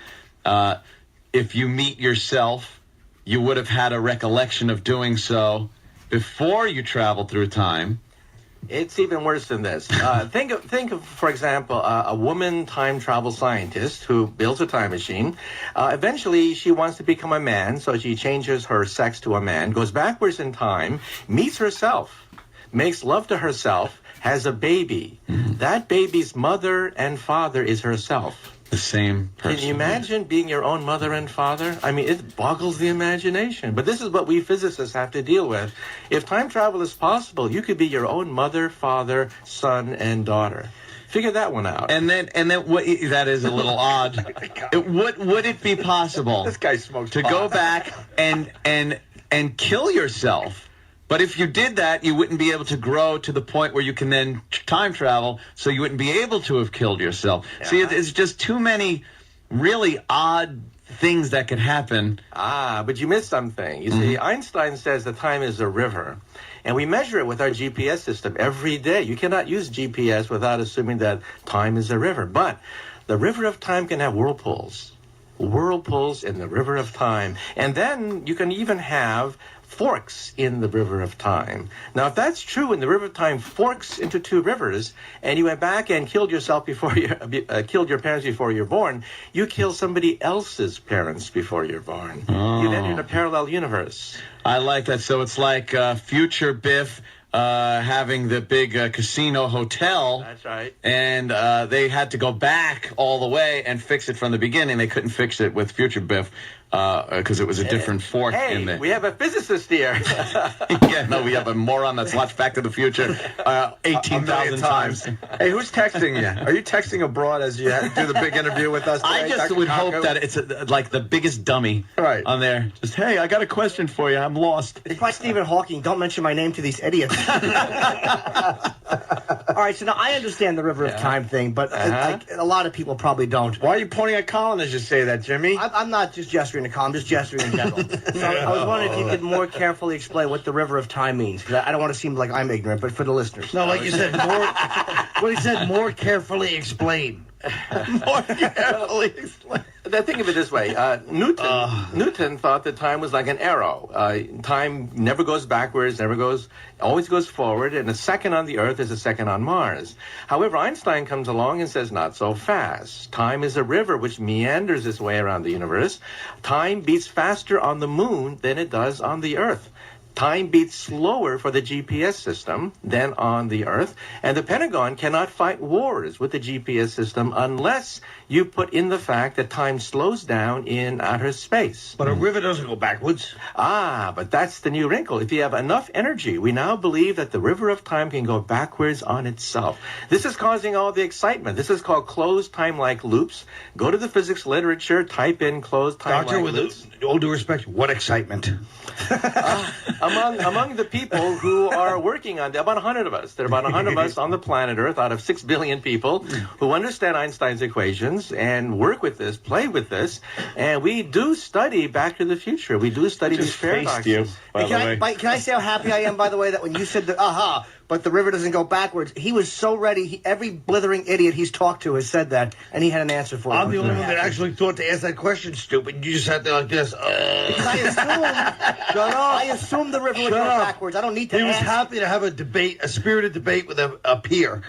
if you meet yourself, you would have had a recollection of doing so before you traveled through time. It's even worse than this. Think of, for example, a woman time travel scientist who builds a time machine. Eventually, she wants to become a man, so she changes her sex to a man, goes backwards in time, meets herself, makes love to herself, has a baby. That baby's mother and father is herself. The same person. Can you imagine being your own mother and father? I mean, it boggles the imagination. But this is what we physicists have to deal with. If time travel is possible, you could be your own mother, father, son, and daughter. Figure that one out. And then what, that is a little odd. Would it be possible This guy smokes to pot. go back and kill yourself? But if you did that, you wouldn't be able to grow to the point where you can then time travel, so you wouldn't be able to have killed yourself. Yeah. See, it's just too many really odd things that could happen. But you missed something. You see, Einstein says that time is a river, and we measure it with our GPS system every day. You cannot use GPS without assuming that time is a river. But the river of time can have whirlpools. Whirlpools in the river of time. And then you can even have forks in the river of time. Now, if that's true, and the river of time forks into two rivers, and you went back and killed yourself before you killed your parents before you're born, you kill somebody else's parents before you're born. You've entered a parallel universe. I like that. So it's like future Biff having the big casino hotel. That's right. And they had to go back all the way and fix it from the beginning. They couldn't fix it with future Biff because it was a different fork in there. We have a physicist here. Yeah, no, we have a moron that's watched Back to the Future 18,000 times. Hey, who's texting you? Are you texting abroad as you do the big interview with us today, I just Dr. would Kako? hope that it's like the biggest dummy on there. Just, hey, I got a question for you. I'm lost. It's by Stephen Hawking. Don't mention my name to these idiots. All right, so now I understand the river of time thing, but a lot of people probably don't. Why are you pointing at Colin as you say that, Jimmy? I'm not just gesturing to Colin, I'm just gesturing in general. So I was wondering if you could more carefully explain what the river of time means, because I don't want to seem like I'm ignorant, but for the listeners. No, like you said, what he said, more carefully explain. More carefully explain. Think of it this way. Newton thought that time was like an arrow. Time never goes backwards, always goes forward, and a second on the Earth is a second on Mars. However, Einstein comes along and says, not so fast. Time is a river which meanders its way around the universe. Time beats faster on the moon than it does on the Earth. Time beats slower for the GPS system than on the Earth, and the Pentagon cannot fight wars with the GPS system unless you put in the fact that time slows down in outer space. But a river doesn't go backwards. But that's the new wrinkle. If you have enough energy, we now believe that the river of time can go backwards on itself. This is causing all the excitement. This is called closed time-like loops. Go to the physics literature, type in closed time-like loops. Doctor, with all due respect, what excitement? Among the people who are working on, about 100 of us. There are about 100 of us on the planet Earth out of 6 billion people who understand Einstein's equations and work with this, play with this, and we do study Back to the Future. We do study these paradoxes. Can I say how happy I am, by the way, that when you said the but the river doesn't go backwards, he was so ready. Every blithering idiot he's talked to has said that, and he had an answer for it. I'm the only one that actually thought to ask that question, stupid. You just sat there like this. Because I assumed the river would go backwards. I don't need to He was ask. happy to have a debate, a spirited debate with a peer.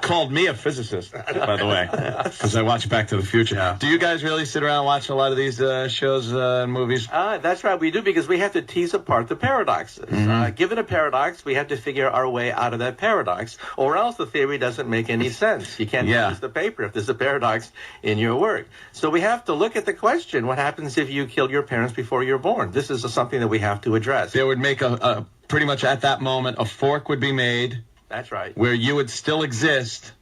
Called me a physicist, by the way, because I watch Back to the Future. Yeah. Do you guys really sit around and watch a lot of these shows and movies? That's right, we do, because we have to tease apart the paradoxes. Given a paradox, we have to figure our way out of that paradox, or else the theory doesn't make any sense. You can't use the paper if there's a paradox in your work. So we have to look at the question, what happens if you killed your parents before you're born? This is something that we have to address. There would make a pretty much at that moment, a fork would be made. That's right. Where you would still exist,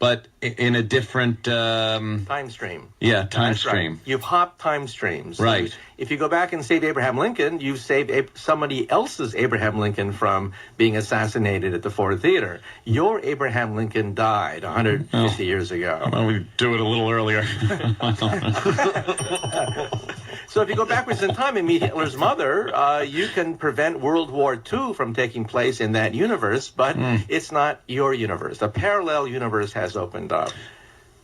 but in a different time stream. Yeah, time That's stream. Right. You've hopped time streams. Right. If you go back and save Abraham Lincoln, you've saved somebody else's Abraham Lincoln from being assassinated at the Ford Theater. Your Abraham Lincoln died 150 years ago. Well, we do it a little earlier. So if you go backwards in time and meet Hitler's mother, you can prevent World War II from taking place in that universe, but it's not your universe. A parallel universe has opened up.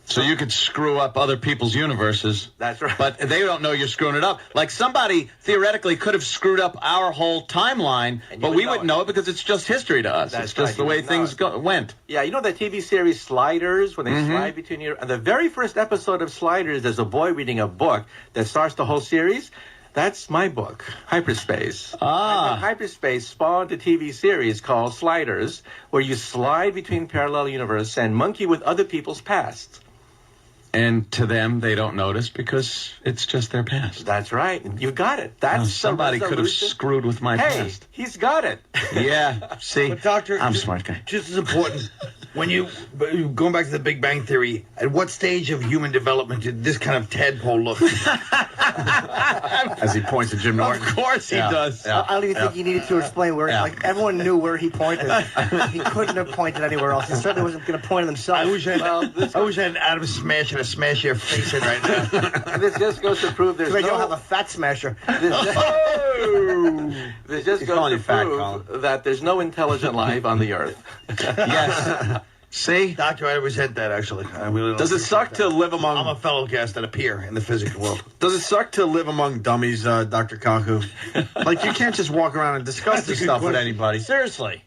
So you could screw up other people's universes. That's right. But they don't know you're screwing it up. Like somebody theoretically could have screwed up our whole timeline, but we wouldn't know it because it's just history to us. It's just the way things went. Yeah, you know that TV series Sliders, when they slide between your... The very first episode of Sliders, there's a boy reading a book that starts the whole series. That's my book, Hyperspace. Hyperspace spawned a TV series called Sliders, where you slide between parallel universes and monkey with other people's pasts. And to them, they don't notice because it's just their past. That's right. You got it. That's somebody could have screwed with my past. He's got it. Yeah. See, But doctor, I'm a smart guy. Just as important, when going back to the Big Bang Theory, at what stage of human development did this kind of tadpole look? As he points at Jim Norton. Of course he does. I don't even think you needed to explain where. Like everyone knew where he pointed. He couldn't have pointed anywhere else. He certainly wasn't going to point at himself. I wish I had Adam Smash and a smash your face in right now. This just goes to prove there's They don't have a fat smasher. This just goes to prove that there's no intelligent life on the Earth. Yes. See? Doctor, I resent that, actually. I really don't. Does it suck to live among... I'm a fellow guest at a peer in the physical world. Does it suck to live among dummies, Dr. Kaku? Like, you can't just walk around and discuss this stuff with anybody. Seriously.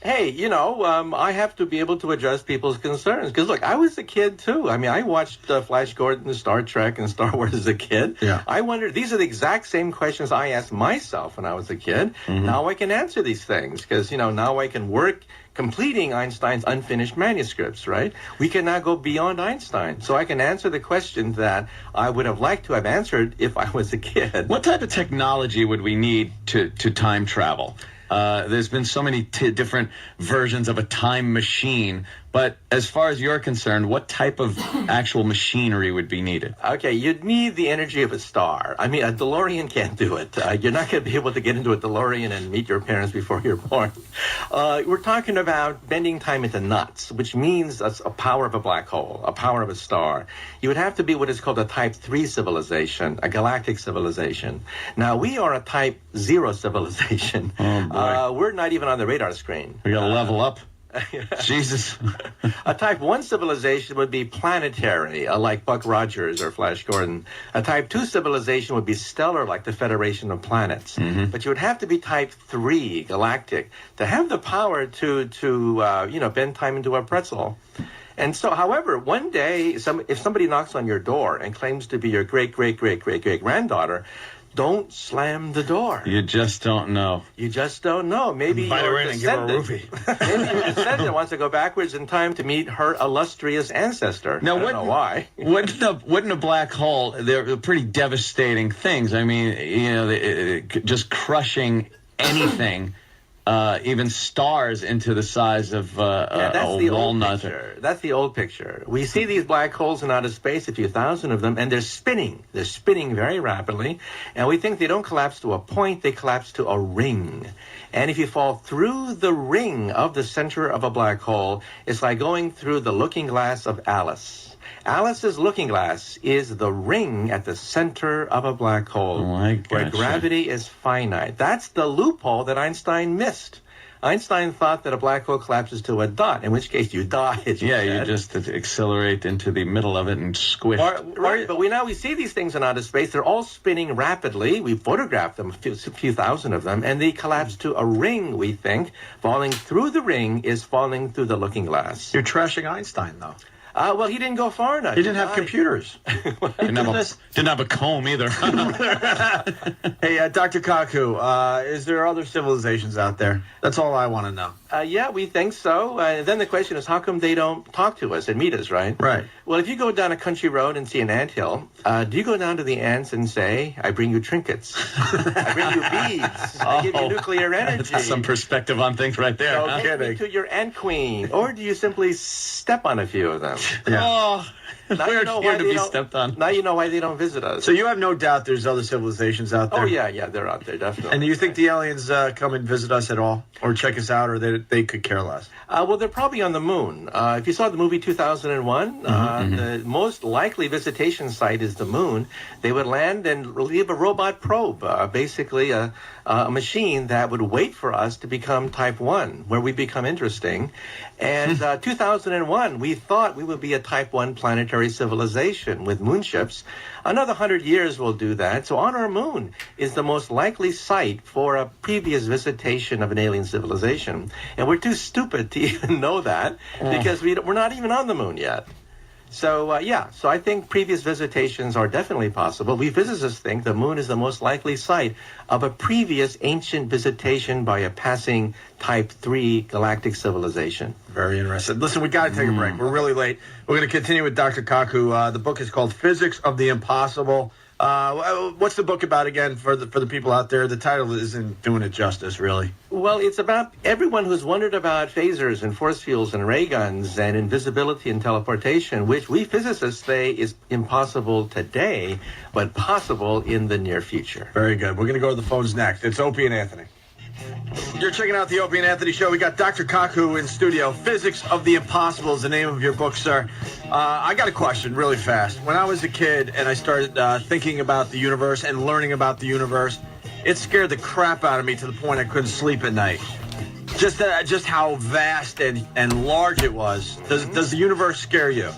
Hey, you know, I have to be able to address people's concerns. Because, look, I was a kid, too. I mean, I watched Flash Gordon, Star Trek, and Star Wars as a kid. Yeah. I wondered, these are the exact same questions I asked myself when I was a kid. Now I can answer these things. Because, you know, now I can work completing Einstein's unfinished manuscripts, right? We can now go beyond Einstein. So I can answer the questions that I would have liked to have answered if I was a kid. What type of technology would we need to time travel? There's been so many different versions of a time machine, but as far as you're concerned, what type of actual machinery would be needed? Okay, you'd need the energy of a star. I mean, a DeLorean can't do it. You're not going to be able to get into a DeLorean and meet your parents before you're born. We're talking about bending time into knots, which means that's a power of a black hole, a power of a star. You would have to be what is called a Type 3 civilization, a galactic civilization. Now, we are a Type 0 civilization. Oh, boy. We're not even on the radar screen. We got to level up. Jesus. A Type 1 civilization would be planetary, like Buck Rogers or Flash Gordon. A Type 2 civilization would be stellar, like the Federation of Planets. But you would have to be Type 3, galactic, to have the power to bend time into a pretzel. And so, however, one day, if somebody knocks on your door and claims to be your great-great-great-great-great-granddaughter, don't slam the door. You just don't know. You just don't know. Maybe Invite her in and give her a descendant, roofie. maybe your descendant wants to go backwards in time to meet her illustrious ancestor. Now, I don't know why. wouldn't a black hole? They're pretty devastating things. I mean, you know, just crushing anything. Even stars into the size of that's a the walnut. old picture. That's the old picture. We see these black holes in outer space, a few thousand of them, and they're spinning. They're spinning very rapidly, and we think they don't collapse to a point, they collapse to a ring. And if you fall through the ring of the center of a black hole, it's like going through the looking glass of Alice. Alice's looking glass is the ring at the center of a black hole, where gravity is finite. That's the loophole that Einstein missed. Einstein thought that a black hole collapses to a dot, in which case you die. You just accelerate into the middle of it and squish. Right, but we see these things in outer space. They're all spinning rapidly. We photographed them, a few thousand of them, and they collapse to a ring, we think. Falling through the ring is falling through the looking glass. You're trashing Einstein, though. Well, he didn't go far enough. He didn't have computers. Didn't have a comb either. Hey, Dr. Kaku, is there other civilizations out there? That's all I want to know. Yeah, we think so. Then the question is, how come they don't talk to us and meet us, right? Right. Well, if you go down a country road and see an anthill, do you go down to the ants and say, I bring you trinkets, I bring you beads, I give you nuclear energy? That's some perspective on things right there. So take me to your ant queen. Or do you simply step on a few of them? Yeah. Oh, Now we're you know here why to they be don't- stepped on. Now you know why they don't visit us. So you have no doubt there's other civilizations out there? Oh, yeah, they're out there, definitely. And do you think the aliens come and visit us at all? Or check us out, or they could care less? Well, they're probably on the moon. If you saw the movie 2001, the most likely visitation site is the moon. They would land and leave a robot probe, basically a machine that would wait for us to become Type 1, where we become interesting. And 2001, we thought we would be a Type 1 planetary civilization with moonships. Another 100 years will do that. So on our moon is the most likely site for a previous visitation of an alien civilization. And we're too stupid to even know that because we're not even on the moon yet. So, so I think previous visitations are definitely possible. We physicists think the moon is the most likely site of a previous ancient visitation by a passing Type 3 galactic civilization. Very interesting. Listen, we got to take a break. We're really late. We're going to continue with Dr. Kaku. The book is called Physics of the Impossible. What's the book about again for the people out there? The title isn't doing it justice, really. Well, it's about everyone who's wondered about phasers and force fields and ray guns and invisibility and teleportation, which we physicists say is impossible today, but possible in the near future. Very good. We're going to go to the phones next. It's Opie and Anthony. You're checking out the Opie and Anthony Show. We got Dr. Kaku in studio. Physics of the Impossible is the name of your book, sir. I got a question really fast. When I was a kid and I started thinking about the universe and learning about the universe, it scared the crap out of me to the point I couldn't sleep at night. Just how vast and large it was. Does the universe scare you?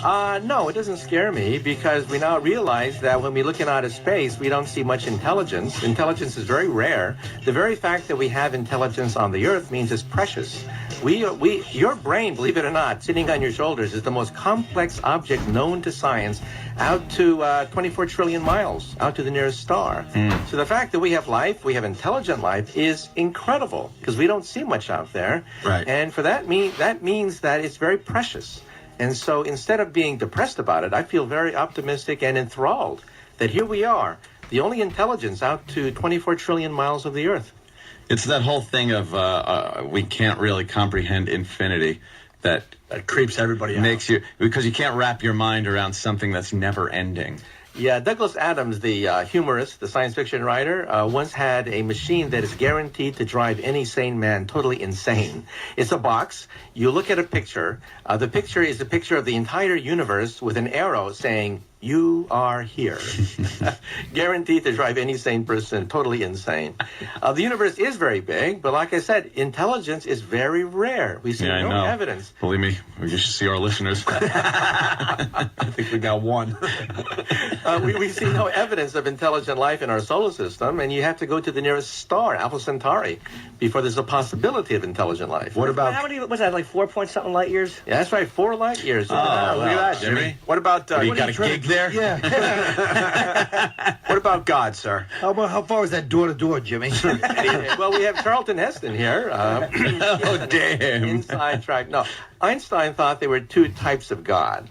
No, it doesn't scare me because we now realize that when we look in outer space, we don't see much intelligence. Intelligence is very rare. The very fact that we have intelligence on the Earth means it's precious. Your brain, believe it or not, sitting on your shoulders is the most complex object known to science out to 24 trillion miles, out to the nearest star. So the fact that we have life, we have intelligent life, is incredible because we don't see much out there. Right. And for that means that it's very precious. And so instead of being depressed about it, I feel very optimistic and enthralled that here we are, the only intelligence out to 24 trillion miles of the Earth. It's that whole thing of we can't really comprehend infinity that creeps everybody out. Makes you, because you can't wrap your mind around something that's never ending. Yeah, Douglas Adams, the humorist, the science fiction writer, once had a machine that is guaranteed to drive any sane man totally insane. It's a box. You look at a picture. The picture is a picture of the entire universe with an arrow saying, "You are here." Guaranteed to drive any sane person totally insane. The universe is very big, but like I said, intelligence is very rare. We see no evidence. Believe me, we should see our listeners. I think we got one. We see no evidence of intelligent life in our solar system, and you have to go to the nearest star, Alpha Centauri, before there's a possibility of intelligent life. What about... How many was that, like 4 point something light years? Yeah, that's right, 4 light years. Look at that, Jimmy. What about... you got a gig there? there? Yeah. What about God, sir? How far is that door to door, Jimmy? Well, we have Charlton Heston here. Oh, damn. Inside track. No, Einstein thought there were two types of God.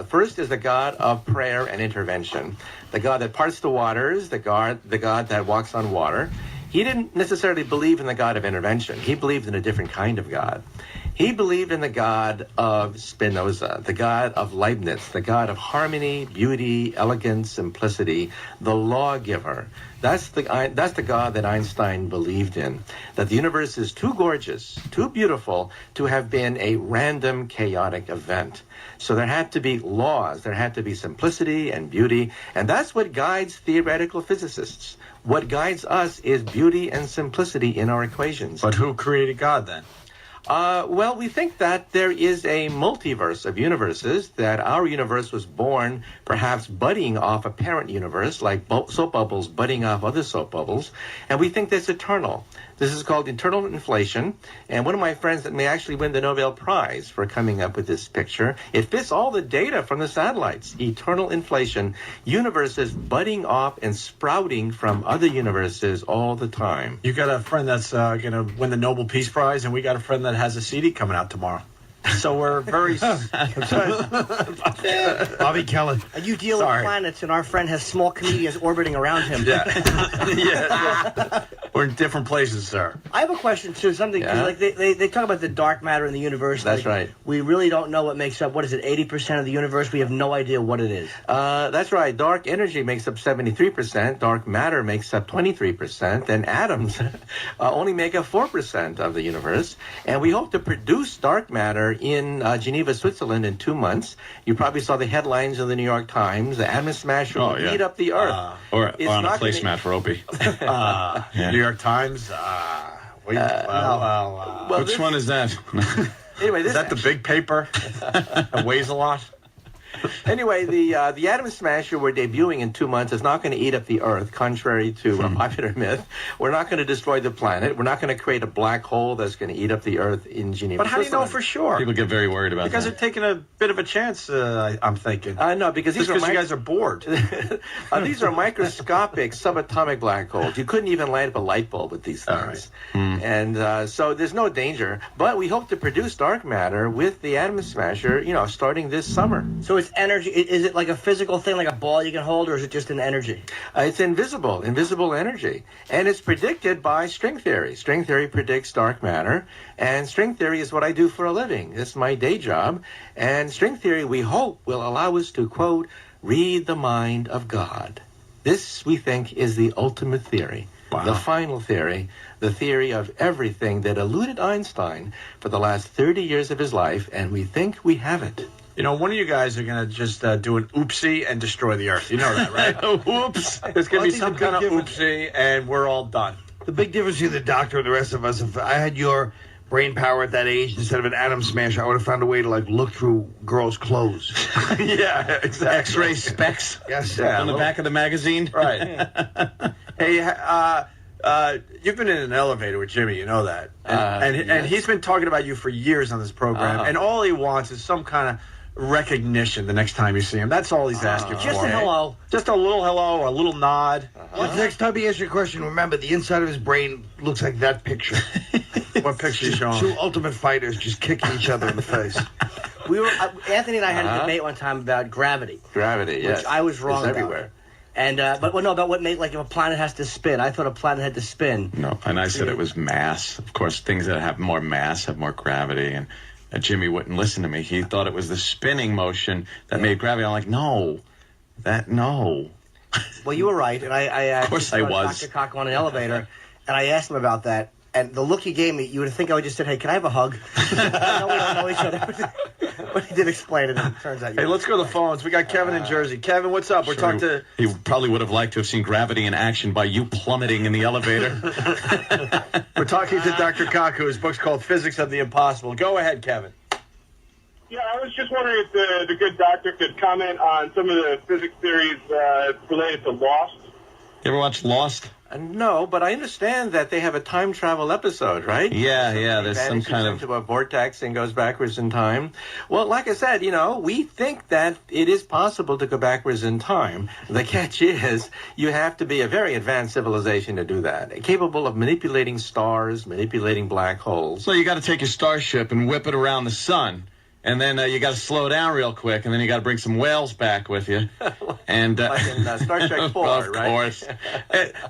First is the God of prayer and intervention, the God that parts the waters, the God that walks on water. He didn't necessarily believe in the God of intervention. He believed in a different kind of God. He believed in the God of Spinoza, the God of Leibniz, the God of harmony, beauty, elegance, simplicity, the lawgiver. That's the God that Einstein believed in, that the universe is too gorgeous, too beautiful to have been a random, chaotic event. So there had to be laws, there had to be simplicity and beauty, and that's what guides theoretical physicists. What guides us is beauty and simplicity in our equations. But who created God then? Well, we think that there is a multiverse of universes, that our universe was born perhaps budding off a parent universe, like soap bubbles budding off other soap bubbles, and we think that's eternal. This is called eternal inflation, and one of my friends that may actually win the Nobel Prize for coming up with this picture, it fits all the data from the satellites. Eternal inflation, universes budding off and sprouting from other universes all the time. You got a friend that's going to win the Nobel Peace Prize, and we got a friend that has a CD coming out tomorrow. So we're very... Bobby Kelly. You deal with planets, and our friend has small comedians orbiting around him. Yeah. We're in different places, sir. I have a question, too. Something, 'cause, like they talk about the dark matter in the universe. That's right. We really don't know what makes up, what is it, 80% of the universe? We have no idea what it is. That's right. Dark energy makes up 73%. Dark matter makes up 23%. And atoms only make up 4% of the universe. And we hope to produce dark matter in Geneva, Switzerland in 2 months. You probably saw the headlines in the New York Times. The atom smasher will heat up the earth. Or on a placemat for Opie. New York Times. Which one is that? Anyway, is that the big paper? It weighs a lot. Anyway, the atom smasher we're debuting in 2 months is not going to eat up the Earth, contrary to a popular myth. We're not going to destroy the planet. We're not going to create a black hole that's going to eat up the Earth in Geneva. But how do you know for sure? People get very worried about because that. they're taking a bit of a chance, I'm thinking. No, because these you guys are bored. These are microscopic subatomic black holes. You couldn't even light up a light bulb with these things. Right. And so there's no danger. But we hope to produce dark matter with the atom smasher, starting this summer. So it's energy. Is it like a physical thing, like a ball you can hold, or is it just an energy? It's invisible energy. And it's predicted by string theory. String theory predicts dark matter. And string theory is what I do for a living. It's my day job. And string theory, we hope, will allow us to, quote, read the mind of God. This, we think, is the ultimate theory. Wow. The final theory, the theory of everything that eluded Einstein for the last 30 years of his life, and we think we have it. One of you guys are going to just do an oopsie and destroy the Earth. You know that, right? Oops. There's going to be some kind of oopsie, and we're all done. The big difference between the doctor and the rest of us, if I had your brain power at that age, instead of an atom smasher, I would have found a way to, look through girls' clothes. Yeah, exactly. X-ray specs. Yes. Yeah, on the back of the magazine. Right. Hey, you've been in an elevator with Jimmy, you know that. And he's been talking about you for years on this program, and all he wants is some kind of recognition the next time you see him. That's all he's asking for. Just a hello. Just a little hello, a little nod. Well, next time he asks you a question, remember, the inside of his brain looks like that picture. What picture you showing? Two ultimate fighters just kicking each other in the face. Anthony and I had a debate one time about gravity. Gravity, yes. Which I was wrong it's about. Everywhere. And about what made, if a planet has to spin. I thought a planet had to spin. No, and I said it was mass. Of course, things that have more mass have more gravity, and Jimmy wouldn't listen to me. He thought it was the spinning motion that made gravity. I'm like, no. Well, you were right, and I of course I was. Dr. Cock on an elevator, and I asked him about that. And the look he gave me, you would think I would just said, "Hey, can I have a hug?" No, we don't know each other. But he did explain it, and it turns out. Hey, let's go to the phones. We got Kevin in Jersey. Kevin, what's up? We're talking to. He probably would have liked to have seen gravity in action by you plummeting in the elevator. We're talking to Dr. Cock, whose book's called Physics of the Impossible. Go ahead, Kevin. Yeah, I was just wondering if the good doctor could comment on some of the physics theories related to Lost. You ever watch Lost? No, but I understand that they have a time travel episode, right? Yeah, there's some kind of into a vortex and goes backwards in time. Well, like I said, we think that it is possible to go backwards in time. The catch is you have to be a very advanced civilization to do that, capable of manipulating stars, manipulating black holes. So you got to take your starship and whip it around the sun. And then you got to slow down real quick, and then you got to bring some whales back with you. And like in Star Trek 4, of course.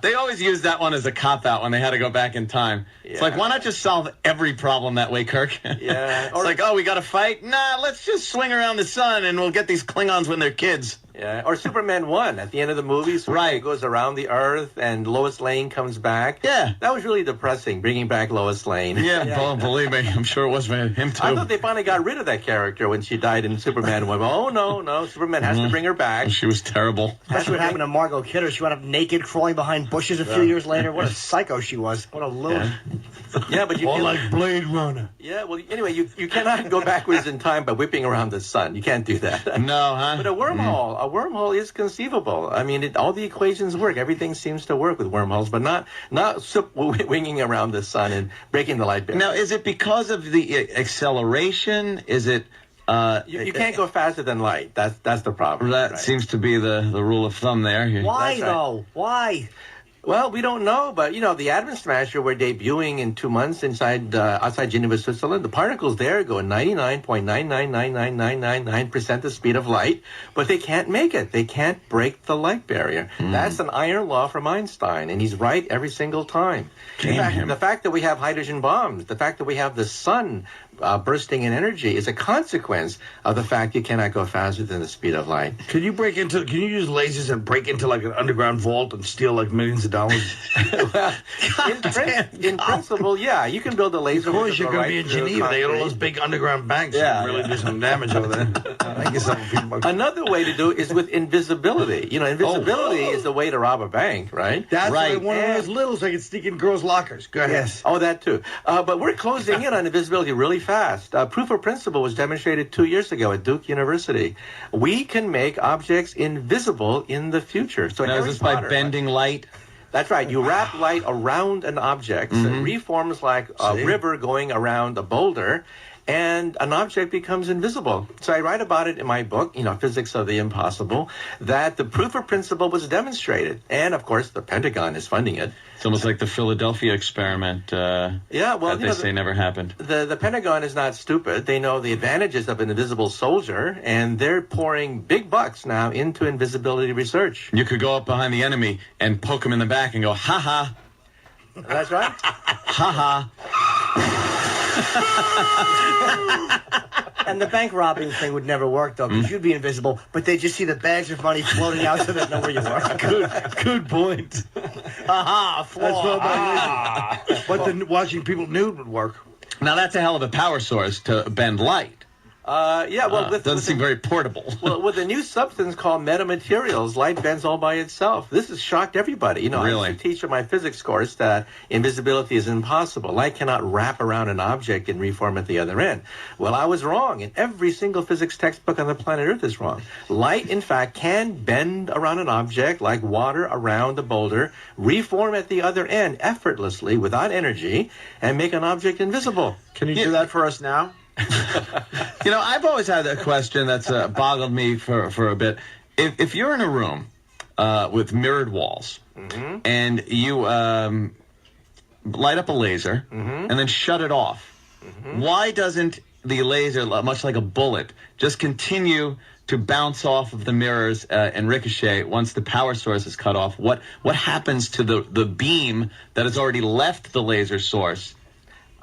They always use that one as a cop-out when they had to go back in time. Yeah. It's like, why not just solve every problem that way, Kirk? Yeah. It's like, oh, we got to fight? Nah, let's just swing around the sun, and we'll get these Klingons when they're kids. Yeah, or Superman 1 at the end of the movie. Superman goes around the Earth and Lois Lane comes back. Yeah. That was really depressing, bringing back Lois Lane. Yeah, believe me, I'm sure it was for him too. I thought they finally got rid of that character when she died in Superman 1. Oh, no, Superman has to bring her back. She was terrible. That's what happened to Margot Kidder. She wound up naked, crawling behind bushes a few years later. What a psycho she was. What a loon. Yeah, but you Or like Blade Runner. Yeah, well, anyway, you cannot go backwards in time by whipping around the sun. You can't do that. No, huh? But a wormhole is conceivable. I mean, all the equations work. Everything seems to work with wormholes, but not winging around the sun and breaking the light barrier. Now, is it because of the acceleration? Is it... you can't go faster than light. That's the problem. That seems to be the rule of thumb there. Why, though? Why? Well, we don't know, but, the Atom Smasher, we're debuting in 2 months outside Geneva, Switzerland. The particles there go 99.9999999% the speed of light, but they can't make it. They can't break the light barrier. That's an iron law from Einstein, and he's right every single time. The fact that we have hydrogen bombs, the fact that we have the sun bursting in energy is a consequence of the fact you cannot go faster than the speed of light. Can you use lasers and break into like an underground vault and steal like millions of dollars? Well, in principle, yeah, you can build a laser. Of course, you're going to be in Geneva. They got all those big underground banks. Yeah, really do some damage over there. I guess another way to do it is with invisibility. Invisibility is the way to rob a bank, right? That's right. One of those littles I can sneak in girls' lockers. Go ahead. Yes. Oh, that too. But we're closing in on invisibility really fast. Proof of principle was demonstrated 2 years ago at Duke University. We can make objects invisible in the future. So now, is this by bending light? That's right. You wrap light around an object, so it reforms like a river going around a boulder, and an object becomes invisible. So I write about it in my book, Physics of the Impossible, that the proof of principle was demonstrated. And, of course, the Pentagon is funding it. It's almost like the Philadelphia experiment that they say never happened. The Pentagon is not stupid. They know the advantages of an invisible soldier, and they're pouring big bucks now into invisibility research. You could go up behind the enemy and poke him in the back and go, ha-ha. That's right. Ha-ha. And the bank robbing thing would never work, though, because you'd be invisible, but they'd just see the bags of money floating out so they'd know where you are. Good point. Aha, flaw. But watching people nude would work. Now, that's a hell of a power source to bend light. Doesn't seem very portable. Well, with a new substance called metamaterials, light bends all by itself. This has shocked everybody. Really? I used to teach in my physics course that invisibility is impossible. Light cannot wrap around an object and reform at the other end. Well, I was wrong, and every single physics textbook on the planet Earth is wrong. Light, in fact, can bend around an object like water around a boulder, reform at the other end effortlessly without energy, and make an object invisible. Can you do that for us now? I've always had a question that's boggled me for a bit. If you're in a room with mirrored walls and you light up a laser and then shut it off, why doesn't the laser, much like a bullet, just continue to bounce off of the mirrors and ricochet once the power source is cut off? What happens to the beam that has already left the laser source?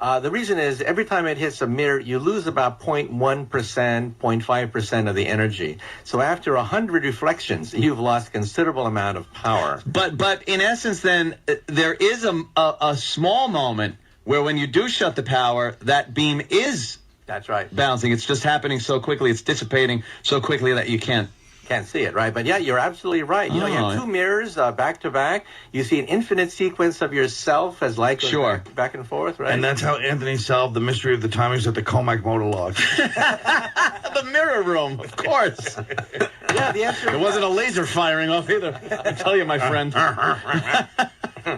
The reason is every time it hits a mirror, you lose about 0.1%, 0.5% of the energy. So after 100 reflections, you've lost a considerable amount of power. But in essence, then, there is a small moment where when you do shut the power, that beam is That's right. bouncing. It's just happening so quickly. It's dissipating so quickly that you can't see it, right? But yeah, you're absolutely right. You have two mirrors back to back. You see an infinite sequence of yourself as light goes back and forth, right? And that's how Anthony solved the mystery of the timings at the Comac motor lodge. The mirror room, of course. Yeah, the answer. It wasn't a laser firing off either. I tell you, my friend.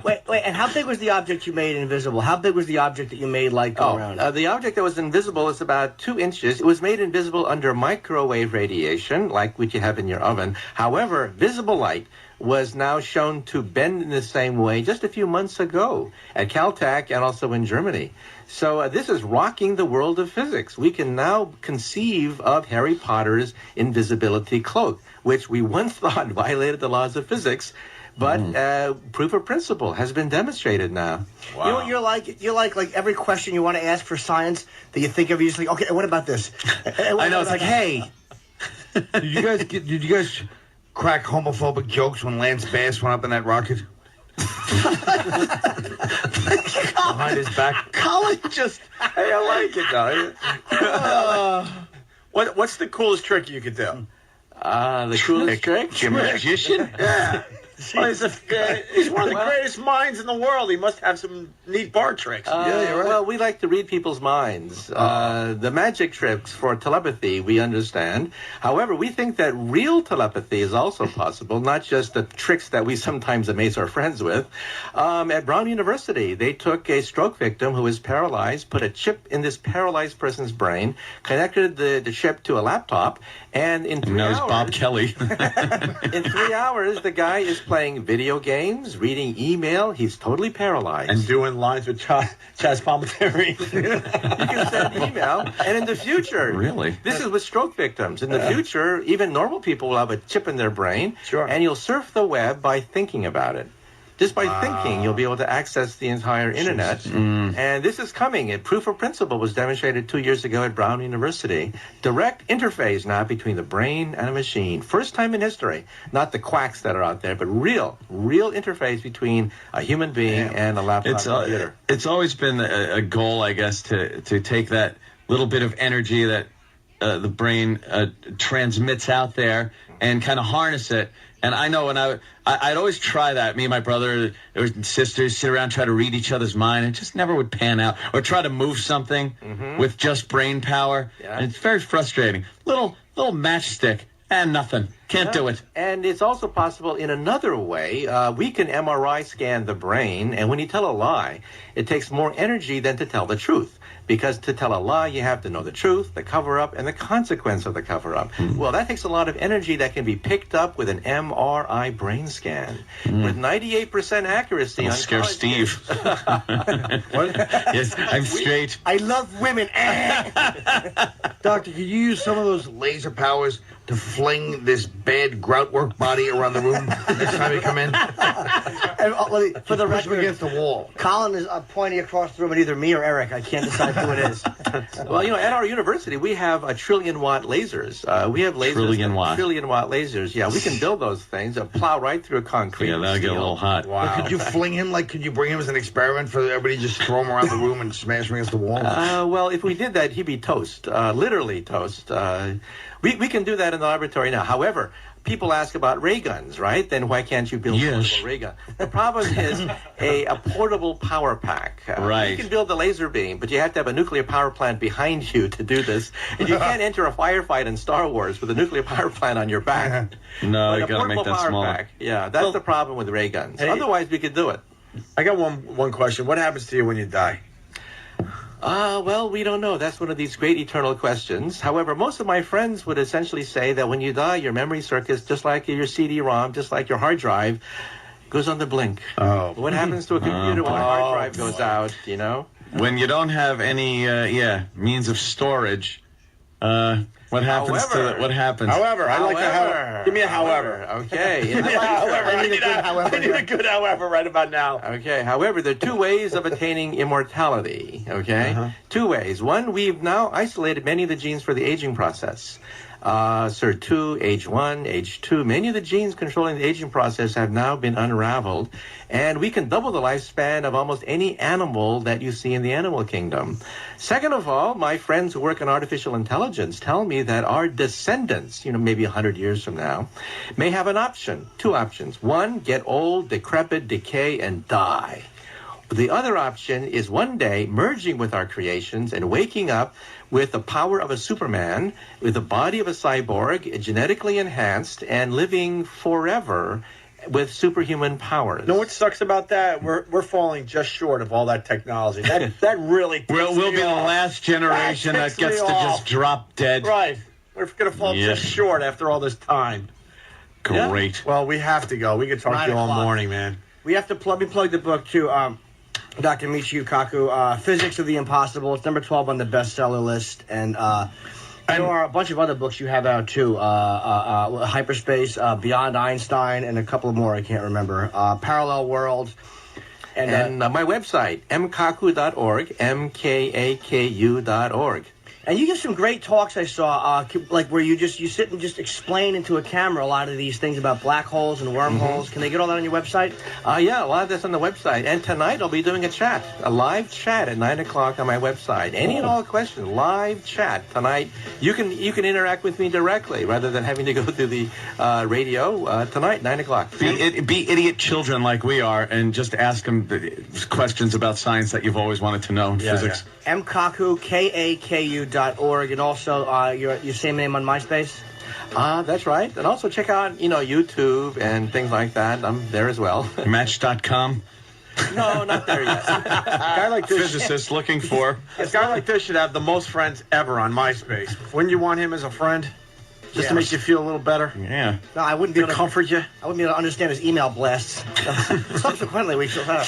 Wait, and how big was the object you made invisible? How big was the object that you made go around? The object that was invisible is about 2 inches. It was made invisible under microwave radiation, like what you have in your oven. However, visible light was now shown to bend in the same way just a few months ago at Caltech and also in Germany. So this is rocking the world of physics. We can now conceive of Harry Potter's invisibility cloak, which we once thought violated the laws of physics, but proof of principle has been demonstrated now. Wow. You know what you're like every question you want to ask for science that you think of, you just like, okay, what about this? I know, it's like, hey. Did you guys crack homophobic jokes when Lance Bass went up in that rocket? Behind his back. Colin just, hey, I like it, though. What's the coolest trick you could do? The coolest trick? You're a magician? Yeah. Well, he's one of the greatest minds in the world. He must have some neat bar tricks. Yeah, you're right. Well, we like to read people's minds. The magic tricks for telepathy, we understand. However, we think that real telepathy is also possible, not just the tricks that we sometimes amaze our friends with. At Brown University, they took a stroke victim who was paralyzed, put a chip in this paralyzed person's brain, connected the chip to a laptop, and in 3 hours... Bob Kelly. In 3 hours, the guy is playing video games, reading email. He's totally paralyzed. And doing lines with Chaz Palminteri. You can send email. And in the future, really, this is with stroke victims. In the future, even normal people will have a chip in their brain. Sure. And you'll surf the web by thinking about it. Just by thinking, you'll be able to access the entire internet. And this is coming. A proof of principle was demonstrated 2 years ago at Brown University. Direct interface now between the brain and a machine. First time in history. Not the quacks that are out there, but real interface between a human being and a laptop computer. It's always been a goal, I guess, to take that little bit of energy that the brain transmits out there and kind of harness it. And I know when I'd always try that. Me and my brother or sisters sit around, try to read each other's mind, and it just never would pan out. Or try to move something with just brain power. Yeah. And it's very frustrating. Little matchstick and nothing. Can't do it. And it's also possible in another way. We can MRI scan the brain, and when you tell a lie, it takes more energy than to tell the truth. Because to tell a lie, you have to know the truth, the cover-up, and the consequence of the cover-up. Well, that takes a lot of energy that can be picked up with an MRI brain scan. With 98% accuracy. I'll scare Steve. What? Yes, I'm straight. I love women. Doctor, could you use some of those laser powers to fling this bad groutwork body around the room next time you come in? And, for the record, against the wall. Colin is pointing across the room at either me or Eric. I can't decide who it is. Well, at our university, we have a trillion-watt lasers. We have lasers. Trillion-watt lasers. Yeah, we can build those things that plow right through concrete. Yeah, that'll get a little hot. Wow. Could you fling him? Could you bring him as an experiment for everybody just throw him around the room and smash him against the wall? Well, if we did that, he'd be toast. Literally toast. We can do that in the laboratory now. However, people ask about ray guns, right? Then why can't you build a portable ray gun? The problem is a portable power pack. Right. You can build a laser beam, but you have to have a nuclear power plant behind you to do this. And you can't enter a firefight in Star Wars with a nuclear power plant on your back. No, But you a got to make portable that power smaller. pack, yeah, that's the problem with ray guns. Hey. Otherwise, we could do it. I got one question. What happens to you when you die? Well, we don't know. That's one of these great eternal questions. However, most of my friends would essentially say that when you die, your memory circuits, just like your CD-ROM, just like your hard drive, goes on the blink. Oh. What happens to a computer when a hard drive goes out, When you don't have any, means of storage, what happens what happens? However, I like the however. Give me a however. Okay. I need a good however right about now. Okay. However, there are 2 ways of attaining immortality. Okay. 2 ways. One, we've now isolated many of the genes for the aging process. SIR2, age 1, age 2. Many of the genes controlling the aging process have now been unraveled, and we can double the lifespan of almost any animal that you see in the animal kingdom. Second of all, my friends who work in artificial intelligence tell me that our descendants, maybe 100 years from now, may have an option, 2 options. One, get old, decrepit, decay, and die. The other option is one day merging with our creations and waking up with the power of a Superman, with the body of a cyborg, genetically enhanced, and living forever with superhuman powers. You know what sucks about that? We're falling just short of all that technology. That really We'll be the last generation that gets to just drop dead. Right. We're going to fall just short after all this time. Great. Yeah. Well, we have to go. We could talk to you all morning, man. We have to plug the book too. Dr. Michio Kaku, Physics of the Impossible. It's number 12 on the bestseller list, and there are a bunch of other books you have out too. Hyperspace, Beyond Einstein, and a couple more I can't remember. Parallel Worlds. And my website, mkaku.org, mkaku.org. And you give some great talks I saw, like where you sit and just explain into a camera a lot of these things about black holes and wormholes. Can they get all that on your website? Yeah, a lot of that's on the website. And tonight I'll be doing a live chat at 9 o'clock on my website. Any and all questions, live chat tonight. You can interact with me directly rather than having to go through the radio tonight, 9 o'clock. Be idiot children like we are and just ask them questions about science that you've always wanted to know in physics. mkaku, KAKU.org, and also your same name on MySpace? That's right. And also check out, YouTube and things like that. I'm there as well. Match.com? No, not there yet. A guy like this, physicist looking for. A guy like this should have the most friends ever on MySpace. Wouldn't you want him as a friend? Just to make you feel a little better? Yeah. No, I wouldn't be able to comfort you. I wouldn't be able to understand his email blasts. Subsequently, we shall have.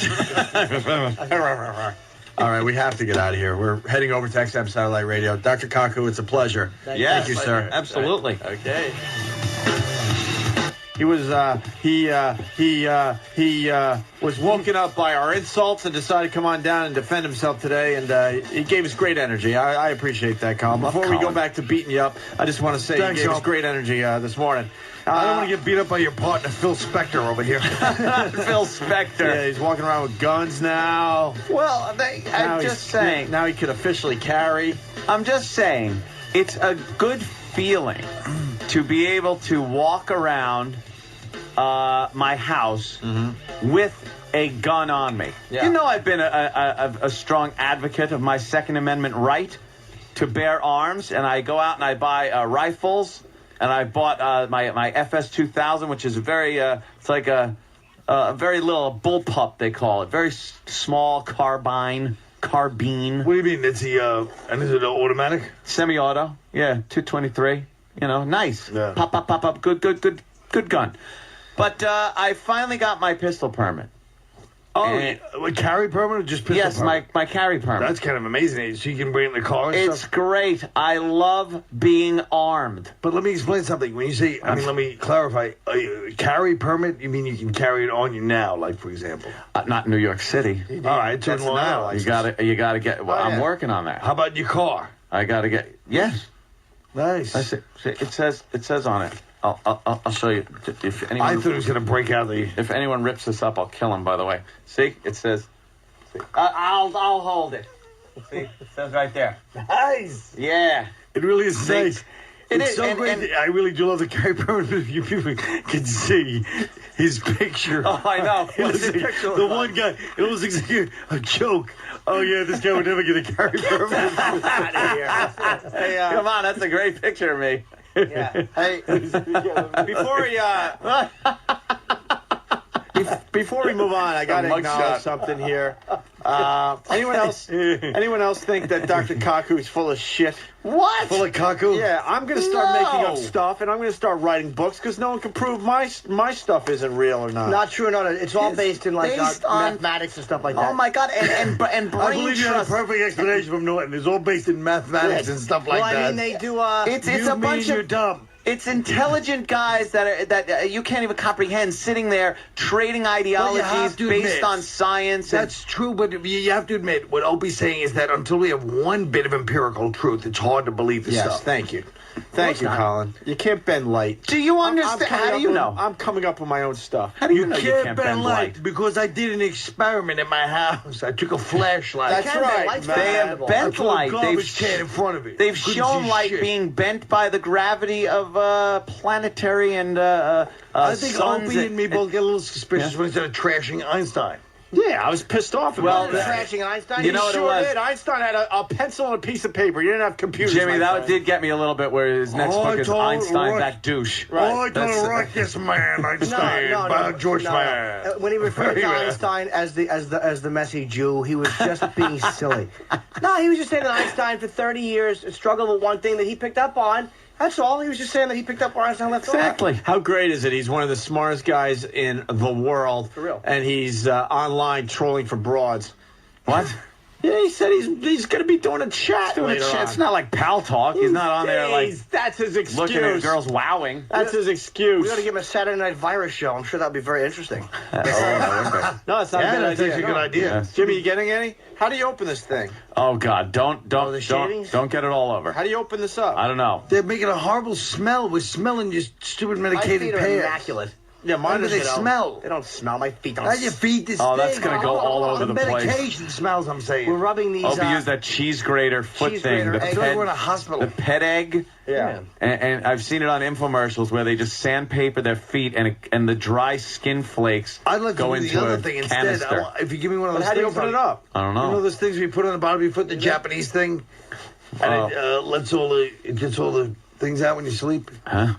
All right, we have to get out of here. We're heading over to XM Satellite Radio. Dr. Kaku, it's a pleasure. Thank you, sir. Absolutely. Okay. He was was woken up by our insults and decided to come on down and defend himself today, and he gave us great energy. I appreciate that, Colin. Before we go back to beating you up, I just want to say you gave us great energy this morning. I don't want to get beat up by your partner, Phil Spector, over here. Phil Spector. Yeah, he's walking around with guns now. Well, I'm just saying. Now he could officially carry. I'm just saying, it's a good feeling to be able to walk around my house with a gun on me. Yeah. You know, I've been a strong advocate of my Second Amendment right to bear arms, and I go out and I buy rifles. And I bought my FS2000, which is a very, it's like a very little bullpup, they call it. Very small carbine. What do you mean? It's and is it an automatic? Semi-auto. Yeah, 223. Nice. Yeah. Pop, pop, pop, pop. Good gun. But I finally got my pistol permit. Oh, a carry permit or just pistol yes, permit? my carry permit. That's kind of amazing. So you can bring it in the car and It's stuff? great. I love being armed. But let me explain something. When you say, let me clarify. Carry permit, you mean you can carry it on you now, like, for example? Not in New York City. All right, That's Long Island. You gotta get. Well, I'm working on that. How about your car? I gotta get. Yes. Nice. I see, it says on it. I'll show you. If anyone, I thought it was going to break out the... If anyone rips this up, I'll kill him, by the way. See? It says... See? I'll hold it. See? It says right there. Nice. Yeah. It really is nice. It's so and, great. and- I really do love the carry permit. If you people can see his picture. Oh, I know. It What's was the picture look the like? one guy, it was exactly a joke. Oh, yeah, this guy would never get a carry permit. Out of here. Hey, come on, that's a great picture of me. Yeah. Hey, before we move on, I got to acknowledge something here. Anyone else think that Dr. Kaku is full of shit? What? Full of Kaku? Yeah, I'm going to start making up stuff, and I'm going to start writing books because no one can prove my stuff isn't real or not. Not true, it's all based in based on- mathematics and stuff like that. Oh, my God. And brain I believe you had a trust. perfect explanation from Norton. It's all based in mathematics and stuff like well, that. I mean, they do. It's You a mean bunch you're of... dumb. It's intelligent guys that you can't even comprehend, sitting there trading ideologies based on science. That's true, but you have to admit, what Opie's saying is that until we have one bit of empirical truth, it's hard to believe this stuff. Yes, thank you. Thank you, not. Colin. You can't bend light. Do you understand? How do you know? I'm coming up with my own stuff. How do you You know you can't can't bend bend light light? because I did an experiment in my house. I took a flashlight. That's right, light's man. They have bendable. I bent put a light. garbage can in front of it. They've Couldn't shown see light shit. being bent by the gravity of planetary and I think suns Opie and me both get a little suspicious when he started trashing Einstein. Yeah, I was pissed off Well, about that. Trashing Einstein? You know what it sure was? did. Einstein had a pencil and a piece of paper. You didn't have computers. Jimmy, my that friend. did get me a little bit where his next Oh, book I is told Einstein, Roy- that douche. Oh, I That's- told her, right, this man, Einstein, George man. When he referred to Yeah. Einstein as the messy Jew, he was just being silly. No, he was just saying that Einstein for 30 years struggled with one thing that he picked up on. That's all. He was just saying that he picked up where Einstein left off. Exactly. How great is it? He's one of the smartest guys in the world. For real. And he's online trolling for broads. What? Yeah, he said he's going to be doing a chat later on. It's not like pal talk. He's not on there like That's his excuse. looking at girls wowing. That's his excuse. We got to give him a Saturday Night Virus show. I'm sure that would be very interesting. No, it's not a good That's idea. actually a good idea. Yeah. Jimmy, you getting any? How do you open this thing? Oh God! Don't the shavings? don't get it all over. How do you open this up? I don't know. They're making a horrible smell. We're smelling your stupid My medicated feet are pears. immaculate. Yeah, mine When do they smell? They don't smell. My feet don't How your feet this Oh, that's thing? gonna go all over the place. medication smells, I'm saying. We're rubbing these. Hope you use that cheese grater foot cheese thing. grater The egg. I feel like pet, we're in a hospital. the pet egg. Yeah. And I've seen it on infomercials where they just sandpaper their feet and the dry skin flakes I'd like to go do into the other a thing instead. canister. If you give me one of But those how do you things, open it up? I don't You know know. those things we put on the bottom of your foot, the Japanese thing, and it gets all the things out when you sleep. Huh?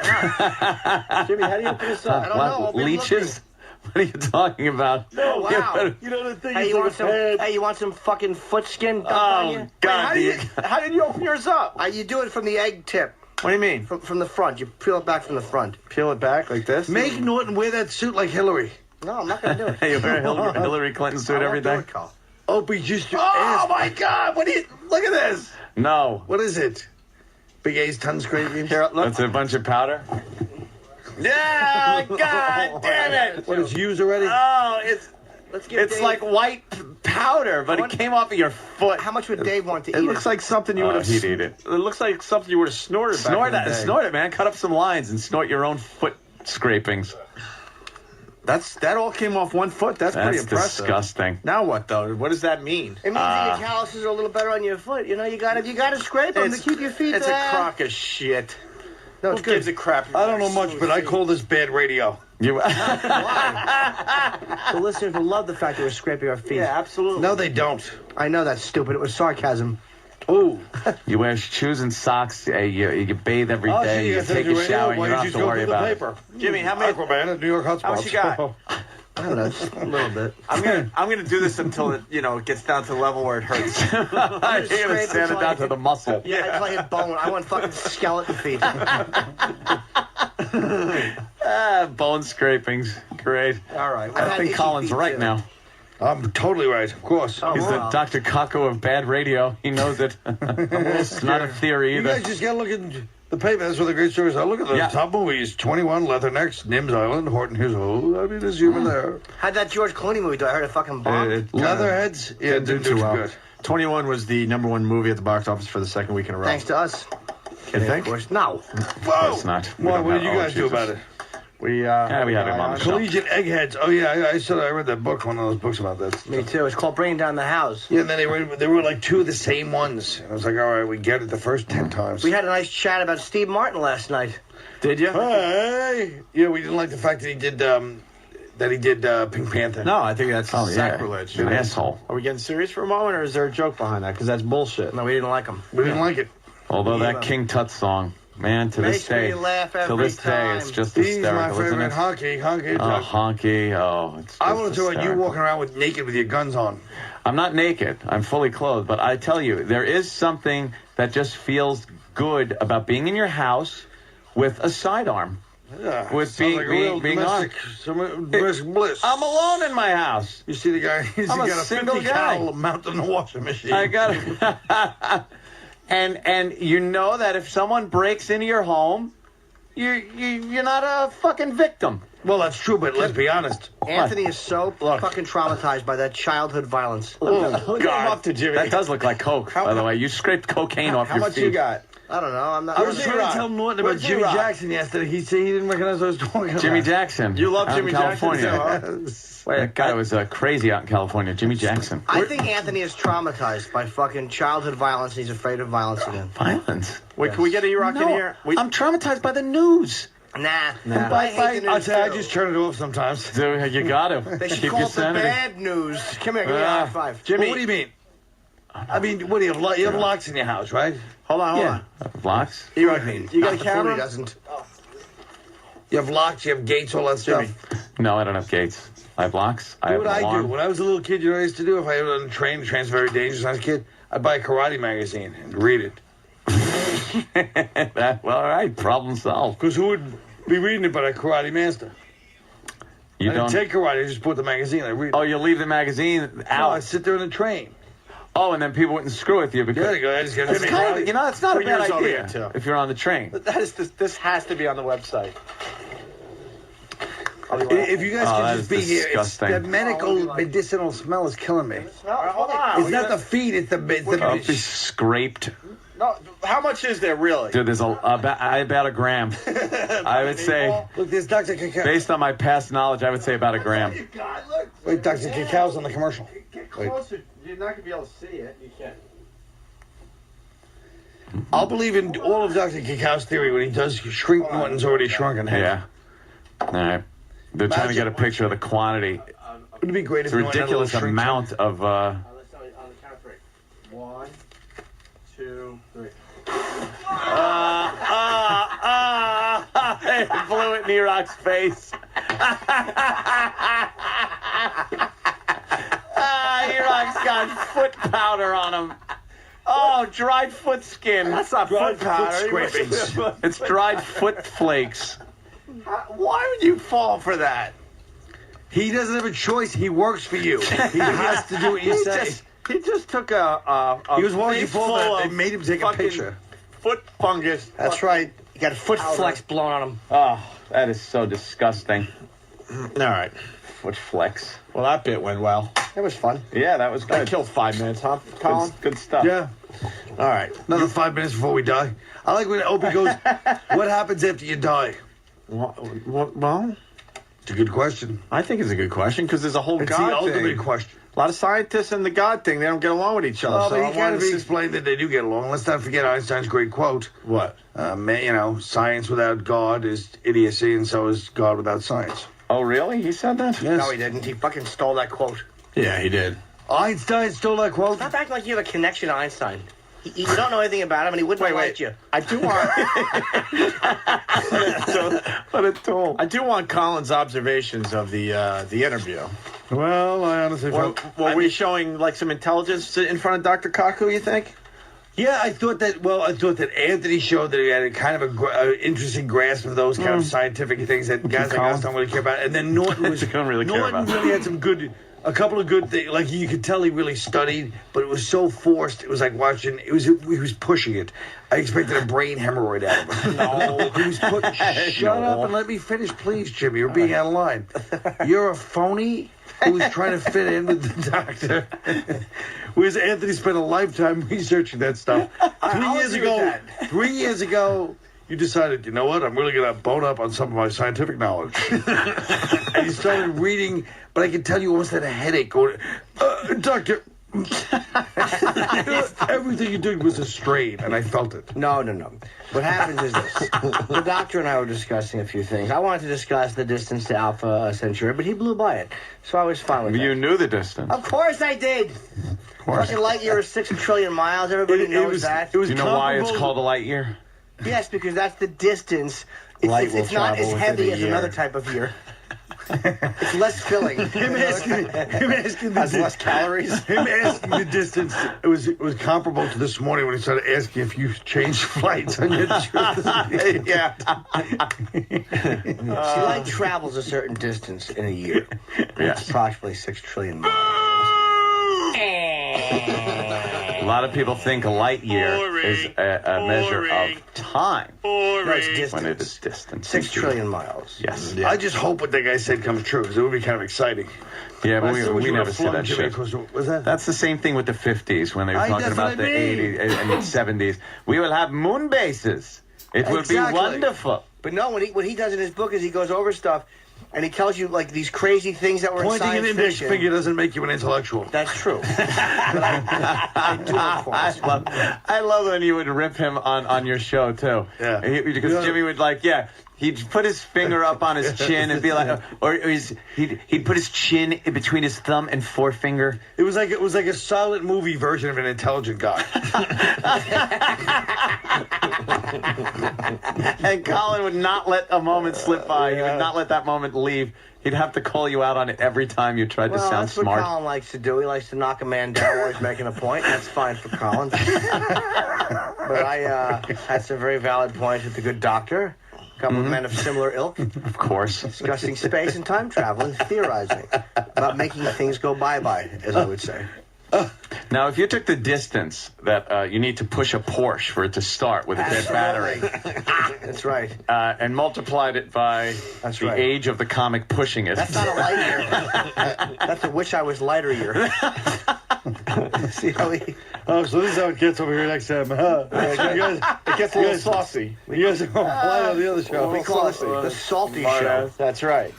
Jimmy, how do you open this up? I don't know. I'll be Leeches? What are you talking about? Oh, wow. You know the thing Hey, is you like want a some? pad. Hey, you want some fucking foot skin dumped on Oh you? God! How did you open yours up? You do it from the egg tip, What do you mean? from the front. You peel it back from the front. Peel it back like this? Make Norton wear that suit like Hillary. No, I'm not gonna do it. Hey, you wear a Hillary Clinton suit every day? Opie just your Oh ass. my God! What do you? Look at this. No. What is it? Big A's tongue scraping. Here, look. That's a bunch of powder. Yeah! God damn it! What is used already? Oh, Let's give it's Dave, like white powder, but it came off of your foot. How much would Dave want to It eat? looks like something you would have. He'd eat it. It looks like something you would have snorted. Snort back in it, the day. snort it, man. Cut up some lines and snort your own foot scrapings. That all came off one foot. That's pretty That's impressive. disgusting. Now what though? What does that mean? It means that your calluses are a little better on your foot. You know, you gotta scrape them to keep your feet. It's a crock of shit. No, Who it's gives good. a crap? I don't know much, but I call this bad radio. You. The listeners will love the fact that we're scraping our feet. Yeah, absolutely. No, they don't. I know that's stupid. It was sarcasm. Ooh. You wear shoes and socks. You bathe every Oh, day. see, You that's take a radio. shower. Why You don't you have just to go worry through the about it. paper? Jimmy, how many? Aquaman at New York Hotspots. How much you got? I don't know, just a little bit. I'm gonna do this until it it gets down to the level where it hurts. You're gonna scrape sand it down to the muscle. Yeah, it's like a bone. I want fucking skeleton feet. Bone scrapings. Great. All right. I think Colin's right now. I'm totally right, of course. Oh, He's the wow. Dr. Kako of bad radio. He knows it. It's not a theory You either. guys just gotta look at the paper. That's what the great stories are. Look at the Yeah. top movies: 21, Leathernecks, Nims Island, Horton Hills. Oh, I mean, there's humor there. How'd that George Clooney movie do? I heard it fucking bombed. Leatherheads, yeah, Didn't do didn't too do well. good. 21 was the #1 movie at the box office for the second week in a row. Thanks to us. You think? Of course. No. Whoa! It's not. We Why, don't what did have- you oh, guys do Jesus. about it? We Yeah, we had him on the show. Collegiate eggheads. Oh yeah, I said I read that book, one of those books about that. Me too. It's called Bringing Down the House. Yeah, and then they were like two of the same ones. And I was like, all right, we get it the first 10 times. We had a nice chat about Steve Martin last night. Did you? Hey, yeah, we didn't like the fact that he did Pink Panther. No, I think that's Oh, yeah. sacrilege. An asshole. Are we getting serious for a moment, or is there a joke behind that? Because that's bullshit. No, we didn't like him. We didn't like it. Although Yeah. that King Tut song, man, to this Makes me day, laugh till every this day, time. it's just He's hysterical, my isn't favorite it? honky. Oh, honky. Oh, it's just I want to talk about you hysterical. walking around with naked with your guns on. I'm not naked. I'm fully clothed. But I tell you, there is something that just feels good about being in your house with a sidearm. Yeah, With sounds being- like a real being domestic bliss. I'm alone in my house. You see the guy? He's I'm a got a single 50 guy. cal mounted in the washing machine. I got it. And you know that if someone breaks into your home, you're not a fucking victim. Well, that's true, but let's be honest. Anthony is so fucking traumatized by that childhood violence. Oh, God. To Jimmy. That does look like coke, by the way. You scraped cocaine off How your much feet. you got? I don't know. I'm not. I was Where's trying to G-Rock? tell Norton about Where's Jimmy G-Rock? Jackson yesterday. He said he didn't recognize what I was talking about. Jimmy Jackson. You love out Jimmy in California. Jackson, too, huh? That guy was crazy out in California. Jimmy Jackson. I think Anthony is traumatized by fucking childhood violence. And he's afraid of violence again. Violence. Wait, can we get a rock in here? I'm traumatized by the news. Nah. I'll tell you, I just turn it off sometimes. Dude, you got to. They should Keep call your it the sanity. bad news. Come here, give me a high five. Jimmy. What do you mean? I mean, what do you have? You have locks in your house, right? Hold on. Locks? You know what I mean? You got a Foodie camera? doesn't. You have locks, you have gates, all that stuff. No, I don't have gates. I have locks. I You have know what an I do? alarm. When I was a little kid, you know what I used to do? If I was on a train, the train's very dangerous. When I was a kid, I'd buy a karate magazine and read it. Well, all right, problem solved. Because who would be reading it but a karate master? You I don't didn't take karate, I just put the magazine, I read it. Oh, you leave the magazine No, out. I sit there in the train. Oh, and then people wouldn't screw with you because Yeah, they go, I just got it's kind of, you know, it's not a Put bad yours over idea here, too. if you're on the train. That is this has to be on the website. If you guys Oh, could that just is be here, it's disgusting. the medicinal smell is killing me. Hold on. It's not the feet, it's Oh, be scraped. No, how much is there really? Dude, there's about a gram. I would say, Look, there's Dr. Cacao. based on my past knowledge, I would say about a gram. Wait, Dr. Cacao's on the commercial. Get Wait. closer. You're not gonna be able to see it. You can't. I'll believe in all of Dr. Cacao's theory when he does shrink Norton's already shrunken. Yeah. All right. They're trying to get a picture of the quantity. It'd be great It's if a Norton had a ridiculous little shrink amount of. On the count of three. 1, 2, 3. It blew it in E-Rock's face. E-Rock's got foot powder on him. Oh, dried foot skin. That's not Dried foot powder. foot scrapings. It's dried foot flakes. Why would you fall for that? He doesn't have a choice. He works for you. He has to do what you say. He just took a He was watching face fall full back. They of made him take a fucking picture. Foot fungus. That's right. You got a foot flex blown on him. Oh, that is so disgusting. All right. Foot flex. Well, that bit went well. That was fun. Yeah, that was That good. killed 5 minutes, huh, Colin? Good stuff. Yeah. All right. Another 5 minutes before we die. I like when Opie goes, what happens after you die? Well, It's a good question. I think it's a good question because there's a whole It's God the ultimate thing. question. A lot of scientists and the God thing, they don't get along with each other. Oh, so but I he kind wanted of to see- explained that they do get along. Let's not forget Einstein's great quote. What? Science without God is idiocy, and so is God without science. Oh, really? He said that? Yes. No, he didn't. He fucking stole that quote. Yeah, he did. Einstein stole that quote. Stop acting like you have a connection to Einstein. You don't know anything about him, and he wouldn't have liked you. I do want. What a tool. I do want Colin's observations of the interview. Well, I honestly Were felt... we showing like some intelligence in front of Dr. Kaku, you think? Yeah, I thought that Anthony showed that he had a kind of interesting grasp of those kind of scientific things that guys like us don't really care about. And then Norton was Don't really care Norton about. really had a couple of good things. Like you could tell he really studied, but it was so forced. It was like watching. He was pushing it. I expected a brain hemorrhoid out of him. No, he was putting. Shut up and let me finish, please, Jimmy. You're being out of line. You're a phony who's trying to fit in with the doctor. Whereas Anthony spent a lifetime researching that stuff. 3 years ago, you decided, you know what, I'm really going to bone up on some of my scientific knowledge. And you started reading, but I can tell you almost had a headache going, doctor, everything you did was a strain, and I felt it. No. What happens is this. The doctor and I were discussing a few things. I wanted to discuss the distance to Alpha Centauri, but he blew by it. So I was fine with You that. knew the distance. Of course I did. Fucking light year is 6 trillion miles. Everybody knows that. It was Do you know why it's comparable- called a light year? Yes, because that's the distance. Light will It's not travel as within heavy a as year. another type of year. It's less filling. Him asking the Has less calories. Him asking the distance, it was comparable to this morning when he started asking if you changed flights on your trip. Yeah. See, light travels a certain distance in a year. Yes. It's approximately 6 trillion miles. A lot of people think a light year is a measure of time No, it's distance. when it is distance. 6 trillion miles. Yes. I just hope what that guy said comes true, because it would be kind of exciting. Yeah, but I still wish we you never would've said flung that Jimmy shit. across the- Was that? That's the same thing with the 50s when they were talking that's about what the I mean. 80s and the 70s. We will have moon bases. It will Exactly. be wonderful. But no, what he does in his book is he goes over stuff, and he tells you like these crazy things that were in Pointing an science index fiction. finger doesn't make you an intellectual. That's true. But I do look for it. I love when you would rip him on your show too. Yeah. Because Yeah. Jimmy would He'd put his finger up on his chin and be like, he'd put his chin in between his thumb and forefinger. It was like a silent movie version of an intelligent guy. And Colin would not let a moment slip by. He would not let that moment leave. He'd have to call you out on it every time you tried to sound that's smart. What Colin likes to do. He likes to knock a man down while he's making a point. That's fine for Colin. But I had some very valid points with the good doctor. A couple of men of similar ilk. Of course. Discussing space and time travel and theorizing about making things go bye-bye, as I would say. Now, if you took the distance that you need to push a Porsche for it to start with a dead battery. That's right. And multiplied it by the age of the comic pushing it. That's not a light year. That's a wish I was lighter year. See how he... Oh, so this is how it gets over here next time, huh? It gets a little saucy. You guys are going to fly on the other show. We call this the salty show. That's right.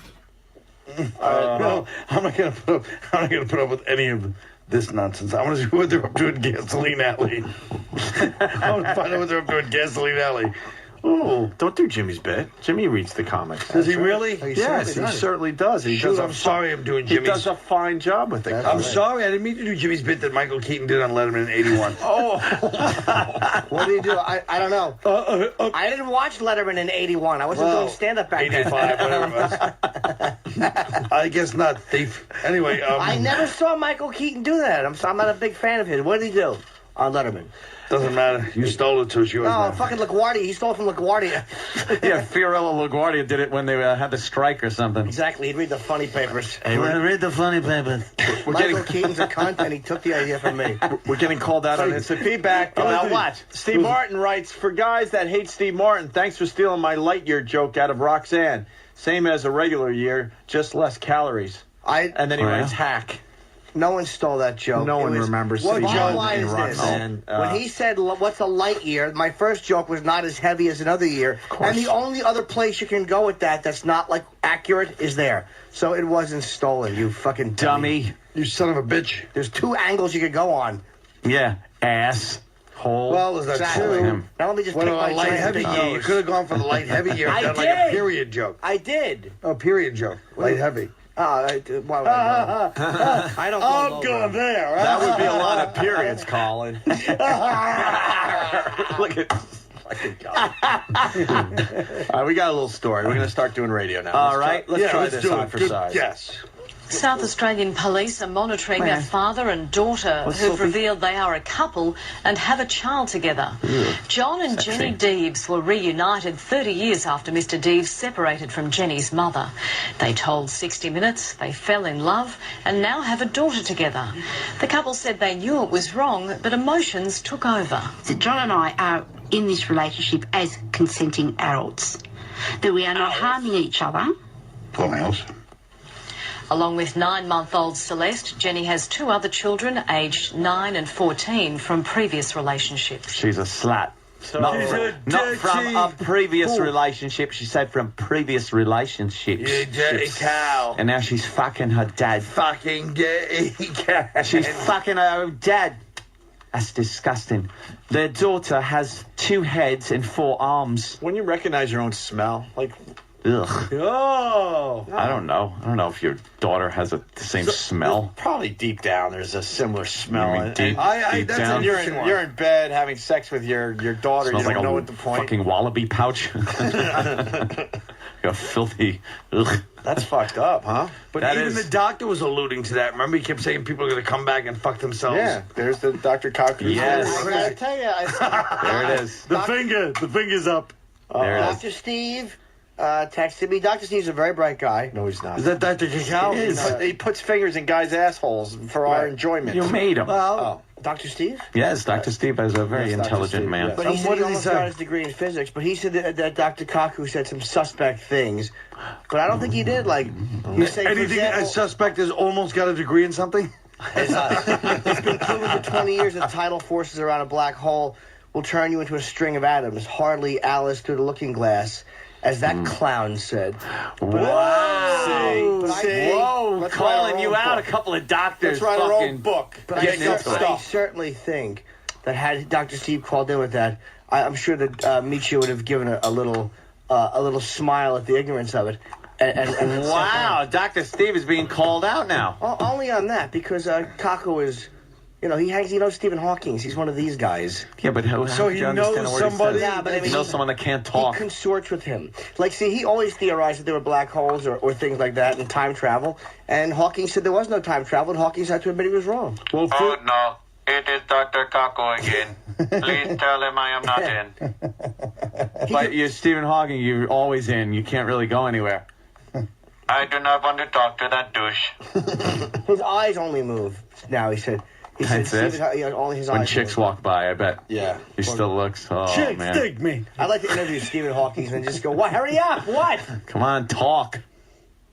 No, I'm not gonna put up with any of this nonsense. I want to see what they're up to in Gasoline Alley. I want to find out what they're up to in Gasoline Alley. Oh, don't do Jimmy's bit. Jimmy reads the comics. Does he really? Yes, he certainly does. I'm sorry I'm doing Jimmy's. He does a fine job with it. I'm sorry. I didn't mean to do Jimmy's bit that Michael Keaton did on Letterman in 81. Oh. What did he do? I don't know. I didn't watch Letterman in 81. I wasn't doing stand-up back then. 85, whatever it was. I guess not, thief. Anyway. I never saw Michael Keaton do that. I'm not a big fan of his. What did he do on Letterman? Doesn't matter. You stole it, so it's yours now. Fucking LaGuardia. He stole it from LaGuardia. Yeah, Fiorello LaGuardia did it when they had the strike or something. Exactly. He'd read the funny papers. Hey, read the funny papers. Michael Keaton's a cunt, and he took the idea from me. We're getting called out on instant feedback. Now what? Steve Martin writes, for guys that hate Steve Martin, thanks for stealing my light year joke out of Roxanne. Same as a regular year, just less calories. And then he writes hack. No one stole that joke. No one remembers What Steve joke Martin is in this? Roxanne. When he said, what's a light year, my first joke was not as heavy as another year. And the only other place you can go with that's not, accurate is there. So it wasn't stolen, you fucking dummy. You son of a bitch. There's two angles you could go on. Yeah, ass. Hole. Well, is that true? Now let me just What pick about my light giant heavy big year? You nose. could have gone for the light heavy year. I Done did. like a period joke. I did. Oh, period joke. Light heavy. Why would I go? I don't go I'm low, going bro. there. That would be a lot of periods, Colin. Look at... All right, we got a little story. We're going to start doing radio now. All right. Let's try let's this do side it. for Good side. Yes. South Australian police are monitoring a father and daughter who've revealed they are a couple and have a child together. John and Jenny Deeves were reunited 30 years after Mr. Deeves separated from Jenny's mother. They told 60 Minutes they fell in love and now have a daughter together. The couple said they knew it was wrong, but emotions took over. So John and I are in this relationship as consenting adults, that we are not harming each other. Paul else. Along with 9-month-old Celeste, Jenny has 2 other children, aged 9 and 14, from previous relationships. She's a slut. So Not from a previous relationship. She said from previous relationships. You dirty cow. And now she's fucking her dad. Fucking dirty cow. She's fucking her own dad. That's disgusting. Their daughter has 2 heads and 4 arms. When you recognize your own smell, Ugh. Oh. I don't know. I don't know if your daughter has the same smell. Probably deep down there's a similar smell. You mean deep That's down? You're in bed having sex with your daughter. Smells You don't like know a what the point. fucking wallaby pouch. A filthy. Ugh. That's fucked up, huh? But That even is- the doctor was alluding to that. Remember, he kept saying people are going to come back and fuck themselves. Yeah, there's the Dr. Kaku. Yes. I gotta tell you, There it is. The finger's up. There it is. Dr. Steve texted me. Dr. Steve's a very bright guy. No, he's not. Is that Dr. Cacao? He puts fingers in guys' assholes for our enjoyment. You made him. Well, Dr. Steve? Yes, Dr. Steve is a very Yes, Dr. intelligent Steve, man. yes. But he said what he did he almost say? got his degree in physics. But he said that Dr. Kaku said some suspect things. But I don't think he did. You say, for Anything example, a suspect has almost got a degree in something? it's been proven for 20 years that tidal forces around a black hole will turn you into a string of atoms. Hardly Alice through the looking glass, as that clown said. Whoa! Whoa! Let's write Calling our you own out. book. A couple of doctors. Let's write our fucking own book. But getting into I it. certainly think that had Dr. Steve called in with that, I'm sure that Michio would have given a little a little smile at the ignorance of it. And wow, Dr. Steve is being called out now. Only on that, because Kaku is, he knows Stephen Hawking. He's one of these guys. Yeah, but how so do he you understand knows a word he somebody. says? Yeah, but I mean, he knows someone that can't talk. He consorts with him. Like, see, he always theorized that there were black holes or things like that and time travel. And Hawking said there was no time travel, and Hawking had to admit he was wrong. Well, no. It is Dr. Kaku again. Please tell him I am not in. But you're Stephen Hawking. You're always in. You can't really go anywhere. I do not want to talk to that douche. His eyes only move now, he said. That's it? Only his When eyes chicks move. walk by, I bet. Yeah. He still looks, Chicks, man. dig me. I'd like to interview Stephen Hawking and just go, what? Hurry up, what? Come on, talk.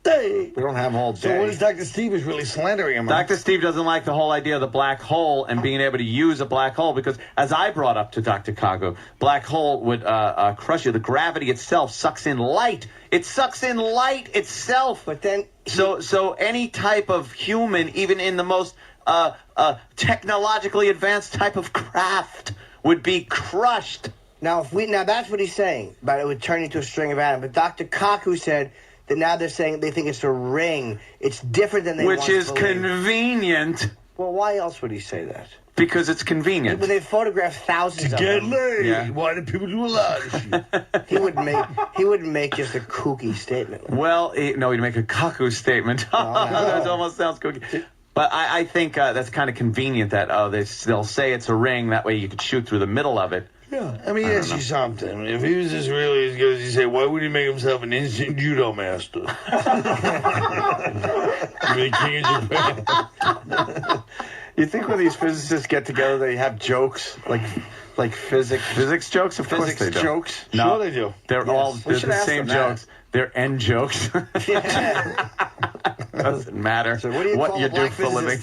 We don't have all day. So what is Dr. Steve is really slandering him? Dr. Steve doesn't like the whole idea of the black hole and being able to use a black hole because, as I brought up to Dr. Kaku, black hole would crush you. The gravity itself sucks in light. It sucks in light itself. But then... So any type of human, even in the most technologically advanced type of craft, would be crushed. Now, that's what he's saying, but it would turn into a string of atoms. But Dr. Kaku said that now they're saying they think it's a ring. It's different than they Which once is believed. Convenient. Well, why else would he say that? Because it's convenient. When they photographed thousands of them. Yeah. Why do people do a lot of shit? He wouldn't make just a kooky statement. Well, he'd make a Kaku statement. That almost sounds kooky. But I think that's kind of convenient that they'll say it's a ring. That way you could shoot through the middle of it. Yeah, I mean, ask you something. If he was just really as good as he said, why would he make himself an instant judo master? The king of Japan. You think when these physicists get together, they have jokes like physics jokes? Of course they do. Jokes? No, Sure they do. They're the same jokes. They're end jokes. Doesn't matter what you do for a living.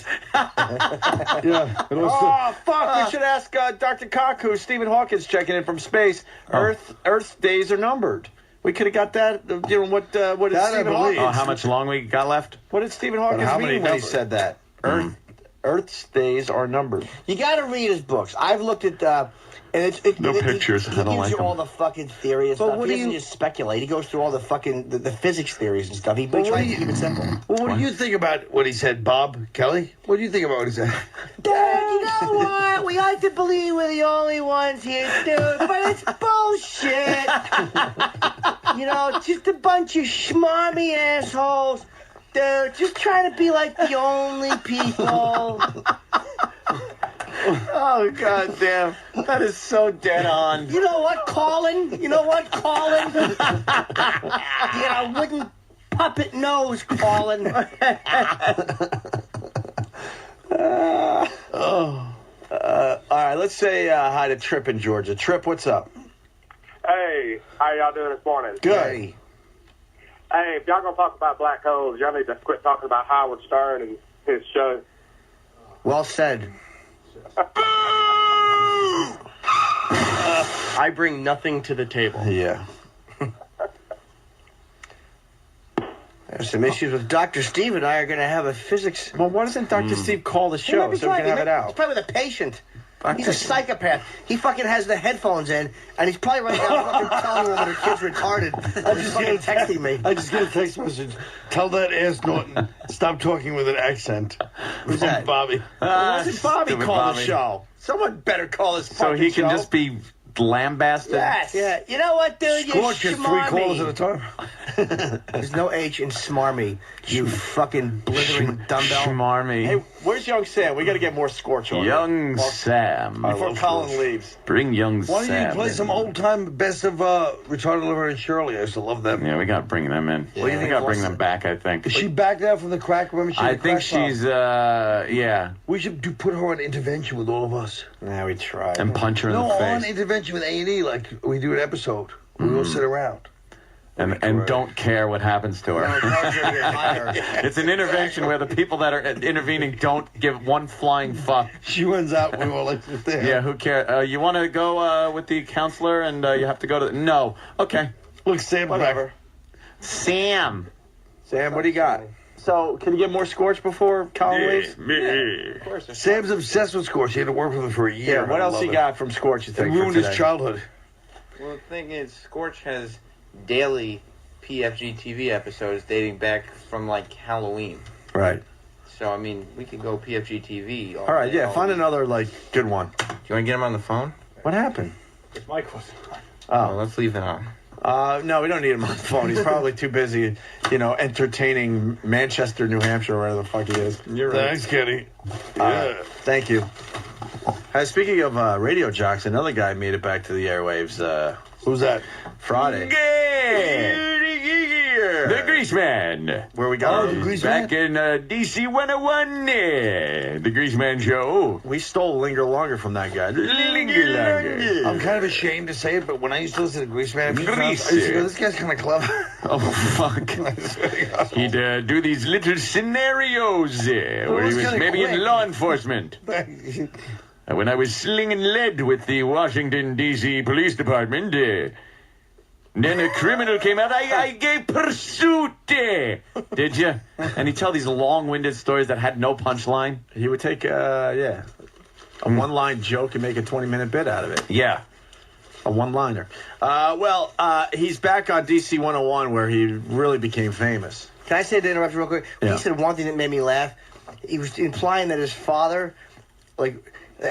Oh, fuck. We should ask Dr. Kaku. Stephen Hawking's checking in from space. Earth's days are numbered. We could have got that. What did Stephen Hawking? Oh, how much long we got left? What did Stephen Hawking mean when he said that? Earth's days are numbered. You got to read his books. I've looked at No pictures. He I don't gives like you them. all the fucking theory and stuff. He doesn't just speculate. He goes through all the fucking the physics theories and stuff. He tries to keep it simple. Well, what do you think about what he said, Bob Kelly? What do you think about what he said? Dad, you know what? We like to believe we're the only ones here, dude, but it's bullshit. Just a bunch of schmarmy assholes. Dude, just trying to be like the only people. Oh, God damn. That is so dead on. You know what, Colin? Wooden puppet nose, Colin. All right, let's say hi to Trip in Georgia. Trip, what's up? Hey, how y'all doing this morning? Good. Hey, if y'all gonna talk about black holes, y'all need to quit talking about Howard Stern and his show. Well said. I bring nothing to the table. Yeah. There's some issues with Dr. Steve and I are going to have a physics... Well, why doesn't Dr. Steve call the He show might be so we can have it He's out? probably with a patient. He's a psychopath. He fucking has the headphones in, and he's probably right now fucking telling her that her kid's retarded. I just fucking texting me. I just got a text message. Tell that ass Norton, stop talking with an accent. Who's From that? Bobby. Why doesn't Bobby Stupid call Bobby. the show? Someone better call his So fucking he can show. just be lambasted? Yes. Yeah. You know what, dude? Scorch You're gets 3 calls at a schmarmy. time. There's no H in smarmy. You fucking blithering dumbbell. Schmarmy. Hey, where's young Sam? We got to get more Scorch on. Young Sam. Before Colin leaves. Bring young Why don't Sam. you play some old time best of Retarded Liver and Shirley? I used to love them. Yeah, we got to bring them in. What do you think We got to of bring Wilson? them back, I think. Is she back now from the crack? Remember she had I the think crack problem? she's, yeah. We should put her on intervention with all of us. Yeah, we try. And punch her in No, the on face. intervention with A&E, like we do an episode. We all sit around. And don't care what happens to her. It's an intervention where the people that are intervening don't give one flying fuck. She runs out. We all like sit there. Yeah, who cares? You want to go with the counselor and you have to go to... No. Okay. Look, Sam, Whatever. Sam. Sam, what do you got? So, can you get more Scorch before Colin leaves? Me. Of course. Sam's obsessed with Scorch. He had to work with him for a year. Yeah, what I else love you it. got from Scorch, you It think, for ruined his today? childhood. Well, the thing is, Scorch has daily PFG TV episodes dating back from like Halloween. Right. So I mean, we could go PFG TV. All right, yeah, find another like good one. Do you want to get him on the phone? What happened? His mic was. Oh, let's leave it on. No, we don't need him on the phone. He's probably too busy, entertaining Manchester, New Hampshire, or wherever the fuck he is. You're right. Thanks, Kenny. Thank you. Speaking of radio jocks, another guy made it back to the airwaves. Who's that? Friday. The Greaseman. Where we got the Greaseman? back in DC 101. The Greaseman Show. We stole Linger Longer from that guy. Linger Longer. I'm kind of ashamed to say it, but when I used to listen to Greaseman, I used to go, this guy's kind of clever. Oh, fuck. He'd do these little scenarios where he was maybe in law enforcement. When I was slinging lead with the Washington, D.C. Police Department, then a criminal came out. I gave pursuit. Did you? And he'd tell these long-winded stories that had no punchline. He would take, a one-line joke and make a 20-minute bit out of it. Yeah. A one-liner. He's back on DC 101 where he really became famous. Can I say to interrupt you real quick? Yeah. He said one thing that made me laugh. He was implying that his father, I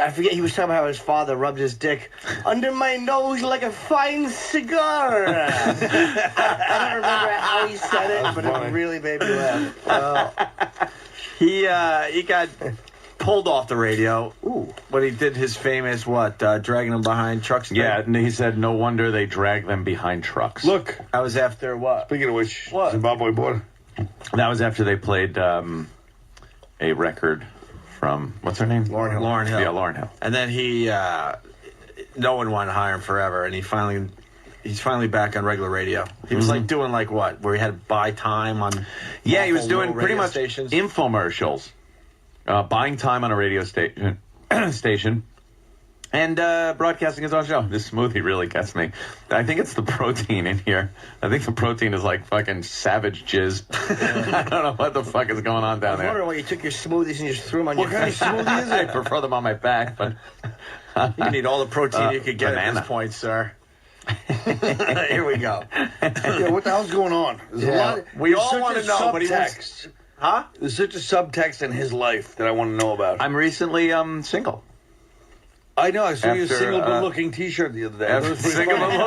forget, he was talking about how his father rubbed his dick under my nose like a fine cigar. I don't remember how he said it, but it really made me laugh. He got pulled off the radio. When he did his famous, dragging him behind trucks? Yeah, and he said, no wonder they drag them behind trucks. Look. That was after what? Speaking of which, what? Zimbabwe border. That was after they played a record from, what's her name? Lauryn Hill. Yeah, Lauryn Hill. And then no one wanted to hire him forever, and he's finally back on regular radio. He was doing what, where he had to buy time on. Yeah, he was doing radio pretty much stations. infomercials, buying time on a radio station, and broadcasting his own show. This smoothie really gets me. I think it's the protein in here. I think the protein is like fucking savage jizz. I don't know what the fuck is going on down I was there. wondering why you took your smoothies and just threw them on your kind of smoothie is I it? prefer them on my back, but You need all the protein you could get at this point, sir. Here we go. Yeah, what the hell's going on? We all want to know, but he subtext. Huh? There's such a subtext in his life that I want to know about. I'm recently single. I know. I saw your After, single but looking T-shirt the other day. Single but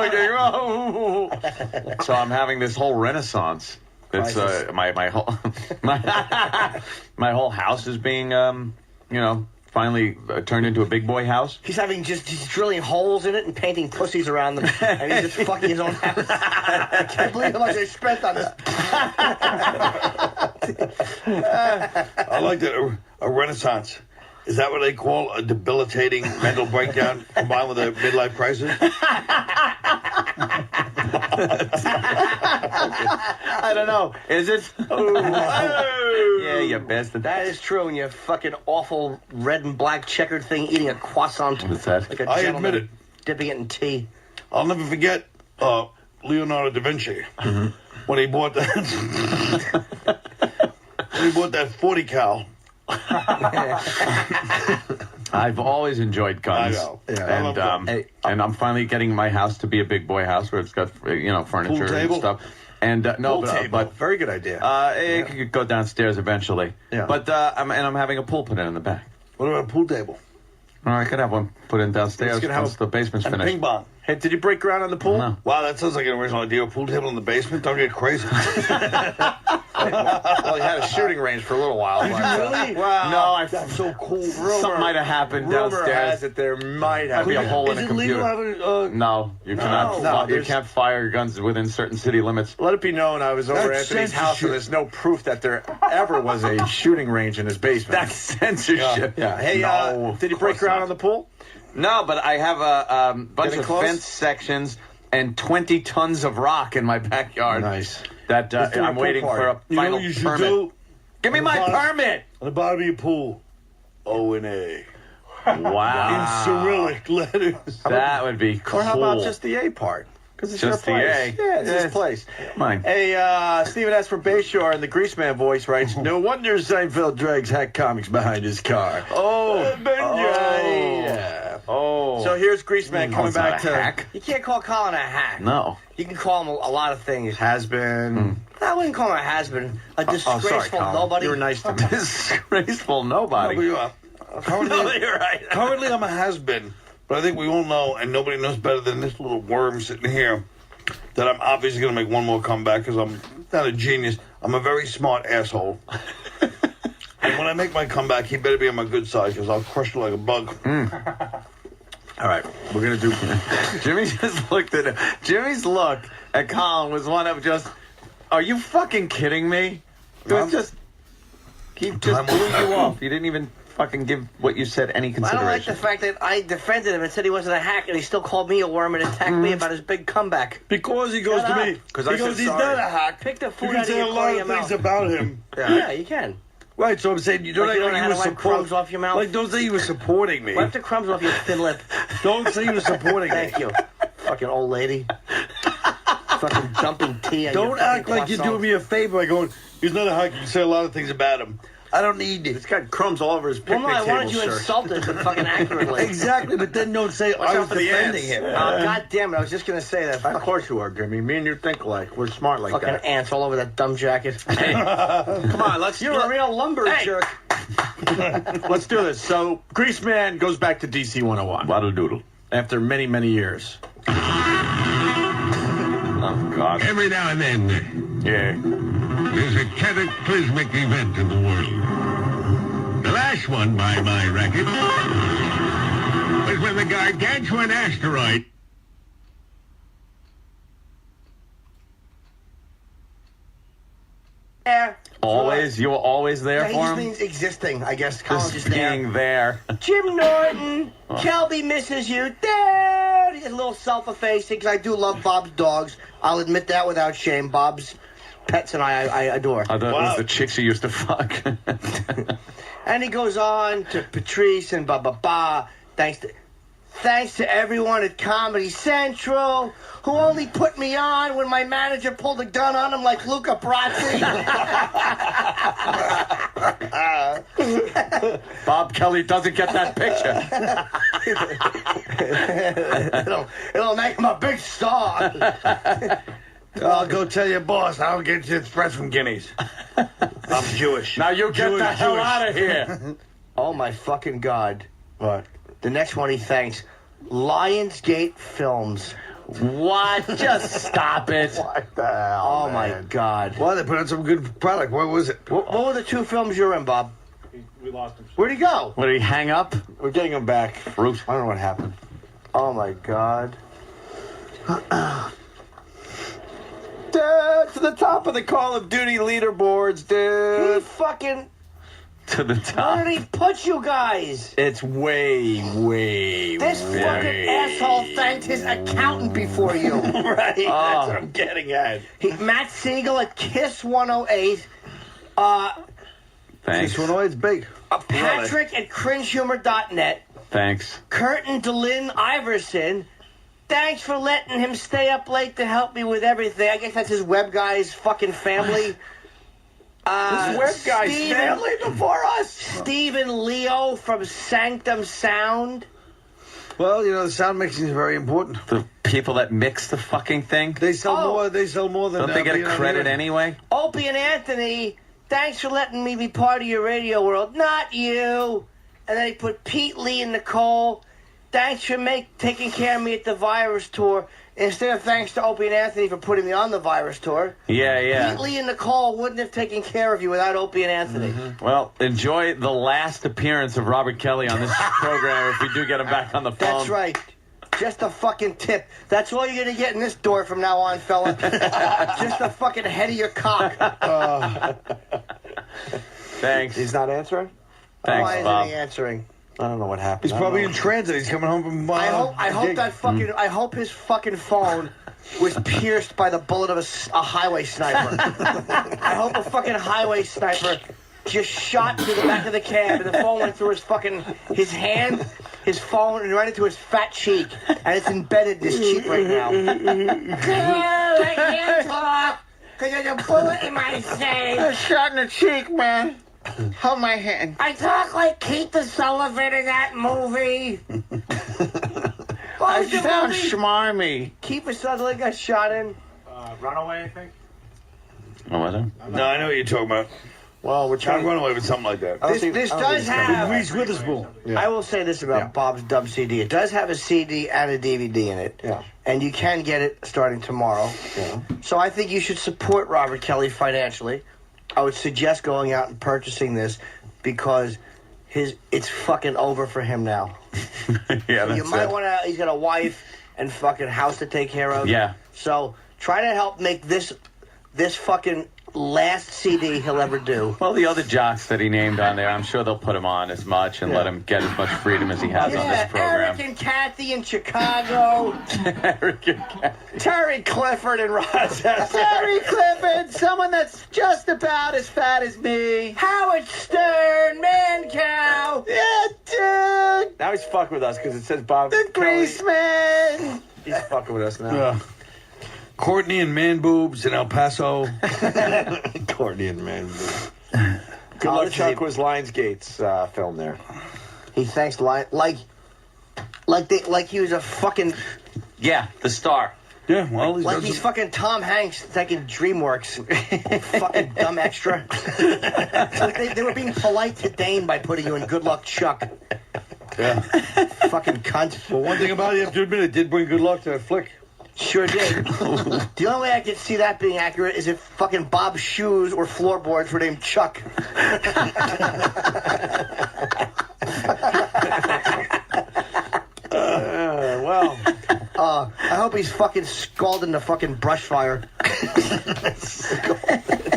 looking. So I'm having this whole renaissance. It's my whole my whole house is being finally turned into a big boy house. He's he's drilling holes in it and painting pussies around them, and he's just fucking his own house. I can't believe how much I spent on this. I like that. A renaissance. Is that what they call a debilitating mental breakdown combined with a midlife crisis? I don't know. Is it? Yeah, you bastard. That is true, and you fucking awful red and black checkered thing eating a croissant. What's that? Like a I gentleman admit it. dipping it in tea. I'll never forget Leonardo da Vinci when he bought that. When he bought that 40 cal. I've always enjoyed guns. I know. Yeah. And I'm finally getting my house to be a big boy house where it's got furniture and stuff. And but very good idea. It could go downstairs eventually. Yeah. But I'm having a pool put in the back. What about a pool table? Or I could have one put in downstairs once the basement's and finished. a ping pong. Hey, did you break ground on the pool? No. Wow, that sounds like an original idea. A pool table in the basement? Don't get crazy. Well, he had a shooting range for a little while. Did you really? Wow. That's so cool. Something might have happened Rumor downstairs. has it there might have Be a hole in Is a it computer. legal having, No, you cannot. No, You can't fire guns within certain city limits. Let it be known I was over That's Anthony's house, and there's no proof that there ever was a shooting range in his basement. That's censorship. Yeah. Hey, No, did you of break course ground not. on the pool? No, but I have a bunch Getting of close? fence sections and 20 tons of rock in my backyard. Nice. That Let's do a I'm pool waiting party. for a You know final what you should permit. do? Give me my permit. On the bottom of your pool, O&A. Wow. In Cyrillic letters. That would be cool. Or how about just the A part? Because it's Just the your place. A. Yeah, it's his place. Mine. Hey, Stephen S. from Bayshore in the Greaseman voice writes, no wonder Seinfeld drags Hack Comics behind his car. Oh. Yeah. Oh. So here's Greaseman coming back to hack. You can't call Colin a hack. No. You can call him a lot of things. Has been. I wouldn't call him a has-been. A disgraceful sorry, Colin. nobody. You were nice to me. Disgraceful nobody. No, but you are. Currently, you're right. currently, I'm a has-been. But I think we all know, and nobody knows better than this little worm sitting here, that I'm obviously going to make one more comeback because I'm not a genius. I'm a very smart asshole. And when I make my comeback, he better be on my good side because I'll crush you like a bug. All right, we're going to do... Jimmy just looked at him. Jimmy's look at Colin was one of just, are you fucking kidding me? It was just, he just blew you off. You didn't even fucking give what you said any I consideration. don't like the fact that I defended him and said he wasn't a hack, and he still called me a worm and attacked me about his big comeback. Because he goes Shut to up. me. Because I he goes, said he's sorry. not a hack. Pick the You food can out of say your a lot of mouth. things about him. Yeah, you can. Right, so I'm saying you don't Like you act don't know like how you to were wipe crumbs off your mouth? Like, don't say you were supporting me. Wipe the crumbs off your thin lip. Don't say you were supporting me. Thank you. Fucking old lady. Fucking dumping tea on your Don't fucking act like you're croissant. doing me a favor by going, he's not a hack. You can say a lot of things about him. I don't need it. It's got crumbs all over his Well, picnic no, I table, wanted you sir. insulted, but fucking accurately. Exactly, but then don't say Watch I out was for the defending ants. him. Oh, God damn it. I was just going to say that. Of course you are, Jimmy. Me and you think alike. We're smart like Fucking that. ants all over that dumb jacket. Come on, let's... You're a real lumber jerk. Let's do this. So, Greaseman goes back to DC 101. Waddle doodle. After many, many years. Oh, God. Every now and then, Yeah. there's a cataclysmic event in the world. The last one, by my record, was when the gargantuan asteroid Yeah. Always? You were always there Yeah, he for just him? means existing, I guess. Colin's Just just there. being there. Jim Norton, Kelby misses you. There, he's a little self-effacing because I do love Bob's dogs. I'll admit that without shame. Bob's pets and I adore. I thought it was the chicks he used to fuck. And he goes on to Patrice and ba. Thanks to everyone at Comedy Central who only put me on when my manager pulled a gun on him like Luca Brasi. Bob Kelly doesn't get that picture. it'll make him a big star. I'll go tell your boss I don't get you express from Guineas. I'm Jewish. Now you get Jewish, the hell Jewish. out of here. Oh my fucking God. What? The next one he thanks Lionsgate Films. What? Just stop it. What the hell, Oh my God. Well, they put out some good product. What was it? What were the two films you're in, Bob? We lost him. Where'd he go? What, did he hang up? We're getting him back. Fruit. I don't know what happened. Oh my God. Dude, to the top of the Call of Duty leaderboards, He dude. fucking. To the Where top. did he put you guys? It's way. This fucking asshole thanked his accountant before you. Right. That's Oh. what I'm getting at. Matt Siegel at Kiss 108. Thanks. This one always big. Patrick at cringehumor.net. Thanks. Curtin DeLynn Iverson. Thanks for letting him stay up late to help me with everything. I guess that's his web guy's fucking family. This web guy's family before us. Stephen Leo from Sanctum Sound. Well, you know, the sound mixing is very important. The people that mix the fucking thing. They sell more. They sell more than. Don't they get being a on credit the air. anyway? Opie and Anthony, thanks for letting me be part of your radio world. Not you. And then he put Pete, Lee, and Nicole. Thanks for taking care of me at the Virus Tour. Instead of thanks to Opie and Anthony for putting me on the Virus Tour. Yeah. Pete, Lee, and Nicole wouldn't have taken care of you without Opie and Anthony. Well, enjoy the last appearance of Robert Kelly on this program if we do get him back on the phone. That's right. Just a fucking tip. That's all you're going to get in this door from now on, fella. Just the fucking head of your cock. Thanks. He's not answering? Thanks, Why isn't Bob. he answering? I don't know what happened. He's probably in transit. He's coming home from. I hope that fucking. I hope his fucking phone was pierced by the bullet of a highway sniper. I hope a fucking highway sniper just shot through the back of the cab and the phone went through his hand, his phone, and right into his fat cheek, and it's embedded in his cheek right now. I can't talk because there's a bullet in my face. Shot in the cheek, man. Hold my hand. I talk like Keith the Sullivan in that movie. What was the sound movie? schmarmy. Kiefer Sutherland got shot in. Runaway, I think. What was it? No, I know what you're talking about. Well, we're trying to run away with something like that. This does have. Reese Witherspoon. I will say this about Bob's Dub CD. It does have a CD and a DVD in it. Yeah. And you can get it starting tomorrow. Yeah. So I think you should support Robert Kelly financially. I would suggest going out and purchasing this because it's fucking over for him now. Yeah, that's You might want to. He's got a wife and fucking house to take care of. Yeah. So try to help make this fucking last CD he'll ever do. Well, the other jocks that he named on there, I'm sure they'll put him on as much and let him get as much freedom as he has on this program. Eric and Kathy in Chicago. Terry Clifford in Rochester. Terry Clifford, someone that's just about as fat as me. Howard Stern, Man Cow. Yeah, dude. Now he's fucking with us because it says Bob. The Grease Man. He's fucking with us now. Yeah. Courtney and Man Boobs in El Paso. Courtney and Man Boobs. Good luck, Chuck, was Lionsgate's film there. He thanks like he was a fucking Yeah, the star. Yeah, well, like he's fucking Tom Hanks thanking DreamWorks. Fucking dumb extra. they were being polite to Dane by putting you in Good Luck, Chuck. Yeah. Fucking cunt. Well, one thing about it, you have to admit, it did bring good luck to that flick. Sure did. The only way I could see that being accurate is if fucking Bob's shoes or floorboards were named Chuck. Well, I hope he's fucking scalded in the fucking brush fire.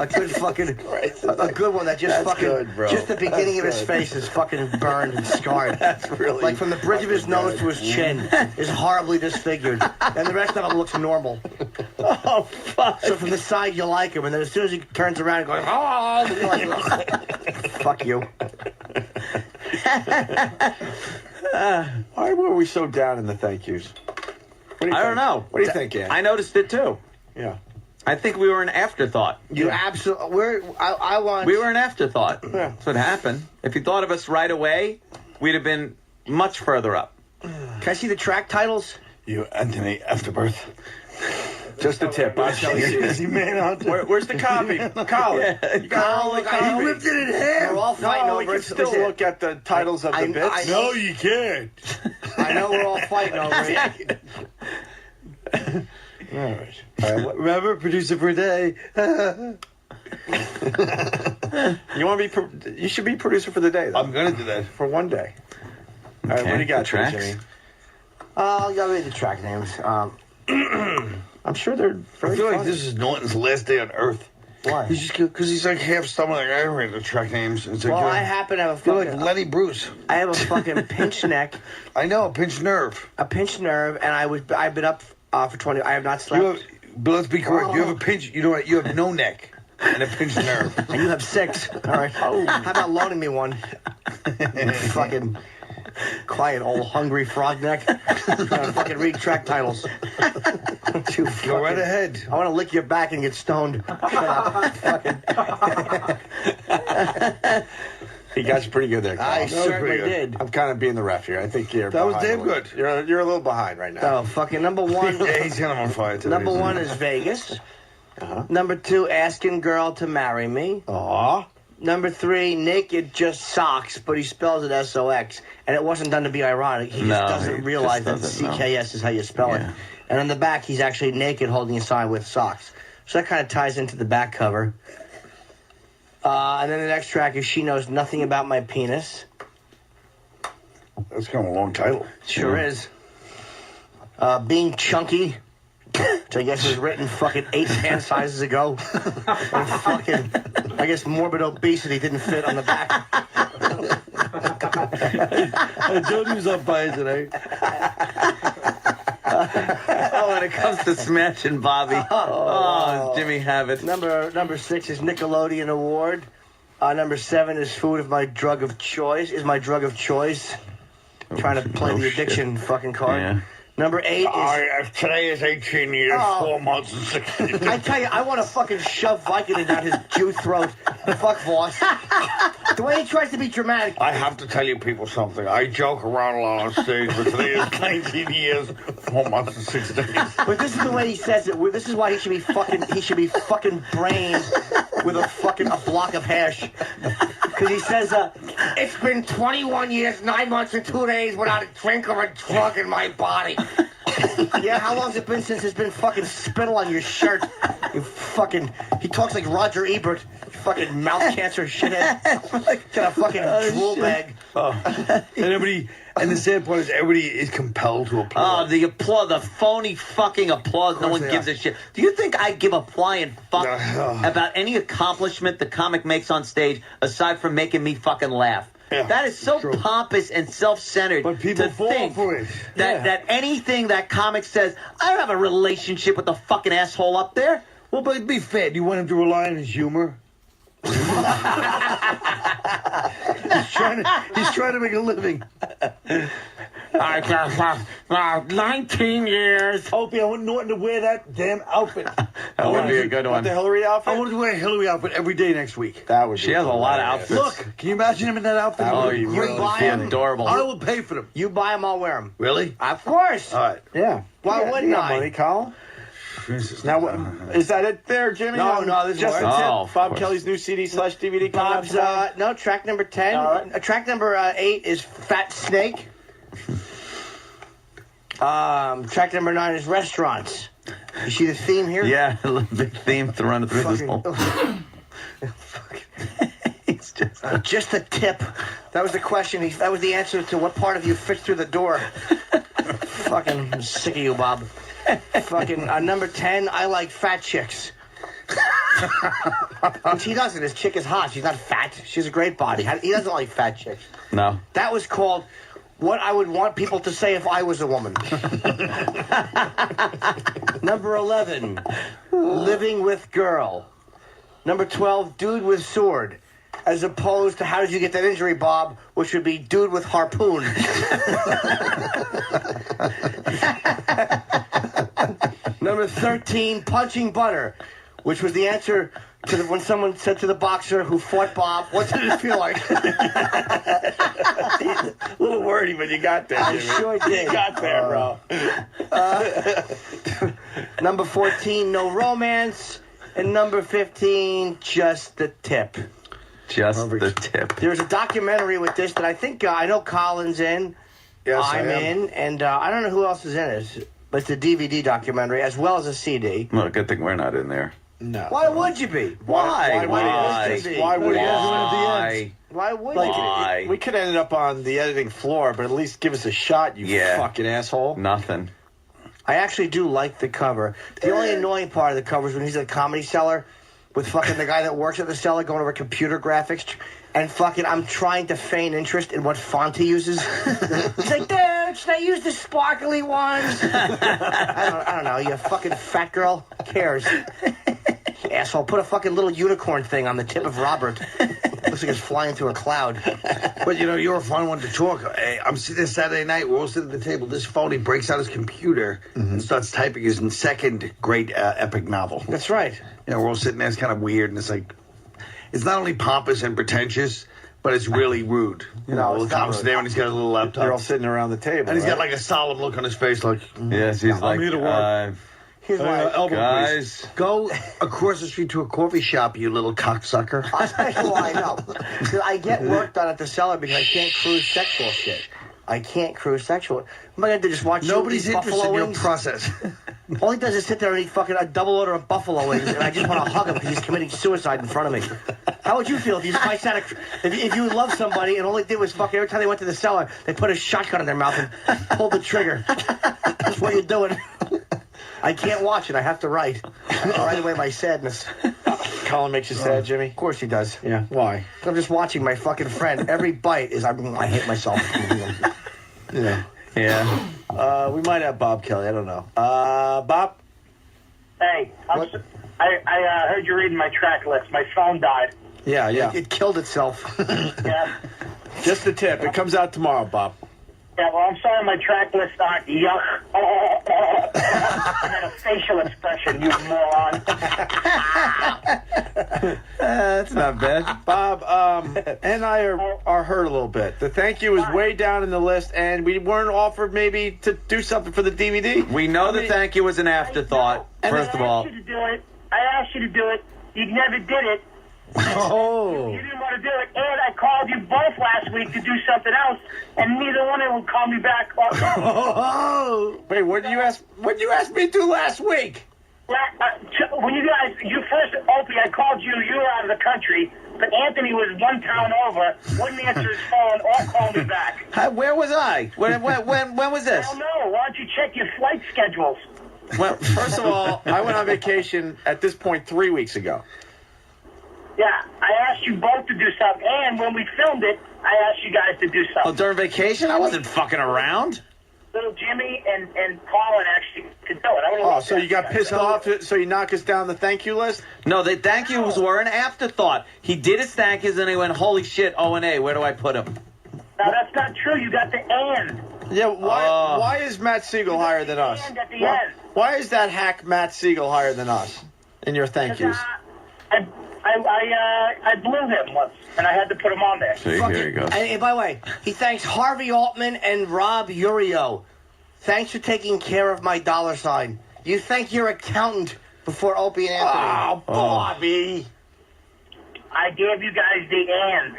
A good fucking, a good one that just fucking, good, bro. just the beginning of his face is fucking burned and scarred. That's really like from the bridge of his nose to his chin is horribly disfigured, and the rest of it looks normal. Oh, fuck. So from the side you like him, and then as soon as he turns around and goes, oh, you're like, fuck you. Why were we so down in the thank yous? I don't know. What do you think, Ann? I noticed it too. Yeah. I think we were an afterthought. You absolutely. I want. We were an afterthought. That's what happened. If you thought of us right away, we'd have been much further up. Can I see the track titles? You, Anthony Afterbirth. Just a tip. Bob Kelly sees. Where's the copy? Colin. You got all the copy. You ripped it in half. We're all fighting No, over we can it. still look at the titles of the bits. No, you can't. I know we're all fighting over it. All right. Remember, producer for a day. You want to be? You should be producer for the day. Though. I'm gonna do that for one day. All right, what do you got, tracks? Jimmy? I'll read the track names. I'm sure they're very I feel like funny. this is Norton's last day on Earth. Why? He's just because he's like half stomach. Like I read the track names. It's like, Well, I happen to have a feel fucking. like Lenny Bruce. I have a fucking pinched neck, I know, pinched nerve. a pinched nerve, and I've been up for 20. I have not slept. You have, but let's be correct. You have a pinch. You know what? You have no neck and a pinched nerve. And you have 6. All right. How about loaning me one? Fucking quiet old hungry frog neck. Trying to fucking read track titles. Go right ahead. I want to lick your back and get stoned. Shut up. Fucking. He got you pretty good there, Colin. I certainly did. I'm kind of being the ref here. I think you're. That was behind damn a little. good. You're a little behind right now. Oh, fucking number 1. Yeah, he's kind of on fire today. Number 1 is Vegas. Number 2, asking girl to marry me. Aw. Number 3, naked just socks, but he spells it S-O-X. And it wasn't done to be ironic. He just doesn't realize that CKS is how you spell it. And on the back, he's actually naked holding a sign with socks. So that kind of ties into the back cover. And then the next track is She Knows Nothing About My Penis. That's kind of a long title. Sure is. Being Chunky, which I guess was written fucking 8 hand sizes ago. And fucking, I guess morbid obesity didn't fit on the back. I told you he was on fire today. When it comes to smashing Bobby, does Jimmy have it? Number 6 is Nickelodeon Award. Number 7 is Food of My Drug of Choice. Is my drug of choice. Trying to play the addiction fucking card. Yeah. Number 8 is... today is 18 years, 4 months, and 6 days. I tell you, I want to fucking shove Vicodin down his Jew throat. Fuck Voss. The way he tries to be dramatic. I have to tell you people something. I joke around a lot on stage, but today is 19 years, 4 months, and 6 days. But this is the way he says it. This is why he should be fucking brained with a block of hash. Because he says, it's been 21 years, 9 months, and 2 days without a drink or a drug in my body. Yeah, how long's it been since there's been fucking spittle on your shirt? He talks like Roger Ebert. Fucking mouth cancer shithead. Got a fucking drool bag. And the sad part is everybody is compelled to applaud. Oh, the applause, the phony fucking applause. No one gives a shit. Do you think I give a flying fuck about any accomplishment the comic makes on stage aside from making me fucking laugh? Yeah, that is so pompous and self-centered. But people fall for it. That anything that comic says, I don't have a relationship with the fucking asshole up there. Well, but be fair. Do you want him to rely on his humor? He's trying to make a living. 19 years. Opie, I want Norton to wear that damn outfit. That would be a good one. The Hillary outfit? I want to wear a Hillary outfit every day next week. That would. She has a lot of outfits. Look, can you imagine him in that outfit? You buy them. Adorable. I will pay for them. You buy them, I'll wear them. Really? Of course. All right. Yeah. Why wouldn't I? Money, Colin? Now, is that it there, Jimmy? No, this is just a tip. Oh, Bob Kelly's new CD/DVD coming out tonight? No, track number 10. Track number 8 is Fat Snake. Track number 9 is Restaurants. You see the theme here? Yeah, a little big theme to run through this whole. It's just a tip. That was the question. That was the answer to what part of you fits through the door. Fucking I'm sick of you, Bob. Fucking number 10, I like fat chicks. And she doesn't. His chick is hot. She's not fat. She has a great body. He doesn't like fat chicks. No. That was called what I would want people to say if I was a woman. Number 11, Living with Girl. Number 12, Dude with Sword. As opposed to How Did You Get That Injury, Bob, which would be Dude with Harpoon. Number 13, Punching Butter, which was the answer to when someone said to the boxer who fought Bob, what did it feel like? A little wordy, but you got there. I sure did. You got there, bro. Number 14, No Romance. And number 15, Just the Tip. Just the tip. There's a documentary with this that I think I know Colin's in. Yes, I'm in, and I don't know who else is in it. But it's a DVD documentary as well as a CD. Well, good thing we're not in there. No. Why would you be? Why? Why would you? Why would you? We could end up on the editing floor, but at least give us a shot, you fucking asshole. Nothing. I actually do like the cover. The only annoying part of the cover is when he's at a Comedy Cellar with fucking the guy that works at the cellar going over computer graphics, and fucking I'm trying to feign interest in what font he uses. He's like, dude, should I use the sparkly ones? I don't know, you fucking fat girl. Who cares? Asshole, put a fucking little unicorn thing on the tip of Robert. Looks like it's flying through a cloud. But, you know, you're a fun one to talk. Hey, I'm sitting there Saturday night. We're all sitting at the table. This phony breaks out his computer and starts typing his second great epic novel. That's right. You know, we're all sitting there. It's kind of weird. And it's like, it's not only pompous and pretentious, but it's really rude. You know, Tom's there and he's got a little laptop. They're all sitting around the table. And he's got like a solemn look on his face, like, yes, he's like, I'm here to work. Here's my elbow, guys. Please. Go across the street to a coffee shop, you little cocksucker. I'll tell you why I know. I get work done at the cellar because I can't cruise sexual shit. I can't cruise sexual. Am I going to just watch Nobody's you eat interested buffalo in your wings? Process. All he does is sit there and eat fucking a double order of buffalo wings, and I just want to hug him because he's committing suicide in front of me. How would you feel if if you loved somebody and all they did was fucking every time they went to the cellar, they put a shotgun in their mouth and pulled the trigger? That's what you're doing. I can't watch it. I have to write. I write away my sadness. Colin makes you sad, Jimmy? Of course he does. Yeah. Why? I'm just watching my fucking friend. Every bite is I hate myself. Yeah. Yeah. We might have Bob Kelly. I don't know. Bob? Hey, I heard you reading my track list. My phone died. Yeah. It killed itself. Yeah. Just the tip. It comes out tomorrow, Bob. Yeah, well, I'm sorry my track lists aren't yuck. And then a facial expression, you moron. That's not bad. Bob, and I are hurt a little bit. The thank you is way down in the list, and we weren't offered maybe to do something for the DVD. We know the thank you was an afterthought, first of all. I asked you to do it. You never did it. Oh. You didn't want to do it, and I called you both last week to do something else, and neither one of them would call me back. Wait, what did you ask? What did you ask me to do last week? When you first opened, I called you. You were out of the country, but Anthony was one town over. Wouldn't answer his phone or call me back. Where was I? When was this? I don't know. Why don't you check your flight schedules? Well, first of all, I went on vacation at this point 3 weeks ago. Yeah, I asked you both to do something, and when we filmed it, I asked you guys to do something. Oh, during vacation? I wasn't fucking around. Little Jimmy and Colin actually could do it. I don't know. Oh, so you got pissed off, so you knocked us down the thank you list? No, the thank yous were an afterthought. He did his thank yous, and he went, holy shit, O&A, where do I put him? No, that's not true. You got the and. Yeah, why is Matt Siegel higher than us? And at the end. Why is that hack Matt Siegel higher than us in your thank yous? I blew him once, and I had to put him on there. See, here he goes. And by the way, he thanks Harvey Altman and Rob Urio. Thanks for taking care of my $sign. You thank your accountant before Opie and Anthony. Oh, Bobby. I gave you guys the and.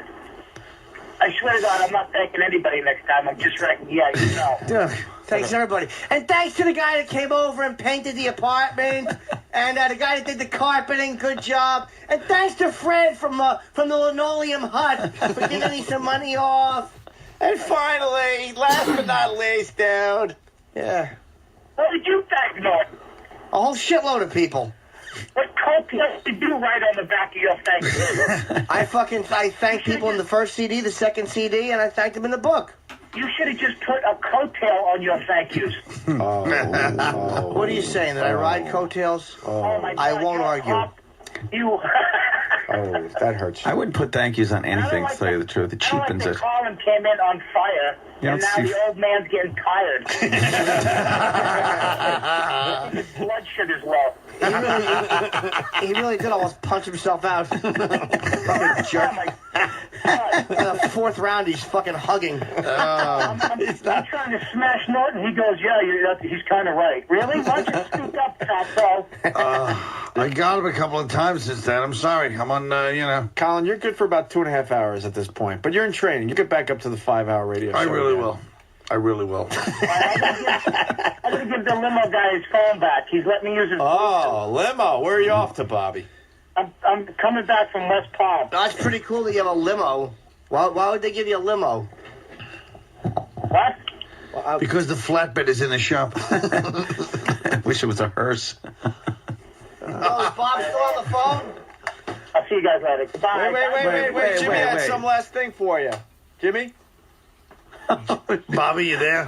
I swear to God, I'm not thanking anybody next time. I'm just writing, yeah, you know. Thanks, everybody. And thanks to the guy that came over and painted the apartment. And the guy that did the carpeting, good job. And thanks to Fred from the Linoleum Hut for giving me some money off. And finally, last but not least, dude. Yeah. What did you thank, Norton? A whole shitload of people. What copious did you write on the back of your thank you? I thanked people in the first CD, the second CD, and I thanked them in the book. You should have just put a coattail on your thank yous. What are you saying, that I ride coattails? Oh my God, I won't argue. You... Oh, that hurts. I wouldn't put thank yous on anything, to tell you the truth. It cheapens it. Colin came in on fire, and now the old man's getting tired. His blood sugar's low. He really did almost punch himself out. Fucking jerk. Oh my God. In the fourth round, he's fucking hugging. I'm trying to smash Norton. He goes, yeah, he's kind of right. Really? Why don't you scoot up, Fatso? I got him a couple of times since then. I'm sorry. I'm on, Colin, you're good for about 2.5 hours at this point, but you're in training. You get back up to the 5-hour radio show. I really will. I really will. I'm going to give the limo guy his phone back. He's let me use his Oh, limo. Where are you off to, Bobby? I'm coming back from West Palm. That's pretty cool that you have a limo. Why would they give you a limo? What? Because the flatbed is in the shop. I wish it was a hearse. Oh, is Bob still on the phone? I'll see you guys later. Bye. Wait. Jimmy had some last thing for you. Jimmy? Bobby, you there?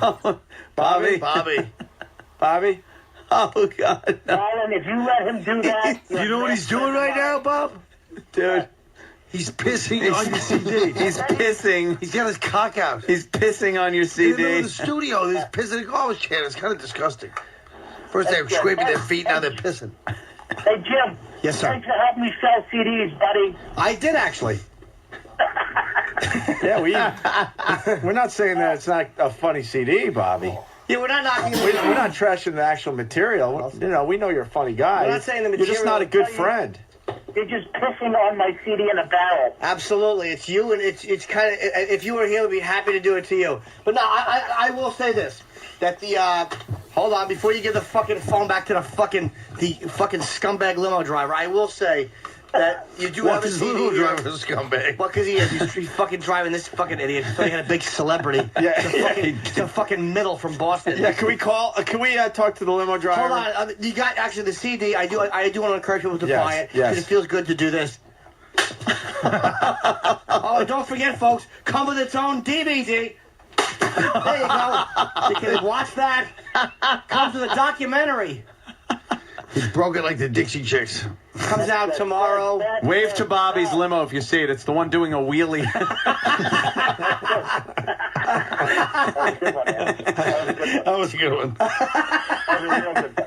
Bobby? Bobby? Oh, God. No. Colin, if you let him do that... You know what he's doing right now, Bob? Dude. He's pissing on your CD. He's pissing. He's got his cock out. He's pissing on your CD. In the middle of the studio, he's pissing in a garbage can. It's kind of disgusting. First they're scraping their feet, now they're pissing. Hey, Jim. Yes, sir. Thanks for helping me sell CDs, buddy. I did, actually. Yeah, we're not saying that it's not a funny CD, Bobby. Yeah, we're not knocking We're not trashing the actual material. We know you're a funny guy. We're not saying the You're just not a good friend. You're just pissing on my CD in a barrel. Absolutely, it's you, and it's kind of. If you were here, we'd be happy to do it to you. But no, I will say this: that the hold on, before you give the fucking phone back to the fucking scumbag limo driver, I will say that you do have a CD. Limo driver is a scumbag. Well, because he is. He's fucking driving this fucking idiot. He's playing a big celebrity. Yeah, it's a fucking middle from Boston. Yeah, can we talk to the limo driver? Hold on, you got actually the CD. I do want to encourage people to buy it because it feels good to do this. Oh, don't forget, folks, come with its own DVD. There you go. You can watch that. Comes with a documentary. He broke it like the Dixie Chicks. Comes out tomorrow. Wave to Bobby's limo if you see it. It's the one doing a wheelie. That was a good one.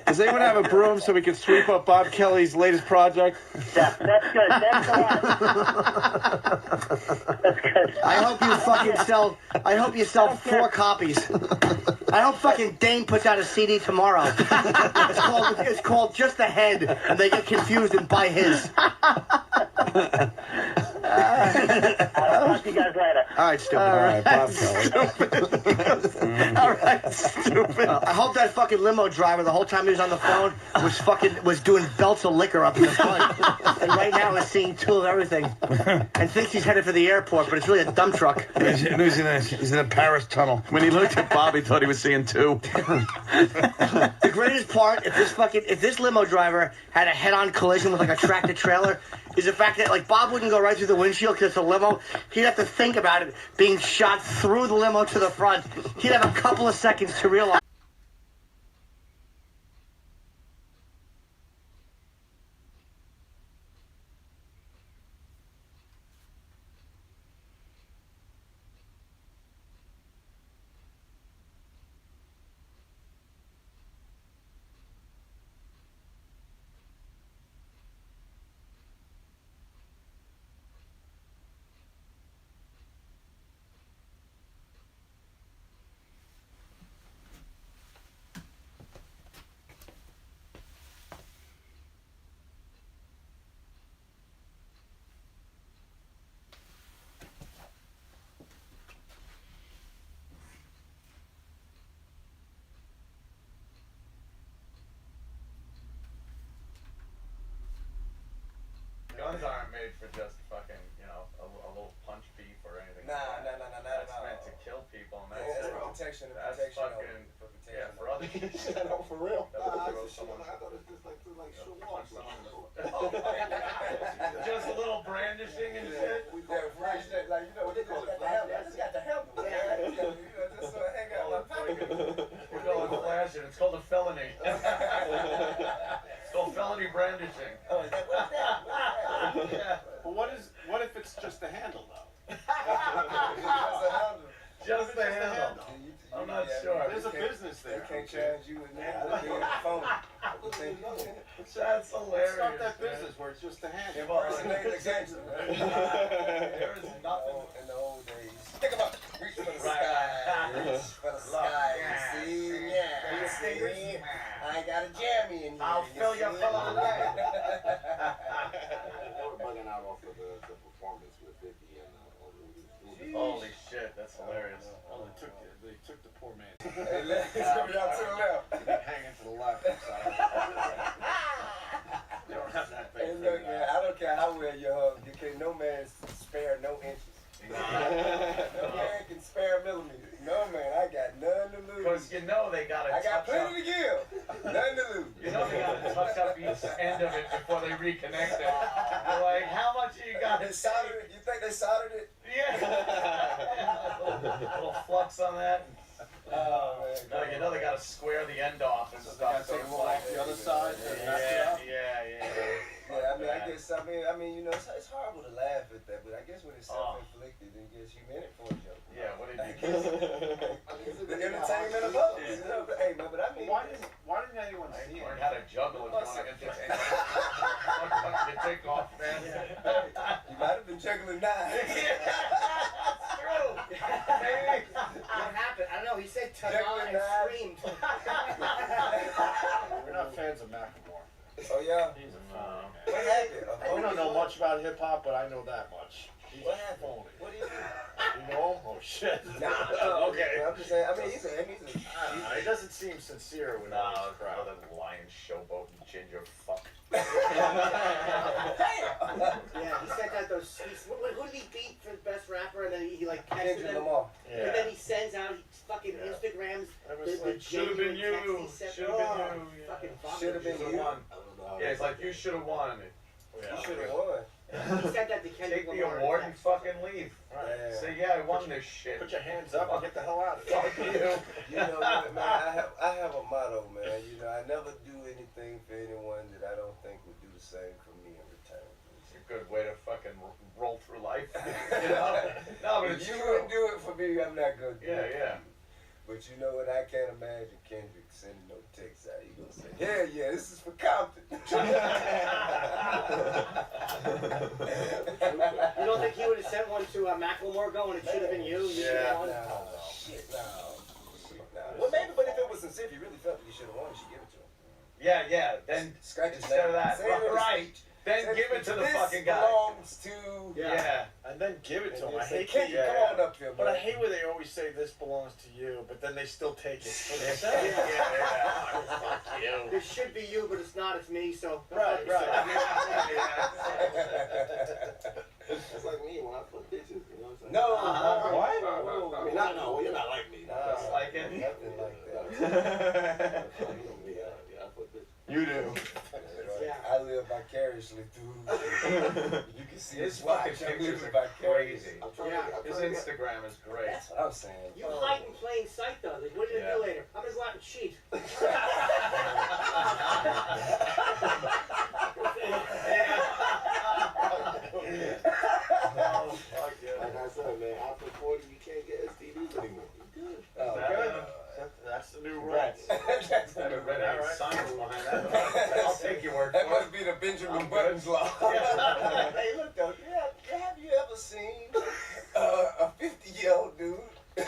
Does anyone have a broom so we can sweep up Bob Kelly's latest project? Yeah, that's good. Thanks a lot. That's good. I hope you sell 4 copies. I hope fucking Dane puts out a CD tomorrow. It's called Just the Head, and they get confused and buy his. I'll talk to you guys later. All right, stupid. All right, Bob Kelly. All right, stupid. I hope that fucking limo driver, the whole time he was on the phone, was doing belts of liquor up in the front, and right now is seeing 2 of everything, and thinks he's headed for the airport, but it's really a dump truck. He's in a Paris tunnel. When he looked at Bob, he thought he was seeing 2. The greatest part, if this limo driver had a head-on collision with like a tractor trailer, is the fact that like Bob wouldn't go right through the windshield because it's a limo. He'd have to think about it being shot through the limo to the front. He'd have a couple of seconds to realize. Guns aren't made for just fucking, a little punch beef or anything. Nah. That's meant to kill people. And that's for protection. That's fucking, yeah, for other people. No, for real. I thought it was just like show off. Just a little brandishing and shit. Like, what they call it? I just got the handle. Just hang out my pocket. We call it flashing. It's called a felony. It's called felony brandishing. Oh, is that what's that? Yeah. Well, what if it's just the handle, though? Just the handle. I'm not sure. There's a business there. They can't charge you with that. Phone. That's hilarious. Start that business where it's just the handle. Impersonating a gangster. There is nothing in the old days. Think about reach for the sky. Reach for the sky. You see? Yeah. You see? I got a jammy in here. I'll fill you full of light. They were bugging out off of the performance with 50 and Holy shit, that's hilarious. Oh, they took the poor man. It's coming out to the left. Hanging to the left. They don't have that big. Hey, look, man, I don't care how well you hug. No man spare no inches. No man can spare a millimeter. No man, I got none to lose. Because they got to touch I got plenty to give. None to lose. They got to touch up each end of it before they reconnect it. They're like, how much you got? They soldered it. You think they soldered it? Yeah. little flux on that. Oh, man. They got to square the end off and stuff. Take them off the other side. Yeah. I mean, it's horrible to laugh at that, but I guess when it's self-inflicted, then guess you meant it for a joke. Yeah, what did you get? The entertainment of others. Hey, man, but I mean, why didn't anyone see it? Learn how to juggle if you want to get your fucking dick off, man. You might have been juggling knives. That's true. Maybe. What happened? I don't know. He said ta-da and screamed. We're not fans of Macklemore. Oh, yeah? He's a phony, man. What happened? We don't know much about hip-hop, but I know that much. He's What a happened? phony. What do you do? You know him? Oh, shit. Nah, Okay. I'm just saying, I mean, He doesn't seem sincere with all this crap. Other lion showboat and ginger fuck. Yeah, he sent out those. Who did he beat for the best rapper? And then he like catches them. Yeah. And then he sends out fucking Instagrams. The Should have been you. Should have been you. Fucking should have been you. Yeah, it's like you should have won. You should have won. He said that to Kendrick Take the Lamar. award and fucking leave. Yeah. Say, yeah, I won this shit. Put your hands up and get the hell out of Fuck here. you. You know, man, I have a motto, man. I never do anything anything for anyone that I don't think would do the same for me in return. It's a good way to fucking roll through life. You know? No, but If it's you true. wouldn't do it for me, I'm not gonna do it. Yeah, yeah. But you know what? I can't imagine Kendrick sending no text out. He gonna say, "Hell yeah, this is for Compton." You don't think he would have sent one to Macklemore going, it should have been you? Yeah. No. Shit, no. Well, maybe, but if it was sincere, if he really felt that he should have won, you should give it to him. Yeah. Then scratch his instead of name. that, Say it in the right? speech. Then Say give it to the this fucking guy. belongs to. Yeah. And then give it to And him. I just say, hate "Kendrick, that. come on up here, But I man." hate where they always say this belongs to you, but then they still take it. Fuck you. It should be you, but it's not. It's me. So Right. That's like me when I put bitches. You know what I'm saying? No. What? I mean, not no. You're not like me. Just like it. Nothing like that. Yeah, I put bitches. You do. Yeah. I live vicariously through. You can see His his watch. fucking I'm pictures living are vicariously. crazy. His Instagram is great. That's what I'm saying. You hide in plain sight, though. Like, what are you gonna do later? I'm gonna go out and cheat. Oh, fuck yeah. Like I said, man, after 40, you can't get STDs anymore. You good. That's the new rule. That's the new rule. Science behind that. I'll take your word for That it. must be the Benjamin Buttons law. Hey, look though, have you ever seen a 50-year-old dude? I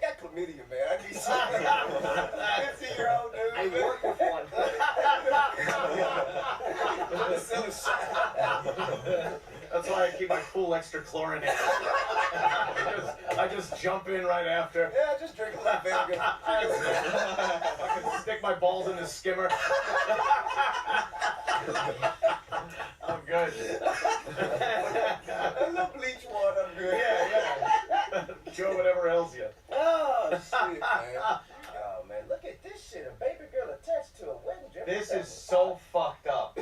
got chlamydia, man. I need some 50-year-old dude. I work with one. That's why I keep my pool extra chlorinated. I just jump in right after. Yeah, just drink a little vinegar. I can stick my balls in the skimmer. I'm good. A little bleach water, I'm good. Yeah. Joe, whatever ails you. Oh, shit, man. Oh, man, look at this shit. A baby girl attached to a wedding dress. This is so fucked up. She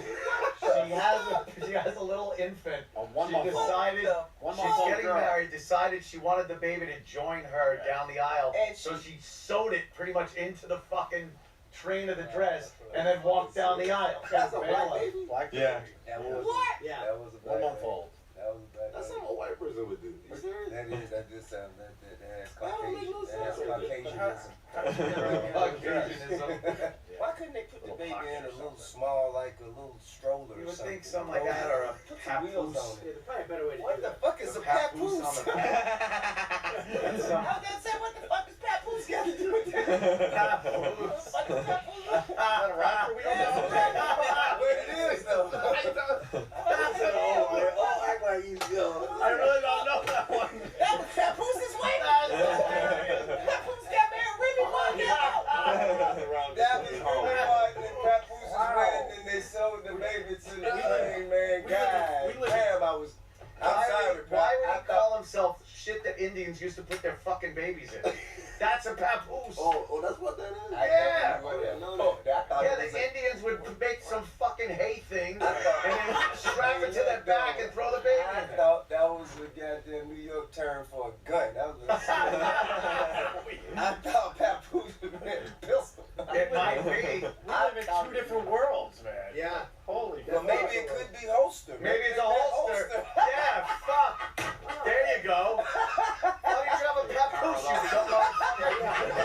has a little infant. She's getting married, decided she wanted the baby to join her down the aisle. And so she sewed it pretty much into the fucking train of the dress and then walked down the aisle. That's a black baby? Black Yeah. baby. That was, What? Yeah. That was a 1 month old. That was a black That's something a white person would do. You serious? That does sound, that has That don't make no Caucasian. sense. That has Caucasianism. Why couldn't they put the baby in a little small, like a little stroller You or would something? think something like that or a Put some wheels papoose. on it. There's probably a better way to What do the that. fuck is a papoose? on the I was gonna say, what the fuck is papoose got to do with that? Papoose. What the papoose? Is that a rapper? We don't know what it is, though. Oh, act like he's young. I really don't know that one. That was Papoose wedding. Papoose got married really walked out. That was really Martin and Papoose wedding, and they sold the baby to the train, man. God damn, I'm sorry, Why would he call himself shit that Indians used to put their fucking babies in? That's a papoose. Oh, that's what that is? Yeah. Yeah, The Indians would make some fucking hay thing and then strap it to their back and throw the baby I in there. thought that was a goddamn New York term for a gun. That was I thought Papoose was a pistol. It might be. We live in 2 different worlds, man. Yeah. Holy Well, maybe it could be holster. Maybe it's a holster. Yeah, fuck. There you go. Why don't you have a papoose, you dumb motherfucker?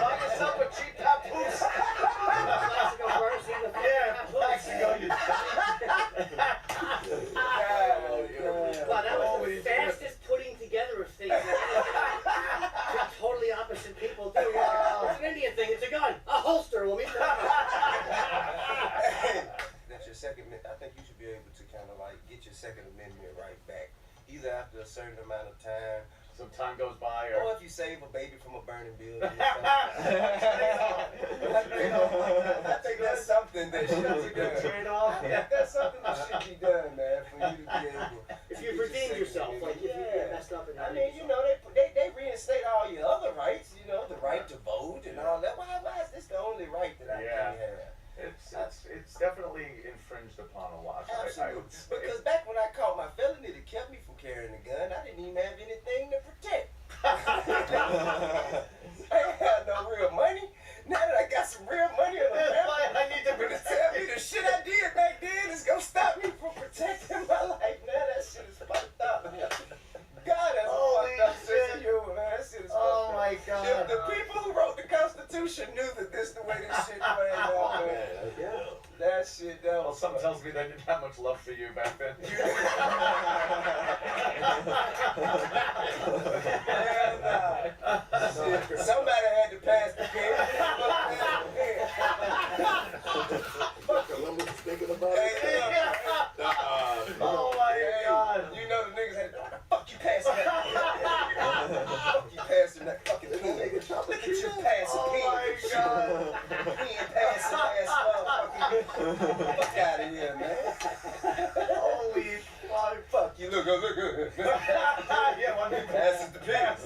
Buy yourself a cheap papoose. Plaxico first, then the Yeah, Plaxico, you Wow, that was the fastest putting together of things. Two totally opposite people do. It's an Indian thing. It's a gun. A holster. We'll meet That's your second. I think you should be able to kind of like get your Second Amendment right back, either after a certain amount of time. Some time goes by, Or if you save a baby from a burning building. I think that's something that should be done. Trade-off. Yeah, that's something that should be done, man, for you to be able. If you've redeemed yourself, like if you messed up and I mean, you know, they reinstate all your other rights, you know, the right to vote and all that. Why is this the only right that I can have? It's definitely infringed upon a lot. Absolutely. Because back when I caught my felony that kept me from carrying a gun, I didn't even have anything to protect. I ain't had no real money. Now that I got some real money in the family, I need to protect. producer knew that this the way this shit played out, man. Yeah. That shit, that Well, was something tells me they didn't have much love for you back then. Somebody had to pass the pen. Columbus thinking about it. Oh my God. You know the niggas had to, fuck you passing that. Fuck you passing that fucking pen. Look at you passing pen. Oh my God. Pen passing ass motherfucker. Fuck out of here, man. Holy fuck you. Look. Yeah, one nigga passes the pen.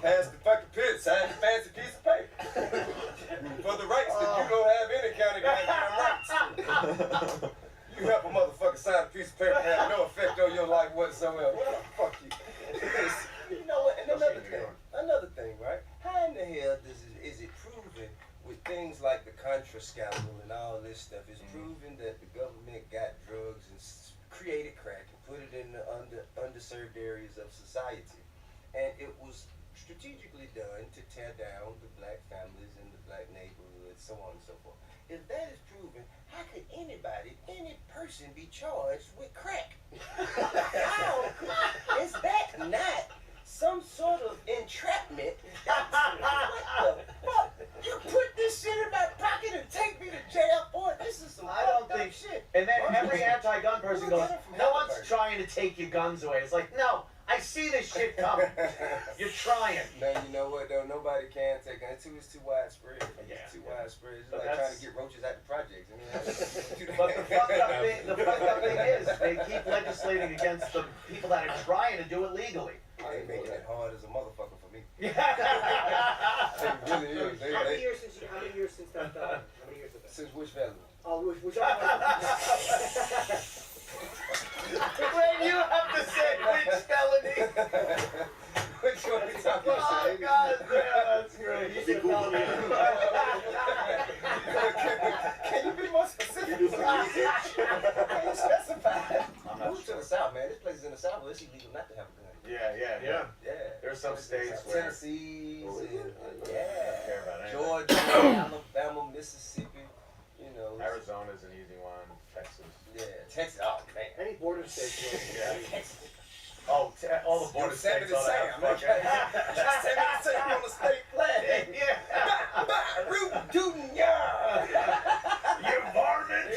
Pass the fucking pen. Sign the fancy piece of paper. For the rights that you don't have any kind of goddamn rights. You help a motherfucker sign a piece of paper and have no effect on your life whatsoever. Fuck you. You know what? And another thing, right? How in the hell is it proven with things like the Contra scandal and all this stuff? It's proven that the government got drugs and created crack and put it in the underserved areas of society, and it was strategically done to tear down the black families in the black neighborhoods, so on and so forth. If that is proven, how could any person be charged with crack? How is that not some sort of entrapment? What the fuck? You put this shit in my pocket and take me to jail for it? This is some fucked up shit. And then every anti-gun person goes, no one's trying to take your guns away. It's like, no, I see this shit coming. You're trying. Man, you know what though? Nobody can take it. It's too widespread. It's too widespread. It's like trying to get roaches out the projects. I mean, but the fucked up thing is, they keep legislating against the people that are trying to do it legally. They making it hard as a motherfucker for me. They really is. How many years since that? How many years since which felony? Oh, which When you have to say which felony? Which one are we talking about? Oh, God damn, that's great. You should tell me. Can you be more specific? Can you specify? Move to the South, man. This place is in the South where it's illegal not to have a gun. Yeah. There are some states where Tennessee, yeah, Georgia, Alabama, Mississippi. You know, Arizona's an easy one. Texas. Yeah, Texas. Oh man, any border states. Texas. Oh, all the border states. Sam on the state flag. Yeah. Root tootin' yard. You varmint.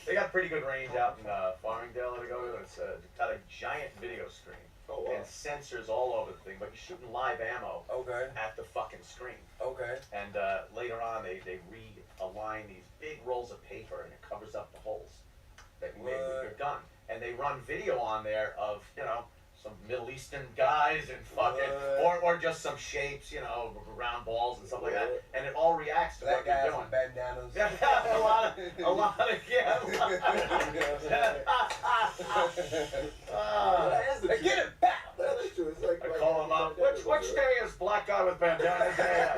They got pretty good range out in Farmingdale to go to. It's got a giant video screen. Oh, wow. And sensors all over the thing, but you're shooting live ammo at the fucking screen. Okay. And later on, they realign these big rolls of paper, and it covers up the holes that you made with your gun. And they run video on there of, some Middle Eastern guys and fucking, or just some shapes, round balls and stuff like that. And it all reacts to what you're doing. Bandanas. a lot of, Get it back. I call him up. Which day is black guy with bandana day?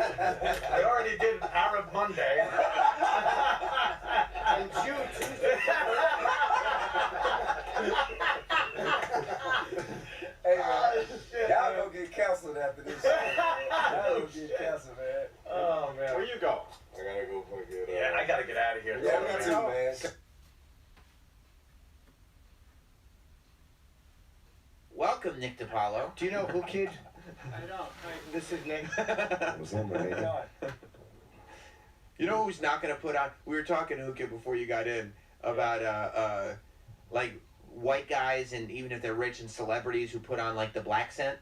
I already did Arab Monday. And June Tuesday. Hey man, y'all go get counseling after this. Y'all go get counseling, man. Oh man, Where you go? I gotta go get. I gotta get out of here. Yeah, me too, man. Welcome, Nick DiPaolo. Do you know who, kid? I don't. This is Nick. What's up, man? You know who's not going to put on... We were talking, Hookah, before you got in, about, like, white guys, and even if they're rich and celebrities who put on, like, the black scent.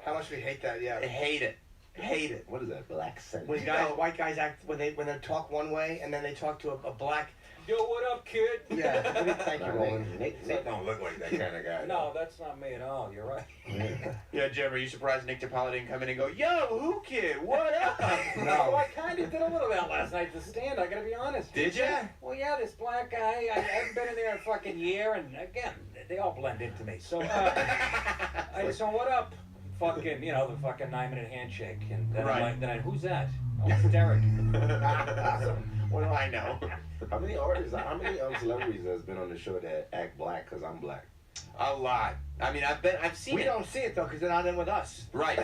How much we hate that, yeah. I hate it. Hate it. What is that? Black scent? When white guys act, when they talk one way, and then they talk to a black... Yo, what up, kid? Yeah, thank you, Roland. Nick don't look like that kind of guy. No, that's not me at all. You're right. Yeah, Jim, are you surprised Nick DiPaolo didn't come in and go, yo, Hookah, what up? No, I kind of did a little of that last night to stand, I gotta be honest. Did ya? Well, yeah, this black guy, I haven't been in there in a fucking year, and again, they all blend into me. So, I just went, what up? Fucking, the fucking 9-minute handshake. And then I'm like, who's that? Oh, it's Derek. What do I know? How many artists, how many celebrities has been on the show that act black because I'm black? A lot. I mean, I've seen We it. don't see it, though, because they're not in with us. Right.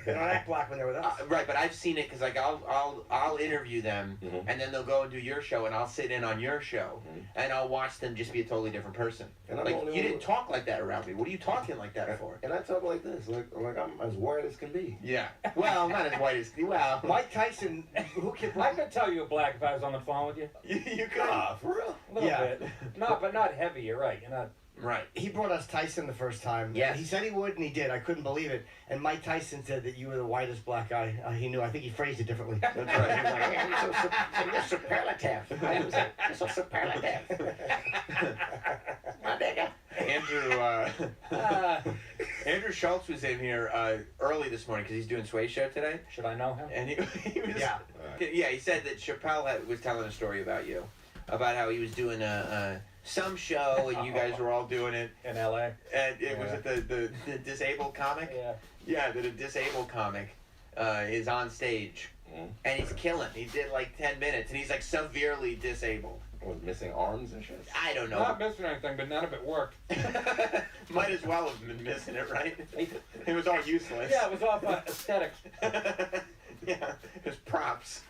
They don't act black when they're with us. Right, but I've seen it because like I'll interview them, and then they'll go and do your show, and I'll sit in on your show, and I'll watch them just be a totally different person. And I'm like only you didn't talk like that around me. What are you talking like that for? And I talk like this, like I'm as white as can be. Yeah. Well, not as white as well. Mike Tyson, who can? I could tell you were black if I was on the phone with you. You could. For real? A little bit. No, but not heavy. You're right. You're not. Right. He brought us Tyson the first time. Yes. He said he would, and he did. I couldn't believe it. And Mike Tyson said that you were the whitest black guy he knew. I think he phrased it differently. That's right. He was like, hey, you're superlative. I was like, you're so superlative. My nigga. Andrew Schultz was in here early this morning because he's doing Sway's show today. Should I know him? And he was, yeah, he said that Chappelle was telling a story about you, about how he was doing some show and you guys were all doing it in L.A. And it was at the disabled comic. Yeah, that a disabled comic is on stage and he's killing. He did like 10 minutes and he's like severely disabled. Was missing arms and shit? I don't know. Not missing anything, but none of it worked. Might as well have been missing it, right? It was all useless. Yeah, it was off aesthetics. Yeah, it was props.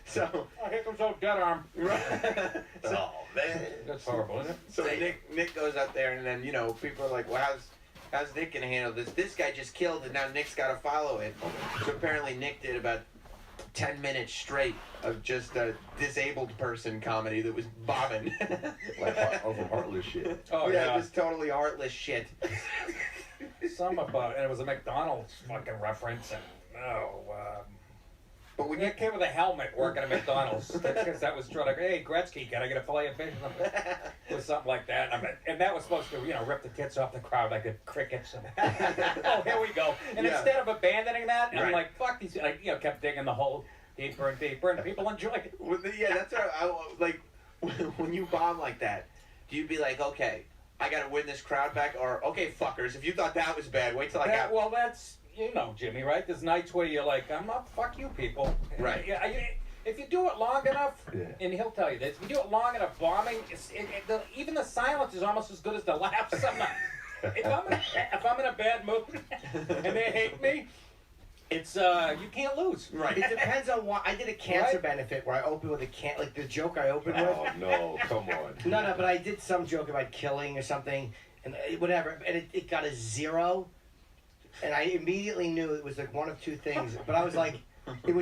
So here comes old dead arm. Right. Oh man, that's horrible, isn't it? So Nick goes up there, and then people are like, "Well, how's Nick gonna handle this? This guy just killed, and now Nick's got to follow it." So apparently, Nick did about 10 minutes straight of just a disabled person comedy that was bombing. Like heartless shit. Oh yeah, it was totally heartless shit. Some about, and it was a McDonald's fucking reference, and but when you came with a helmet working at McDonald's, because that was trying to, hey, Gretzky, can I get a fillet of fish? Or something like that. I mean, and that was supposed to, rip the tits off the crowd like the crickets. Oh, here we go. And instead of abandoning that, I'm like, fuck these. I kept digging the hole deeper and deeper, and people enjoyed it. Well, yeah, that's how like when you bomb like that. Do you be like, okay, I got to win this crowd back, or okay, fuckers, if you thought that was bad, wait till I got. Well, that's. Jimmy, right? There's nights where you're like, I'm not, fuck you people. Right. If you do it long enough, and he'll tell you this, if you do it long enough, bombing, even the silence is almost as good as the laughs. If I'm in a bad mood and they hate me, it's you can't lose. Right. It depends on what. I did a cancer benefit where I opened with like the joke I opened with. Oh no, come on. No, but I did some joke about killing or something, and whatever, and it got a 0. And I immediately knew it was like one of two things. But I was like, it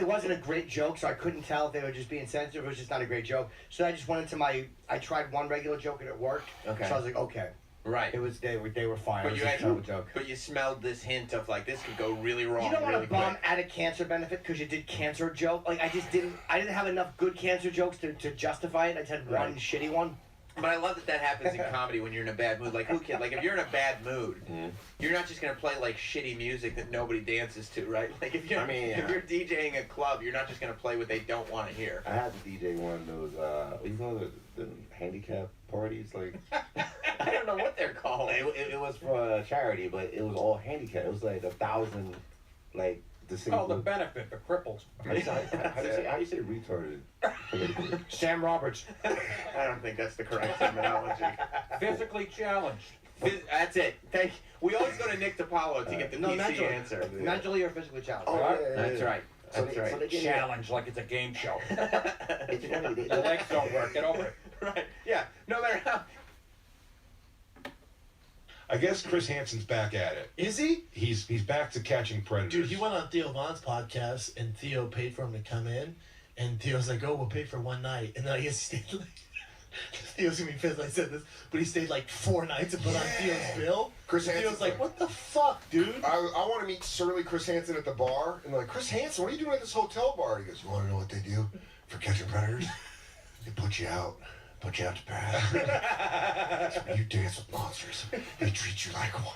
wasn't a great joke, so I couldn't tell if they were just being sensitive. It was just not a great joke. So I just went into I tried one regular joke and it worked. Okay. So I was like, okay. Right. It was they were fine. But you had a joke. But you smelled this hint of like this could go really wrong. You don't want really to bomb quick. at a cancer benefit because you did cancer joke. Like I didn't have enough good cancer jokes to justify it. I just had one shitty one. But I love that happens in comedy when you're in a bad mood. Like, like if you're in a bad mood, you're not just gonna play like shitty music that nobody dances to, right? Like if you're DJing a club, you're not just gonna play what they don't want to hear. I had to DJ one of those, the handicap parties, like. I don't know what they're called. It was for a charity, but it was all handicap. It was like 1,000, like. Oh, the benefit for cripples. How do you say retarded? Sam Roberts. I don't think that's the correct terminology. Physically challenged. That's it. We always go to Nick DiPaolo to get the PC answer. Mentally or physically challenged. Oh, that's right. That's right. So challenge like it's a game show. The legs don't work. Get over it. Right. Yeah. No matter how. I guess Chris Hansen's back at it. Is he? He's back to catching predators. Dude, he went on Theo Von's podcast, and Theo paid for him to come in, and Theo's like, "Oh, we'll pay for one night," and then I guess he stayed like. Theo's gonna be pissed I said this, but he stayed like 4 nights and put on Theo's bill. Chris Theo's Hansen's like, "What the fuck, dude?" I want to meet surly Chris Hansen at the bar, and like, Chris Hansen, what are you doing at this hotel bar? He goes, "You want to know what they do for catching predators? They put you out to pasture. You dance with monsters. They treat you like one."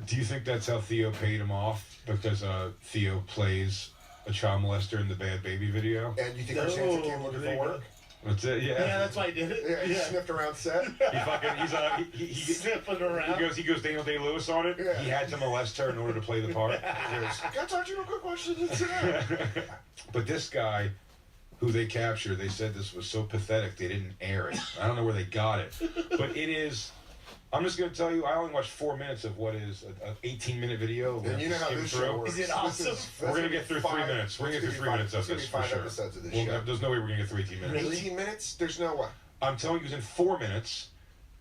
Do you think that's how Theo paid him off? Because Theo plays a child molester in the Bad Baby video? And you think Chris Hansen came looking for work? That's it, yeah. Yeah, that's why he did it. Yeah, he sniffed around set. He's sniffing around. He goes Daniel Day-Lewis on it. Yeah. He had to molest her in order to play the part. Can I talk to you real quick while she's in? But this guy, who they captured, they said this was so pathetic they didn't air it. I don't know where they got it, but it is I'm just going to tell you, I only watched 4 minutes of what is an 18-minute video. And you know how this show works. Is it awesome? We're going to get through 3 minutes. We're going to get through 3 minutes of this, for sure. Episodes of this show. There's no way we're going to get through 18 minutes. Really? 18 minutes? There's no way. I'm telling you, it was in 4 minutes.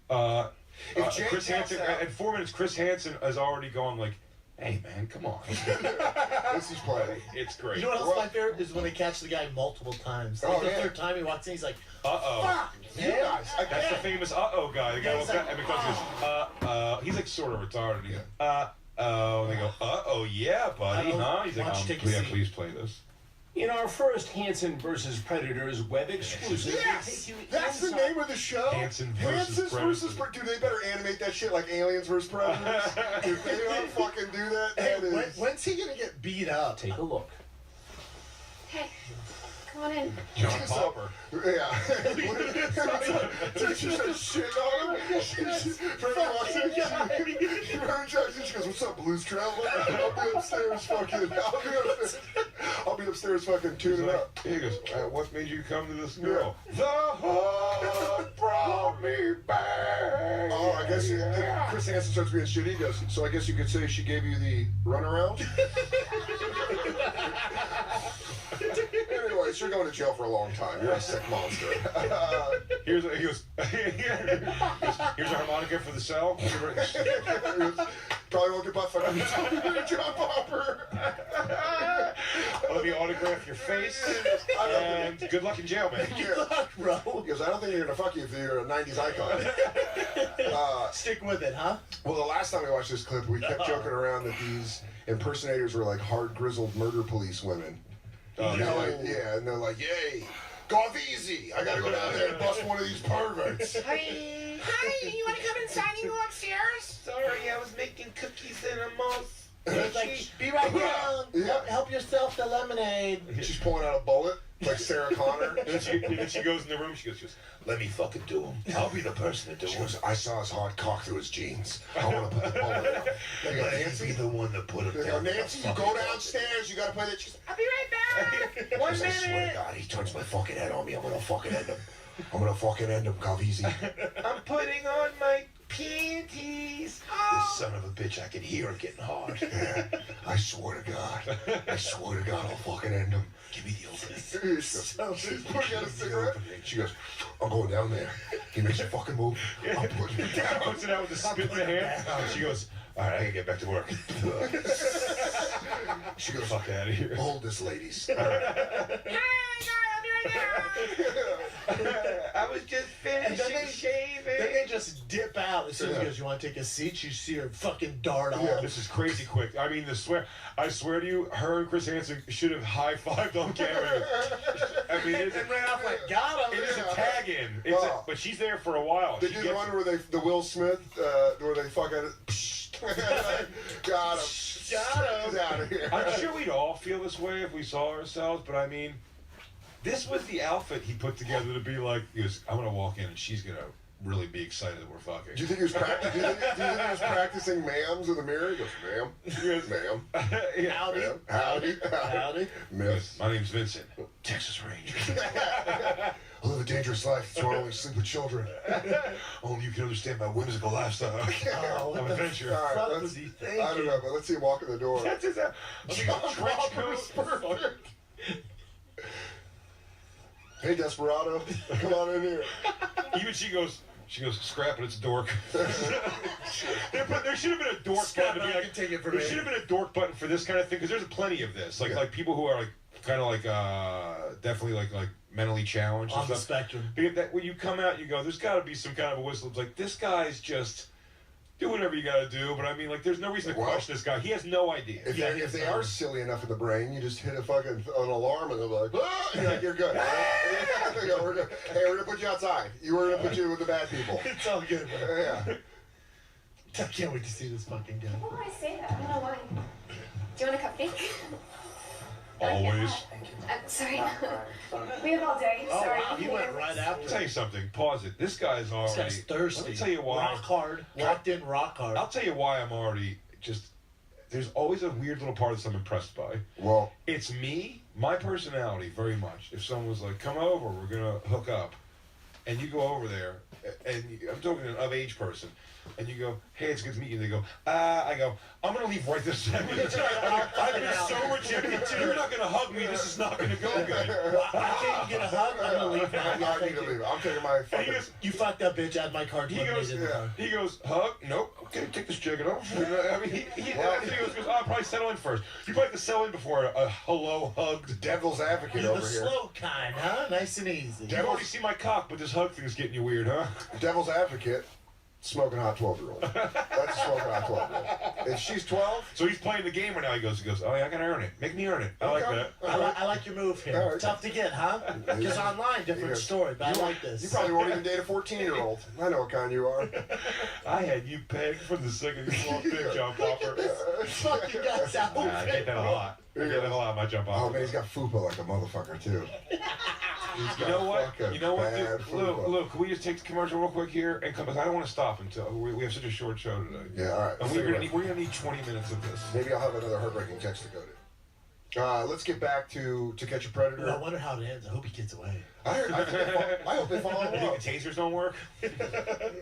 Chris Hansen, in 4 minutes, Chris Hansen has already gone like, hey, man, come on. This is play. It's great. You know what else my favorite is when they catch the guy multiple times. Like the third time he walks in, he's like, uh-oh. Fuck, You guys. That's the famous uh-oh guy. The guy walks out and because he's like sort of retarded. He's uh-oh. And they go, uh-oh, yeah, buddy, huh? He's like, please play this. In our first Hansen versus Predators web exclusive, yes! That's the name of the show? Hansen versus Predators. Dude, they better animate that shit like Aliens versus Predators. If they don't fucking do that, hey, when's he gonna get beat up? Take a look. Hey, come on in. John Popper. Yeah. She starts shitting on him. Freddie walks in. She goes, what's up, Blues Traveler? I'll be upstairs fucking tuning up. He goes, what made you come to this girl? The hood brought me back. Oh, I guess Chris Hansen starts being shitty. He goes, so I guess you could say she gave you the runaround? Anyways, you're going to jail for a long time. You're a sick monster. Here's a harmonica for the cell. Probably won't get butt fucking John Popper. Let me autograph your face. And good luck in jail, man. Good luck, bro. Because I don't think you're going to fuck you if you're a 90s icon. Stick with it, huh? Well, the last time we watched this clip, we kept joking around that these impersonators were like hard, grizzled murder police women. And they're like, yay, golf easy. I gotta go down there and bust one of these perverts. Hi, you wanna come inside and go upstairs? Sorry, I was making cookies in a mousse. Like, be right down. Help yourself to lemonade. She's pulling out a bullet, like Sarah Connor. And then she goes in the room, she goes, let me fucking do him. I'll be the person to do him. She goes, I saw his hard cock through his jeans. I want to put the bullet in. They go, Nancy, be the one that put it down. Nancy, you go downstairs, you gotta play that. She goes, I'll be right back. 1 minute. I swear to God, he turns my fucking head on me. I'm gonna fucking end him. Calvisi. I'm putting on my panties. This son of a bitch, I can hear it getting hard. Yeah, I swear to God, I'll fucking end him. Give me the opening. She's putting out a cigarette. She goes, I'm going down there. He makes a fucking move. I'm putting it down. Puts it out with the spit in the hand. She goes, all right, I gotta get back to work. She goes, fuck out of here. Hold this, ladies. Hey, I'll be right there. I was just finishing shaving. Then they just dip out as soon as he goes, you want to take a seat? You see her fucking dart off. This is crazy quick. I mean, I swear to you, her and Chris Hansen should have high-fived on camera. I mean, and ran off like, got him. It is a tag-in. But she's there for a while. They did the one where the Will Smith, where they fucking got him. He's out of here. I'm sure we'd all feel this way if we saw ourselves, but I mean, this was the outfit he put together to be like, he goes, I'm gonna walk in and she's gonna really be excited that we're fucking. Do you think he was practicing ma'ams in the mirror? He goes, ma'am. Yes, ma'am. Howdy. Ma'am. Howdy. Miss. My name's Vincent. Texas Ranger. I live a dangerous life. That's why I only sleep with children. Only you can understand my whimsical lifestyle. I'm an adventure. All right, I don't know, but let's see him walk in the door. That's his trench coat. Hey, Desperado, come on in here. Even she goes, scrap it, it's a dork. There should have been a dork button. There should have been a dork button for this kind of thing, because there's plenty of this. Like people who are like kind of like definitely like mentally challenged on and the stuff. spectrum. That when you come out, you go, there's got to be some kind of a whistle. It's like, this guy's just do whatever you got to do, but I mean, like, there's no reason to question this guy. He has no idea. If they are silly enough in the brain, you just hit a fucking an alarm and they're like, ah! You're like, you're good. Hey, we're gonna put you outside. We're gonna put you with the bad people. It's all good, bro. Yeah. I can't wait to see this fucking guy. Why would I say that? I don't know why. Do you want a cupcake? Always. Sorry. We have all day. Oh, Sorry. wow. He went right after. I'll tell you something. Pause it. This guy's already. This guy's thirsty. Let me tell you why. Rock hard. Locked in rock hard. I'll tell you why I'm already just. There's always a weird little part that I'm impressed by. Well, it's me, my personality, very much. If someone was like, "Come over, we're gonna hook up," and you go over there, and I'm talking to an of-age person, and you go, hey, it's good to meet you. And they go, I go, I'm going to leave right this second. I've been so rejected, too. You're not going to hug me. This is not going to go good. I can't get a hug. I'm going to leave now. I need to leave. I'm taking my fucking... You fucked up, bitch. Add my card. He goes, hug? Nope. Okay, take this jacket off. I mean, he goes, I'll probably settle in first. You probably have to settle in before a hello, hugged. Devil's advocate You're over the here. slow kind, huh? Nice and easy. You've already seen my cock, but this hug thing's getting you weird, huh? Devil's advocate. Smoking hot 12-year-old. That's a smoking hot 12-year-old. If she's 12... So he's playing the game right now. He goes, oh, yeah, I gotta earn it. Make me earn it. I like that. I like your move here. Right. Tough to get, huh? Because online, different story, but I like this. You probably won't even date a 14-year-old. I know what kind you are. I had you pegged from the second you walked in, John Popper. Fuck you guys out. I get that a lot. I get that a lot, my John Popper. Oh, man, he's got fupa like a motherfucker, too. You know what? Look, can we just take the commercial real quick here and come back? I don't want to stop until we have such a short show today. Yeah, all right. And we're gonna need 20 minutes of this. Maybe I'll have another heartbreaking text to go to. Let's get back to Catch a Predator. I wonder how it ends. I hope he gets away. I hope they fall in You love. think the tasers don't work?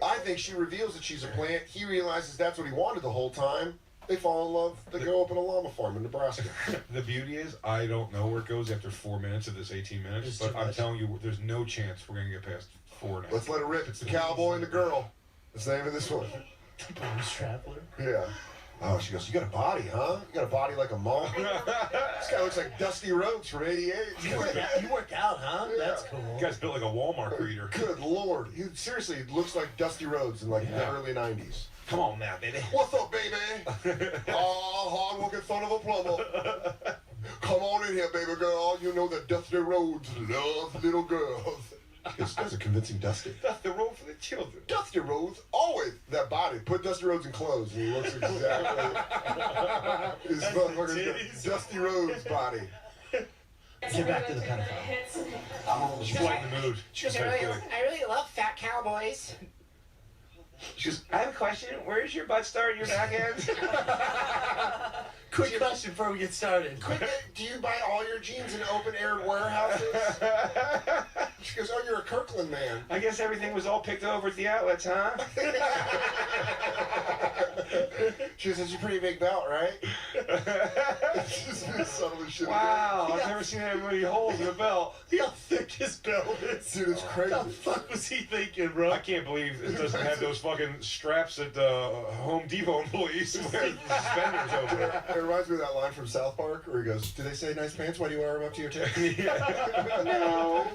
I think she reveals that she's a plant. He realizes that's what he wanted the whole time. They fall in love. They go up in a llama farm in Nebraska. The beauty is, I don't know where it goes after 4 minutes of this 18 minutes, but I'm telling you, there's no chance we're gonna get past 4 now. Let's let it rip. It's the cowboy and the girl. That's the name of this one. The Blues Traveler. Yeah. Oh, she goes, you got a body, huh? You got a body like a mom? This guy looks like Dusty Rhodes from '88. You work out, huh? Yeah. That's cool. You guy's built like a Walmart greeter. Good Lord. He seriously looks like Dusty Rhodes in like the early 90s. Come on now, baby. What's up, baby? Oh, hard-working son of a plumber. Come on in here, baby girl. You know that Dusty Rhodes loves little girls. This guy's a convincing Dusty. Dusty Rhodes for the children. Dusty Rhodes, always that body. Put Dusty Rhodes in clothes, and he looks exactly his motherfucking Dusty Rhodes body. Get back to the pedophile. She's lighting the mood. I really love fat cowboys. She goes, I have a question. Where's your butt start and your back end? Quick question before we get started. Do you buy all your jeans in open-air warehouses? She goes, oh, you're a Kirkland man. I guess everything was all picked over at the outlets, huh? She says, it's a pretty big belt, right? It's just subtly shit. Wow, I've never seen that many holes in a belt. How thick his belt is. Dude, it's crazy. What the fuck was he thinking, bro? I can't believe it doesn't have those fucking straps that Home Depot employees wear suspenders over there. It reminds me of that line from South Park where he goes, do they say nice pants? Why do you wear them up to your tits? No.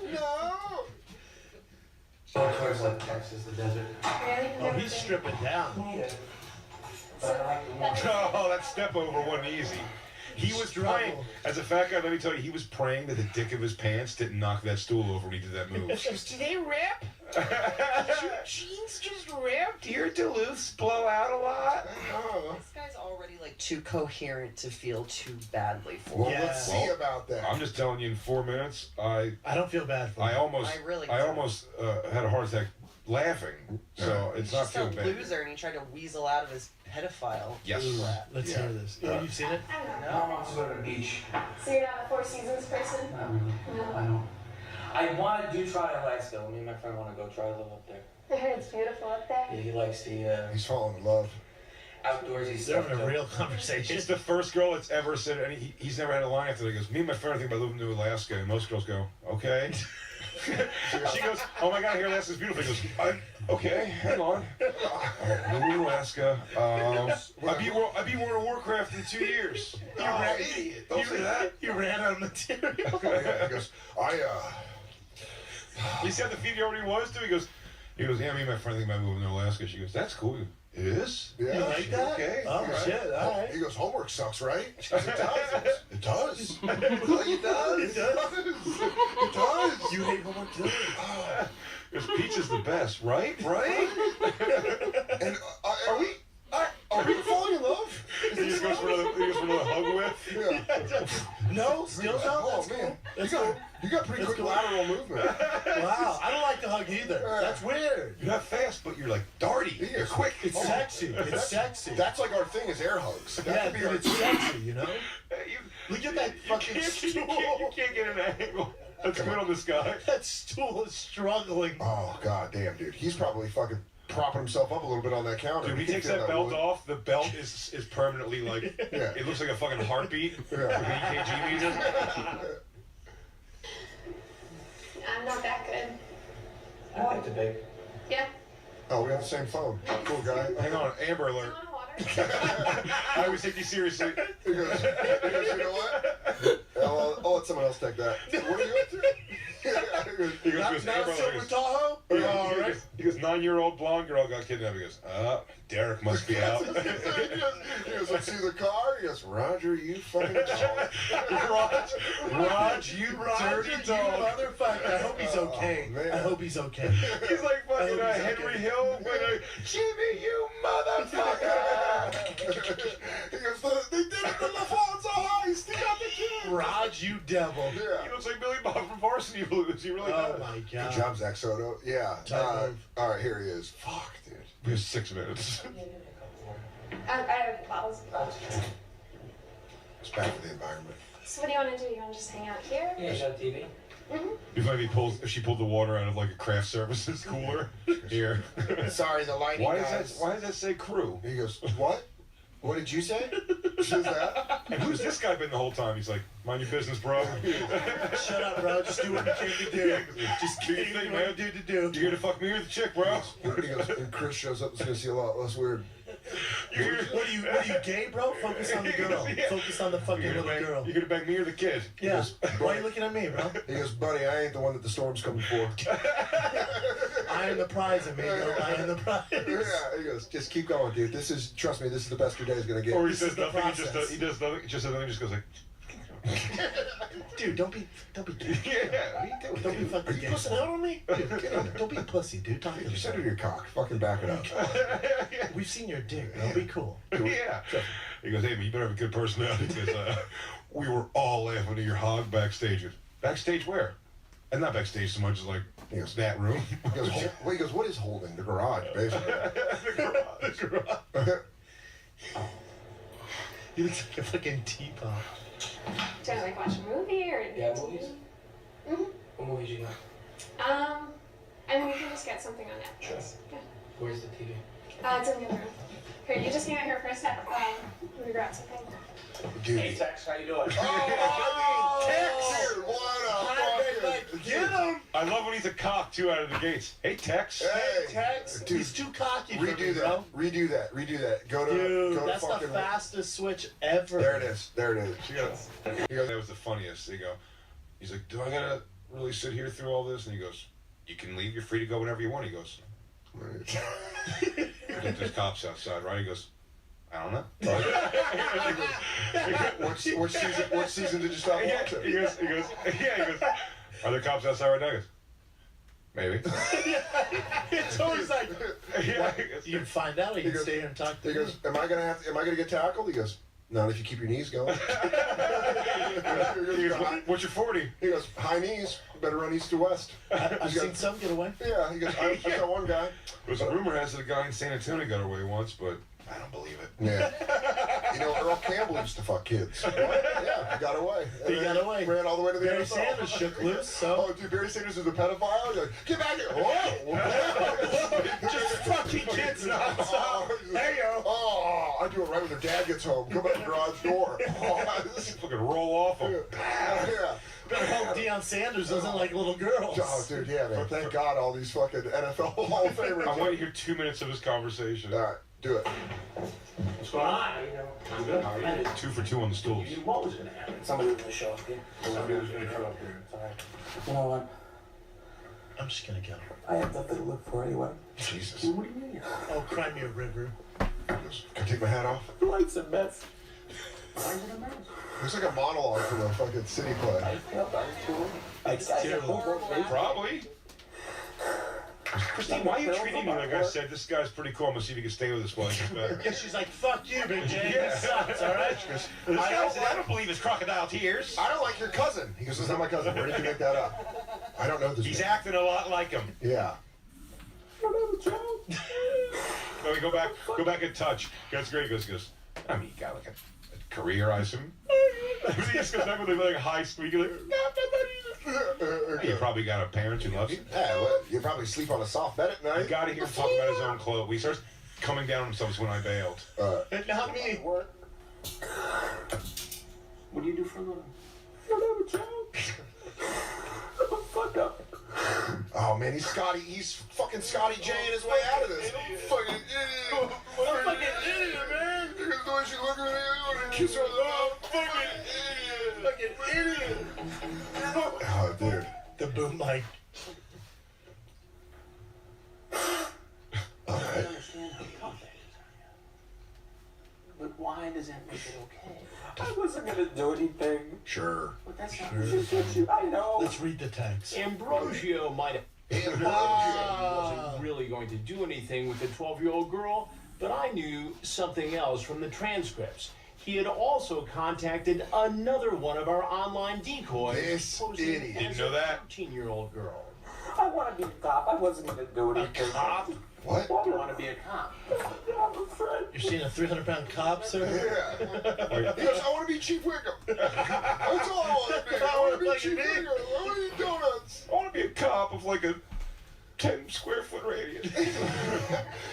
Towards like Texas, the desert. Oh, he's stripping down. Oh, that step over wasn't easy. He was praying, as a fat guy, let me tell you, he was praying that the dick of his pants didn't knock that stool over when he did that move. She goes, do they rip? Did your jeans just rip? Do your Duluths blow out a lot? This guy's already like too coherent to feel too badly for. Well, let's see about that. I'm just telling you, in 4 minutes, I don't feel bad for him. I almost had a heart attack laughing, so it's not He's just feel a bad. loser, and he tried to weasel out of his pedophile. Yes. Let's hear this. You've seen it? No. I want to go to the beach. So you're not a Four Seasons person? Not really. No. I don't. I want to try Alaska. Me and my friend want to go try to live up there. I heard it's beautiful up there. Yeah, he likes the He's falling in love. outdoorsy They're stuff. having a real conversation. It's the first girl that's ever said, and he's never had a line after that. He goes, me and my friend are thinking about moving to Alaska, and most girls go, okay. She goes, oh my God, here Alaska's beautiful. He goes, okay, hang on. Moving to Alaska. I beat World of Warcraft in 2 years. You idiot. Don't say that. You ran out of material. He goes, You see how defeated he already was, too? He goes, yeah, me and my friend think about moving to Alaska. She goes, that's cool. It is? Yeah. You like that? Okay. Oh, shit. All right. He goes, homework sucks, right? She goes, it does. It does. It does. It does. You hate homework too? Because pizza's the best, right? Right? And are we falling in love? He just goes for another hug with. Yeah. No, still no. Oh, man. You got pretty quick lateral movement. Wow, I don't like the hug either. That's weird. You're not fast, but you're like darty. You're quick. It's sexy. It's sexy. That's like our thing is air hugs. That Yeah, could be but our it's sexy, you know? Look at that fucking You stool. can't get an angle. That's good on this guy. That stool is struggling. Oh, god damn, dude. He's probably fucking propping himself up a little bit on that counter. Dude, when he takes that belt off, the belt is permanently like, it looks like a fucking heartbeat with an EKG meter. I'm not that good. I like the big. Yeah. Oh, we have the same phone. Cool guy. Hang on, Amber Alert. I always take you seriously. He goes, you know what? I'll let someone else take that. What are you up to? He goes, Now Silver Tahoe? He goes, 9-year-old blonde girl got kidnapped. He goes, Derek must be out. He goes, let's see the car. He goes, Roger, you fucking dog. Raj, you dirty dog. Motherfucker. I hope he's okay. Man. I hope he's okay. He's like fucking Henry Hill. Jimmy, you motherfucker! He goes, they did it to LaFonso heist. He got the kid. Raj, you devil. Yeah. He looks like Billy Bob from Varsity Blues. He really does. Oh my Good god. job, Zach Soto. Yeah. All right, here he is. Fuck, dude. We have 6 minutes. I have bottles. It's bad for the environment. So what do you want to do? You want to just hang out here? Yeah, you got TV. If she pulled the water out of like a craft services cooler. Here. Sorry, the lighting Why guys. does that say crew? He goes, what? What did you say? Says that? And who's this guy been the whole time? He's like, mind your business, bro. Shut up, bro. Just do what you came to do. Just do your thing, man. Do. You here to fuck me or the chick, bro? He goes, and Chris shows up. It's gonna see a lot less weird. What are you gay, bro? Focus on the girl. Focus on the fucking little girl. You gonna bang me or the kid? Yeah. Why are you looking at me, bro? He goes, buddy, I ain't the one that the storm's coming for. I am the prize, amigo. I am the prize. Yeah, he goes, just keep going, dude. Trust me, this is the best your day's gonna get. Or he says nothing. He does nothing. Just nothing. He just goes like. Dude, don't be gay. Yeah, what are you doing? Don't be fucking gay. Pussing out on me? Dude, don't be a pussy, dude. Talk to me. You said it your cock. Fucking back it up. We've seen your dick, bro. Be cool. Yeah. He goes, hey, man, you better have a good personality because we were all laughing at your hog backstage. Backstage where? And not backstage so much as like that room. He goes, what is holding? The garage, basically. The garage. He looks like a fucking teapot. Do you want to like watch a movie or? Yeah, movies. Mhm. What movies you got? I mean, we can just get something on Netflix. Sure. Yeah. Where's the TV? It's in the other room. Here, you just hang out here for a sec. Let me grab something. Dude. Hey, Tex, how you doing? Tex! What a Get him! I love when he's a cock too out of the gates. Hey, Tex. Hey, Tex, dude, he's too cocky for me, redo bro. that. Redo that. Go to. Dude, go that's to fucking. the fastest switch ever. There it is. He goes, that was the funniest. He's like, do I gotta really sit here through all this? And he goes, you can leave. You're free to go whenever you want. He goes, there's cops outside, right? He goes, I don't know. What season did you stop watching? He goes, are there cops outside right now? He goes, maybe. It's always like, you can find out. You He can goes- stay here and talk to He goes, am I gonna get tackled? He goes, not if you keep your knees going. He goes, what's your 40? He goes, high knees, better run east to west. I've seen some get away. Yeah, he goes, I got one guy. There's a rumor has that a guy in San Antonio got away once, but I don't believe it. Yeah. You know, Earl Campbell used to fuck kids. What? Yeah, he got away. He got away. Ran all the way to the Barry NFL. Sanders shook loose, so. Oh, dude, Barry Sanders is a pedophile? You're like, get back here. Whoa. Just fucking kids nonstop. Hey, yo. Oh, I do it right when their dad gets home. Come out the garage door. Oh, this is fucking roll off him. Yeah. Better hope Deion Sanders doesn't like little girls. Oh, dude, yeah, man. Thank God all these fucking NFL Hall of Famers. I want to hear 2 minutes of this conversation. All right, do it. What's going on? I'm good. How are you? 2 for 2 on the stools. You knew what was going to happen. Somebody was going to show up here. Somebody was going to show up here. It's all right. You know what? I'm just gonna go. I have nothing to look for anyway. Jesus. What do you mean? Oh, cry me a river. Can I take my hat off? Life's a mess. Why is it a mess? Looks like a monologue from a fucking city play. It's terrible. Probably. Christine, why are you treating me like I said? This guy's pretty cool. I'm gonna see if he can stay with us while he gets back. Yeah, she's like, fuck you, Big J. Yeah. This sucks, all right? I don't believe his crocodile tears. I don't like your cousin. He goes, that's not my cousin. Where did you make that up? I don't know this He's man. acting a lot like him. Yeah. No, we go back in touch. That's great. He goes, I mean, you got like a career, I assume. He just goes back with like a high squeaky, like, You probably got a parent who loves you. Yeah, well, you probably sleep on a soft bed at night. You got to hear him talk about his own clothes. He starts coming down on himself is when I bailed. And not me. What do you do for a living? I don't have a job. I'm fucked up. Oh man, he's fucking Scotty J in his way out of this. Fucking idiot. Fucking idiot, man. Because the way she looked at me, I want to kiss her. Fucking idiot. Oh, dude. The boom mic. All right. Understand how tough that is on you. But why does that make it okay? I wasn't gonna do anything. Sure. But that's not what you. I know. Let's read the text. Ambrosio might have. Wasn't really going to do anything with the 12-year-old girl, but I knew something else from the transcripts. He had also contacted another one of our online decoys. This posing idiot. as Didn't know that. a 13-year-old girl. I want to be a cop. I wasn't gonna do anything. A cop? What? I want to be a cop. I'm afraid. You're seeing a 300-pound cop, sir? Yeah. Yes, I want to be Chief Wiggum. That's all I want to be. I want to be Chief Wiggum. I want to eat donuts. I want to be a cop of like a 10 square foot radius.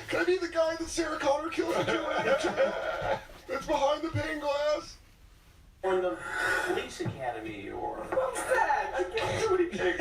Can I be the guy that Sarah Connor killed in That's behind the pane glass? Or the police academy, or what's that? I can't do anything.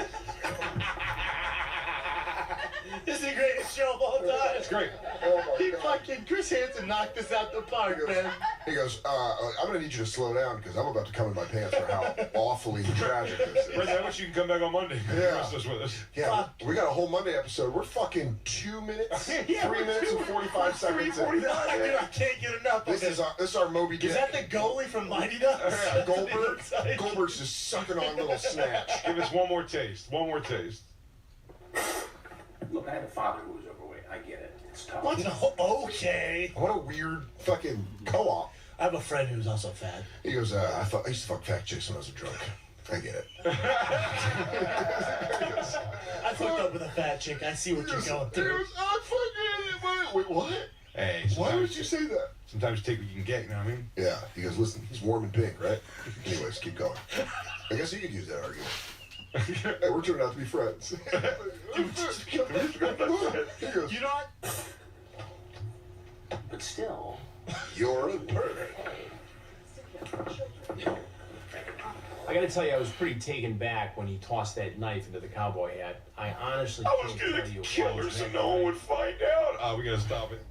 This is the greatest show of all time. It's great. Oh my He God. fucking Chris Hansen knocked this out the park, man. He goes, I'm going to need you to slow down because I'm about to come in my pants for how awfully tragic this is. Right, I wish you can come back on Monday. Yeah. Rest us with us. Yeah, we got a whole Monday episode. We're fucking 2 minutes, 3 minutes and 45 seconds in. Dude, I can't get enough of This is our Moby Dick. Is that the goalie from Mighty Ducks? Yeah, Goldberg. Goldberg's just sucking on little snatch. Give us one more taste. One more taste. Look, I had a father who was overweight. I get it. It's tough. What? No, okay. What a weird fucking co-op. I have a friend who's also fat. He goes, I used to fuck fat chicks when I was a drunk. I get it. I fucked up with a fat chick. I see what you're going through. I fucking wait, what? Hey, Why would you say that? Sometimes take what you can get, you know what I mean? Yeah. He goes, listen, he's warm and pink, right? Anyways, keep going. I guess you could use that argument. Hey, we're turning out to be friends. You know what? But still, you're a pervert. I gotta tell you, I was pretty taken back when he tossed that knife into the cowboy hat. I honestly was can't gonna tell you kill what her was so that no one knife. would find out. We gotta stop it.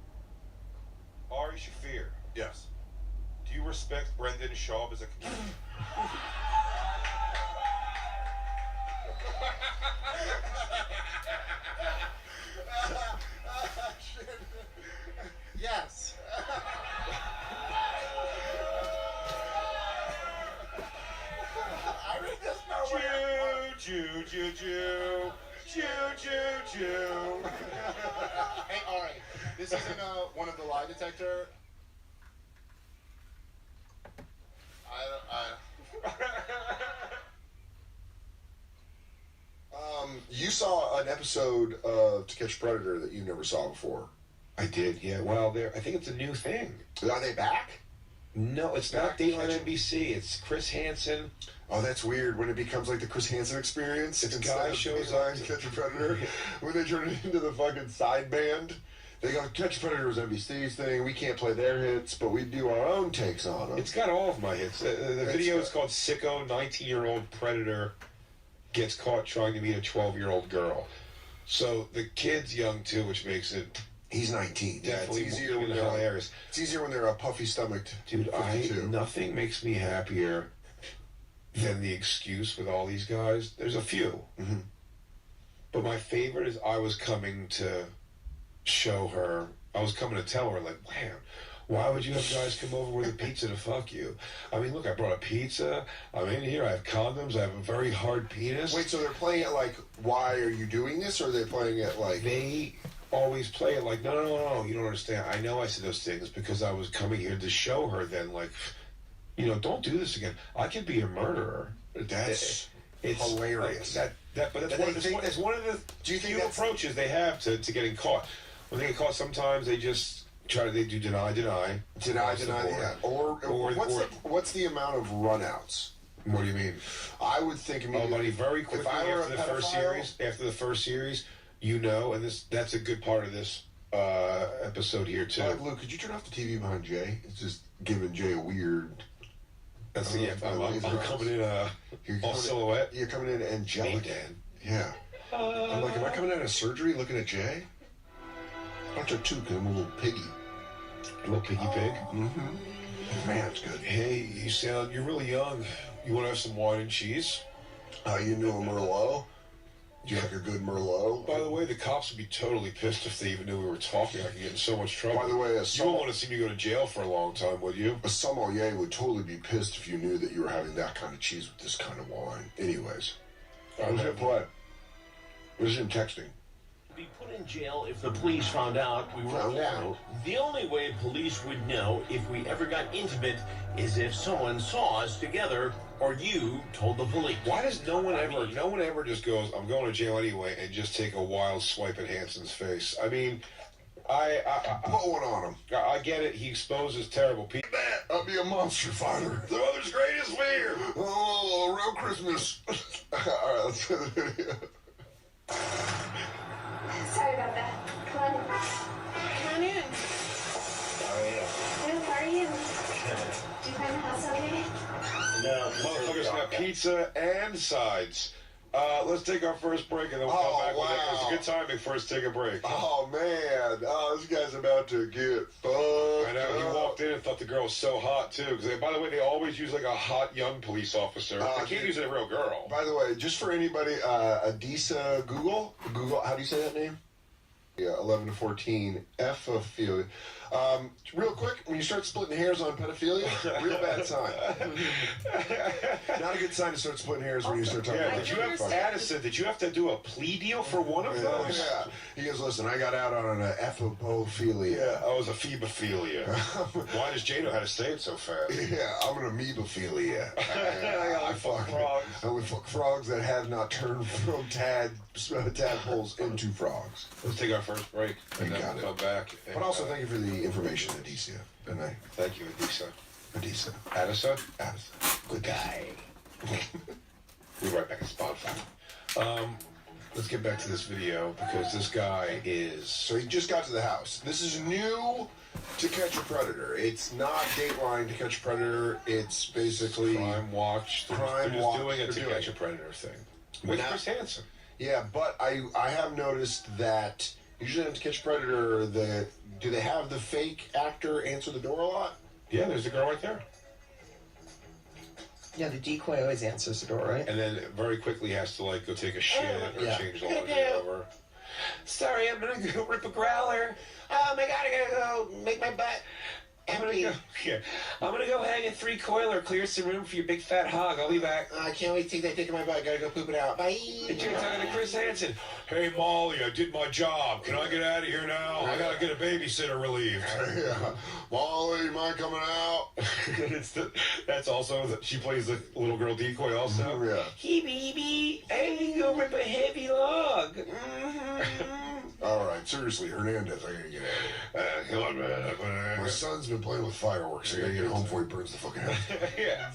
Ari Shafir. Yes. Do you respect Brendan Schaub as a comedian? Yes. I read this nowhere. Jew, Jew, Jew, Jew, Jew, Jew. Hey, Ari, this isn't one of the lie detector. You saw an episode of To Catch a Predator that you never saw before. I did, yeah. Well, I think it's a new thing. Are they back? No, it's not Dateline NBC. It's Chris Hansen. Oh, that's weird when it becomes like the Chris Hansen experience. It's a instead guy of shows Dateline up. To Catch a Predator. When they turn it into the fucking side band. They go, Catch a Predator was NBC's thing. We can't play their hits, but we do our own takes on them. It's got all of my hits. The video is called Sicko, 19-year-old predator gets caught trying to meet a 12-year-old girl. So the kid's young, too, which makes it... He's 19. Definitely it's easier when they're hilarious. It's easier when they're a puffy-stomached. Dude, 52. nothing makes me happier than the excuse with all these guys. There's a few. Mm-hmm. But my favorite is I was coming to show her, I was coming to tell her, like, wow, why would you have guys come over with a pizza to fuck you? I mean, look, I brought a pizza. I'm in here. I have condoms. I have a very hard penis. Wait, so they're playing it like, why are you doing this? Or are they playing it like... They always play it like, no, you don't understand. I know I said those things because I was coming here to show her then, like, you know, don't do this again. I could be a murderer. It's But hilarious. that's one of the few approaches they have to getting caught. When they get caught, sometimes they just they do deny. Yeah. Or what's the amount of runouts? What do you mean? I would think immediately. Oh, buddy, very quickly if I were after a the first pedophile- series, and that's a good part of this episode here too. Luke, could you turn off the TV behind Jay? It's just giving Jay a weird. That's the I'm coming in all silhouette. You're coming in angelic. Me, Dan. Yeah. I'm like, am I coming out of surgery looking at Jay? I took two because I'm a little piggy. A little piggy pig? Mm-hmm. Man, it's good. Hey, you're really young. You want to have some wine and cheese? You knew a Merlot? Do you like a good Merlot? By the way, the cops would be totally pissed if they even knew we were talking. I could get in so much trouble. By the way, you won't want to see me go to jail for a long time, would you? A sommelier would totally be pissed if you knew that you were having that kind of cheese with this kind of wine. Anyways. Who's hit play? Who's in texting? Be put in jail if the police found out we were alone. The only way police would know if we ever got intimate is if someone saw us together or you told the police. Why does no one ever just goes, I'm going to jail anyway, and just take a wild swipe at Hanson's face? I mean, I put one on him. I get it. He exposes terrible people. I'll be a monster fighter. The mother's greatest fear. Oh, around Christmas. All right, let's do the video. Sorry about that. Come on in. Come on in. How are you? Did you find the house okay? No. Motherfuckers got pizza and sides. Let's take our first break and then we'll come back with it. It's a good timing for us to take a break. Oh, man. Oh, this guy's about to get fucked. I know. He walked in and thought the girl was so hot, too. Because, by the way, they always use, like, a hot young police officer. They can't use a real girl. By the way, just for anybody, Adisa Google, how do you say that name? Yeah, 11 to 14, Epiphilia. Real quick, when you start splitting hairs on pedophilia, real bad sign. Not a good sign to start splitting hairs when you start talking about Addison, did you have to do a plea deal for one of those? Yeah. He goes, listen, I got out on an epipophilia. Yeah, I was a phebophilia. Why does Jay know how to say it so fast? Yeah, I'm an amoebophilia. I fuck frogs. I only fuck frogs that have not turned from tadpoles into frogs. Let's take our first break and then we'll come back. But also thank you for the information, Adisa. Good night. Thank you, Adisa. Adisa. Addison? Addison. Good guy. We'll be right back at Spotify. Let's get back to this video because this guy is... So he just got to the house. This is new to Catch a Predator. It's not Dateline to Catch a Predator. It's basically... Crime Watch. They're just doing it to Catch a Predator thing. With Chris Hansen. Yeah, but I have noticed that usually in To Catch a Predator, do they have the fake actor answer the door a lot? Yeah, there's a girl right there. Yeah, the decoy always answers the door, right? And then very quickly has to like go take a shit or change the laundry over. Sorry, I'm gonna go rip a growler. Oh my god, I gotta go make my butt. I'm gonna go hang a 3-coiler, clear some room for your big fat hog. I'll be back. I can't wait to take that dick in my butt. Gotta go poop it out. Bye. And you're talking to Chris Hansen. Hey Molly, I did my job. Can I get out of here now? I gotta get a babysitter relieved. Yeah. Molly, mind coming out? That's also she plays the little girl decoy also. Yeah. Hey baby, I need to go rip a heavy log. All right, seriously, Hernandez, I gotta get out of here. Come on, man. My son's been playing with fireworks. I gotta get home before he burns the fucking house. Yeah.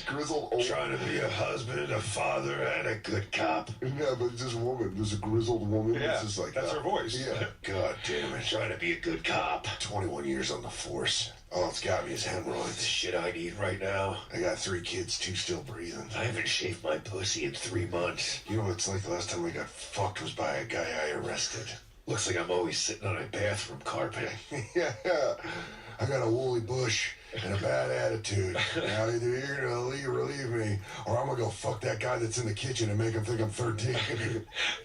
Grizzled old. Trying to be a husband, a father, and a good cop. Yeah, but it's this woman. There's a grizzled woman. Yeah, it's just like that's her voice. Yeah. God damn it. Trying to be a good cop. 21 years on the force. All it's got me is hemorrhoids. The shit I need right now. I got 3 kids, 2 still breathing. I haven't shaved my pussy in 3 months. You know what it's like? The last time I got fucked was by a guy I arrested. Looks like I'm always sitting on a bathroom carpet. Yeah. I got a woolly bush and a bad attitude. Now either you're gonna relieve me, or I'm gonna go fuck that guy that's in the kitchen and make him think I'm 13.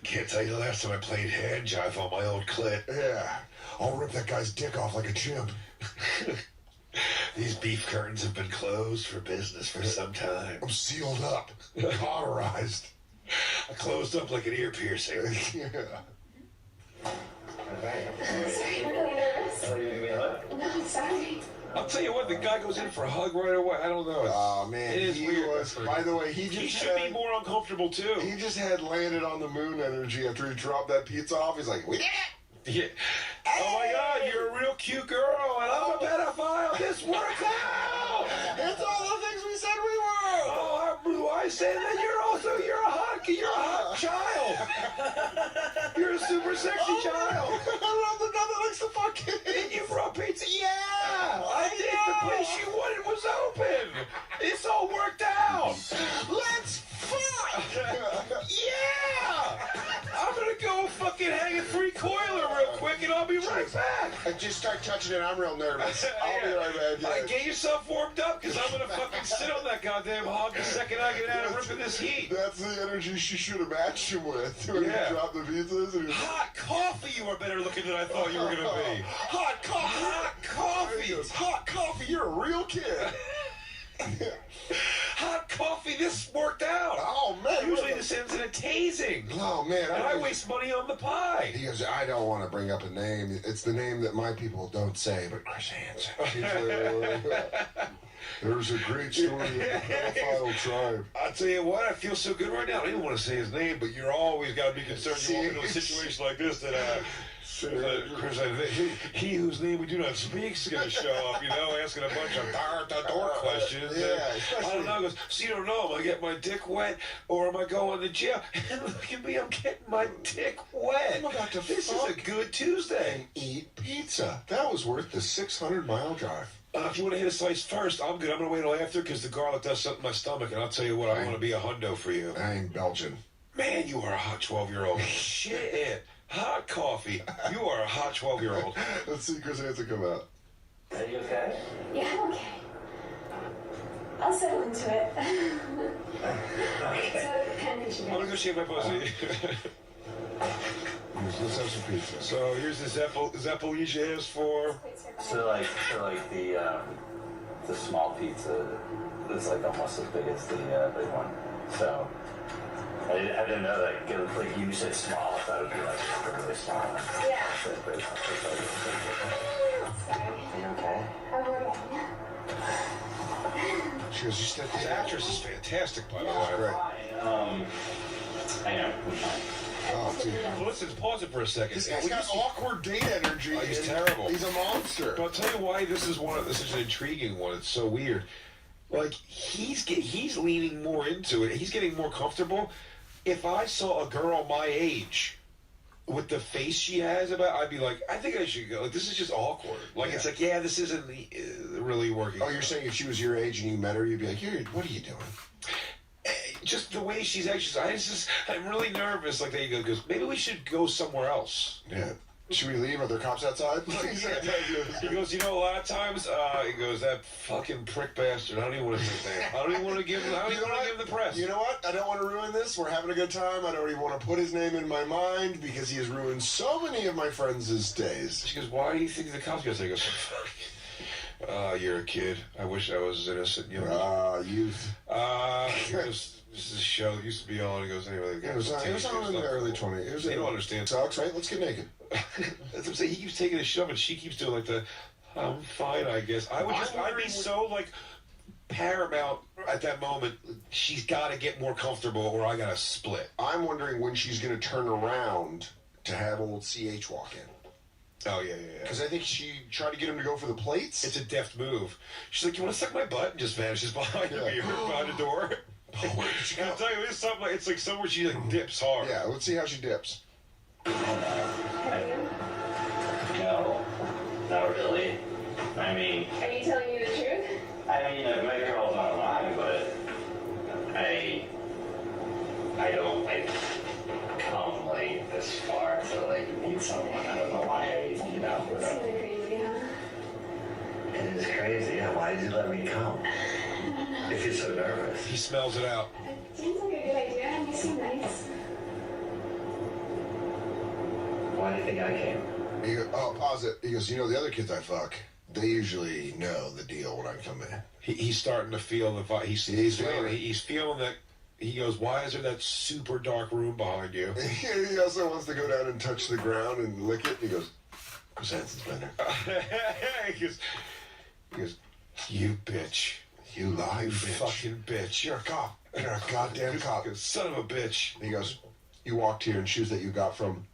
Can't tell you the last time I played hand jive on my old clit. Yeah. I'll rip that guy's dick off like a chimp. These beef curtains have been closed for business for some time. I'm sealed up, cauterized. I closed up like an ear piercing. Yeah. Sorry, I'm really nervous. No, sorry. I'll tell you what, the guy goes in for a hug right away. I don't know. Oh man, it is weird. By the way, he should be more uncomfortable too. He just had landed on the moon energy after he dropped that pizza off. He's like, we did it. Yeah. Oh my God, you're a real cute girl, and I'm a pedophile. This works out. It's all the things we said we were. Oh, just start touching it. I'm real nervous. I'll be right back. Get yourself warmed up, because I'm going to fucking sit on that goddamn hog the second I get out of ripping this heat. That's the energy she should have matched him with when he dropped the pizzas. And hot coffee, you are better looking than I thought you were going to be. Hot coffee. Hot coffee. Hot coffee. You're a real kid. Hot coffee, this worked out. Oh, man. Usually this ends in a tasing. Oh, man. And I waste money on the pie. He goes, I don't want to bring up a name. It's the name that my people don't say, but Chris Hansen. There's a great story of the pedophile tribe. I'll tell you what, I feel so good right now. I don't even want to say his name, but you're always got to be concerned you walk into a situation like this that, Chris, he whose name we do not speak is going to show up, asking a bunch of door questions. Yeah, I don't know. He goes, so you don't know, am I getting my dick wet or am I going to jail? And look at me, I'm getting my dick wet. I'm about to This is a good Tuesday. and eat pizza. That was worth the 600-mile drive. If you want to hit a slice first, I'm good. I'm going to wait till after because the garlic does something to my stomach, and I'll tell you what, I want to be a hundo for you. I ain't Belgian. Man, you are a hot 12-year-old. Shit. Hot coffee. You are a hot 12-year-old. Let's see Chris Hansen come out. Are you okay? Yeah, I'm okay. I'll settle into it. So, pen and I'm going to go shave my pussy. Let's have some pizza. So here's the Zeppelin you asked for. So like the small pizza is like almost as big as the big one. So I didn't know that. Like you said small, I thought it would be like a really small one. Yeah. Are you okay? I'm okay. She goes, you said This actress is fantastic, by the way. Right. I know. Oh, dude. Well, listen, pause it for a second. This guy's got awkward date energy. Oh, he's terrible. He's a monster. But I'll tell you why this is an intriguing one. It's so weird. Like he's leaning more into it. He's getting more comfortable. If I saw a girl my age with the face she has I'd be like, I think I should go. Like, this is just awkward. Like, it's like, this isn't really working. Oh, you're saying if she was your age and you met her, you'd be like, what are you doing? Just the way she's anxious. I'm really nervous. Like, there you go. Goes, maybe we should go somewhere else. Yeah. Should we leave? Are there cops outside? He goes, a lot of times, he goes, that fucking prick bastard. I don't even want to say that. I don't even want to give him the press. You know what? I don't want to ruin this. We're having a good time. I don't even want to put his name in my mind because he has ruined so many of my friends' days. She goes, why do you think the cops got to go? Fuck. You're a kid. I wish I was as innocent. Youth. This is a show that used to be on. He goes, anyway. It was on in the early 20s. They don't understand. Sucks, right? Let's get naked. That's what I'm saying. He keeps taking a shove, and she keeps doing like the, I'm fine, I guess. I'd be so like paramount at that moment. She's got to get more comfortable, or I got to split. I'm wondering when she's going to turn around to have old CH walk in. Oh, yeah. Because I think she tried to get him to go for the plates. It's a deft move. She's like, you want to suck my butt? And just vanishes behind the mirror, behind the door. Oh, where did she go? I'll tell you, it's something like, it's like somewhere she like dips hard. Yeah, let's see how she dips. No, not really. I mean... Are you telling me the truth? I mean, my girl's not lying, but I don't, like, come, like, this far to, like, meet someone. I don't know why I need out with them. It's crazy, huh? It is crazy. Yeah, why did you let me come? If you're so nervous. He smells it out. It seems like a good idea. You seem nice. Why do you think I came? He goes, pause it. He goes, the other kids I fuck, they usually know the deal when I come in. He's starting to feel the vibe. He's feeling that. He goes, why is there that super dark room behind you? He also wants to go down and touch the ground and lick it. He goes, Chris Hansen's been there. He goes, you bitch. You lying You bitch. fucking bitch. You're a cop. You're a goddamn cop. Son of a bitch. He goes, you walked here in shoes that you got from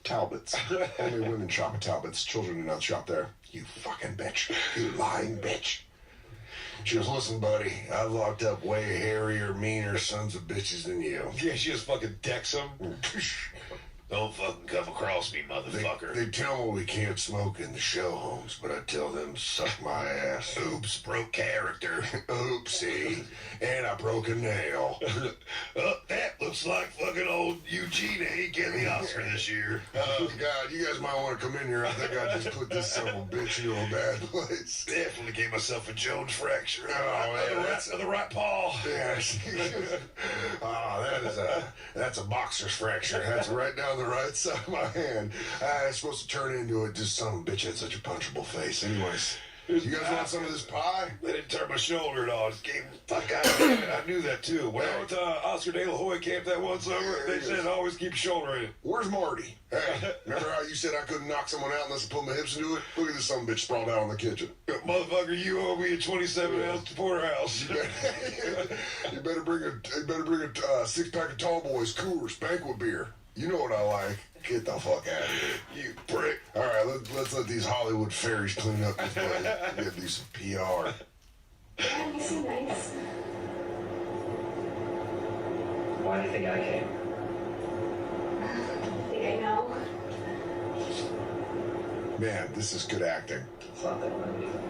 Talbot's. Only women shop at Talbot's. Children do not shop there. You fucking bitch. You lying bitch. She goes, listen, buddy, I've locked up way hairier, meaner sons of bitches than you. Yeah, she just fucking decks him. Don't fucking come across me, motherfucker. They tell me we can't smoke in the show homes, but I tell them to suck my ass. Oops, broke character. Oopsie. And I broke a nail. Oh, that Looks like fucking old Eugene ain't getting the Oscar this year. Oh, God, you guys might want to come in here. I think I just put this son of a bitch into a bad place. Definitely gave myself a Jones fracture. Oh, man. Of the right paw. Yeah. That's a boxer's fracture. That's right down the right side of my hand. It's supposed to turn into it. This son of a bitch had such a punchable face. Anyways. You guys want some of this pie? They didn't turn my shoulder at all. Just gave fuck out. I knew that too. When I went to Oscar De La Hoya camp that one summer, they said always keep your shoulder in. Where's Marty? Hey, remember how you said I couldn't knock someone out unless I put my hips into it? Look at this son of a bitch sprawled out in the kitchen. Motherfucker, you owe me a 27-ounce porterhouse. You better bring a 6-pack of Tall Boys Coors banquet beer. You know what I like. Get the fuck out of here, you prick. All right, let's let these Hollywood fairies clean up this place. We gotta do some PR. Yeah, you seem nice. Why do you think I came? I think I know. Man, this is good acting. It's not the only reason.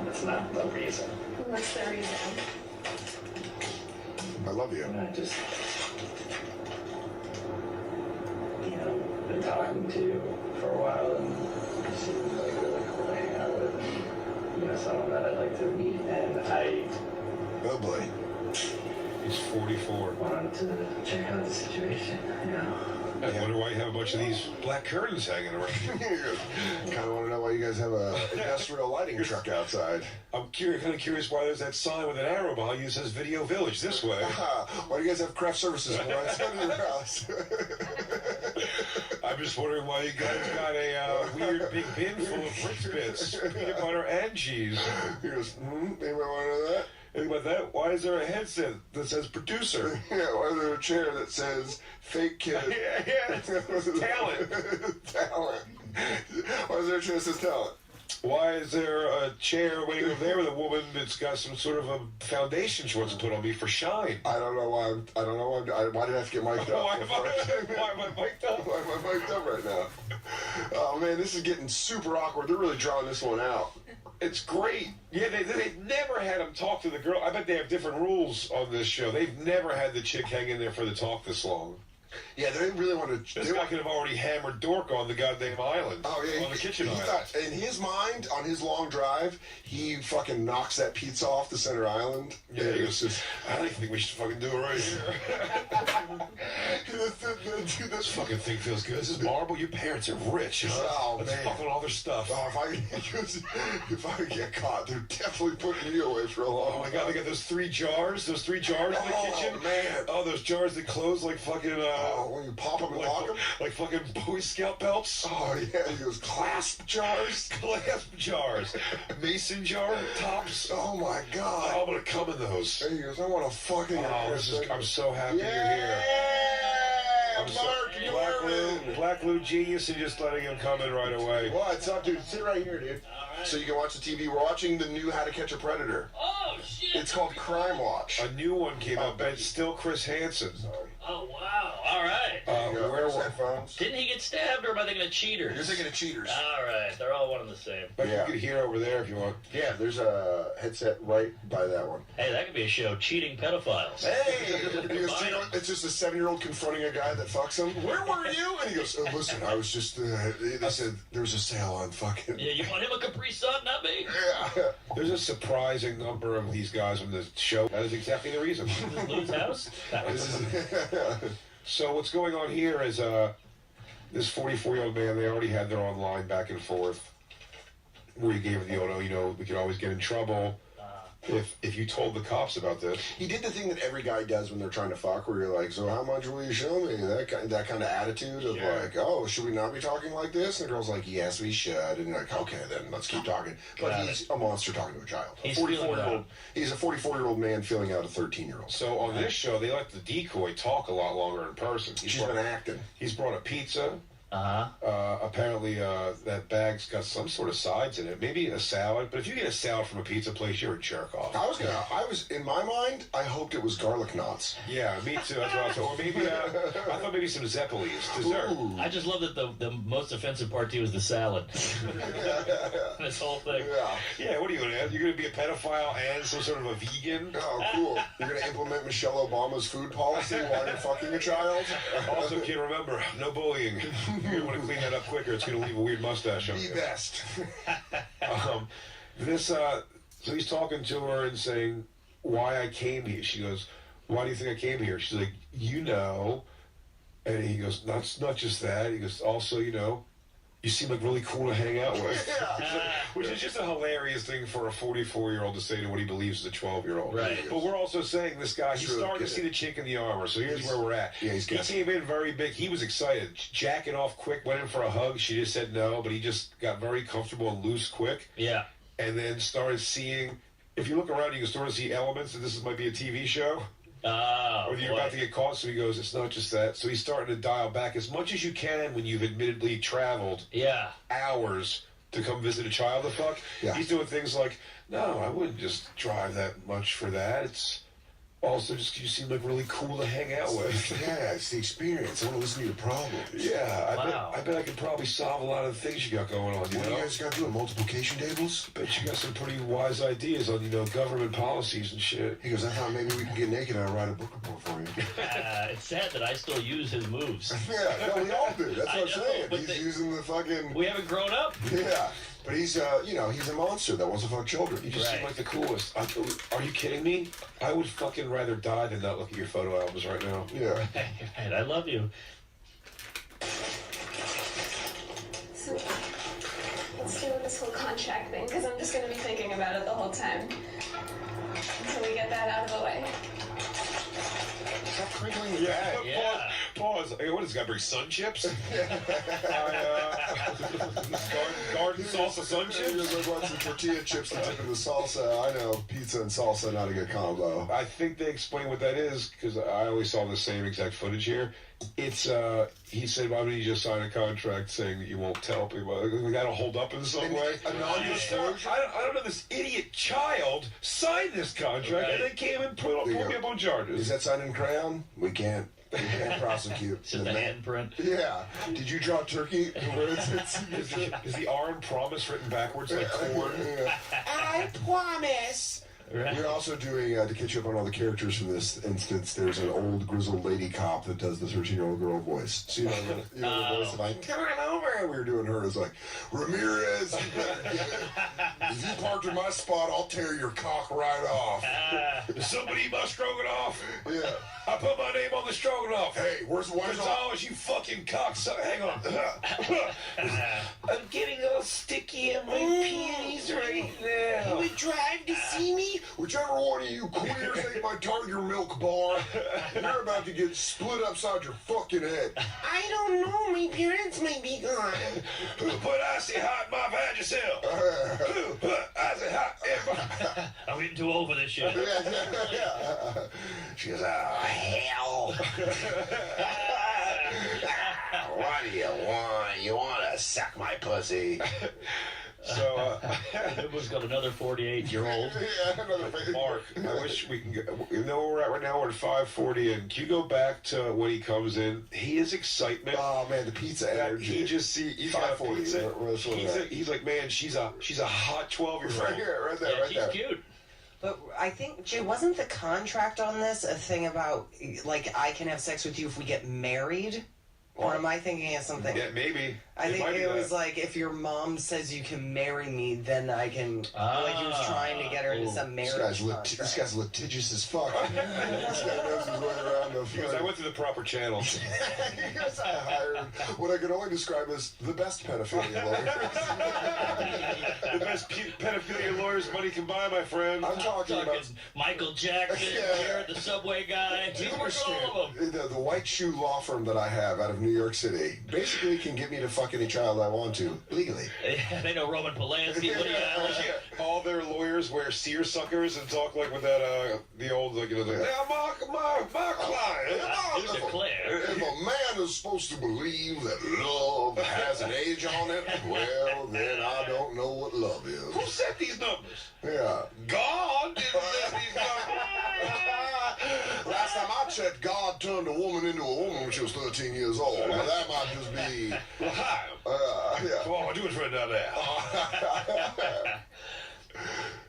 It's not the reason. What's the reason? I love you. I just, been talking to you for a while, and you seem like really cool to hang out with, and, someone that I'd like to meet, and oh boy. He's 44. Wanted to check out the situation, I wonder why you have a bunch of these black curtains hanging around. Kind of want to know why you guys have an industrial lighting truck outside. I'm kind of curious why there's that sign with an arrow behind you that says Video Village this way. Why do you guys have craft services outside of your house? I'm just wondering why you guys got a weird big bin full of Ritz bits, peanut butter and cheese. He goes, anybody want to know that? Anything about that? Why is there a headset that says producer? Yeah, why is there a chair that says fake kid? yeah, talent. Talent. Why is there a chair that says talent? Why is there a chair waiting over there with a woman that's got some sort of a foundation she wants to put on me for shine? I don't know why. I don't know why. Why did I have to get mic'd up? Why am I mic'd up? Why am I mic'd up right now? Oh man, this is getting super awkward. They're really drawing this one out. It's great. Yeah, they've never had him talk to the girl. I bet they have different rules on this show. They've never had the chick hang in there for the talk this long. Yeah, they really want to. This guy could have already hammered Dork on the goddamn island. Oh yeah, on the kitchen island. Thought, in his mind, on his long drive, he fucking knocks that pizza off the center island. Yeah, he goes, I don't think we should fucking do it right here. Dude, this fucking thing feels good. This is marble. Your parents are rich. Oh man, let's fuck on all their stuff. Oh, if I get caught, they're definitely putting me away for a long. Oh my god, they got those 3 jars. Those 3 jars in the kitchen. Oh man. Oh, those jars that close like fucking. When you pop them and lock them? Like fucking Boy Scout belts? Oh, yeah. He goes, clasp jars? Clasp jars. Mason jar tops? Oh, my God. Oh, I'm going to come in those. And he goes, I want to fucking... Oh, I'm so happy you're here. I'm Mark, Black Lou genius and just letting him come in right away. What's up, dude? Sit right here, dude. So you can watch the TV. We're watching the new How to Catch a Predator. Oh, shit. It's called Crime Watch. A new one came out, but it's still Chris Hansen. Sorry. Oh, wow. All right. Where's headphones? Didn't he get stabbed, or am I thinking of Cheaters? You're thinking of Cheaters. All right. They're all one and the same. But you can hear over there if you want. Yeah, there's a headset right by that one. Hey, that could be a show, Cheating Pedophiles. Hey! It's just a 7-year-old confronting a guy that fucks him. Where were you? And he goes, oh, listen, I was just, they said there was a sale on fucking... Yeah, you want him a Capri Sun, not me? Yeah. There's a surprising number of these guys on the show. That is exactly the reason. Lou's house? So what's going on here is this 44-year-old man, they already had their online back and forth where he gave the old, we could always get in trouble if you told the cops about this. He did the thing that every guy does when they're trying to fuck, where you're like, so how much will you show me? That kind of attitude of like, oh, should we not be talking like this? And the girl's like, yes, we should. And you're like, okay, then let's keep talking. But he's a monster talking to a child. He's a 44-year-old man feeling out a 13-year-old. So on this show, they let the decoy talk a lot longer in person. She's been acting. He's brought a pizza. Apparently, that bag's got some sort of sides in it. Maybe a salad. But if you get a salad from a pizza place, you're a jerk off. I was in my mind, I hoped it was garlic knots. Yeah, me too. That's what I was. Or maybe I thought maybe some Zeppelin's dessert. I just love that the most offensive part to you is the salad. This whole thing. Yeah, what are you going to add? You're going to be a pedophile and some sort of a vegan? Oh, cool. You're going to implement Michelle Obama's food policy while you're fucking a child? Also, kid, remember, no bullying. You're going to want to clean that up quicker. It's going to leave a weird mustache on you. Be best. So he's talking to her and saying, why I came here. She goes, why do you think I came here? She's like, you know. And he goes, not just that. He goes, also, you know, you seem like really cool to hang out with. Which is just a hilarious thing for a 44-year-old to say to what he believes is a 12-year-old. Right. But we're also saying this guy, he's really starting to good. see the chink in the armor. So here's where we're at. Yeah, he's he guessing. came in very big. He was excited. Jacking off quick, went in for a hug. She just said no, but he just got very comfortable and loose quick. Yeah. And then started seeing, if you look around, you can sort of see elements that this might be a TV show. Or you're about to get caught, so he goes, it's not just that. So he's starting to dial back as much as you can when you've admittedly traveled hours to come visit a child to fuck. Yeah. He's doing things like, no, I wouldn't just drive that much for that. It's also just 'cause you seem like really cool to hang out with. Yeah, it's the experience. I want to listen to your problems. Yeah, I bet I could probably solve a lot of the things you got going on. What do you guys got doing? Multiplication tables? Bet you got some pretty wise ideas on, government policies and shit. He goes, I thought maybe we could get naked and I'll write a book report for you. It's sad that I still use his moves. Yeah, no, we all do. That's what I'm saying. but He's using the fucking... We haven't grown up. Yeah. But he's, he's a monster that wants to fuck children. You just seem like the coolest. Are you kidding me? I would fucking rather die than not look at your photo albums right now. Yeah. Right, I love you. So, let's do this whole contract thing, because I'm just going to be thinking about it the whole time. Until we get that out of the way. Stop crinkling the Yeah, bag. Pause. Hey, what does this guy bring? Sun chips? Garden salsa sun chips? There's like lots of tortilla chips to dip in the salsa. I know pizza and salsa not a good combo. I think they explain what that is, because I always saw the same exact footage here. It's, he said, why don't you just sign a contract saying that you won't tell people? That'll hold up in some way. A non-disclosure? I don't know, this idiot child signed this contract and then came and put me up on charges. Is that signed in crayon? We can't prosecute. It's just a handprint. Yeah. Did you draw turkey? Where is Is the R in promise written backwards like corn? I promise. Right. We're also doing, to catch you up on all the characters from this instance, there's an old grizzled lady cop that does the 13-year-old girl voice. So you know the voice of like, come on over. And we were doing her as like, Ramirez, if you parked in my spot, I'll tear your cock right off. Somebody eat my stroganoff. Yeah. I put my name on the stroganoff. Hey, where's Gonzalez, you fucking cocksucker. Hang on. I'm getting all sticky in my panties right now. You would drive to see me? Whichever one of you queers ate my Tiger Milk bar, you're about to get split upside your fucking head. I don't know. My parents might be gone. Who put icy hot in my vagisil? Who put icy hot in my... I'm getting too old for this shit. She goes, oh, hell. What do you want? You want to suck my pussy? So, Everyone's got another 48-year-old. Yeah, another Mark, I wish we can go. You know where we're at right now? We're at 5:40 in. Can you go back to when he comes in? His excitement. Oh man, the pizza energy. He just he's got a 5:40. pizza. He's like, man, she's a hot 12-year-old. Right here, right there, right there. She's cute. But I think, Jay, wasn't the contract on this a thing about, like, I can have sex with you if we get married? Or am I thinking of something? Yeah, maybe. I think it was like, if your mom says you can marry me, then I can. Like he was trying to get her into some marriage contract. This guy's litigious as fuck. This guy knows his way around the Because I went through the proper channels. Because I hired what I could only describe as the best pedophilia lawyers. The best pedophilia lawyers money can buy, my friend. I'm talking about Michael Jackson, Jared, the subway guy. Do you He's worked all of them. The white shoe law firm that I have out of New York City basically can get me to fuck any child I want to legally. They know Roman Polanski, Woody Allen. All their lawyers wear seersuckers and talk like with that the old like yeah, my my client. You declare. If a man is supposed to believe that love has an age on it, well, then I don't know what love is. Who set these numbers? Yeah. God didn't set these numbers. Last time I checked, God turned a woman into a woman when she was 13 years old. But that might just be... Well, hi. Yeah. Come on, do it right now there.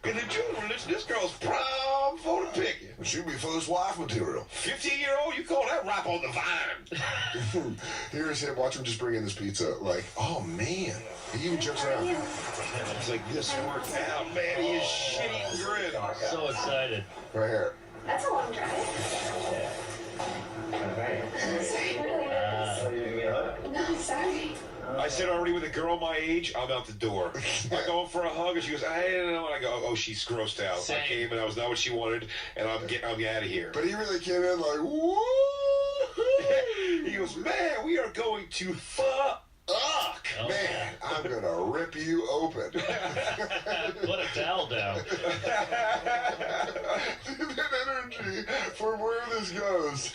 In the Jew religion, this girl's prime for the picking. She'll be first wife material. 15-year-old, you call that ripe on the vine. Here's him. Watch him just bring in this pizza. Like, oh, man. He even jokes around. It's like, this worked out, man. He is shitty grin. So excited. Right here. That's a long drive. Sorry, I'm really nervous. No, sorry. I said already with a girl my age, I'm out the door. I go for a hug, and she goes, I don't know. And I go, oh, she's grossed out. Same. I came, and I was not what she wanted, and I'm out of here. But he really came in like, woo! He goes, man, we are going to fuck. Oh. Man, I'm going to rip you open. Put a towel down. That energy for where this goes.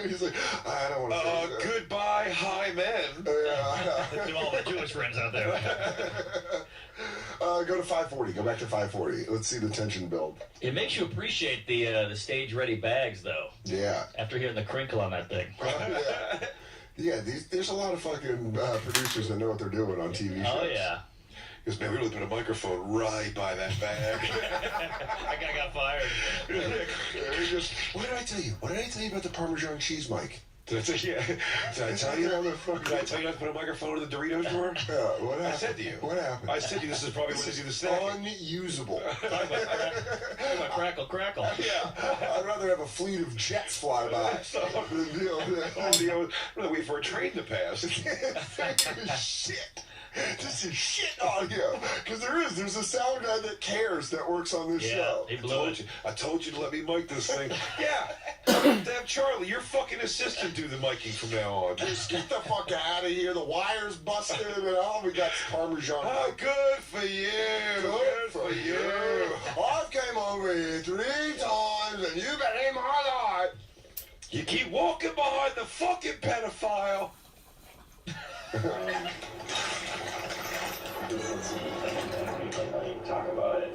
He's like, I don't want to goodbye, high men. To all the Jewish friends out there. Go to 540. Go back to 540. Let's see the tension build. It makes you appreciate the stage-ready bags, though. Yeah. After hearing the crinkle on that thing. Yeah, there's a lot of fucking producers that know what they're doing on TV shows. Oh, yeah. Because, man, we really put a microphone right by that bag. That guy got fired. What did I tell you? What did I tell you about the Parmesan cheese, Mike? Did I tell you? Did I tell you not to put a microphone in the Doritos drawer? Yeah, what happened? I said to you. What happened? I said to you, this is probably when you see the snack. Unusable. Crackle. Yeah. I'd rather have a fleet of jets fly by. Rather wait for a train to pass. Shit. This is shit audio. Because there's a sound guy that cares that works on this show. He blew it. I told you to let me mic this thing. Yeah. Damn, Charlie, your fucking assistant do the miking from now on. Just get the fuck out of here. The wire's busted and all we got Parmesan. Oh, good for you. Good for you. I came over here 3 times and you became my life. You keep walking behind the fucking pedophile. Talk about it.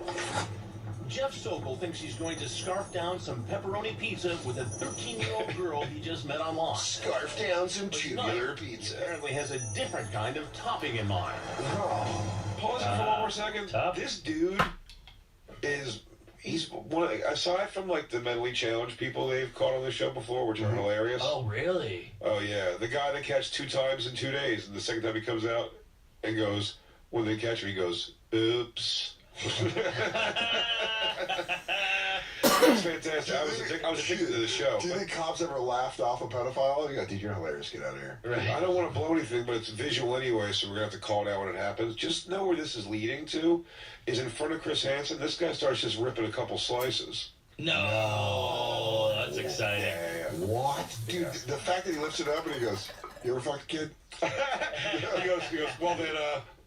Jeff Sokol thinks he's going to scarf down some pepperoni pizza with a 13-year-old girl he just met online. Scarf down some tubular pizza. Apparently has a different kind of topping in mind. Pause it for one more second. This dude is... He's one. Aside from like the mentally challenged people they've caught on the show before, which are hilarious. Oh, really? Oh yeah, the guy they catch 2 times in 2 days, and the second time he comes out and goes, when they catch him, he goes, "Oops." It's fantastic. I was addicted to the show. Do you think cops ever laughed off a pedophile? Yeah, dude, you're hilarious. Get out of here. Right. I don't want to blow anything, but it's visual anyway, so we're going to have to call it out when it happens. Just know where this is leading to is in front of Chris Hansen. This guy starts just ripping a couple slices. No. That's exciting. Yeah. What? Dude, the fact that he lifts it up and he goes, you ever fucked a kid? he goes, well then,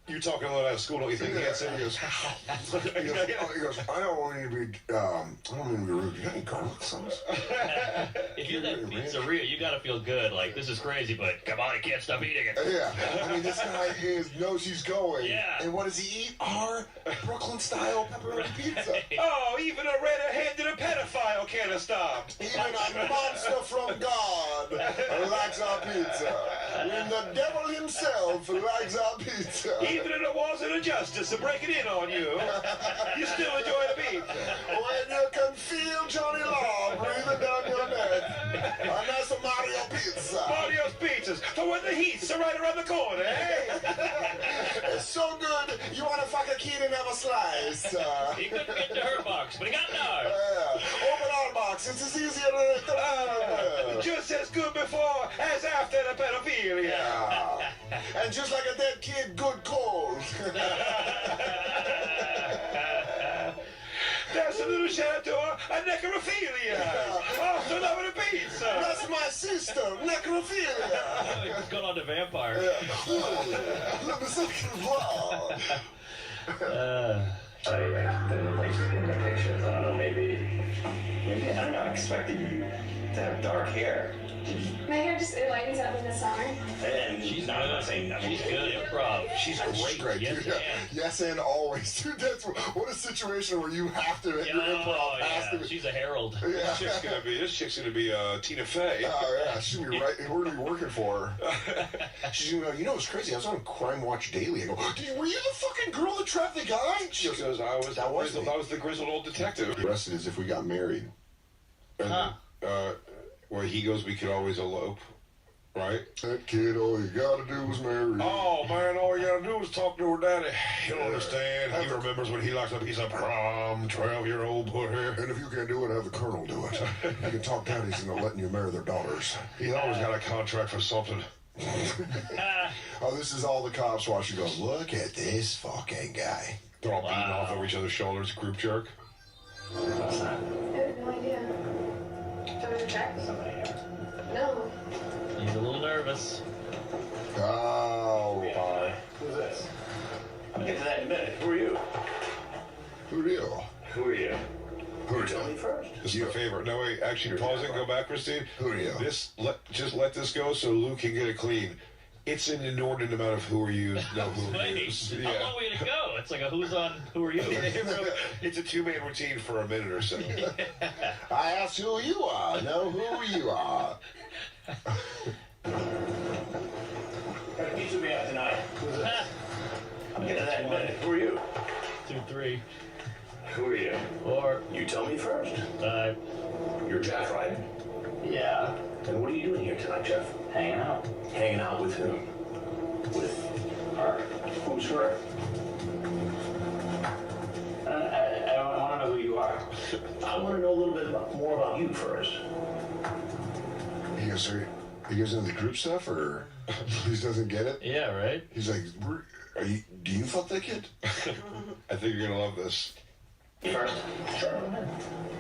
you're talking a lot out of school, don't you think? He goes, I don't want you to be, I don't mean to be rude. You got any garlic sauce? If you're that pizzeria, you gotta feel good. Like, this is crazy, but come on, I can't stop eating it. Yeah. I mean, this guy knows he's going. Yeah. And what does he eat? Our Brooklyn-style pepperoni pizza. Oh, even a red-handed pedophile can't have stopped. Even a monster from God likes our pizza. When the devil himself likes our pizza. Even if it wasn't a justice to break it in on you, you still enjoy the beef. When you can feel Johnny Law breathing down your neck. A nice Mario pizza. Mario's pizzas, for when the heats are right around the corner, eh? It's so good, you want to fuck a kid and have a slice. He couldn't get to her box, but he got ours. Open our box, it's as easy as just as good before as after the pedophilia. Yeah. And just like a dead kid, good cold. That's a little shout to a necrophilia. Also known as a pizza. That's my sister, necrophilia. He's gone on to vampire. Let me see. Oh yeah, then like in the pictures, I don't know, maybe I don't know. I expected you to have dark hair. My hair just it lightens up in the summer. And she's not saying nothing. She's good at improv. She's great. Yes, dude. Yeah. Yes, and always, dude. That's what a situation where you have to. Your improv has to. She's a herald. Yeah. This chick's gonna be Tina Fey. Oh yeah, she's gonna be right. We're gonna be working for her. She's gonna go. You know what's crazy? I was on Crime Watch Daily. I go, were you the fucking girl that trapped the guy? She goes, I was the grizzled old detective. Arrested as if we got married. And, where he goes, we could always elope, right? That kid, all you gotta do is marry. Oh man, all you gotta do is talk to her daddy. You don't understand. He remembers when he locked up. He's a prom 12-year-old putter. And if you can't do it, have the colonel do it. You can talk daddies into letting you marry their daughters. He's always got a contract for something. Oh, this is all the cops watching. Go, look at this fucking guy. They're all beating off over each other's shoulders. Group jerk. I have no idea. Do you want me to check? No. He's a little nervous. Oh, hi. Who's this? I'll get to that in a minute. Who are you? Who are you? Who are you? Who are you? Tell me first. This is my favorite. No, wait, actually, pause it. Go back, Christine. Who are you? Just let this go so Lou can get it clean. It's an inordinate amount of who are you, no who are you. How long are we gonna go? It's like a who's on, who are you? It's a two-man routine for a minute or so. I asked who you are, know who you are. Got a pizza me out tonight. Who's this? I'll get to that in a minute. Who are you? 2, 3. Who are you? 4. You tell me first. 5. You're Jeff, right? Yeah. And what are you doing here tonight, Jeff? Hanging out. Hanging out with whom? With her. Who's her? I want to know who you are. I want to know a little bit more about you first. He goes, are you guys into the group stuff, or he just doesn't get it? Yeah, right. He's like, do you fuck that kid? I think you're gonna love this. First. Sure.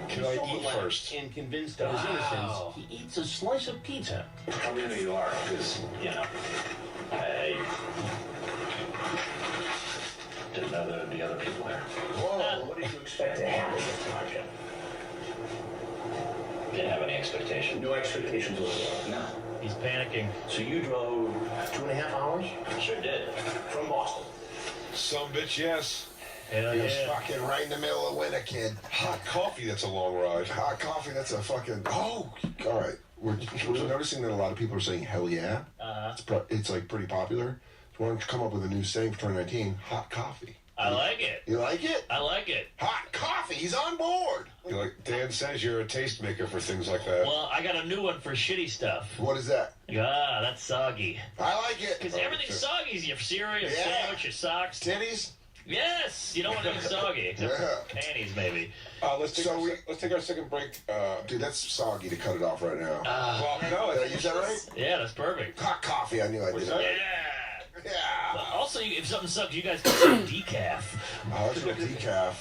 Can I eat first? And convinced of his innocence, he eats a slice of pizza. Tell me who you are, because, you know, I didn't know there would be other people there. Whoa, what did you expect to happen tonight, Jim? Didn't have any expectation. No expectations whatsoever. No. He's panicking. So you drove 2.5 hours? Sure did. From Boston. Some bitch, yes. Hell He was yeah. fucking right in the middle of winter, kid. Hot coffee, that's a long ride. Hot coffee, that's a fucking... Oh, all right. We're noticing that a lot of people are saying, hell yeah. It's like pretty popular. So why don't you come up with a new saying for 2019? Hot coffee. I like it. You like it? I like it. Hot coffee, he's on board. Dan says you're a tastemaker for things like that. Well, I got a new one for shitty stuff. What is that? That's soggy. I like it. Because everything's soggy. Your cereal, your sandwich, your socks. Titties? Yes! You don't want anything soggy. Except for panties, maybe. Let's take our second break. Dude, that's soggy to cut it off right now. No, did I use that right? Yeah, that's perfect. Hot coffee, I knew I did that. Yeah. But also, if something sucks, you guys can say decaf. Oh, that's real decaf.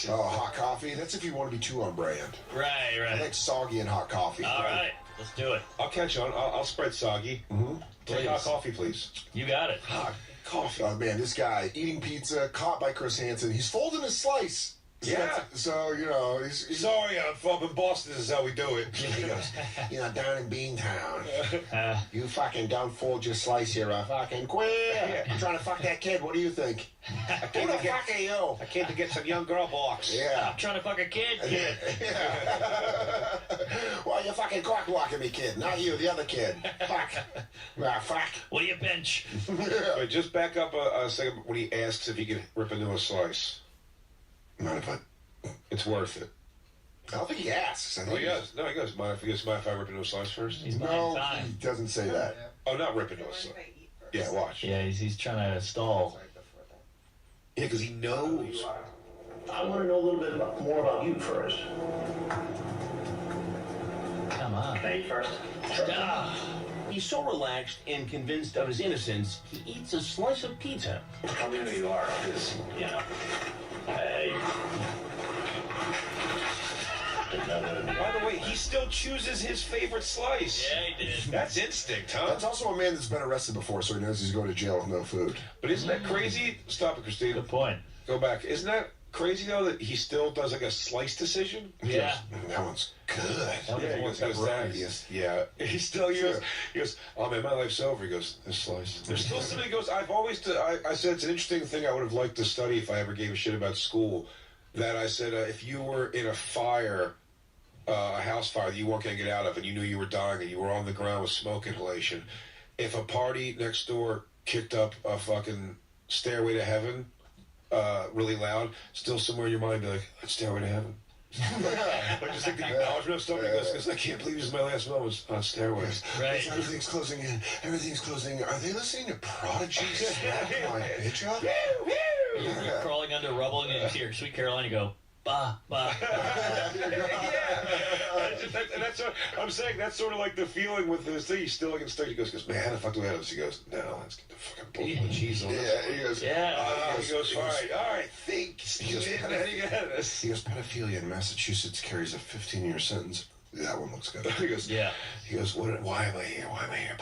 Oh, hot coffee? That's if you want to be too on brand. Right. I like soggy and hot coffee. All right, let's do it. I'll catch on. I'll spread soggy. Mm-hmm. Take hot coffee, please. You got it. Hot coffee. Oh, man, this guy eating pizza, caught by Chris Hansen. He's folding his slice. Yeah. So, you know, he's sorry, I'm up in Boston. This is how we do it. He goes, you know, down in Beantown. You fucking don't fold your slice here. Fucking queer. I'm trying to fuck that kid. What do you think? Who the fuck are you? I came to get some young girl box. Yeah. I'm trying to fuck a kid. Yeah. Why you fucking cock blocking me, kid? Not you, the other kid. Fuck. Fuck. What do you bench? Wait, just back up a second when he asks if he can rip into a slice. Mind if it's worth it. I don't think he asks. I think he does. No, he goes, mind if I rip into a slice first? No, he doesn't say that. Oh, not rip into a slice. Yeah, watch. Yeah, he's trying to stall. Yeah, because he knows. I want to know a little bit more about you first. Come on. Me first? Sure. He's so relaxed and convinced of his innocence, he eats a slice of pizza. Tell me who you are, because, you know, By the way, he still chooses his favorite slice. Yeah, he did. That's instinct, huh? That's also a man that's been arrested before, so he knows he's going to jail with no food. But isn't that crazy? Stop it, Christine. Good point. Go back. Isn't that crazy though that he still does like a slice decision? Yeah. That one's good. That was Yeah, the he one goes, he still he goes, oh man, my life's over. He goes, this slice. There's still something. He goes, I said it's an interesting thing I would have liked to study if I ever gave a shit about school. That I said, if you were in a fire, a house fire that you weren't going to get out of, and you knew you were dying, and you were on the ground with smoke inhalation, if a party next door kicked up a fucking Stairway to Heaven, really loud, still somewhere in your mind be like, that's Stairway to Heaven. Like just like the acknowledgement of stuff. Because I can't believe this is my last moments on Stairways. Right. Everything's closing in. Everything's closing in. Are they listening to Prodigy smack my bitch up? You're crawling under rubble and you hear Sweet Caroline, you go, bah, bah. And that's what I'm saying. That's sort of like the feeling with this thing. He's still like in stage. He goes, man, how the fuck do I have this? He goes, no, let's get the fucking bull cheese on this. He goes, he goes, all right, think. He goes, how do you get out of this? He goes, pedophilia in Massachusetts carries a 15-year sentence. That one looks good. He goes, yeah. He goes, why am I here? Why am I here?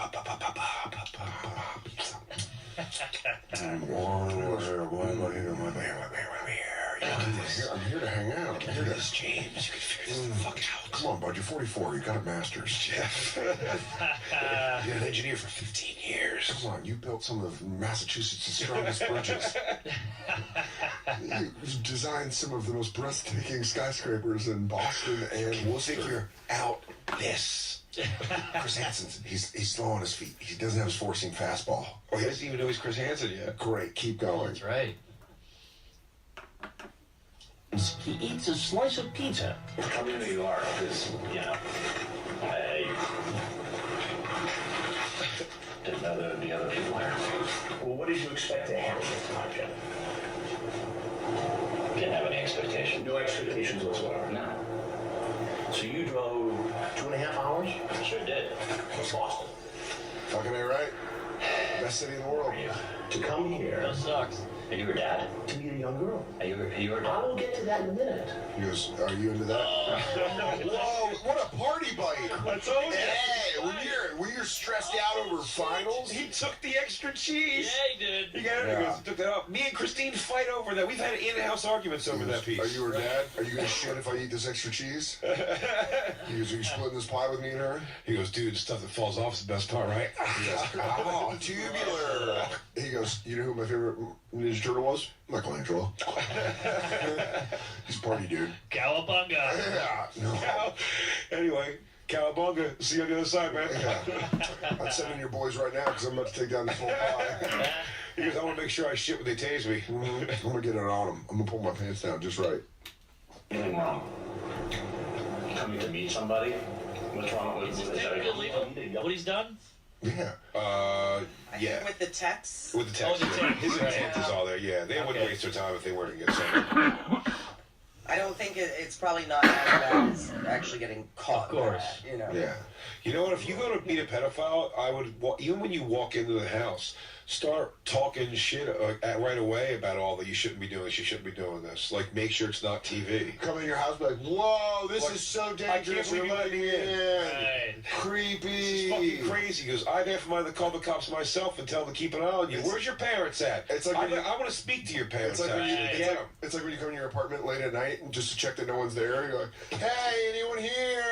I'm here to hang out. I'm here to James. You can figure this the fuck out. Come on, bud. You're 44. You got a master's. Jeff. You're an engineer for 15 years. Come on. You built some of Massachusetts' strongest bridges. You designed some of the most breathtaking skyscrapers in Boston and Worcester. Figure out this. Chris Hansen, he's slow on his feet. He doesn't have his four-seam fastball. Oh, he doesn't even know he's Chris Hansen yet. Great. Keep going. That's right. He eats a slice of pizza. Tell me who you are, because, you know, I didn't know there would be other people here. Well, what did you expect to happen this time, Jeff? Didn't have any expectations. No expectations whatsoever? No. So you drove 2.5 hours? Sure did. What's Boston? Fucking A right. Best city in the world. To come here. That sucks. Are you her dad? To meet a young girl. Are you her dad? I will get to that in a minute. He goes, are you into that? Whoa, what a party bite. I told you. Hey, when you're stressed out over finals. He took the extra cheese. Yeah, he did. He got it. He goes, took that off. Me and Christine fight over that. We've had in-house arguments over that piece. Are you her dad? Are you gonna shit if I eat this extra cheese? He goes, are you splitting this pie with me and her? He goes, dude, stuff that falls off is the best part, right? He goes, oh, tubular. He goes, you know who my favorite Ninja Turtle was? Michelangelo. He's a party dude. Cowabunga. Yeah. No. Anyway, Cowabunga. See you on the other side, man. Yeah. I'm sending your boys right now because I'm about to take down this whole pie. He goes, I want to make sure I shit when they tase me. I'm going to get it on him. I'm going to pull my pants down just right. Anything wrong? Coming to meet somebody? What's wrong with Is this technically illegal? What he's done? Yeah. Yeah. With the text? With the text. Oh, the text. His intent is all there. Yeah, they wouldn't waste their time if they weren't going to get something. I don't think it's probably not as bad as actually getting caught. Of course. For that, you know. Yeah. You know what? If you go to meet a pedophile, I would, even when you walk into the house, start talking shit right away about all that you shouldn't be doing this, you shouldn't be doing this. Like, make sure it's not TV. Come in your house, be like, whoa, this is so dangerous. You're letting me in. Right. Creepy. It's fucking crazy. He goes, I'd have to call the cops myself and tell them to keep an eye on you. Where's your parents at? It's like I want to speak to your parents. It's like, it's like when you come in your apartment late at night and just to check that no one's there. You're like, hey, anyone here?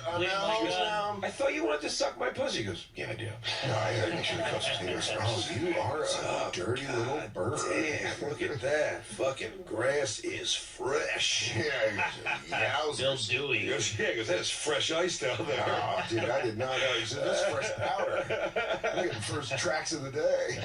I'm Leave my out gun. now. I thought you wanted to suck my pussy. He goes, yeah, I do. No, I gotta make sure the cops are there. Oh, you are a dirty little bird. Damn, look at that. Fucking grass is fresh. Yeah, Bill Dewey. He goes, yeah, because that's fresh ice down there. Oh, dude, I did not know. He said, this is fresh powder. I'm getting first tracks of the day.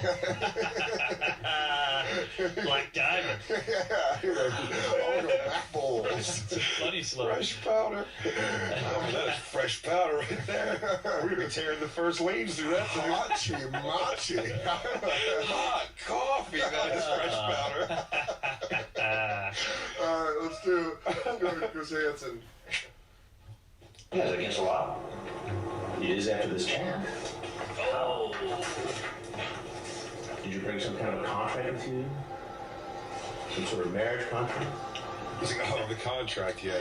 Black Diamond. Yeah, you're like, oh, no, back bowls. It's a funny slow. Fresh powder. Oh, that is fresh powder right there. We're going to be tearing the first lanes through that. Machi, machi. Hot coffee. That is fresh powder. All right, let's do Chris Hansen. Yeah, it's against the law. It is after this camp. Oh. Did you bring some kind of contract with you? Some sort of marriage contract? He's like, oh, the contract, yeah.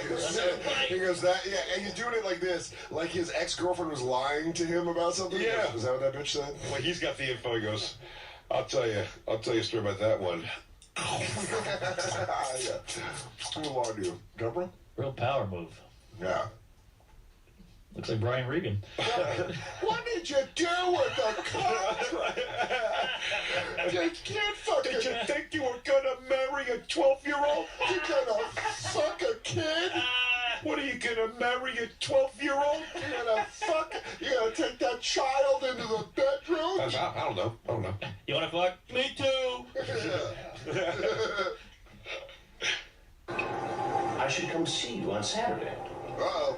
He goes, that, yeah, and he's doing it like this, like his ex-girlfriend was lying to him about something? Yeah. Is that what that bitch said? Like, he's got the info. He goes, I'll tell you a story about that one. Yeah. Who lie to you? Deborah? Real power move. Yeah. Looks like Brian Regan. What did you do with the contract? You can't fucking... Did you think you were gonna marry a 12-year-old? You're gonna fuck a kid? What are you gonna marry a 12-year-old? You're gonna fuck... You're gonna take that child into the bedroom? I don't know. I don't know. You wanna fuck? Me too. I should come see you on Saturday. Uh-oh.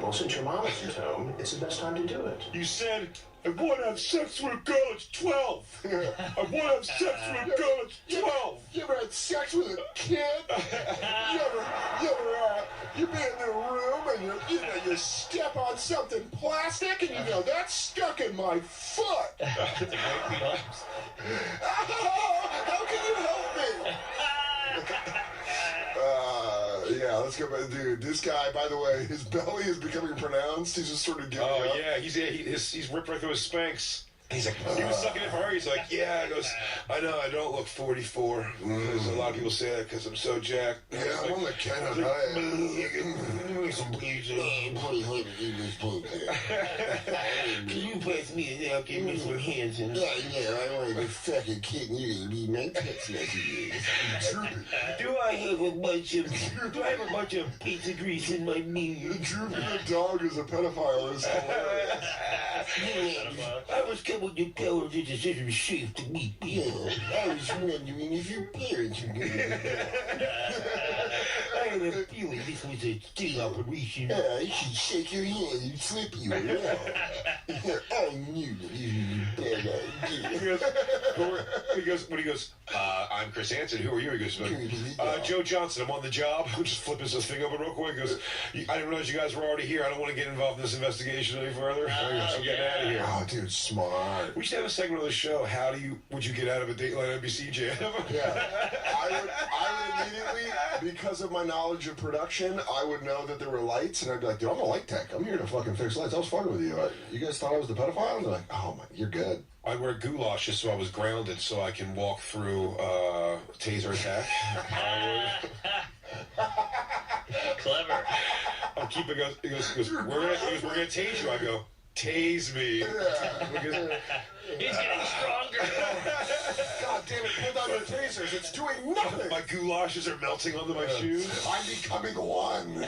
Well, since your mom isn't home, it's the best time to do it. You said, I want to have sex with a girl that's 12. I want to have sex with a girl that's 12. You ever had sex with a kid? You be in the room and you step on something plastic and you go, that's stuck in my foot. That's a great feeling. How can you help me? Yeah, let's go back. Dude, this guy, by the way, his belly is becoming pronounced. He's just sort of giving up. Yeah, he's ripped right through his Spanx. He's like, he was sucking it for her. He's like, yeah. He goes, I know I don't look 44. Because a lot of people say that because I'm so jacked. Yeah, I'm on the Canada. Can you pass me a napkin, Mr. Hanson? Yeah, I want to be fucking kidding you. Read my text messages. Do I have a bunch of pizza grease in my meat? Droopy the dog is a pedophile. Is hilarious. I was coming to tell her that this isn't safe to meet people. I was wondering if your parents were going to I had a feeling this was a sting operation. I should shake your hand and flip you around. I knew that this was a bad idea. He goes, I'm Chris Hansen. Who are you? He goes, Joe Johnson. I'm on the job. Just flip his thing open real quick. He goes, I didn't realize you guys were already here. I don't want to get involved in this investigation any further. I'm getting out of here. Oh, dude, smart. We should have a segment of the show. Would you get out of a Dateline NBC jam? Yeah. I would immediately, because of my knowledge of production, I would know that there were lights, and I'd be like, dude, I'm a light tech. I'm here to fucking fix lights. I was fucking with you. You guys thought I was the pedophile? And they're like, oh, my, you're good. I wear goulashes so I was grounded so I can walk through taser attack. Clever. I'm keeping he goes, we're gonna tase you. I go, tase me. Yeah. He's getting stronger. God damn it, pull down your tasers. It's doing nothing. My goulashes are melting onto my shoes. I'm becoming one.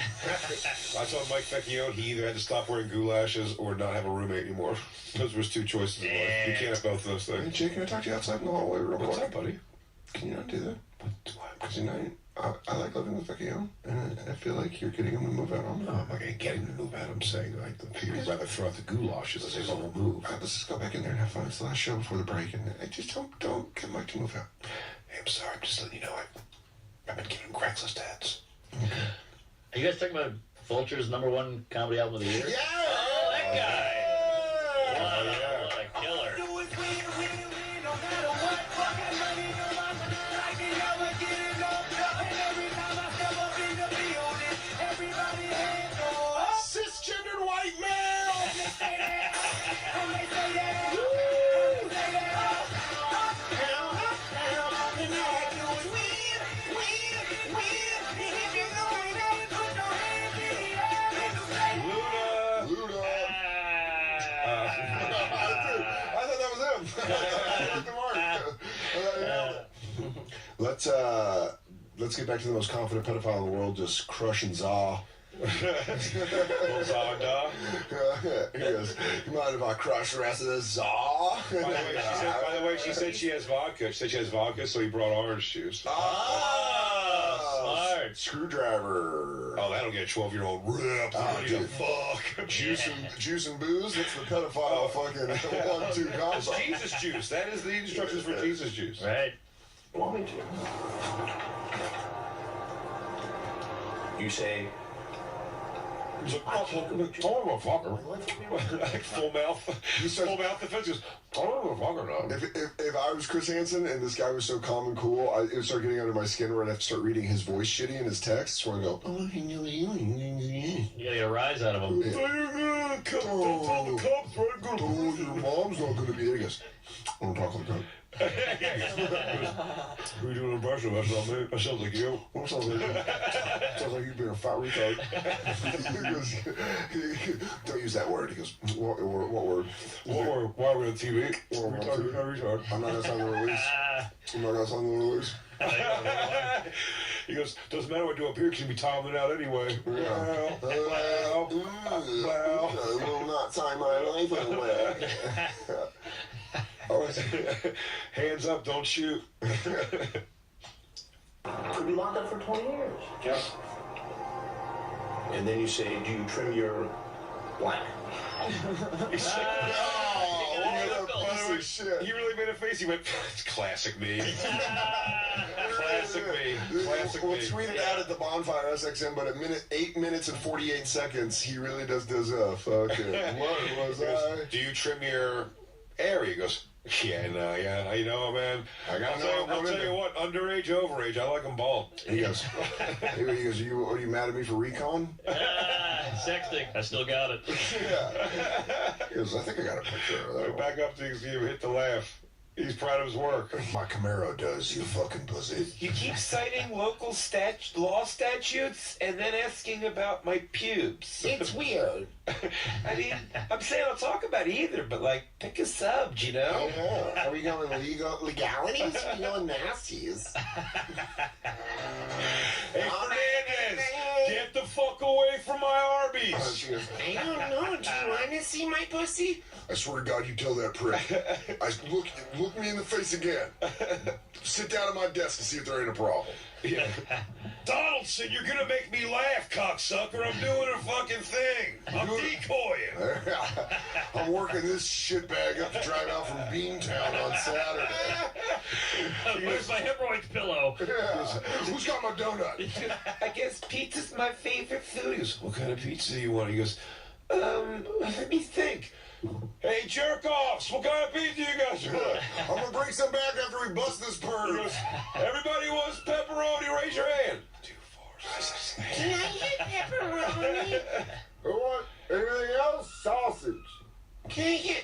I told Mike Vecchione he either had to stop wearing goulashes or not have a roommate anymore. Those were his two choices in life. You can't have both of those Hey, things. Jake, can I talk to you outside in the hallway real quick? What's up, buddy? Can you not do that? Because you know, I like living with Vecchione, and I feel like you're getting him to move out on me. No, I'm not going to get him to move out. I'm saying I figured he'd rather throw out the goulashes as a whole move. Let's just go back in there and have fun. It's the last show before the break, and I just don't get Mike to move out. Hey, I'm sorry. I'm just letting you know I've been giving him Craigslist ads. Are you guys talking about Vulture's #1 comedy album of the year? Yeah! Oh, that guy! What a killer. Cisgendered white male! Let's get back to the most confident pedophile in the world, just crushing Zaw. Zada. He goes, you mind if I crush the rest of this Zaw? By the way, she said she has vodka. She said she has vodka, so he brought orange juice. Smart. Screwdriver. Oh, that'll get a 12-year-old ripped. Oh, Dude, dude. fuck. Juice and booze? That's the pedophile fucking 1-2 It's combo. Jesus juice. That is the instructions for Jesus juice. Right. Want me to? You say, He's like, oh, fucker. Like full mouth. Full mouth defense. He goes, oh, fucker, no. If I was Chris Hansen and this guy was so calm and cool, it would start getting under my skin where I'd have to start reading his voice shitty in his texts where I go, oh, I know you. You gotta get a rise out of him. Don't tell the cops, right? Oh, your mom's not going to be there. He goes, I don't talk like that. We doing an impression of that, man. That sounds like you. What sounds like you being a fat retard. He goes, don't use that word. He goes, what word? What word? Why are we on TV? Retard. I'm not gonna sign the release. He goes, doesn't matter what I do up here because you'll be toppling it out anyway. Yeah. Well, I will not sign my life away. Hands up, don't shoot. Could be locked up for 20 years. Yep. And then you say, do you trim your blank? He really made a face. He went, it's classic me. Classic me. Classic We'll me. tweet it out at the bonfire SXM, but at 8 minutes and 48 seconds, he really does fucking. What was I? Do you trim your area? He goes, yeah, you know, man. I'll tell you what, underage, overage, I like them bald. He goes, are you mad at me for recon? Sexting. I still got it. Yeah. He goes, I think I got a picture of that. Back up to you, hit the laugh. He's proud of his work. My Camaro does, you fucking pussy. You keep citing local law statutes and then asking about my pubes. It's weird. I mean, I'm saying I'll talk about either, but like, pick a sub, you know? Are we going legalities? Are we going nasties? Hey, Fernandez, get the fuck away from my Arby's. She goes, I don't know. Do you want to see my pussy? I swear to God, you tell that prick. Look me in the face again. Sit down at my desk and see if there ain't a problem. Yeah. Donaldson, you're gonna make me laugh, cocksucker. I'm doing a fucking thing. I'm decoying. I'm working this shitbag up to drive out from Beantown on Saturday. Where's my hemorrhoids pillow? Yeah. Who's got my donut? I guess pizza's my favorite food. He goes, what kind of pizza do you want? He goes, let me think. Hey, jerk-offs, what kind of pizza you guys want? I'm gonna bring some back after we bust this purge. Everybody wants pepperoni, raise your hand. 2, 4, 6. Can I get pepperoni? Who want anything else? Sausage. Can I get...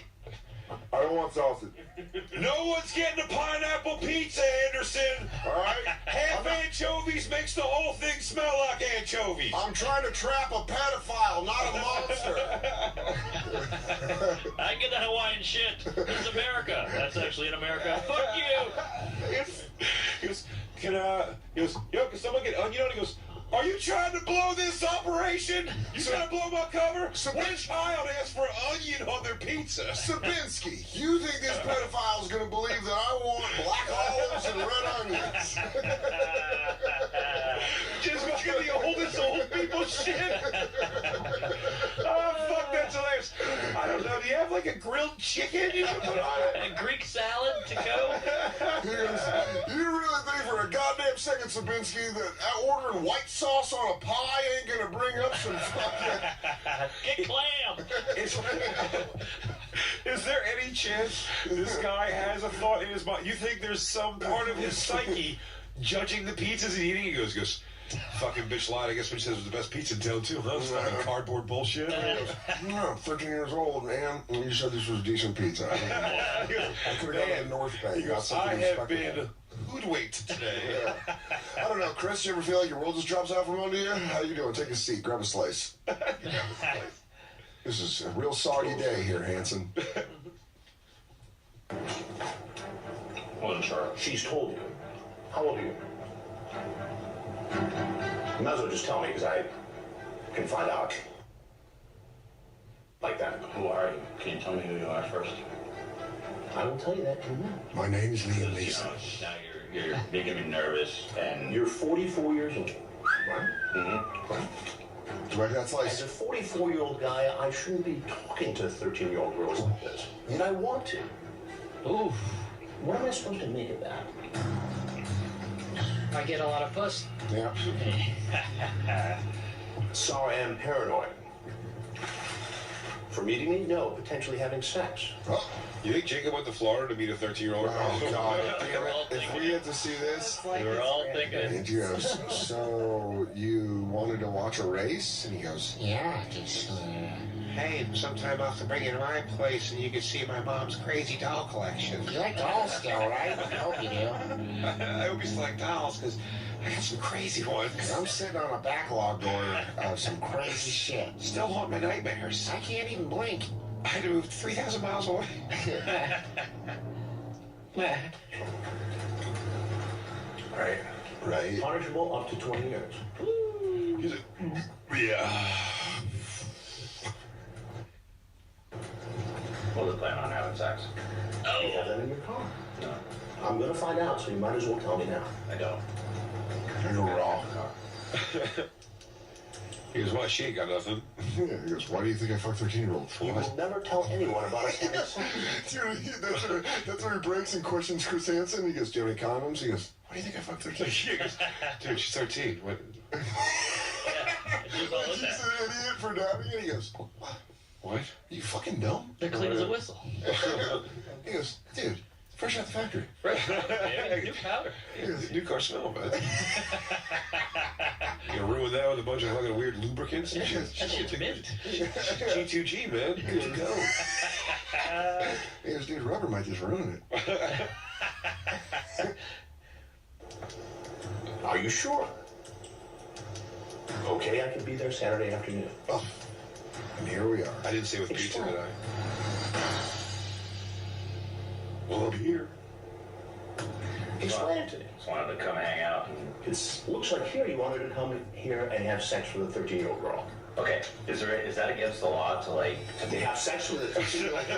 I don't want sausage. No one's getting a pineapple pizza, Anderson. All right? Half anchovies makes the whole thing smell like anchovies. I'm trying to trap a pedophile, not a monster. I get the Hawaiian shit. This is America. That's actually in America. Fuck you. He goes, can someone get onion on? He goes, are you trying to blow this operation? You trying to blow my cover? What child asked for onion on their pizza? Sabinsky, you think this pedophile is going to believe that I want black olives and red onions? Just look at the oldest old people shit. Oh, fuck, that's hilarious. I don't know, do you have like a grilled chicken you can put on it? And a Greek salad to go? He goes, you really think for a goddamn second, Sabinsky, that ordering white sauce on a pie ain't going to bring up some fucking... Get clam. Is there any chance this guy has a thought in his mind? You think there's some part of his psyche judging the pizzas and eating? He goes, fucking bitch lied. I guess when she says it was the best pizza in town too, huh? It's fucking cardboard bullshit. I'm 13 years old, man. And you said this was decent pizza. I could have gone to the North Bay. I have been hoodwinked today. Yeah. I don't know, Chris, you ever feel like your world just drops out from under you? How you doing? Take a seat. Grab a slice. This is a real soggy day here, Hanson. Well, sure. She's told you. How old are you? You might as well just tell me, because I can find out. Like that. Who are you? Can you tell me who you are first? I will tell you that. My name is Liam Neeson. Now you're making me nervous, and you're 44 years old. Right? Mm-hmm. Right. Do I get that slice? As a 44-year-old guy, I shouldn't be talking to 13-year-old girls like this. Yet I want to. Oof. What am I supposed to make of that? I get a lot of puss. Yeah. Sorry, I'm paranoid. For meeting me? No, potentially having sex. Oh, you think Jacob went to Florida to meet a 13-year-old? Oh, God. Damn it. If we had to see this. We were all thinking. And he goes, so you wanted to watch a race? And he goes, Yeah, just, hey, sometime I'll have to bring you to my place and you can see my mom's crazy doll collection. you like dolls still, right? I hope you do. I hope you still like dolls, because I got some crazy ones. I'm sitting on a backlog door of some Crazy shit. Still haunt my nightmares. I can't even blink. I had to move 3,000 miles away. Right. Punishable up to 20 years. He's like, yeah. We'll just plan on having sex. Do you have that in your car? No. I'm going to find out, so you might as well tell me now. I don't. You're wrong. He goes, why? She ain't got nothing. Yeah, he goes, why do you think I fuck 13-year-olds? You will never tell anyone about us having sex. Dude, that's where he breaks and questions Chris Hansen. He goes, do you have any condoms? He goes, why do you think I fucked 13? He goes, dude, she's 13. What? She's all in He's there. an idiot for doubting it. He goes, What? are you fucking dumb? They're clean as a whistle. He goes, dude, fresh out the factory. Maybe new powder. New car smell, man. You gonna ruin that with a bunch of fucking weird lubricants and shit? That shit's mint. G2G, man. Good to go. He goes, dude, rubber might just ruin it. Are you sure? Okay, I can be there Saturday afternoon. Oh, and here we are. I didn't say with pizza, did I? Well, I'm here. Explain it to me. Just wanted to come hang out. It looks like here you wanted to come here and have sex with a 13-year-old girl. Okay, is that against the law to have sex with a 13-year-old girl?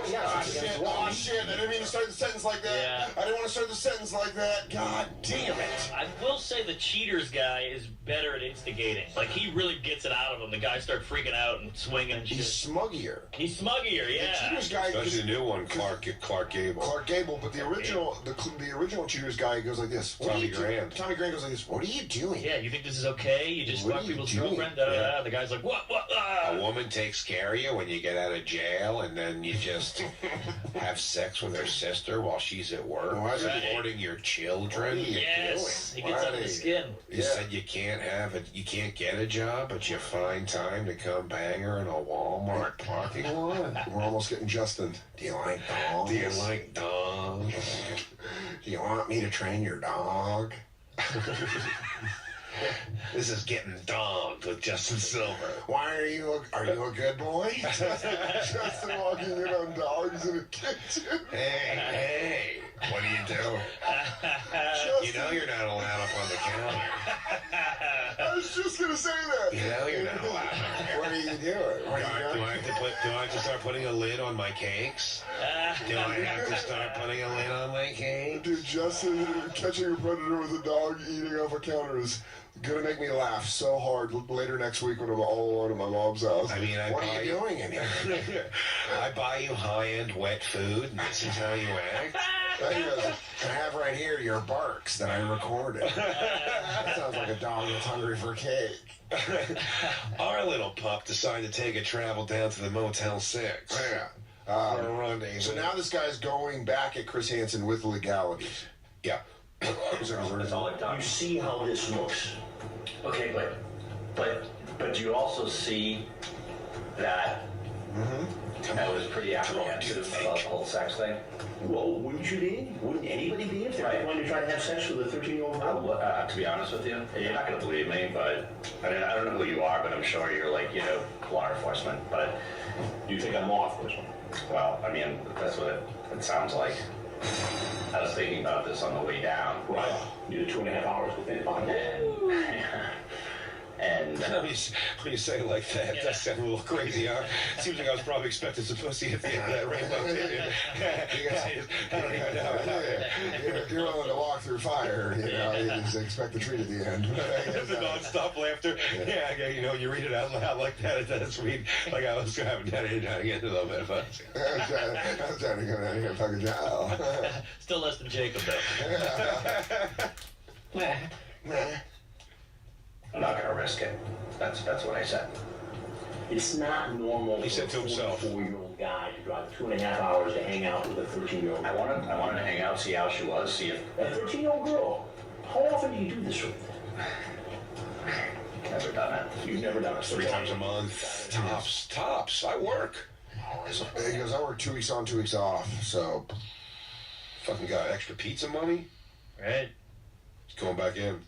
Yeah, it's against the law. Oh, shit. I didn't mean to start the sentence like that. Yeah. I didn't want to start the sentence like that. God damn it. I will say the cheaters guy is better at instigating. Like, he really gets it out of him. The guys start freaking out and swinging and shit. He's smuggier. He's smuggier, yeah. The Cheaters guy, Especially the new one, Clark Gable. Clark Gable, but the original Cheaters guy goes like this. What are Tommy you doing? Grant. Tommy Grant goes like this. What are you doing? Yeah, you think this is okay? You just What fuck are you people's doing? girlfriend? Da, da, da. The guy's like, what? A woman takes care of you when you get out of jail, and then you just have sex with her sister while she's at work, supporting your children. Yes, he gets under the skin. You said you can't get a job, but you find time to come bang her in a Walmart parking lot. We're almost getting Justin. Do you like dogs? Do you like dogs? Do you want me to train your dog? This is Getting Dogged with Justin Silver. Why are you a good boy? Justin walking in on dogs in a kitchen. Hey, what do you do? You know you're not allowed up on the counter. I was just gonna say that. You know you're not allowed. What are you doing? Do I have to start putting a lid on my cakes? Do I have to start putting a lid on my cake? Dude, Justin catching a predator with a dog eating off a counter is gonna make me laugh so hard later next week when I'm all alone at my mom's house. I mean, what are you doing in here? I buy you high-end wet food, and this is how you act. I have right here your barks that I recorded. That sounds like a dog that's hungry for cake. Our little pup decided to take a travel down to the Motel 6. Yeah. For a rendezvous. So now this guy's going back at Chris Hansen with legalities. Yeah. That's all I've done. You see how this looks. Okay, but do you also see that I was pretty apprehensive about the whole sex thing? Well, wouldn't you be? Wouldn't anybody be if they're going to try to have sex with a 13-year-old girl? To be honest with you, you're not going to believe me, but I mean, I don't know who you are, but I'm sure you're like, law enforcement. But You think I'm law enforcement? well, I mean, that's what it sounds like. I was thinking about this on the way down. Right. You did 2.5 hours with me. And when you say it like that, that sounds a little crazy, huh? Seems like I was probably expecting some pussy at the end of that rainbow, too. I don't even know. You're willing to walk through fire, you just expect the treat at the end. The non-stop laughter. Yeah, you read it out loud like that, it does read like I was having to get a little bit of fun. I was trying to go down here and fucking jail. Still less than Jacob, though. I'm not going to risk it. That's what I said. It's not normal. He said to himself. 4-year-old guy to drive 2.5 hours to hang out with a 13-year-old. I wanted to hang out, see how she was, see if a 13-year-old girl. How often do you do this with? Never done it. You've never done it 3 times a month. Tops. I work. He goes, I work 2 weeks on, 2 weeks off, so. Fucking got extra pizza money. Right. He's going back in.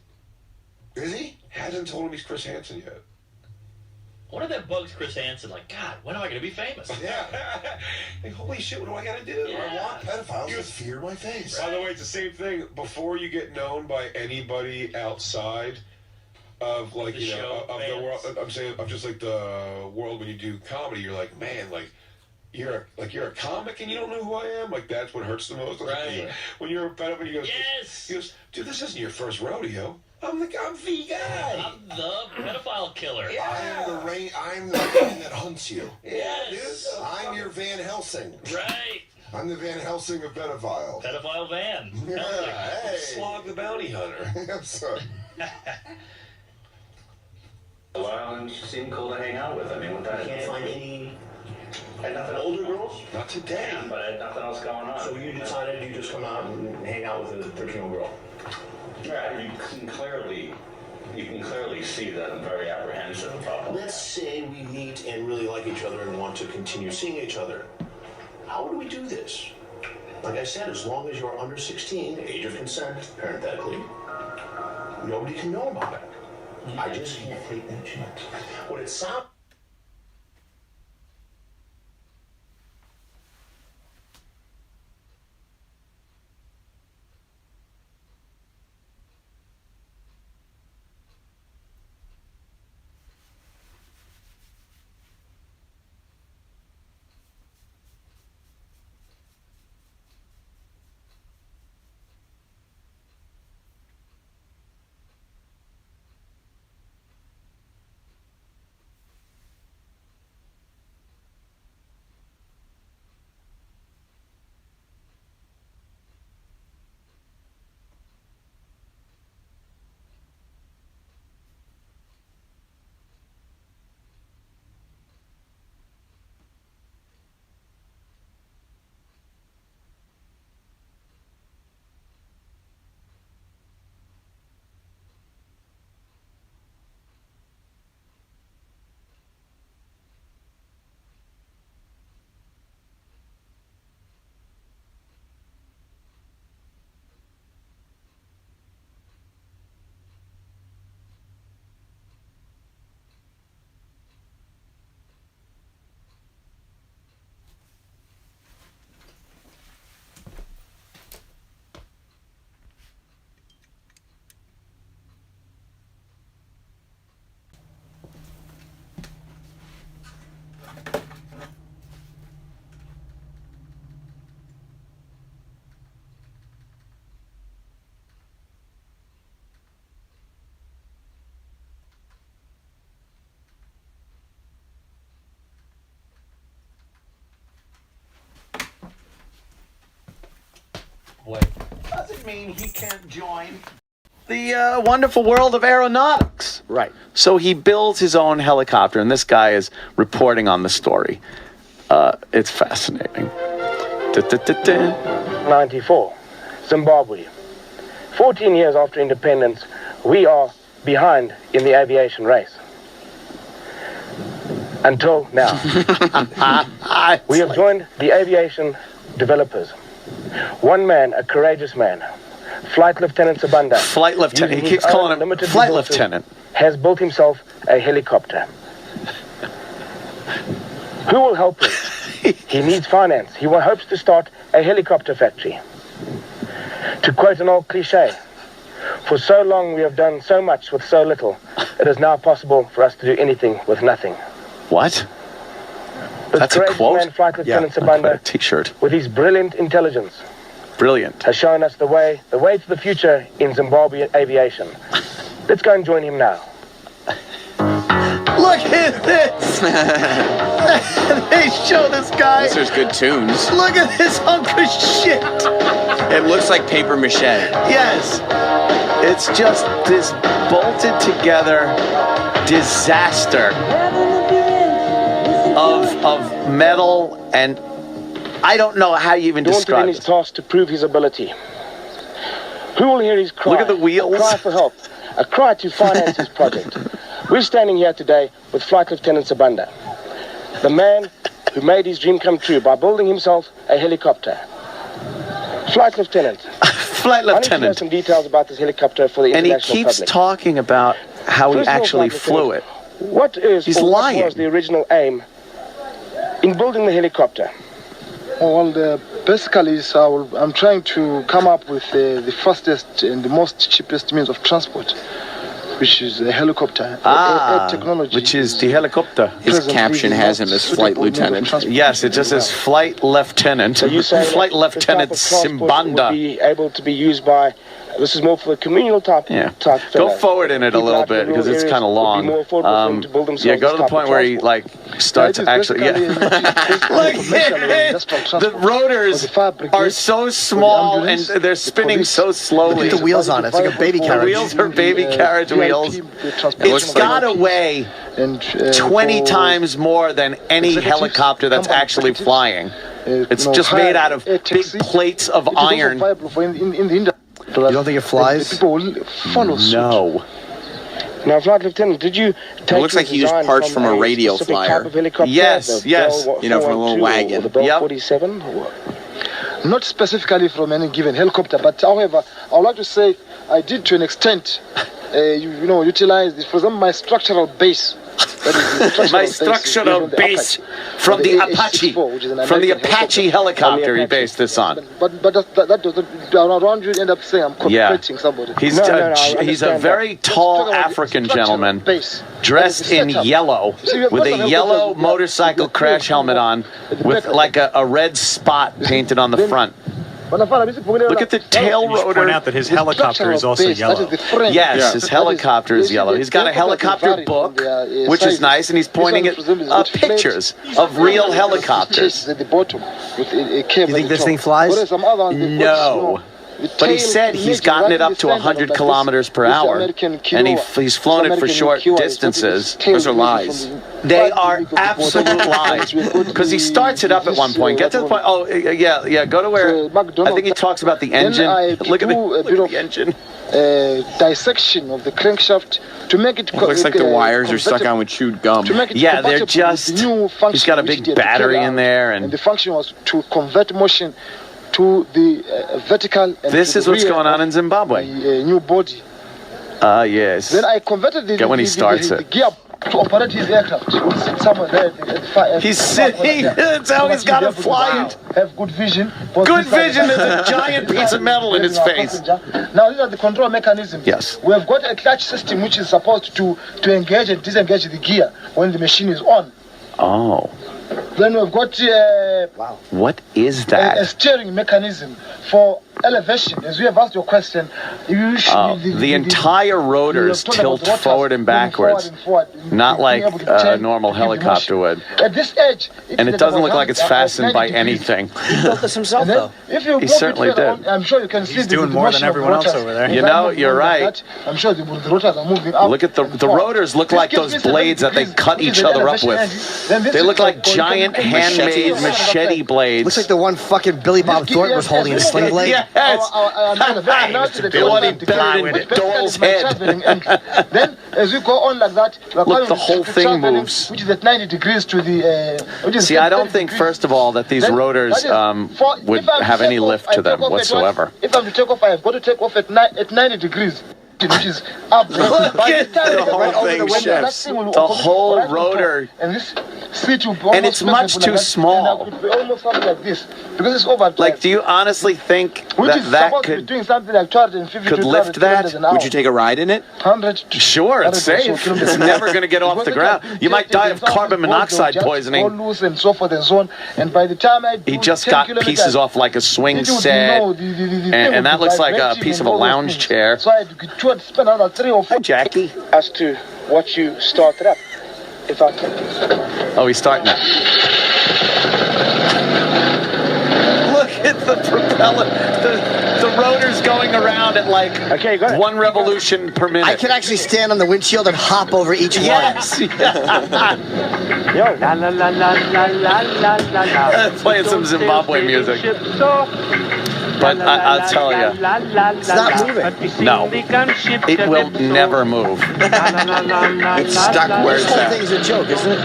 Is he? Hasn't told him he's Chris Hansen yet. What if that bugs Chris Hansen? Like, God, when am I going to be famous? Yeah. Like, holy shit, what do I got to do? Yeah. I want pedophiles to fear my face. By the way, it's the same thing. Before you get known by anybody outside of, like, The you know, show of the world, I'm saying, of just like the world when you do comedy, you're like, man, like, you're a comic and you don't know who I am. Like, that's what hurts the most. Like, Right. when you're a pedophile, he goes, Yes. he goes, dude, this isn't your first rodeo. I'm the guy. I'm the pedophile killer. I'm the rain that hunts you. Yes. I'm your Van Helsing. Right. I'm the Van Helsing of pedophiles. Pedophile van. Yeah, hey. Slog the bounty hunter. I'm sorry. Well, you seem cool to hang out with. I mean, with that. Can't find any Had nothing older girls? Not today. Yeah, but I had nothing else going on. So you decided you just come out and hang out with a 13-year-old girl? Yeah, you can clearly see that I'm very apprehensive about. Let's say we meet and really like each other and want to continue seeing each other. How do we do this? Like I said, as long as you're under 16, age of consent, parenthetically, nobody can know about it. I just can't take that chance. What it sounds doesn't mean he can't join. The wonderful world of aeronautics. Right. So he builds his own helicopter, and this guy is reporting on the story. It's fascinating. 94, Zimbabwe. 14 years after independence, we are behind in the aviation race. Until now. We have joined the aviation developers. One man, a courageous man, Flight Lieutenant Sabanda. Flight Lieutenant. He keeps calling him Flight Lieutenant. Has built himself a helicopter. Who will help him? He needs finance. He hopes to start a helicopter factory. To quote an old cliche, for so long we have done so much with so little, it is now possible for us to do anything with nothing. What? This That's a courageous quote? man, Flight Lieutenant Yeah, a Sabanda, T-shirt. with his brilliant intelligence, Brilliant. has shown us the way to the future in Zimbabwe aviation. Let's go and join him now. Look at this! They show this guy. There's good tunes. Look at this hunk of shit. It looks like paper mache. Yes. It's just this bolted together disaster. of metal, and I don't know how you even daunted describe in it. his task to prove his ability. Who will hear his cry? Look at the wheels. A cry for help. A cry to finance his project. We're standing here today with Flight Lieutenant Sabanda, the man who made his dream come true by building himself a helicopter. Flight Lieutenant. Flight I need to know Lieutenant. some details about this helicopter for the And he international keeps public. talking about how he First of all, actually Flight flew it. Lieutenant, What is He's or what lying. was the original aim in building the helicopter? Well, basically, I'm trying to come up with the fastest and the most cheapest means of transport, which is a helicopter. Air technology. Which is the helicopter. His caption has him as flight lieutenant. Yes, it just says flight lieutenant. So you say Flight Lieutenant this type of transport Simbanda. would be able to be used by. This is more for a communal type. type Go fellow. forward in it a People little out in bit because rural it's areas kind of would be long. more affordable for them to build themselves Yeah, go to this the type point of where he like starts It is actually. basically The rotors are so small and they're spinning so slowly. Look at the wheels on it. It's like a baby carriage. The wheels are baby carriage wheels. It's got to weigh 20 times more than any helicopter that's actually flying. It's just made out of big plates of iron. You don't think it flies? People will follow suit. No. Now, Flight Lieutenant, did you take looks like he used design parts from a radio specific flyer. type of helicopter? Yes, The yes. Bell You know, from a little 412 wagon. Or the Bell Yep. 47? Not specifically from any given helicopter, but however, I would like to say I did to an extent, utilize this. For example, my structural base. That is the My structural base from the Apache. From the Apache helicopter he based this on. But that around you end up saying I'm contradicting somebody. He's a very tall African gentleman dressed in yellow with a yellow motorcycle crash helmet on with like a red spot painted on the front. Look at the tail rotor. Point out that his helicopter is also yellow. Yes, his helicopter is yellow. He's got a helicopter book, which is nice, and he's pointing at pictures of real helicopters. At the bottom with a cable. You think this thing flies? No. But he said he's gotten it up to 100 kilometers per hour, and he's flown it for short distances. Those are lies. They are absolute lies. Because he starts it up at one point. Get to the point. Oh, yeah. Go to where I think he talks about the engine. Look at the engine. Dissection of the crankshaft to make it. It looks like the wires are stuck on with chewed gum. Yeah, they're just. He's got a big battery in there, and the function was to convert motion to the vertical. And this is what's going on in Zimbabwe. The new body. Yes. Then I converted the gear to operate his aircraft. Somewhere there. He's sitting. That's how he's got to fly it. Have good vision. Good vision. There's a giant piece of metal in his face. Now these are the control mechanisms. Yes. We have got a clutch system which is supposed to engage and disengage the gear when the machine is on. Oh. Then we've got What is a that? steering mechanism for elevation. As we have asked your question, The entire rotors tilt forward and backwards, not like a normal helicopter would. At this edge, And it doesn't look like it's fastened by anything. He built this himself, though. If you He move certainly it further did. on, I'm sure you can see He's doing more than everyone else over there. You know, you're right. I'm sure the rotors are moving up. Look at the rotors look like those blades that they cut each other up with. They look like giant handmade machete blades. Looks like the one fucking Billy Bob Thornton was holding in a sling blade. Yes. Billy Bob with Doyle's head. Then, as we go on like that, Look, the whole thing moves. Which is at 90 degrees to the. See, I don't think, first of all, that these rotors would have any lift to them whatsoever. If I'm to take off, I've got to take off at 90 degrees. Which is up there. Look at the whole thing shifts. The whole rotor. And this seat will be almost And it's much too small. It could be almost something like this. Because it's overdrive. Like, do you honestly think that could doing something like 250 could lift that? Would you take a ride in it? 100. Sure, it's safe. It's never going to get off the ground. You might die of carbon monoxide poisoning. Loose and so forth and so on. And by the time He just got pieces off like a swing set, and that looks like a piece of a lounge chair. So I had to spend another 3 or 4. Jackie. As to what you started up, if I can. Oh, he's starting it. Look at the propeller. The motors going around at like 1 revolution per minute. I could actually stand on the windshield and hop over each one. Yes. Yo, la la la la la la la la. Playing some Zimbabwe music. But I'll tell you, it's not moving. No, it will never move. It's stuck where it's This whole at. thing's a joke, isn't it?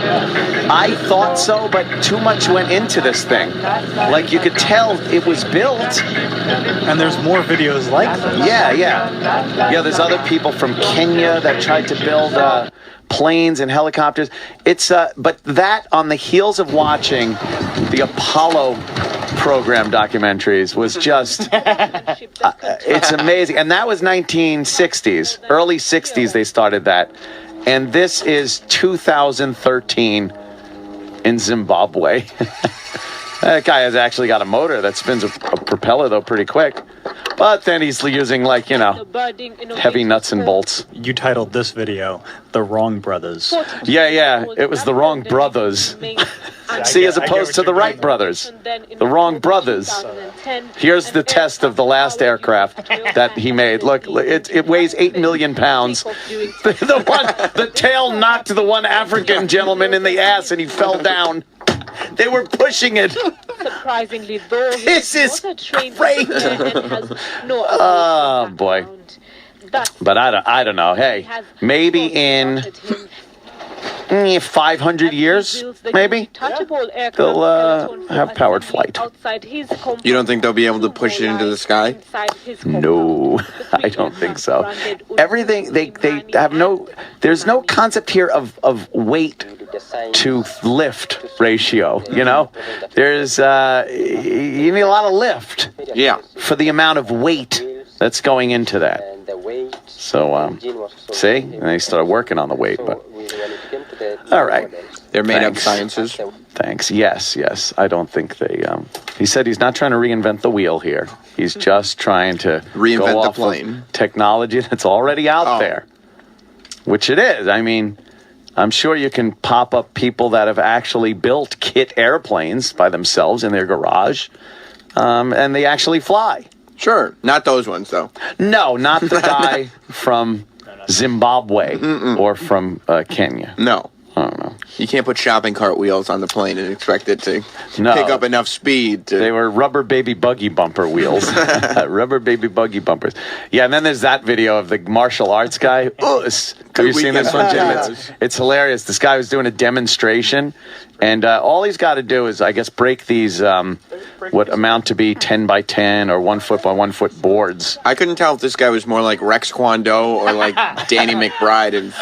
I thought so, but too much went into this thing. Like, you could tell it was built. And there's more videos like this. Yeah. Yeah, there's other people from Kenya that tried to build planes and helicopters. It's but that, on the heels of watching the Apollo program documentaries, was just it's amazing. And that was 1960s, early 60s they started that. And this is 2013 in Zimbabwe. That guy has actually got a motor that spins a propeller, though, pretty quick. But then he's using, like, heavy nuts and bolts. You titled this video, The Wrong Brothers. Yeah. It was The Wrong Brothers. See, as opposed to the Wright brothers. The Wrong Brothers. Here's the test of the last aircraft that he made. Look, it weighs 8 million pounds. The tail knocked the one African gentleman in the ass and he fell down. They were pushing it. Surprisingly, though, this is great. Oh boy. But I don't know. Hey, maybe in 500 years, maybe they'll have powered flight. You don't think they'll be able to push it into the sky? No, I don't think so. Everything they have there's no concept here of weight to lift ratio. There's you need a lot of lift. Yeah. For the amount of weight that's going into that. So see, and they started working on the weight, but all right. They're made up sciences. Thanks. Yes. I don't think they. He said he's not trying to reinvent the wheel here. He's just trying to reinvent go the off plane. Of technology that's already out there, which it is. I mean, I'm sure you can pop up people that have actually built kit airplanes by themselves in their garage, and they actually fly. Sure, not those ones though. No, not the guy from Zimbabwe or from Kenya. No. I don't know. You can't put shopping cart wheels on the plane and expect it to pick up enough speed. They were rubber baby buggy bumper wheels. Rubber baby buggy bumpers. Yeah, and then there's that video of the martial arts guy. Have you seen this one, Jim? It's hilarious. This guy was doing a demonstration, and all he's got to do is, I guess, break these what amount to be 10 by 10 or 1 foot by 1 foot boards. I couldn't tell if this guy was more like Rex Kwon Do or like Danny McBride in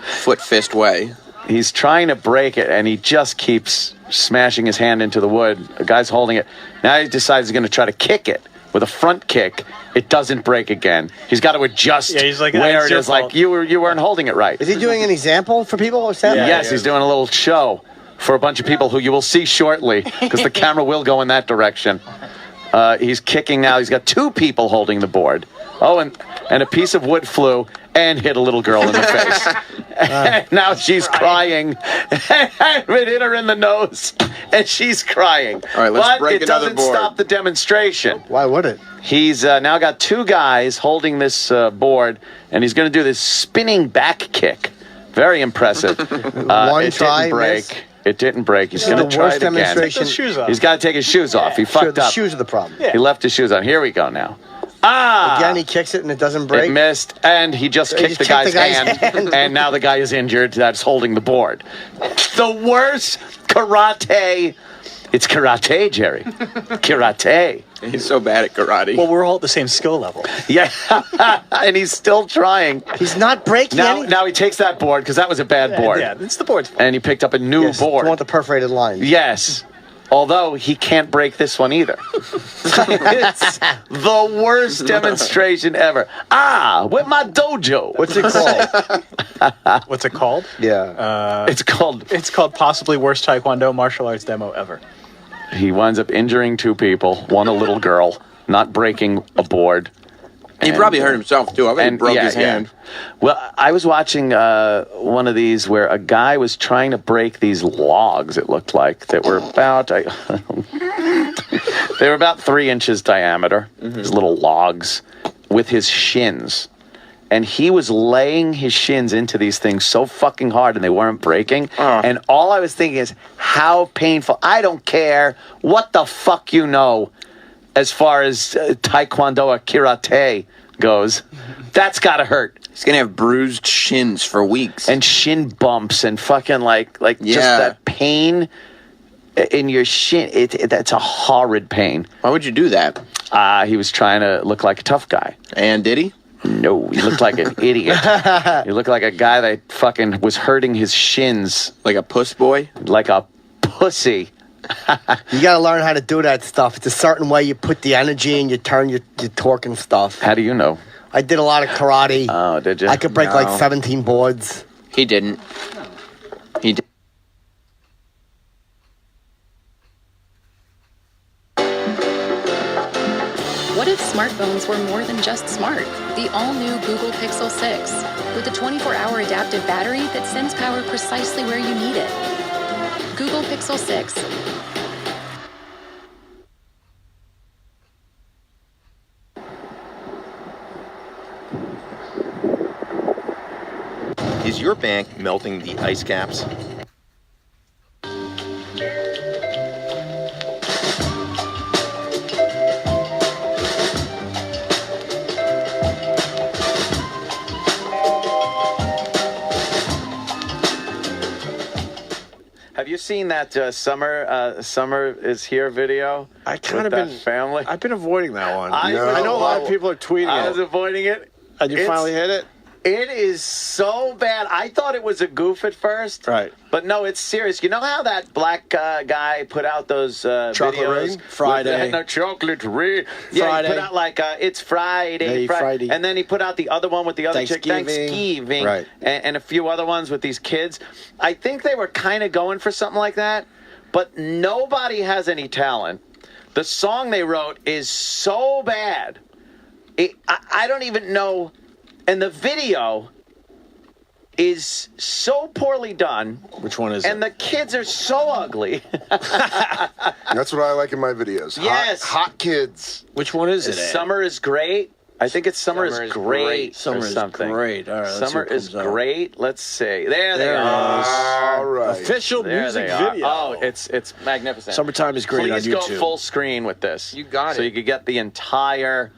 Foot Fist Way. He's trying to break it, and he just keeps smashing his hand into the wood. The guy's holding it. Now he decides he's going to try to kick it with a front kick. It doesn't break again. He's got to adjust where it is. Like, you weren't holding it right. Is he doing an example for people? What's that? Yes, he's doing a little show for a bunch of people who you will see shortly, because the camera will go in that direction. He's kicking now. He's got 2 people holding the board. Oh, and a piece of wood flew and hit a little girl in the face. And now she's crying. It hit her in the nose, and she's crying. All right, let's break it another doesn't board. stop the demonstration. Why would it? He's now got 2 guys holding this board, and he's going to do this spinning back kick. Very impressive. It didn't break. It didn't break. He's going to try it again. He's got to take his shoes off. He fucked up. The shoes are the problem. He left his shoes on. Here we go now. Again, he kicks it and it doesn't break. It missed, and he just kicked the guy's hand, and now the guy is injured. That's holding the board. The worst karate. It's karate, Jerry. Karate. He's so bad at karate. Well, we're all at the same skill level. Yeah, and he's still trying. He's not breaking any. Now he takes that board, because that was a bad board. Yeah, it's the board's fault. And he picked up a new board. You want the perforated lines. Yes. Although he can't break this one either. It's the worst demonstration ever. With my dojo. What's it called? What's it called? Yeah. It's called possibly worst Taekwondo martial arts demo ever. He winds up injuring 2 people, one a little girl, not breaking a board. He probably hurt himself too. I bet he broke his hand. Well, I was watching one of these where a guy was trying to break these logs. It looked like that were about they were about 3 inches diameter. These little logs with his shins. And he was laying his shins into these things so fucking hard and they weren't breaking. And all I was thinking is, how painful. I don't care what the fuck you know as far as Taekwondo or Karate goes. That's got to hurt. He's going to have bruised shins for weeks. And shin bumps and fucking like just that pain in your shin. That's a horrid pain. Why would you do that? He was trying to look like a tough guy. And did he? No, he looked like an idiot. He looked like a guy that fucking was hurting his shins. Like a puss boy? Like a pussy. You got to learn how to do that stuff. It's a certain way you put the energy and you turn your torque and stuff. How do you know? I did a lot of karate. Oh, did you? I could break like 17 boards. He didn't. He did. What if smartphones were more than just smart? The all-new Google Pixel 6 with a 24-hour adaptive battery that sends power precisely where you need it. Google Pixel 6. Is your bank melting the ice caps? Have you seen that Summer is Here video? I kind of been family. I've been avoiding that one. I know a lot of people are tweeting it. I was avoiding it. And you finally hit it? It is so bad. I thought it was a goof at first. Right. But no, it's serious. You know how that black guy put out those Chocolate videos? Ring? Friday. No, Chocolate Ring. Yeah, Friday. he put out like, it's Friday. Friday. And then he put out the other one with the other chick, Thanksgiving. Right. And a few other ones with these kids. I think they were kind of going for something like that. But nobody has any talent. The song they wrote is so bad. I don't even know. And the video is so poorly done. Which one is and the kids are so ugly. That's what I like in my videos. Yes. Hot kids. Which one is it? Summer is Great. I think it's Summer is Great. Summer or is something. Great. All right. Summer is Great. Let's see. There they There it are. is. All right. Official There music they are. video. Oh, it's magnificent. Summertime is great Please on YouTube. go full screen with this. You got So it. you could get the entire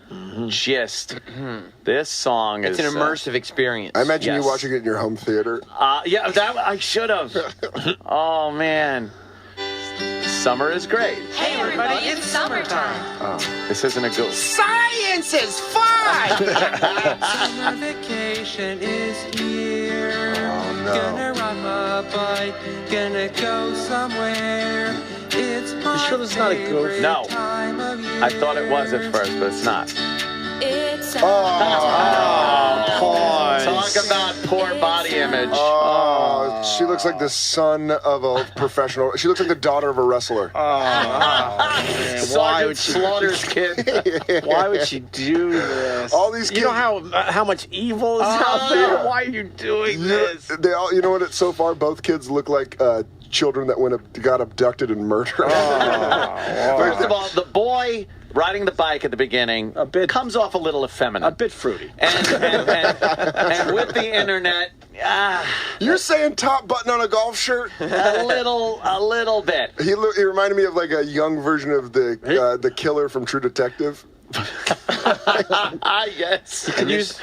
gist. This song It's is an immersive experience. I imagine Yes. you watching it in your home theater. Yeah, that I should have. Oh man, Summer is Great. Hey everybody, it's summertime. Oh, this isn't a goof. Science is fun! Summer vacation is here. Oh, no. Gonna ride my bike, gonna go somewhere. It's my sure this is not a goof? favorite No. time of year. I thought it was at first, but it's not. It's Talk about poor body image. Oh, she looks like the son of a professional. She looks like the daughter of a wrestler. Man, why would she? Slaughter's kid. Why would she do this? All these You know kids- how much evil is out there? Why are you doing this? They all, you know what? It's so far, both kids look like children that got abducted and murdered. First of all, the boy riding the bike at the beginning comes off a little effeminate. A bit fruity. And with the internet, You're saying top button on a golf shirt? a little bit. He reminded me of like a young version of the killer from True Detective. Yes.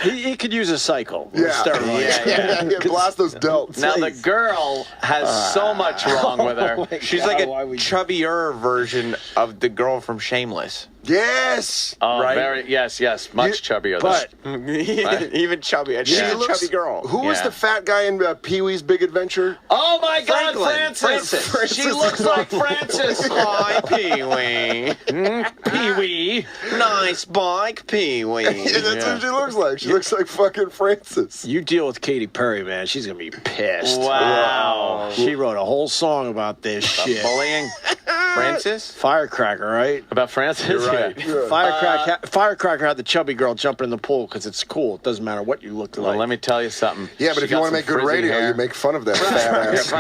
He could use a cycle. Yeah. Steroids. Yeah, blast those delts. Now the girl has so much wrong with her. She's like a chubbier version of the girl from Shameless. Yes. Oh, Right? yes, much chubbier. But Even chubbier. She's a chubby girl. Who was Yeah. the fat guy in Pee-wee's Big Adventure? Oh my God, Franklin. Francis! She looks like Francis. Hi, Pee-wee. Pee-wee. Nice bike, Pee-wee. That's what she looks like. She looks like fucking Francis. you deal with Katy Perry, man. She's gonna be pissed. Wow. She wrote a whole song about this shit. Bullying. Francis? Firecracker, right? About Francis? You're right. Yeah. Firecracker had the chubby girl jumping in the pool because it's cool. It doesn't matter what you look like. Well, let me tell you something. Yeah, but if you want to make good radio, you make fun of that fat ass.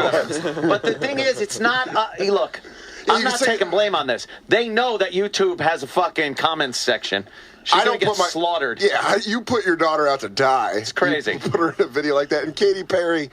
But the thing is, it's not. Look, I'm not taking blame on this. They know that YouTube has a fucking comments section. She's gonna get slaughtered. Yeah, you put your daughter out to die. It's crazy. You put her in a video like that, and Katy Perry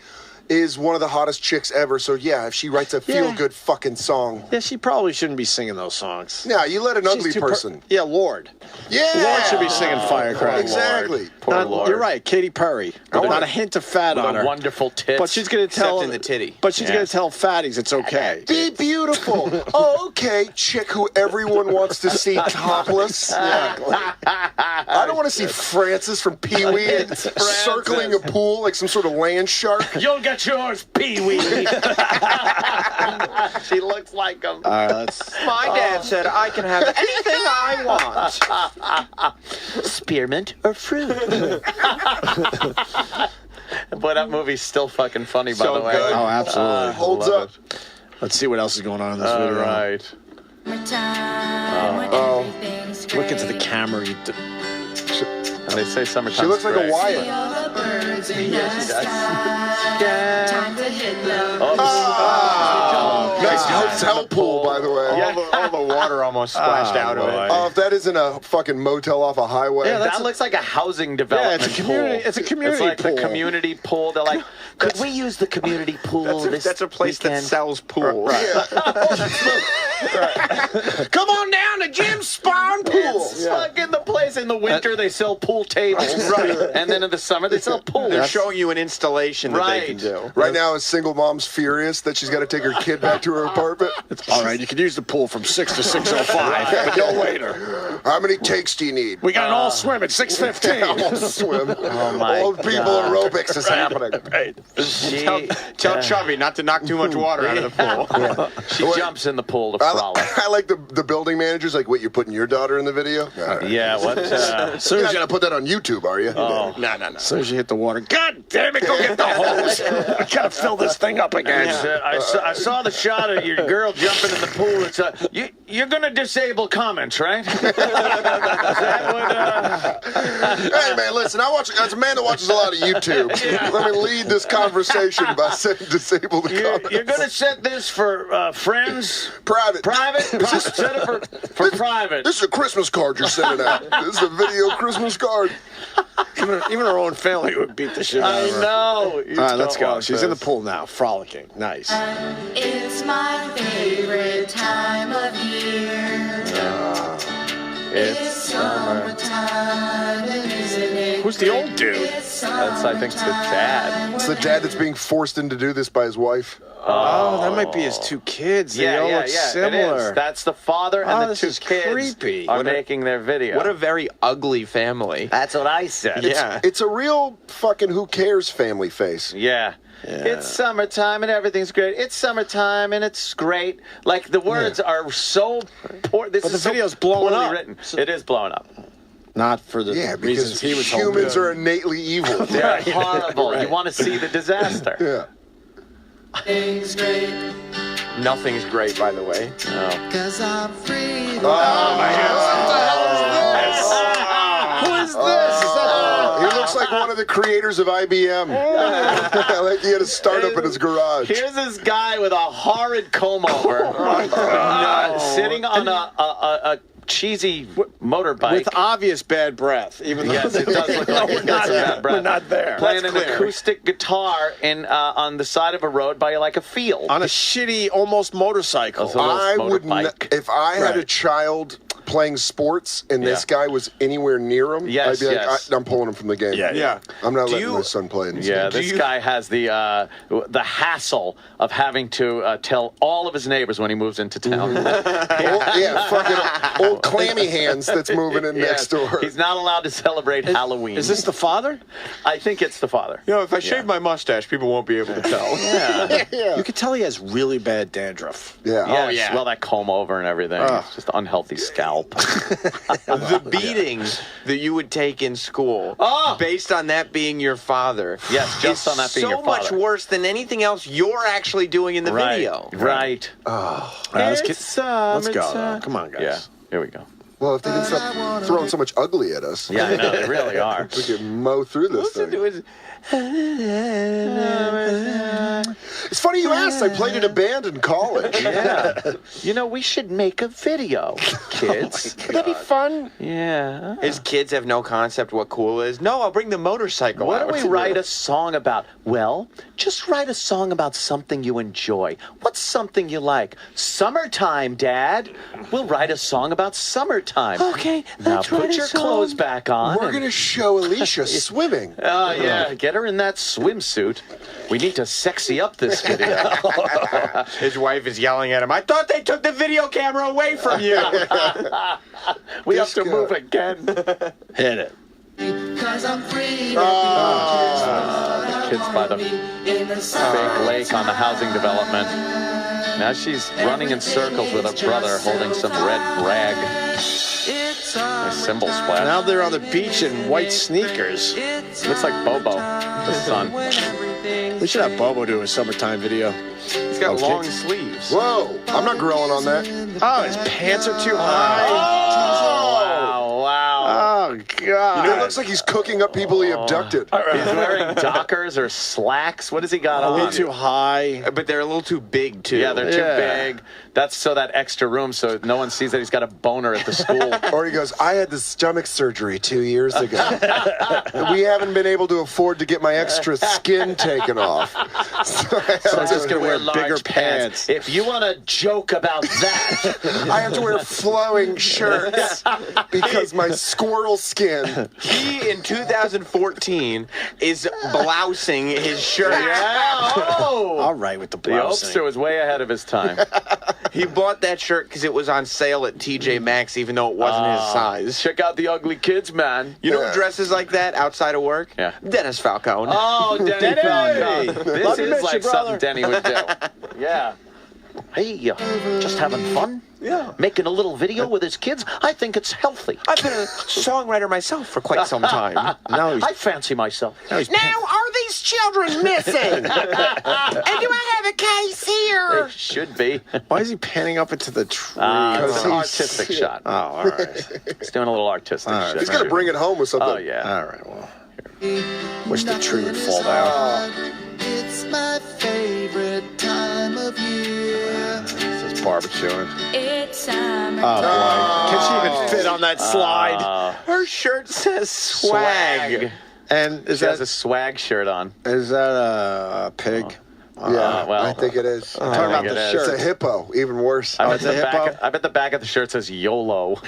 is one of the hottest chicks ever. So yeah, if she writes a feel-good fucking song, Yeah, she probably shouldn't be singing those songs. yeah, you let an She's ugly too person. Yeah, Lord. Yeah, Lord should be singing Firecracker. Exactly. Poor Lord. You're right, Katy Perry. Not a hint of fat With on her. wonderful tits. But she's going to tell Except in the titty. But she's going to tell fatties it's okay. Be beautiful. Oh, okay, chick who everyone wants to see topless. I don't want to see Francis from Pee-wee circling a pool like some sort of land shark. You'll get yours, Pee-wee. She looks like him. My dad said I can have anything I want. Spearmint or fruit? Boy, that movie's still fucking funny, by the way. good. Oh, absolutely. Holds up. Let's see what else is going on in this All video. right. Look into the camera. And they say summertime. She looks like a Wyatt. Yes, she does. Nice hotel pool, by the way. All the water almost splashed out of it. Oh, if that isn't a fucking motel off a highway. Yeah, that looks like a housing development it's a community- pool. it's a community It's like pool. the community pool. They're like, could we use the community pool That's a place that weekend? sells pools. Come on down to Jim Spawn Pool. It's fucking the place. In the winter, they sell pool tables. Right. And then in the summer, they sell pools. They're showing you an installation that they can do. Right now, a single mom's furious that she's got to take her kid back to her apartment. All right, you can use the pool from 6 to 6:05, but no later. How many takes do you need? We got an all swim at 6:15. All swim. Oh my Old people God. aerobics is happening. Right. Tell Chubby not to knock too much water out of the pool. She jumps in the pool to frolic. I like the building managers. Like, what, you're putting your daughter in the video? Yeah, what? You're not gonna put that on YouTube, are you? Oh. No. As soon as you hit the water, God damn it, go get the hose. I gotta fill this thing up again. I saw the shot of your girl jumping in the pool. It's you're gonna disable comments, right? Is that what, Hey man, listen. As a man that watches a lot of YouTube, let me lead this conversation by saying disable the comments. you're gonna set this for friends? Private. Set it for private. This is a Christmas card you're sending out. This is a video Christmas card. Even her own family would beat the shit out I of her. know. All right, let's go. She's in the pool now, frolicking. Nice. It's my favorite time of year. It's summertime, isn't it? Who's the old dude? It's That's, I think, the dad. It's the dad that's being forced into do this by his wife. Oh, that might be his two kids. They all look It similar. is. That's the father and the this two is kids creepy. are making their video. What a very ugly family. That's what I said. Yeah. It's a real fucking who cares family face. Yeah. It's summertime and everything's great. It's summertime and it's great. Like, the words are so poor. This But is the video's blowing poorly up. written. It is blowing up. Not for the Yeah, reasons because he was humans hoping. are innately evil. They're horrible. Right. You want to see the disaster. Yeah. Things great, Nothing's great, by the way. No. 'cause I'm free. Who is this? He looks like one of the creators of IBM. Like he had a startup in his garage. Here's this guy with a horrid comb over, sitting on a cheesy motorbike. With obvious bad breath, even though Yes, it does look like he's got some bad breath. We're not there. Playing That's an clear. acoustic guitar on the side of a road by like a field. On a shitty, almost motorcycle. I would, if I had a Right. child playing sports and this guy was anywhere near him, Yes, I'd be like, yes. I'm pulling him from the game. Yeah. I'm not Do letting you- my son play in this Yeah, game. this guy has the hassle of having to tell all of his neighbors when he moves into town. Fucking old clammy hands that's moving in next door. He's not allowed to celebrate Halloween. Is this the father? I think it's the father. You know, if I shave my mustache, people won't be able to tell. Yeah. You could tell he has really bad dandruff. Yeah. Yes, well, that comb over and everything. It's just unhealthy scalp. help. The beating that you would take in school, based on that being your father, just on that being your so much father. worse than anything else you're actually doing in the video. Right. All right, let's go. Come on, guys. Yeah, here we go. Well, if they didn't stop throwing so much ugly at us. Yeah, I know, they really are. We could mow through this thing. It's funny you asked. I played in a band in college. Yeah. You know, we should make a video, kids. Would that be fun? Yeah. His kids have no concept what cool is. No, I'll bring the motorcycle What out. do we write a song about? Well, just write a song about something you enjoy. What's something you like? Summertime, Dad. We'll write a song about summertime. Okay, now put your clothes back on. We're going to show Alicia swimming. Oh, yeah. Get her in that swimsuit. We need to sexy up this video. His wife is yelling at him, I thought they took the video camera away from you. We have to move again. Hit it. Cause I'm free. Kids by the fake lake on the housing development. Now she's running in circles with her brother holding some red rag. A cymbal splash. Now they're on the beach in white sneakers. Looks like Bobo, the son. We should have Bobo do a summertime video. He's got long sleeves. Whoa, I'm not growling on that. Oh, his pants are too high. Wow. Oh, God. It looks like he's cooking up people he abducted. He's wearing Dockers or slacks. What does he got A on? little too high. But they're a little too big, too. Yeah, they're too big. That's so that extra room so no one sees that he's got a boner at the school. Or he goes, I had the stomach surgery 2 years ago. We haven't been able to afford to get my extra skin taken off. So I'm just going to wear bigger large pants. If you want to joke about that, I have to wear flowing shirts because my squirrel skin. He, in 2014, is blousing his shirt. All right with the the blousing. Oldster was way ahead of his time. He bought that shirt because it was on sale at TJ Maxx, even though it wasn't his size. Check out the ugly kids, man. You know who dresses like that outside of work? Yeah. Dennis Falcone. Oh, Denny Falcone. This Love you, is miss like you, brother. something Denny would do. Yeah. Hey, just having fun? Yeah. Making a little video with his kids? I think it's healthy. I've been a songwriter myself for quite some time. I fancy myself. Now, are these children missing? And do I have a case here? It should be. Why is he panning up into the tree? It's an artistic shot. Oh, all right. He's doing a little artistic shit. He's got to bring it home with something. Oh, yeah. All right, well. Wish the tree would fall down. It's my favorite time of year. It's barbecuing. It's summer. Oh, boy. Can she even fit on that slide? Her shirt says swag. And is She has that a swag shirt on. a pig? Yeah, well, I think it is. Talking about think the it is. It's shirt. a hippo, even worse. I bet, it's a the back hippo? of, I bet the back of the shirt says YOLO.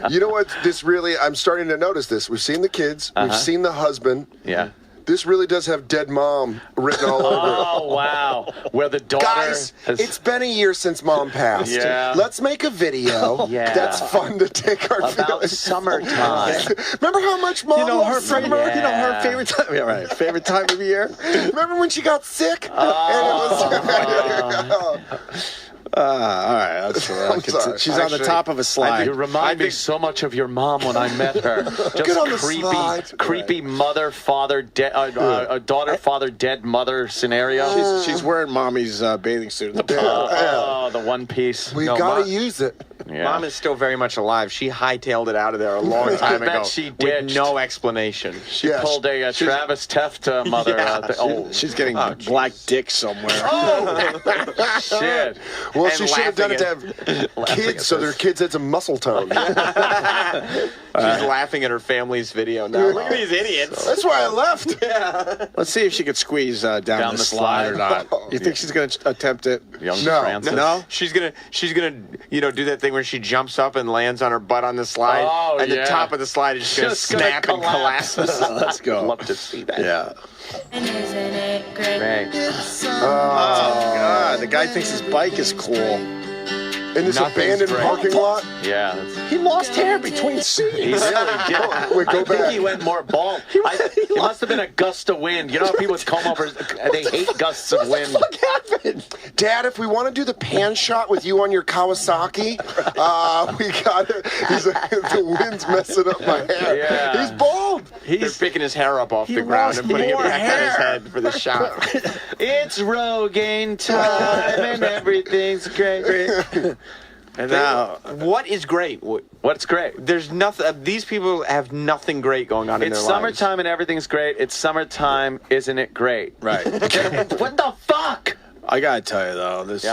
You know what? This really, I'm starting to notice this. We've seen the kids. We've seen the husband. Yeah. This really does have dead mom written all over it. Oh, wow. Where the daughter Guys, has... it's been a year since mom passed. Yeah. Let's make a video Yeah. that's fun to take our about feelings. summertime. Remember how much mom Her loves summer? Yeah. You know her favorite time. Yeah, right. Favorite time of year. Remember when she got sick? All right. I'm sorry. She's on the Actually, top of a slide. You remind me so much of your mom when I met her. Get on the Just slide. creepy mother, father, daughter, father, dead mother scenario. She's wearing mommy's bathing suit at the top. Oh, the one piece. We No, gotta Mom- use it. Yeah. Mom is still very much alive. She hightailed it out of there a long time bet ago she with ditched. no explanation. She Yeah, pulled a Travis Teft mother out there. She's getting black dick somewhere. Shit. Well, And she should have done it to have kids so their kids had some muscle tone. She's laughing at her family's video now. Look at these idiots. That's why I left. Let's see if she could squeeze down the slide or not. You think she's going to attempt it? Young No. Francis. No? She's gonna, do that thing where she jumps up and lands on her butt on the slide, Oh, and yeah. the top of the slide is just gonna snap and collapse. Let's go. I'd love to see that. Yeah. And isn't it great? Right. It's summer. Oh, God. The guy thinks his bike is cool. In this abandoned parking lot? Yeah. He lost hair between scenes. He really did. Wait, go I think back. he went more bald. It must have been a gust of wind. You know how people with comb overs, they hate gusts of wind. What happened? Dad, if we want to do the pan shot with you on your Kawasaki, we got it. The wind's messing up my hair. Yeah. He's bald. They're picking his hair up off the ground and putting it back on his head for the shot. It's Rogaine time and everything's great. And now, what is great? What's great? There's nothing. These people have nothing great going on in It's their lives. summertime and everything's great. It's summertime, isn't it great? Right. What the fuck? I gotta tell you though, this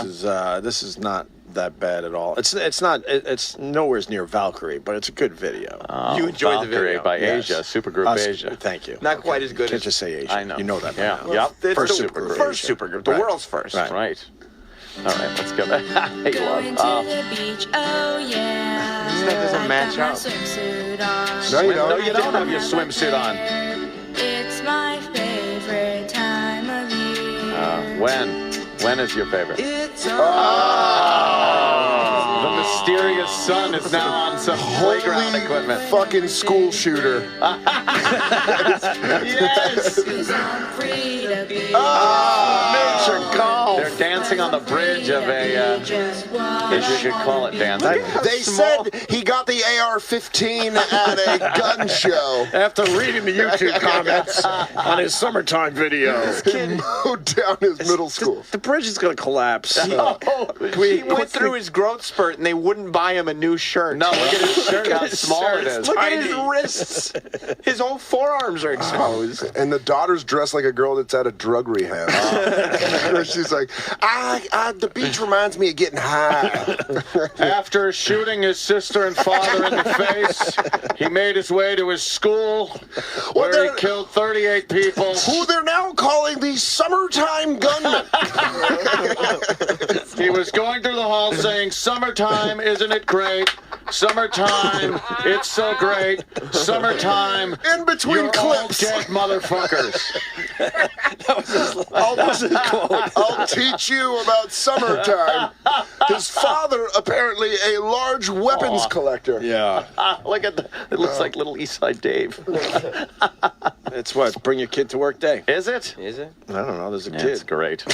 is not that bad at all. It's nowhere near Valkyrie, but it's a good video. You enjoyed Valkyrie the video by Yes. Asia, Supergroup Asia. Thank you. Not quite as good Can't as just say Asia. I know. You know that. Yeah. By now. Yep. First the supergroup. first supergroup, the world's first. Right. All right, let's go. Hey, Going love. to the beach, oh yeah. That doesn't match I got my up. swimsuit on. No, you don't. No, you don't have your swimsuit on. It's my favorite time of year. When? When is your favorite? It's The mysterious sun is now on some playground equipment. Fucking school shooter. Yes! Nature golf. They're dancing on the bridge of a, if you could call it dancing. They said he got the AR-15 at a gun show. After reading the YouTube comments on his summertime video, He mowed down his middle school. the bridge is gonna collapse. He went through his growth spurt and they wouldn't buy him a new shirt. No, look at his shirt, how his small shirt. it is. Look at his wrists. His whole forearms are exposed. And the daughter's dressed like a girl that's at a drug rehab. She's like, the beach reminds me of getting high. After shooting his sister and father in the face, he made his way to his school, where he killed 38 people. Who they're now calling the summertime gunman. He was going through the hall saying, "Summertime, isn't it great? Summertime, it's so great. Summertime, In between you're clips. all dead motherfuckers." I'll teach you about summertime. His father, apparently a large weapons collector. Yeah. Look at that. It looks like little Eastside Dave. It's what? Bring your kid to work day. Is it? Is it? I don't know. There's a Yeah, kid. it's great.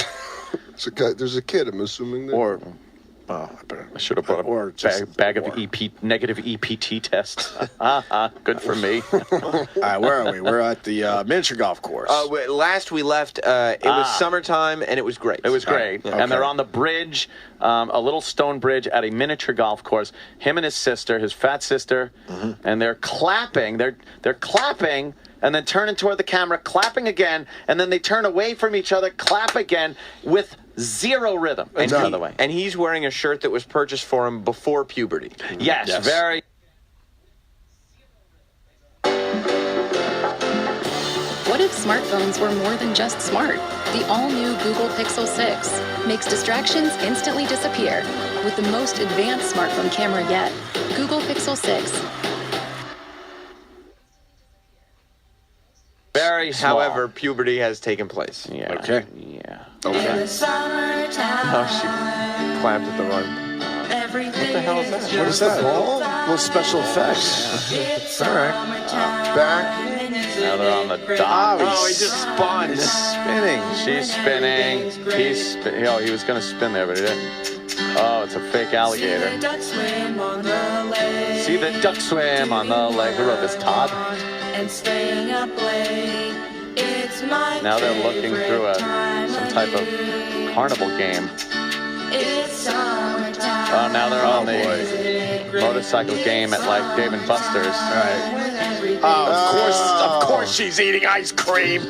There's a kid, I'm assuming. There. Or, I should have brought Or a just bag of negative EPT tests. Good for me. all right, where are we? We're at the miniature golf course. Last we left, it was summertime and it was great. It was great. Yeah. And they're Okay. on the bridge, a little stone bridge at a miniature golf course. Him and his sister, his fat sister, and they're clapping. They're clapping and then turning toward the camera, clapping again, and then they turn away from each other, clap again with zero rhythm. And, by the way. and he's wearing a shirt that was purchased for him before puberty. Yes, very. What if smartphones were more than just smart? The all-new Google Pixel 6 makes distractions instantly disappear with the most advanced smartphone camera yet. Google Pixel 6. Very small. However, puberty has taken place. Yeah. Okay. Yeah. In the summertime, Oh, she clapped at the wrong. everything What the hell is that? What is that? Little special effects. It's All right. Back. Now they're on the dock. Oh, he just spun. He's spinning. She's spinning. He was going to spin there, but he didn't. Oh, it's a fake alligator. See the duck swim on the lake. See the duck swim on the lake. Who wrote this, Todd? And staying up late. It's my Now they're looking through some type of carnival game. It's summertime. Oh, now they're on the motorcycle game at like Dave and Buster's. Right. Of course she's eating ice cream.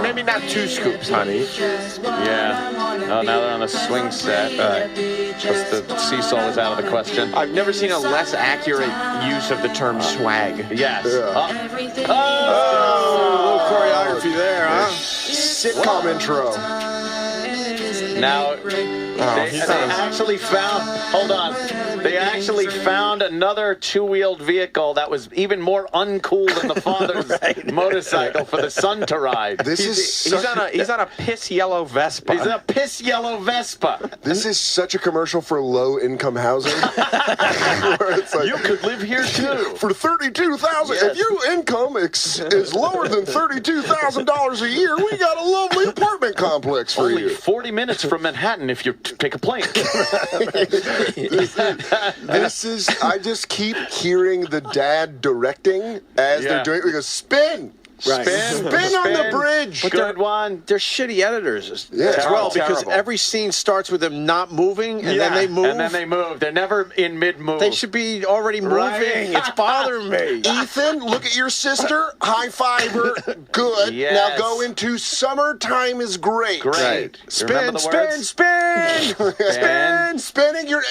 Maybe not 2 scoops, honey. Yeah. Oh, now they're on the swing set. Plus the seesaw is out of the question. I've never seen a less accurate use of the term swag. Yes. Everything A little choreography there, huh? Sitcom intro. now they actually found. Hold on. They actually found another two-wheeled vehicle that was even more uncool than the father's motorcycle for the son to ride. He's on a piss yellow Vespa. He's a piss yellow Vespa. This is such a commercial for low-income housing. Where it's like, you could live here too for $32,000. Yes. If your income is lower than $32,000 a year, we got a lovely apartment complex for Only you. 40 minutes from Manhattan if you take a plane. This is. I just keep hearing the dad directing as they're doing it. He goes, spin. Right. Spin on the bridge. But Good one. They're shitty editors as Yeah. well because Terrible. every scene starts with them not moving and then they move. And then they move. They're never in mid-move. They should be already moving. Right. It's bothering me. Ethan, look at your sister. High five her. Good. Yes. Now go into summertime is great. Great. Remember Spin, the spin, words? spin. Spinning. You're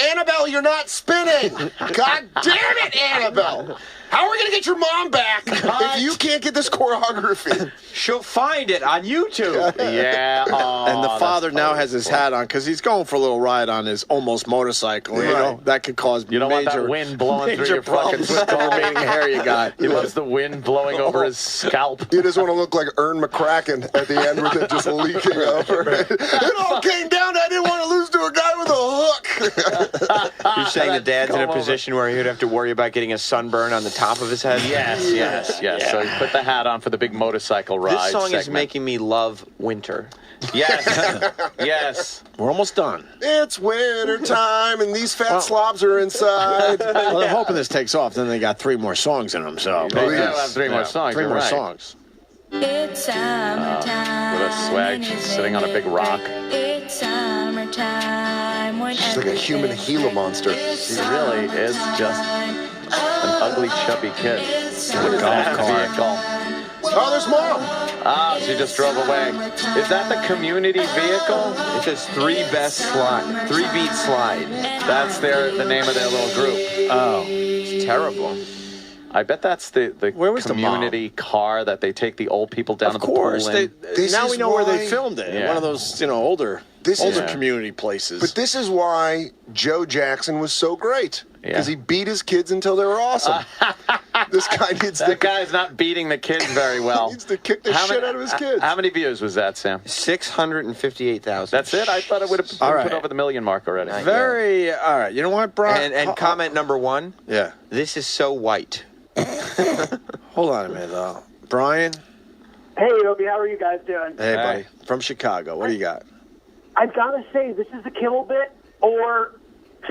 Annabelle, you're not spinning. God damn it, Annabelle. How are we going to get your mom back if you can't get this choreography? She'll find it on YouTube. Yeah. And the father now has his hat on because he's going for a little ride on his almost motorcycle. You know, that could cause You don't want that wind blowing through your fucking problems with the remaining hair you got. He loves the wind blowing over his scalp. You just want to look like Ern McCracken at the end with it just leaking over. It all came down to I didn't want to lose to a guy with a hook. You're saying the dad's in a position where he would have to worry about getting a sunburn on the top of his head? Yes. So he put the hat on for the big motorcycle ride. This song is segment. making me love winter. Yes. Yes. We're almost done. It's winter time and these fat slobs are inside. Well, they're hoping this takes off. Then they got 3 more songs in them. So They do have 3 more songs. 3 you're more right. songs. It's summertime. With a swag, she's sitting on a big rock. It's summertime. She's like a human Gila monster. She really is just an ugly, chubby kid. In a golf cart. Vehicle. Oh, there's Mom. Ah, she just drove away. Is that the community vehicle? It says 3 best slide, 3 beat slide. That's the name of their little group. Oh. It's terrible. I bet that's the Where was the community car that they take the old people down to the pool in. Now we know where they why- filmed it. Yeah. One of those, older community places. But this is why Joe Jackson was so great. Because he beat his kids until they were awesome. This guy needs That guy's not beating the kids very well. He needs to kick the shit out of his kids. How many views was that, Sam? 658,000. That's it? I thought it would have put over the million mark already. All right. You know what, Brian? And comment number 1. Yeah. This is so white. Hold on a minute, though. Brian? Hey, Obi, how are you guys doing? Hey, buddy. From Chicago. What do you got? I've got to say, this is the Kimmel bit or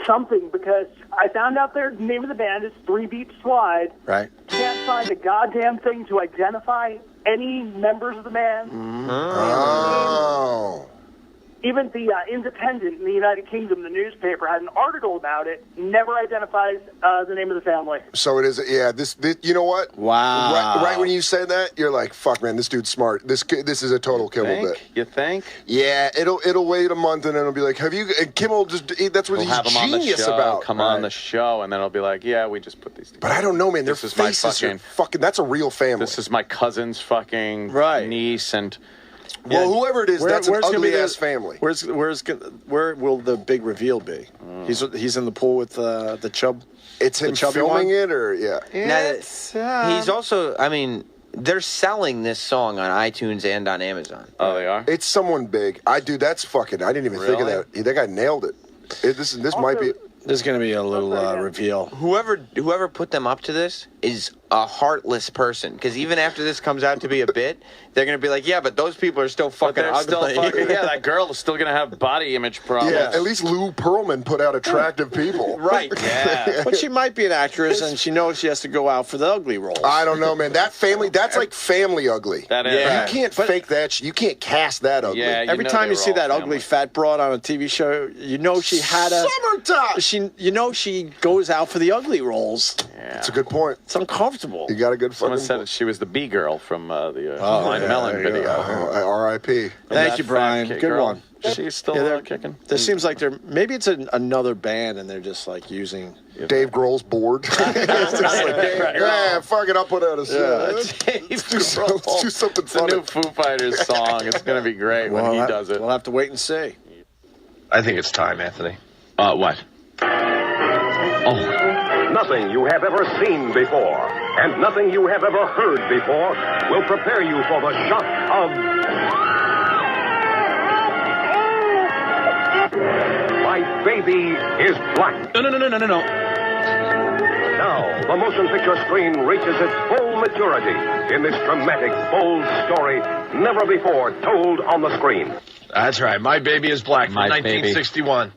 something, because I found out their name of the band is 3 Beat Slide. Right. Can't find a goddamn thing to identify any members of the band. Oh. Even the Independent in the United Kingdom, the newspaper, had an article about it. Never identifies the name of the family. So it is, yeah, this you know what? Wow. Right when you said that, you're like, fuck, man, this dude's smart. This is a total Kimmel bit. You think? Yeah, it'll wait a month and then it'll be like, have you, and Kimmel that's what We'll have he's him on the genius show, about. come on the show, and then it'll be like, yeah, we just put these together. But I don't know, man, their This is my faces are fucking, that's a real family. This is my cousin's fucking niece, and Well, whoever it is, that's an where's gonna be ugly-ass the- family. Where will the big reveal be? He's in the pool with the chub. It's him filming it, or He's also, I mean, they're selling this song on iTunes and on Amazon. Oh, they are? It's someone big. That's fucking. I didn't even think of Really? that. That guy nailed it. This might be. There's going to be a little reveal. Whoever put them up to this is a heartless person, because even after this comes out to be a bit, they're going to be like, yeah, but those people are still fucking they're still ugly. that girl is still gonna have body image problems. Yeah, at least Lou Pearlman put out attractive people. Right. Yeah. But she might be an actress, and she knows she has to go out for the ugly roles. I don't know, man. That family, that's like family ugly. That is. You can't fake that. You can't cast that ugly. Yeah, Every time you see that ugly fat broad on a TV show, you know she had a summertime. She goes out for the ugly roles. Yeah. That's a good point. It's uncomfortable. You got a good Someone fucking said she was the B girl from the Oh, Blind yeah, Melon there you video. go. R.I.P. Thank you, Brian. Good one. She's still kicking. There seems like maybe it's another band, and they're just like using Dave Grohl's board. It's just like, yeah, fuck it, I'll put out a song. Let's do something It's a funny. new Foo Fighters song. It's gonna be great when he does it. We'll have to wait and see. I think it's time, Anthony. What? Nothing you have ever seen before, and nothing you have ever heard before will prepare you for the shock of... My baby is black. No. Now, the motion picture screen reaches its full maturity in this dramatic, bold story never before told on the screen. That's right. My Baby is Black from 1961.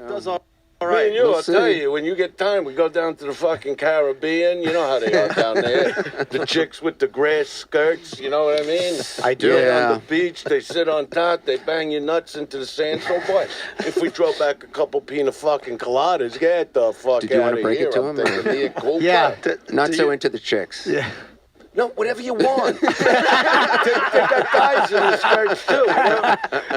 Does all Me right. and you, I'll tell you, when you get time, we go down to the fucking Caribbean. You know how they are down there. The chicks with the grass skirts, you know what I mean? I do. On the beach, they sit on top, they bang your nuts into the sand. So, boy, if we throw back a couple pina fucking coladas, get the fuck Did you out want to of break here. it to I'm him? thinking, me a cool Yeah. guy. Not so into the chicks. Yeah. No, whatever you want. they got guys in the skirts, too.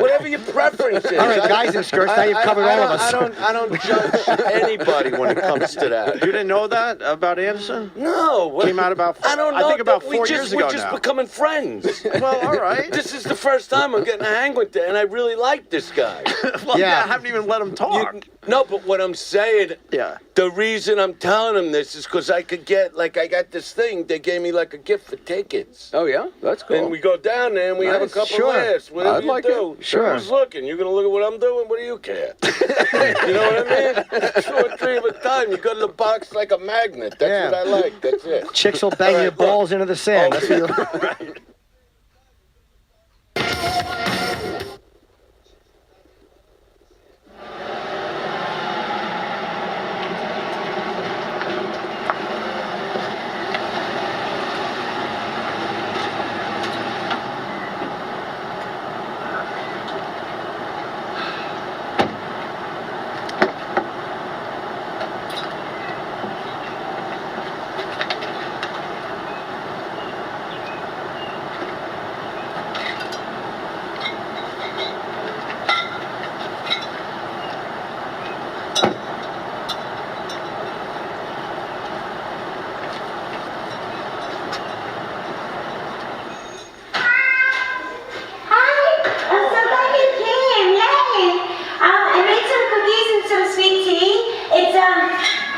Whatever your preference is. All right, guys in skirts, now you've covered all of us. I don't judge anybody when it comes to that. You didn't know that about Anderson? No. Came out about, I don't know. I think about 4 we're years ago just now. becoming friends. Well, all right. This is the first time I'm getting to hang with him, and I really like this guy. Well, yeah, I haven't even let him talk. No, but what I'm saying, the reason I'm telling him this is because I could get, like, I got this thing. They gave me, like, a gift for tickets. Oh, yeah? That's cool. And we go down there and we have a Nice. couple Sure. laughs. Whatever I'd you like do. it. Sure. Who's looking? You're going to look at what I'm doing? What do you care? You know what I mean? 2 or 3 at a time. You go to the box like a magnet. That's what I like. That's it. Chicks will bang your balls into the sand. That's what you...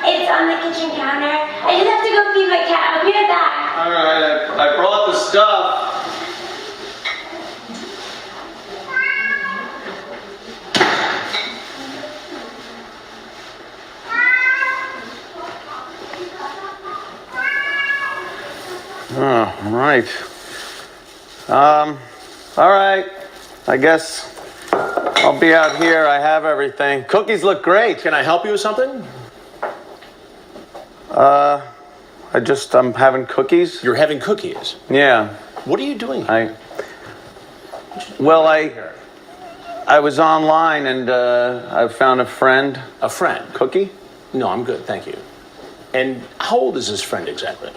It's on the kitchen counter. I just have to go feed my cat. I'll be right back. All right, I brought the stuff. Oh, right. All right. I guess I'll be out here. I have everything. Cookies look great. Can I help you with something? I'm having cookies. You're having cookies? Yeah. What are you doing here? I was online and I found a friend. A friend? Cookie? No, I'm good, thank you. And how old is this friend exactly?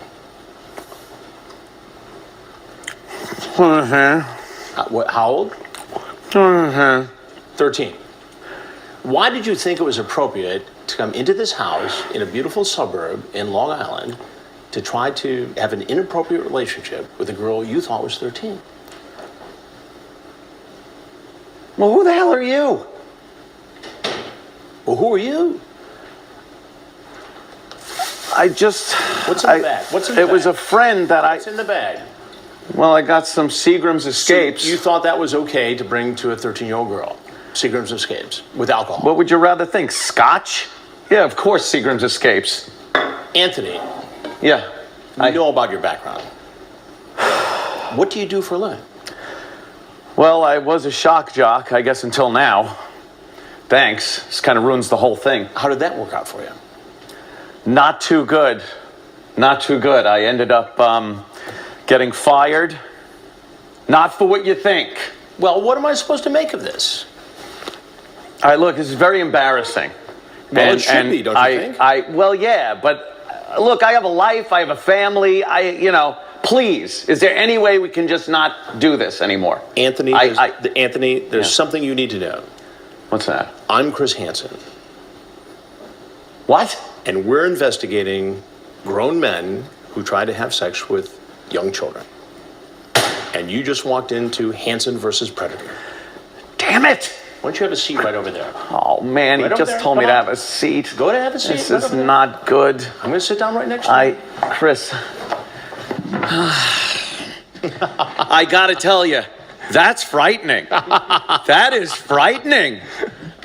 How old? 13. Why did you think it was appropriate to come into this house in a beautiful suburb in Long Island to try to have an inappropriate relationship with a girl you thought was 13? Well, who the hell are you? Well, who are you? What's in the bag? What's in the bag? It was a friend that What's in the bag? Well, I got some Seagram's Escapes. So you thought that was okay to bring to a 13-year-old girl? Seagram's Escapes with alcohol? What would you rather think? Scotch? Yeah, of course, Seagram's Escapes. Anthony. Yeah. I know about your background. What do you do for a living? Well, I was a shock jock, I guess, until now. Thanks. This kind of ruins the whole thing. How did that work out for you? Not too good. Not too good. I ended up getting fired. Not for what you think. Well, what am I supposed to make of this? All right, look, this is very embarrassing. Well, it should be, don't you think? Well, yeah, but look, I have a life, I have a family, please, is there any way we can just not do this anymore? Anthony, there's something you need to know. What's that? I'm Chris Hansen. What? And we're investigating grown men who try to have sex with young children. And you just walked into Hansen versus Predator. Damn it! Why don't you have a seat right over there? Oh, man, Right he over just there. told me Come to on. have a seat. Go to have a seat. This right is over there. not good. I'm going to sit down right next to you. Chris. I gotta tell you, that's frightening. That is frightening.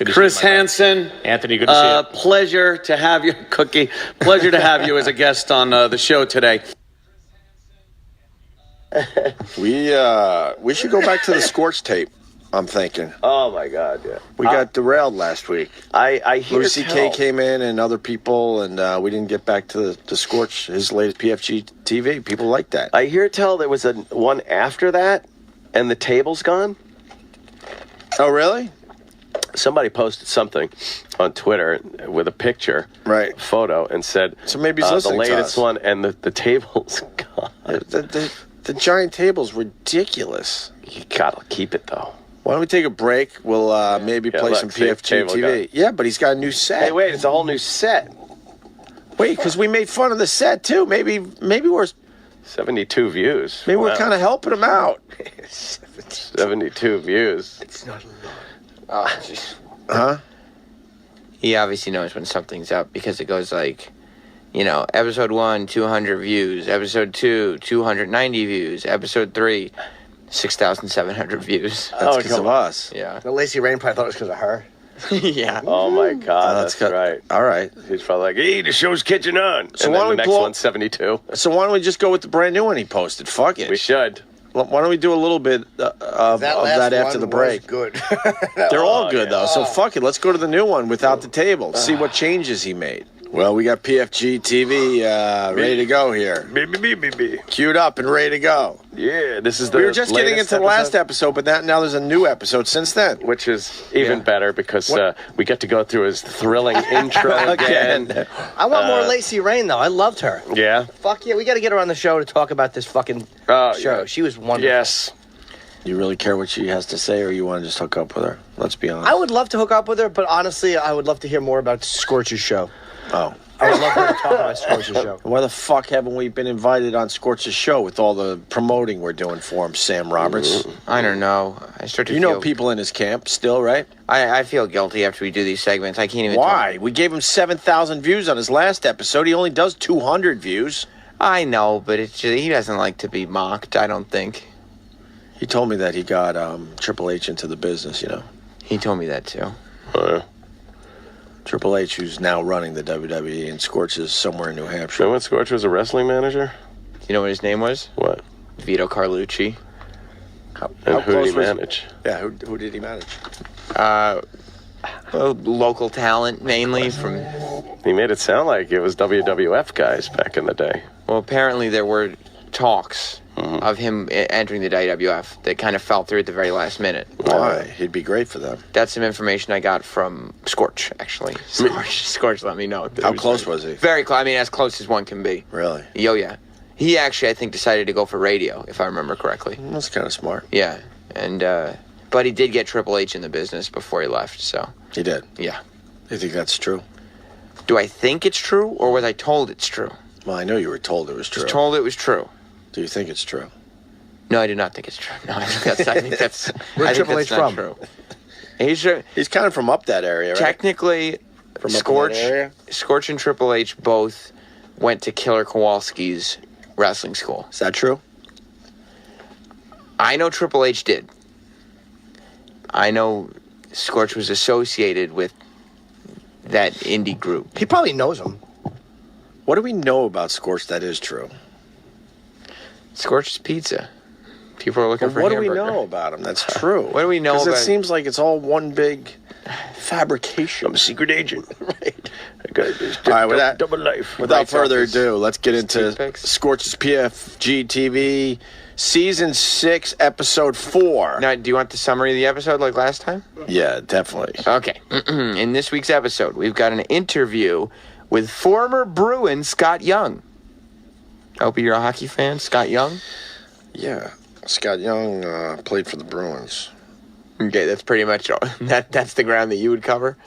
Chris Hansen. Anthony, good to see you. Pleasure to have you, Cookie. Pleasure to have you as a guest on the show today. We should go back to the Scorch tape. I'm thinking. Oh my God! Yeah, we got derailed last week. I hear Louis C.K. came in and other people, and we didn't get back to the Scorch, his latest PFG TV. People like that. I hear tell there was a one after that, and the table's gone. Oh, really? Somebody posted something on Twitter with a picture, right, photo, and said, "So maybe he's listening the to latest us." one, and the table's gone. The giant table's ridiculous. You gotta keep it though. Why don't we take a break? We'll maybe play some PFG TV. Yeah, but he's got a new set. Hey, wait, it's a whole new set. Wait, because we made fun of the set too. Maybe we're 72 views. Maybe we're kind of helping him out. 72 views. It's not a lot. Huh? He obviously knows when something's up because it goes like, episode 1, 200 views. Episode 2, 290 views. Episode 3, 6,700 views. That's because of us. Yeah. The Lacey Rain probably thought it was because of her. Yeah. Oh my God, that's right. All right. He's probably like, hey, the show's catching on. So And why then don't we the next blow- one's 72. So why don't we just go with the brand new one he posted? Fuck it. We should. Why don't we do a little bit of that after the break? Good. They're all good though. So fuck it. Let's go to the new one without the table. See what changes he made. Well, we got PFG TV ready to go here. Queued up and ready to go. Yeah, this is the We were just getting latest into the last episode, but now there's a new episode since then. Which is even better because we get to go through his thrilling intro again. I want more Lacey Rain, though. I loved her. Yeah? Fuck yeah, we got to get her on the show to talk about this fucking show. Yeah. She was wonderful. Yes. You really care what she has to say, or you want to just hook up with her? Let's be honest. I would love to hook up with her, but honestly, I would love to hear more about Scorch's show. Oh. I would love her to talk about Scorch's show. Why the fuck haven't we been invited on Scorch's show with all the promoting we're doing for him, Sam Roberts? I don't know. I start to You feel... know people in his camp still, right? I feel guilty after we do these segments. I can't even... Why? We gave him 7,000 views on his last episode. He only does 200 views. I know, but it's just, he doesn't like to be mocked, I don't think. He told me that he got Triple H into the business, He told me that, too. Triple H, who's now running the WWE, and Scorch is somewhere in New Hampshire. Remember when Scorch was a wrestling manager? Do you know what his name was? What? Vito Carlucci. And who did he close was- manage? Yeah, who did he manage? Local talent, mainly from... He made it sound like it was WWF guys back in the day. Well, apparently there were talks of him entering the WWF that kind of fell through at the very last minute. Why? He'd be great for them. That's some information I got from Scorch, actually. Scorch let me know. How close was he? Very close. I mean, as close as one can be. Really? Yo, yeah. He actually, I think, decided to go for radio, if I remember correctly. That's kind of smart. Yeah. And, but he did get Triple H in the business before he left, so. He did? Yeah. You think that's true? Do I think it's true, or was I told it's true? Well, I know you were told it was true. I was told it was true. Do you think it's true? No, I do not think it's true. No, I think that's Where's I think Triple that's H not from? True. He's kind of from up that area, right? Technically, From up in that area? Scorch and Triple H both went to Killer Kowalski's wrestling school. Is that true? I know Triple H did. I know Scorch was associated with that indie group. He probably knows him. What do we know about Scorch that is true? Scorch's Pizza. People are looking Well, for what do hamburger. we know about him that's true? What do we know Because about... it seems like it's all one big fabrication. I'm a secret agent. Right. I got this All right, with that, double life. without Right, further Office. ado, let's get into Toothpicks. Scorch's PFG TV, Season 6, Episode 4. Now, do you want the summary of the episode like last time? Yeah, definitely. Okay. In this week's episode, we've got an interview with former Bruin Scott Young. I hope you're a hockey fan, Scott Young. Yeah, Scott Young played for the Bruins. Okay, that's pretty much all. That's the ground that you would cover.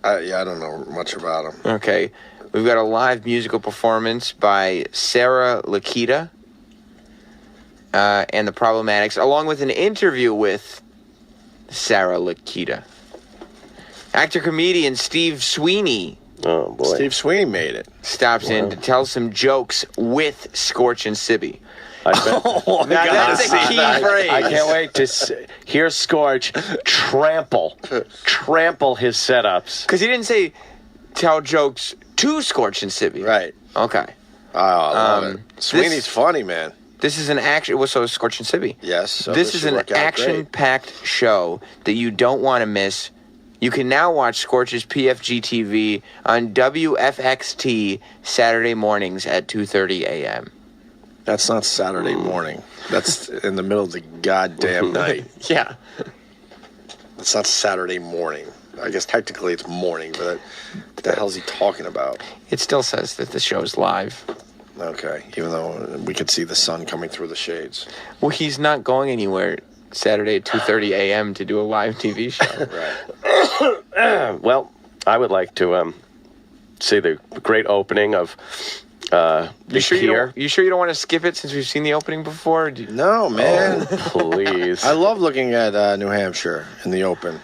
Yeah, I don't know much about him. Okay. We've got a live musical performance by Sarah Lakita and the Problematics, along with an interview with Sarah Lakita. Actor-comedian Steve Sweeney. Oh, boy. Steve Sweeney made it. Stops in to tell some jokes with Scorch and Sibby. Now that's a key phrase. I can't wait to hear Scorch trample his setups. Because he didn't say tell jokes to Scorch and Sibby. Right. Okay. Oh, I love it. Sweeney's funny, man. This is an action. Well, so is Scorch and Sibby. Yes. So this is an action-packed show that you don't want to miss. You can now watch Scorch's PFG TV on WFXT Saturday mornings at 2:30 a.m. That's not Saturday morning. That's in the middle of the goddamn night. Yeah. It's not Saturday morning. I guess technically it's morning, but what the hell is he talking about? It still says that the show's live. Okay, even though we could see the sun coming through the shades. Well, he's not going anywhere Saturday at 2:30 a.m. to do a live TV show. Right. Well, I would like to see the great opening of You sure you don't want to skip it since we've seen the opening before? No, man. Oh, please. I love looking at New Hampshire in the open.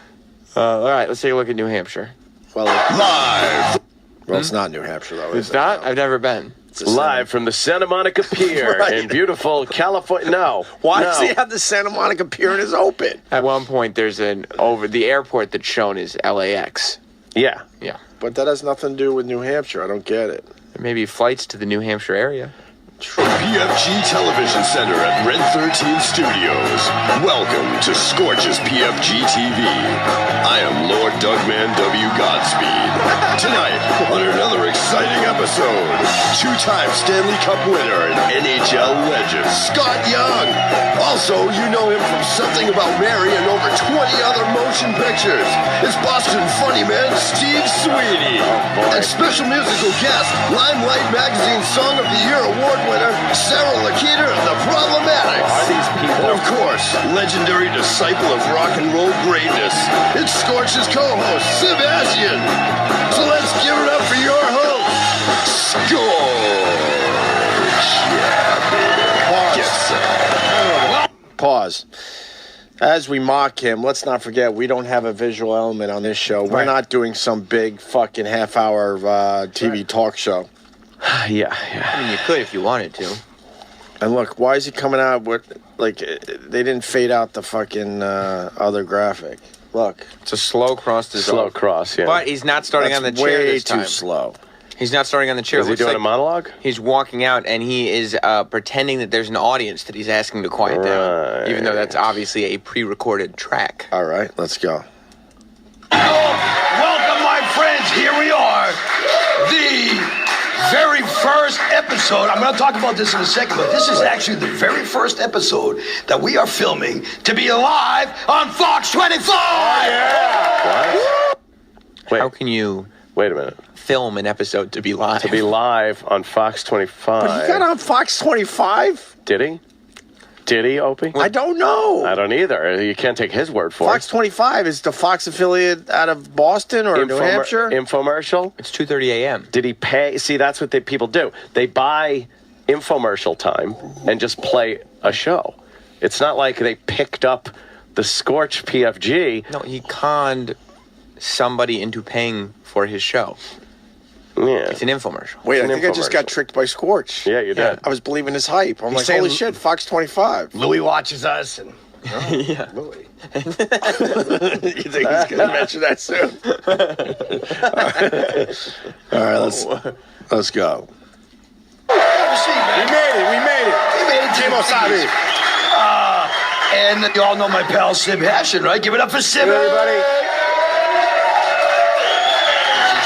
All right, let's take a look at New Hampshire. Well, live. Well, it's not New Hampshire, though. It's not? I've never been. Live from the Santa Monica Pier in beautiful California. No. Why does he have the Santa Monica Pier in his open? At one point, there's the airport that's shown is LAX. Yeah. Yeah. But that has nothing to do with New Hampshire. I don't get it. There may be flights to the New Hampshire area. PFG Television Center at Red 13 Studios. Welcome to Scorch's PFG TV. I am Lord Dougman W. Godspeed. Tonight, on another exciting episode, two-time Stanley Cup winner and NHL legend, Scott Young. Also, you know him from Something About Mary and over 20 other motion pictures. It's Boston funny man Steve Sweeney. And special musical guest, Limelight Magazine Song of the Year Award winner, Sarah Lakita of the Problematics. Of course, legendary disciple of rock and roll greatness. It's Scorch's co-host, Sebastian. So let's give it up for your host, Scorch. Pause. As we mock him, let's not forget we don't have a visual element on this show. We're not doing some big fucking half-hour TV talk show. Yeah. I mean, you could if you wanted to. And look, why is he coming out with, like, they didn't fade out the fucking other graphic. Look. It's a slow cross to Slow cross, yeah. But he's not starting on the chair this time. Way too slow. He's not starting on the chair. Is he doing a monologue? He's walking out, and he is pretending that there's an audience that he's asking to quiet down, even though that's obviously a pre-recorded track. All right, let's go. Welcome, my friends. Here we are. The very first episode. I'm going to talk about this in a second, but this is actually the very first episode that we are filming to be live on Fox 25. Oh, yeah. What? Wait. How can you... Wait a minute. Film an episode to be live. To be live on Fox 25. But he got on Fox 25? Did he? Did he, Opie? I don't know. I don't either. You can't take his word for Fox 25 is the Fox affiliate out of Boston or New Hampshire? Infomercial? It's 2:30 a.m. Did he pay? See, that's what people do. They buy infomercial time and just play a show. It's not like they picked up the Scorch PFG. No, he conned somebody into paying for his show. Yeah. It's an infomercial. Wait, I think I just got tricked by Scorch. Yeah, you did. I was believing his hype. I'm like, holy shit, Fox 25. Louis watches us. And yeah. Louis. You think he's going to mention that soon? All right, let's go. Have a seat, man. We made it. Timo Sabe. And you all know my pal Sib Hashin, right? Give it up for Sib. Everybody.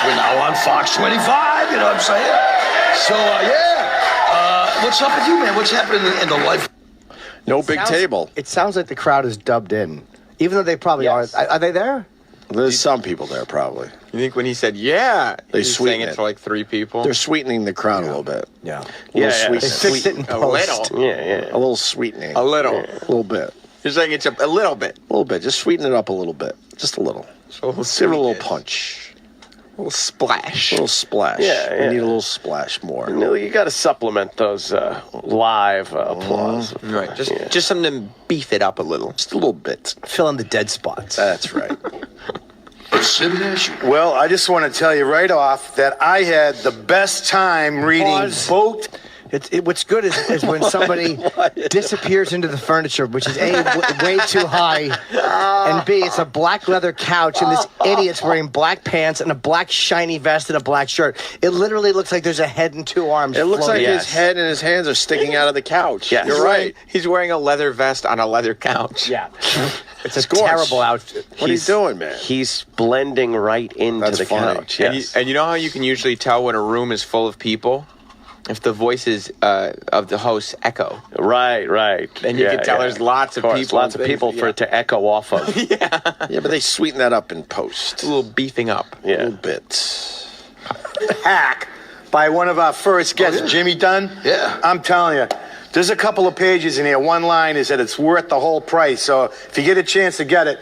We're now on Fox 25, you know what I'm saying? So, what's up with you, man? What's happening in the life? No big table. It sounds like the crowd is dubbed in, even though they probably are. Are they there? There's some people there, probably. You think when he said, yeah, they he's sweeten saying it to like 3 people? They're sweetening the crowd a little bit. Yeah. They fixed it in post. A little. Yeah. A little sweetening. A little. Yeah. A little bit. You're saying it's a little bit. A little bit. Just sweeten it up a little bit. Just a little. So give it a little punch. little splash. Yeah, We need a little splash more. You got to supplement those live applause. Right. Just something to beef it up a little. Just a little bit. Fill in the dead spots. That's right. Well, I just want to tell you right off that I had the best time reading both. What's good is when somebody disappears into the furniture, which is A, way too high, and B, it's a black leather couch, and this idiot's wearing black pants and a black shiny vest and a black shirt. It literally looks like there's a head and two arms. It looks like floating. his head and his hands are sticking out of the couch. Yes. You're right. He's wearing a leather vest on a leather couch. Yeah. It's a terrible outfit. What are you doing, man? He's blending right into the couch. Yes. And you know how you can usually tell when a room is full of people? If the voices of the hosts echo. Right. Then you can tell there's lots of people. Lots of people for it to echo off of. Yeah, but they sweeten that up in post. A little beefing up. A little bit. Hack by one of our first guests, Jimmy Dunn. Yeah. I'm telling you, there's a couple of pages in here. One line is that it's worth the whole price. So if you get a chance to get it,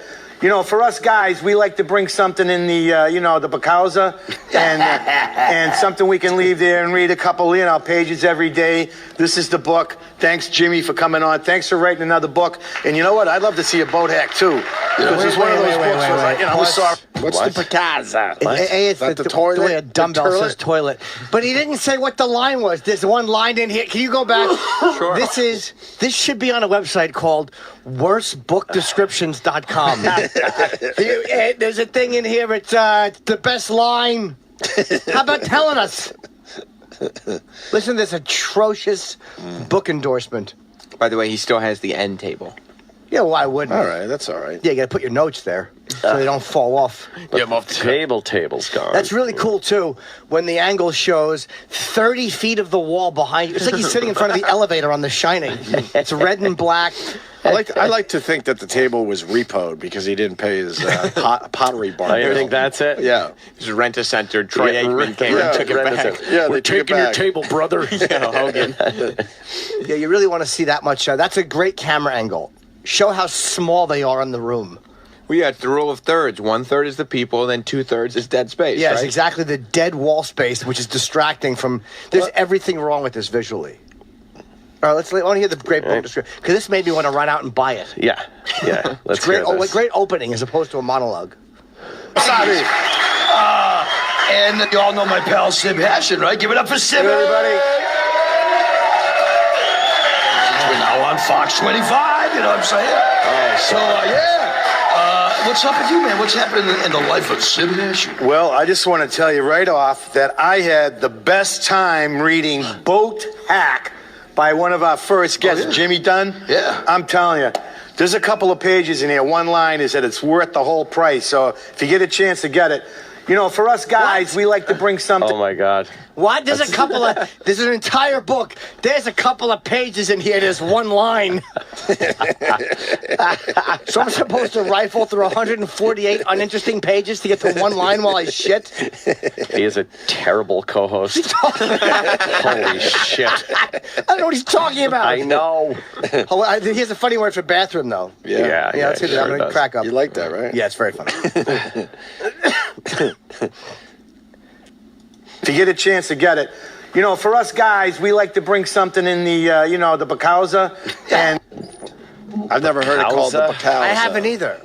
for us guys, we like to bring something in the, the Bacauza and something we can leave there and read a couple, pages every day. This is the book. Thanks, Jimmy, for coming on. Thanks for writing another book. And you know what? I'd love to see a boat hack, too. Because it's one of those books where, I'm sorry. What's the Bacauza? It's the toilet? The way a dumbbell says toilet. But he didn't say what the line was. There's one line in here. Can you go back? Sure. This should be on a website called worstbookdescriptions.com. There's a thing in here. It's the best line. How about telling us? Listen to this atrocious book endorsement. By the way, he still has the end table. Yeah, why wouldn't? All right, that's all right. Yeah, you got to put your notes there so they don't fall off. Get off the table's gone. That's really cool, too, when the angle shows 30 feet of the wall behind you. It's like he's sitting in front of the elevator on The Shining. It's red and black. I like to think that the table was repoed because he didn't pay his pottery barn. You think that's it? Yeah. It was Rent-A-Center. Troy Aikman came and took it back. Yeah, We're taking your table, brother. Hogan. Yeah, you really want to see that much. That's a great camera angle. Show how small they are in the room. We had the rule of thirds. 1/3 is the people, then 2/3 is dead space. Yeah, right? it's exactly the dead wall space, which is distracting from... There's everything wrong with this visually. All right, I want to hear the great book description, because this made me want to run out and buy it. Yeah. Let's great, hear this. Great opening as opposed to a monologue. Sorry. And you all know my pal Sib Hashin, right? Give it up for Sib. Hey, everybody. We're now on Fox 25, you know what I'm saying? What's up with you, man? What's happening in the life of Sib Hashin? Well, I just want to tell you right off that I had the best time reading Boat Hack by one of our first guests, Jimmy Dunn. Yeah. I'm telling you, there's a couple of pages in here. One line is that it's worth the whole price. So if you get a chance to get it, for us guys, we like to bring something. Oh, my God. What? There's there's an entire book. There's a couple of pages in here. There's one line. So I'm supposed to rifle through 148 uninteresting pages to get to one line while I shit? He is a terrible co-host. Holy shit. I don't know what he's talking about. I know. Here's a funny word for bathroom, though. Yeah, let's hear that. I'm going to crack up. You like that, right? Yeah, it's very funny. If you get a chance to get it, for us guys, we like to bring something in the, the Bacauza. And I've never heard it called the Bacauza. I haven't either.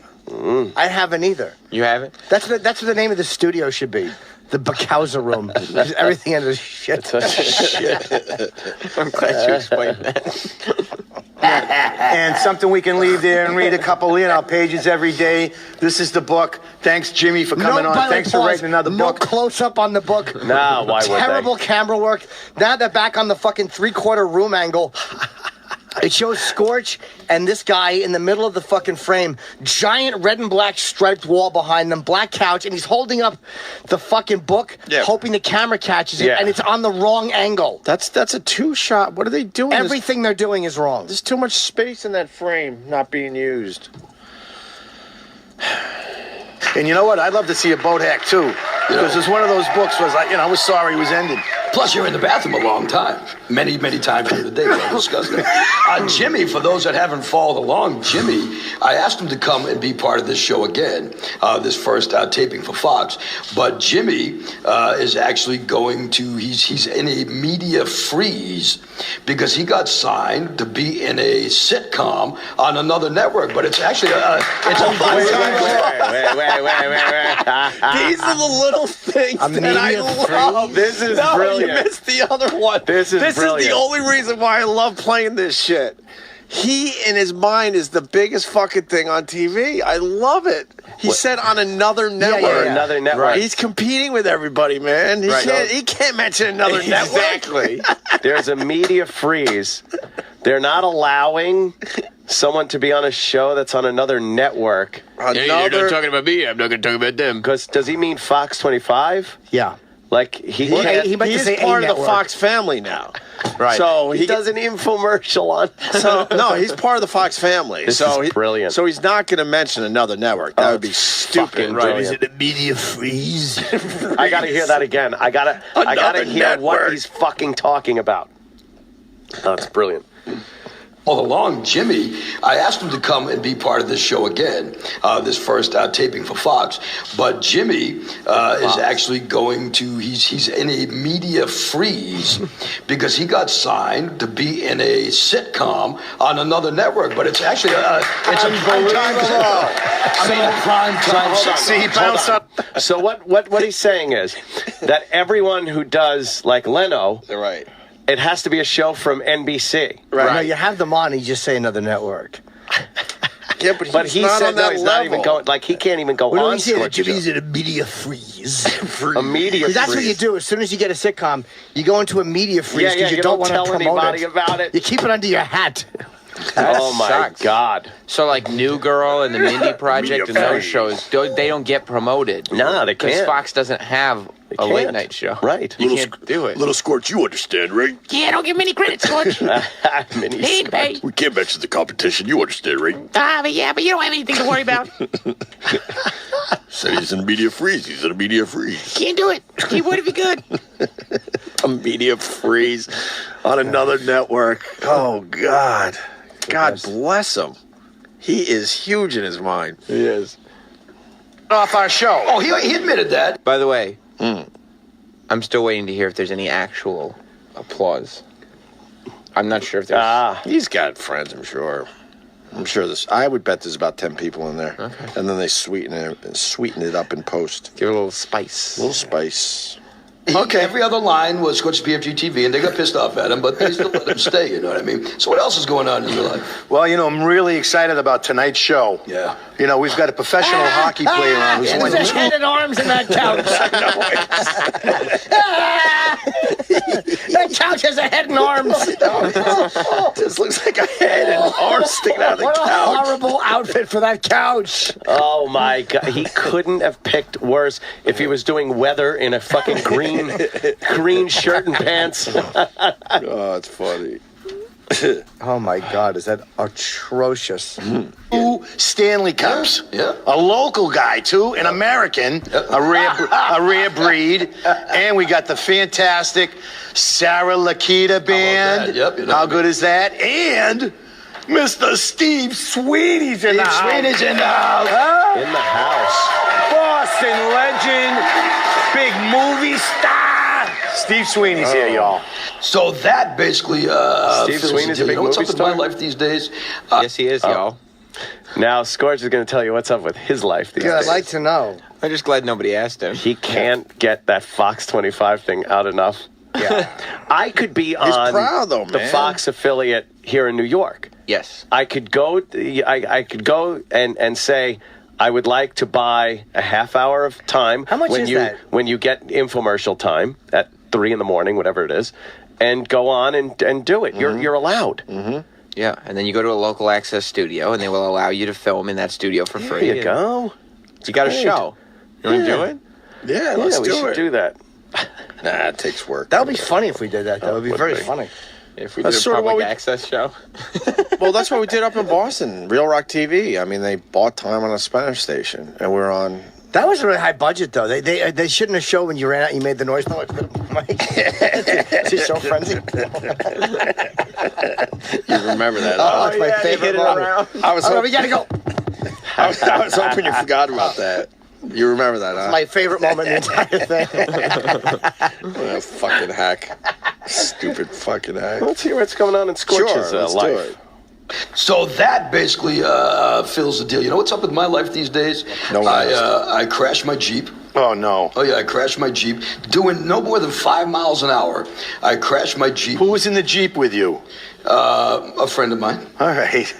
I haven't either. You haven't? That's what the name of the studio should be. The Bacauza room. Just everything in is shit. I'm glad you explained that. And something we can leave there and read a couple, pages every day. This is the book. Thanks, Jimmy, for coming on. Thanks for writing another book. No close-up on the book. No, why would they? Terrible camera work. Now they're back on the fucking three-quarter room angle. It shows Scorch and this guy in the middle of the fucking frame. Giant red and black striped wall behind them, black couch, and he's holding up the fucking book, hoping the camera catches it, and it's on the wrong angle. That's a two-shot. What are they doing? Everything they're doing is wrong. There's too much space in that frame not being used. And you know what? I'd love to see a boat hack, too. Because it's one of those books was like, I was sorry it was ended. Plus, you're in the bathroom a long time. Many, many times during the day. We'll discuss that. Jimmy, for those that haven't followed along, Jimmy, I asked him to come and be part of this show again, this first taping for Fox. But Jimmy is actually going to, he's in a media freeze because he got signed to be in a sitcom on another network. But it's actually it's a wait. These are the little things that I love. This is no, brilliant. You missed the other one. This is brilliant. Is the only reason why I love playing this shit. He, in his mind, is the biggest fucking thing on TV. I love it. He said on another network. Another network. Right. He's competing with everybody, man. He can't mention another network. Exactly. There's a media freeze. They're not allowing someone to be on a show that's on another network. Hey, you're not talking about me. I'm not going to talk about them. Because does he mean Fox 25? Yeah. Like he's part of the Fox family now. Right. So he does an infomercial on. So no, he's part of the Fox family. This is brilliant. So he's not going to mention another network. That would be stupid, right? He's in a media freeze. I got to hear that again. I gotta hear what he's fucking talking about. Oh, it's brilliant. All along, Jimmy, I asked him to come and be part of this show again, this first taping for Fox. But Jimmy is actually going to, he's in a media freeze because he got signed to be in a sitcom on another network. But it's actually it's a prime time sitcom. I mean, a prime time sitcom. See, he bounced up. So what he's saying is that everyone who does, like Leno, right. It has to be a show from NBC. Right. No, you have them on and you just say another network. Yeah, but he said no, he's not even going, like he can't even go on Scorch. Jimmy's in a media freeze. A media freeze. That's what you do. As soon as you get a sitcom, you go into a media freeze because you don't want to tell promote anybody it. about it. You keep it under your hat. Oh my God. So like New Girl and the Mindy Project and those shows, they don't get promoted. No, they can't. Because Fox doesn't have a late night show. Right. You can't do it. Little Scorch, you understand, right? Yeah, don't give him any credit, Scorch. Hey, pay. We can't mention the competition. You understand, right? But you don't have anything to worry about. Said he's in a media freeze. He's in a media freeze. Can't do it. He would if he could. A media freeze on another network. Oh, God. God bless him. He is huge in his mind. He is. Off our show. Oh, he admitted that. By the way, I'm still waiting to hear if there's any actual applause. I'm not sure if there's... He's got friends, I'm sure. I'm sure I would bet there's about 10 people in there. Okay. And then they sweeten it up in post. Give it a little spice. A little spice. Every other line was Scorch's PFG TV, and they got pissed off at him, but they still let him stay, you know what I mean? So what else is going on in your life? Well, I'm really excited about tonight's show. Yeah. We've got a professional hockey player on who's won There's a head and arms in that couch. That couch has a head and arms. This looks like a head and arms sticking out of the couch. What a horrible outfit for that couch. Oh, my God. He couldn't have picked worse if he was doing weather in a fucking green shirt and pants. Oh, it's funny. Oh, my God. Is that atrocious? 2 Stanley Cups. Yeah. A local guy, too. An American. A rare breed. And we got the fantastic Sarah Lakita band. Yep. How good is that? And Mr. Steve Sweeney's in the house. Sweeney's in the house. In the house. Boston legend. Big movie star. Steve Sweeney's here, y'all. So that basically Steve fills Sweeney's the a deal. big You know what's movie up in my star? life these days? Yes, he is, y'all. Now, Scorch is going to tell you what's up with his life these Yeah, days. I'd like to know. I'm just glad nobody asked him. He can't get that Fox 25 thing out enough. Yeah. I could be on proud, though, the man. Fox affiliate here in New York. Yes. I could go and say, I would like to buy a half hour of time. How much is that? When you get infomercial time at 3 in the morning, whatever it is, and go on and do it. Mm-hmm. You're allowed. Mm-hmm. Yeah, and then you go to a local access studio, and they will allow you to film in that studio for free. There you go. You got a show. You want to do it? Yeah, let's we should do that. Nah, it takes work. That would be funny if we did that. That would be very funny. If we That's did a sort of what public we- access show. Well, that's what we did up in Boston, Real Rock TV. I mean, they bought time on a Spanish station, and we were on That was a really high budget, though. They shouldn't have showed when you ran out. You made the noise. It's just so frenzy. You remember that? Oh, it's my favorite moment. We gotta go. I was hoping you forgot about that. You remember that, huh? It's my favorite moment in the entire thing. What a fucking hack. Stupid fucking hack. Let's hear what's going on in Scorch's let's life. do it. So that basically fills the deal. You know what's up with my life these days? No, I crashed my Jeep. Oh, no. Oh, yeah, I crashed my Jeep. Doing no more than 5 miles an hour. I crashed my Jeep. Who was in the Jeep with you? A friend of mine. All right.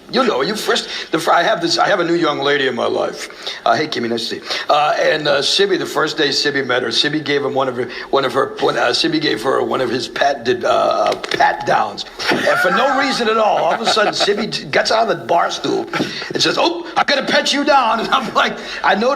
You know, I have a new young lady in my life. Hey, Kimmy, nice to see you. And Sibby, the first day Sibby met her, Sibby gave him Sibby gave her one of his pat downs. And for no reason at all of a sudden, Sibby gets out of the bar stool and says, "Oh, I'm going to pet you down." And I'm like, I noticed